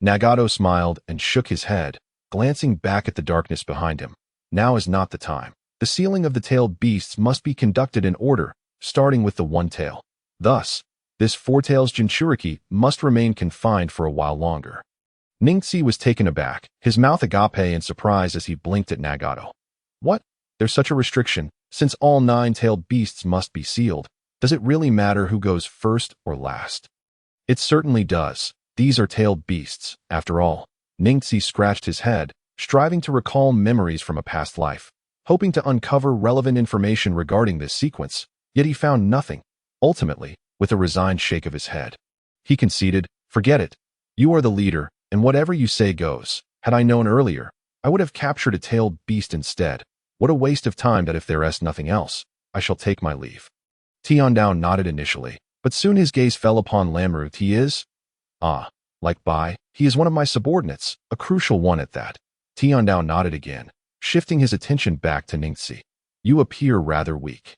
Nagato smiled and shook his head, glancing back at the darkness behind him. Now is not the time. The sealing of the tailed beasts must be conducted in order, starting with the one tail. Thus, this four-tails Jinchuriki must remain confined for a while longer. Ningxi was taken aback, his mouth agape in surprise as he blinked at Nagato. What? There's such a restriction? Since all 9-tailed beasts must be sealed, does it really matter who goes first or last? It certainly does. These are tailed beasts, after all. Ningxi scratched his head, striving to recall memories from a past life, hoping to uncover relevant information regarding this sequence, yet he found nothing. Ultimately, with a resigned shake of his head, he conceded, "Forget it. You are the leader, and whatever you say goes. Had I known earlier, I would have captured a tailed beast instead. What a waste of time that if there is nothing else, I shall take my leave." Tiandao nodded initially, but soon his gaze fell upon Lamru. He is? Ah, like Bai, he is one of my subordinates, a crucial one at that. Tiandao nodded again, shifting his attention back to Ningxi. You appear rather weak.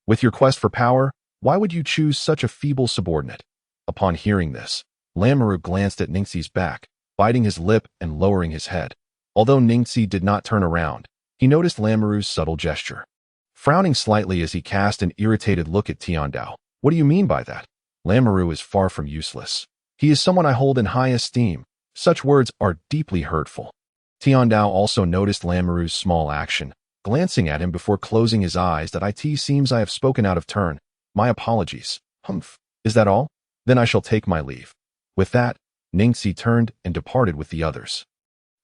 With your quest for power, why would you choose such a feeble subordinate? Upon hearing this, Lamru glanced at Ningxi's back, biting his lip and lowering his head. Although Ningxi did not turn around, he noticed Lamru's subtle gesture. Frowning slightly as he cast an irritated look at Tiandao. What do you mean by that? Lamru is far from useless. He is someone I hold in high esteem. Such words are deeply hurtful. Tiandao also noticed Lamru's small action, glancing at him before closing his eyes. That it seems I have spoken out of turn. My apologies. Humph. Is that all? Then I shall take my leave. With that, Ningxi turned and departed with the others.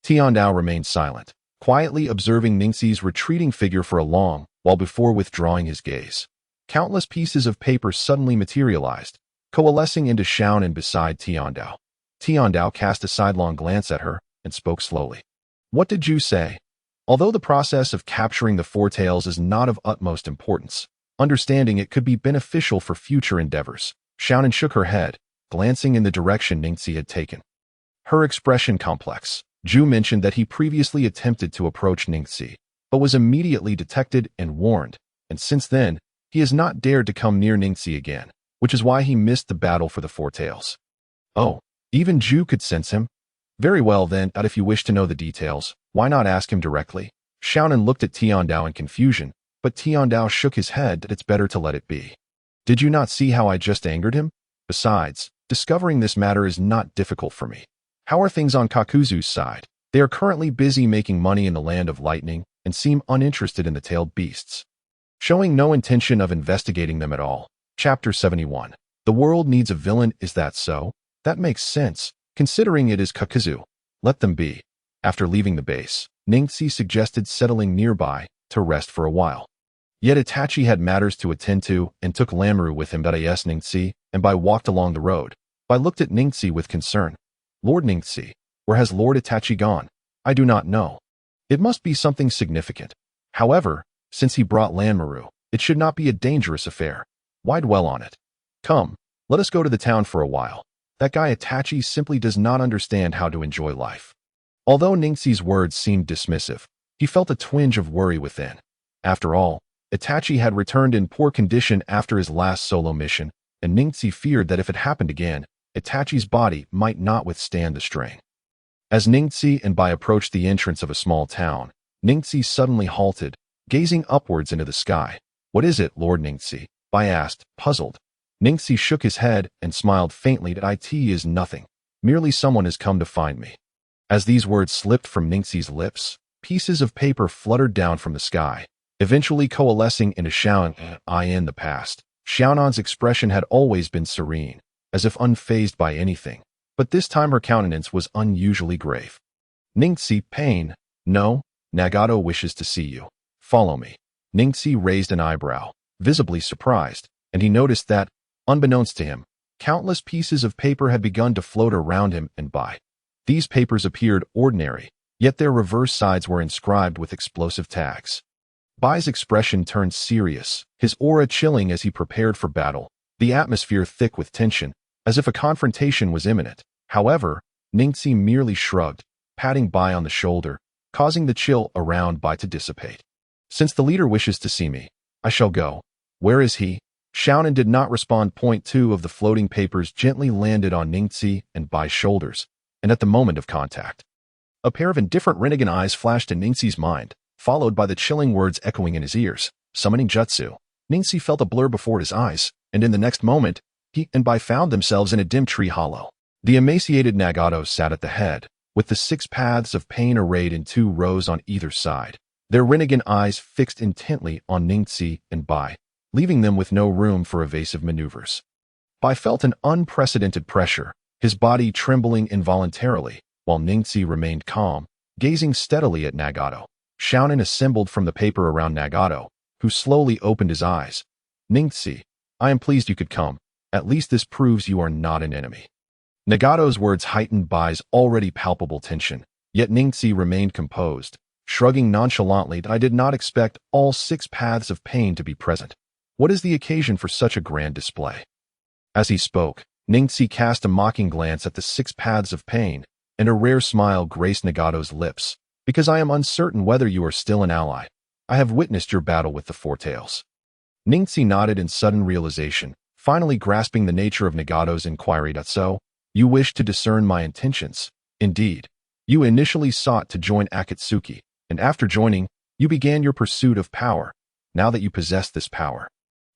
Tiandao remained silent, quietly observing Ningxi's retreating figure for a long while before withdrawing his gaze. Countless pieces of paper suddenly materialized, coalescing into Xiaonan beside Tiandao. Tiandao cast a sidelong glance at her and spoke slowly. What did you say? Although the process of capturing the four tails is not of utmost importance, understanding it could be beneficial for future endeavors. Xiaonan shook her head, glancing in the direction Ningxi had taken. Her expression complex. Zhu mentioned that he previously attempted to approach Ningxi, but was immediately detected and warned, and since then, he has not dared to come near Ningxi again, which is why he missed the battle for the four tails. Oh, even Zhu could sense him? Very well then, if you wish to know the details, why not ask him directly? Xiaonan looked at Tiandao in confusion, but Tiandao shook his head that it's better to let it be. Did you not see how I just angered him? Besides, discovering this matter is not difficult for me. How are things on Kakuzu's side? They are currently busy making money in the land of lightning and seem uninterested in the tailed beasts, showing no intention of investigating them at all. Chapter 71. The world needs a villain, is that so? That makes sense, considering it is Kakuzu. Let them be. After leaving the base, Ningxi suggested settling nearby to rest for a while. Yet Itachi had matters to attend to and took Lamru with him. Yes, Ningxi, and Bai walked along the road. Bai looked at Ningxi with concern. Lord Ningxi, where has Lord Itachi gone? I do not know. It must be something significant. However, since he brought Lamru, it should not be a dangerous affair. Why dwell on it? Come, let us go to the town for a while. That guy Itachi simply does not understand how to enjoy life. Although Ningxi's words seemed dismissive, he felt a twinge of worry within. After all, Itachi had returned in poor condition after his last solo mission, and Ningxi feared that if it happened again, Itachi's body might not withstand the strain. As Ningxi and Bai approached the entrance of a small town, Ningxi suddenly halted, gazing upwards into the sky. What is it, Lord Ningxi? Bai asked, puzzled. Ningxi shook his head and smiled faintly. It is nothing. Merely someone has come to find me. As these words slipped from Ningxi's lips, pieces of paper fluttered down from the sky, eventually coalescing into Xiaonan. In the past, Xiaonan's expression had always been serene, as if unfazed by anything, but this time her countenance was unusually grave. Ningxi, pain. No, Nagato wishes to see you. Follow me. Ningxi raised an eyebrow, visibly surprised, and he noticed that, unbeknownst to him, countless pieces of paper had begun to float around him and by. These papers appeared ordinary, yet their reverse sides were inscribed with explosive tags. Bai's expression turned serious, his aura chilling as he prepared for battle, the atmosphere thick with tension, as if a confrontation was imminent. However, Ningxi merely shrugged, patting Bai on the shoulder, causing the chill around Bai to dissipate. Since the leader wishes to see me, I shall go. Where is he? Xiaonan did not respond. Point two of the floating papers gently landed on Ningxi and Bai's shoulders, and at the moment of contact. A pair of indifferent Rinnegan eyes flashed in Ningxi's mind, followed by the chilling words echoing in his ears, summoning jutsu. Ningxi felt a blur before his eyes, and in the next moment, he and Bai found themselves in a dim tree hollow. The emaciated Nagato sat at the head, with the 6 paths of pain arrayed in 2 rows on either side, their Rinnegan eyes fixed intently on Ningxi and Bai, leaving them with no room for evasive maneuvers. Bai felt an unprecedented pressure, his body trembling involuntarily, while Ningxi remained calm, gazing steadily at Nagato. Shounen assembled from the paper around Nagato, who slowly opened his eyes. Ningxi, I am pleased you could come. At least this proves you are not an enemy. Nagato's words heightened Bai's already palpable tension, yet Ningxi remained composed, shrugging nonchalantly that I did not expect all 6 paths of pain to be present. What is the occasion for such a grand display? As he spoke, Ningxi cast a mocking glance at the 6 paths of pain, and a rare smile graced Nagato's lips. Because I am uncertain whether you are still an ally. I have witnessed your battle with the Four Tails. Ningxi nodded in sudden realization, finally grasping the nature of Nagato's inquiry. So, you wish to discern my intentions. Indeed, you initially sought to join Akatsuki, and after joining, you began your pursuit of power. Now that you possess this power,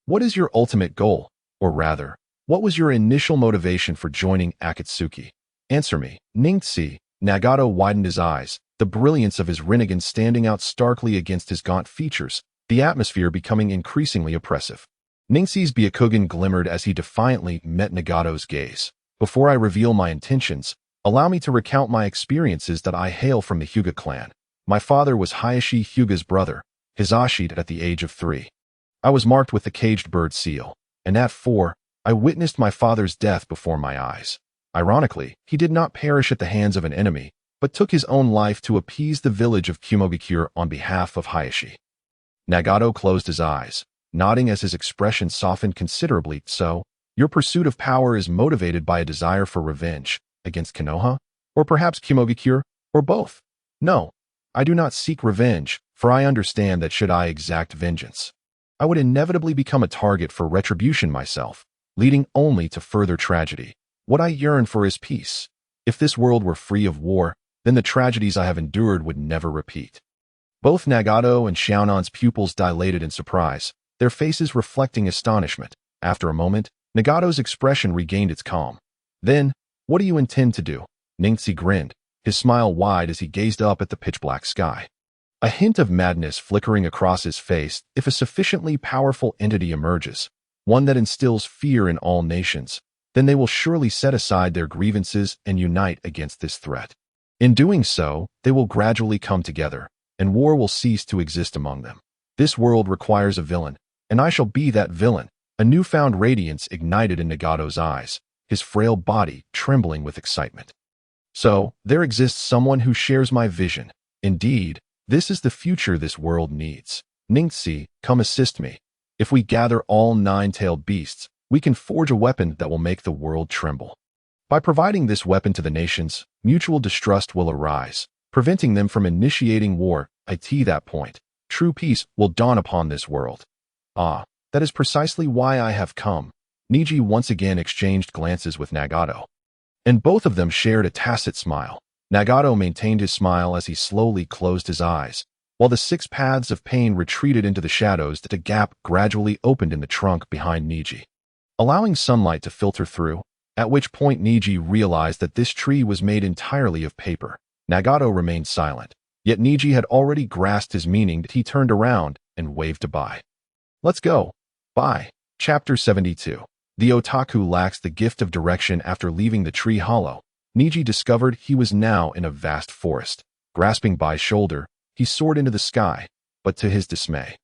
what is your ultimate goal? Or rather, what was your initial motivation for joining Akatsuki? Answer me. Ningxi. Nagato widened his eyes, the brilliance of his Rinnegan standing out starkly against his gaunt features, the atmosphere becoming increasingly oppressive. Ningxi's Byakugan glimmered as he defiantly met Nagato's gaze. Before I reveal my intentions, allow me to recount my experiences. That I hail from the Hyuga clan. My father was Hayashi Hyuga's brother, Hisashi, at the age of 3. I was marked with the caged bird seal, and at 4, I witnessed my father's death before my eyes. Ironically, he did not perish at the hands of an enemy, but took his own life to appease the village of Kumogakure on behalf of Hayashi. Nagato closed his eyes, nodding as his expression softened considerably. So, your pursuit of power is motivated by a desire for revenge against Konoha? Or perhaps Kumogakure? Or both? No, I do not seek revenge, for I understand that should I exact vengeance, I would inevitably become a target for retribution myself, leading only to further tragedy. What I yearn for is peace. If this world were free of war, then the tragedies I have endured would never repeat. Both Nagato and Xiaonan's pupils dilated in surprise, their faces reflecting astonishment. After a moment, Nagato's expression regained its calm. Then, what do you intend to do? Ningxi grinned, his smile wide as he gazed up at the pitch-black sky. A hint of madness flickering across his face. If a sufficiently powerful entity emerges, one that instills fear in all nations, then they will surely set aside their grievances and unite against this threat. In doing so, they will gradually come together, and war will cease to exist among them. This world requires a villain, and I shall be that villain. A newfound radiance ignited in Nagato's eyes, his frail body trembling with excitement. So, there exists someone who shares my vision. Indeed, this is the future this world needs. Ningxi, come assist me. If we gather all 9-tailed beasts, we can forge a weapon that will make the world tremble. By providing this weapon to the nations, mutual distrust will arise, preventing them from initiating war. At that point, true peace will dawn upon this world. Ah, that is precisely why I have come. Neji once again exchanged glances with Nagato, and both of them shared a tacit smile. Nagato maintained his smile as he slowly closed his eyes, while the 6 paths of pain retreated into the shadows. That a gap gradually opened in the trunk behind Neji, allowing sunlight to filter through, at which point Neji realized that this tree was made entirely of paper. Nagato remained silent, yet Neji had already grasped his meaning. That he turned around and waved to Bai. Let's go. Bai. Chapter 72. The otaku lacks the gift of direction. After leaving the tree hollow, Neji discovered he was now in a vast forest. Grasping Bai's shoulder, he soared into the sky, but to his dismay,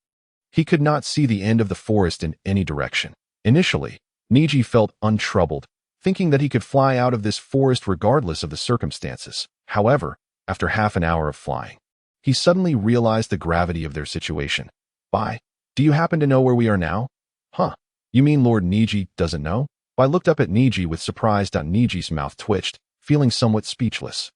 he could not see the end of the forest in any direction. Initially, Neji felt untroubled, thinking that he could fly out of this forest regardless of the circumstances. However, after half an hour of flying, he suddenly realized the gravity of their situation. Bai, do you happen to know where we are now? Huh, you mean Lord Neji doesn't know? Bai looked up at Neji with surprise. Neji's mouth twitched, feeling somewhat speechless.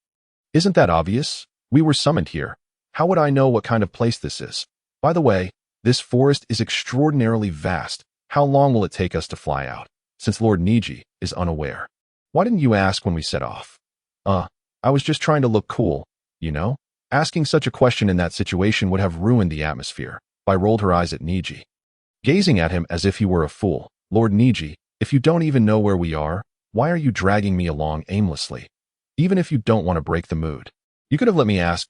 Isn't that obvious? We were summoned here. How would I know what kind of place this is? By the way, this forest is extraordinarily vast. How long will it take us to fly out, since Lord Neji is unaware? Why didn't you ask when we set off? Uh, I was just trying to look cool, you know? Asking such a question in that situation would have ruined the atmosphere. Bai rolled her eyes at Neji, gazing at him as if he were a fool. Lord Neji, if you don't even know where we are, why are you dragging me along aimlessly? Even if you don't want to break the mood. You could have let me ask,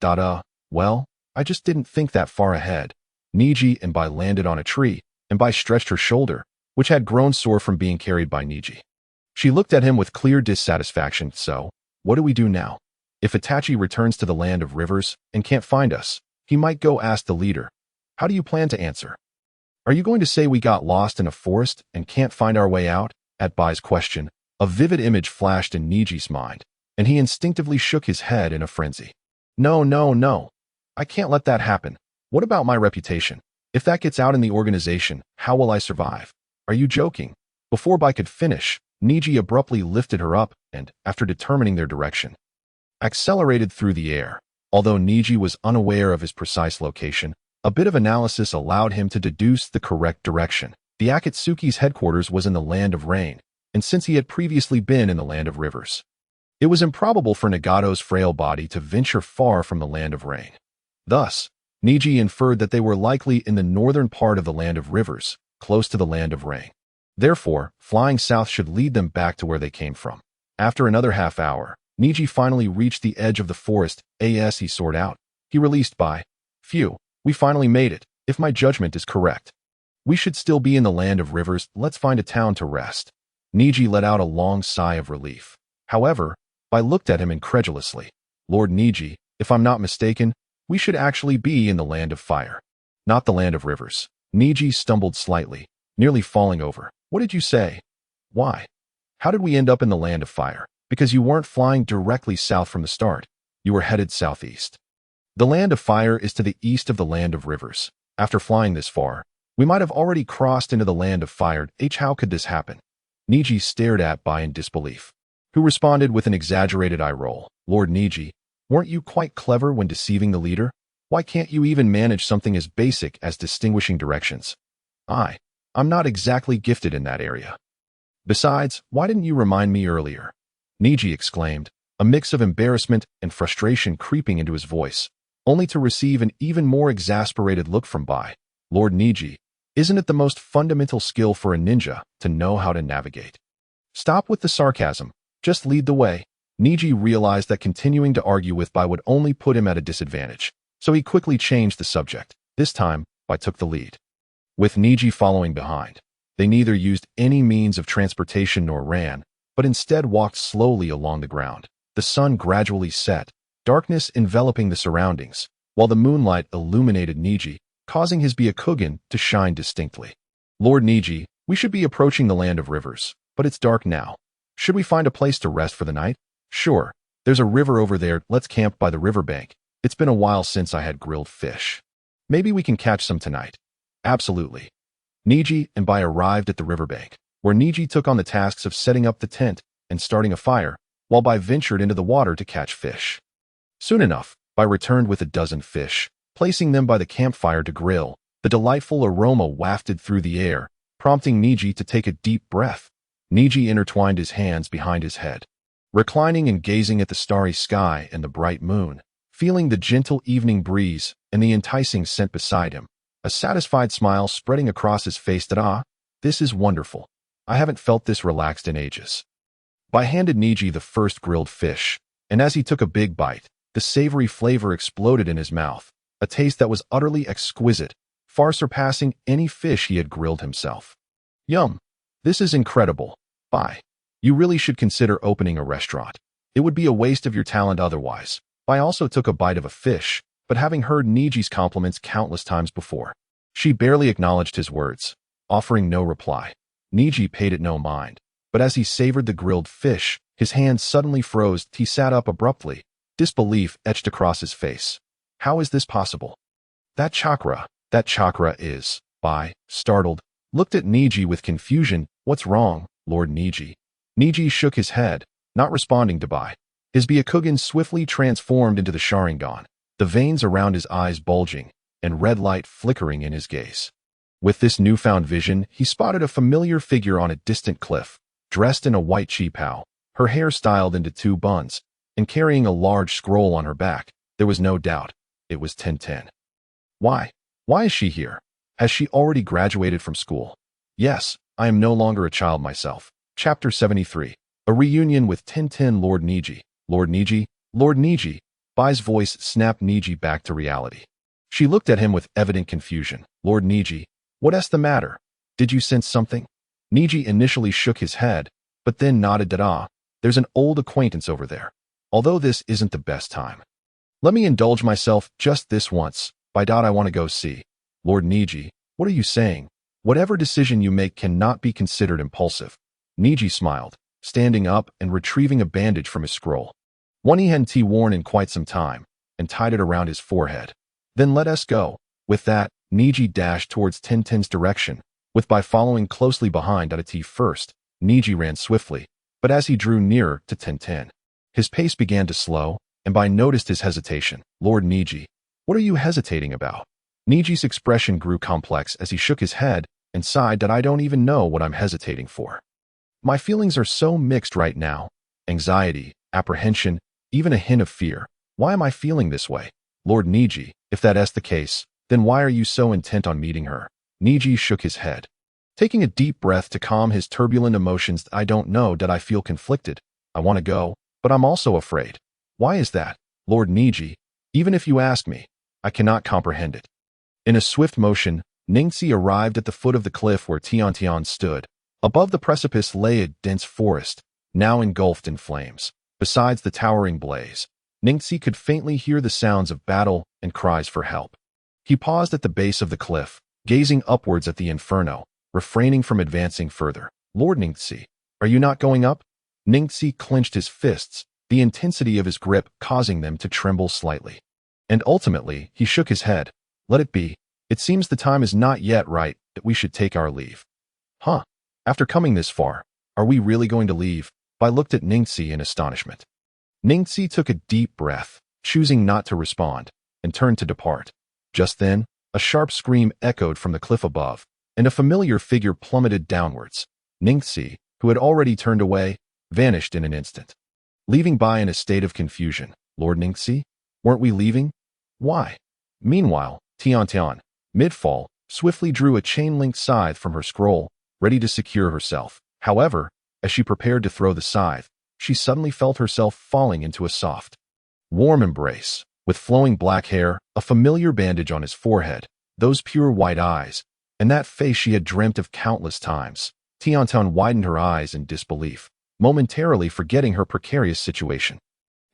well, I just didn't think that far ahead. Neji and Bai landed on a tree, and Bai stretched her shoulder, which had grown sore from being carried by Neji. She looked at him with clear dissatisfaction. So, what do we do now? If Itachi returns to the land of rivers and can't find us, he might go ask the leader. How do you plan to answer? Are you going to say we got lost in a forest and can't find our way out? At Bai's question, a vivid image flashed in Neji's mind, and he instinctively shook his head in a frenzy. No, no, no. I can't let that happen. What about my reputation? If that gets out in the organization, how will I survive? Are you joking? Before Bai could finish, Neji abruptly lifted her up and, after determining their direction, accelerated through the air. Although Neji was unaware of his precise location, a bit of analysis allowed him to deduce the correct direction. The Akatsuki's headquarters was in the land of rain, and since he had previously been in the land of rivers, it was improbable for Nagato's frail body to venture far from the land of rain. Thus, Neji inferred that they were likely in the northern part of the land of rivers, close to the land of rain. Therefore, flying south should lead them back to where they came from. After another half hour, Neji finally reached the edge of the forest. As he soared out, he released Bai. Phew, we finally made it. If my judgment is correct, we should still be in the land of rivers. Let's find a town to rest. Neji let out a long sigh of relief. However, Bai looked at him incredulously. Lord Neji, if I'm not mistaken, we should actually be in the land of fire, not the land of rivers. Neji stumbled slightly, nearly falling over. What did you say? Why? How did we end up in the land of fire? Because you weren't flying directly south from the start. You were headed southeast. The land of fire is to the east of the land of rivers. After flying this far, we might have already crossed into the land of fire. How could this happen? Neji stared at Bai in disbelief, who responded with an exaggerated eye roll. Lord Neji, weren't you quite clever when deceiving the leader? Why can't you even manage something as basic as distinguishing directions? I'm not exactly gifted in that area. Besides, why didn't you remind me earlier? Neji exclaimed, a mix of embarrassment and frustration creeping into his voice, only to receive an even more exasperated look from Bai. Lord Neji, isn't it the most fundamental skill for a ninja to know how to navigate? Stop with the sarcasm. Just lead the way. Neji realized that continuing to argue with Bai would only put him at a disadvantage, so he quickly changed the subject. This time, Bai took the lead, with Neji following behind. They neither used any means of transportation nor ran, but instead walked slowly along the ground. The sun gradually set, darkness enveloping the surroundings, while the moonlight illuminated Neji, causing his Byakugan to shine distinctly. Lord Neji, we should be approaching the land of rivers, but it's dark now. Should we find a place to rest for the night? Sure, there's a river over there. Let's camp by the riverbank. It's been a while since I had grilled fish. Maybe we can catch some tonight. Absolutely. Neji and Bai arrived at the riverbank, where Neji took on the tasks of setting up the tent and starting a fire, while Bai ventured into the water to catch fish. Soon enough, Bai returned with a dozen fish, placing them by the campfire to grill. The delightful aroma wafted through the air, prompting Neji to take a deep breath. Neji intertwined his hands behind his head, reclining and gazing at the starry sky and the bright moon, feeling the gentle evening breeze and the enticing scent beside him. A satisfied smile spreading across his face. This is wonderful. I haven't felt this relaxed in ages. Bai handed Neji the first grilled fish, and as he took a big bite, the savory flavor exploded in his mouth, a taste that was utterly exquisite, far surpassing any fish he had grilled himself. Yum! This is incredible. Bai, you really should consider opening a restaurant. It would be a waste of your talent otherwise. Bai also took a bite of a fish, but having heard Neji's compliments countless times before, she barely acknowledged his words, offering no reply. Neji paid it no mind, but as he savored the grilled fish, his hands suddenly froze. He sat up abruptly, disbelief etched across his face. How is this possible? That chakra is, Bai, startled, looked at Neji with confusion. What's wrong, Lord Neji? Neji shook his head, not responding to Bai. His Byakugan swiftly transformed into the Sharingan, the veins around his eyes bulging, and red light flickering in his gaze. With this newfound vision, he spotted a familiar figure on a distant cliff, dressed in a white qipao, her hair styled into two buns, and carrying a large scroll on her back. There was no doubt. It was 1010. Why? Why is she here? Has she already graduated from school? Yes, I am no longer a child myself. Chapter 73. A reunion with 1010 Lord Neji. Lord Neji? Lord Neji? Bai's voice snapped Neji back to reality. She looked at him with evident confusion. Lord Neji, what's the matter? Did you sense something? Neji initially shook his head, but then nodded. Dada, there's an old acquaintance over there. Although this isn't the best time. Let me indulge myself just this once. By dot I want to go see. Lord Neji, what are you saying? Whatever decision you make cannot be considered impulsive. Neji smiled, standing up and retrieving a bandage from his scroll. One he hadn't worn in quite some time, and tied it around his forehead. Then let us go. With that, Neji dashed towards 1010's direction, with Bai following closely behind. At first, Neji ran swiftly, but as he drew nearer to 1010, his pace began to slow, and Bai noticed his hesitation. Lord Neji, what are you hesitating about? Neji's expression grew complex as he shook his head and sighed. That I don't even know what I'm hesitating for. My feelings are so mixed right now. Anxiety, apprehension, even a hint of fear. Why am I feeling this way? Lord Neji, if that's the case, then why are you so intent on meeting her? Neji shook his head, taking a deep breath to calm his turbulent emotions. I don't know. I feel conflicted. I want to go, but I'm also afraid. Why is that? Lord Neji, even if you ask me, I cannot comprehend it. In a swift motion, Ningxi arrived at the foot of the cliff where Tiantian stood. Above the precipice lay a dense forest, now engulfed in flames. Besides the towering blaze, Ningxi could faintly hear the sounds of battle and cries for help. He paused at the base of the cliff, gazing upwards at the inferno, refraining from advancing further. Lord Ningxi, are you not going up? Ningxi clenched his fists, the intensity of his grip causing them to tremble slightly. And ultimately, he shook his head. Let it be. It seems the time is not yet right that we should take our leave. Huh? After coming this far, are we really going to leave? Bai looked at Ningxi in astonishment. Ningxi took a deep breath, choosing not to respond, and turned to depart. Just then, a sharp scream echoed from the cliff above, and a familiar figure plummeted downwards. Ningxi, who had already turned away, vanished in an instant, leaving Bai in a state of confusion. Lord Ningxi? Weren't we leaving? Why? Meanwhile, Tiantian, mid-fall, swiftly drew a chain-linked scythe from her scroll, ready to secure herself. However, as she prepared to throw the scythe, she suddenly felt herself falling into a soft, warm embrace. With flowing black hair, a familiar bandage on his forehead, those pure white eyes, and that face she had dreamt of countless times. Tiantian widened her eyes in disbelief, momentarily forgetting her precarious situation.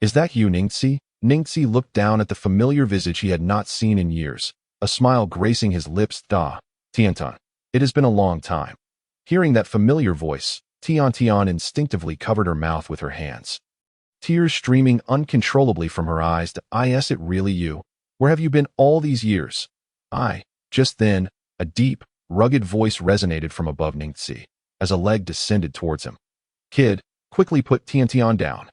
Is that you, Ningxi? Ningxi looked down at the familiar visage he had not seen in years, a smile gracing his lips. Tiantian, it has been a long time. Hearing that familiar voice, Tiantian instinctively covered her mouth with her hands, tears streaming uncontrollably from her eyes. Is it really you? Where have you been all these years? Just then, a deep, rugged voice resonated from above Ningxi, as a leg descended towards him. Kid, quickly put Tiantian down.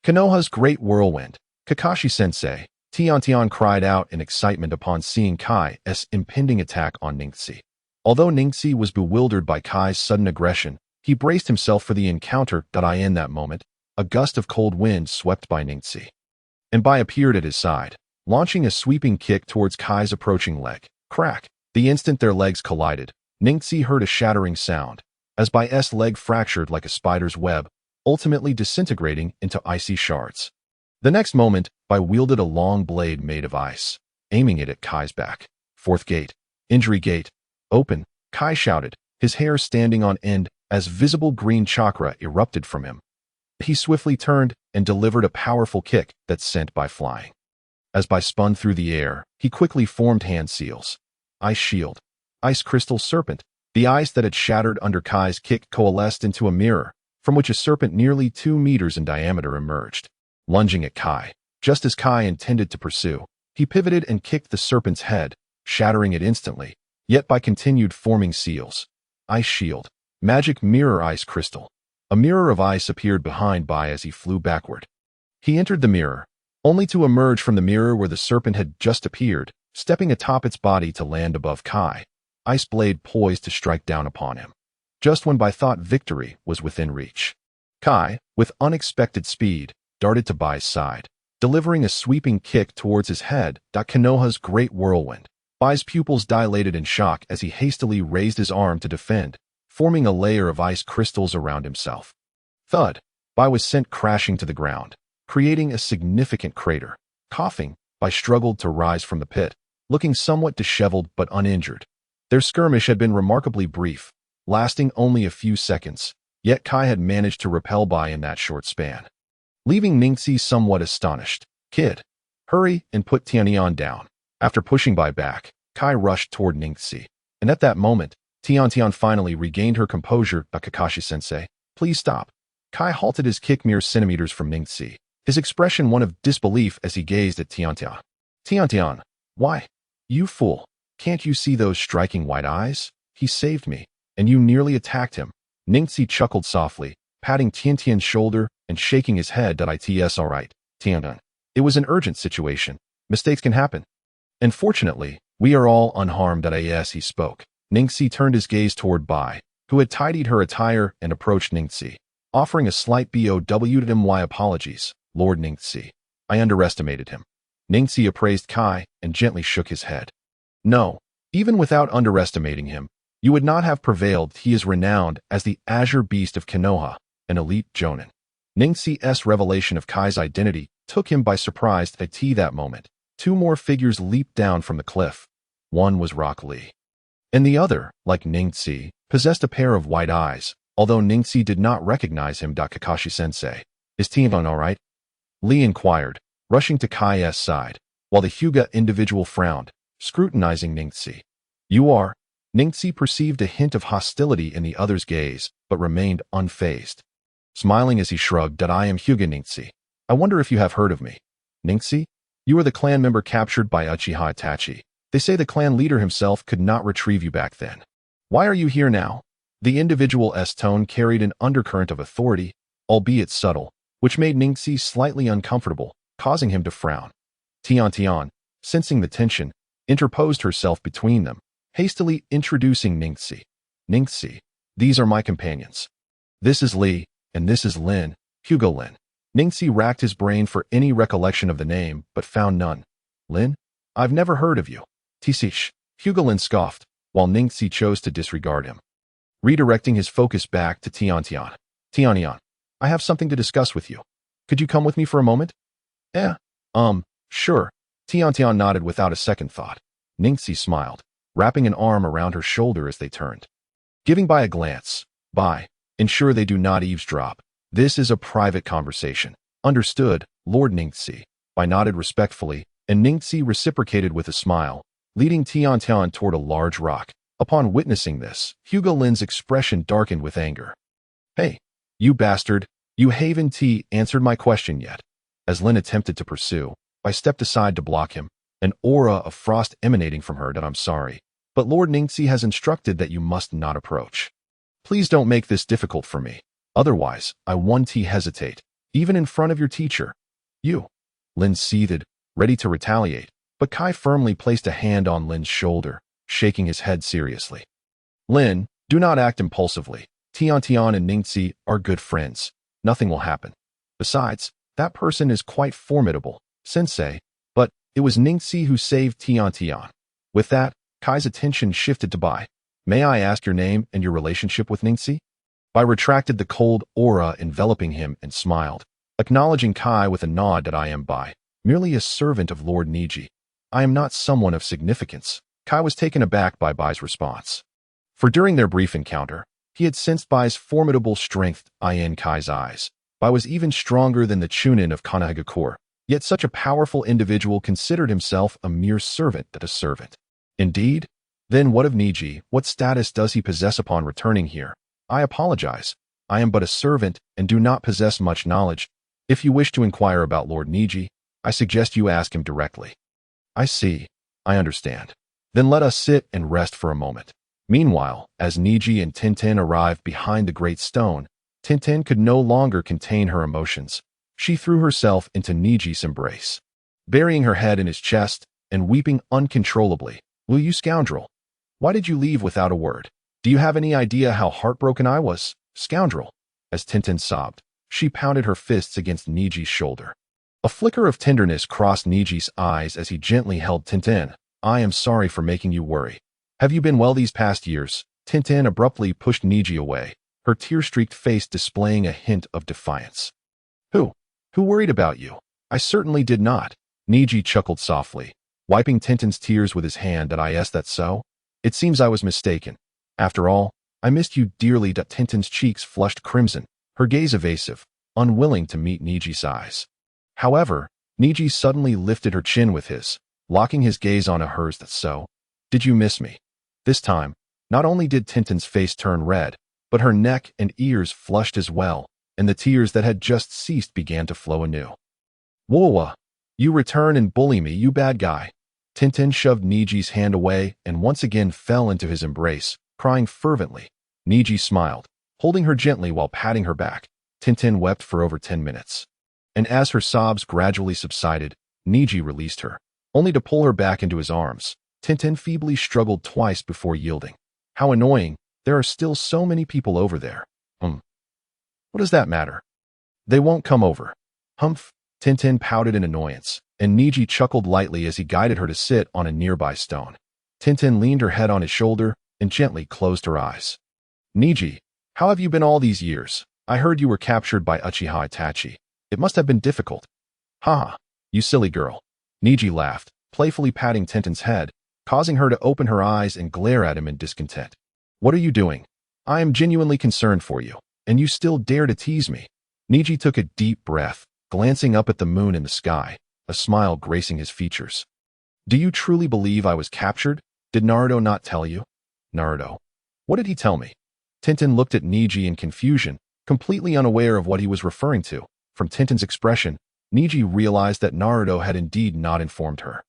Konoha's great whirlwind. Kakashi-sensei, Tiantian cried out in excitement upon seeing Kai's impending attack on Ningxi. Although Ningxi was bewildered by Kai's sudden aggression, he braced himself for the encounter. In that moment, a gust of cold wind swept by Ningxi, and Bai appeared at his side, launching a sweeping kick towards Kai's approaching leg. Crack! The instant their legs collided, Ningxi heard a shattering sound, as Bai's leg fractured like a spider's web, ultimately disintegrating into icy shards. The next moment, Bai wielded a long blade made of ice, aiming it at Kai's back. Fourth gate. Injury gate. Open, Kai shouted, his hair standing on end as visible green chakra erupted from him. He swiftly turned and delivered a powerful kick that sent Bai flying. As Bai spun through the air, he quickly formed hand seals. Ice shield. Ice crystal serpent. The ice that had shattered under Kai's kick coalesced into a mirror, from which a serpent nearly 2 meters in diameter emerged. Lunging at Kai, just as Kai intended to pursue, he pivoted and kicked the serpent's head, shattering it instantly, yet Bai continued forming seals. Ice shield. Magic mirror ice crystal. A mirror of ice appeared behind Bai as he flew backward. He entered the mirror, only to emerge from the mirror where the serpent had just appeared, stepping atop its body to land above Kai, ice blade poised to strike down upon him. Just when Bai thought victory was within reach, Kai, with unexpected speed, darted to Bai's side, delivering a sweeping kick towards his head, Konoha's great whirlwind. Bai's pupils dilated in shock as he hastily raised his arm to defend, forming a layer of ice crystals around himself. Thud! Bai was sent crashing to the ground, creating a significant crater. Coughing, Bai struggled to rise from the pit, looking somewhat disheveled but uninjured. Their skirmish had been remarkably brief, lasting only a few seconds, yet Kai had managed to repel Bai in that short span, leaving Ningxi somewhat astonished. Kid, hurry and put Tiantian down. After pushing Bai back, Kai rushed toward Ningxi, and at that moment, Tiantian finally regained her composure. Kakashi-sensei, please stop. Kai halted his kick mere centimeters from Ningxi, his expression one of disbelief as he gazed at Tiantian. Tiantian, why? You fool. Can't you see those striking white eyes? He saved me, and you nearly attacked him. Ningxi chuckled softly, patting Tiantian's shoulder and shaking his head. It's all right, Tiantian. It was an urgent situation. Mistakes can happen. And fortunately, we are all unharmed. As he spoke, Ningxi turned his gaze toward Bai, who had tidied her attire and approached Ningxi, offering a slight bow. My apologies, Lord Ningxi. I underestimated him. Ningxi appraised Kai and gently shook his head. No, even without underestimating him, you would not have prevailed. He is renowned as the Azure Beast of Konoha, an elite jonin. Ningxi's revelation of Kai's identity took him by surprise. At that moment, two more figures leaped down from the cliff. One was Rock Lee, and the other, like Ningxi, possessed a pair of white eyes, although Ningxi did not recognize him. Kakashi-sensei, is Tiantian all right? Lee inquired, rushing to Kai's side, while the Hyuga individual frowned, scrutinizing Ningxi. You are? Ningxi perceived a hint of hostility in the other's gaze, but remained unfazed, smiling as he shrugged. I am Hyuga Ningxi. I wonder if you have heard of me. Ningxi? You are the clan member captured by Uchiha Itachi. They say the clan leader himself could not retrieve you back then. Why are you here now? The individual's tone carried an undercurrent of authority, albeit subtle, which made Ningxi slightly uncomfortable, causing him to frown. Tiantian, sensing the tension, interposed herself between them, hastily introducing Ningxi. Ningxi, these are my companions. This is Lee, and this is Lin, Hugo Lin. Ningxi racked his brain for any recollection of the name, but found none. Lin? I've never heard of you. Tisish, Hugo Lin scoffed, while Ningxi chose to disregard him, redirecting his focus back to Tiantian. Tiantian, I have something to discuss with you. Could you come with me for a moment? Sure. Tiantian nodded without a second thought. Ningxi smiled, wrapping an arm around her shoulder as they turned, giving Bai a glance. Bai, ensure they do not eavesdrop. This is a private conversation. Understood, Lord Ningxi. Bai nodded respectfully, and Ningxi reciprocated with a smile, leading Tiantian toward a large rock. Upon witnessing this, Hugo Lin's expression darkened with anger. Hey, you bastard, you haven't answered my question yet. As Lin attempted to pursue, Bai stepped aside to block him, an aura of frost emanating from her. I'm sorry, but Lord Ningxi has instructed that you must not approach. Please don't make this difficult for me. Otherwise, I won't hesitate, even in front of your teacher. You. Lin seethed, ready to retaliate, but Kai firmly placed a hand on Lin's shoulder, shaking his head seriously. Lin, do not act impulsively. Tiantian and Ningxi are good friends. Nothing will happen. Besides, that person is quite formidable, sensei, but it was Ningxi who saved Tiantian. With that, Kai's attention shifted to Bai. May I ask your name and your relationship with Ningxi? Bai retracted the cold aura enveloping him and smiled, acknowledging Kai with a nod. I am Bai, merely a servant of Lord Neji. I am not someone of significance. Kai was taken aback by Bai's response, for during their brief encounter, he had sensed Bai's formidable strength in Kai's eyes. Bai was even stronger than the Chunin of Konohagakure, yet such a powerful individual considered himself a mere servant. Indeed? Then what of Neji? What status does he possess upon returning here? I apologize. I am but a servant and do not possess much knowledge. If you wish to inquire about Lord Neji, I suggest you ask him directly. I see. I understand. Then let us sit and rest for a moment. Meanwhile, as Neji and Tintin arrived behind the great stone, Tintin could no longer contain her emotions. She threw herself into Neji's embrace, burying her head in his chest and weeping uncontrollably. Will you scoundrel? Why did you leave without a word? Do you have any idea how heartbroken I was, scoundrel? As Tintin sobbed, She pounded her fists against Neji's shoulder. A flicker of tenderness crossed Neji's eyes as he gently held Tintin. I am sorry for making you worry. Have you been well these past years? Tintin abruptly pushed Neji away, her tear-streaked face displaying a hint of defiance. Who worried about you? I certainly did not. Neji chuckled softly, wiping Tintin's tears with his hand. That's so? It seems I was mistaken. After all, I missed you dearly. Tintin's cheeks flushed crimson, her gaze evasive, unwilling to meet Neji's eyes. However, Neji suddenly lifted her chin with his, locking his gaze on hers. That's so? Did you miss me? This time, not only did Tintin's face turn red, but her neck and ears flushed as well, and the tears that had just ceased began to flow anew. Whoa, you return and bully me, you bad guy. Tintin shoved Neji's hand away and once again fell into his embrace, crying fervently. Neji smiled, holding her gently while patting her back. Tintin wept for over 10 minutes. And as her sobs gradually subsided, Neji released her, only to pull her back into his arms. Tintin feebly struggled twice before yielding. How annoying, there are still so many people over there. What does that matter? They won't come over. Humph. Tintin pouted in annoyance, and Neji chuckled lightly as he guided her to sit on a nearby stone. Tintin leaned her head on his shoulder and gently closed her eyes. Neji, how have you been all these years? I heard you were captured by Uchiha Itachi. It must have been difficult. Ha, you silly girl. Neji laughed, playfully patting Tintin's head, causing her to open her eyes and glare at him in discontent. What are you doing? I am genuinely concerned for you, and you still dare to tease me. Neji took a deep breath, glancing up at the moon in the sky, a smile gracing his features. Do you truly believe I was captured? Did Naruto not tell you? Naruto? What did he tell me? Tintin looked at Neji in confusion, completely unaware of what he was referring to. From Tintin's expression, Neji realized that Naruto had indeed not informed her.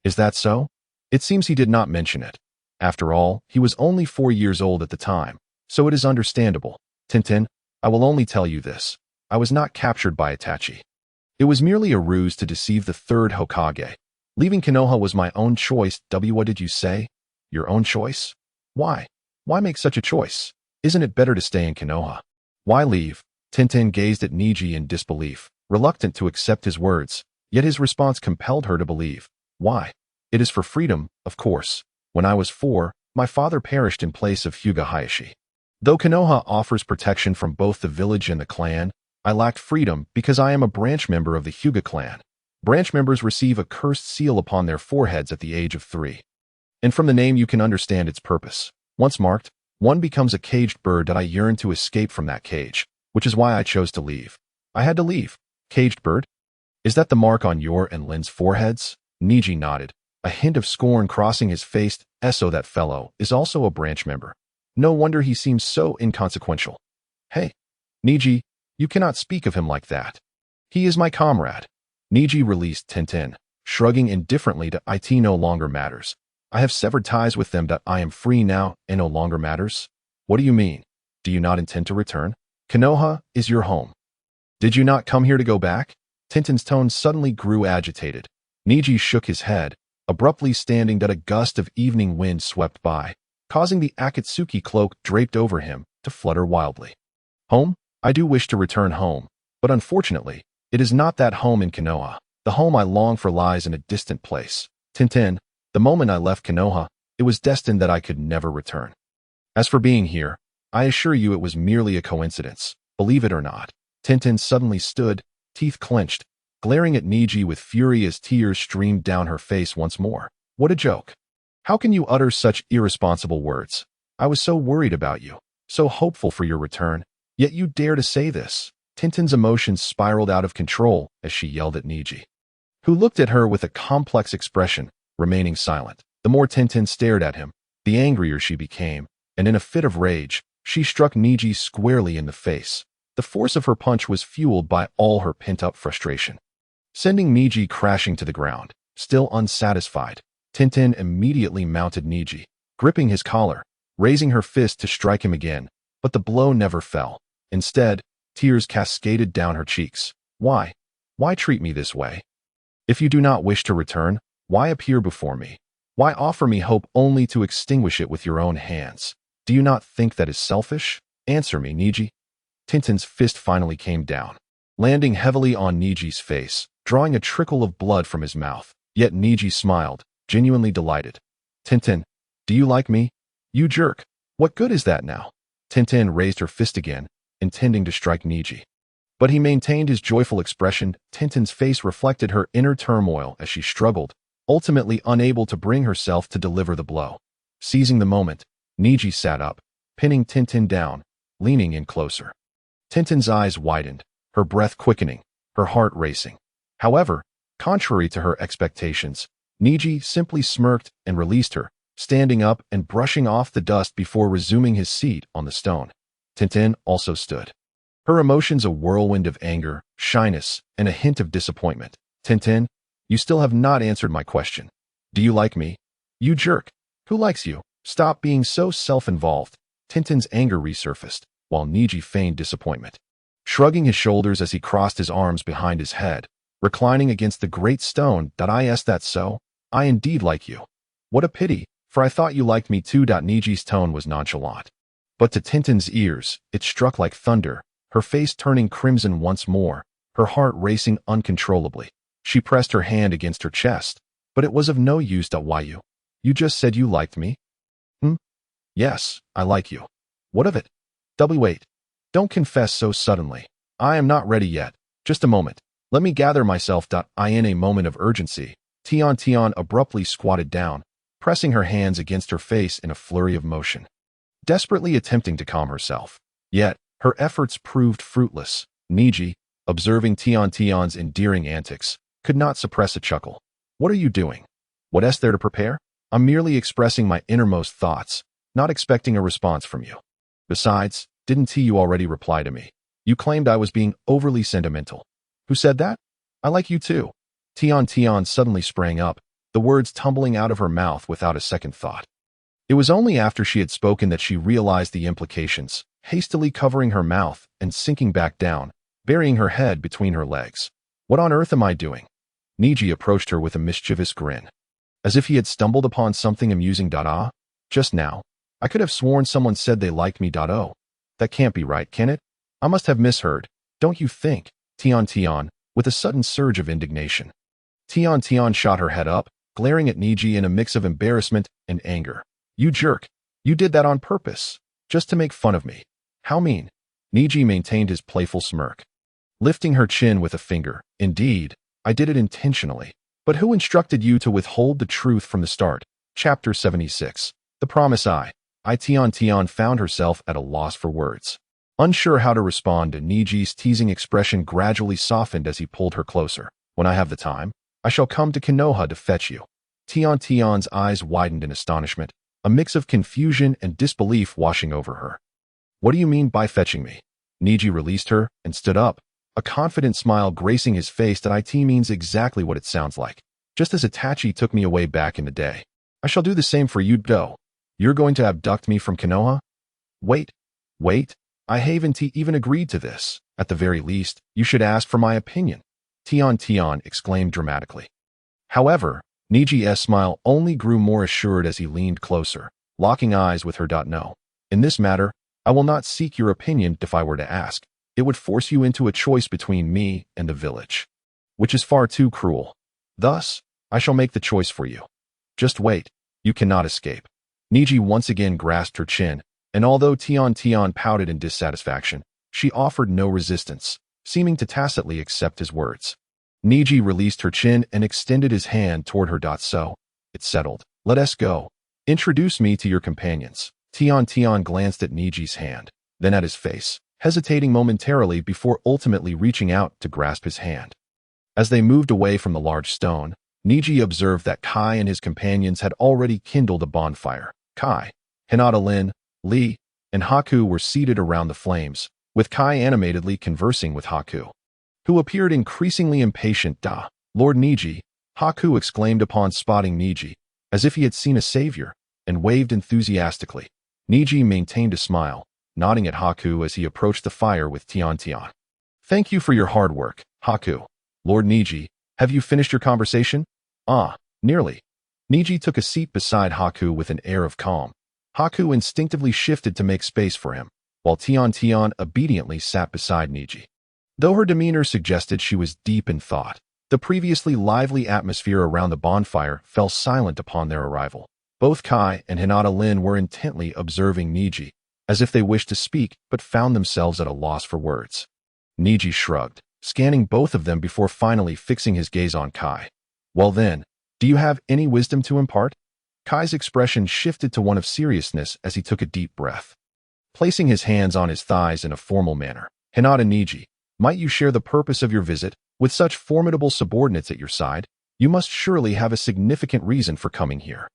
Is that so? It seems he did not mention it. After all, he was only 4 years old at the time, so it is understandable. Tintin, I will only tell you this. I was not captured by Itachi. It was merely a ruse to deceive the third Hokage. Leaving Konoha was my own choice. What did you say? Your own choice? Why? Why make such a choice? Isn't it better to stay in Konoha? Why leave? Tintin gazed at Neji in disbelief, reluctant to accept his words, yet his response compelled her to believe. Why? It is for freedom, of course. When I was 4, my father perished in place of Hyuga Hayashi. Though Konoha offers protection from both the village and the clan, I lacked freedom because I am a branch member of the Hyuga clan. Branch members receive a cursed seal upon their foreheads at the age of 3. And from the name you can understand its purpose. Once marked, one becomes a caged bird. I yearned to escape from that cage, which is why I chose to leave. I had to leave. Caged bird? Is that the mark on your and Lin's foreheads? Neji nodded, a hint of scorn crossing his face. So that fellow is also a branch member. No wonder he seems so inconsequential. Hey, Neji, you cannot speak of him like that. He is my comrade. Neji released Tintin, shrugging indifferently. It no longer matters. I have severed ties with them. I am free now and no longer matters. What do you mean? Do you not intend to return? Konoha is your home. Did you not come here to go back? Tintin's tone suddenly grew agitated. Neji shook his head, abruptly standing. A gust of evening wind swept by, causing the Akatsuki cloak draped over him to flutter wildly. Home? I do wish to return home, but unfortunately, it is not that home in Konoha. The home I long for lies in a distant place. Tintin, the moment I left Konoha, it was destined that I could never return. As for being here, I assure you it was merely a coincidence, believe it or not. Tintin suddenly stood, teeth clenched, glaring at Neji with fury as tears streamed down her face once more. What a joke. How can you utter such irresponsible words? I was so worried about you, so hopeful for your return, yet you dare to say this. Tintin's emotions spiraled out of control as she yelled at Neji, who looked at her with a complex expression, remaining silent. The more Tintin stared at him, the angrier she became, and in a fit of rage, she struck Neji squarely in the face. The force of her punch was fueled by all her pent-up frustration, sending Neji crashing to the ground. Still unsatisfied, Tintin immediately mounted Neji, gripping his collar, raising her fist to strike him again, but the blow never fell. Instead, tears cascaded down her cheeks. Why? Why treat me this way? If you do not wish to return, why appear before me? Why offer me hope only to extinguish it with your own hands? Do you not think that is selfish? Answer me, Neji. Tintin's fist finally came down, landing heavily on Neji's face, drawing a trickle of blood from his mouth. Yet Neji smiled, genuinely delighted. Tintin, do you like me? You jerk. What good is that now? Tintin raised her fist again, intending to strike Neji. But he maintained his joyful expression. Tintin's face reflected her inner turmoil as she struggled, ultimately unable to bring herself to deliver the blow. Seizing the moment, Neji sat up, pinning Tintin down, leaning in closer. Tintin's eyes widened, her breath quickening, her heart racing. However, contrary to her expectations, Neji simply smirked and released her, standing up and brushing off the dust before resuming his seat on the stone. Tintin also stood, her emotions a whirlwind of anger, shyness, and a hint of disappointment. Tintin, you still have not answered my question. Do you like me? You jerk. Who likes you? Stop being so self-involved. Tintin's anger resurfaced, while Neji feigned disappointment. Shrugging his shoulders as he crossed his arms behind his head, reclining against the great stone, that so? I indeed like you. What a pity, for I thought you liked me too. Neji's tone was nonchalant. But to Tintin's ears, it struck like thunder, her face turning crimson once more, her heart racing uncontrollably. She pressed her hand against her chest, but it was of no use. Why you? You just said you liked me? Yes, I like you. What of it? Wait. Don't confess so suddenly. I am not ready yet. Just a moment. Let me gather myself. In a moment of urgency, Tian abruptly squatted down, pressing her hands against her face in a flurry of motion, desperately attempting to calm herself. Yet, her efforts proved fruitless. Neji, observing Tian's endearing antics, could not suppress a chuckle. What are you doing? What is there to prepare? I'm merely expressing my innermost thoughts, not expecting a response from you. Besides, didn't you already reply to me? You claimed I was being overly sentimental. Who said that? I like you too. Tian suddenly sprang up, the words tumbling out of her mouth without a second thought. It was only after she had spoken that she realized the implications, hastily covering her mouth and sinking back down, burying her head between her legs. What on earth am I doing? Neji approached her with a mischievous grin, as if he had stumbled upon something amusing. Just now, I could have sworn someone said they liked me. That can't be right, can it? I must have misheard, don't you think? Tian, with a sudden surge of indignation. Tian shot her head up, glaring at Neji in a mix of embarrassment and anger. You jerk. You did that on purpose, just to make fun of me. How mean. Neji maintained his playful smirk, lifting her chin with a finger. Indeed, I did it intentionally. But who instructed you to withhold the truth from the start? Chapter 76. The Promise. Tian found herself at a loss for words. Unsure how to respond, Neji's teasing expression gradually softened as he pulled her closer. When I have the time, I shall come to Konoha to fetch you. Tian's eyes widened in astonishment, a mix of confusion and disbelief washing over her. What do you mean by fetching me? Neji released her and stood up, a confident smile gracing his face. It means exactly what it sounds like. Just as Itachi took me away back in the day, I shall do the same for you. You're going to abduct me from Konoha? Wait. I haven't even agreed to this. At the very least, you should ask for my opinion. Tian exclaimed dramatically. However, Neji's smile only grew more assured as he leaned closer, locking eyes with her. No. In this matter, I will not seek your opinion. If I were to ask, it would force you into a choice between me and the village, which is far too cruel. Thus, I shall make the choice for you. Just wait. You cannot escape. Neji once again grasped her chin, and although Tian pouted in dissatisfaction, she offered no resistance, seeming to tacitly accept his words. Neji released her chin and extended his hand toward her. So, it's settled. Let us go. Introduce me to your companions. Tian glanced at Neji's hand, then at his face, hesitating momentarily before ultimately reaching out to grasp his hand. As they moved away from the large stone, Neji observed that Kai and his companions had already kindled a bonfire. Kai, Hinata Lin, Lee, and Haku were seated around the flames, with Kai animatedly conversing with Haku, who appeared increasingly impatient. Lord Neji, Haku exclaimed upon spotting Neji, as if he had seen a savior, and waved enthusiastically. Neji maintained a smile, nodding at Haku as he approached the fire with Tian. Thank you for your hard work, Haku. Lord Neji, have you finished your conversation? Nearly. Neji took a seat beside Haku with an air of calm. Haku instinctively shifted to make space for him, while Tian obediently sat beside Neji. Though her demeanor suggested she was deep in thought, the previously lively atmosphere around the bonfire fell silent upon their arrival. Both Kai and Hinata Lin were intently observing Neji, as if they wished to speak but found themselves at a loss for words. Neji shrugged, scanning both of them before finally fixing his gaze on Kai. Well then, do you have any wisdom to impart? Kai's expression shifted to one of seriousness as he took a deep breath. Placing his hands on his thighs in a formal manner, Hinata Neji, might you share the purpose of your visit? With such formidable subordinates at your side, you must surely have a significant reason for coming here.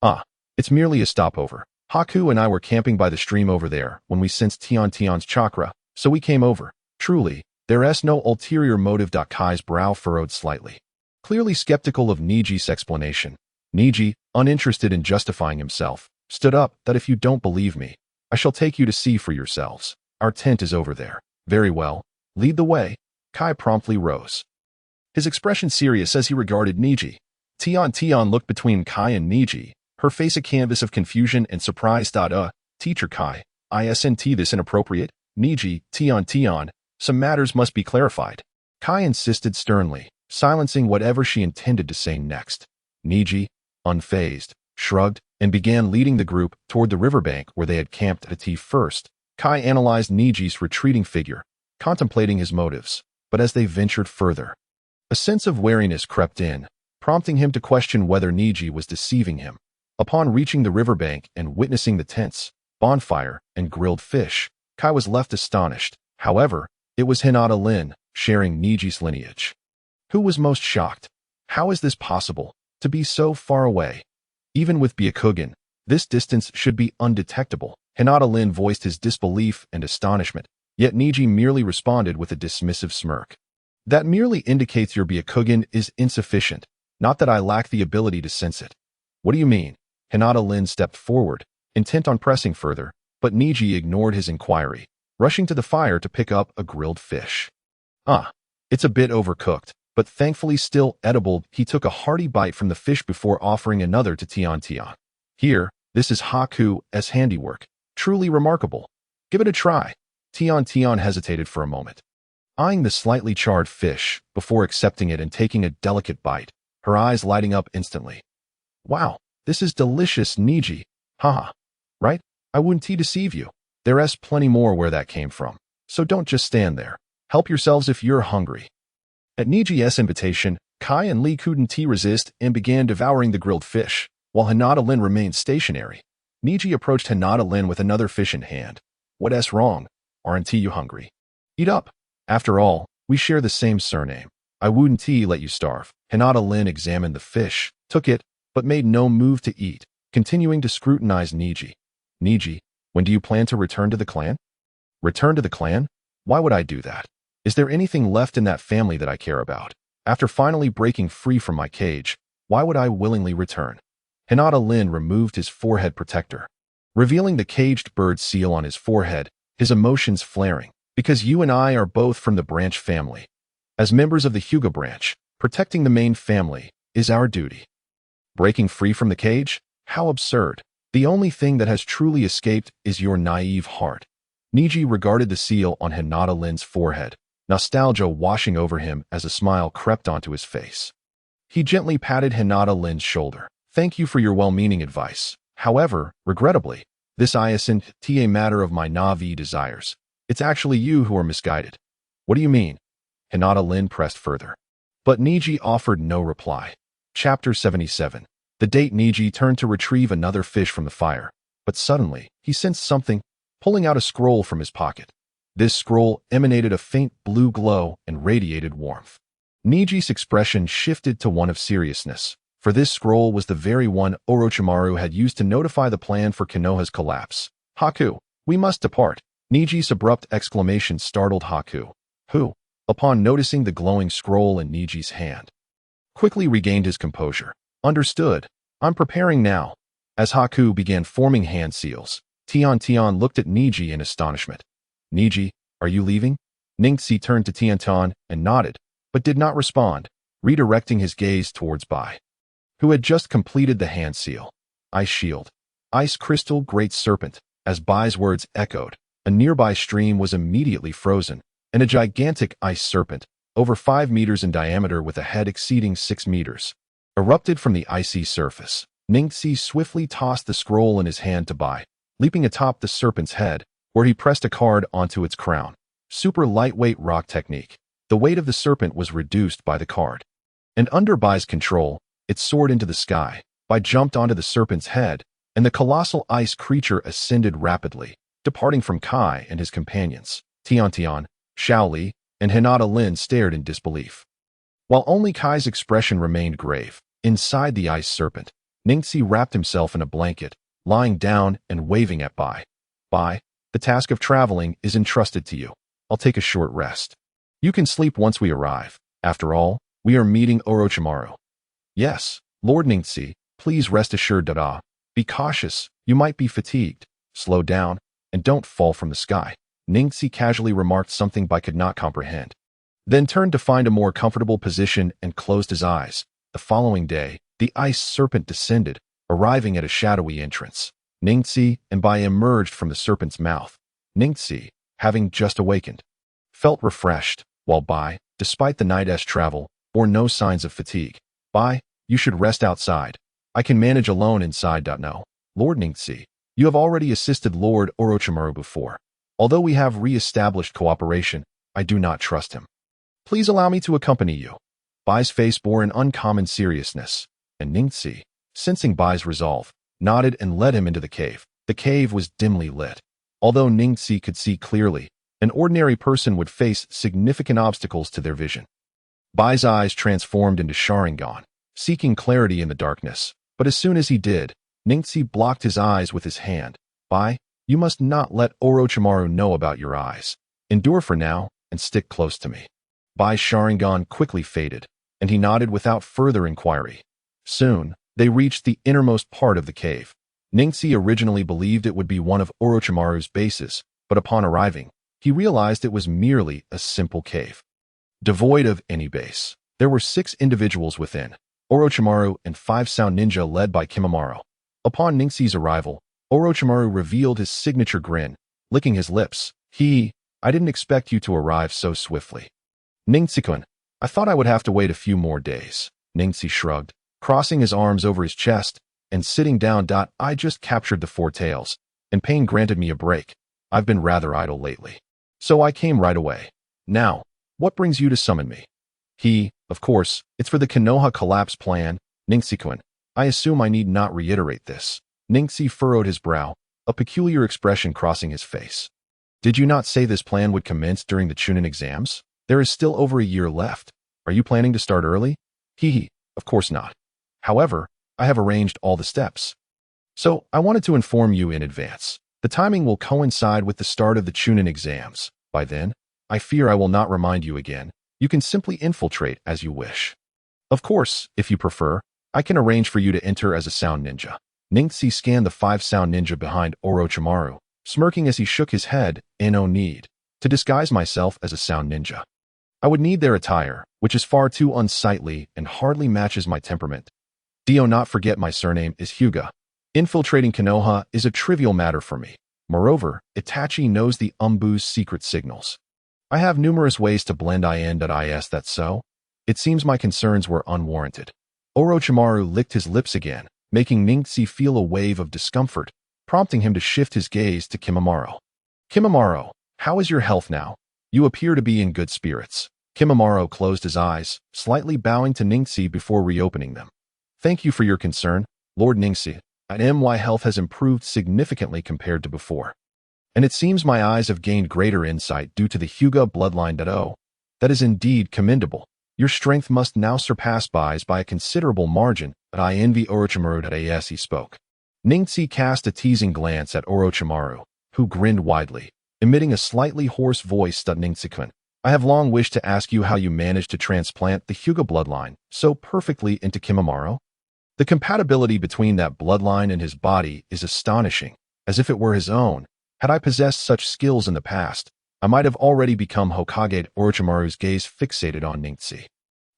Ah, it's merely a stopover. Haku and I were camping by the stream over there when we sensed Tian's chakra, so we came over. Truly, there's no ulterior motive. Kai's brow furrowed slightly. Clearly skeptical of Neji's explanation, Neji, uninterested in justifying himself, stood up. That if you don't believe me, I shall take you to see for yourselves. Our tent is over there. Very well. Lead the way. Kai promptly rose, his expression serious as he regarded Neji. Tian looked between Kai and Neji, her face a canvas of confusion and surprise. Teacher Kai, isn't this inappropriate? Neji, Tian, some matters must be clarified. Kai insisted sternly, silencing whatever she intended to say next. Neji, unfazed, shrugged, and began leading the group toward the riverbank where they had camped at tea first. Kai analyzed Neji's retreating figure, contemplating his motives, but as they ventured further, a sense of wariness crept in, prompting him to question whether Neji was deceiving him. Upon reaching the riverbank and witnessing the tents, bonfire, and grilled fish, Kai was left astonished. However, it was Hinata Lin, sharing Neji's lineage, who was most shocked. How is this possible, to be so far away? Even with Byakugan, this distance should be undetectable. Hinata Lin voiced his disbelief and astonishment, yet Neji merely responded with a dismissive smirk. That merely indicates your Byakugan is insufficient, not that I lack the ability to sense it. What do you mean? Hinata Lin stepped forward, intent on pressing further, but Neji ignored his inquiry, rushing to the fire to pick up a grilled fish. It's a bit overcooked, but thankfully still edible. He took a hearty bite from the fish before offering another to Tian. Here, this is Haku's handiwork. Truly remarkable. Give it a try. Tian hesitated for a moment, eyeing the slightly charred fish before accepting it and taking a delicate bite, her eyes lighting up instantly. Wow, this is delicious, Neji. Haha. Right? I wouldn't deceive you. There's plenty more where that came from, so don't just stand there. Help yourselves if you're hungry. At Neji's invitation, Kai and Li couldn't resist and began devouring the grilled fish, while Hinata Lin remained stationary. Neji approached Hinata Lin with another fish in hand. What's wrong? Aren't you hungry? Eat up. After all, we share the same surname. I wouldn't let you starve. Hinata Lin examined the fish, took it, but made no move to eat, continuing to scrutinize Neji. Neji, when do you plan to return to the clan? Return to the clan? Why would I do that? Is there anything left in that family that I care about? After finally breaking free from my cage, why would I willingly return? Hinata Lin removed his forehead protector, revealing the caged bird seal on his forehead, his emotions flaring. Because you and I are both from the branch family. As members of the Hyuga branch, protecting the main family is our duty. Breaking free from the cage? How absurd. The only thing that has truly escaped is your naive heart. Neji regarded the seal on Hinata Lin's forehead, nostalgia washing over him as a smile crept onto his face. He gently patted Hinata Lin's shoulder. Thank you for your well-meaning advice. However, regrettably, this isn't a matter of my Navi desires. It's actually you who are misguided. What do you mean? Hinata Lin pressed further. But Neji offered no reply. Chapter 77. The date Neji turned to retrieve another fish from the fire, but suddenly, he sensed something, pulling out a scroll from his pocket. This scroll emanated a faint blue glow and radiated warmth. Neji's expression shifted to one of seriousness, for this scroll was the very one Orochimaru had used to notify the plan for Konoha's collapse. Haku, we must depart. Neji's abrupt exclamation startled Haku, who, upon noticing the glowing scroll in Neji's hand, quickly regained his composure. Understood. I'm preparing now. As Haku began forming hand seals, Tian looked at Neji in astonishment. Neji, are you leaving? Ningxi turned to Tian and nodded, but did not respond, redirecting his gaze towards Bai, who had just completed the hand seal. Ice shield. Ice crystal great serpent, as Bai's words echoed. a nearby stream was immediately frozen, and a gigantic ice serpent, over 5 meters in diameter with a head exceeding 6 meters, erupted from the icy surface. Ningxi swiftly tossed the scroll in his hand to Bai, leaping atop the serpent's head, where he pressed a card onto its crown. Super lightweight rock technique. The weight of the serpent was reduced by the card. And under Bai's control, it soared into the sky. Bai jumped onto the serpent's head, and the colossal ice creature ascended rapidly, departing from Kai and his companions. Tian, Shaoli, and Hinata Lin stared in disbelief. While only Kai's expression remained grave, inside the ice serpent, Ningxi wrapped himself in a blanket, lying down and waving at Bai. Bai, the task of traveling is entrusted to you. I'll take a short rest. You can sleep once we arrive. After all, we are meeting Orochimaru. Yes, Lord Ningxi, please rest assured, Dada. Be cautious, you might be fatigued. Slow down, and don't fall from the sky. Ningxi casually remarked something Bai could not comprehend, then turned to find a more comfortable position and closed his eyes. The following day, the ice serpent descended, arriving at a shadowy entrance. Ningxi and Bai emerged from the serpent's mouth. Ningxi, having just awakened, felt refreshed, while Bai, despite the night's travel, bore no signs of fatigue. Bai, you should rest outside. I can manage alone inside. No, Lord Ningxi, you have already assisted Lord Orochimaru before. Although we have re-established cooperation, I do not trust him. Please allow me to accompany you. Bai's face bore an uncommon seriousness, and Ningxi, sensing Bai's resolve, nodded and led him into the cave. The cave was dimly lit. Although Ningxi could see clearly, an ordinary person would face significant obstacles to their vision. Bai's eyes transformed into Sharingan, seeking clarity in the darkness. But as soon as he did, Ningxi blocked his eyes with his hand. Bai, you must not let Orochimaru know about your eyes. Endure for now, and stick close to me. Bai's Sharingan quickly faded, and he nodded without further inquiry. Soon, they reached the innermost part of the cave. Ningxi originally believed it would be one of Orochimaru's bases, but upon arriving, he realized it was merely a simple cave. Devoid of any base, there were 6 individuals within, Orochimaru and 5 sound ninja led by Kimimaro. Upon Ningxi's arrival, Orochimaru revealed his signature grin, licking his lips. I didn't expect you to arrive so swiftly. Ningxi-kun, I thought I would have to wait a few more days. Ningxi shrugged, crossing his arms over his chest and sitting down. I just captured the 4 tails, and Pain granted me a break. I've been rather idle lately, so I came right away. Now, what brings you to summon me? Of course, it's for the Konoha collapse plan. Ningxi-kun, I assume I need not reiterate this. Ningxi furrowed his brow, a peculiar expression crossing his face. Did you not say this plan would commence during the Chunin exams? There is still over a year left. Are you planning to start early? Of course not. However, I have arranged all the steps. So, I wanted to inform you in advance. The timing will coincide with the start of the Chunin exams. By then, I fear I will not remind you again. You can simply infiltrate as you wish. Of course, if you prefer, I can arrange for you to enter as a sound ninja. Ningxi scanned the 5 sound ninja behind Orochimaru, smirking as he shook his head. No need to disguise myself as a sound ninja. I would need their attire, which is far too unsightly and hardly matches my temperament. Do not forget my surname is Hyuga. Infiltrating Konoha is a trivial matter for me. Moreover, Itachi knows the Umbu's secret signals. I have numerous ways to blend in.is. That's so? It seems my concerns were unwarranted. Orochimaru licked his lips again, making Ningxi feel a wave of discomfort, prompting him to shift his gaze to Kimimaro. Kimimaro, how is your health now? You appear to be in good spirits. Kimimaro closed his eyes, slightly bowing to Ningxi before reopening them. Thank you for your concern, Lord Ningxi. My health has improved significantly compared to before. And it seems my eyes have gained greater insight due to the Hyuga bloodline. That is indeed commendable. Your strength must now surpass Bai's by a considerable margin, but I envy Orochimaru. He spoke. Ningxi cast a teasing glance at Orochimaru, who grinned widely, emitting a slightly hoarse voice. Ningxi-kun, I have long wished to ask you how you managed to transplant the Hyuga bloodline so perfectly into Kimimaro. The compatibility between that bloodline and his body is astonishing, as if it were his own. Had I possessed such skills in the past, I might have already become Hokage. Orochimaru's gaze fixated on Ningxi,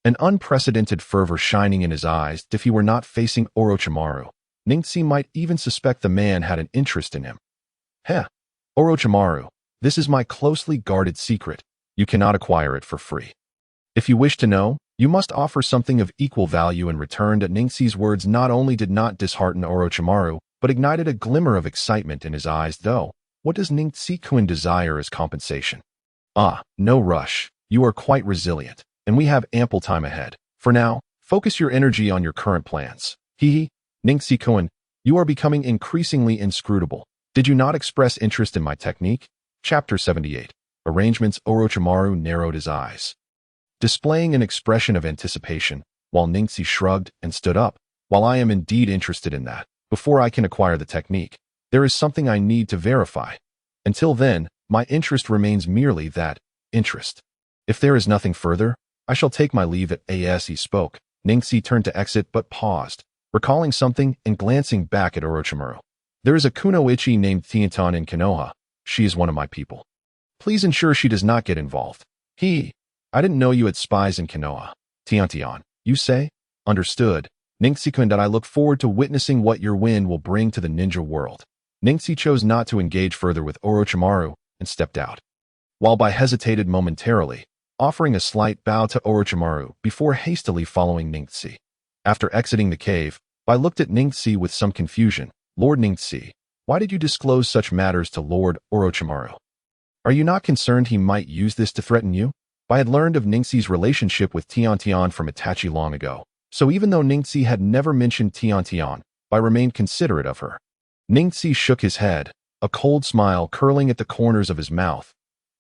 an unprecedented fervor shining in his eyes. If he were not facing Orochimaru, Ningxi might even suspect the man had an interest in him. Orochimaru, This is my closely guarded secret. You cannot acquire it for free. If you wish to know, you must offer something of equal value in return. Ningxi's words not only did not dishearten Orochimaru, but ignited a glimmer of excitement in his eyes. Though, what does Ningxi-kun desire as compensation? Ah, no rush. You are quite resilient, and we have ample time ahead. For now, focus your energy on your current plans. Hehe, Ningxi-kun, you are becoming increasingly inscrutable. Did you not express interest in my technique? Chapter 78. Arrangements. Orochimaru narrowed his eyes, displaying an expression of anticipation, while Ningxi shrugged and stood up. While I am indeed interested in that, before I can acquire the technique, there is something I need to verify. Until then, my interest remains merely that interest. If there is nothing further, I shall take my leave. As he spoke, Ningxi turned to exit but paused, recalling something and glancing back at Orochimaru. There is a kunoichi named Tiantan in Konoha. She is one of my people. Please ensure she does not get involved. I didn't know you had spies in Konoha. Tiantian, you say? Understood. Ningxi-kun, that I look forward to witnessing what your win will bring to the ninja world. Ningxi chose not to engage further with Orochimaru and stepped out. While Bai hesitated momentarily, offering a slight bow to Orochimaru before hastily following Ningxi. After exiting the cave, Bai looked at Ningxi with some confusion. Lord Ningxi, why did you disclose such matters to Lord Orochimaru? Are you not concerned he might use this to threaten you? Bai had learned of Ningxi's relationship with Tiantian from Itachi long ago, so even though Ningxi had never mentioned Tiantian, Bai remained considerate of her. Ningxi shook his head, a cold smile curling at the corners of his mouth.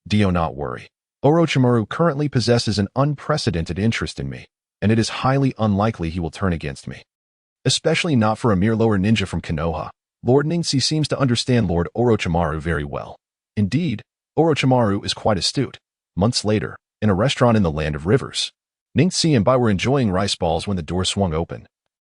Do not worry. Orochimaru currently possesses an unprecedented interest in me, and it is highly unlikely he will turn against me. Especially not for a mere lower ninja from Konoha. Lord Ningxi seems to understand Lord Orochimaru very well. Indeed, Orochimaru is quite astute. Months later, in a restaurant in the Land of Rivers, Ningxi and Bai were enjoying rice balls when the door swung open,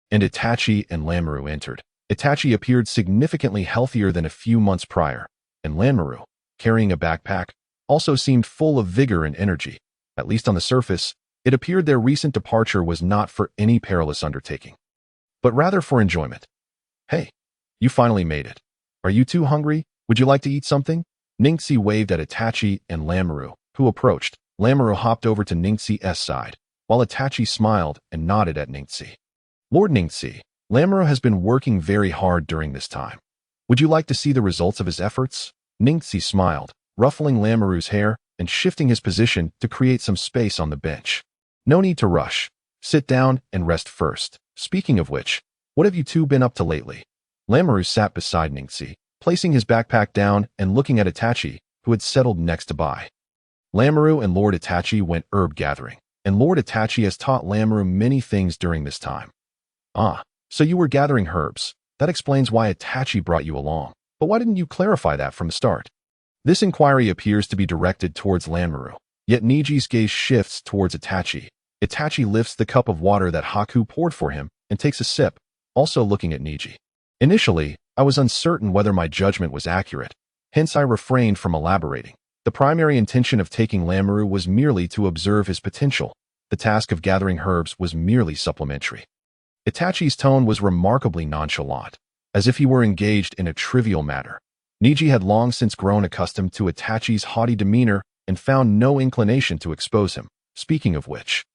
and Itachi and Lanmaru entered. Itachi appeared significantly healthier than a few months prior, and Lanmaru, carrying a backpack, also seemed full of vigor and energy. At least on the surface, it appeared their recent departure was not for any perilous undertaking, but rather for enjoyment. Hey, you finally made it. Are you too hungry? Would you like to eat something? Ningxi waved at Itachi and Lanmaru, who approached. Lanmaru hopped over to Ningxi's side, while Itachi smiled and nodded at Ningxi. Lord Ningxi, Lanmaru has been working very hard during this time. Would you like to see the results of his efforts? Ningxi smiled, ruffling Lanmaru's hair and shifting his position to create some space on the bench. No need to rush. Sit down and rest first. Speaking of which, what have you two been up to lately? Lanmaru sat beside Ningxi, placing his backpack down and looking at Itachi, who had settled next to Bai. Lanmaru and Lord Itachi went herb gathering, and Lord Itachi has taught Lanmaru many things during this time. Ah, so you were gathering herbs. That explains why Itachi brought you along. But why didn't you clarify that from the start? This inquiry appears to be directed towards Lanmaru, yet Neji's gaze shifts towards Itachi. Itachi lifts the cup of water that Haku poured for him and takes a sip, also looking at Neji. Initially, I was uncertain whether my judgment was accurate, hence I refrained from elaborating. The primary intention of taking Lanmaru was merely to observe his potential. The task of gathering herbs was merely supplementary. Itachi's tone was remarkably nonchalant, as if he were engaged in a trivial matter. Neji had long since grown accustomed to Itachi's haughty demeanor and found no inclination to expose him. Speaking of which,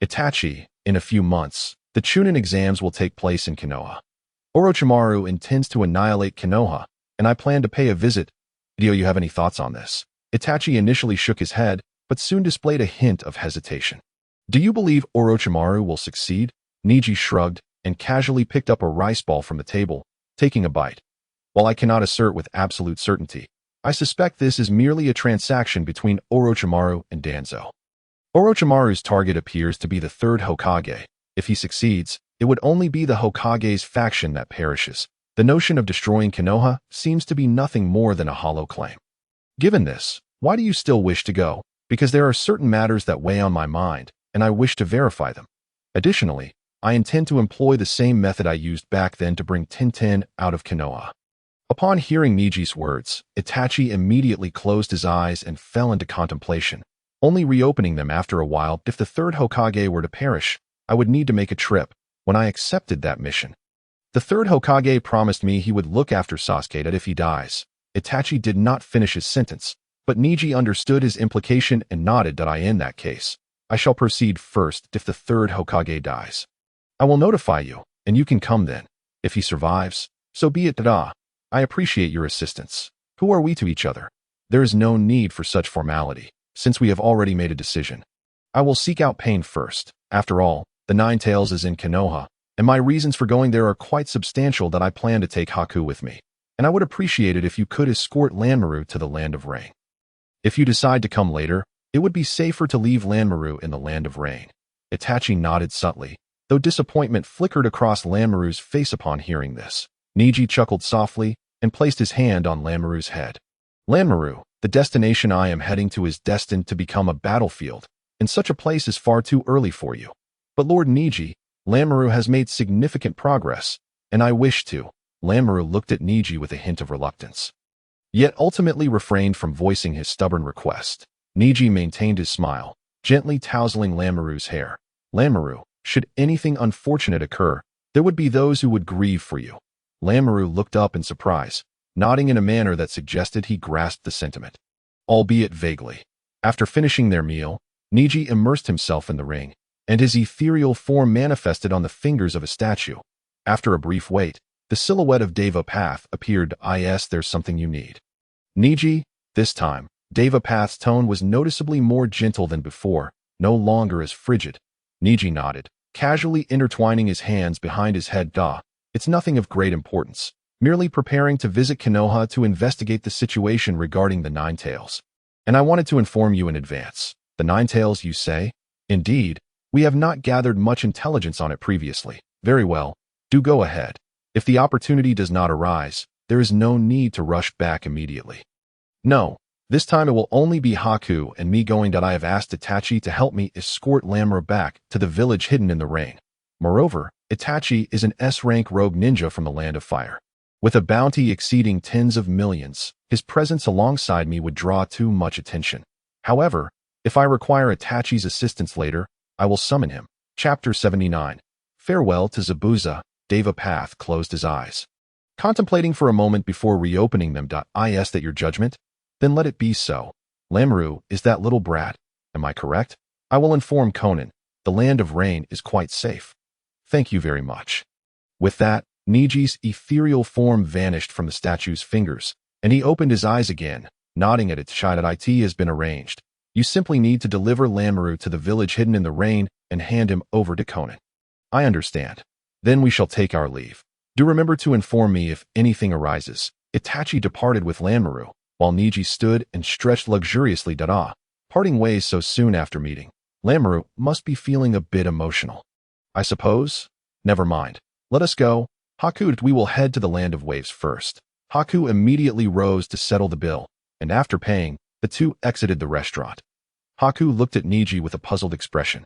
Itachi, in a few months, the Chunin exams will take place in Konoha. Orochimaru intends to annihilate Konoha, and I plan to pay a visit. Do you have any thoughts on this? Itachi initially shook his head, but soon displayed a hint of hesitation. Do you believe Orochimaru will succeed? Neji shrugged and casually picked up a rice ball from the table, taking a bite. While I cannot assert with absolute certainty, I suspect this is merely a transaction between Orochimaru and Danzo. Orochimaru's target appears to be the third Hokage. If he succeeds, it would only be the Hokage's faction that perishes. The notion of destroying Konoha seems to be nothing more than a hollow claim. Given this, why do you still wish to go? Because there are certain matters that weigh on my mind, and I wish to verify them. Additionally, I intend to employ the same method I used back then to bring Tintin out of Konoha. Upon hearing Neji's words, Itachi immediately closed his eyes and fell into contemplation, only reopening them after a while. If the third Hokage were to perish, I would need to make a trip. When I accepted that mission, the third Hokage promised me he would look after Sasuke if he dies. Itachi did not finish his sentence, But Neji understood his implication and nodded. In that case, I shall proceed first if the third Hokage dies. I will notify you, and you can come then. If he survives, so be it. I appreciate your assistance. Who are we to each other? There is no need for such formality, since we have already made a decision. I will seek out Pain first. After all, the Nine Tails is in Konoha, and my reasons for going there are quite substantial. I plan to take Haku with me, and I would appreciate it if you could escort Lanmaru to the Land of Rain. If you decide to come later, it would be safer to leave Lanmaru in the Land of Rain. Itachi nodded subtly, though disappointment flickered across Lanmaru's face upon hearing this. Neji chuckled softly and placed his hand on Lanmaru's head. Lanmaru, the destination I am heading to is destined to become a battlefield, and such a place is far too early for you. But Lord Neji, Lanmaru has made significant progress, and I wish to. Lanmaru looked at Neji with a hint of reluctance, yet ultimately refrained from voicing his stubborn request. Neji maintained his smile, gently tousling Lanmaru's hair. Lanmaru, should anything unfortunate occur, there would be those who would grieve for you. Lanmaru looked up in surprise, nodding in a manner that suggested he grasped the sentiment, albeit vaguely. After finishing their meal, Neji immersed himself in the ring, and his ethereal form manifested on the fingers of a statue. After a brief wait, the silhouette of Devapath appeared. There's something you need. Neji, this time, Devapath's tone was noticeably more gentle than before, no longer as frigid. Neji nodded, casually intertwining his hands behind his head. It's nothing of great importance, merely preparing to visit Konoha to investigate the situation regarding the Nine Tails. And I wanted to inform you in advance. The Nine Tails, you say? Indeed, we have not gathered much intelligence on it previously. Very well, do go ahead. If the opportunity does not arise, there is no need to rush back immediately. No, this time it will only be Haku and me going. I have asked Itachi to help me escort Lanmaru back to the village hidden in the rain. Moreover, Itachi is an S-rank rogue ninja from the Land of Fire. With a bounty exceeding tens of millions, his presence alongside me would draw too much attention. However, if I require Itachi's assistance later, I will summon him. Chapter 79. Farewell to Zabuza. Devapath closed his eyes, contemplating for a moment before reopening them. Is that your judgment? Then let it be so. Lanmaru is that little brat. Am I correct? I will inform Conan. The Land of Rain is quite safe. Thank you very much. With that, Neji's ethereal form vanished from the statue's fingers, and he opened his eyes again, nodding at it. It has been arranged. You simply need to deliver Lanmaru to the village hidden in the rain and hand him over to Conan. I understand. Then we shall take our leave. Do remember to inform me if anything arises. Itachi departed with Lanmaru, while Neji stood and stretched luxuriously. Parting ways so soon after meeting. Lanmaru must be feeling a bit emotional. I suppose? Never mind. Let us go. Haku, we will head to the Land of Waves first. Haku immediately rose to settle the bill, and after paying, the two exited the restaurant. Haku looked at Neji with a puzzled expression.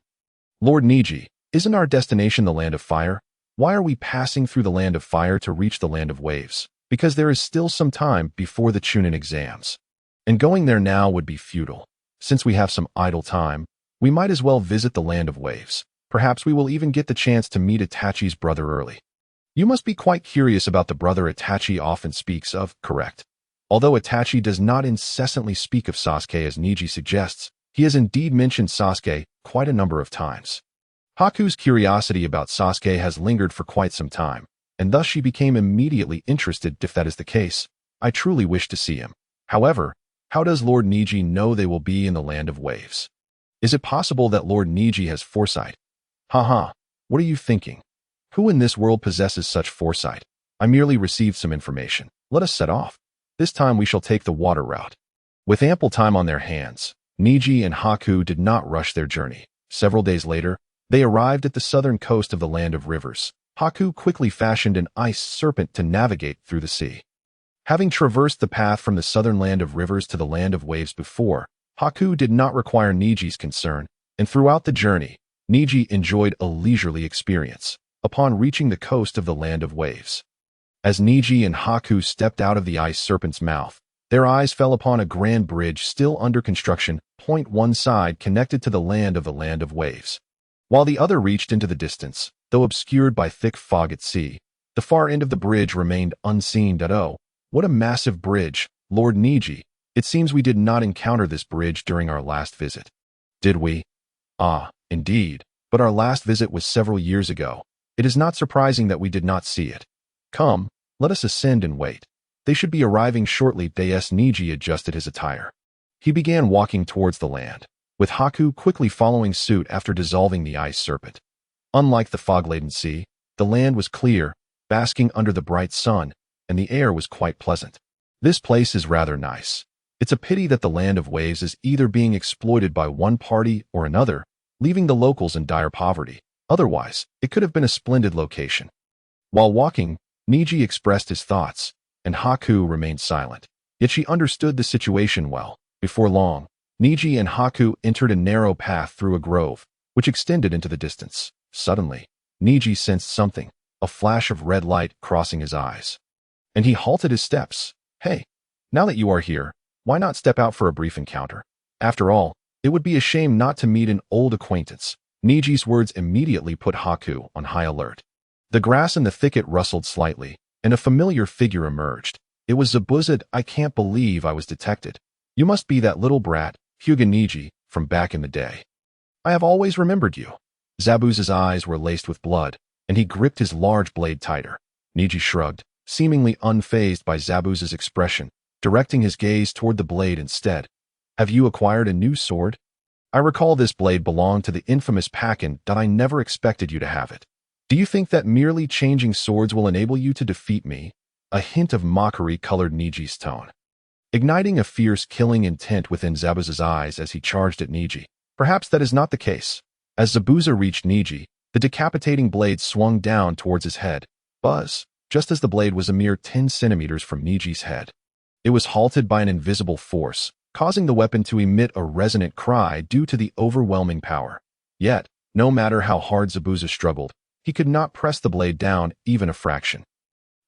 Lord Neji, isn't our destination the Land of Fire? Why are we passing through the Land of Fire to reach the Land of Waves? Because there is still some time before the Chunin exams. And going there now would be futile. Since we have some idle time, we might as well visit the Land of Waves. Perhaps we will even get the chance to meet Itachi's brother early. You must be quite curious about the brother Itachi often speaks of, correct? Although Itachi does not incessantly speak of Sasuke as Neji suggests, he has indeed mentioned Sasuke quite a number of times. Haku's curiosity about Sasuke has lingered for quite some time, and thus she became immediately interested. If that is the case, I truly wish to see him. However, how does Lord Neji know they will be in the Land of Waves? Is it possible that Lord Neji has foresight? Haha, what are you thinking? Who in this world possesses such foresight? I merely received some information. Let us set off. This time we shall take the water route. With ample time on their hands, Neji and Haku did not rush their journey. Several days later, they arrived at the southern coast of the Land of Rivers. Haku quickly fashioned an ice serpent to navigate through the sea. Having traversed the path from the southern Land of Rivers to the Land of Waves before, Haku did not require Neji's concern, and throughout the journey, Neji enjoyed a leisurely experience. Upon reaching the coast of the Land of Waves, as Neji and Haku stepped out of the ice serpent's mouth, their eyes fell upon a grand bridge still under construction. One side connected to the Land of Waves, while the other reached into the distance. Though obscured by thick fog at sea, the far end of the bridge remained unseen. Oh, what a massive bridge, Lord Neji! It seems we did not encounter this bridge during our last visit. Did we? Ah, indeed. But our last visit was several years ago. It is not surprising that we did not see it. Come, let us ascend and wait. They should be arriving shortly. Neji adjusted his attire. He began walking towards the land, with Haku quickly following suit after dissolving the ice serpent. Unlike the fog-laden sea, the land was clear, basking under the bright sun, and the air was quite pleasant. This place is rather nice. It's a pity that the land of waves is either being exploited by one party or another, leaving the locals in dire poverty. Otherwise, it could have been a splendid location. While walking, Neji expressed his thoughts, and Haku remained silent. Yet she understood the situation well. Before long, Neji and Haku entered a narrow path through a grove, which extended into the distance. Suddenly, Neji sensed something, a flash of red light crossing his eyes. And he halted his steps. Hey, now that you are here, why not step out for a brief encounter? After all, it would be a shame not to meet an old acquaintance. Neji's words immediately put Haku on high alert. The grass in the thicket rustled slightly, and a familiar figure emerged. It was Zabuza. I can't believe I was detected. You must be that little brat, Hyuga Neji, from back in the day. I have always remembered you. Zabuza's eyes were laced with blood, and he gripped his large blade tighter. Neji shrugged, seemingly unfazed by Zabuza's expression, directing his gaze toward the blade instead. Have you acquired a new sword? I recall this blade belonged to the infamous akin. I never expected you to have it. Do you think that merely changing swords will enable you to defeat me? A hint of mockery colored Neji's tone, igniting a fierce killing intent within Zabuza's eyes as he charged at Neji. Perhaps that is not the case. As Zabuza reached Neji, the decapitating blade swung down towards his head. Buzz, just as the blade was a mere 10 centimeters from Neji's head. It was halted by an invisible force, causing the weapon to emit a resonant cry due to the overwhelming power. Yet, no matter how hard Zabuza struggled, he could not press the blade down even a fraction.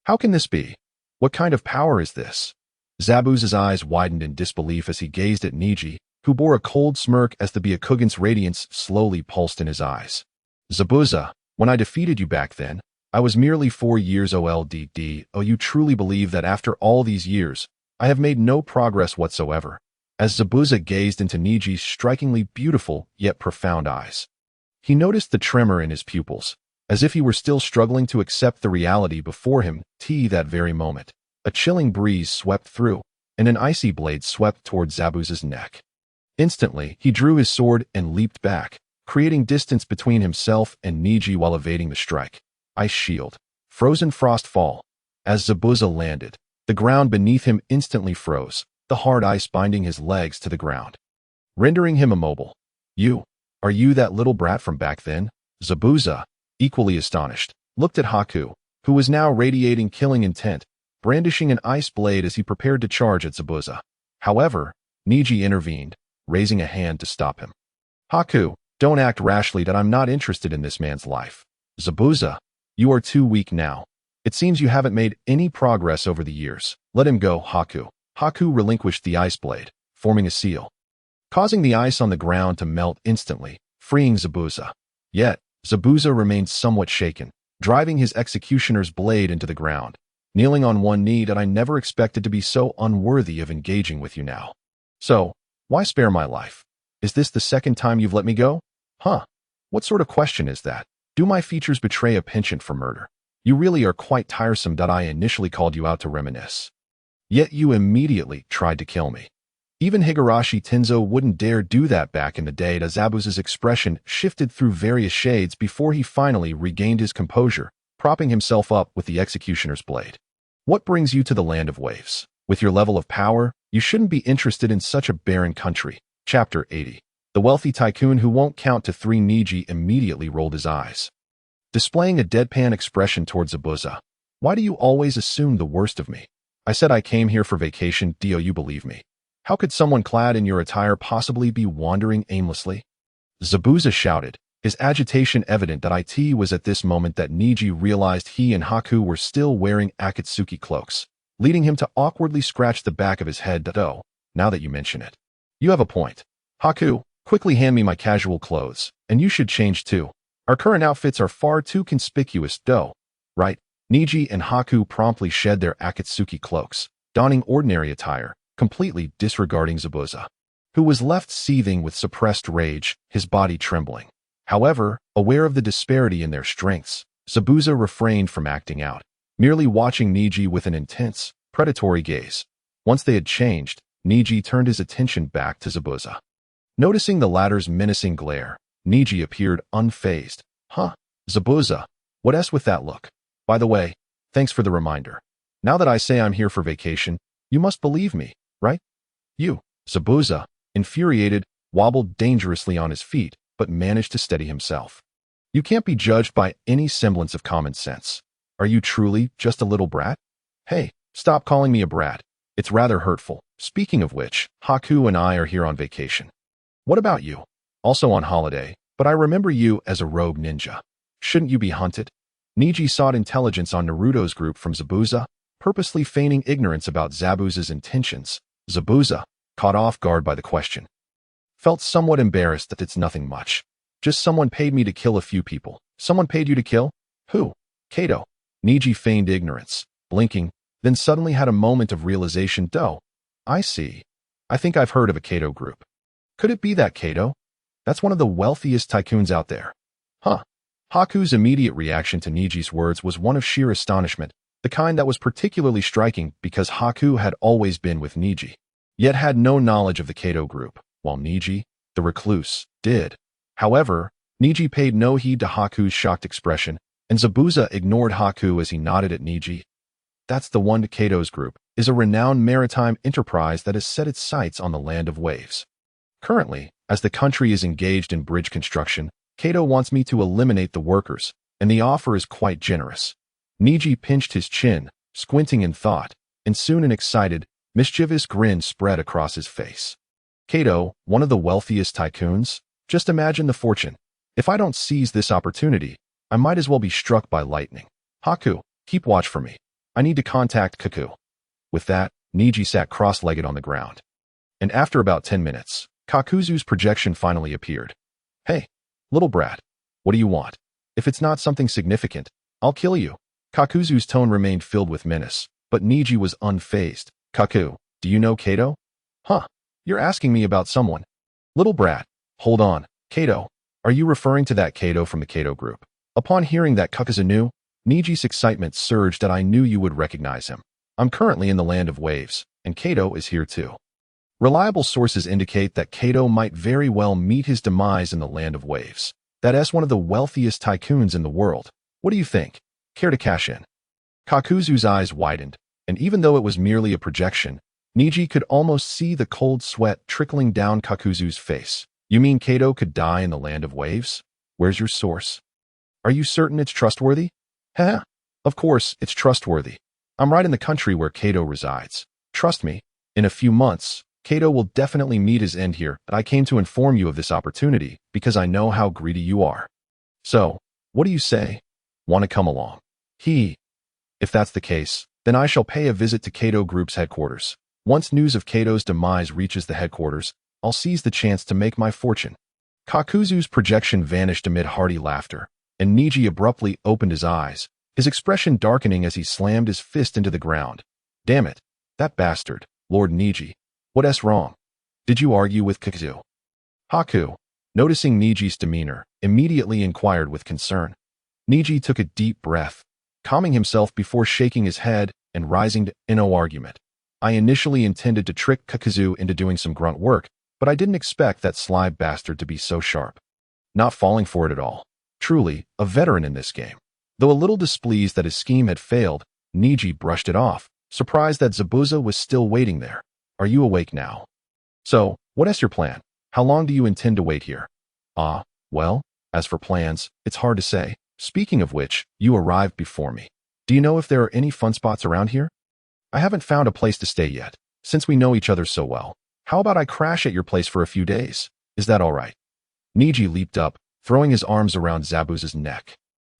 How can this be? What kind of power is this? Zabuza's eyes widened in disbelief as he gazed at Neji, who bore a cold smirk as the Byakugan's radiance slowly pulsed in his eyes. Zabuza, when I defeated you back then, I was merely 4 years old. Oh, you truly believe that after all these years, I have made no progress whatsoever? As Zabuza gazed into Neji's strikingly beautiful yet profound eyes, he noticed the tremor in his pupils, as if he were still struggling to accept the reality before him. That very moment, a chilling breeze swept through, and an icy blade swept toward Zabuza's neck. Instantly, he drew his sword and leaped back, creating distance between himself and Neji while evading the strike. Ice shield. Frozen frost fall. As Zabuza landed, the ground beneath him instantly froze, the hard ice binding his legs to the ground, rendering him immobile. Are you that little brat from back then? Zabuza, equally astonished, looked at Haku, who was now radiating killing intent, brandishing an ice blade as he prepared to charge at Zabuza. However, Neji intervened, raising a hand to stop him. Haku, don't act rashly. I'm not interested in this man's life. Zabuza, you are too weak now. It seems you haven't made any progress over the years. Let him go, Haku. Haku relinquished the ice blade, forming a seal, causing the ice on the ground to melt instantly, freeing Zabuza. Yet, Zabuza remained somewhat shaken, driving his executioner's blade into the ground, kneeling on one knee. I never expected to be so unworthy of engaging with you now. So, why spare my life? Is this the second time you've let me go? Huh? What sort of question is that? Do my features betray a penchant for murder? You really are quite tiresome. I initially called you out to reminisce. Yet you immediately tried to kill me. Even Higurashi Tenzo wouldn't dare do that back in the day. Zabuza's expression shifted through various shades before he finally regained his composure, propping himself up with the executioner's blade. What brings you to the land of waves? With your level of power, you shouldn't be interested in such a barren country. Chapter 80. The wealthy tycoon who won't count to 3. Neji immediately rolled his eyes, displaying a deadpan expression towards Zabuza. Why do you always assume the worst of me? I said I came here for vacation. Do you believe me? How could someone clad in your attire possibly be wandering aimlessly? Zabuza shouted, his agitation evident. It was at this moment that Neji realized he and Haku were still wearing Akatsuki cloaks, leading him to awkwardly scratch the back of his head. Oh, now that you mention it, you have a point. Haku, quickly hand me my casual clothes, and you should change too. Our current outfits are far too conspicuous. Right? Neji and Haku promptly shed their Akatsuki cloaks, donning ordinary attire, completely disregarding Zabuza, who was left seething with suppressed rage, his body trembling. However, aware of the disparity in their strengths, Zabuza refrained from acting out, merely watching Neji with an intense, predatory gaze. Once they had changed, Neji turned his attention back to Zabuza. Noticing the latter's menacing glare, Neji appeared unfazed. Huh, Zabuza, what s with that look? By the way, thanks for the reminder. Now that I say I'm here for vacation, you must believe me, right? You, Zabuza, infuriated, wobbled dangerously on his feet, but managed to steady himself. You can't be judged by any semblance of common sense. Are you truly just a little brat? Hey, stop calling me a brat. It's rather hurtful. Speaking of which, Haku and I are here on vacation. What about you? Also on holiday, but I remember you as a rogue ninja. Shouldn't you be hunted? Neji sought intelligence on Naruto's group from Zabuza, purposely feigning ignorance about Zabuza's intentions. Zabuza, caught off guard by the question, felt somewhat embarrassed that it's nothing much. Just someone paid me to kill a few people. Someone paid you to kill? Who? Kato. Neji feigned ignorance, blinking, then suddenly had a moment of realization. I see. I think I've heard of a Kato group. Could it be that Kato? That's one of the wealthiest tycoons out there. Huh. Haku's immediate reaction to Neji's words was one of sheer astonishment, the kind that was particularly striking because Haku had always been with Neji, yet had no knowledge of the Kato group, while Neji, the recluse, did. However, Neji paid no heed to Haku's shocked expression, and Zabuza ignored Haku as he nodded at Neji. That's the one. Kato's group is a renowned maritime enterprise that has set its sights on the land of waves. Currently, as the country is engaged in bridge construction, Kato wants me to eliminate the workers, and the offer is quite generous. Neji pinched his chin, squinting in thought, and soon an excited, mischievous grin spread across his face. Kato, one of the wealthiest tycoons? Just imagine the fortune. If I don't seize this opportunity, I might as well be struck by lightning. Haku, keep watch for me. I need to contact Kaku. With that, Neji sat cross-legged on the ground. And after about 10 minutes, Kakuzu's projection finally appeared. Hey, little brat, what do you want? If it's not something significant, I'll kill you. Kakuzu's tone remained filled with menace, but Neji was unfazed. Kaku, do you know Kato? Huh, you're asking me about someone. Little brat, hold on. Kato, are you referring to that Kato from the Kato group? Upon hearing that Kakuzu knew, Neji's excitement surged that I knew you would recognize him. I'm currently in the land of waves, and Kato is here too. Reliable sources indicate that Kato might very well meet his demise in the land of waves. That's one of the wealthiest tycoons in the world. What do you think? Care to cash in? Kakuzu's eyes widened, and even though it was merely a projection, Neji could almost see the cold sweat trickling down Kakuzu's face. You mean Kato could die in the land of waves? Where's your source? Are you certain it's trustworthy? Heh, of course it's trustworthy. I'm right in the country where Kato resides. Trust me, in a few months, Kato will definitely meet his end here, but I came to inform you of this opportunity because I know how greedy you are. So, what do you say? Want to come along? If that's the case, then I shall pay a visit to Kato Group's headquarters. Once news of Kato's demise reaches the headquarters, I'll seize the chance to make my fortune. Kakuzu's projection vanished amid hearty laughter, and Neji abruptly opened his eyes, his expression darkening as he slammed his fist into the ground. Damn it, that bastard, Lord Neji. What's wrong? Did you argue with Kakuzu? Haku, noticing Neji's demeanor, immediately inquired with concern. Neji took a deep breath, calming himself before shaking his head and rising to no argument. I initially intended to trick Kakuzu into doing some grunt work, but I didn't expect that sly bastard to be so sharp. Not falling for it at all. Truly, a veteran in this game. Though a little displeased that his scheme had failed, Neji brushed it off, surprised that Zabuza was still waiting there. Are you awake now? So, what's your plan? How long do you intend to wait here? Well, as for plans, it's hard to say. Speaking of which, you arrived before me. Do you know if there are any fun spots around here? I haven't found a place to stay yet, since we know each other so well. How about I crash at your place for a few days? Is that all right? Neji leaped up, throwing his arms around Zabuza's neck,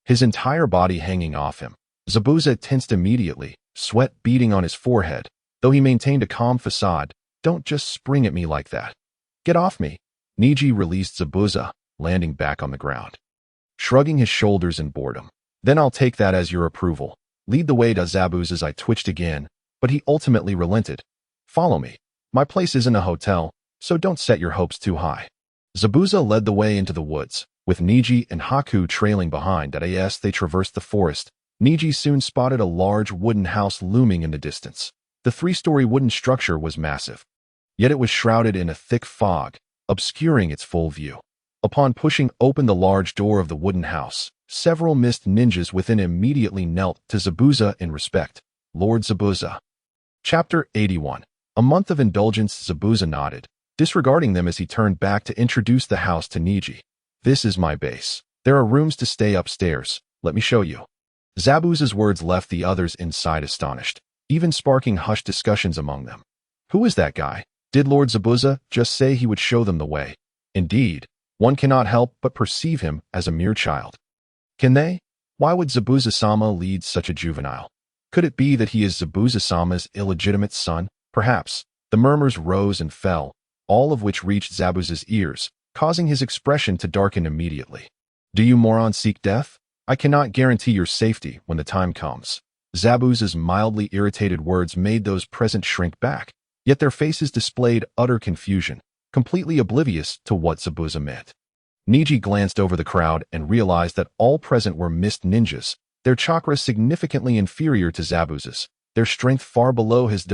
his entire body hanging off him. Zabuza tensed immediately, sweat beading on his forehead, though he maintained a calm facade. Don't just spring at me like that. Get off me. Neji released Zabuza, landing back on the ground, shrugging his shoulders in boredom. Then I'll take that as your approval. Lead the way to Zabuza as I twitched again, but he ultimately relented. Follow me. My place isn't a hotel, so don't set your hopes too high. Zabuza led the way into the woods, with Neji and Haku trailing behind. As they traversed the forest, Neji soon spotted a large wooden house looming in the distance. The three-story wooden structure was massive, yet it was shrouded in a thick fog, obscuring its full view. Upon pushing open the large door of the wooden house, several mist ninjas within immediately knelt to Zabuza in respect. Lord Zabuza. Chapter 81. A month of indulgence. Zabuza nodded, disregarding them as he turned back to introduce the house to Neji. This is my base. There are rooms to stay upstairs. Let me show you. Zabuza's words left the others inside astonished, even sparking hushed discussions among them. Who is that guy? Did Lord Zabuza just say he would show them the way? Indeed, one cannot help but perceive him as a mere child. Can they? Why would Zabuza-sama lead such a juvenile? Could it be that he is Zabuza-sama's illegitimate son? Perhaps. The murmurs rose and fell, all of which reached Zabuza's ears, causing his expression to darken immediately. Do you morons seek death? I cannot guarantee your safety when the time comes. Zabuza's mildly irritated words made those present shrink back, yet their faces displayed utter confusion, completely oblivious to what Zabuza meant. Neji glanced over the crowd and realized that all present were mist ninjas, their chakra significantly inferior to Zabuza's, their strength far below his.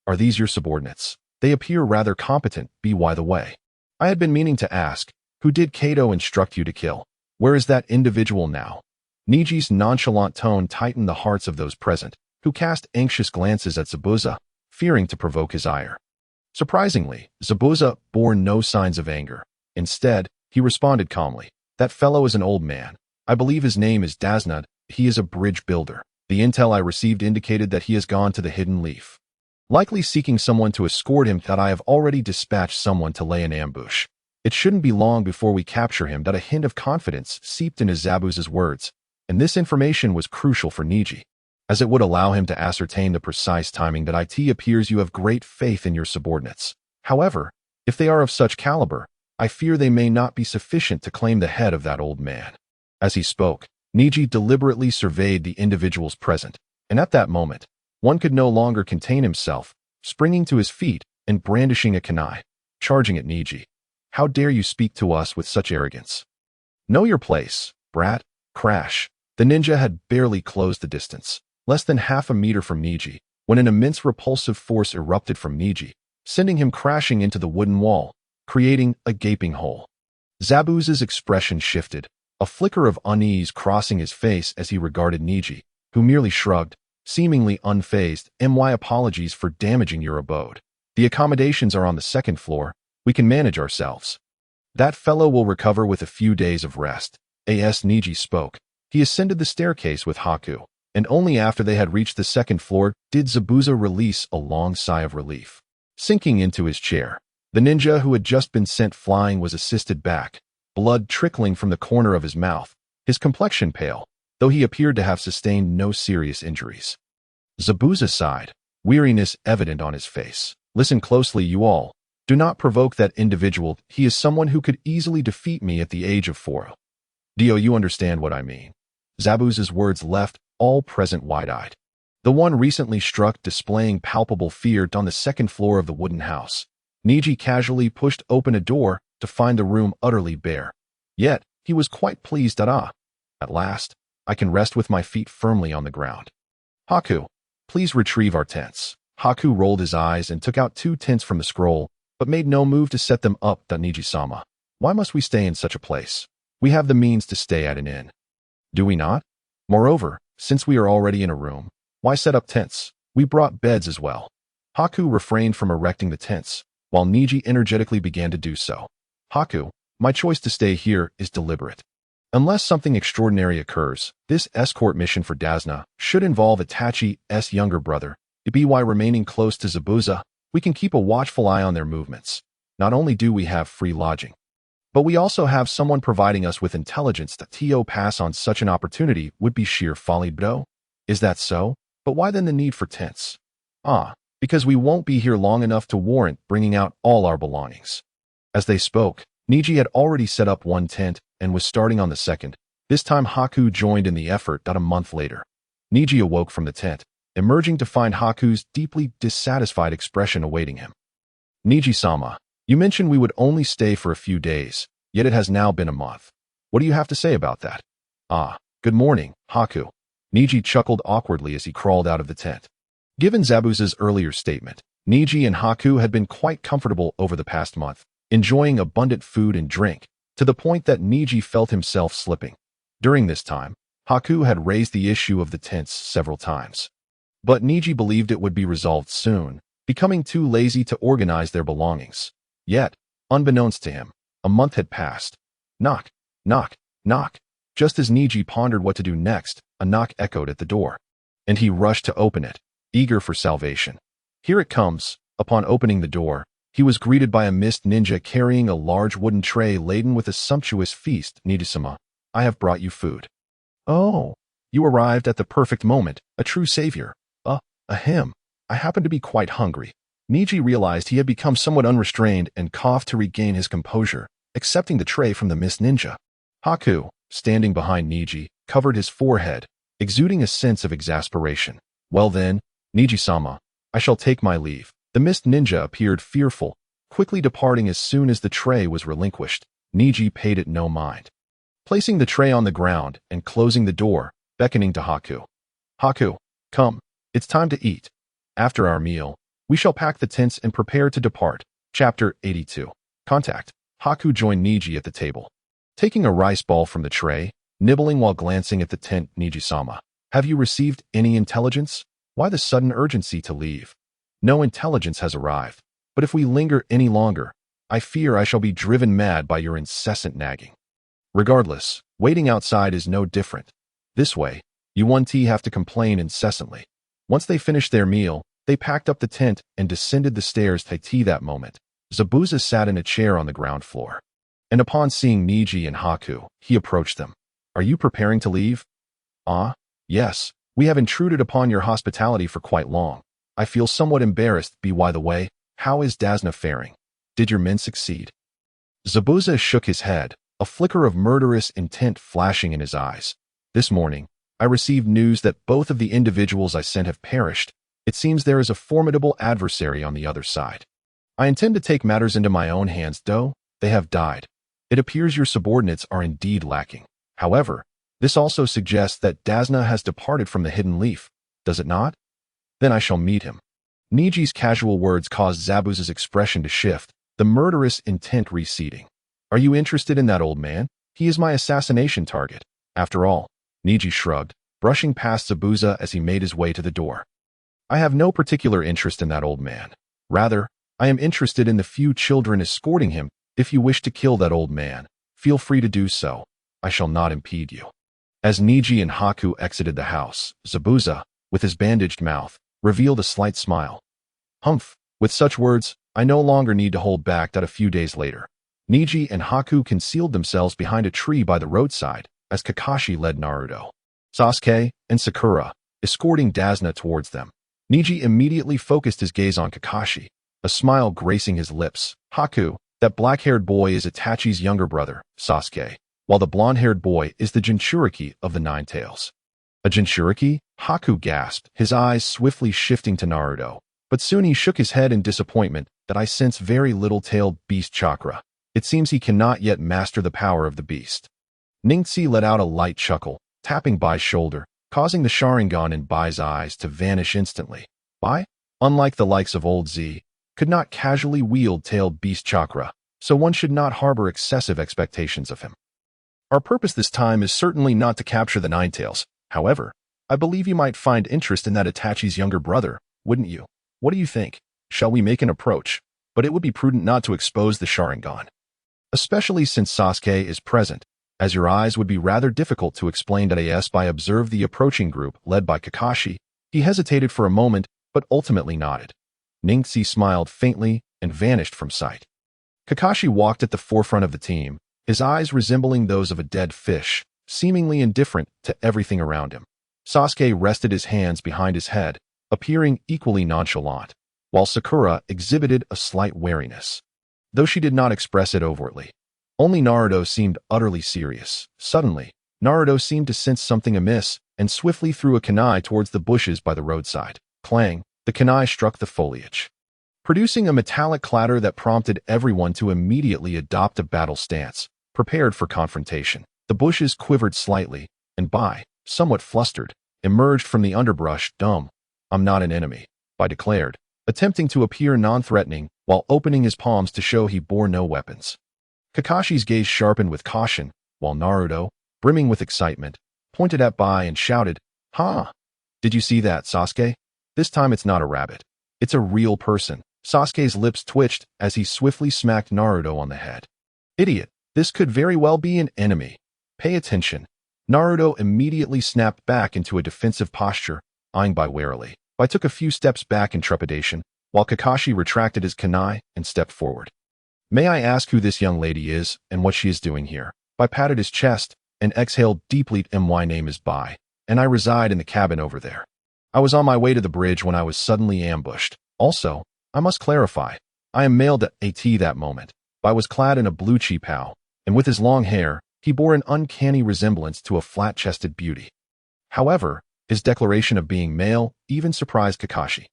Are these your subordinates? They appear rather competent. By the way, I had been meaning to ask, who did Kato instruct you to kill? Where is that individual now? Neji's nonchalant tone tightened the hearts of those present, who cast anxious glances at Zabuza, fearing to provoke his ire. Surprisingly, Zabuza bore no signs of anger. Instead, he responded calmly. That fellow is an old man. I believe his name is Daznad. He is a bridge builder. The intel I received indicated that he has gone to the Hidden Leaf, likely seeking someone to escort him. That I have already dispatched someone to lay an ambush. It shouldn't be long before we capture him. That a hint of confidence seeped into Zabuza's words, and this information was crucial for Neji, as it would allow him to ascertain the precise timing. That it appears you have great faith in your subordinates. However, if they are of such caliber, I fear they may not be sufficient to claim the head of that old man. As he spoke, Neji deliberately surveyed the individuals present, and at that moment, one could no longer contain himself, springing to his feet and brandishing a kunai, charging at Neji. How dare you speak to us with such arrogance? Know your place, brat. Crash. The ninja had barely closed the distance, less than half a meter from Neji, when an immense repulsive force erupted from Neji, sending him crashing into the wooden wall, creating a gaping hole. Zabuza's expression shifted, a flicker of unease crossing his face as he regarded Neji, who merely shrugged, seemingly unfazed. My apologies for damaging your abode. The accommodations are on the second floor. We can manage ourselves. That fellow will recover with a few days of rest. As Neji spoke, he ascended the staircase with Haku, and only after they had reached the second floor did Zabuza release a long sigh of relief. Sinking into his chair, the ninja who had just been sent flying was assisted back, blood trickling from the corner of his mouth, his complexion pale, though he appeared to have sustained no serious injuries. Zabuza sighed, weariness evident on his face. Listen closely, you all. Do not provoke that individual. He is someone who could easily defeat me at the age of 4. You understand what I mean? Zabuza's words left all present wide-eyed. The one recently struck displaying palpable fear. On the second floor of the wooden house, Neji casually pushed open a door to find the room utterly bare. Yet, he was quite pleased. At last, I can rest with my feet firmly on the ground. Haku, please retrieve our tents. Haku rolled his eyes and took out 2 tents from the scroll, but made no move to set them up. Neji-sama, why must we stay in such a place? We have the means to stay at an inn. Do we not? Moreover, since we are already in a room, why set up tents? We brought beds as well. Haku refrained from erecting the tents, while Neji energetically began to do so. Haku, my choice to stay here is deliberate. Unless something extraordinary occurs, this escort mission for Daznad should involve Itachi's younger brother. By remaining close to Zabuza, we can keep a watchful eye on their movements. Not only do we have free lodging, but we also have someone providing us with intelligence. That to pass on such an opportunity would be sheer folly. Is that so? But why then the need for tents? Because we won't be here long enough to warrant bringing out all our belongings. As they spoke, Neji had already set up 1 tent and was starting on the second. This time Haku joined in the effort. A month later, Neji awoke from the tent, emerging to find Haku's deeply dissatisfied expression awaiting him. Neji-sama, you mentioned we would only stay for a few days, yet it has now been a month. What do you have to say about that? Ah, good morning, Haku. Neji chuckled awkwardly as he crawled out of the tent. Given Zabuza's earlier statement, Neji and Haku had been quite comfortable over the past month, enjoying abundant food and drink, to the point that Neji felt himself slipping. During this time, Haku had raised the issue of the tents several times. But Neji believed it would be resolved soon, becoming too lazy to organize their belongings. Yet, unbeknownst to him, a month had passed. Knock, knock, knock. Just as Neji pondered what to do next, a knock echoed at the door, and he rushed to open it, eager for salvation. Here it comes. Upon opening the door, he was greeted by a mist ninja carrying a large wooden tray laden with a sumptuous feast. Neji-sama, I have brought you food. Oh, you arrived at the perfect moment, a true savior. Ahem. I happen to be quite hungry. Neji realized he had become somewhat unrestrained and coughed to regain his composure, accepting the tray from the mist ninja. Haku, standing behind Neji, covered his forehead, exuding a sense of exasperation. Well then, Neji-sama, I shall take my leave. The mist ninja appeared fearful, quickly departing as soon as the tray was relinquished. Neji paid it no mind, placing the tray on the ground and closing the door, beckoning to Haku. Haku, come, it's time to eat. After our meal, we shall pack the tents and prepare to depart. Chapter 82. Contact. Haku joined Neji at the table, taking a rice ball from the tray, nibbling while glancing at the tent. Neji-sama, have you received any intelligence? Why the sudden urgency to leave? No intelligence has arrived, but if we linger any longer, I fear I shall be driven mad by your incessant nagging. Regardless, waiting outside is no different. This way, you 1T have to complain incessantly. Once they finished their meal, they packed up the tent and descended the stairs. That moment, Zabuza sat in a chair on the ground floor, and upon seeing Neji and Haku, he approached them. Are you preparing to leave? Ah, yes, we have intruded upon your hospitality for quite long. I feel somewhat embarrassed. By the way, how is Dasna faring? Did your men succeed? Zabuza shook his head, a flicker of murderous intent flashing in his eyes. This morning, I received news that both of the individuals I sent have perished. It seems there is a formidable adversary on the other side. I intend to take matters into my own hands, though they have died. It appears your subordinates are indeed lacking. However, this also suggests that Dasna has departed from the Hidden Leaf, does it not? Then I shall meet him. Neji's casual words caused Zabuza's expression to shift, the murderous intent receding. Are you interested in that old man? He is my assassination target. After all, Neji shrugged, brushing past Zabuza as he made his way to the door. I have no particular interest in that old man. Rather, I am interested in the few children escorting him. If you wish to kill that old man, feel free to do so. I shall not impede you. As Neji and Haku exited the house, Zabuza, with his bandaged mouth, revealed a slight smile. Humph, with such words, I no longer need to hold back. A few days later, Neji and Haku concealed themselves behind a tree by the roadside, as Kakashi led Naruto, Sasuke, and Sakura, escorting Dasna towards them. Neji immediately focused his gaze on Kakashi, a smile gracing his lips. Haku, that black-haired boy is Itachi's younger brother, Sasuke, while the blonde-haired boy is the Jinchuriki of the Nine Tails. A Jinchuriki? Haku gasped, his eyes swiftly shifting to Naruto, but soon he shook his head in disappointment. That I sense very little tailed beast chakra. It seems he cannot yet master the power of the beast. Ningxi let out a light chuckle, tapping Bai's shoulder, causing the Sharingan in Bai's eyes to vanish instantly. Bai, unlike the likes of old Z, could not casually wield tailed beast chakra, so one should not harbor excessive expectations of him. Our purpose this time is certainly not to capture the Nine Tails. However, I believe you might find interest in that Itachi's younger brother, wouldn't you? What do you think? Shall we make an approach? But it would be prudent not to expose the Sharingan, especially since Sasuke is present, as your eyes would be rather difficult to explain. As Bai observed the approaching group led by Kakashi, he hesitated for a moment, but ultimately nodded. Ningxi smiled faintly and vanished from sight. Kakashi walked at the forefront of the team, his eyes resembling those of a dead fish, seemingly indifferent to everything around him. Sasuke rested his hands behind his head, appearing equally nonchalant, while Sakura exhibited a slight wariness, though she did not express it overtly. Only Naruto seemed utterly serious. Suddenly, Naruto seemed to sense something amiss and swiftly threw a kunai towards the bushes by the roadside. Clang, the kunai struck the foliage. producing a metallic clatter that prompted everyone to immediately adopt a battle stance, prepared for confrontation. The bushes quivered slightly, and Bai, somewhat flustered, emerged from the underbrush. "Dumb. I'm not an enemy," Bai declared, attempting to appear non-threatening while opening his palms to show he bore no weapons. Kakashi's gaze sharpened with caution, while Naruto, brimming with excitement, pointed at Bai and shouted, "Ha! Did you see that, Sasuke? This time it's not a rabbit. It's a real person." Sasuke's lips twitched as he swiftly smacked Naruto on the head. "Idiot, this could very well be an enemy. Pay attention." Naruto immediately snapped back into a defensive posture, eyeing Bai warily. Bai took a few steps back in trepidation, while Kakashi retracted his kunai and stepped forward. "May I ask who this young lady is and what she is doing here?" Bai patted his chest and exhaled deeply. "My name is Bai, and I reside in the cabin over there. I was on my way to the bridge when I was suddenly ambushed. Also, I must clarify, I am male to AT that moment." Bai was clad in a blue qipao, and with his long hair, he bore an uncanny resemblance to a flat-chested beauty. However, his declaration of being male even surprised Kakashi.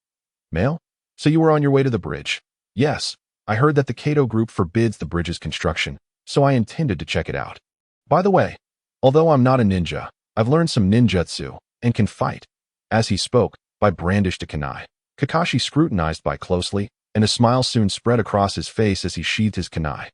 "Male? So you were on your way to the bridge?" "Yes, I heard that the Kato group forbids the bridge's construction, so I intended to check it out. By the way, although I'm not a ninja, I've learned some ninjutsu and can fight." As he spoke, Bai brandished a kunai. Kakashi scrutinized Bai closely, and a smile soon spread across his face as he sheathed his kunai.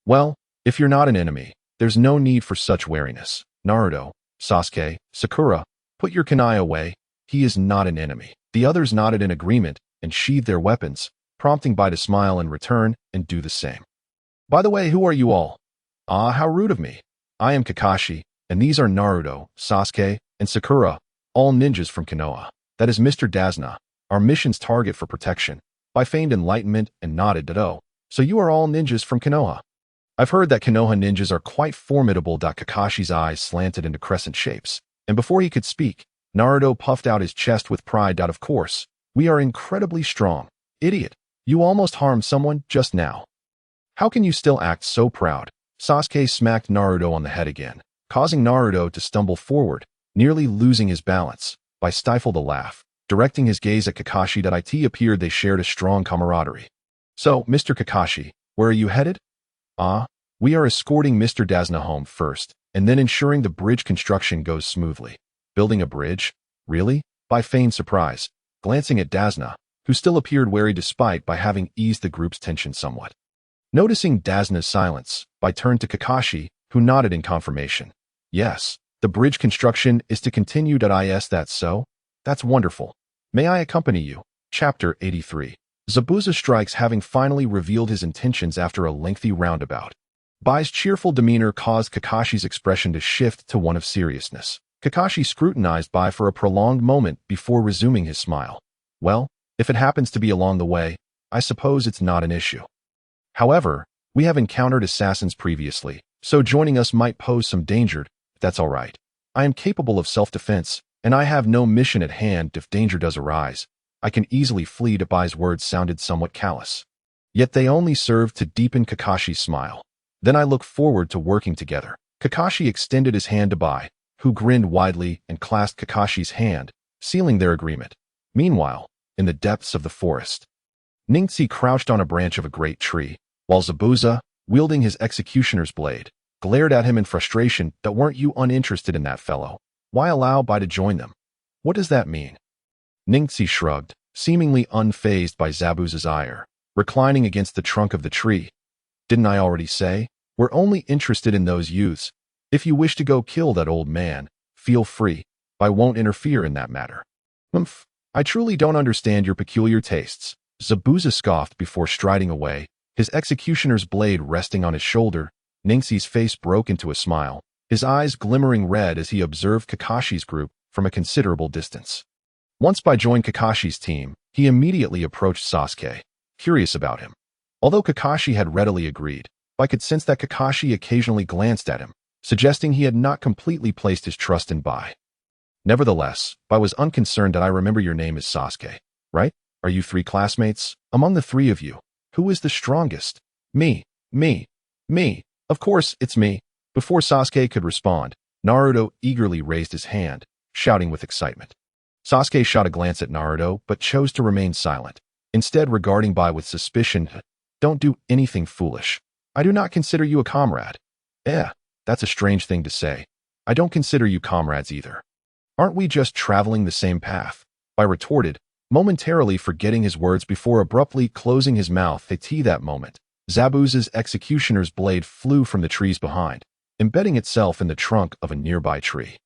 "Well, if you're not an enemy, there's no need for such wariness. Naruto, Sasuke, Sakura, put your kunai away. He is not an enemy." The others nodded in agreement and sheathed their weapons, prompting Bai to smile in return and do the same. "By the way, who are you all?" "Ah, how rude of me. I am Kakashi, and these are Naruto, Sasuke, and Sakura, all ninjas from Konoha. That is Mr. Dazna, our mission's target for protection." Bai feigned enlightenment and nodded that, "Oh, so you are all ninjas from Konoha. I've heard that Konoha ninjas are quite formidable." Kakashi's eyes slanted into crescent shapes, and before he could speak, Naruto puffed out his chest with pride. "Of course, we are incredibly strong. Idiot, you almost harmed someone just now. How can you still act so proud?" Sasuke smacked Naruto on the head again, causing Naruto to stumble forward, nearly losing his balance. Bai stifled a laugh, directing his gaze at Kakashi. It appeared they shared a strong camaraderie. "So, Mr. Kakashi, where are you headed?" "Ah, we are escorting Mr. Dazna home first, and then ensuring the bridge construction goes smoothly." "Building a bridge? Really?" Bai feigned surprise, glancing at Dazna, who still appeared wary despite Bai having eased the group's tension somewhat. Noticing Dazna's silence, Bai turned to Kakashi, who nodded in confirmation. "Yes, the bridge construction is to continue. Is that so? That's wonderful. May I accompany you?" Chapter 83. Zabuza strikes. Having finally revealed his intentions after a lengthy roundabout, Bai's cheerful demeanor caused Kakashi's expression to shift to one of seriousness. Kakashi scrutinized Bai for a prolonged moment before resuming his smile. "Well, if it happens to be along the way, I suppose it's not an issue. However, we have encountered assassins previously, so joining us might pose some danger. If that's all right. I am capable of self-defense, and I have no mission at hand. If danger does arise, I can easily flee." Bai's words sounded somewhat callous, yet they only served to deepen Kakashi's smile. "Then I look forward to working together." Kakashi extended his hand to Bai, who grinned widely and clasped Kakashi's hand, sealing their agreement. Meanwhile, in the depths of the forest, Ningxi crouched on a branch of a great tree, while Zabuza, wielding his executioner's blade, glared at him in frustration. "Weren't you uninterested in that fellow? Why allow Bai to join them? What does that mean?" Ningxi shrugged, seemingly unfazed by Zabuza's ire, reclining against the trunk of the tree. "Didn't I already say? We're only interested in those youths. If you wish to go kill that old man, feel free. I won't interfere in that matter." "Humph, I truly don't understand your peculiar tastes." Zabuza scoffed before striding away, his executioner's blade resting on his shoulder. Ningxi's face broke into a smile, his eyes glimmering red as he observed Kakashi's group from a considerable distance. Once Bai joined Kakashi's team, he immediately approached Sasuke, curious about him. Although Kakashi had readily agreed, Bai could sense that Kakashi occasionally glanced at him, suggesting he had not completely placed his trust in Bai. Nevertheless, Bai was unconcerned. "I remember your name is Sasuke, right? Are you 3 classmates? Among the 3 of you, who is the strongest?" Me. Of course, it's me." Before Sasuke could respond, Naruto eagerly raised his hand, shouting with excitement. Sasuke shot a glance at Naruto, but chose to remain silent. instead regarding Bai with suspicion. Don't do anything foolish. I do not consider you a comrade. That's a strange thing to say. I don't consider you comrades either. Aren't we just traveling the same path? Bai retorted, momentarily forgetting his words before abruptly closing his mouth. At that moment, Zabuza's executioner's blade flew from the trees behind, embedding itself in the trunk of a nearby tree.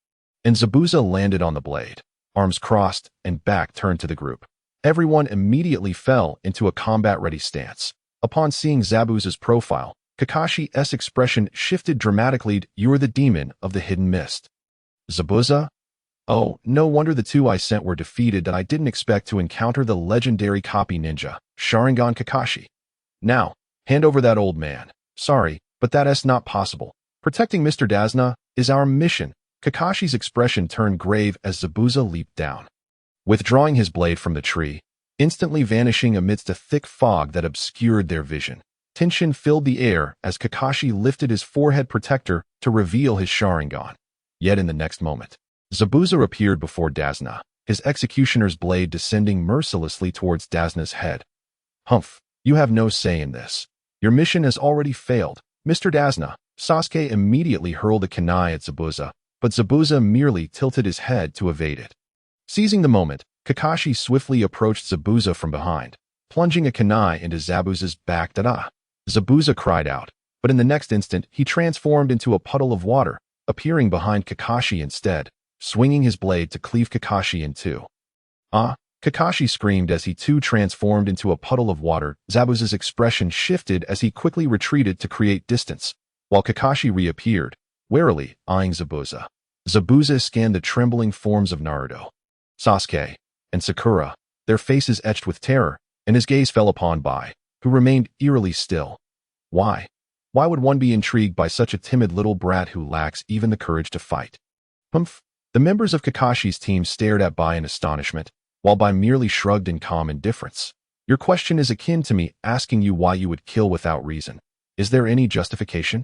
And Zabuza landed on the blade, arms crossed and back turned to the group. Everyone immediately fell into a combat-ready stance. Upon seeing Zabuza's profile, Kakashi's expression shifted dramatically. You are the demon of the hidden mist. Zabuza? Oh, no wonder the two I sent were defeated. I didn't expect to encounter the legendary copy ninja, Sharingan Kakashi. Now, hand over that old man. Sorry, but that's not possible. Protecting Mr. Dazna is our mission. Kakashi's expression turned grave as Zabuza leaped down, withdrawing his blade from the tree, instantly vanishing amidst a thick fog that obscured their vision. Tension filled the air as Kakashi lifted his forehead protector to reveal his Sharingan. Yet in the next moment, Zabuza appeared before Dazna, his executioner's blade descending mercilessly towards Dazna's head. Humph, you have no say in this. Your mission has already failed, Mr. Dazna. Sasuke immediately hurled a kunai at Zabuza, but Zabuza merely tilted his head to evade it. Seizing the moment, Kakashi swiftly approached Zabuza from behind, plunging a kunai into Zabuza's back. Zabuza cried out, but in the next instant he transformed into a puddle of water, appearing behind Kakashi instead, swinging his blade to cleave Kakashi in two. Kakashi screamed as he too transformed into a puddle of water. Zabuza's expression shifted as he quickly retreated to create distance, while Kakashi reappeared, warily eyeing Zabuza. Zabuza scanned the trembling forms of Naruto, Sasuke, and Sakura, their faces etched with terror, and his gaze fell upon Bai, who remained eerily still. Why? Why would one be intrigued by such a timid little brat who lacks even the courage to fight? Humph! The members of Kakashi's team stared at Bai in astonishment, while Bai merely shrugged in calm indifference. Your question is akin to me asking you why you would kill without reason. Is there any justification?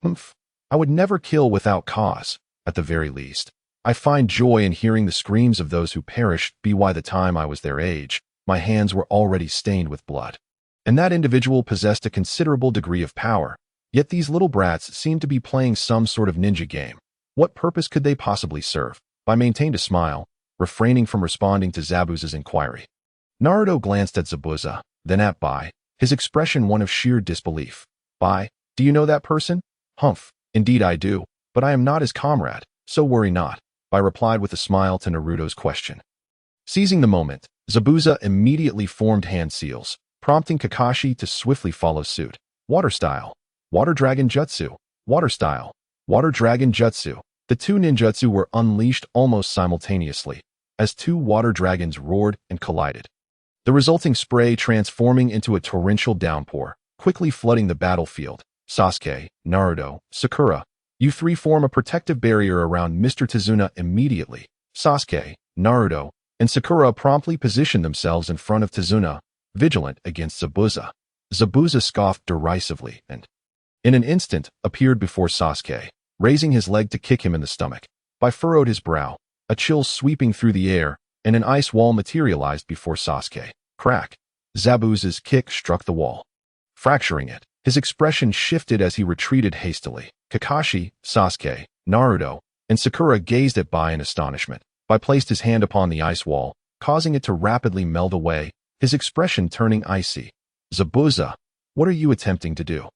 Humph! I would never kill without cause, at the very least. I find joy in hearing the screams of those who perished. By the time I was their age, my hands were already stained with blood. And that individual possessed a considerable degree of power. Yet these little brats seemed to be playing some sort of ninja game. What purpose could they possibly serve? Bai maintained a smile, refraining from responding to Zabuza's inquiry. Naruto glanced at Zabuza, then at Bai, his expression one of sheer disbelief. Bai, do you know that person? Humph, indeed I do, but I am not his comrade, so worry not, Bai replied with a smile to Naruto's question. Seizing the moment, Zabuza immediately formed hand seals, prompting Kakashi to swiftly follow suit. Water style, water dragon jutsu, water style, water dragon jutsu. The two ninjutsu were unleashed almost simultaneously, as two water dragons roared and collided, the resulting spray transforming into a torrential downpour, quickly flooding the battlefield. Sasuke, Naruto, Sakura, you three form a protective barrier around Mr. Tazuna immediately. Sasuke, Naruto, and Sakura promptly positioned themselves in front of Tazuna, vigilant against Zabuza. Zabuza scoffed derisively and, in an instant, appeared before Sasuke, raising his leg to kick him in the stomach. Bai furrowed his brow, a chill sweeping through the air, and an ice wall materialized before Sasuke. Crack! Zabuza's kick struck the wall, fracturing it. His expression shifted as he retreated hastily. Kakashi, Sasuke, Naruto, and Sakura gazed at Bai in astonishment. Bai placed his hand upon the ice wall, causing it to rapidly melt away, his expression turning icy. Zabuza, what are you attempting to do?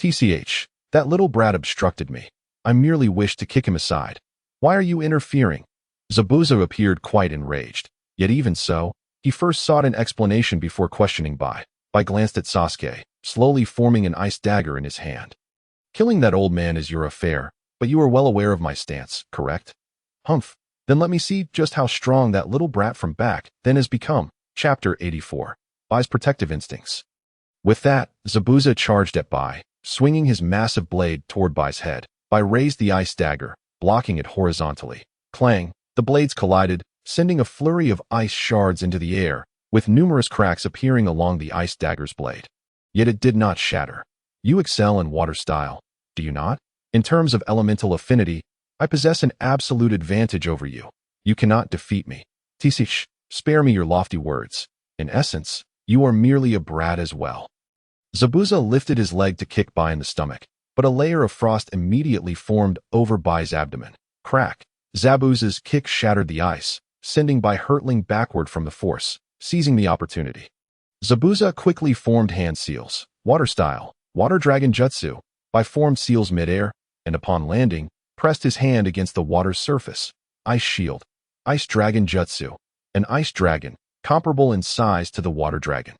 TCH, that little brat obstructed me. I merely wished to kick him aside. Why are you interfering? Zabuza appeared quite enraged. Yet even so, he first sought an explanation before questioning Bai. Bai glanced at Sasuke, slowly forming an ice dagger in his hand. Killing that old man is your affair, but you are well aware of my stance, correct? Humph, then let me see just how strong that little brat from back then has become. Chapter 84. Bai's Protective Instincts. With that, Zabuza charged at Bai, swinging his massive blade toward Bai's head. Bai raised the ice dagger, blocking it horizontally. Clang, the blades collided, sending a flurry of ice shards into the air, with numerous cracks appearing along the ice dagger's blade. Yet it did not shatter. You excel in water style, do you not? In terms of elemental affinity, I possess an absolute advantage over you. You cannot defeat me. Tisish, spare me your lofty words. In essence, You are merely a brat as well. Zabuza lifted his leg to kick Bai in the stomach, but a layer of frost immediately formed over Bai's abdomen. Crack! Zabuza's kick shattered the ice, sending Bai hurtling backward from the force, seizing the opportunity. Zabuza quickly formed hand seals, water style, water dragon jutsu. Bai formed seals midair, and upon landing, pressed his hand against the water's surface. Ice shield, ice dragon jutsu, an ice dragon, comparable in size to the water dragon,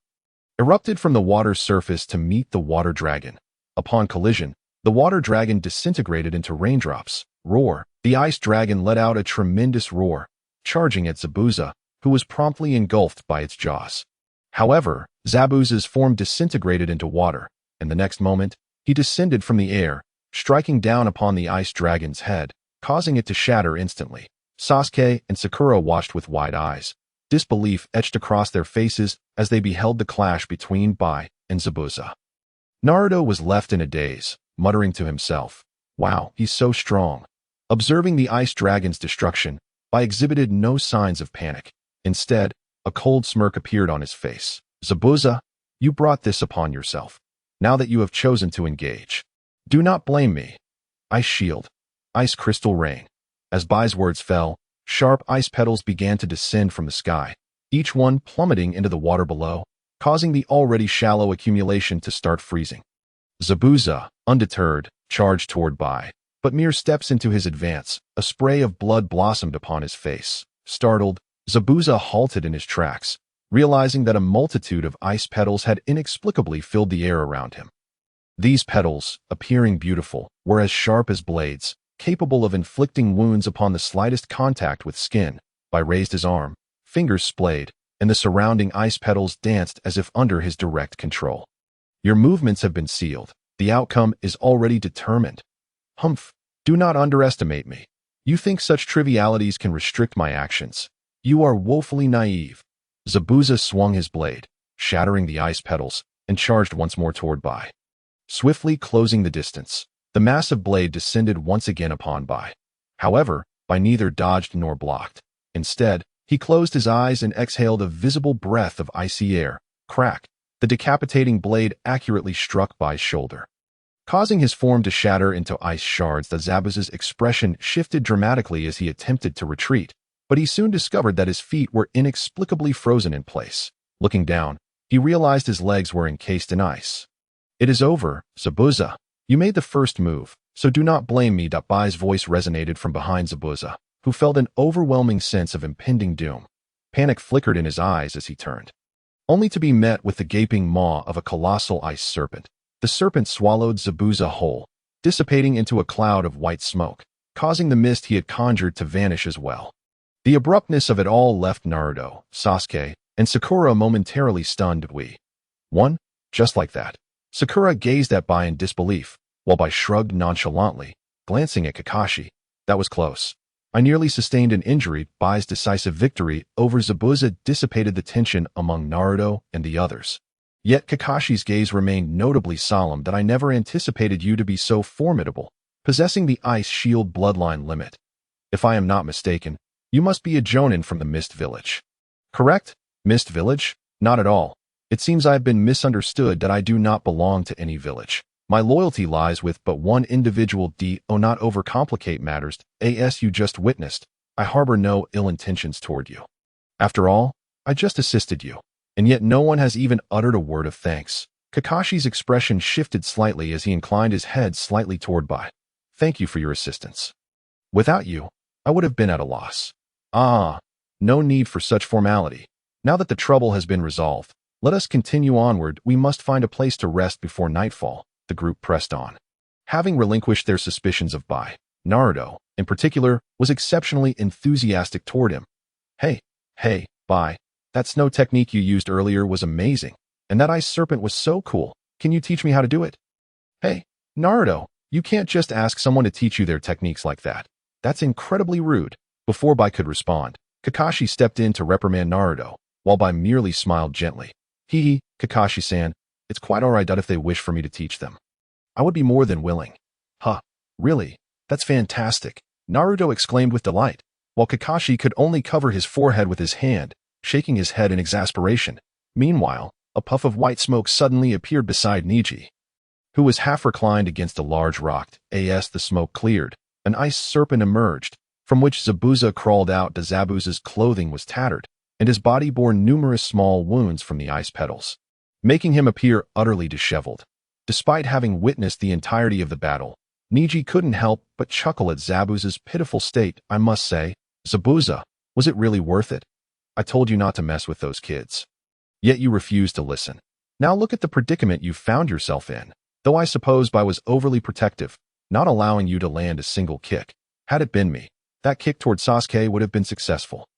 erupted from the water's surface to meet the water dragon. Upon collision, the water dragon disintegrated into raindrops. Roar! The ice dragon let out a tremendous roar, charging at Zabuza, who was promptly engulfed by its jaws. However, Zabuza's form disintegrated into water, and the next moment, he descended from the air, striking down upon the ice dragon's head, causing it to shatter instantly. Sasuke and Sakura watched with wide eyes. Disbelief etched across their faces as they beheld the clash between Bai and Zabuza. Naruto was left in a daze, muttering to himself, "Wow, he's so strong." Observing the ice dragon's destruction, Bai exhibited no signs of panic. Instead, a cold smirk appeared on his face. "Zabuza, you brought this upon yourself. Now that you have chosen to engage, do not blame me." Ice shield, ice crystal rain. As Bai's words fell, sharp ice petals began to descend from the sky, each one plummeting into the water below, causing the already shallow accumulation to start freezing. Zabuza, undeterred, charged toward Bai, but mere steps into his advance, a spray of blood blossomed upon his face. Startled, Zabuza halted in his tracks, realizing that a multitude of ice petals had inexplicably filled the air around him. These petals, appearing beautiful, were as sharp as blades, capable of inflicting wounds upon the slightest contact with skin. Bai raised his arm, fingers splayed, and the surrounding ice petals danced as if under his direct control. "Your movements have been sealed. The outcome is already determined. Humph, do not underestimate me. You think such trivialities can restrict my actions. You are woefully naive." Zabuza swung his blade, shattering the ice petals, and charged once more toward Bai. Swiftly closing the distance, the massive blade descended once again upon Bai. However, Bai neither dodged nor blocked. Instead, he closed his eyes and exhaled a visible breath of icy air. Crack! The decapitating blade accurately struck Bai's shoulder, causing his form to shatter into ice shards. The Zabuza's expression shifted dramatically as he attempted to retreat, but he soon discovered that his feet were inexplicably frozen in place. Looking down, he realized his legs were encased in ice. "It is over, Zabuza. You made the first move, so do not blame me." Bai's voice resonated from behind Zabuza, who felt an overwhelming sense of impending doom. Panic flickered in his eyes as he turned, only to be met with the gaping maw of a colossal ice serpent. The serpent swallowed Zabuza whole, dissipating into a cloud of white smoke, causing the mist he had conjured to vanish as well. The abruptness of it all left Naruto, Sasuke, and Sakura momentarily stunned. "One? Just like that?" Sakura gazed at Bai in disbelief, while Bai shrugged nonchalantly, glancing at Kakashi. "That was close. I nearly sustained an injury." Bai's decisive victory over Zabuza dissipated the tension among Naruto and the others. Yet Kakashi's gaze remained notably solemn. "That I never anticipated you to be so formidable, possessing the ice shield bloodline limit. If I am not mistaken, you must be a Jonin from the Mist Village." "Correct? Mist Village? Not at all. It seems I have been misunderstood. That I do not belong to any village. My loyalty lies with but one individual. Do not overcomplicate matters. As you just witnessed, I harbor no ill intentions toward you. After all, I just assisted you, and yet no one has even uttered a word of thanks." Kakashi's expression shifted slightly as he inclined his head slightly toward Bai. "Thank you for your assistance. Without you, I would have been at a loss." "Ah, no need for such formality. Now that the trouble has been resolved, let us continue onward. We must find a place to rest before nightfall." The group pressed on. Having relinquished their suspicions of Bai, Naruto, in particular, was exceptionally enthusiastic toward him. Hey, Bai, that snow technique you used earlier was amazing, and that ice serpent was so cool. Can you teach me how to do it?" "Hey, Naruto, you can't just ask someone to teach you their techniques like that. That's incredibly rude." Before Bai could respond, Kakashi stepped in to reprimand Naruto, while Bai merely smiled gently. Kakashi-san, it's quite alright if they wish for me to teach them. I would be more than willing." "Huh, really? That's fantastic," Naruto exclaimed with delight, while Kakashi could only cover his forehead with his hand, shaking his head in exasperation. Meanwhile, a puff of white smoke suddenly appeared beside Neji, who was half reclined against a large rock. As the smoke cleared, an ice serpent emerged, from which Zabuza crawled out. Zabuza's clothing was tattered, and his body bore numerous small wounds from the ice petals, making him appear utterly disheveled. Despite having witnessed the entirety of the battle, Neji couldn't help but chuckle at Zabuza's pitiful state. I must say, Zabuza, was it really worth it? I told you not to mess with those kids. Yet you refused to listen. Now look at the predicament you found yourself in. Though I suppose I was overly protective, not allowing you to land a single kick. Had it been me, that kick toward Sasuke would have been successful.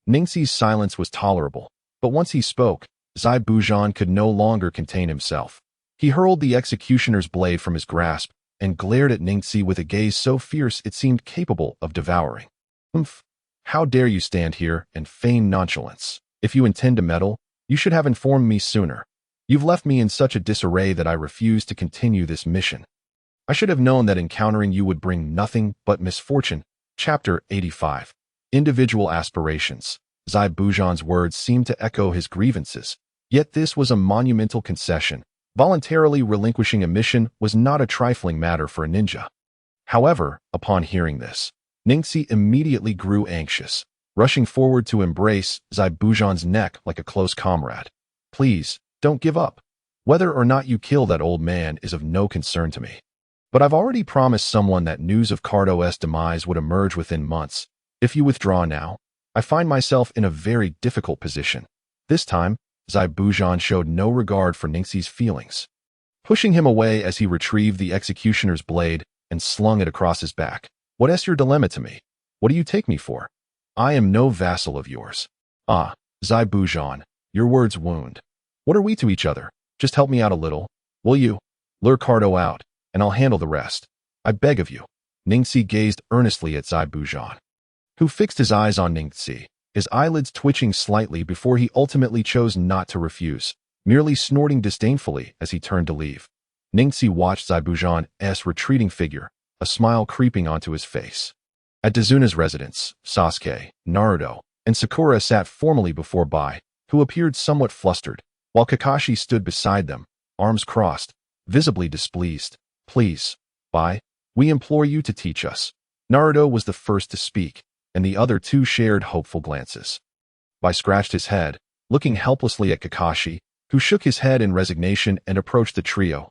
Ningxi's silence was tolerable, but once he spoke, Zai Bujan could no longer contain himself. He hurled the executioner's blade from his grasp and glared at Ningxi with a gaze so fierce it seemed capable of devouring. How dare you stand here and feign nonchalance? If you intend to meddle, you should have informed me sooner. You've left me in such a disarray that I refuse to continue this mission. I should have known that encountering you would bring nothing but misfortune. Chapter 85. Individual Aspirations. Zai Bujan's words seemed to echo his grievances, yet this was a monumental concession. Voluntarily relinquishing a mission was not a trifling matter for a ninja. However, upon hearing this, Ningxi immediately grew anxious, rushing forward to embrace Zai Bujan's neck like a close comrade. Please, don't give up. Whether or not you kill that old man is of no concern to me. But I've already promised someone that news of Cardo's demise would emerge within months. If you withdraw now, I find myself in a very difficult position. This time, Zai Bujan showed no regard for Ningxi's feelings, pushing him away as he retrieved the executioner's blade and slung it across his back. What is your dilemma to me? What do you take me for? I am no vassal of yours. Ah, Zai Bujan, your words wound. What are we to each other? Just help me out a little, will you? Lure Cardo out, and I'll handle the rest. I beg of you. Ningxi gazed earnestly at Zai Bujan, who fixed his eyes on Ningxi, his eyelids twitching slightly before he ultimately chose not to refuse, merely snorting disdainfully as he turned to leave. Ningxi watched Zai Bujan's retreating figure, a smile creeping onto his face. At Dazuna's residence, Sasuke, Naruto, and Sakura sat formally before Bai, who appeared somewhat flustered, while Kakashi stood beside them, arms crossed, visibly displeased. Please, Bai, we implore you to teach us. Naruto was the first to speak, and the other two shared hopeful glances. Bai scratched his head, looking helplessly at Kakashi, who shook his head in resignation and approached the trio.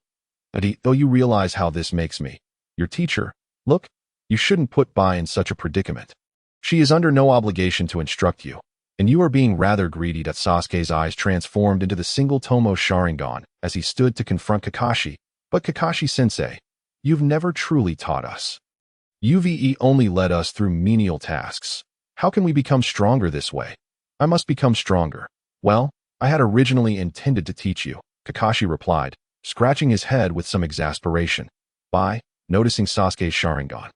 Though you realize how this makes me, your teacher, look, you shouldn't put Bai in such a predicament. She is under no obligation to instruct you, and you are being rather greedy. Sasuke's eyes transformed into the single Tomo Sharingan as he stood to confront Kakashi. But Kakashi-sensei, you've never truly taught us. You've only led us through menial tasks. How can we become stronger this way? I must become stronger. Well, I had originally intended to teach you, Kakashi replied, scratching his head with some exasperation. Bai, noticing Sasuke's Sharingan,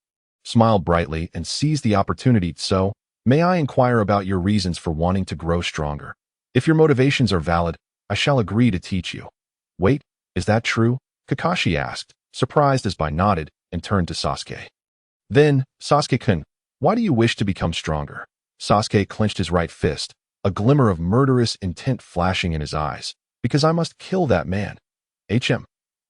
smiled brightly and seized the opportunity. So, may I inquire about your reasons for wanting to grow stronger? If your motivations are valid, I shall agree to teach you. Wait, is that true? Kakashi asked, surprised as Bai nodded and turned to Sasuke. Then, Sasuke-kun, why do you wish to become stronger? Sasuke clenched his right fist, a glimmer of murderous intent flashing in his eyes. Because I must kill that man.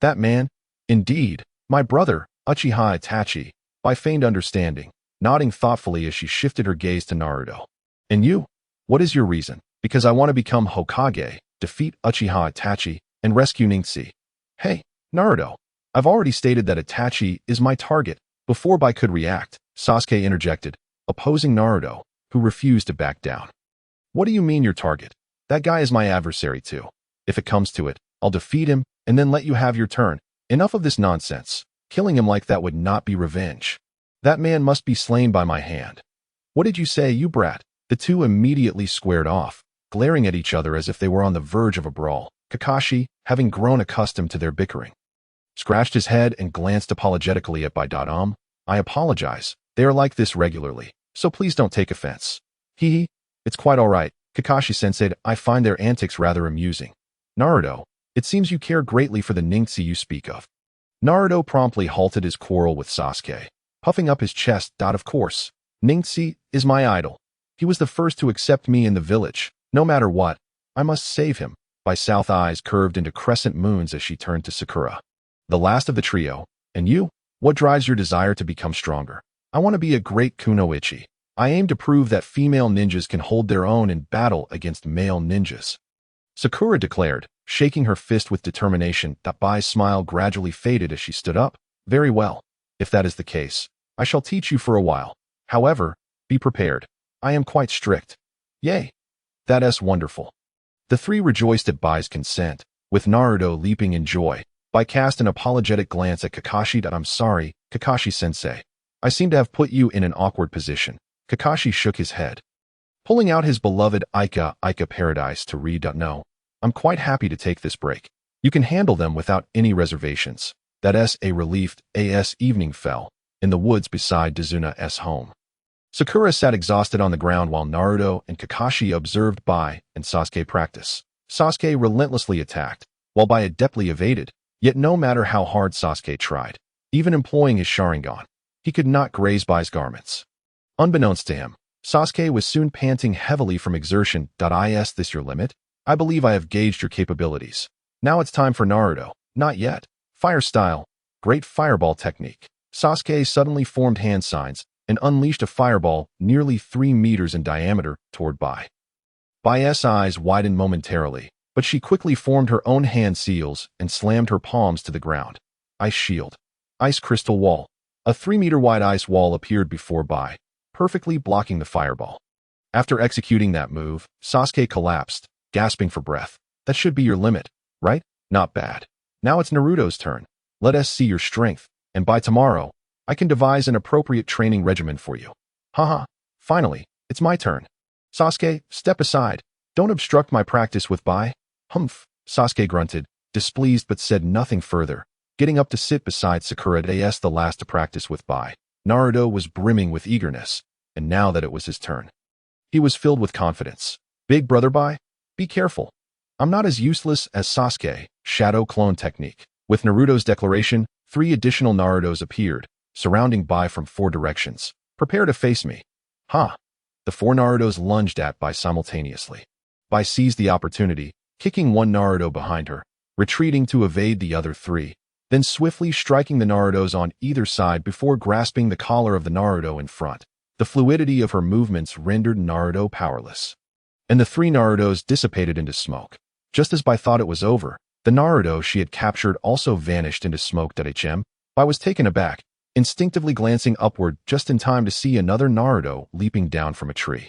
That man? Indeed, my brother, Uchiha Itachi, Bai feigned understanding, nodding thoughtfully as she shifted her gaze to Naruto. And you? What is your reason? Because I want to become Hokage, defeat Uchiha Itachi, and rescue Ningxi. Hey, Naruto, I've already stated that Itachi is my target. Before Bai could react, Sasuke interjected, opposing Naruto, who refused to back down. What do you mean your target? That guy is my adversary too. If it comes to it, I'll defeat him and then let you have your turn. Enough of this nonsense. Killing him like that would not be revenge. That man must be slain by my hand. What did you say, you brat? The two immediately squared off, glaring at each other as if they were on the verge of a brawl. Kakashi, having grown accustomed to their bickering, scratched his head and glanced apologetically at Bai. I apologize. They are like this regularly, so please don't take offense. It's quite all right. Kakashi-sensei, I find their antics rather amusing. Naruto, it seems you care greatly for the Ningxi you speak of. Naruto promptly halted his quarrel with Sasuke, puffing up his chest. Of course, Ningxi is my idol. He was the first to accept me in the village. No matter what, I must save him. Bai's south eyes curved into crescent moons as she turned to Sakura. The last of the trio. And you? What drives your desire to become stronger? I want to be a great kunoichi. I aim to prove that female ninjas can hold their own in battle against male ninjas. Sakura declared, shaking her fist with determination. Bai's smile gradually faded as she stood up. Very well. If that is the case, I shall teach you for a while. However, be prepared. I am quite strict. Yay. That's wonderful. The three rejoiced at Bai's consent, with Naruto leaping in joy. Bai cast an apologetic glance at Kakashi. I'm sorry, Kakashi-sensei. I seem to have put you in an awkward position. Kakashi shook his head, pulling out his beloved Ika Paradise to read. No, I'm quite happy to take this break. You can handle them without any reservations. That's a relieved as evening fell in the woods beside Dazuna's home. Sakura sat exhausted on the ground while Naruto and Kakashi observed Bai and Sasuke practice. Sasuke relentlessly attacked, while Bai adeptly evaded. Yet no matter how hard Sasuke tried, even employing his Sharingan, he could not graze Bai's garments. Unbeknownst to him, Sasuke was soon panting heavily from exertion. Is this your limit? I believe I have gauged your capabilities. Now it's time for Naruto. Not yet. Fire style. Great fireball technique. Sasuke suddenly formed hand signs and unleashed a fireball nearly 3 meters in diameter toward Bai. Bai's eyes widened momentarily, but she quickly formed her own hand seals and slammed her palms to the ground. Ice shield. Ice crystal wall. A 3-meter wide ice wall appeared before Bai, perfectly blocking the fireball. After executing that move, Sasuke collapsed, gasping for breath. That should be your limit, right? Not bad. Now it's Naruto's turn. Let us see your strength, and by tomorrow, I can devise an appropriate training regimen for you. Haha. Finally, it's my turn. Sasuke, step aside. Don't obstruct my practice with Bai. Humph, Sasuke grunted, displeased but said nothing further, getting up to sit beside Sakura as the last to practice with Bai. Naruto was brimming with eagerness, and now that it was his turn, he was filled with confidence. Big brother Bai, be careful. I'm not as useless as Sasuke. Shadow clone technique. With Naruto's declaration, 3 additional Narutos appeared, surrounding Bai from 4 directions. Prepare to face me. Ha! The 4 Narutos lunged at Bai simultaneously. Bai seized the opportunity, kicking one Naruto behind her, retreating to evade the other 3, then swiftly striking the Narutos on either side before grasping the collar of the Naruto in front. The fluidity of her movements rendered Naruto powerless, and the 3 Narutos dissipated into smoke. Just as Bai thought it was over, the Naruto she had captured also vanished into smoke. Bai was taken aback, instinctively glancing upward just in time to see another Naruto leaping down from a tree.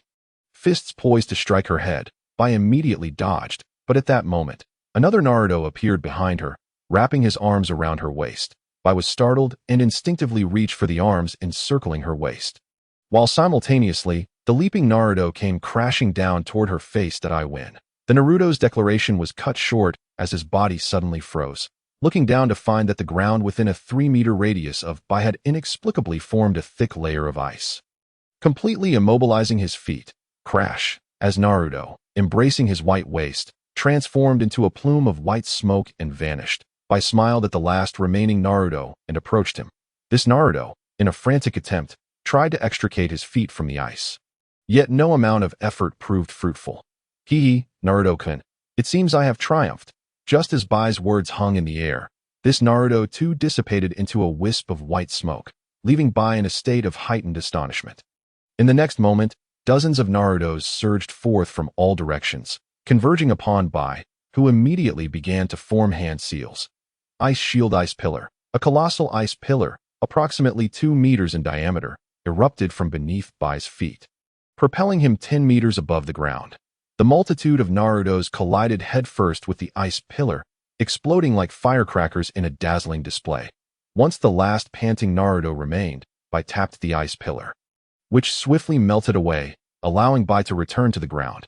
Fists poised to strike her head, Bai immediately dodged, but at that moment, another Naruto appeared behind her, wrapping his arms around her waist. Bai was startled and instinctively reached for the arms encircling her waist, while simultaneously, the leaping Naruto came crashing down toward her face. I win. The Naruto's declaration was cut short as his body suddenly froze, looking down to find that the ground within a 3-meter radius of Bai had inexplicably formed a thick layer of ice, completely immobilizing his feet. Crash, as Naruto, embracing his white waist, transformed into a plume of white smoke and vanished. Bai smiled at the last remaining Naruto and approached him. This Naruto, in a frantic attempt, tried to extricate his feet from the ice. Yet no amount of effort proved fruitful. Hee, Naruto-kun, it seems I have triumphed. Just as Bai's words hung in the air, this Naruto too dissipated into a wisp of white smoke, leaving Bai in a state of heightened astonishment. In the next moment, dozens of Narutos surged forth from all directions, converging upon Bai, who immediately began to form hand seals. Ice shield. Ice pillar. A colossal ice pillar, approximately 2 meters in diameter, erupted from beneath Bai's feet, propelling him 10 meters above the ground. The multitude of Narutos collided headfirst with the ice pillar, exploding like firecrackers in a dazzling display. Once the last panting Naruto remained, Bai tapped the ice pillar, which swiftly melted away, allowing Bai to return to the ground.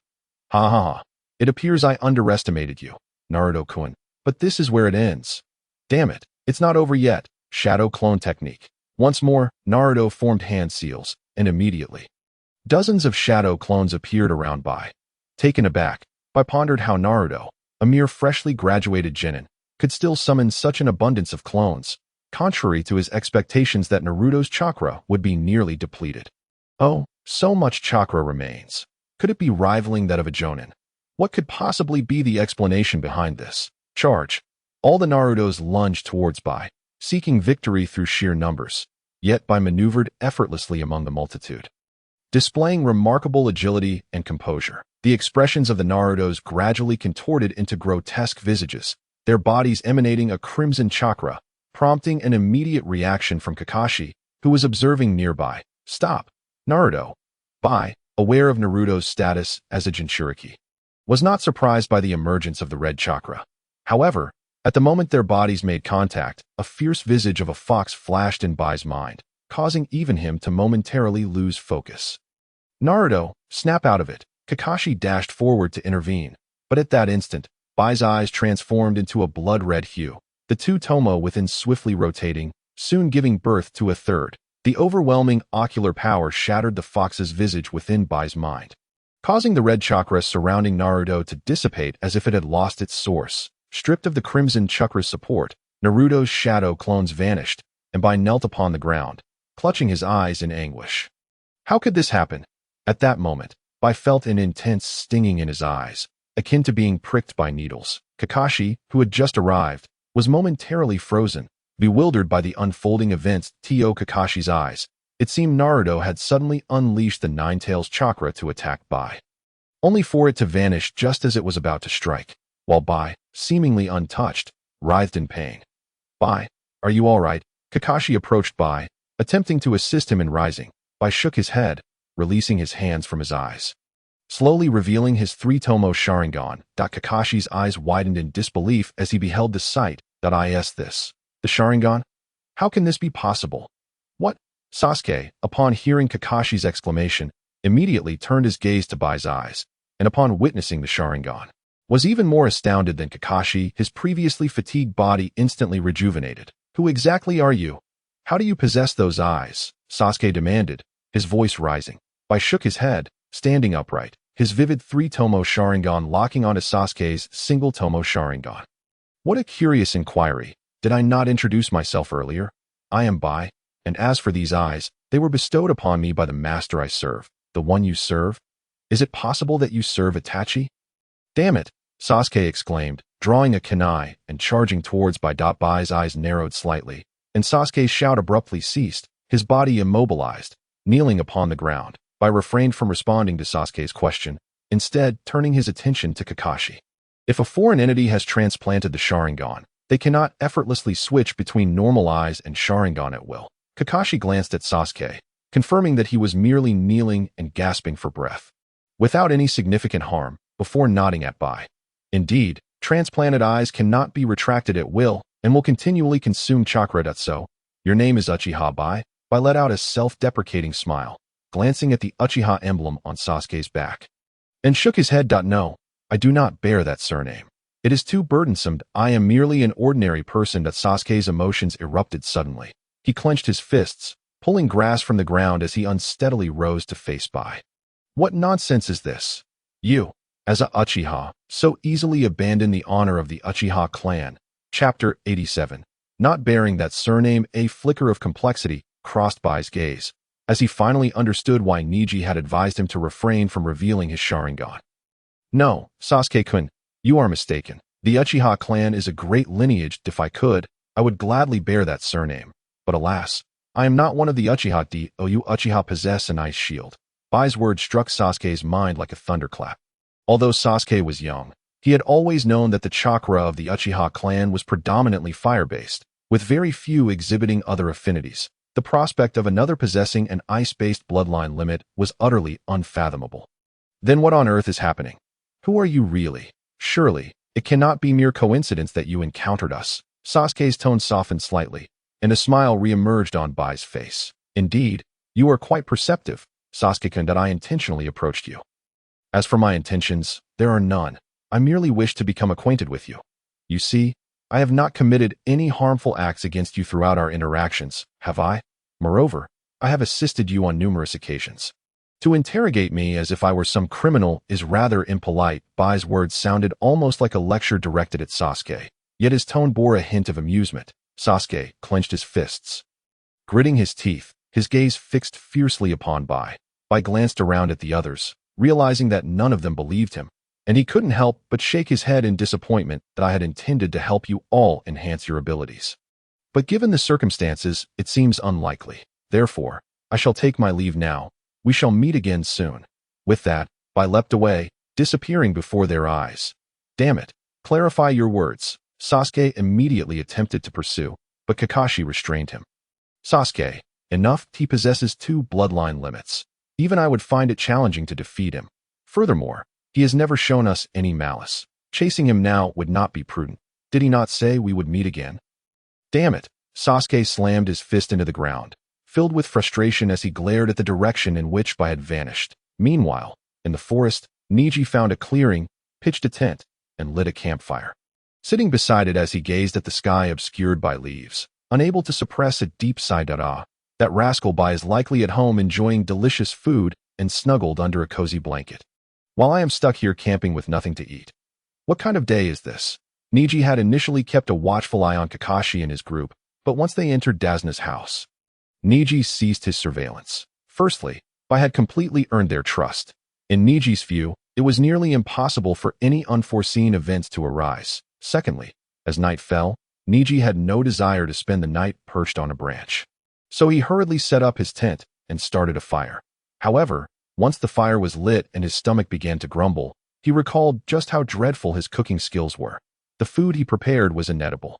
Ha ha ha. It appears I underestimated you, Naruto-kun, but this is where it ends. Damn it, it's not over yet. Shadow clone technique. Once more, Naruto formed hand seals, and immediately, dozens of shadow clones appeared around Bai. Taken aback, Bai pondered how Naruto, a mere freshly graduated genin, could still summon such an abundance of clones, contrary to his expectations that Naruto's chakra would be nearly depleted. Oh, so much chakra remains. Could it be rivaling that of a jonin? What could possibly be the explanation behind this charge? All the Narutos lunged towards Bai, seeking victory through sheer numbers, yet Bai maneuvered effortlessly among the multitude. Displaying remarkable agility and composure, the expressions of the Narutos gradually contorted into grotesque visages, their bodies emanating a crimson chakra, prompting an immediate reaction from Kakashi, who was observing nearby. Stop, Naruto. Bai, aware of Naruto's status as a Jinchuriki, was not surprised by the emergence of the red chakra. However, at the moment their bodies made contact, a fierce visage of a fox flashed in Bai's mind, causing even him to momentarily lose focus. Naruto, snap out of it. Kakashi dashed forward to intervene, but at that instant, Bai's eyes transformed into a blood-red hue, the two tomo within swiftly rotating, soon giving birth to a third. The overwhelming ocular power shattered the fox's visage within Bai's mind, causing the red chakra surrounding Naruto to dissipate as if it had lost its source. Stripped of the crimson chakra's support, Naruto's shadow clones vanished, and Bai knelt upon the ground, clutching his eyes in anguish. How could this happen? At that moment, Bai felt an intense stinging in his eyes, akin to being pricked by needles. Kakashi, who had just arrived, was momentarily frozen, bewildered by the unfolding events. Kakashi's eyes. It seemed Naruto had suddenly unleashed the Nine-Tails chakra to attack Bai, only for it to vanish just as it was about to strike, while Bai, seemingly untouched, writhed in pain. Bai, are you all right? Kakashi approached Bai, attempting to assist him in rising. Bai shook his head, releasing his hands from his eyes, slowly revealing his three-tomo Sharingan. Kakashi's eyes widened in disbelief as he beheld the sight. Is this the Sharingan? How can this be possible? What? Sasuke, upon hearing Kakashi's exclamation, immediately turned his gaze to Bai's eyes, and upon witnessing the Sharingan, was even more astounded than Kakashi. His previously fatigued body instantly rejuvenated. Who exactly are you? How do you possess those eyes? Sasuke demanded, his voice rising. Bai shook his head, standing upright, his vivid three-tomo Sharingan locking onto Sasuke's single-tomo Sharingan. What a curious inquiry. Did I not introduce myself earlier? I am Bai, and as for these eyes, they were bestowed upon me by the master I serve. The one you serve? Is it possible that you serve Itachi? Damn it, Sasuke exclaimed, drawing a kunai and charging towards Bai. Bai's eyes narrowed slightly, and Sasuke's shout abruptly ceased, his body immobilized, kneeling upon the ground. Bai refrained from responding to Sasuke's question, instead turning his attention to Kakashi. If a foreign entity has transplanted the Sharingan, they cannot effortlessly switch between normal eyes and Sharingan at will. Kakashi glanced at Sasuke, confirming that he was merely kneeling and gasping for breath, without any significant harm, before nodding at Bai. Indeed, transplanted eyes cannot be retracted at will and will continually consume chakra. So, your name is Uchiha Bai? Bai let out a self-deprecating smile, glancing at the Uchiha emblem on Sasuke's back, and shook his head. No, I do not bear that surname. It is too burdensome. I am merely an ordinary person. Sasuke's emotions erupted suddenly. He clenched his fists, pulling grass from the ground as he unsteadily rose to face Bai. What nonsense is this? You, as a Uchiha, so easily abandon the honor of the Uchiha clan. Chapter 87. Not bearing that surname. A flicker of complexity crossed Bai's gaze, as he finally understood why Neji had advised him to refrain from revealing his Sharingan. No, Sasuke-kun, you are mistaken. The Uchiha clan is a great lineage. If I could, I would gladly bear that surname. But alas, I am not one of the Uchiha. You Uchiha possess an ice shield. Bai's words struck Sasuke's mind like a thunderclap. Although Sasuke was young, he had always known that the chakra of the Uchiha clan was predominantly fire-based, with very few exhibiting other affinities. The prospect of another possessing an ice-based bloodline limit was utterly unfathomable. Then what on earth is happening? Who are you really? Surely, it cannot be mere coincidence that you encountered us. Sasuke's tone softened slightly, and a smile re-emerged on Bai's face. Indeed, you are quite perceptive, Sasuke-kun. That I intentionally approached you. As for my intentions, there are none. I merely wish to become acquainted with you. You see, I have not committed any harmful acts against you throughout our interactions, have I? Moreover, I have assisted you on numerous occasions. To interrogate me as if I were some criminal is rather impolite. Bai's words sounded almost like a lecture directed at Sasuke, yet his tone bore a hint of amusement. Sasuke clenched his fists, gritting his teeth, his gaze fixed fiercely upon Bai. Bai glanced around at the others, realizing that none of them believed him. and he couldn't help but shake his head in disappointment that I had intended to help you all enhance your abilities. But given the circumstances, it seems unlikely. Therefore, I shall take my leave now. We shall meet again soon. With that, Bai leapt away, disappearing before their eyes. Damn it. Clarify your words. Sasuke immediately attempted to pursue, but Kakashi restrained him. Sasuke, enough. He possesses 2 bloodline limits. Even I would find it challenging to defeat him. Furthermore, he has never shown us any malice. Chasing him now would not be prudent. Did he not say we would meet again? Damn it. Sasuke slammed his fist into the ground, filled with frustration as he glared at the direction in which Bai had vanished. Meanwhile, in the forest, Neji found a clearing, pitched a tent, and lit a campfire. Sitting beside it as he gazed at the sky obscured by leaves, unable to suppress a deep sigh, that rascal Bai is likely at home enjoying delicious food and snuggled under a cozy blanket, while I am stuck here camping with nothing to eat. What kind of day is this? Neji had initially kept a watchful eye on Kakashi and his group, but once they entered Dazna's house, Neji ceased his surveillance. Firstly, Bai had completely earned their trust. In Neji's view, it was nearly impossible for any unforeseen events to arise. Secondly, as night fell, Neji had no desire to spend the night perched on a branch. So he hurriedly set up his tent and started a fire. However, once the fire was lit and his stomach began to grumble, he recalled just how dreadful his cooking skills were. The food he prepared was inedible.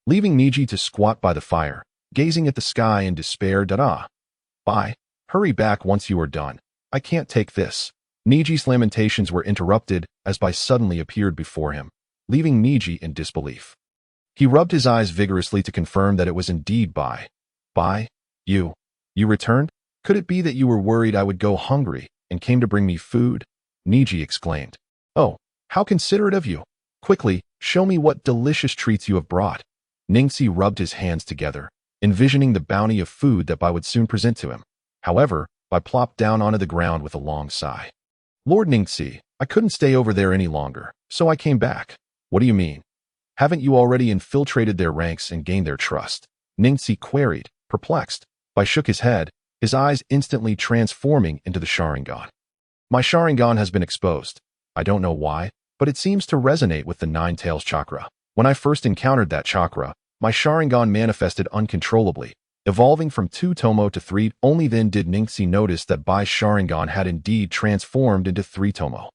Leaving Neji to squat by the fire, gazing at the sky in despair, Bai, hurry back once you are done. I can't take this. Neji's lamentations were interrupted as Bai suddenly appeared before him, leaving Neji in disbelief. He rubbed his eyes vigorously to confirm that it was indeed Bai. Bai, you returned? Could it be that you were worried I would go hungry and came to bring me food? Neji exclaimed. Oh, how considerate of you. Quickly, show me what delicious treats you have brought. Ningxi rubbed his hands together, envisioning the bounty of food that Bai would soon present to him. However, Bai plopped down onto the ground with a long sigh. Lord Ningxi, I couldn't stay over there any longer, so I came back. What do you mean? Haven't you already infiltrated their ranks and gained their trust? Ningxi queried, perplexed. Bai shook his head, his eyes instantly transforming into the Sharingan. My Sharingan has been exposed. I don't know why, but it seems to resonate with the Nine Tails chakra. When I first encountered that chakra, my Sharingan manifested uncontrollably, evolving from 2 Tomo to 3. Only then did Ningxi notice that Bai's Sharingan had indeed transformed into 3 Tomo.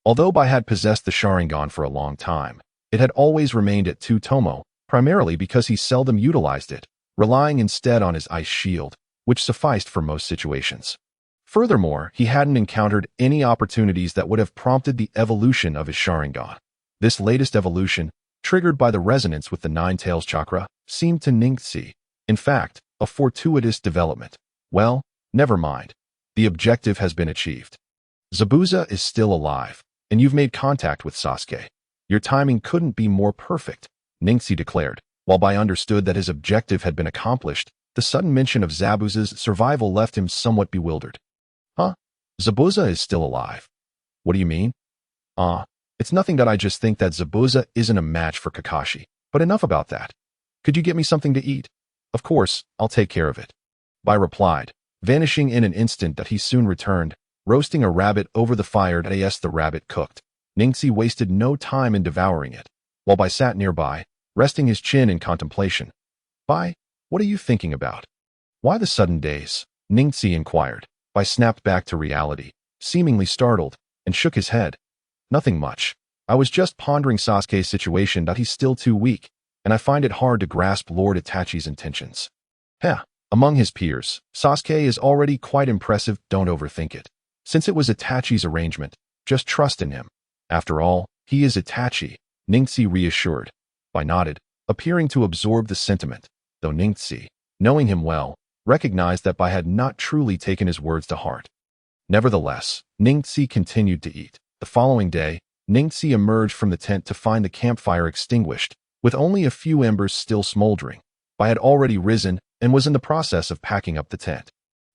Although Bai had possessed the Sharingan for a long time, it had always remained at 2 Tomo, primarily because he seldom utilized it, relying instead on his ice shield, which sufficed for most situations. Furthermore, he hadn't encountered any opportunities that would have prompted the evolution of his Sharingan. This latest evolution, triggered by the resonance with the Nine Tails chakra, seemed to Ningxi, in fact, a fortuitous development. Well, never mind. The objective has been achieved. Zabuza is still alive, and you've made contact with Sasuke. Your timing couldn't be more perfect, Ningxi declared. While Bai understood that his objective had been accomplished, the sudden mention of Zabuza's survival left him somewhat bewildered. Huh? Zabuza is still alive. What do you mean? It's nothing that I just think that Zabuza isn't a match for Kakashi. But enough about that. Could you get me something to eat? Of course, I'll take care of it. Bai replied, vanishing in an instant that he soon returned, roasting a rabbit over the fire as the rabbit cooked. Ningxi wasted no time in devouring it, while Bai sat nearby, resting his chin in contemplation. Bai, what are you thinking about? Why the sudden daze? Ningxi inquired. Bai snapped back to reality, seemingly startled, and shook his head. Nothing much. I was just pondering Sasuke's situation that he's still too weak, and I find it hard to grasp Lord Itachi's intentions. Among his peers, Sasuke is already quite impressive. Don't overthink it. Since it was Itachi's arrangement, just trust in him. After all, he is Itachi, Ningxi reassured. Bai nodded, appearing to absorb the sentiment, though Ningxi, knowing him well, recognized that Bai had not truly taken his words to heart. Nevertheless, Ningxi continued to eat. The following day, Ningxi emerged from the tent to find the campfire extinguished, with only a few embers still smoldering. Bai had already risen and was in the process of packing up the tent.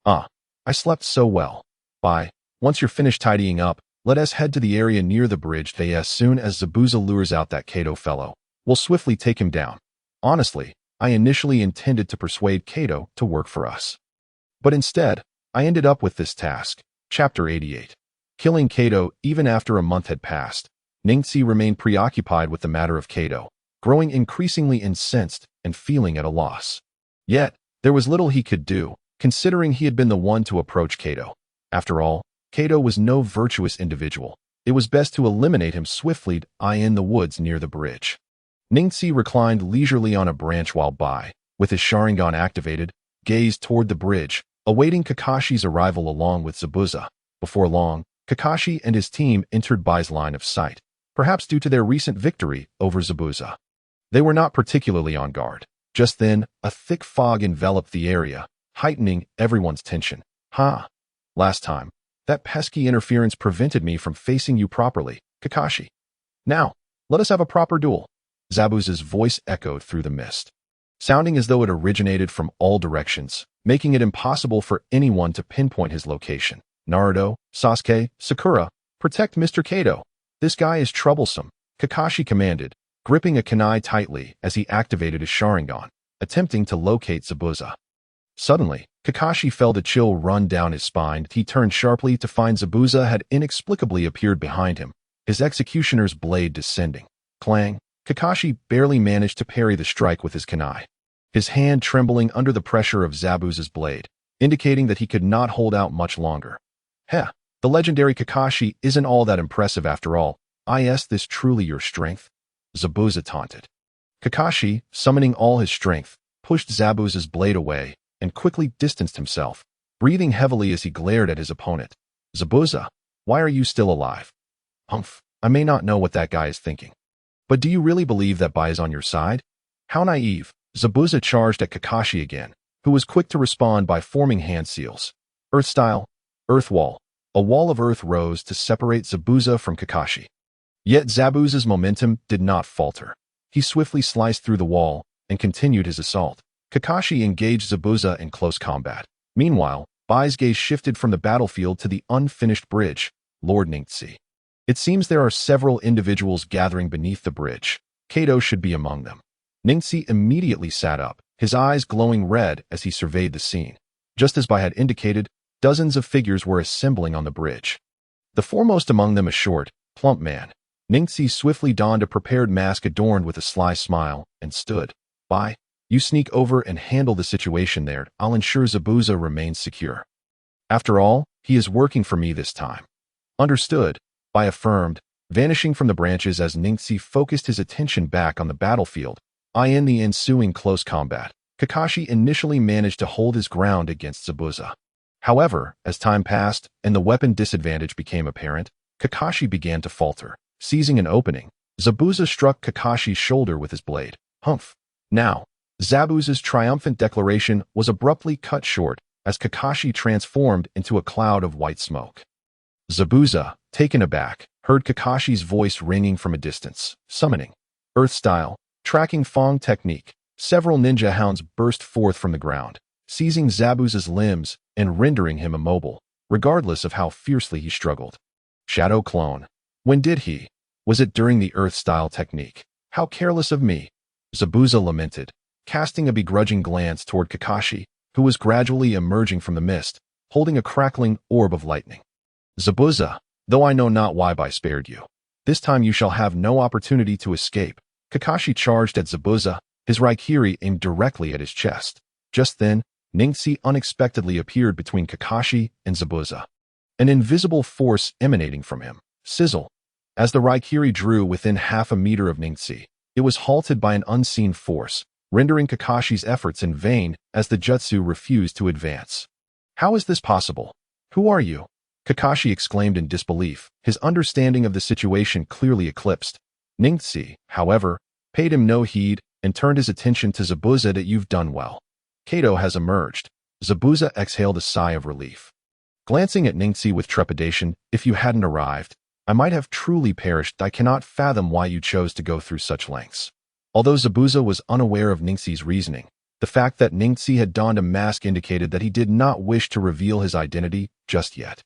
I slept so well. Bai, once you're finished tidying up, let us head to the area near the bridge. As soon as Zabuza lures out that Kato fellow, we'll swiftly take him down. Honestly, I initially intended to persuade Kato to work for us. But instead, I ended up with this task. Chapter 88. killing Kato even after a month had passed. Ningxi remained preoccupied with the matter of Kato, growing increasingly incensed and feeling at a loss. Yet, there was little he could do, considering he had been the one to approach Kato. After all, Kato was no virtuous individual. It was best to eliminate him swiftly in the woods near the bridge. Ningxi reclined leisurely on a branch while Bai, with his Sharingan activated, gazed toward the bridge, awaiting Kakashi's arrival along with Zabuza. Before long, Kakashi and his team entered Bai's line of sight, perhaps due to their recent victory over Zabuza. They were not particularly on guard. Just then, a thick fog enveloped the area, heightening everyone's tension. Last time, that pesky interference prevented me from facing you properly, Kakashi. Now, let us have a proper duel. Zabuza's voice echoed through the mist, sounding as though it originated from all directions, making it impossible for anyone to pinpoint his location. Naruto, Sasuke, Sakura, protect Mr. Kato. This guy is troublesome, Kakashi commanded, gripping a kunai tightly as he activated his Sharingan, attempting to locate Zabuza. Suddenly, Kakashi felt a chill run down his spine. He turned sharply to find Zabuza had inexplicably appeared behind him, his executioner's blade descending. Clang! Kakashi barely managed to parry the strike with his kunai, his hand trembling under the pressure of Zabuza's blade, indicating that he could not hold out much longer. The legendary Kakashi isn't all that impressive after all. Is this truly your strength? Zabuza taunted. Kakashi, summoning all his strength, pushed Zabuza's blade away and quickly distanced himself, breathing heavily as he glared at his opponent. Zabuza, why are you still alive? I may not know what that guy is thinking, but do you really believe that Bai is on your side? How naive. Zabuza charged at Kakashi again, who was quick to respond by forming hand seals. Earth style, earth wall. A wall of earth rose to separate Zabuza from Kakashi. Yet Zabuza's momentum did not falter. He swiftly sliced through the wall and continued his assault. Kakashi engaged Zabuza in close combat. Meanwhile, Bai's gaze shifted from the battlefield to the unfinished bridge. Lord Ningxi. It seems there are several individuals gathering beneath the bridge. Kato should be among them. Ningxi immediately sat up, his eyes glowing red as he surveyed the scene. Just as Bai had indicated, dozens of figures were assembling on the bridge. The foremost among them a short, plump man. Ningxi swiftly donned a prepared mask adorned with a sly smile and stood. Bai, you sneak over and handle the situation there. I'll ensure Zabuza remains secure. After all, he is working for me this time. Understood, Bai affirmed, vanishing from the branches as Ningxi focused his attention back on the battlefield. In the ensuing close combat, Kakashi initially managed to hold his ground against Zabuza. However, as time passed and the weapon disadvantage became apparent, Kakashi began to falter. Seizing an opening, Zabuza struck Kakashi's shoulder with his blade. Now, Zabuza's triumphant declaration was abruptly cut short as Kakashi transformed into a cloud of white smoke. Zabuza, taken aback, heard Kakashi's voice ringing from a distance, summoning. Earth style, tracking Fong technique. Several ninja hounds burst forth from the ground, seizing Zabuza's limbs and rendering him immobile, regardless of how fiercely he struggled. Shadow clone. When did he? Was it during the earth style technique? How careless of me. Zabuza lamented, casting a begrudging glance toward Kakashi, who was gradually emerging from the mist, holding a crackling orb of lightning. Zabuza, though I know not why Bai spared you. This time you shall have no opportunity to escape. Kakashi charged at Zabuza, his Raikiri aimed directly at his chest. Just then, Ningxi unexpectedly appeared between Kakashi and Zabuza. An invisible force emanating from him. Sizzle. As the Raikiri drew within half a meter of Ningxi, it was halted by an unseen force, rendering Kakashi's efforts in vain as the jutsu refused to advance. How is this possible? Who are you? Kakashi exclaimed in disbelief, his understanding of the situation clearly eclipsed. Ningxi, however, paid him no heed and turned his attention to Zabuza. That you've done well. Kato has emerged. Zabuza exhaled a sigh of relief. Glancing at Ningxi with trepidation, if you hadn't arrived, I might have truly perished. I cannot fathom why you chose to go through such lengths. Although Zabuza was unaware of Ningxi's reasoning, the fact that Ningxi had donned a mask indicated that he did not wish to reveal his identity just yet.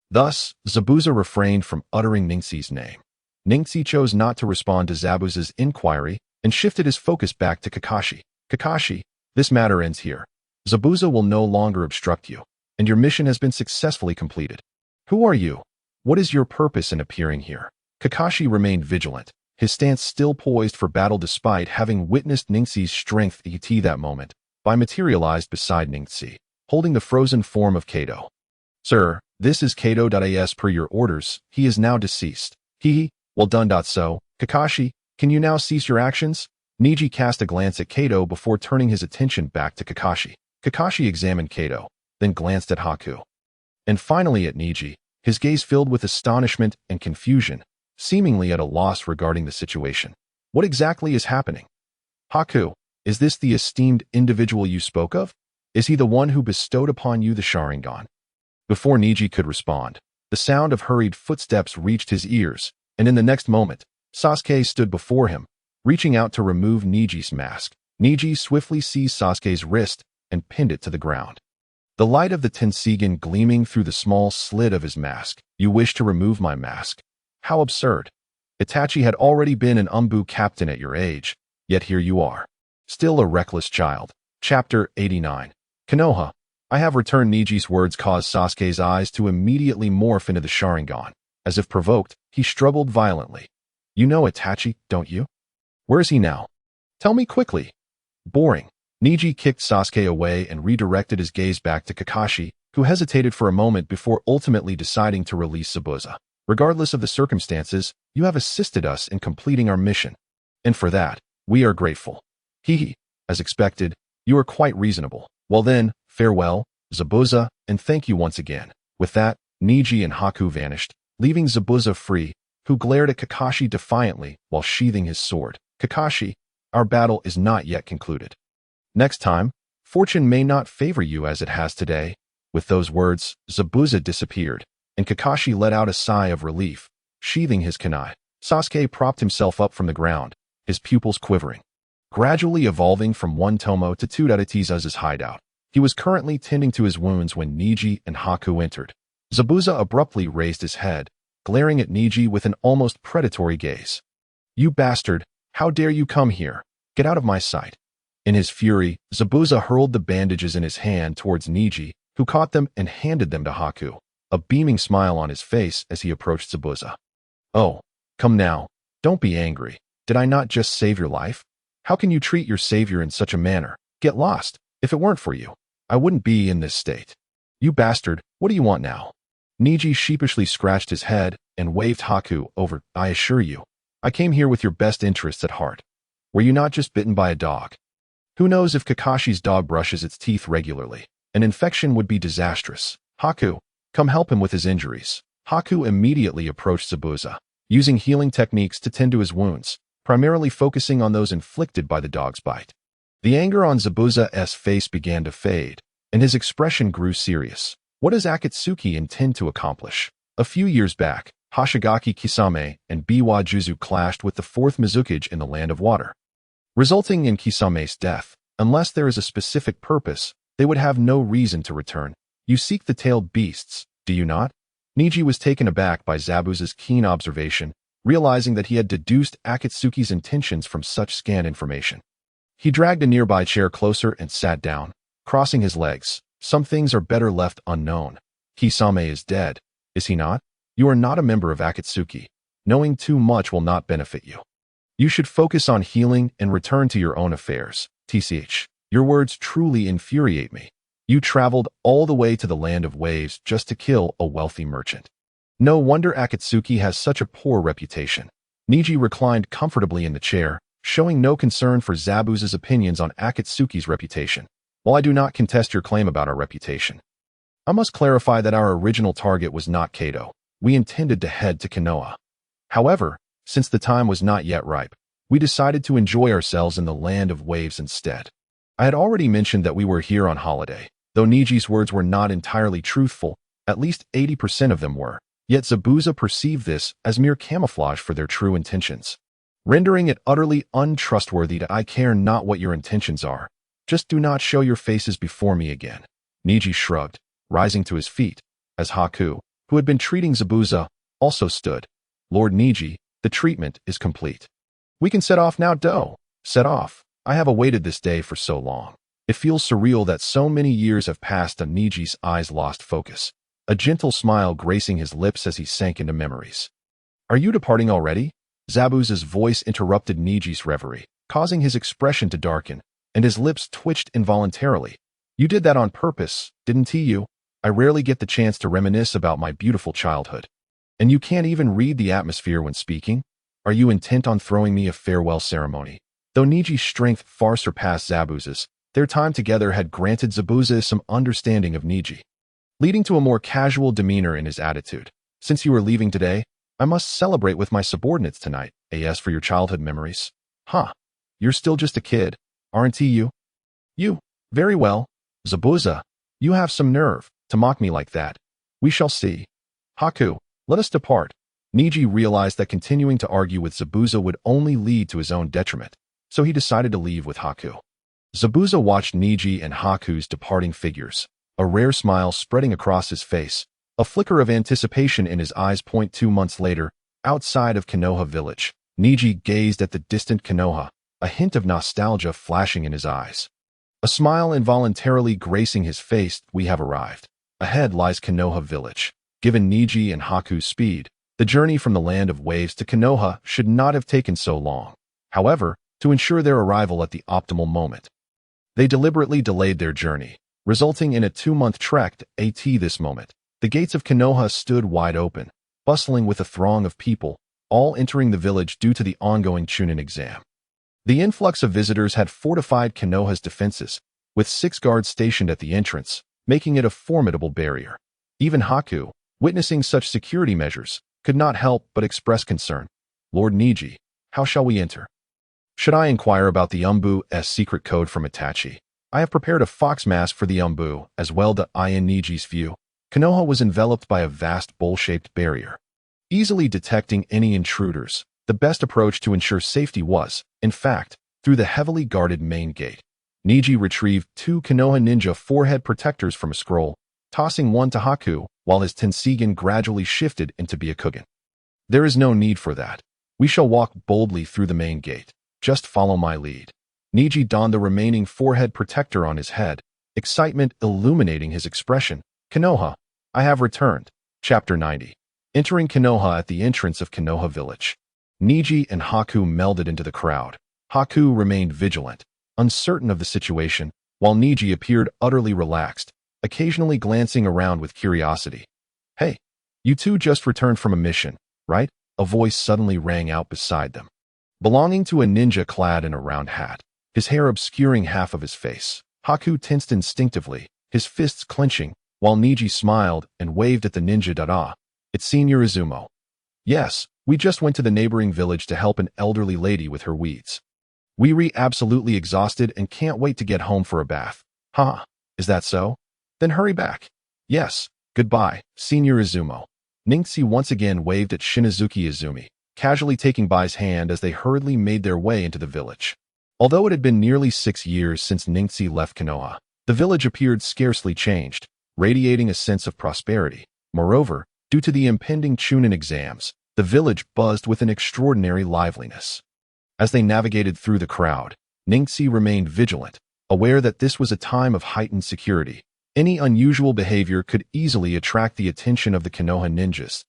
Thus, Zabuza refrained from uttering Ningxi's name. Ningxi chose not to respond to Zabuza's inquiry and shifted his focus back to Kakashi. Kakashi, this matter ends here. Zabuza will no longer obstruct you, and your mission has been successfully completed. Who are you? What is your purpose in appearing here? Kakashi remained vigilant, his stance still poised for battle despite having witnessed Ningxi's strength et that moment, materialized beside Ningxi, holding the frozen form of Kato. Sir, this is Kato. As per your orders, he is now deceased. Well done. So, Kakashi, can you now cease your actions? Neji cast a glance at Kato before turning his attention back to Kakashi. Kakashi examined Kato, then glanced at Haku. And finally at Neji, his gaze filled with astonishment and confusion, seemingly at a loss regarding the situation. What exactly is happening? Haku, is this the esteemed individual you spoke of? Is he the one who bestowed upon you the Sharingan? Before Neji could respond, the sound of hurried footsteps reached his ears, and in the next moment, Sasuke stood before him, reaching out to remove Neji's mask. Neji swiftly seized Sasuke's wrist and pinned it to the ground. The light of the Tensigan gleaming through the small slit of his mask. You wish to remove my mask? How absurd. Itachi had already been an Umbu captain at your age, yet here you are. Still a reckless child. Chapter 89. Konoha. I have returned. Neji's words caused Sasuke's eyes to immediately morph into the Sharingan. As if provoked, he struggled violently. You know Itachi, don't you? Where is he now? Tell me quickly. Boring. Neji kicked Sasuke away and redirected his gaze back to Kakashi, who hesitated for a moment before ultimately deciding to release Zabuza. Regardless of the circumstances, you have assisted us in completing our mission. And for that, we are grateful. As expected, you are quite reasonable. Well then, farewell, Zabuza, and thank you once again. With that, Neji and Haku vanished, leaving Zabuza free, who glared at Kakashi defiantly while sheathing his sword. Kakashi, our battle is not yet concluded. Next time, fortune may not favor you as it has today. With those words, Zabuza disappeared, and Kakashi let out a sigh of relief, sheathing his kunai. Sasuke propped himself up from the ground, his pupils quivering. Gradually evolving from one Tomo to two Itachi's hideout, he was currently tending to his wounds when Neji and Haku entered. Zabuza abruptly raised his head, glaring at Neji with an almost predatory gaze. You bastard, how dare you come here? Get out of my sight. In his fury, Zabuza hurled the bandages in his hand towards Neji, who caught them and handed them to Haku, a beaming smile on his face as he approached Zabuza. Oh, come now, don't be angry. Did I not just save your life? How can you treat your savior in such a manner? Get lost. If it weren't for you, I wouldn't be in this state. You bastard, what do you want now? Neji sheepishly scratched his head and waved Haku over. I assure you, I came here with your best interests at heart. Were you not just bitten by a dog? Who knows if Kakashi's dog brushes its teeth regularly? An infection would be disastrous. Haku, come help him with his injuries. Haku immediately approached Zabuza, using healing techniques to tend to his wounds, primarily focusing on those inflicted by the dog's bite. The anger on Zabuza's face began to fade, and his expression grew serious. What does Akatsuki intend to accomplish? A few years back, Hoshigaki Kisame and Biwa Juzu clashed with the 4th Mizukage in the Land of Water, resulting in Kisame's death. Unless there is a specific purpose, they would have no reason to return. You seek the tailed beasts, do you not? Neji was taken aback by Zabuza's keen observation, realizing that he had deduced Akatsuki's intentions from such scant information. He dragged a nearby chair closer and sat down, crossing his legs. Some things are better left unknown. Kisame is dead, is he not? You are not a member of Akatsuki. Knowing too much will not benefit you. You should focus on healing and return to your own affairs. TCH, your words truly infuriate me. You traveled all the way to the Land of Waves just to kill a wealthy merchant. No wonder Akatsuki has such a poor reputation. Neji reclined comfortably in the chair, showing no concern for Zabuza's opinions on Akatsuki's reputation. While I do not contest your claim about our reputation, I must clarify that our original target was not Kato. We intended to head to Konoha. However, since the time was not yet ripe, we decided to enjoy ourselves in the Land of Waves instead. I had already mentioned that we were here on holiday. Though Neji's words were not entirely truthful, at least 80% of them were. Yet Zabuza perceived this as mere camouflage for their true intentions, rendering it utterly untrustworthy that I care not what your intentions are. Just do not show your faces before me again. Neji shrugged, rising to his feet, as Haku, who had been treating Zabuza, also stood. Lord Neji, the treatment is complete. We can set off now. Set off. I have awaited this day for so long. It feels surreal that so many years have passed and Neji's eyes lost focus. a gentle smile gracing his lips as he sank into memories. "Are you departing already?" Zabuza's voice interrupted Neji's reverie, causing his expression to darken, and his lips twitched involuntarily. "You did that on purpose, didn't you? I rarely get the chance to reminisce about my beautiful childhood. And you can't even read the atmosphere when speaking? Are you intent on throwing me a farewell ceremony?" Though Neji's strength far surpassed Zabuza's, their time together had granted Zabuza some understanding of Neji, leading to a more casual demeanor in his attitude. "Since you are leaving today, I must celebrate with my subordinates tonight. As for your childhood memories. Huh. You're still just a kid, aren't you? You. Very well. Zabuza, you have some nerve to mock me like that. We shall see. Haku, let us depart." Neji realized that continuing to argue with Zabuza would only lead to his own detriment, so he decided to leave with Haku. Zabuza watched Neji and Haku's departing figures, a rare smile spreading across his face, a flicker of anticipation in his eyes. 2 months later, outside of Konoha village, Neji gazed at the distant Konoha, a hint of nostalgia flashing in his eyes. A smile involuntarily gracing his face. "We have arrived. Ahead lies Konoha village." Given Neji and Haku's speed, the journey from the land of waves to Konoha should not have taken so long. However, to ensure their arrival at the optimal moment, they deliberately delayed their journey, resulting in a 2-month trek. At this moment, the gates of Konoha stood wide open, bustling with a throng of people, all entering the village due to the ongoing Chunin exam. The influx of visitors had fortified Konoha's defenses, with 6 guards stationed at the entrance, making it a formidable barrier. Even Haku, witnessing such security measures, could not help but express concern. "Lord Neji, how shall we enter? Should I inquire about the Umbu's secret code from Itachi? I have prepared a fox mask for the Umbu as well." In Neji's view, Konoha was enveloped by a vast bowl-shaped barrier, easily detecting any intruders. The best approach to ensure safety was, in fact, through the heavily guarded main gate. Neji retrieved 2 Konoha ninja forehead protectors from a scroll, tossing one to Haku, while his Tenseigin gradually shifted into Byakugan. "There is no need for that. We shall walk boldly through the main gate. Just follow my lead." Neji donned the remaining forehead protector on his head, excitement illuminating his expression. "Konoha, I have returned." Chapter 90. Entering Konoha at the entrance of Konoha village, Neji and Haku melded into the crowd. Haku remained vigilant, uncertain of the situation, while Neji appeared utterly relaxed, occasionally glancing around with curiosity. "Hey, you two just returned from a mission, right?" A voice suddenly rang out beside them, belonging to a ninja clad in a round hat, his hair obscuring half of his face. Haku tensed instinctively, his fists clenching, while Neji smiled and waved at the ninja. "It's Senior Izumo. Yes, we just went to the neighboring village to help an elderly lady with her weeds. We're absolutely exhausted and can't wait to get home for a bath." "Huh, is that so? Then hurry back." "Yes, goodbye, Senior Izumo." Ningxi once again waved at Shinazuki Izumi, casually taking Bai's hand as they hurriedly made their way into the village. Although it had been nearly 6 years since Ningxi left Konoha, the village appeared scarcely changed, radiating a sense of prosperity. Moreover, due to the impending Chunin exams, the village buzzed with an extraordinary liveliness. As they navigated through the crowd, Ningxi remained vigilant, aware that this was a time of heightened security. Any unusual behavior could easily attract the attention of the Konoha ninjas.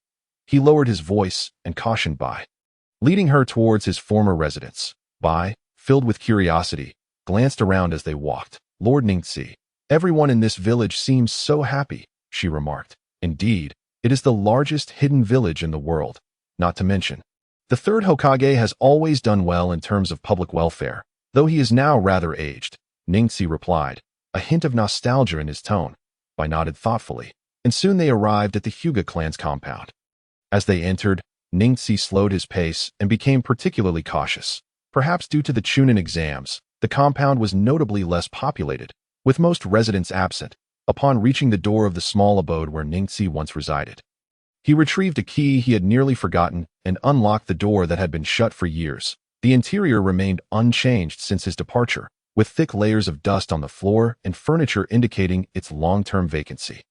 He lowered his voice and cautioned Bai, leading her towards his former residence. Bai, filled with curiosity, glanced around as they walked. "Lord Ningxi, everyone in this village seems so happy," she remarked. "Indeed, it is the largest hidden village in the world, not to mention. The third Hokage has always done well in terms of public welfare, though he is now rather aged," Ningxi replied, a hint of nostalgia in his tone. Bai nodded thoughtfully, and soon they arrived at the Hyuga clan's compound. As they entered, Ningxi slowed his pace and became particularly cautious. Perhaps due to the Chunin exams, the compound was notably less populated, with most residents absent. Upon reaching the door of the small abode where Ningxi once resided, he retrieved a key he had nearly forgotten and unlocked the door that had been shut for years. The interior remained unchanged since his departure, with thick layers of dust on the floor and furniture indicating its long-term vacancy.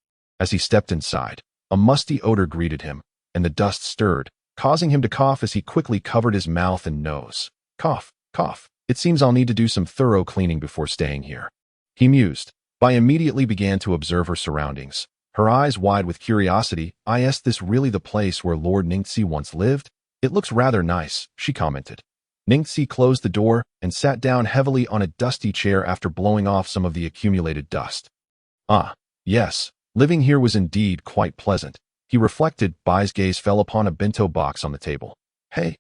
As he stepped inside, a musty odor greeted him, and the dust stirred, causing him to cough as he quickly covered his mouth and nose. "Cough, cough. It seems I'll need to do some thorough cleaning before staying here," he mused. Bai immediately began to observe her surroundings, Her eyes wide with curiosity. Is this really the place where Lord Ningxi once lived? It looks rather nice, she commented. Ningxi closed the door and sat down heavily on a dusty chair after blowing off some of the accumulated dust. Ah, yes, living here was indeed quite pleasant. He reflected. Bai's gaze fell upon a bento box on the table. Hey,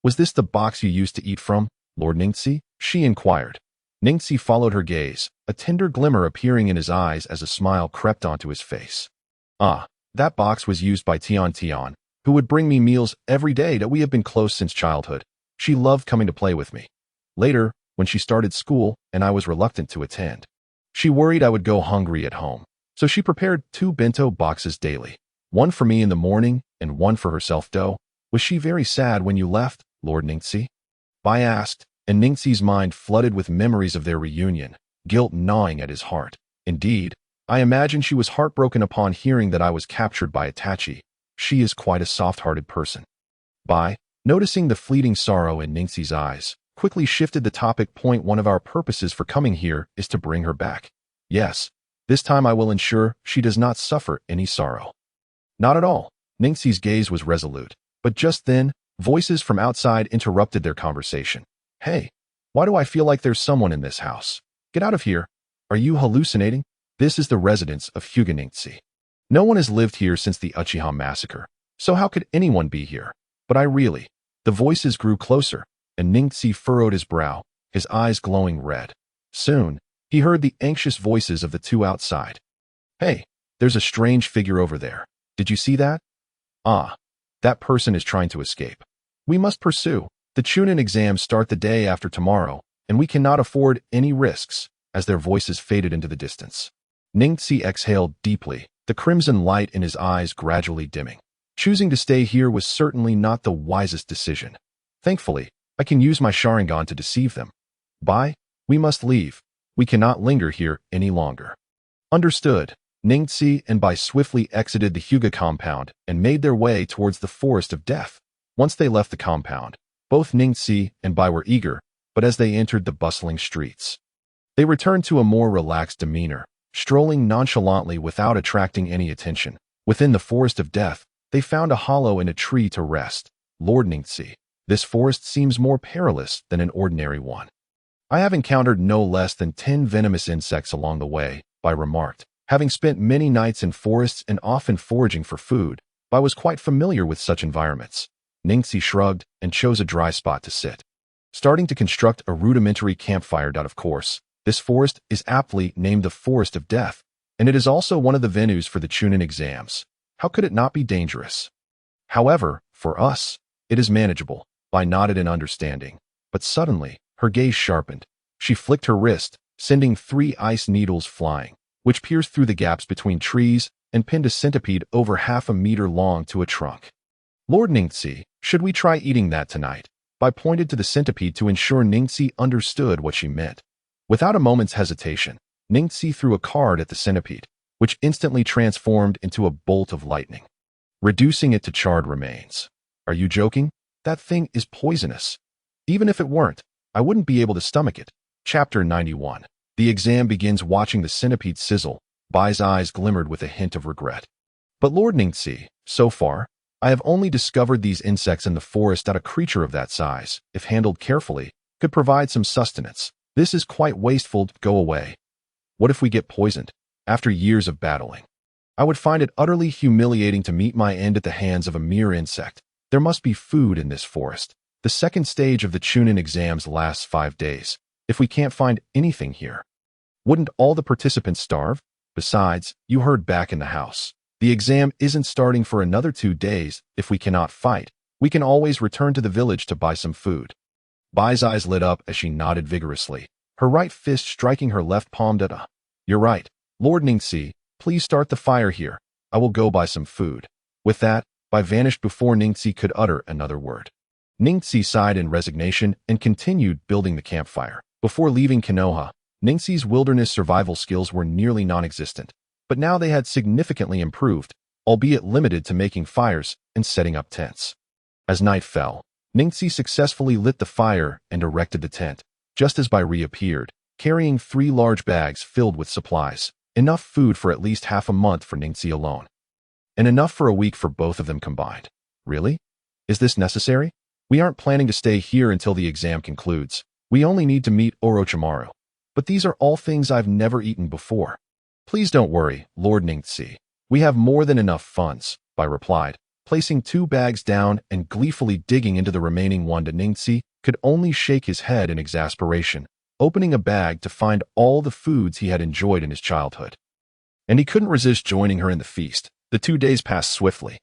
was this the box you used to eat from, Lord Ningxi? She inquired. Ningxi followed her gaze, a tender glimmer appearing in his eyes as a smile crept onto his face. Ah, that box was used by Tian Tian, who would bring me meals every day. That we have been close since childhood. She loved coming to play with me. Later, when she started school and I was reluctant to attend, she worried I would go hungry at home, so she prepared 2 bento boxes daily, one for me in the morning and one for herself. Was she very sad when you left, Lord Ningxi? Bai asked, and Ningxi's mind flooded with memories of their reunion, guilt gnawing at his heart. Indeed, I imagine she was heartbroken upon hearing that I was captured by Itachi. She is quite a soft-hearted person. Bai, noticing the fleeting sorrow in Ningxi's eyes, quickly shifted the topic. One of our purposes for coming here is to bring her back. Yes, this time I will ensure she does not suffer any sorrow. Not at all. Ningxi's gaze was resolute, but just then, voices from outside interrupted their conversation. Hey, why do I feel like there's someone in this house? Get out of here. Are you hallucinating? This is the residence of Hyuga Ningxi. No one has lived here since the Uchiha massacre, so how could anyone be here? But I really... The voices grew closer, and Ningxi furrowed his brow, his eyes glowing red. Soon, he heard the anxious voices of the 2 outside. Hey, there's a strange figure over there. Did you see that? Ah, that person is trying to escape. We must pursue. The Chunin exams start the day after tomorrow, and we cannot afford any risks, as their voices faded into the distance. Ningxi exhaled deeply, the crimson light in his eyes gradually dimming. Choosing to stay here was certainly not the wisest decision. Thankfully, I can use my Sharingan to deceive them. Bai, we must leave. We cannot linger here any longer. Understood. Ningxi and Bai swiftly exited the Hyuga compound and made their way towards the Forest of Death. Once they left the compound, both Ningxi and Bai were eager, but as they entered the bustling streets, they returned to a more relaxed demeanor, strolling nonchalantly without attracting any attention. Within the Forest of Death, they found a hollow in a tree to rest. Lord Ningxi, this forest seems more perilous than an ordinary one. I have encountered no less than 10 venomous insects along the way, Bai remarked. Having spent many nights in forests and often foraging for food, Bai was quite familiar with such environments. Ningxi shrugged and chose a dry spot to sit, starting to construct a rudimentary campfire. Of course, this forest is aptly named the Forest of Death, and it is also one of the venues for the Chunin exams. How could it not be dangerous? However, for us, it is manageable. Bai nodded in understanding, but suddenly, her gaze sharpened. She flicked her wrist, sending 3 ice needles flying, which pierced through the gaps between trees and pinned a centipede over 1/2 meter long to a trunk. Lord Ningxi, should we try eating that tonight? Bai pointed to the centipede to ensure Ningxi understood what she meant. Without a moment's hesitation, Ningxi threw a card at the centipede, which instantly transformed into a bolt of lightning, reducing it to charred remains. Are you joking? That thing is poisonous. Even if it weren't, I wouldn't be able to stomach it. Chapter 91. The exam begins. Watching the centipede sizzle, Bai's eyes glimmered with a hint of regret. But Lord Ningxi, so far, I have only discovered these insects in the forest. That a creature of that size, if handled carefully, could provide some sustenance. This is quite wasteful. Go away. What if we get poisoned? After years of battling, I would find it utterly humiliating to meet my end at the hands of a mere insect. There must be food in this forest. The second stage of the Chunin exams lasts 5 days. If we can't find anything here, wouldn't all the participants starve? Besides, you heard back in the house. The exam isn't starting for another 2 days. If we cannot fight, we can always return to the village to buy some food. Bai's eyes lit up as she nodded vigorously, her right fist striking her left palm. You're right. Lord Ningxi, please start the fire here. I will go buy some food. With that, Bai vanished before Ningxi could utter another word. Ningxi sighed in resignation and continued building the campfire. Before leaving Konoha, Ningxi's wilderness survival skills were nearly non-existent, but now they had significantly improved, albeit limited to making fires and setting up tents. As night fell, Ningxi successfully lit the fire and erected the tent, just as Bai reappeared, carrying 3 large bags filled with supplies. Enough food for at least half a month for Ningxi alone. And enough for a week for both of them combined. Really? Is this necessary? We aren't planning to stay here until the exam concludes. We only need to meet Orochimaru. But these are all things I've never eaten before. Please don't worry, Lord Ningxi. We have more than enough funds, Bai replied, placing 2 bags down and gleefully digging into the remaining one. Ningxi could only shake his head in exasperation, opening a bag to find all the foods he had enjoyed in his childhood. And he couldn't resist joining her in the feast. The 2 days passed swiftly,